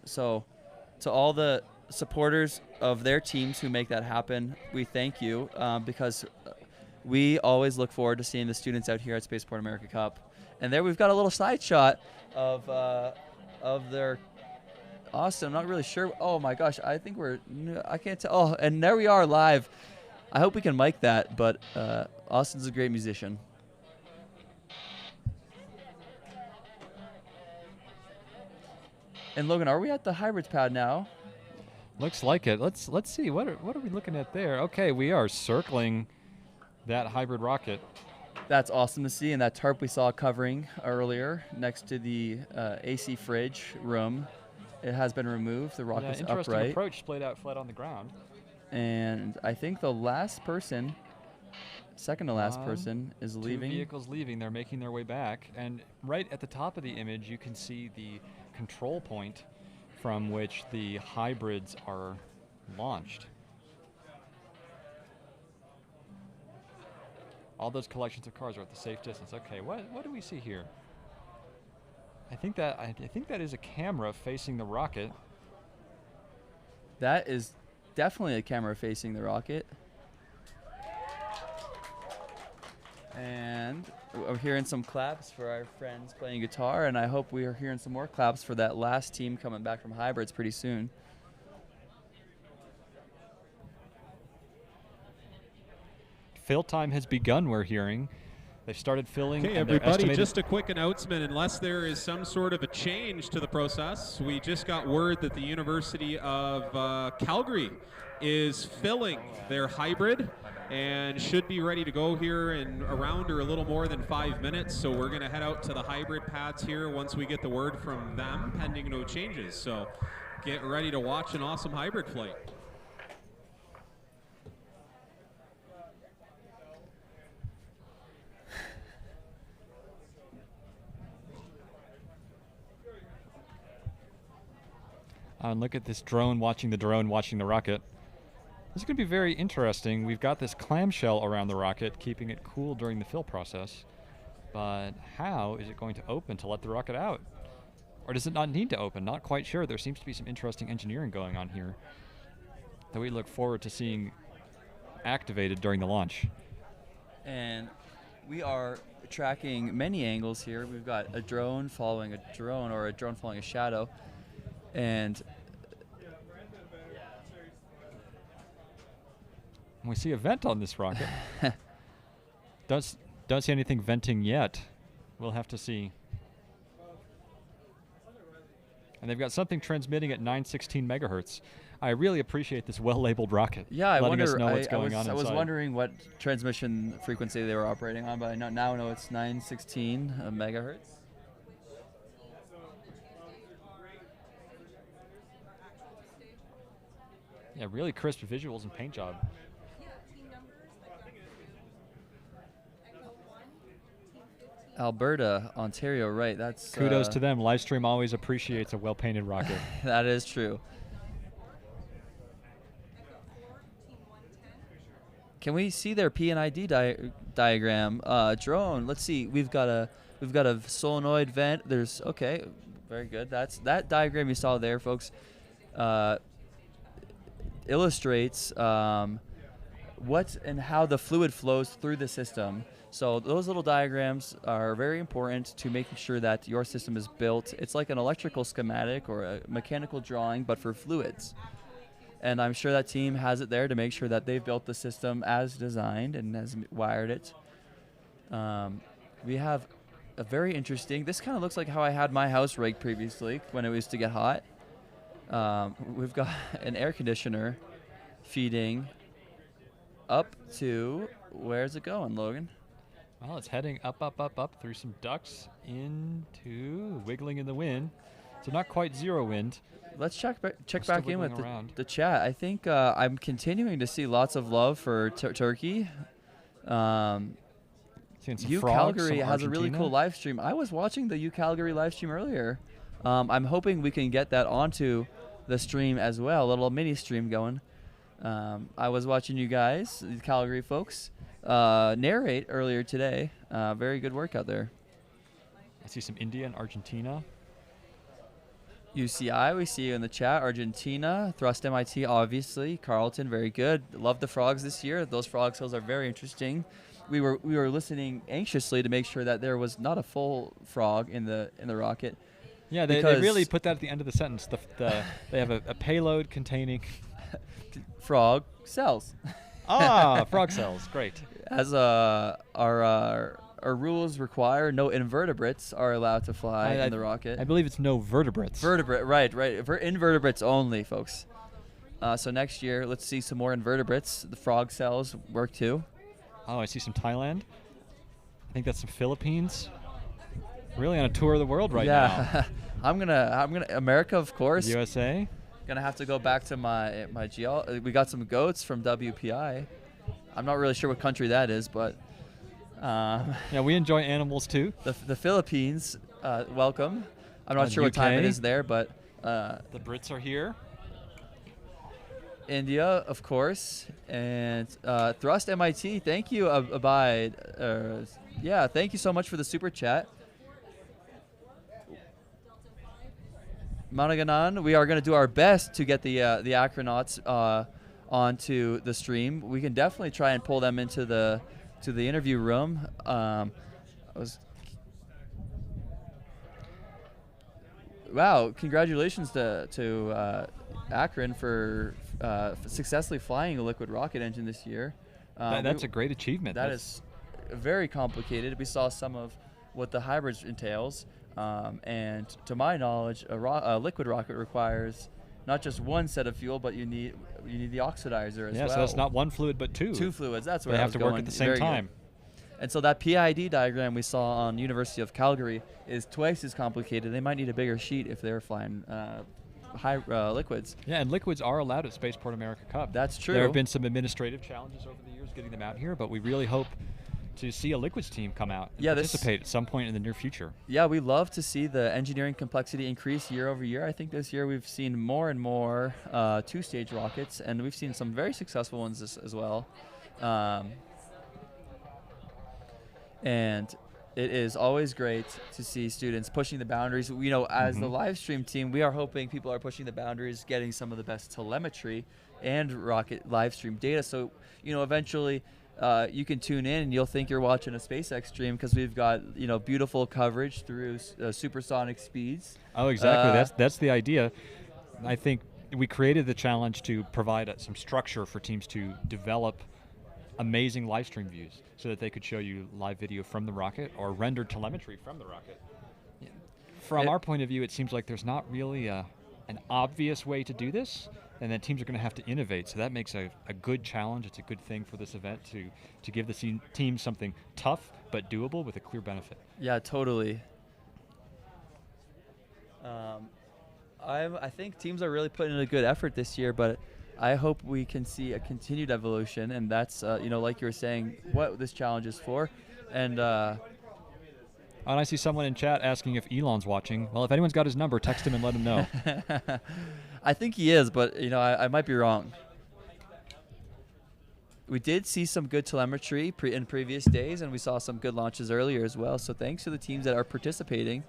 So to all the supporters of their teams who make that happen, we thank you because we always look forward to seeing the students out here at Spaceport America Cup. And there we've got a little side shot of their Austin. I'm not really sure. Oh my gosh, I can't tell. Oh, and there we are live. I hope we can mic that, but Austin's a great musician. And Logan, are we at the hybrids pad now? Looks like it. Let's see. What are we looking at there? Okay, we are circling that hybrid rocket. That's awesome to see. And that tarp we saw covering earlier next to the AC fridge room, it has been removed. The rocket's interesting upright. Approach, splayed out flat on the ground. And I think the last person, second to last person, is leaving. 2 vehicles leaving. They're making their way back. And right at the top of the image, you can see the control point from which the hybrids are launched. All those collections of cars are at the safe distance. Okay, what do we see here? I think that is a camera facing the rocket. That is definitely a camera facing the rocket. And we're hearing some claps for our friends playing guitar, and I hope we are hearing some more claps for that last team coming back from hybrids pretty soon. Fill time has begun, we're hearing. They've started filling. Okay, everybody, just a quick announcement. Unless there is some sort of a change to the process, we just got word that the University of Calgary is filling their hybrid and should be ready to go here in around or a little more than 5 minutes. So we're going to head out to the hybrid pads here once we get the word from them, pending no changes. So get ready to watch an awesome hybrid flight. And look at this drone watching the rocket. This is going to be very interesting. We've got this clamshell around the rocket, keeping it cool during the fill process. But how is it going to open to let the rocket out? Or does it not need to open? Not quite sure. There seems to be some interesting engineering going on here that we look forward to seeing activated during the launch. And we are tracking many angles here. We've got a drone following a drone, or a drone following a shadow. And we see a vent on this rocket. Don't see anything venting yet. We'll have to see. And they've got something transmitting at 916 megahertz. I really appreciate this well-labeled rocket. Yeah, I letting wonder. us know what's going on I was inside. wondering what transmission frequency they were operating on, but I now know it's 916 megahertz. Yeah, really crisp visuals and paint job. Alberta, Ontario, right? That's kudos to them. Livestream always appreciates a well-painted rocket. That is true. Can we see their P&ID diagram? Drone. Let's see. We've got a solenoid vent. There's okay, very good. That diagram you saw there, folks. Illustrates what and how the fluid flows through the system. So those little diagrams are very important to making sure that your system is built. It's like an electrical schematic or a mechanical drawing, but for fluids. And I'm sure that team has it there to make sure that they've built the system as designed and has wired it. We have a very interesting, this kind of looks like how I had my house rigged previously when it used to get hot. We've got an air conditioner feeding up to, where's it going, Logan? Well, it's heading up through some ducts into wiggling in the wind. So not quite zero wind. Let's check back in with the chat. I think I'm continuing to see lots of love for Turkey. U Calgary has a really cool live stream. I was watching the U Calgary live stream earlier. I'm hoping we can get that onto the stream as well, a little mini stream going. I was watching you guys, the Calgary folks, narrate earlier today. Very good work out there. I see some India and Argentina. UCI, we see you in the chat. Argentina, Thrust MIT, obviously. Carleton, very good. Love the frogs this year. Those frog cells are very interesting. We were listening anxiously to make sure that there was not a full frog in the rocket. Yeah, they really put that at the end of the sentence. They have a payload containing frog cells. Frog cells, great. As our rules require, no invertebrates are allowed to fly in the rocket. I believe it's no vertebrates. Right. Invertebrates only, folks. So next year, let's see some more invertebrates. The frog cells work too. Oh, I see some Thailand. I think that's some Philippines. Really on a tour of the world right now. Yeah, I'm gonna America, of course. USA. Gonna have to go back to my we got some goats from WPI. I'm not really sure what country that is, but yeah, we enjoy animals too. The Philippines, welcome. I'm not sure what time it is there, but the Brits are here. India, of course, and Thrust MIT. Thank you, Abide. Yeah, thank you so much for the super chat. Managanan, we are going to do our best to get the Acronauts onto the stream. We can definitely try and pull them into the interview room. Wow! Congratulations to Akron for successfully flying a liquid rocket engine this year. That's a great achievement. That is very complicated. We saw some of what the hybrids entails. And to my knowledge, a liquid rocket requires not just one set of fuel, but you need the oxidizer as well. Yeah, so that's not one fluid, but two. Two fluids. That's where they I have was to going. work at the same time. And so that PID diagram we saw on University of Calgary is twice as complicated. They might need a bigger sheet if they're flying high liquids. Yeah, and liquids are allowed at Spaceport America Cup. That's true. There have been some administrative challenges over the years getting them out here, but we really hope to see a liquids team come out and participate at some point in the near future. Yeah, we love to see the engineering complexity increase year over year. I think this year we've seen more and more two-stage rockets, and we've seen some very successful ones as well. And it is always great to see students pushing the boundaries. You know, as the live stream team, we are hoping people are pushing the boundaries, getting some of the best telemetry and rocket live stream data. So, you know, eventually you can tune in and you'll think you're watching a SpaceX stream because we've got, you know, beautiful coverage through supersonic speeds. Oh, exactly. That's the idea. I think we created the challenge to provide some structure for teams to develop amazing live stream views so that they could show you live video from the rocket or rendered telemetry from the rocket. From our point of view, it seems like there's not really an obvious way to do this, and then teams are going to have to innovate. So that makes a good challenge. It's a good thing for this event to give the team something tough but doable with a clear benefit. Yeah, totally. I think teams are really putting in a good effort this year, but I hope we can see a continued evolution, and that's, you know, like you were saying, what this challenge is for. And I see someone in chat asking if Elon's watching. Well, if anyone's got his number, text him and let him know. I think he is, but, you know, I might be wrong. we did see some good telemetry in previous days, and we saw some good launches earlier as well. So thanks to the teams that are participating.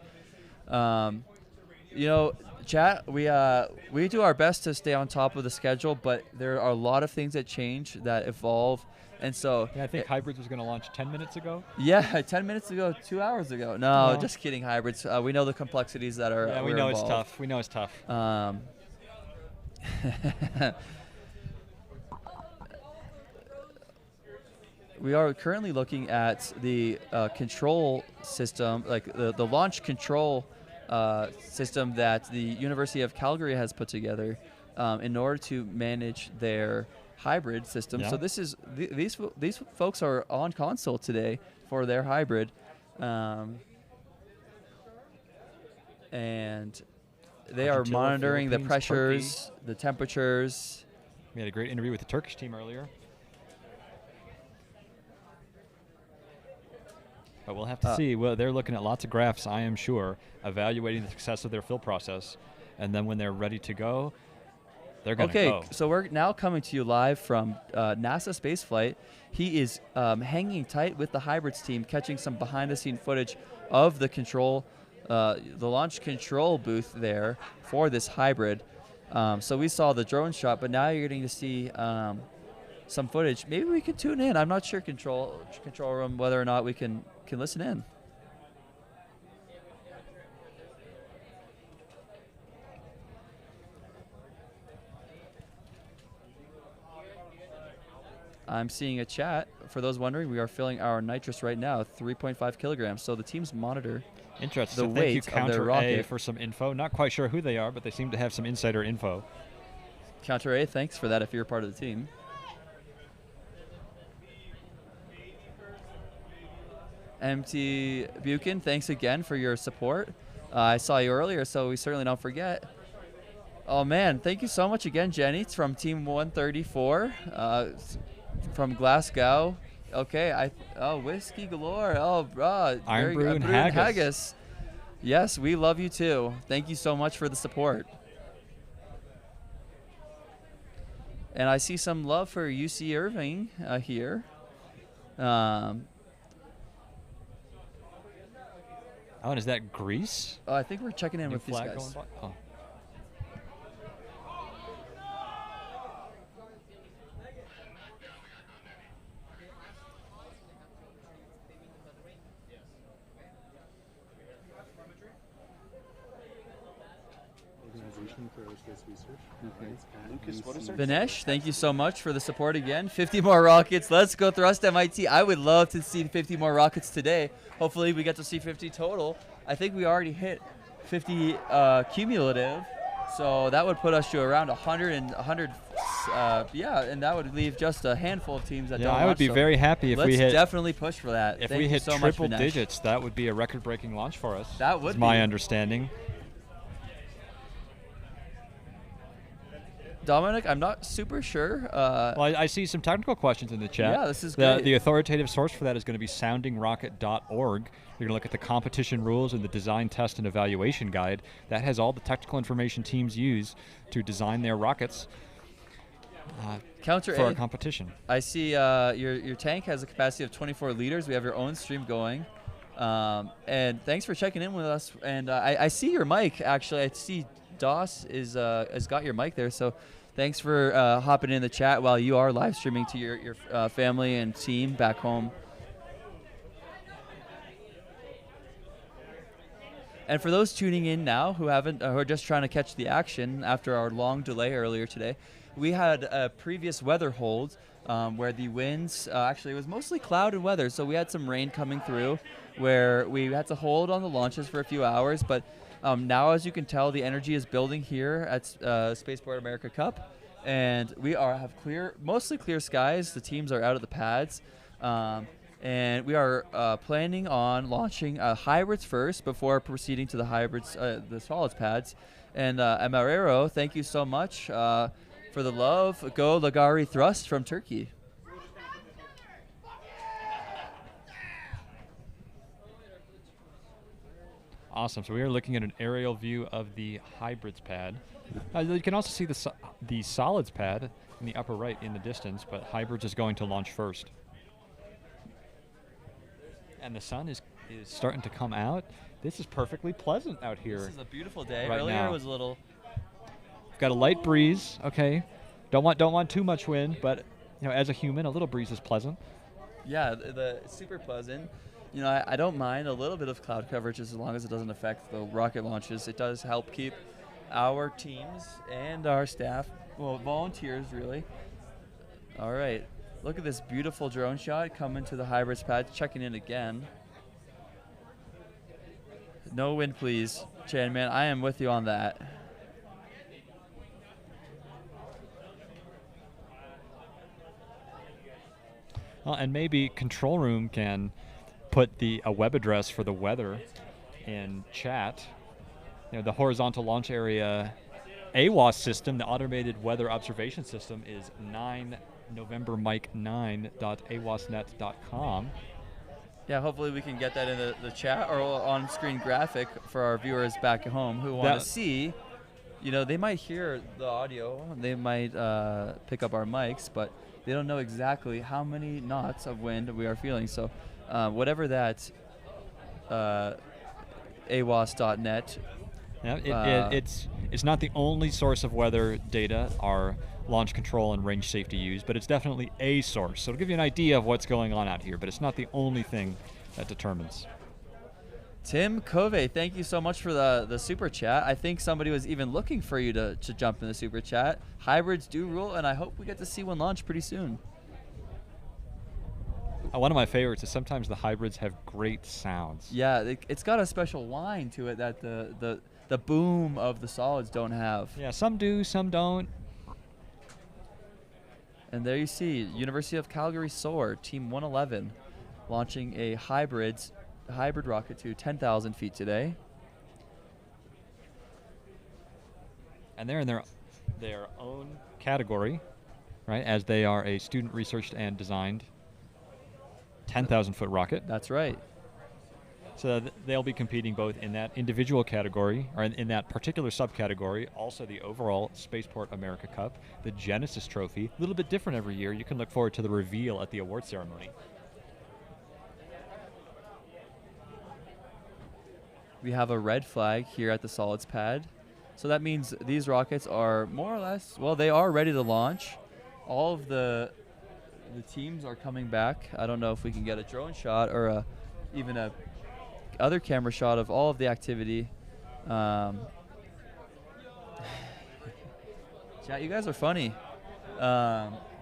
You know, chat, we do our best to stay on top of the schedule, but there are a lot of things that change, that evolve. And so I think Hybrids was going to launch 10 minutes ago. Yeah, 10 minutes ago, 2 hours ago. No, just kidding, Hybrids. We know the complexities that are Yeah, we know it's tough. We know it's tough. We are currently looking at the control system, like the launch control system that the University of Calgary has put together in order to manage their hybrid system. Yeah. So this is these folks are on console today for their hybrid, and they are Argentina, monitoring the Philippines, pressures, the temperatures. We had a great interview with the Turkish team earlier. But we'll have to see. Well, they're looking at lots of graphs, I am sure, evaluating the success of their fill process. And then when they're ready to go, they're going to go. Okay, so we're now coming to you live from NASA spaceflight. He is hanging tight with the hybrids team, catching some behind-the-scene footage of the control, the launch control booth there for this hybrid. So we saw the drone shot, but now you're getting to see some footage. Maybe we can tune in. I'm not sure, control room, whether or not we can listen in. I'm seeing a chat. For those wondering, we are filling our nitrous right now, 3.5 kilograms. So the teams monitor Interesting. the So thank you, weight of their Counter rocket. A, for some info. Not quite sure who they are, but they seem to have some insider info. Counter A, thanks for that if you're part of the team. MT Buchan, thanks again for your support. I saw you earlier, so we certainly don't forget. Oh man, thank you so much again, Jenny. It's from Team 134, from Glasgow. Okay, whiskey galore. Oh, Iron Brew and Brew and Haggis. Yes, we love you too. Thank you so much for the support. And I see some love for UC Irvine here. Oh, and is that Greece? I think we're checking in New with these flag guys. going by? Oh. Vinesh, thank you so much for the support again. 50 more rockets. Let's go thrust MIT. I would love to see 50 more rockets today. Hopefully we get to see 50 total. I think we already hit 50 cumulative. So that would put us to around 100 and 100. And that would leave just a handful of teams that don't I would launch, be so very happy if we hit. Let's definitely push for that. If Thank we you hit so much, triple Vinesh. digits, that would be a record-breaking launch for us. That would is my be. understanding. Dominic, I'm not super sure. Well, I see some technical questions in the chat. Yeah, this is great. The authoritative source for that is going to be soundingrocket.org. You're going to look at the competition rules and the design, test, and evaluation guide. That has all the technical information teams use to design their rockets Counter for A. a competition. I see your tank has a capacity of 24 liters. We have your own stream going. And thanks for checking in with us. And I see your mic, actually. I see Doss has got your mic there. So thanks for hopping in the chat while you are live streaming to your family and team back home. And for those tuning in now who are just trying to catch the action after our long delay earlier today, we had a previous weather hold where the winds, actually it was mostly clouded weather, so we had some rain coming through where we had to hold on the launches for a few hours, but now, as you can tell, the energy is building here at Spaceport America Cup, and we have mostly clear skies. The teams are out at the pads, and we are planning on launching hybrids first before proceeding to the hybrids, the solids pads. And Amarero, thank you so much for the love. Go Lagari Thrust from Turkey. Awesome. So we are looking at an aerial view of the hybrids pad. You can also see the solids pad. in the upper right in the distance, but Hybrids is going to launch first. And the sun is starting to come out. This is perfectly pleasant out here. This is a beautiful day. Right Earlier now. it was a little. We've got a light breeze. Okay, don't want too much wind, but as a human, a little breeze is pleasant. Yeah, it's super pleasant. I don't mind a little bit of cloud coverage as long as it doesn't affect the rocket launches. It does help keep our teams and our staff, well, volunteers really. All right, look at this beautiful drone shot coming to the Hybrids pad, checking in again. No wind, please, Chan man. I am with you on that. Well, and maybe control room can put a web address for the weather in chat. The horizontal launch area AWOS system, the automated weather observation system, is 9novembermike9.awosnet.com. Yeah, hopefully we can get that in the chat or on-screen graphic for our viewers back at home who want to see. They might hear the audio, they might pick up our mics, but they don't know exactly how many knots of wind we are feeling. So whatever that awos.net. Yeah, it's not the only source of weather data our launch control and range safety use, but it's definitely a source. So it'll give you an idea of what's going on out here, but it's not the only thing that determines. Tim Covey, thank you so much for the super chat. I think somebody was even looking for you to jump in the super chat. Hybrids do rule, and I hope we get to see one launch pretty soon. One of my favorites is sometimes the Hybrids have great sounds. Yeah, it's got a special whine to it that the boom of the solids don't have. Yeah, some do, some don't. And there you see University of Calgary SOAR, Team 111, launching a hybrid rocket to 10,000 feet today. And they're in their own category, right, as they are a student researched and designed 10,000-foot rocket. That's right. So they'll be competing both in that individual category, or in that particular subcategory, also the overall Spaceport America Cup, the Genesis Trophy. A little bit different every year. You can look forward to the reveal at the award ceremony. We have a red flag here at the solids pad. So that means these rockets are more or less, well, they are ready to launch. All of the teams are coming back. I don't know if we can get a drone shot or even a other camera shot of all of the activity. Chat, you guys are funny.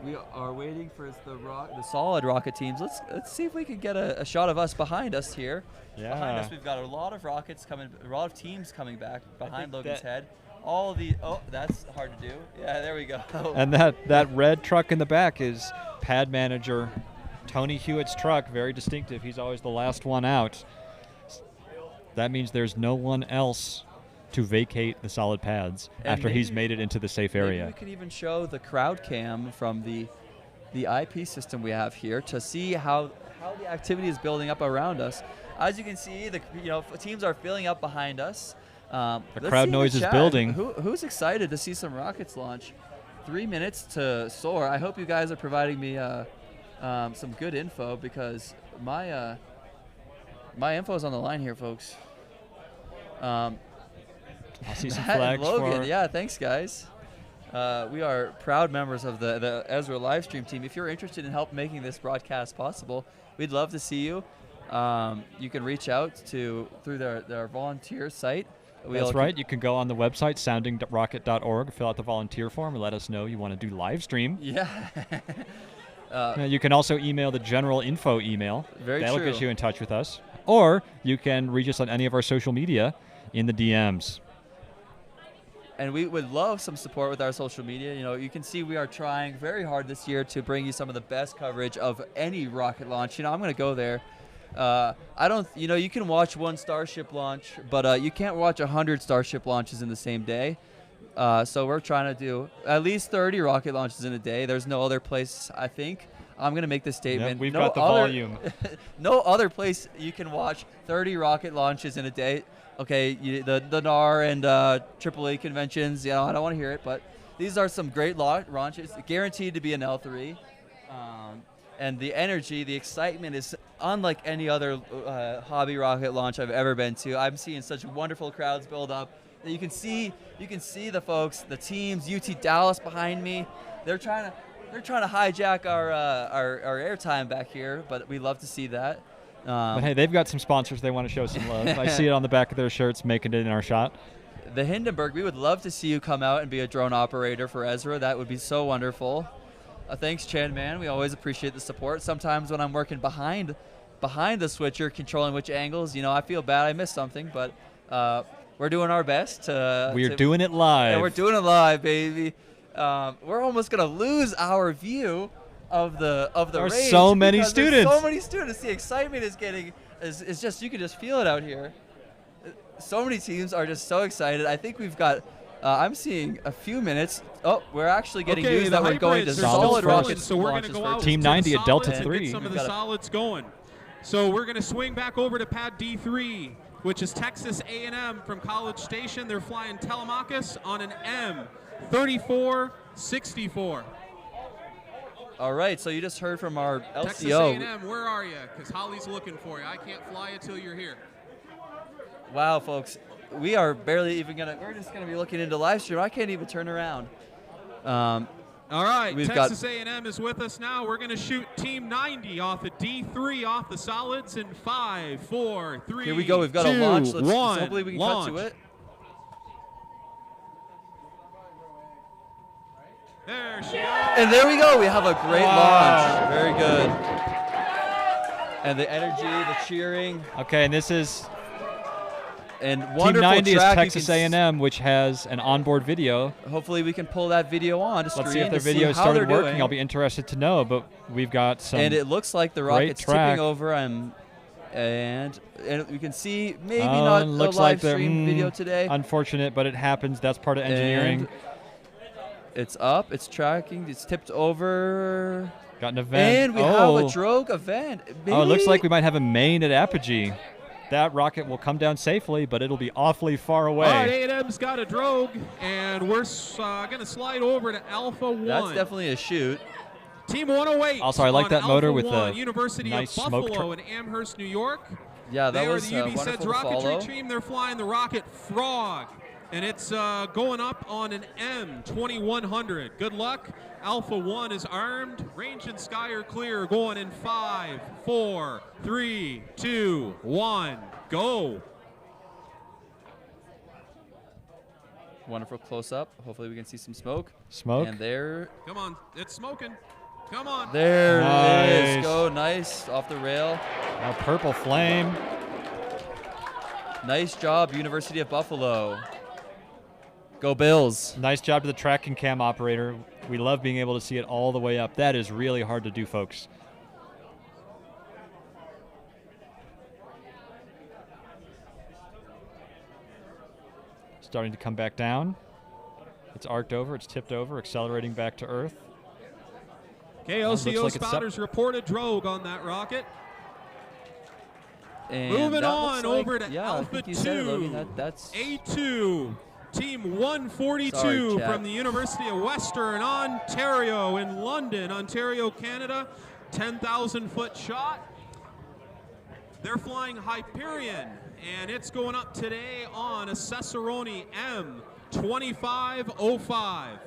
We are waiting for the solid rocket teams. Let's see if we can get a shot of us behind us here. Yeah. Behind us, we've got a lot of rockets coming, a lot of teams coming back behind Logan's head. Oh, that's hard to do. Yeah, there we go. And that red truck in the back is pad manager Tony Hewitt's truck. Very distinctive. He's always the last one out. That means there's no one else to vacate the solid pads after he's made it into the safe area. Maybe we can even show the crowd cam from the IP system we have here to see how the activity is building up around us. As you can see, the teams are filling up behind us. The crowd noise is building. Who's excited to see some rockets launch? 3 minutes to soar. I hope you guys are providing me some good info because my info is on the line here, folks. I see some flags. Logan, yeah, thanks, guys. We are proud members of the Ezra livestream team. If you're interested in help making this broadcast possible, we'd love to see you. You can reach out through their volunteer site. That's right. You can go on the website, soundingrocket.org, fill out the volunteer form, and let us know you want to do live stream. Yeah. You can also email the general info email. That'll true. get you in touch with us. Or you can reach us on any of our social media in the DMs. And we would love some support with our social media. You can see we are trying very hard this year to bring you some of the best coverage of any rocket launch. I'm going to go there. You can watch one Starship launch, but you can't watch 100 Starship launches in the same day. So we're trying to do at least 30 rocket launches in a day. There's no other place, I think. I'm going to make this statement. Yep, we've got the volume. No other place you can watch 30 rocket launches in a day. Okay, the NAR and AAA conventions, I don't want to hear it, but these are some great launches, guaranteed to be an L3. And the energy, the excitement is unlike any other hobby rocket launch I've ever been to. I'm seeing such wonderful crowds build up. That you can see the folks, the teams, UT Dallas behind me. They're trying to hijack our airtime back here, but we love to see that. But hey, they've got some sponsors they want to show some love. I see it on the back of their shirts, making it in our shot. The Hindenburg, we would love to see you come out and be a drone operator for Ezra. That would be so wonderful. Thanks, Chan Man. We always appreciate the support. Sometimes when I'm working behind the switcher, controlling which angles, I feel bad I missed something, but we're doing our best. We're doing it live. Yeah, we're doing it live, baby. We're almost gonna lose our view of the There's range. So many because students. There's so many students. The excitement is just you can just feel it out here. So many teams are just so excited. I think we've got. I'm seeing a few minutes. Oh, we're actually getting news that we're going to solid rocket So we're going to go out Team 90 at Delta 3. Get some of the solids going. So we're going to swing back over to pad D3, which is Texas A&M from College Station. They're flying Telemachus on an M3464. All right, so you just heard from our LCO. Texas A&M, where are you? Because Holly's looking for you. I can't fly you till you're here. Wow, folks. We are barely even we're just gonna be looking into live stream. I can't even turn around. All right, Texas A&M is with us now. We're gonna shoot Team 90 off of D3 off the solids in 5, 4, 3. Here we go. We've got 2, a launch. Let's 1, hopefully we can launch. cut to it. There she goes. And there we go. We have a great launch. Very good. And the energy, the cheering. Okay, and this is. And Team 90 is track. Texas A&M, which has an onboard video. Hopefully we can pull that video on to screen. Let's see if their to video see how started they're working. doing. I'll be interested to know, but we've got some. And it looks like the rocket's track. tipping over. And you can see maybe not the looks live like stream video today. Unfortunate, but it happens. That's part of engineering. And it's up. It's tracking. It's tipped over. Got an event. And we have a drogue event. Oh, it looks like we might have a main at Apogee. That rocket will come down safely, but it'll be awfully far away. All right, A&M's got a drogue, and we're going to slide over to Alpha 1. That's definitely a shoot. Team 108. Also, I like that Alpha motor with 1, the University nice of smoke Buffalo in Amherst, New York. Yeah, that was They are the UB Seds wonderful to rocketry follow. team. They're flying the rocket Frog, and it's going up on an M2100. Good luck. Alpha 1 is armed. Range and sky are clear. Going in 5, 4, 3, 2, 1. Go. Wonderful close up. Hopefully we can see some smoke. Smoke. And there. Come on, it's smoking. Come on. There it is. Nice. Go nice off the rail. A purple flame. Nice job, University of Buffalo. Go Bills. Nice job to the tracking cam operator. We love being able to see it all the way up. That is really hard to do, folks. Starting to come back down. It's arced over. It's tipped over, accelerating back to Earth. KLCO looks like it's spotters report a drogue on that rocket. And Moving that on looks like- over to yeah, I Alpha think you said it, 2. Logan. That's A2, Team 142 Sorry, Chad. from the University of Western Ontario in London, Ontario, Canada. 10,000-foot shot. They're flying Hyperion, and it's going up today on a Cicerone M2505.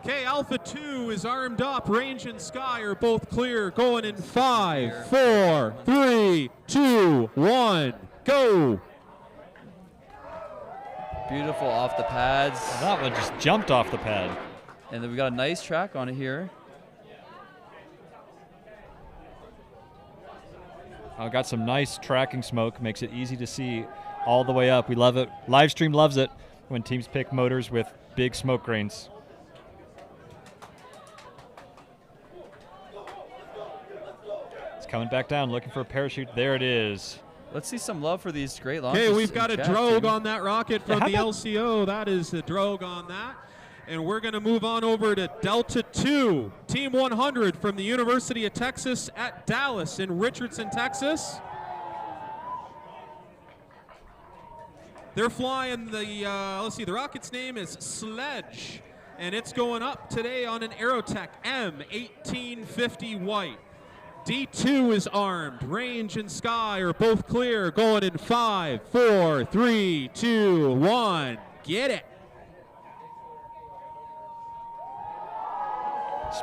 Okay, Alpha 2 is armed up. Range and sky are both clear. Going in 5, 4, 3, 2, 1, go. beautiful off the pads. That one just jumped off the pad. And then we got a nice track on it here. Got some nice tracking smoke. Makes it easy to see all the way up. We love it. Livestream loves it when teams pick motors with big smoke grains. It's coming back down, looking for a parachute. There it is. Let's see some love for these great launches. Okay, we've got a chat, drogue team. on that rocket from the LCO. That is the drogue on that. And we're going to move on over to Delta 2, Team 100 from the University of Texas at Dallas in Richardson, Texas. They're flying the, let's see, the rocket's name is Sledge, and it's going up today on an Aerotech M1850 white. D2 is armed. Range and sky are both clear, going in 5, 4, 3, 2, 1. Get it.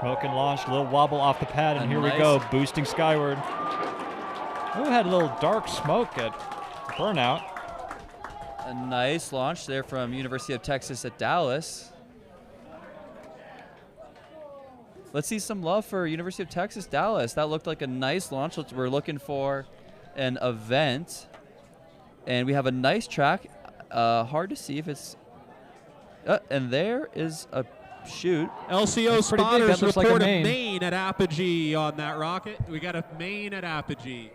Smoke and launch, a little wobble off the pad, and here we go, boosting skyward. Oh, had a little dark smoke at burnout. A nice launch there from University of Texas at Dallas. Let's see some love for University of Texas, Dallas. That looked like a nice launch. We're looking for an event. And we have a nice track. Hard to see if it's... and there is a shoot. LCO spotters report a main at apogee on that rocket. We got a main at apogee.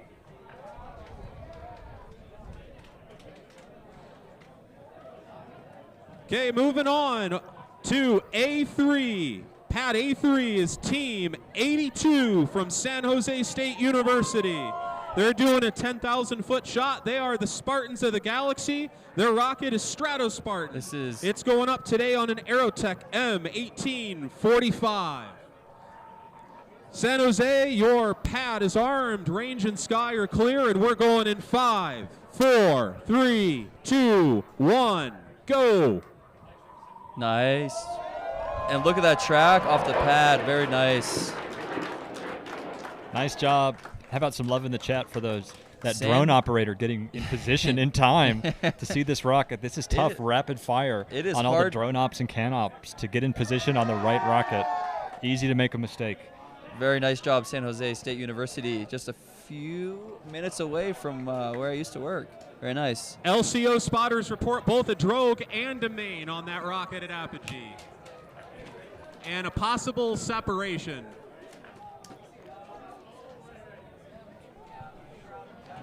Okay, moving on to A3. Pad A3 is team 82 from San Jose State University. They're doing a 10,000-foot shot. They are the Spartans of the galaxy. Their rocket is Stratospartan. It's going up today on an Aerotech M1845. San Jose, your pad is armed. Range and sky are clear, and we're going in 5, 4, 3, 2, 1, go. Nice. And look at that track off the pad. Very nice. Nice job. How about some love in the chat for that drone operator getting in position in time to see this rocket. This is tough, rapid fire on all the drone ops and can ops to get in position on the right rocket. Easy to make a mistake. Very nice job, San Jose State University. Just a few minutes away from where I used to work. Very nice. LCO spotters report both a drogue and a main on that rocket at apogee. And a possible separation.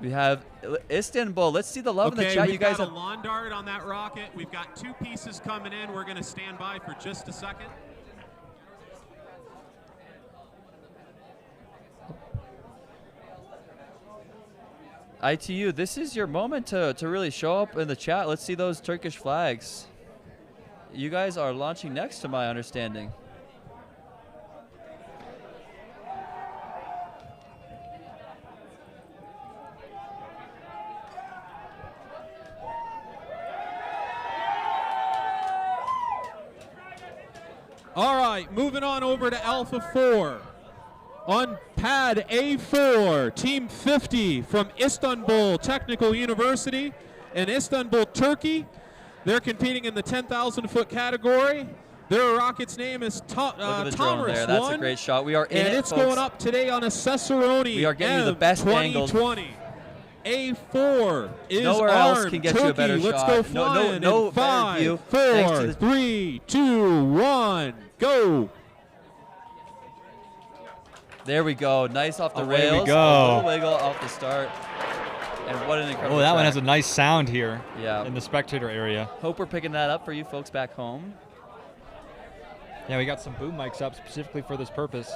We have Istanbul. Let's see the love in the chat. You guys have a lawn dart on that rocket. We've got 2 pieces coming in. We're going to stand by for just a second. ITU, this is your moment to really show up in the chat. Let's see those Turkish flags. You guys are launching next, to my understanding. All right, moving on over to Alpha 4. On pad A4, Team 50 from Istanbul Technical University in Istanbul, Turkey. They're competing in the 10,000-foot category. Their rocket's name is Tomris. That's a great shot. We are in and it, it's folks. going up today on a Cesaroni. We are getting you the best angles. 2020. A4 is Nowhere armed. else can get Turkey, you a better let's shot. go flying No in 5, view. 4, 3, 2, 1, go. There we go. Nice off the Away rails. we go. A little wiggle off the start. And what an incredible Oh, that one track. has a nice sound here Yeah. in the spectator area. Hope we're picking that up for you folks back home. Yeah, we got some boom mics up specifically for this purpose.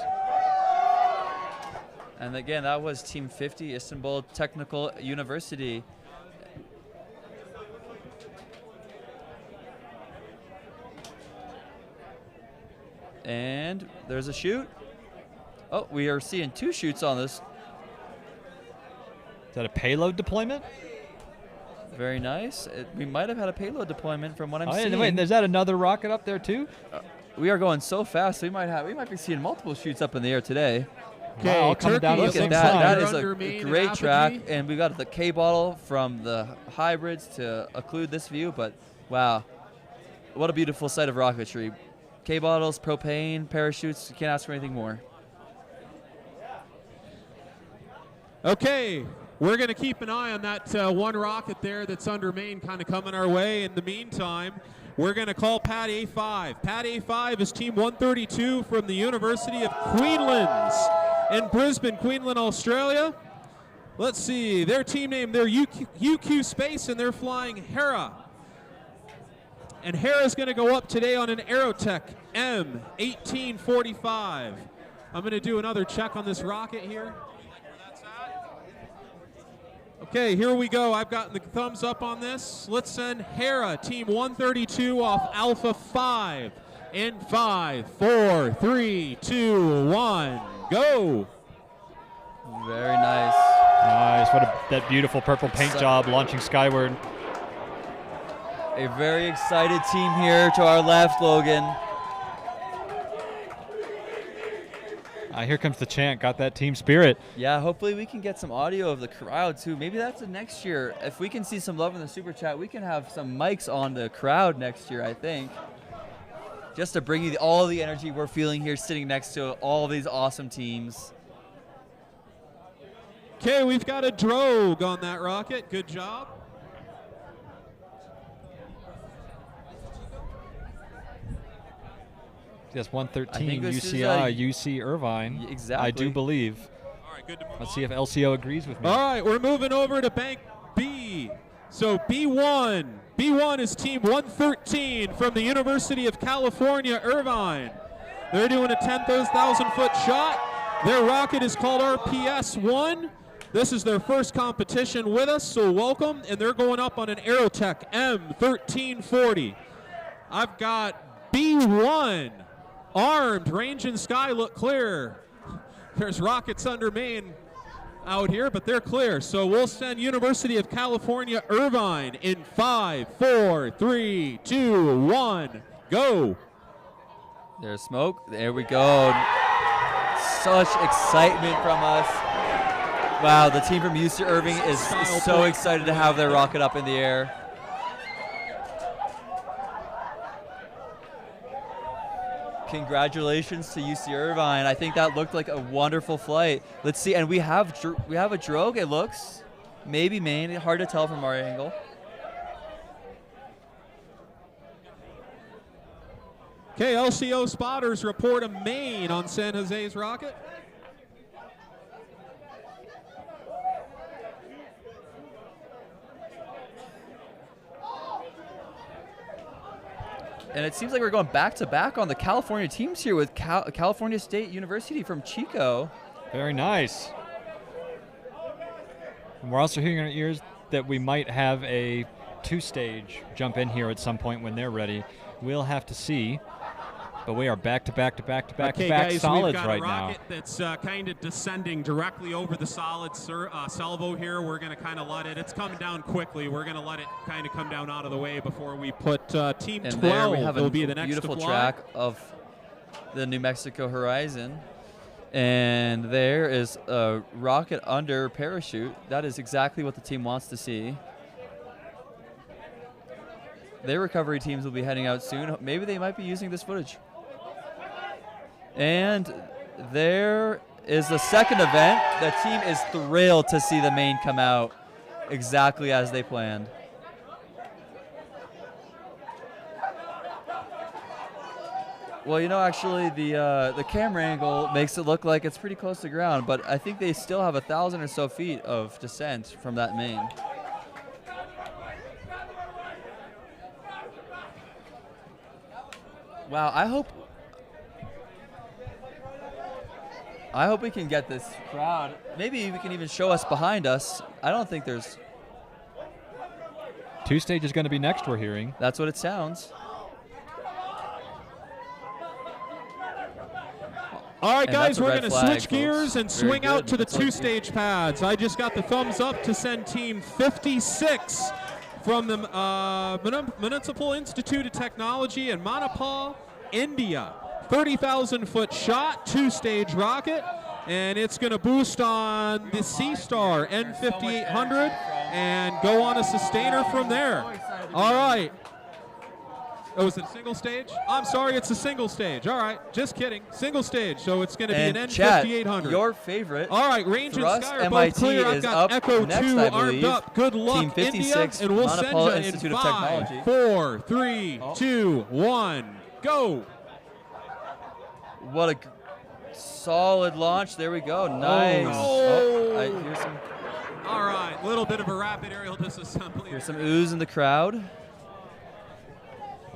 And again, that was Team 50, Istanbul Technical University. And there's a shoot. Oh, we are seeing 2 shoots on this. Is that a payload deployment? Very nice. We might have had a payload deployment from what I'm yeah, seeing. wait, is that another rocket up there too? We are going so fast. We might be seeing multiple shoots up in the air today. Okay, wow, coming down look the at that. side. That is a great track, and we got the K bottle from the hybrids to occlude this view. But wow, what a beautiful sight of rocketry! K bottles, propane, parachutes. You can't ask for anything more. Okay, we're going to keep an eye on that one rocket there that's under main kind of coming our way. In the meantime, we're going to call pad A5. Pad A5 is Team 132 from the University of Queensland in Brisbane, Queensland, Australia. Let's see, their team name, they're UQ Space, and they're flying Hera. And Hera's going to go up today on an Aerotech M1845. I'm going to do another check on this rocket here. Okay, here we go. I've gotten the thumbs up on this. Let's send Hera, team 132 off Alpha 5. In 5, 4, 3, 2, 1, go. Very nice. Nice. That beautiful purple paint job launching skyward. A very excited team here to our left, Logan. Here comes the chant. Got that team spirit. Yeah, hopefully we can get some audio of the crowd too. Maybe that's the next year. If we can see some love in the super chat, we can have some mics on the crowd next year, I think. Just to bring you all the energy we're feeling here sitting next to all these awesome teams. Okay, we've got a drogue on that rocket. Good job. Yes, 113 UCI, UC Irvine. Exactly. I do believe. All right, good to move Let's see if LCO agrees with me. All right, we're moving over to Bank B. So B1. B1 is team 113 from the University of California, Irvine. They're doing a 10,000-foot shot. Their rocket is called RPS-1. This is their first competition with us, so welcome. And they're going up on an Aerotech M1340. I've got B1. Armed, range and sky look clear. There's rockets under main out here, but they're clear. So we'll send University of California, Irvine in 5, 4, 3, 2, 1, go. There's smoke. There we go. Such excitement from us. Wow, the team from UC Irving is so excited to have their rocket up in the air. Congratulations to UC Irvine. I think that looked like a wonderful flight. Let's see, and we have a drogue. It looks, maybe main. Hard to tell from our angle. Okay, LCO spotters report a main on San Jose's rocket. And it seems like we're going back-to-back on the California teams here with California State University from Chico. Very nice. And we're also hearing in our ears that we might have a two-stage jump in here at some point when they're ready. We'll have to see. But we are back-to-back guys, solids we've got right a now. rocket that's kind of descending directly over the solid salvo here. We're going to kind of let it. It's coming down quickly. We're going to let it kind of come down out of the way before we put team 12. There we have will be the next beautiful to fly. track of the New Mexico horizon. And there is a rocket under parachute. That is exactly what the team wants to see. Their recovery teams will be heading out soon. Maybe they might be using this footage. And there is the second event. The team is thrilled to see the main come out exactly as they planned. Well, you know, actually, the camera angle makes it look like it's pretty close to ground, but I think they still have 1,000 or so feet of descent from that main. Wow, I hope we can get this crowd. Maybe we can even show us behind us. I don't think there's... Two-stage is going to be next, we're hearing. That's what it sounds. All right, And guys, that's a we're red going to flag, switch gears folks. and Very swing out good. to the That's all two-stage pads. I just got the thumbs up to send team 56 from the Municipal Institute of Technology in Manipal, India. 30,000-foot shot, two-stage rocket, and it's going to boost on the C-Star N5800 and go on a sustainer from there. All right. Oh, is it a single stage? I'm sorry, it's a single stage. All right, just kidding. Single stage, so it's going to be an N5800. Chat, your favorite. All right, range and Thrust sky are both MIT clear. I've is got up Echo next, 2 I armed believe. up. Good luck, Team 56, India, and we'll send Manipal you in Institute of 5, Technology. 4, 3, 2, 1, go. What a solid launch. There we go. Nice. Oh. I hear some... All right, a little bit of a rapid aerial disassembly. Here's some ooze in the crowd. It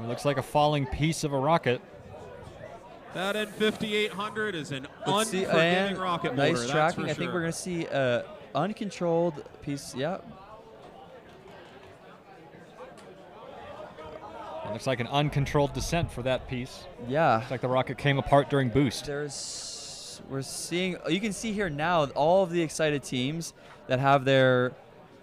looks like a falling piece of a rocket. That N5800 is an Let's see, unforgiving and rocket nice motor. tracking. That's I for think sure. we're going to see uncontrolled piece. Yeah. It looks like an uncontrolled descent for that piece. Yeah. Looks like the rocket came apart during boost. We're seeing, you can see here now all of the excited teams that have their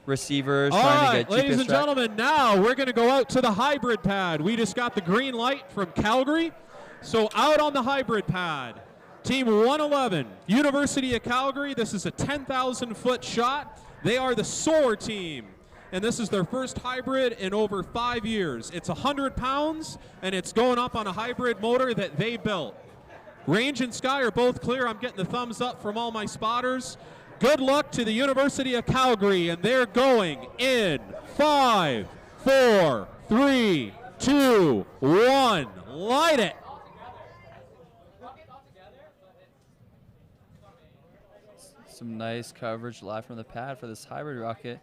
receivers trying to get GPS ladies and track. gentlemen, now we're going to go out to the hybrid pad. We just got the green light from Calgary. So out on the hybrid pad, Team 111, University of Calgary. This is a 10,000-foot shot. They are the SOAR team, and this is their first hybrid in over 5 years. It's 100 pounds, and it's going up on a hybrid motor that they built. Range and sky are both clear. I'm getting the thumbs up from all my spotters. Good luck to the University of Calgary, and they're going in 5, 4, 3, 2, 1. Light it. Some nice coverage live from the pad for this hybrid rocket.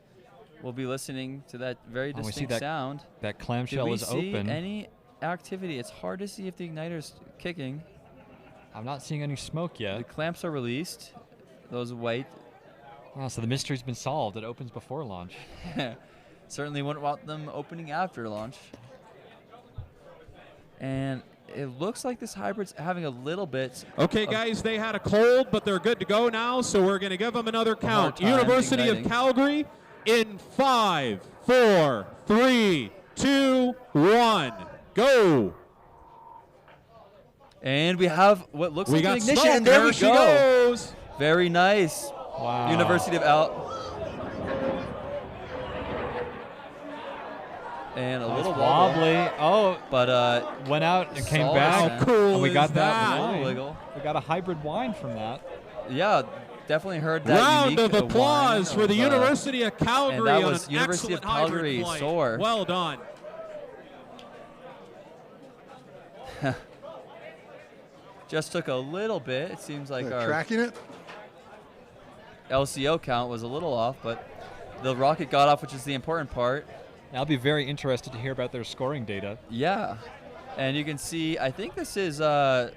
We'll be listening to that very we see distinct that sound. That clamshell is Did we see open. any activity? It's hard to see if the igniter's kicking. I'm not seeing any smoke yet. The clamps are released. Those white. Oh, so the mystery's been solved. It opens before launch. Certainly wouldn't want them opening after launch. And it looks like this hybrid's having a little bit. Okay, guys, they had a cold, but they're good to go now, so we're going to give them another count. University of Calgary in 5, 4, 3, 2, 1. Go. And we have what looks like an ignition. Smoke. And there we she go. goes. Very nice. Wow. University of and a little wobbly. Oh, but went out and came solid back. descent. How cool and we is got that? wine. Wiggle. We got a hybrid wine from that. Yeah, definitely heard that. Round unique of applause wine for the of, University of Calgary and that on was an University of excellent hybrid Calgary flight. SOAR. Well done. Just took a little bit. It seems like our tracking it. LCO count was a little off, but the rocket got off, which is the important part. I'll be very interested to hear about their scoring data. Yeah, and you can see, I think this is the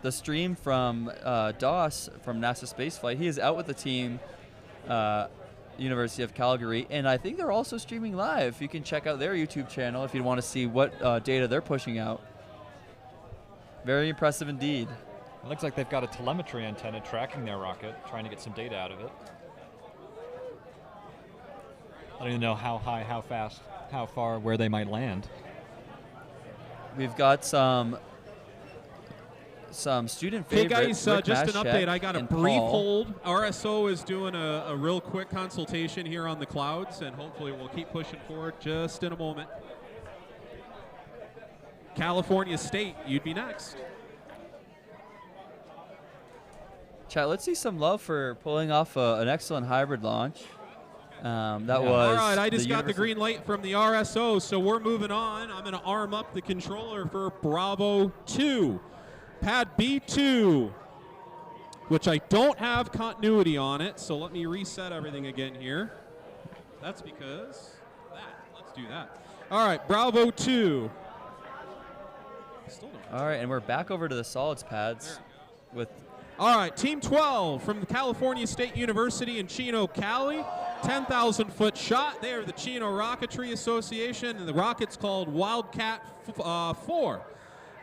stream from Doss from NASA Spaceflight. He is out with the team, University of Calgary, and I think they're also streaming live. You can check out their YouTube channel if you want to see what data they're pushing out. Very impressive indeed. It looks like they've got a telemetry antenna tracking their rocket, trying to get some data out of it. I don't even know how high, how fast, how far, where they might land. We've got some student Hey favorite. guys, Rick just an Maschek update. I got a and brief Paul. hold. RSO is doing a real quick consultation here on the clouds, and hopefully we'll keep pushing forward just in a moment. California State, you'd be next. Chat, let's see some love for pulling off an excellent hybrid launch. That was all right. I just got the University- green light from the RSO, so we're moving on. I'm going to arm up the controller for Bravo 2, Pad B2, which I don't have continuity on it. So let me reset everything again here. That's because that. Let's do that. All right, Bravo 2. All right, and we're back over to the solids pads with. All right, Team 12 from the California State University in Chino, Cali. 10,000-foot shot. They are the Chino Rocketry Association, and the rocket's called Wildcat 4.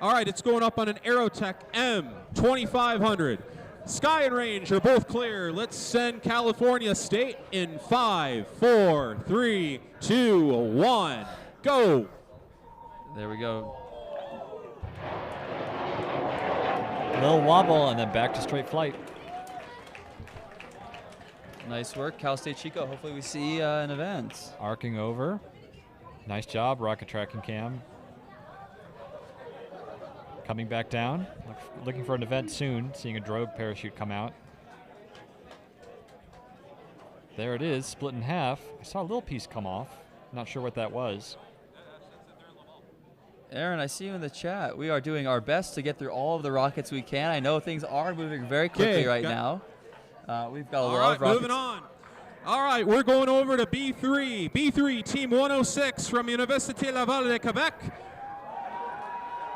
All right, it's going up on an Aerotech M2500. Sky and range are both clear. Let's send California State in 5, 4, 3, 2, 1. Go. There we go. A little wobble and then back to straight flight. Nice work, Cal State Chico. Hopefully we see an event. Arcing over. Nice job, rocket tracking cam. Coming back down. Looking for an event soon. Seeing a drogue parachute come out. There it is, split in half. I saw a little piece come off. Not sure what that was. Aaron, I see you in the chat. We are doing our best to get through all of the rockets we can. I know things are moving very quickly right now. We've got a lot of rockets. Moving on. All right, we're going over to B3. B3, Team 106 from Université Laval de Quebec.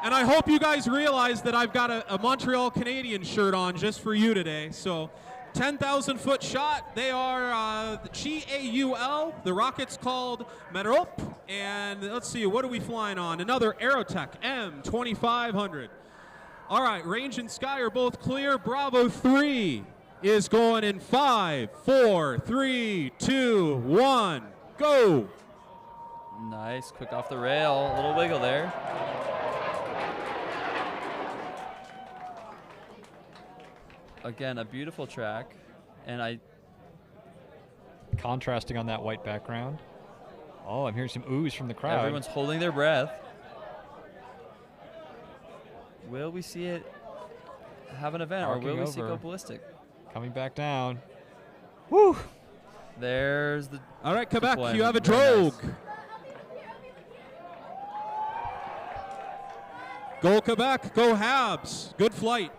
And I hope you guys realize that I've got a Montreal Canadiens shirt on just for you today. So 10,000 foot shot. They are the Chiao. The rocket's called Metro. And let's see, what are we flying on? Another Aerotech M2500. All right, range and sky are both clear. Bravo 3 is going in 5, 4, 3, 2, 1, go. Nice, quick off the rail, a little wiggle there. Again, a beautiful track, and contrasting on that white background. Oh, I'm hearing some oohs from the crowd. Everyone's holding their breath. Will we see it have an event, or will we see it go ballistic? Coming back down. Woo! There's the. All right, Quebec, deployment. you have a Very drogue. nice. Go Quebec, go Habs. Good flight.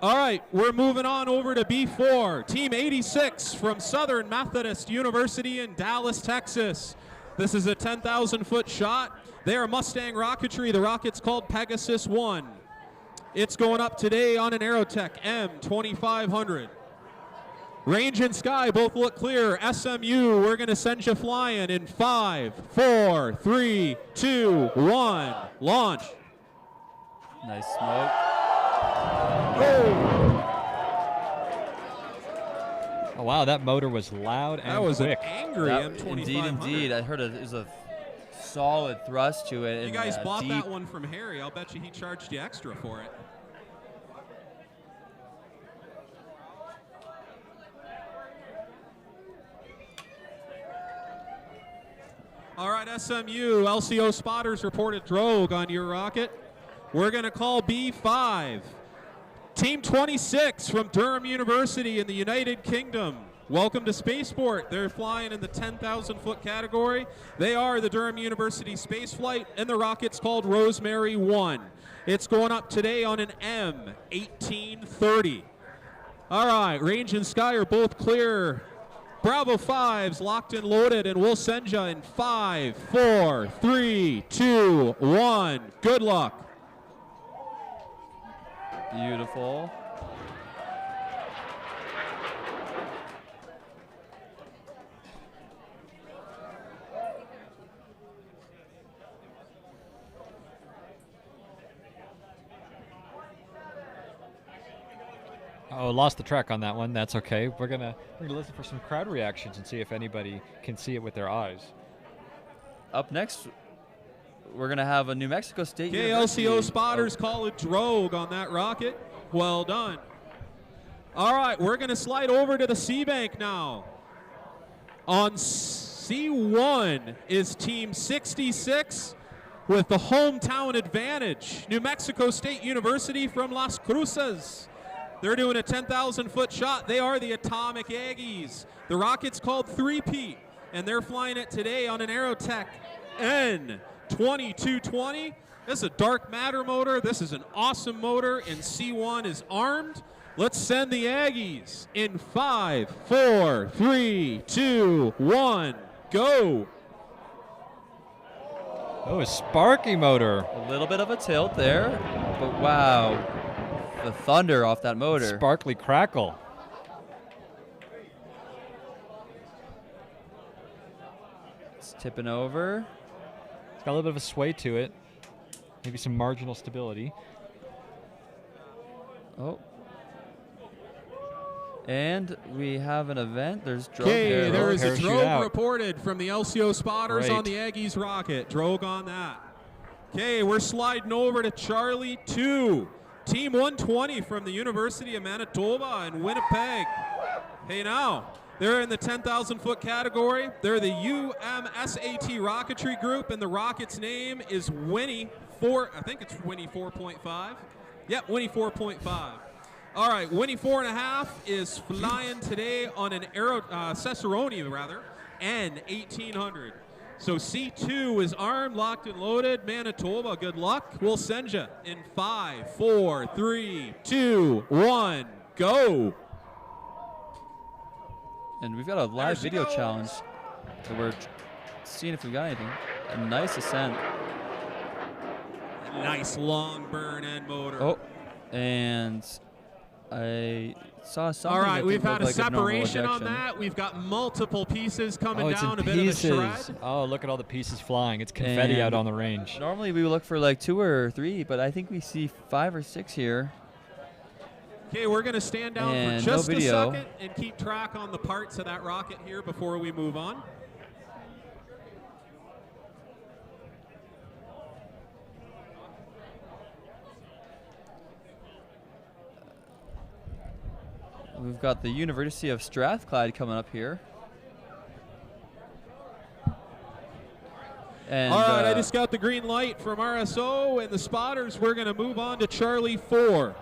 All right, we're moving on over to B4. Team 86 from Southern Methodist University in Dallas, Texas. This is a 10,000 foot shot. They are Mustang rocketry. The rocket's called Pegasus 1. It's going up today on an Aerotech M2500. Range and sky both look clear. SMU, we're going to send you flying in 5, 4, 3, 2, 1. Launch. Nice smoke. Oh, wow, that motor was loud and That was quick. an angry M2500. Indeed. I heard it was a solid thrust to it. You guys bought deep. that one from Harry. I'll bet you he charged you extra for it. All right, SMU, LCO spotters reported drogue on your rocket. We're going to call B5. Team 26 from Durham University in the United Kingdom. Welcome to Spaceport. They're flying in the 10,000 foot category. They are the Durham University space flight, and the rocket's called Rosemary 1. It's going up today on an M1830. All right, range and sky are both clear. Bravo 5's locked and loaded, and we'll send you in 5, 4, 3, 2, 1. Good luck. Beautiful. Oh, lost the track on that one. That's okay. We're gonna listen for some crowd reactions and see if anybody can see it with their eyes. Up next, we're going to have a New Mexico State University. LCO spotters call it drogue on that rocket. Well done. All right, we're going to slide over to the C bank now. On C1 is Team 66 with the hometown advantage. New Mexico State University from Las Cruces. They're doing a 10,000 foot shot. They are the Atomic Aggies. The rocket's called 3P, and they're flying it today on an Aerotech N2220. This is a dark matter motor. This is an awesome motor, and C1 is armed. Let's send the Aggies in 5, 4, 3, 2, 1, go. Oh, a sparky motor. A little bit of a tilt there, but wow. The thunder off that motor. Sparkly crackle. It's tipping over. It's got a little bit of a sway to it. Maybe some marginal stability. Oh. And we have an event. There's drogue Okay, there is a Parachute drogue out. reported from the LCO spotters Great. on the Aggies rocket. Drogue on that. Okay, we're sliding over to Charlie 2. Team 120 from the University of Manitoba in Winnipeg. Hey now, they're in the 10,000 foot category. They're the UMSAT rocketry group, and the rocket's name is Winnie 4. I think it's Winnie 4.5. Yep, Winnie 4.5. All right, Winnie 4.5 is flying today on an Cicerone, N1800. So C2 is armed, locked, and loaded. Manitoba, good luck. We'll send you in 5, 4, 3, 2, 1, go. And we've got a live video challenge. So we're seeing if we got anything. A nice ascent. Nice long burn end motor. Oh, and I saw something. All right, that we've didn't had look a like normal separation on ejection. that. We've got multiple pieces coming Oh, it's down, in a bit pieces. of a shred. Oh, look at all the pieces flying. It's confetti out And on the range. Normally we look for like 2 or 3, but I think we see 5 or 6 here. Okay, we're going to stand down And for just no a video. second and keep track on the parts of that rocket here before we move on. We've got the University of Strathclyde coming up here. And, all right, I just got the green light from RSO and the spotters. We're going to move on to Charlie 4.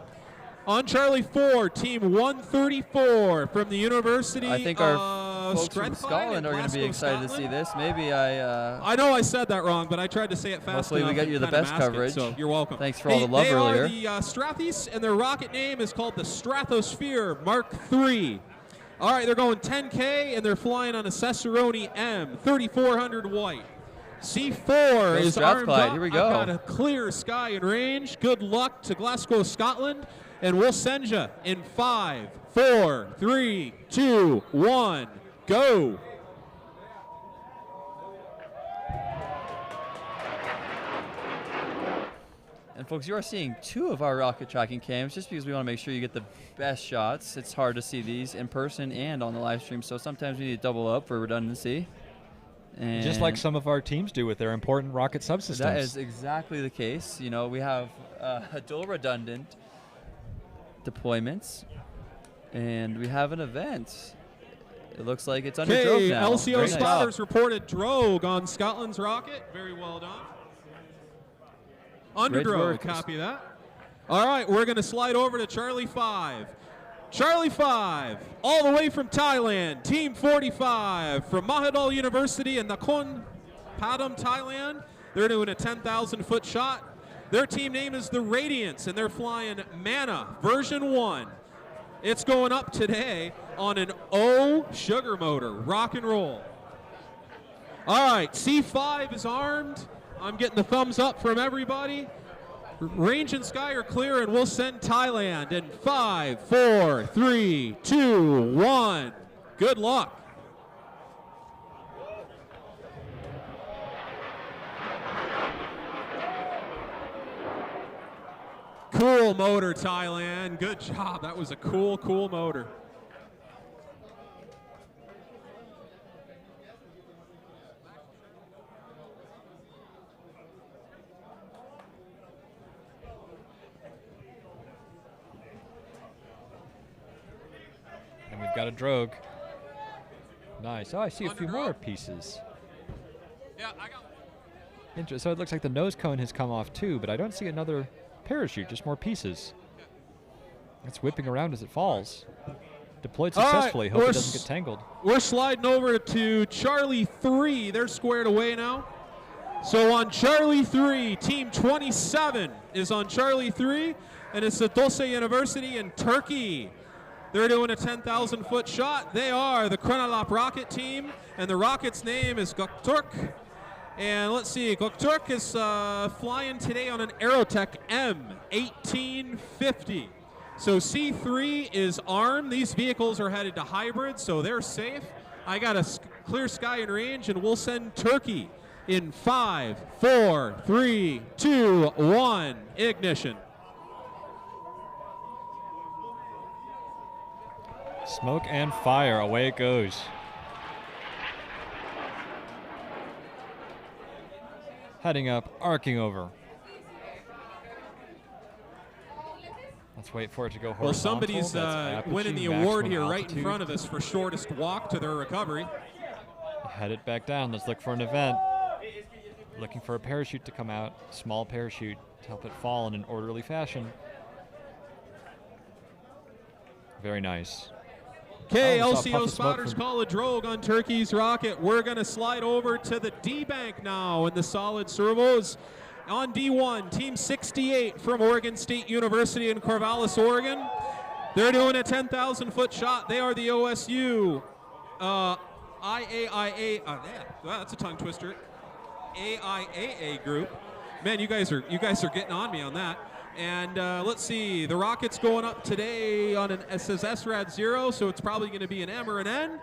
On Charlie 4, team 134 from the University I think of our folks from Strathclyde Scotland in are going to be Glasgow, excited to see this. Maybe I know I said that wrong, but I tried to say it fast hopefully enough. we get and you the kinda best mask it, coverage. so you're welcome. Thanks for all the love they earlier. are the Strathies, and their rocket name is called the Stratosphere Mark III. All right, they're going 10K, and they're flying on a Cicerone M, 3400 white. C4 is armed Strathclyde. up. Here we I've go. got a clear sky and range. Good luck to Glasgow, Scotland, and we'll send you in 5, 4, 3, 2, 1, go. And folks, you are seeing 2 of our rocket tracking cams just because we want to make sure you get the best shots. It's hard to see these in person and on the live stream, so sometimes we need to double up for redundancy. And Just like some of our teams do with their important rocket subsystems. that is exactly the case. You know, we have dual redundant deployments, and we have an event. It looks like it's under drogue Okay, now. LCO Very nice. spotters reported drogue on Scotland's rocket. Very well done. Under Great drogue, work. copy that. All right, we're going to slide over to Charlie 5. Charlie 5, all the way from Thailand, Team 45 from Mahidol University in Nakhon Pathom, Thailand. They're doing a 10,000-foot shot. Their team name is the Radiance, and they're flying Mana version 1. It's going up today on an O sugar motor. Rock and roll. All right, C5 is armed. I'm getting the thumbs up from everybody. Range and sky are clear, and we'll send Thailand in 5, 4, 3, 2, 1. Good luck. Cool motor, Thailand. Good job. That was a cool, cool motor. And we've got a drogue. Nice. Oh, I see a few more pieces. Yeah, I got. So it looks like the nose cone has come off too, but I don't see another parachute, just more pieces. It's whipping around as it falls. Deployed All right, successfully. Hope we're it doesn't get tangled. We're sliding over to Charlie 3. They're squared away now. So on Charlie 3, Team 27 is on Charlie 3, and it's the Dulce University in Turkey. They're doing a 10,000-foot shot. They are the Kronalop rocket team, and the rocket's name is Gökturk. And let's see, Gökturk is flying today on an Aerotech M1850. So C3 is armed. These vehicles are headed to hybrid, so they're safe. I got a clear sky and range, and we'll send Turkey in 5, 4, 3, 2, 1, ignition. Smoke and fire, away it goes. Heading up, arcing over. Let's wait for it to go horizontal. Well, somebody's That's winning the apogee, award here maximum right in altitude. front of us for shortest walk to their recovery. Head it back down. Let's look for an event. Looking for a parachute to come out. Small parachute to help it fall in an orderly fashion. Very nice. Okay, Oh, we saw a puff LCO of smoke spotters from- call a drogue on Turkey's rocket. We're going to slide over to the D-bank now in the solid servos. On D1, Team 68 from Oregon State University in Corvallis, Oregon. They're doing a 10,000-foot shot. They are the OSU IAIA. That's a tongue twister. AIAA group. Man, you guys are getting on me on that. And let's see, the rocket's going up today on it says SRAD 0, so it's probably going to be an M or an N.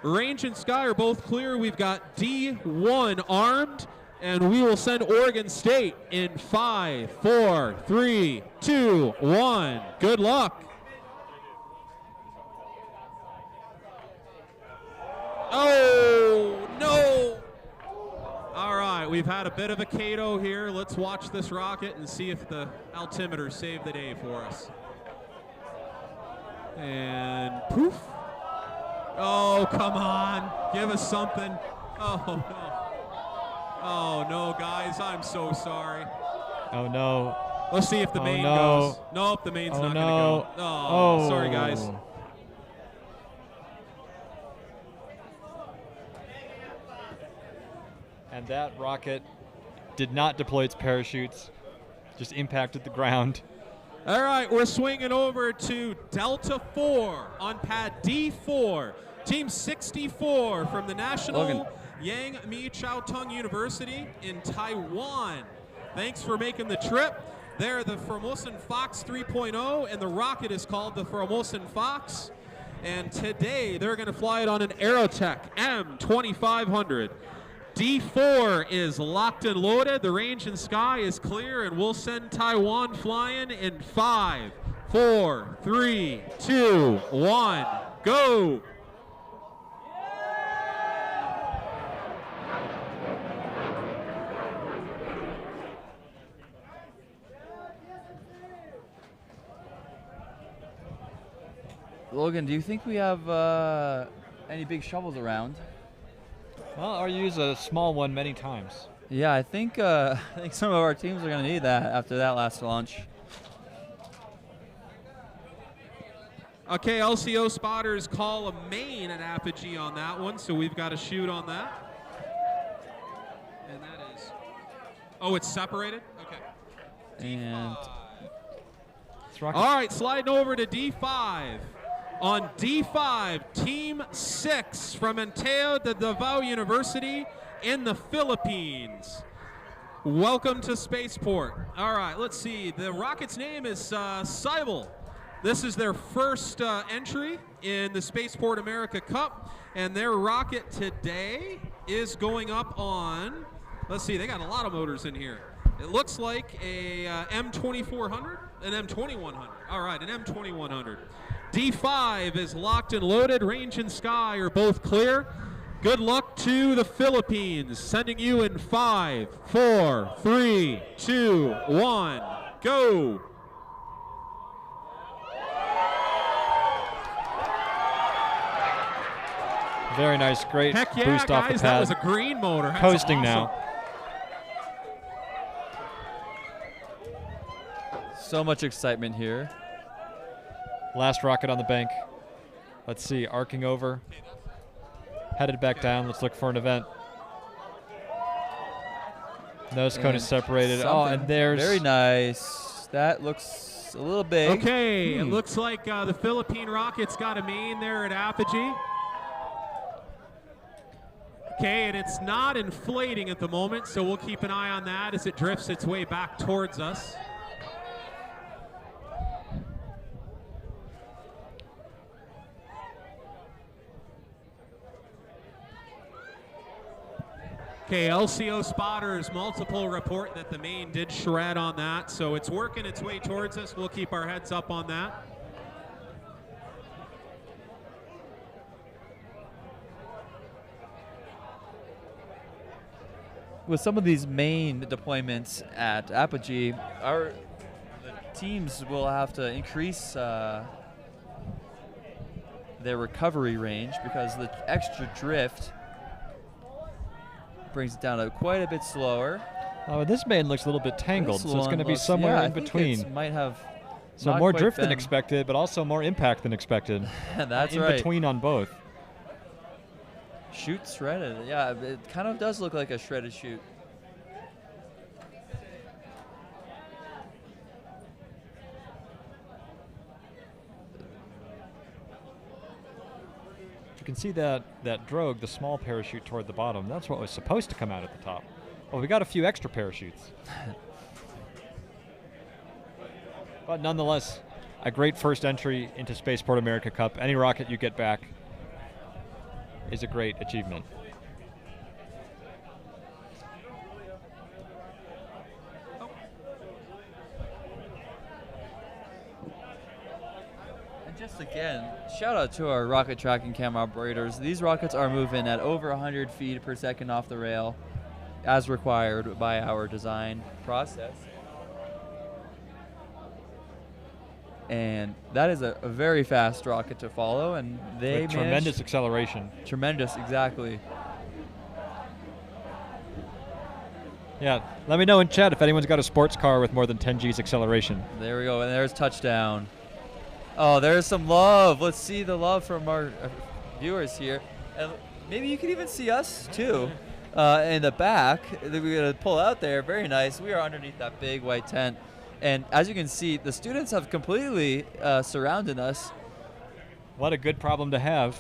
Range and sky are both clear. We've got D1 armed, and we will send Oregon State in 5, 4, 3, 2, 1. Good luck. Oh, no. All right, we've had a bit of a Cato here. Let's watch this rocket and see if the altimeter saved the day for us. And poof. Oh, come on. Give us something. Oh, no. Oh, no, guys. I'm so sorry. Oh, no. Let's see if the main no. goes. Nope, the main's not going to go. Oh, sorry, guys. And that rocket did not deploy its parachutes, just impacted the ground. All right, we're swinging over to Delta 4 on pad D4. Team 64 from the National Yang Mi Chao Tung University in Taiwan. Thanks for making the trip. They're the Formosan Fox 3.0, and the rocket is called the Formosan Fox. And today they're going to fly it on an Aerotech M2500. D4 is locked and loaded. The range and sky is clear, and we'll send Taiwan flying in 5, 4, 3, 2, 1, go. Logan, do you think we have any big shovels around? Well, I'll use a small one many times. Yeah, I think some of our teams are going to need that after that last launch. Okay, LCO spotters call a main at Apogee on that one, so we've got to shoot on that. And that is... Oh, it's separated? Okay. And... All right, sliding over to D5. On D5, Team 6 from Anteo de Davao University in the Philippines. Welcome to Spaceport. All right, let's see. The rocket's name is Cybele. This is their first entry in the Spaceport America Cup, and their rocket today is going up on, let's see, they got a lot of motors in here. It looks like a M2400, an M2100. All right, an M2100. D5 is locked and loaded. Range and sky are both clear. Good luck to the Philippines. Sending you in 5, 4, 3, 2, 1, go. Very nice, great Heck yeah, boost off the guys, pad. that was a green motor. That's Coasting awesome. now. So much excitement here. Last rocket on the bank. Let's see, arcing over. Headed back down. Let's look for an event. Nose cone is separated. Oh, and there's... Very nice. That looks a little big. Okay, it looks like the Philippine rocket's got a main there at Apogee. Okay, and it's not inflating at the moment, so we'll keep an eye on that as it drifts its way back towards us. Okay, LCO spotters, multiple report that the main did shred on that, so it's working its way towards us. We'll keep our heads up on that. With some of these main deployments at Apogee, the teams will have to increase their recovery range because the extra drift brings it down to quite a bit slower. Oh, this main looks a little bit tangled, so it's going to be somewhere in between. It might have so more drift than expected, but also more impact than expected. That's in right. between on both. Chute shredded. Yeah, it kind of does look like a shredded chute. You can see that drogue, the small parachute toward the bottom, that's what was supposed to come out at the top. Well, we got a few extra parachutes. But nonetheless, a great first entry into Spaceport America Cup. Any rocket you get back is a great achievement. And just again, shout out to our rocket tracking camera operators. These rockets are moving at over 100 feet per second off the rail, as required by our design process. And that is a very fast rocket to follow, and they with tremendous acceleration. Tremendous, exactly. Yeah, let me know in chat if anyone's got a sports car with more than 10 G's acceleration. There we go, and there's touchdown. Oh, there's some love. Let's see the love from our viewers here. And maybe you can even see us too in the back. We're going to pull out there. Very nice. We are underneath that big white tent. And as you can see, the students have completely surrounded us. What a good problem to have.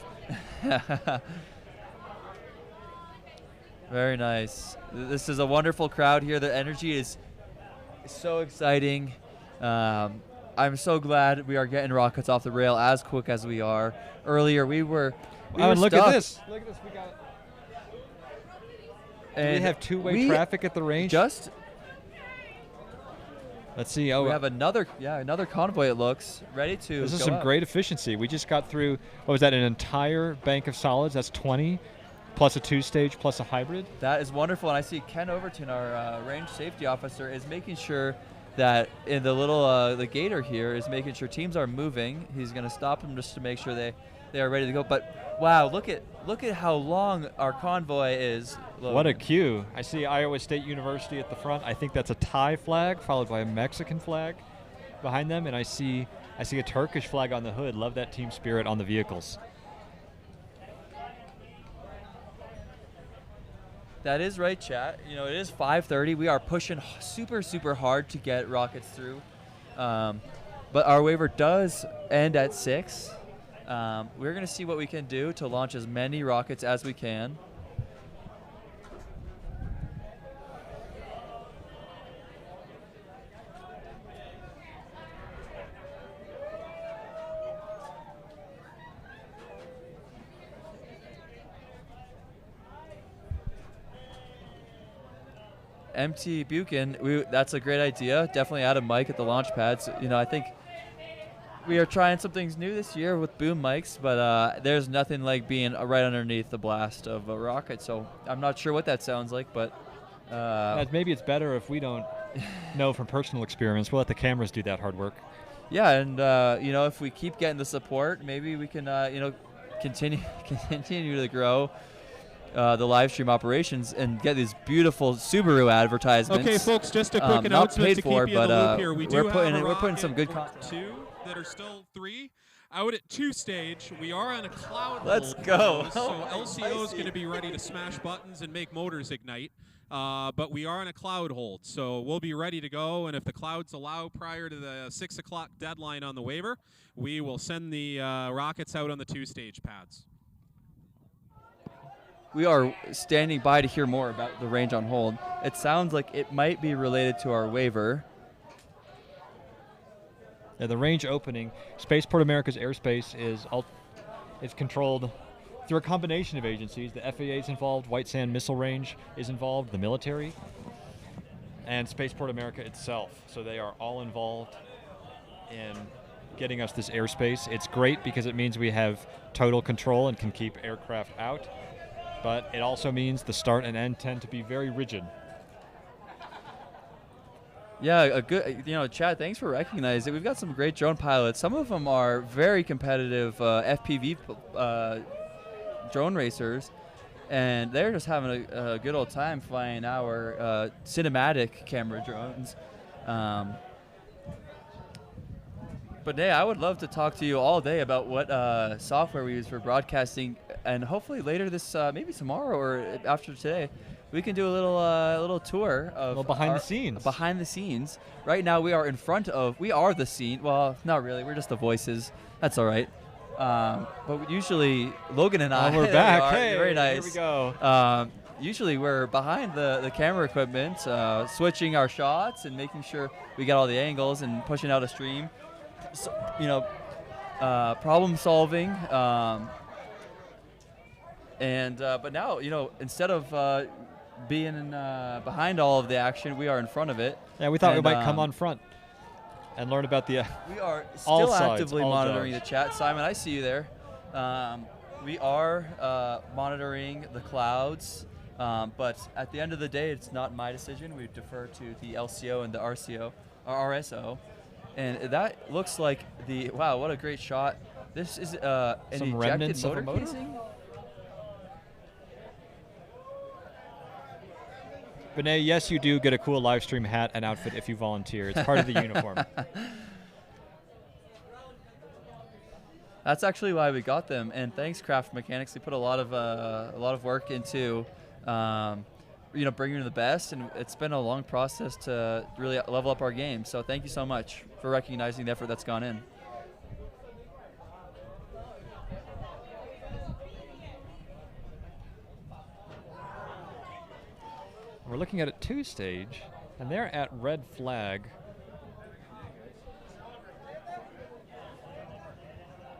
Very nice. This is a wonderful crowd here. The energy is so exciting. I'm so glad we are getting rockets off the rail as quick as we are. Earlier, we were look stuck. at this. Look at this. We got. And we have two-way traffic at the range. Just. Let's see. Oh, we have another convoy. It looks ready to. This is go some up. great efficiency. We just got through. What was that? An entire bank of solids. That's 20, plus a two-stage, plus a hybrid. That is wonderful. And I see Ken Overton, our range safety officer, is making sure that in the little the gator here is making sure teams are moving. He's going to stop them just to make sure they are ready to go. But wow, look at how long our convoy is. Logan. What a queue. I see Iowa State University at the front. I think that's a Thai flag followed by a Mexican flag behind them, and I see a Turkish flag on the hood. Love that team spirit on the vehicles. That is right, chat. You know, it is 5:30. We are pushing super hard to get rockets through. But our waiver does end at 6. We're going to see what we can do to launch as many rockets as we can. MT Buchan, that's a great idea. Definitely add a mic at the launch pads. You know, I think we are trying some things new this year with boom mics, but there's nothing like being right underneath the blast of a rocket. So I'm not sure what that sounds like, but maybe it's better if we don't know from personal experience. We'll let the cameras do that hard work. Yeah, and you know, if we keep getting the support, maybe we can you know, continue to grow the live stream operations and get these beautiful Subaru advertisements. Okay, folks, just a quick announcement to keep you in the loop here. We're putting some good content. 2 that are still 3 out at 2 stage. We are on a cloud. Let's hold go. So LCO is going to be ready to smash buttons and make motors ignite. But we are on a cloud hold, so we'll be ready to go. And if the clouds allow prior to the 6 o'clock deadline on the waiver, we will send the rockets out on the 2-stage pads. We are standing by to hear more about the range on hold. It sounds like it might be related to our waiver. Yeah, the range opening, Spaceport America's airspace is controlled through a combination of agencies. The FAA is involved, White Sand Missile Range is involved, the military, and Spaceport America itself. So they are all involved in getting us this airspace. It's great because it means we have total control and can keep aircraft out. But it also means the start and end tend to be very rigid. Yeah, a good, you know, Chad, thanks for recognizing it. We've got some great drone pilots. Some of them are very competitive FPV drone racers, and they're just having a good old time flying our cinematic camera drones. But yeah, I would love to talk to you all day about what software we use for broadcasting, and hopefully later this, maybe tomorrow or after today, we can do a little tour of behind the scenes. Behind the scenes. Right now, we are we are the scene. Well, not really. We're just the voices. That's all right. But usually, Logan and I. We're back. Hey, hey, very nice. Here we go. usually we're behind the camera equipment, switching our shots and making sure we get all the angles and pushing out a stream. So, problem solving. But now, instead of being behind all of the action, we are in front of it. Yeah, we thought we might come on front and learn about the. We are still actively monitoring the chat. Simon, I see you there. We are monitoring the clouds, but at the end of the day, it's not my decision. We defer to the LCO and the RSO. And that looks like wow, what a great shot. This is an Some ejected remnants of motor a motor? casing. Benet, yes, you do get a cool live stream hat and outfit if you volunteer. It's part of the uniform. That's actually why we got them. And thanks, Craft Mechanics. They put a lot of work into, bringing the best. And it's been a long process to really level up our game. So thank you so much for recognizing the effort that's gone in. We're looking at a 2-stage, and they're at red flag.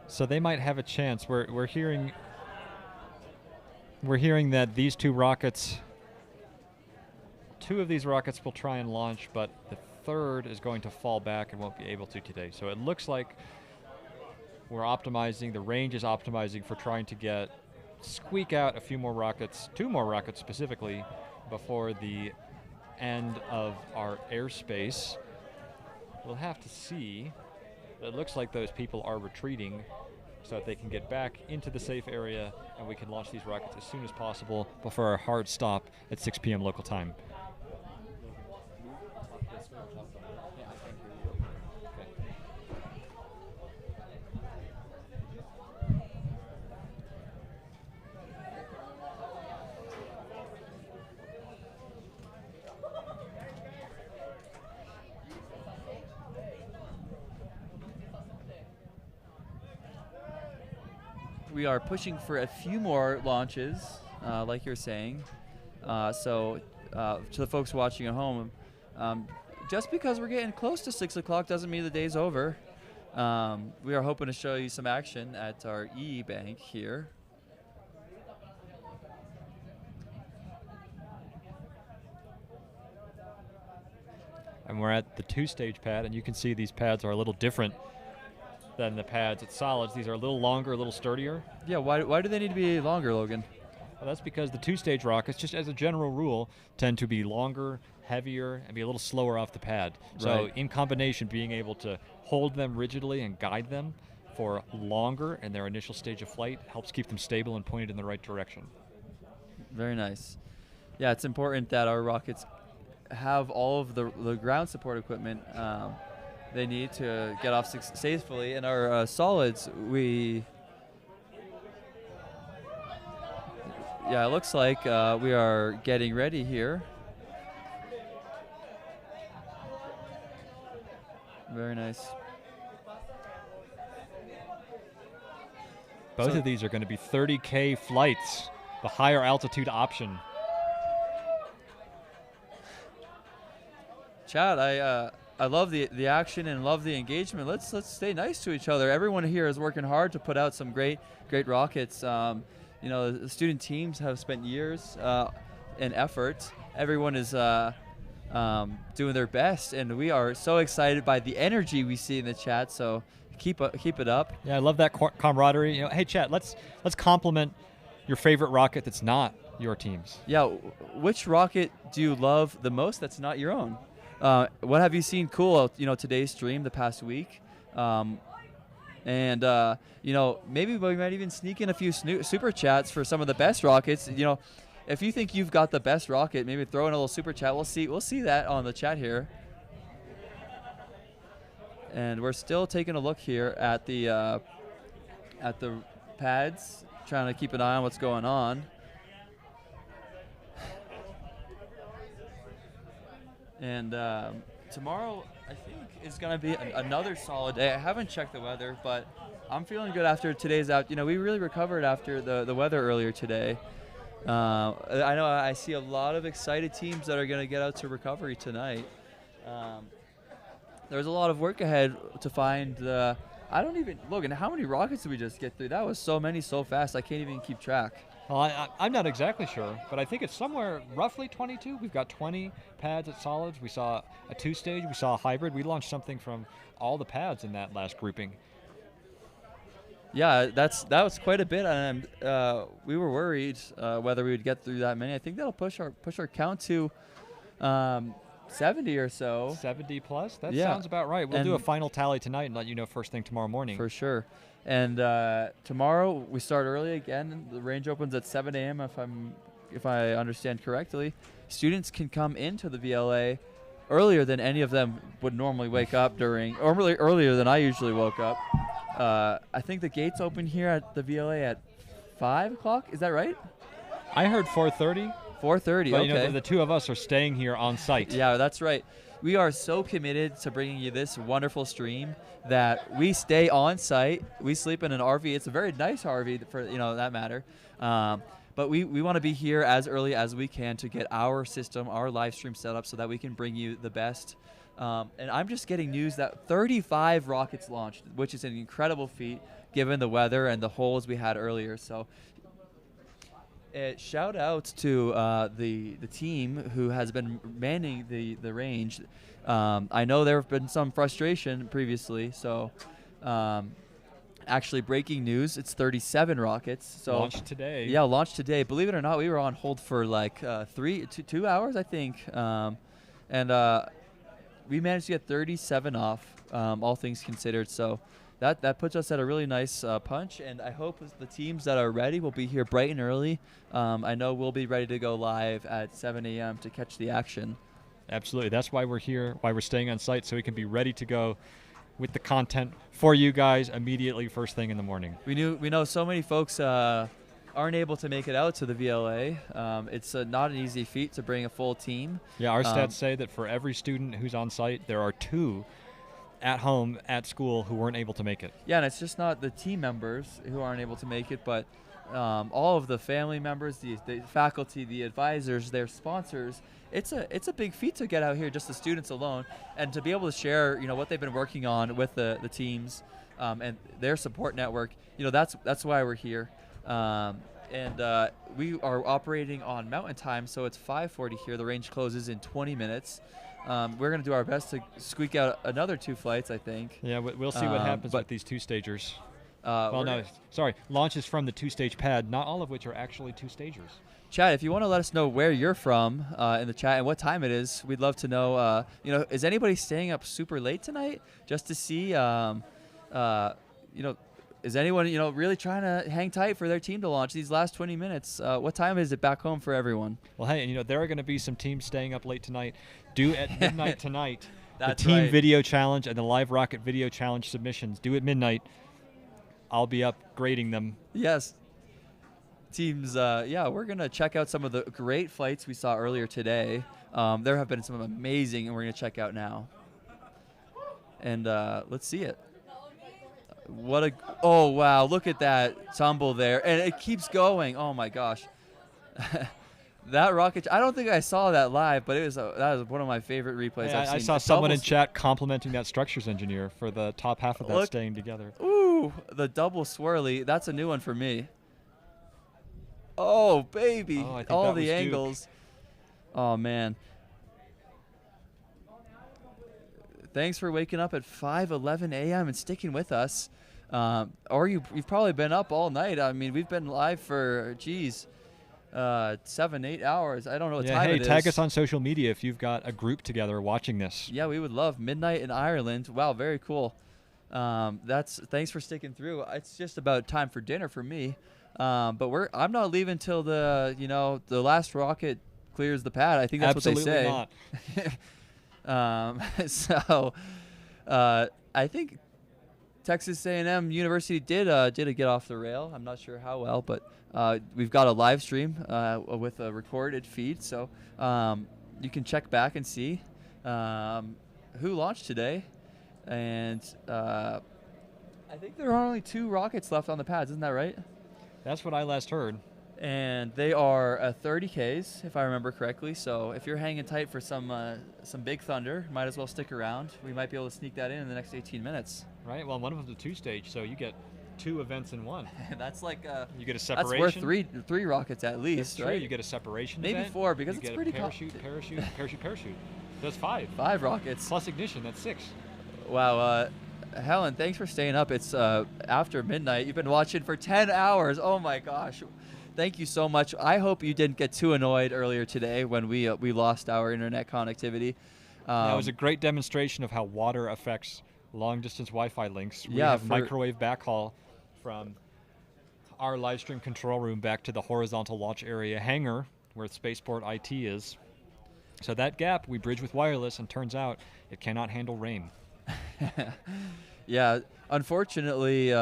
So they might have a chance. We're hearing that these two of these rockets will try and launch, but the third is going to fall back and won't be able to today. So it looks like we're optimizing. The range is optimizing for trying to squeak out a few more rockets, 2 more rockets specifically, before the end of our airspace. We'll have to see. It looks like those people are retreating so that they can get back into the safe area and we can launch these rockets as soon as possible before our hard stop at 6 p.m. local time. We are pushing for a few more launches, like you're saying. So to the folks watching at home, just because we're getting close to 6 o'clock doesn't mean the day's over. We are hoping to show you some action at our E bank here. And we're at the 2-stage pad, and you can see these pads are a little different than the pads at solids. These are a little longer, a little sturdier. Yeah, why do they need to be longer, Logan? Well, that's because the 2-stage rockets, just as a general rule, tend to be longer, heavier, and be a little slower off the pad. So Right. in combination, being able to hold them rigidly and guide them for longer in their initial stage of flight helps keep them stable and pointed in the right direction. Very nice. Yeah, it's important that our rockets have all of the ground support equipment they need to get off safely. And our solids, it looks like we are getting ready here. Very nice. Both of these are going to be 30K flights, the higher altitude option. Chad, I love the action and love the engagement. Let's stay nice to each other. Everyone here is working hard to put out some great rockets. The student teams have spent years and effort. Everyone is doing their best, and we are so excited by the energy we see in the chat. So keep it up. Yeah, I love that camaraderie. Hey, chat, let's compliment your favorite rocket that's not your team's. Yeah, which rocket do you love the most that's not your own? What have you seen cool, today's stream, the past week? Maybe we might even sneak in a few super chats for some of the best rockets. If you think you've got the best rocket, maybe throw in a little super chat. We'll see that on the chat here. And we're still taking a look here at the pads, trying to keep an eye on what's going on. And tomorrow, I think, is going to be another solid day. I haven't checked the weather, but I'm feeling good after today's out. We really recovered after the weather earlier today. I know I see a lot of excited teams that are going to get out to recovery tonight. There's a lot of work ahead to find I don't even, Logan, how many rockets did we just get through? That was so many so fast, I can't even keep track. Well, I'm not exactly sure, but I think it's somewhere roughly 22. We've got 20 pads at solids. We saw a 2-stage. We saw a hybrid. We launched something from all the pads in that last grouping. Yeah, that was quite a bit, and we were worried whether we would get through that many. I think that'll push our count to 70 or so. 70 plus? That Yeah. sounds about right. We'll do a final tally tonight and let you know first thing tomorrow morning. For sure. And tomorrow we start early again. The range opens at 7 a.m. if I understand correctly. Students can come into the VLA earlier than any of them would normally wake up during, or really earlier than I usually woke up. I think the gates open here at the VLA at 5 o'clock. Is that right? I heard 4:30. 4:30. But, Okay. you know, the two of us are staying here on site. Yeah, that's right. We are so committed to bringing you this wonderful stream that we stay on site. We sleep in an RV. It's a very nice RV for that matter. But we want to be here as early as we can to get our system, our live stream set up so that we can bring you the best. And I'm just getting news that 35 rockets launched, which is an incredible feat given the weather and the holes we had earlier. So shout out to the team who has been manning the range. I know there have been some frustration previously, so actually breaking news, it's 37 rockets. So Launched today. Yeah, launched today. Believe it or not, we were on hold for like 2 hours, I think. And we managed to get 37 off, all things considered. So that puts us at a really nice punch, and I hope the teams that are ready will be here bright and early. I know we'll be ready to go live at 7 a.m. to catch the action. Absolutely. That's why we're here, why we're staying on site, so we can be ready to go with the content for you guys immediately first thing in the morning. We know so many folks aren't able to make it out to the VLA. It's not an easy feat to bring a full team. Yeah, our stats say that for every student who's on site, there are 2 at home, at school, who weren't able to make it. Yeah, and it's just not the team members who aren't able to make it, but all of the family members, the faculty, the advisors, their sponsors. It's a big feat to get out here, just the students alone, and to be able to share what they've been working on with the teams and their support network. That's why we're here. And we are operating on mountain time, so it's 5:40 here. The range closes in 20 minutes. We're going to do our best to squeak out another 2 flights, I think. Yeah, we'll see what happens with these 2-stagers. Launches from the 2-stage pad, not all of which are actually 2-stagers. Chad, if you want to let us know where you're from in the chat and what time it is, we'd love to know. Is anybody staying up super late tonight just to see? Is anyone really trying to hang tight for their team to launch these last 20 minutes? What time is it back home for everyone? Well, hey, there are going to be some teams staying up late tonight. Due at midnight tonight. That's the team right. video challenge and the live rocket video challenge submissions due at midnight. I'll be up grading them. Yes. Teams, we're going to check out some of the great flights we saw earlier today. There have been some amazing, and we're going to check out now. And let's see it. Oh, wow, look at that tumble there. And it keeps going. Oh, my gosh. That rocket, I don't think I saw that live, but that was one of my favorite replays I've seen. I saw someone in chat complimenting that structures engineer for the top half of that staying together. Ooh, the double swirly. That's a new one for me. Oh, baby. I think all that the was angles. Duke. Oh, man. Thanks for waking up at 5:11 a.m. and sticking with us. Or you've probably been up all night. I mean, we've been live for, 7-8 hours. I don't know what time it is. Tag us on social media if you've got a group together watching this. Yeah, we would love midnight in Ireland. Wow, very cool. Thanks for sticking through. It's just about time for dinner for me. But I'm not leaving till the last rocket clears the pad. I think that's Absolutely what they say. I think Texas A&M University did get off the rail. I'm not sure how well, but we've got a live stream with a recorded feed, so you can check back and see who launched today. And I think there are only 2 rockets left on the pads. Isn't that right? That's what I last heard. And they are 30 Ks, if I remember correctly. So if you're hanging tight for some big thunder, might as well stick around. We might be able to sneak that in the next 18 minutes. Right. Well, one of them's a 2-stage, so you get 2 events in one. That's like you get a separation. That's worth three rockets at least, That's right? True. You get a separation. Maybe event. 4 because you it's get pretty a parachute. That's 5. 5 rockets plus ignition. That's 6. Wow. Helen, thanks for staying up. It's after midnight. You've been watching for 10 hours. Oh my gosh. Thank you so much. I hope you didn't get too annoyed earlier today when we lost our internet connectivity. That was a great demonstration of how water affects long-distance Wi-Fi links. We have microwave backhaul from our live stream control room back to the horizontal launch area hangar where Spaceport IT is. So that gap we bridge with wireless, and turns out it cannot handle rain. Yeah, unfortunately,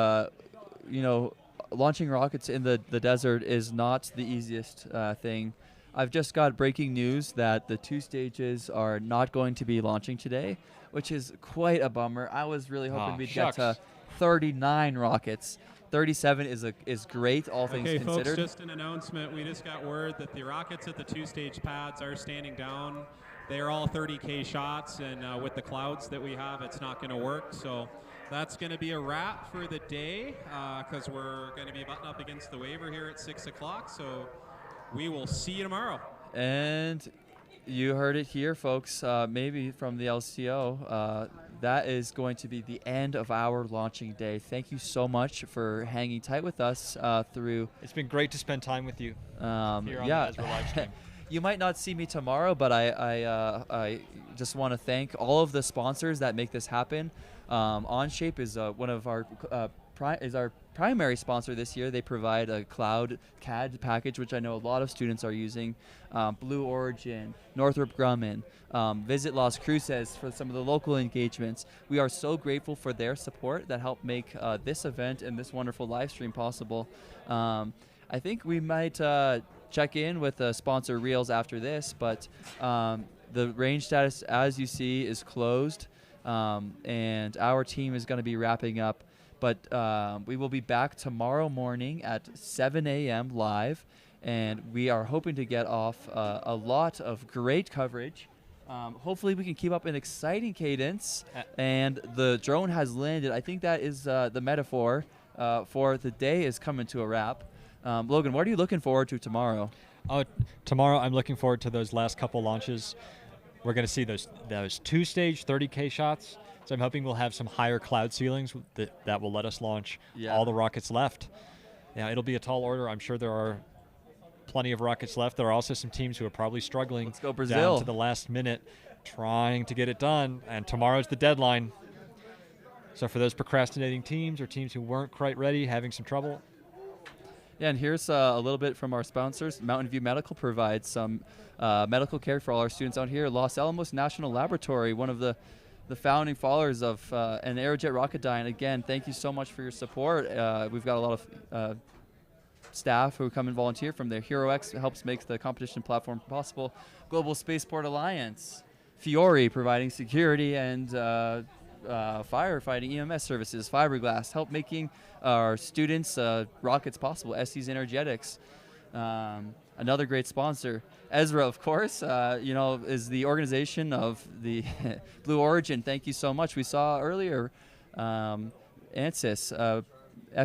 launching rockets in the desert is not the easiest thing. I've just got breaking news that the 2 stages are not going to be launching today, which is quite a bummer. I was really hoping we'd get to 39 rockets. 37 is great, all things considered. Okay, folks, just an announcement. We just got word that the rockets at the 2-stage pads are standing down. They are all 30K shots, and with the clouds that we have, it's not going to work. So that's going to be a wrap for the day, because we're going to be butting up against the waiver here at 6 o'clock. So we will see you tomorrow. And you heard it here, folks, maybe from the LCO. That is going to be the end of our launching day. Thank you so much for hanging tight with us through. It's been great to spend time with you here on the Ezra live stream. You might not see me tomorrow, but I just want to thank all of the sponsors that make this happen. Onshape is one of our primary sponsor this year. They provide a cloud CAD package, which I know a lot of students are using. Blue Origin, Northrop Grumman, Visit Las Cruces for some of the local engagements. We are so grateful for their support that helped make this event and this wonderful live stream possible. I think we might check in with sponsor Reels after this, but the range status, as you see, is closed, and our team is going to be wrapping up. But we will be back tomorrow morning at 7 a.m. live, and we are hoping to get off a lot of great coverage. Hopefully we can keep up an exciting cadence, and the drone has landed. I think that is the metaphor for the day is coming to a wrap. Logan, what are you looking forward to tomorrow? Tomorrow I'm looking forward to those last couple launches. We're going to see those 2-stage 30K shots. So I'm hoping we'll have some higher cloud ceilings that will let us launch all the rockets left. Yeah, it'll be a tall order. I'm sure there are plenty of rockets left. There are also some teams who are probably struggling Let's go Brazil. Down to the last minute trying to get it done, and tomorrow's the deadline. So for those procrastinating teams or teams who weren't quite ready, having some trouble. Yeah, and here's a little bit from our sponsors. Mountain View Medical provides some medical care for all our students out here. Los Alamos National Laboratory, one of the founding followers of an Aerojet Rocketdyne. Again, thank you so much for your support. We've got a lot of staff who come and volunteer from there. HeroX helps make the competition platform possible. Global Spaceport Alliance. Fiore providing security and firefighting EMS services. Fiberglass help making our students' rockets possible. SE's Energetics. Another great sponsor. Ezra, of course, is the organization of the Blue Origin. Thank you so much. We saw earlier ANSYS,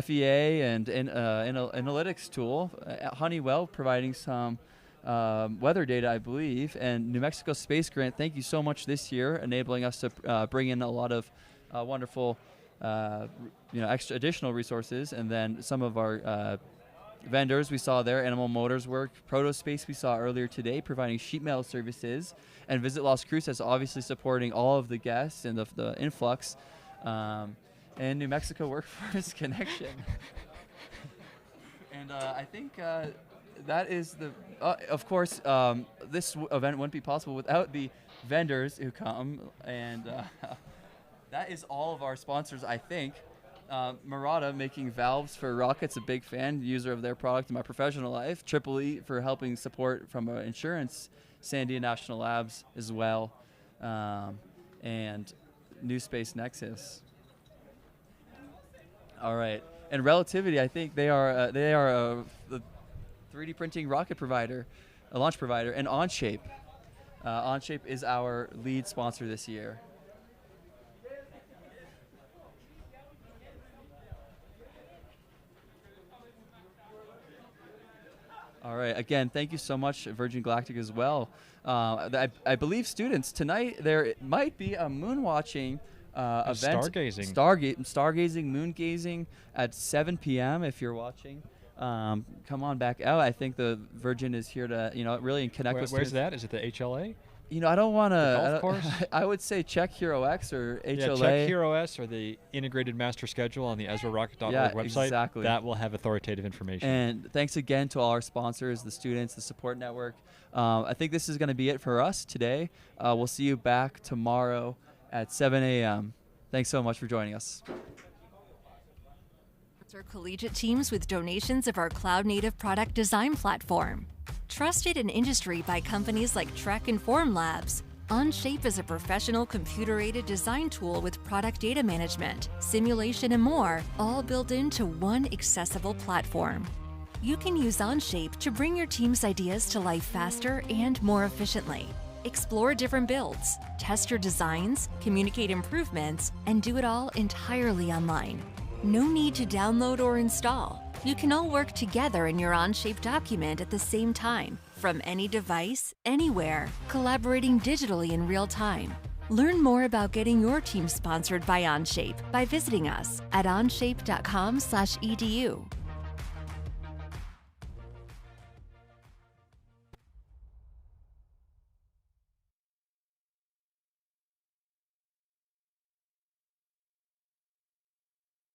FEA, and analytics tool. Honeywell providing some weather data, I believe. And New Mexico Space Grant, thank you so much this year, enabling us to bring in a lot of wonderful extra additional resources. And then some of our vendors we saw there, Animal Motors Work, Protospace we saw earlier today, providing sheet metal services, and Visit Las Cruces obviously supporting all of the guests and the influx, and New Mexico Workforce Connection. And I think that is the, of course, this event wouldn't be possible without the vendors who come, and that is all of our sponsors, I think. Murata making valves for rockets, a big fan, user of their product in my professional life. Triple E for helping support from insurance. Sandia National Labs as well, and New Space Nexus. All right, and Relativity, I think they are 3D printing rocket provider, a launch provider, and Onshape. Onshape is our lead sponsor this year. All right. Again, thank you so much, Virgin Galactic, as well. I believe students tonight there might be a moon watching event. Stargazing. Stargazing, moon gazing at 7 p.m. If you're watching, come on back out. I think the Virgin is here to really connect with Where's students. that? Is it the HLA? I don't want to. Golf course? I would say check Hero X or HLA. Yeah, check Hero S or the Integrated Master Schedule on the EzraRocket.org website. Exactly. That will have authoritative information. And thanks again to all our sponsors, the students, the support network. I think this is going to be it for us today. We'll see you back tomorrow at 7 a.m. Thanks so much for joining us. Our collegiate teams with donations of our cloud-native product design platform. Trusted in industry by companies like Trek and Form Labs, Onshape is a professional computer-aided design tool with product data management, simulation, and more, all built into one accessible platform. You can use Onshape to bring your team's ideas to life faster and more efficiently. Explore different builds, test your designs, communicate improvements, and do it all entirely online. No need to download or install. You can all work together in your Onshape document at the same time, from any device, anywhere, collaborating digitally in real time. Learn more about getting your team sponsored by Onshape by visiting us at onshape.com/edu.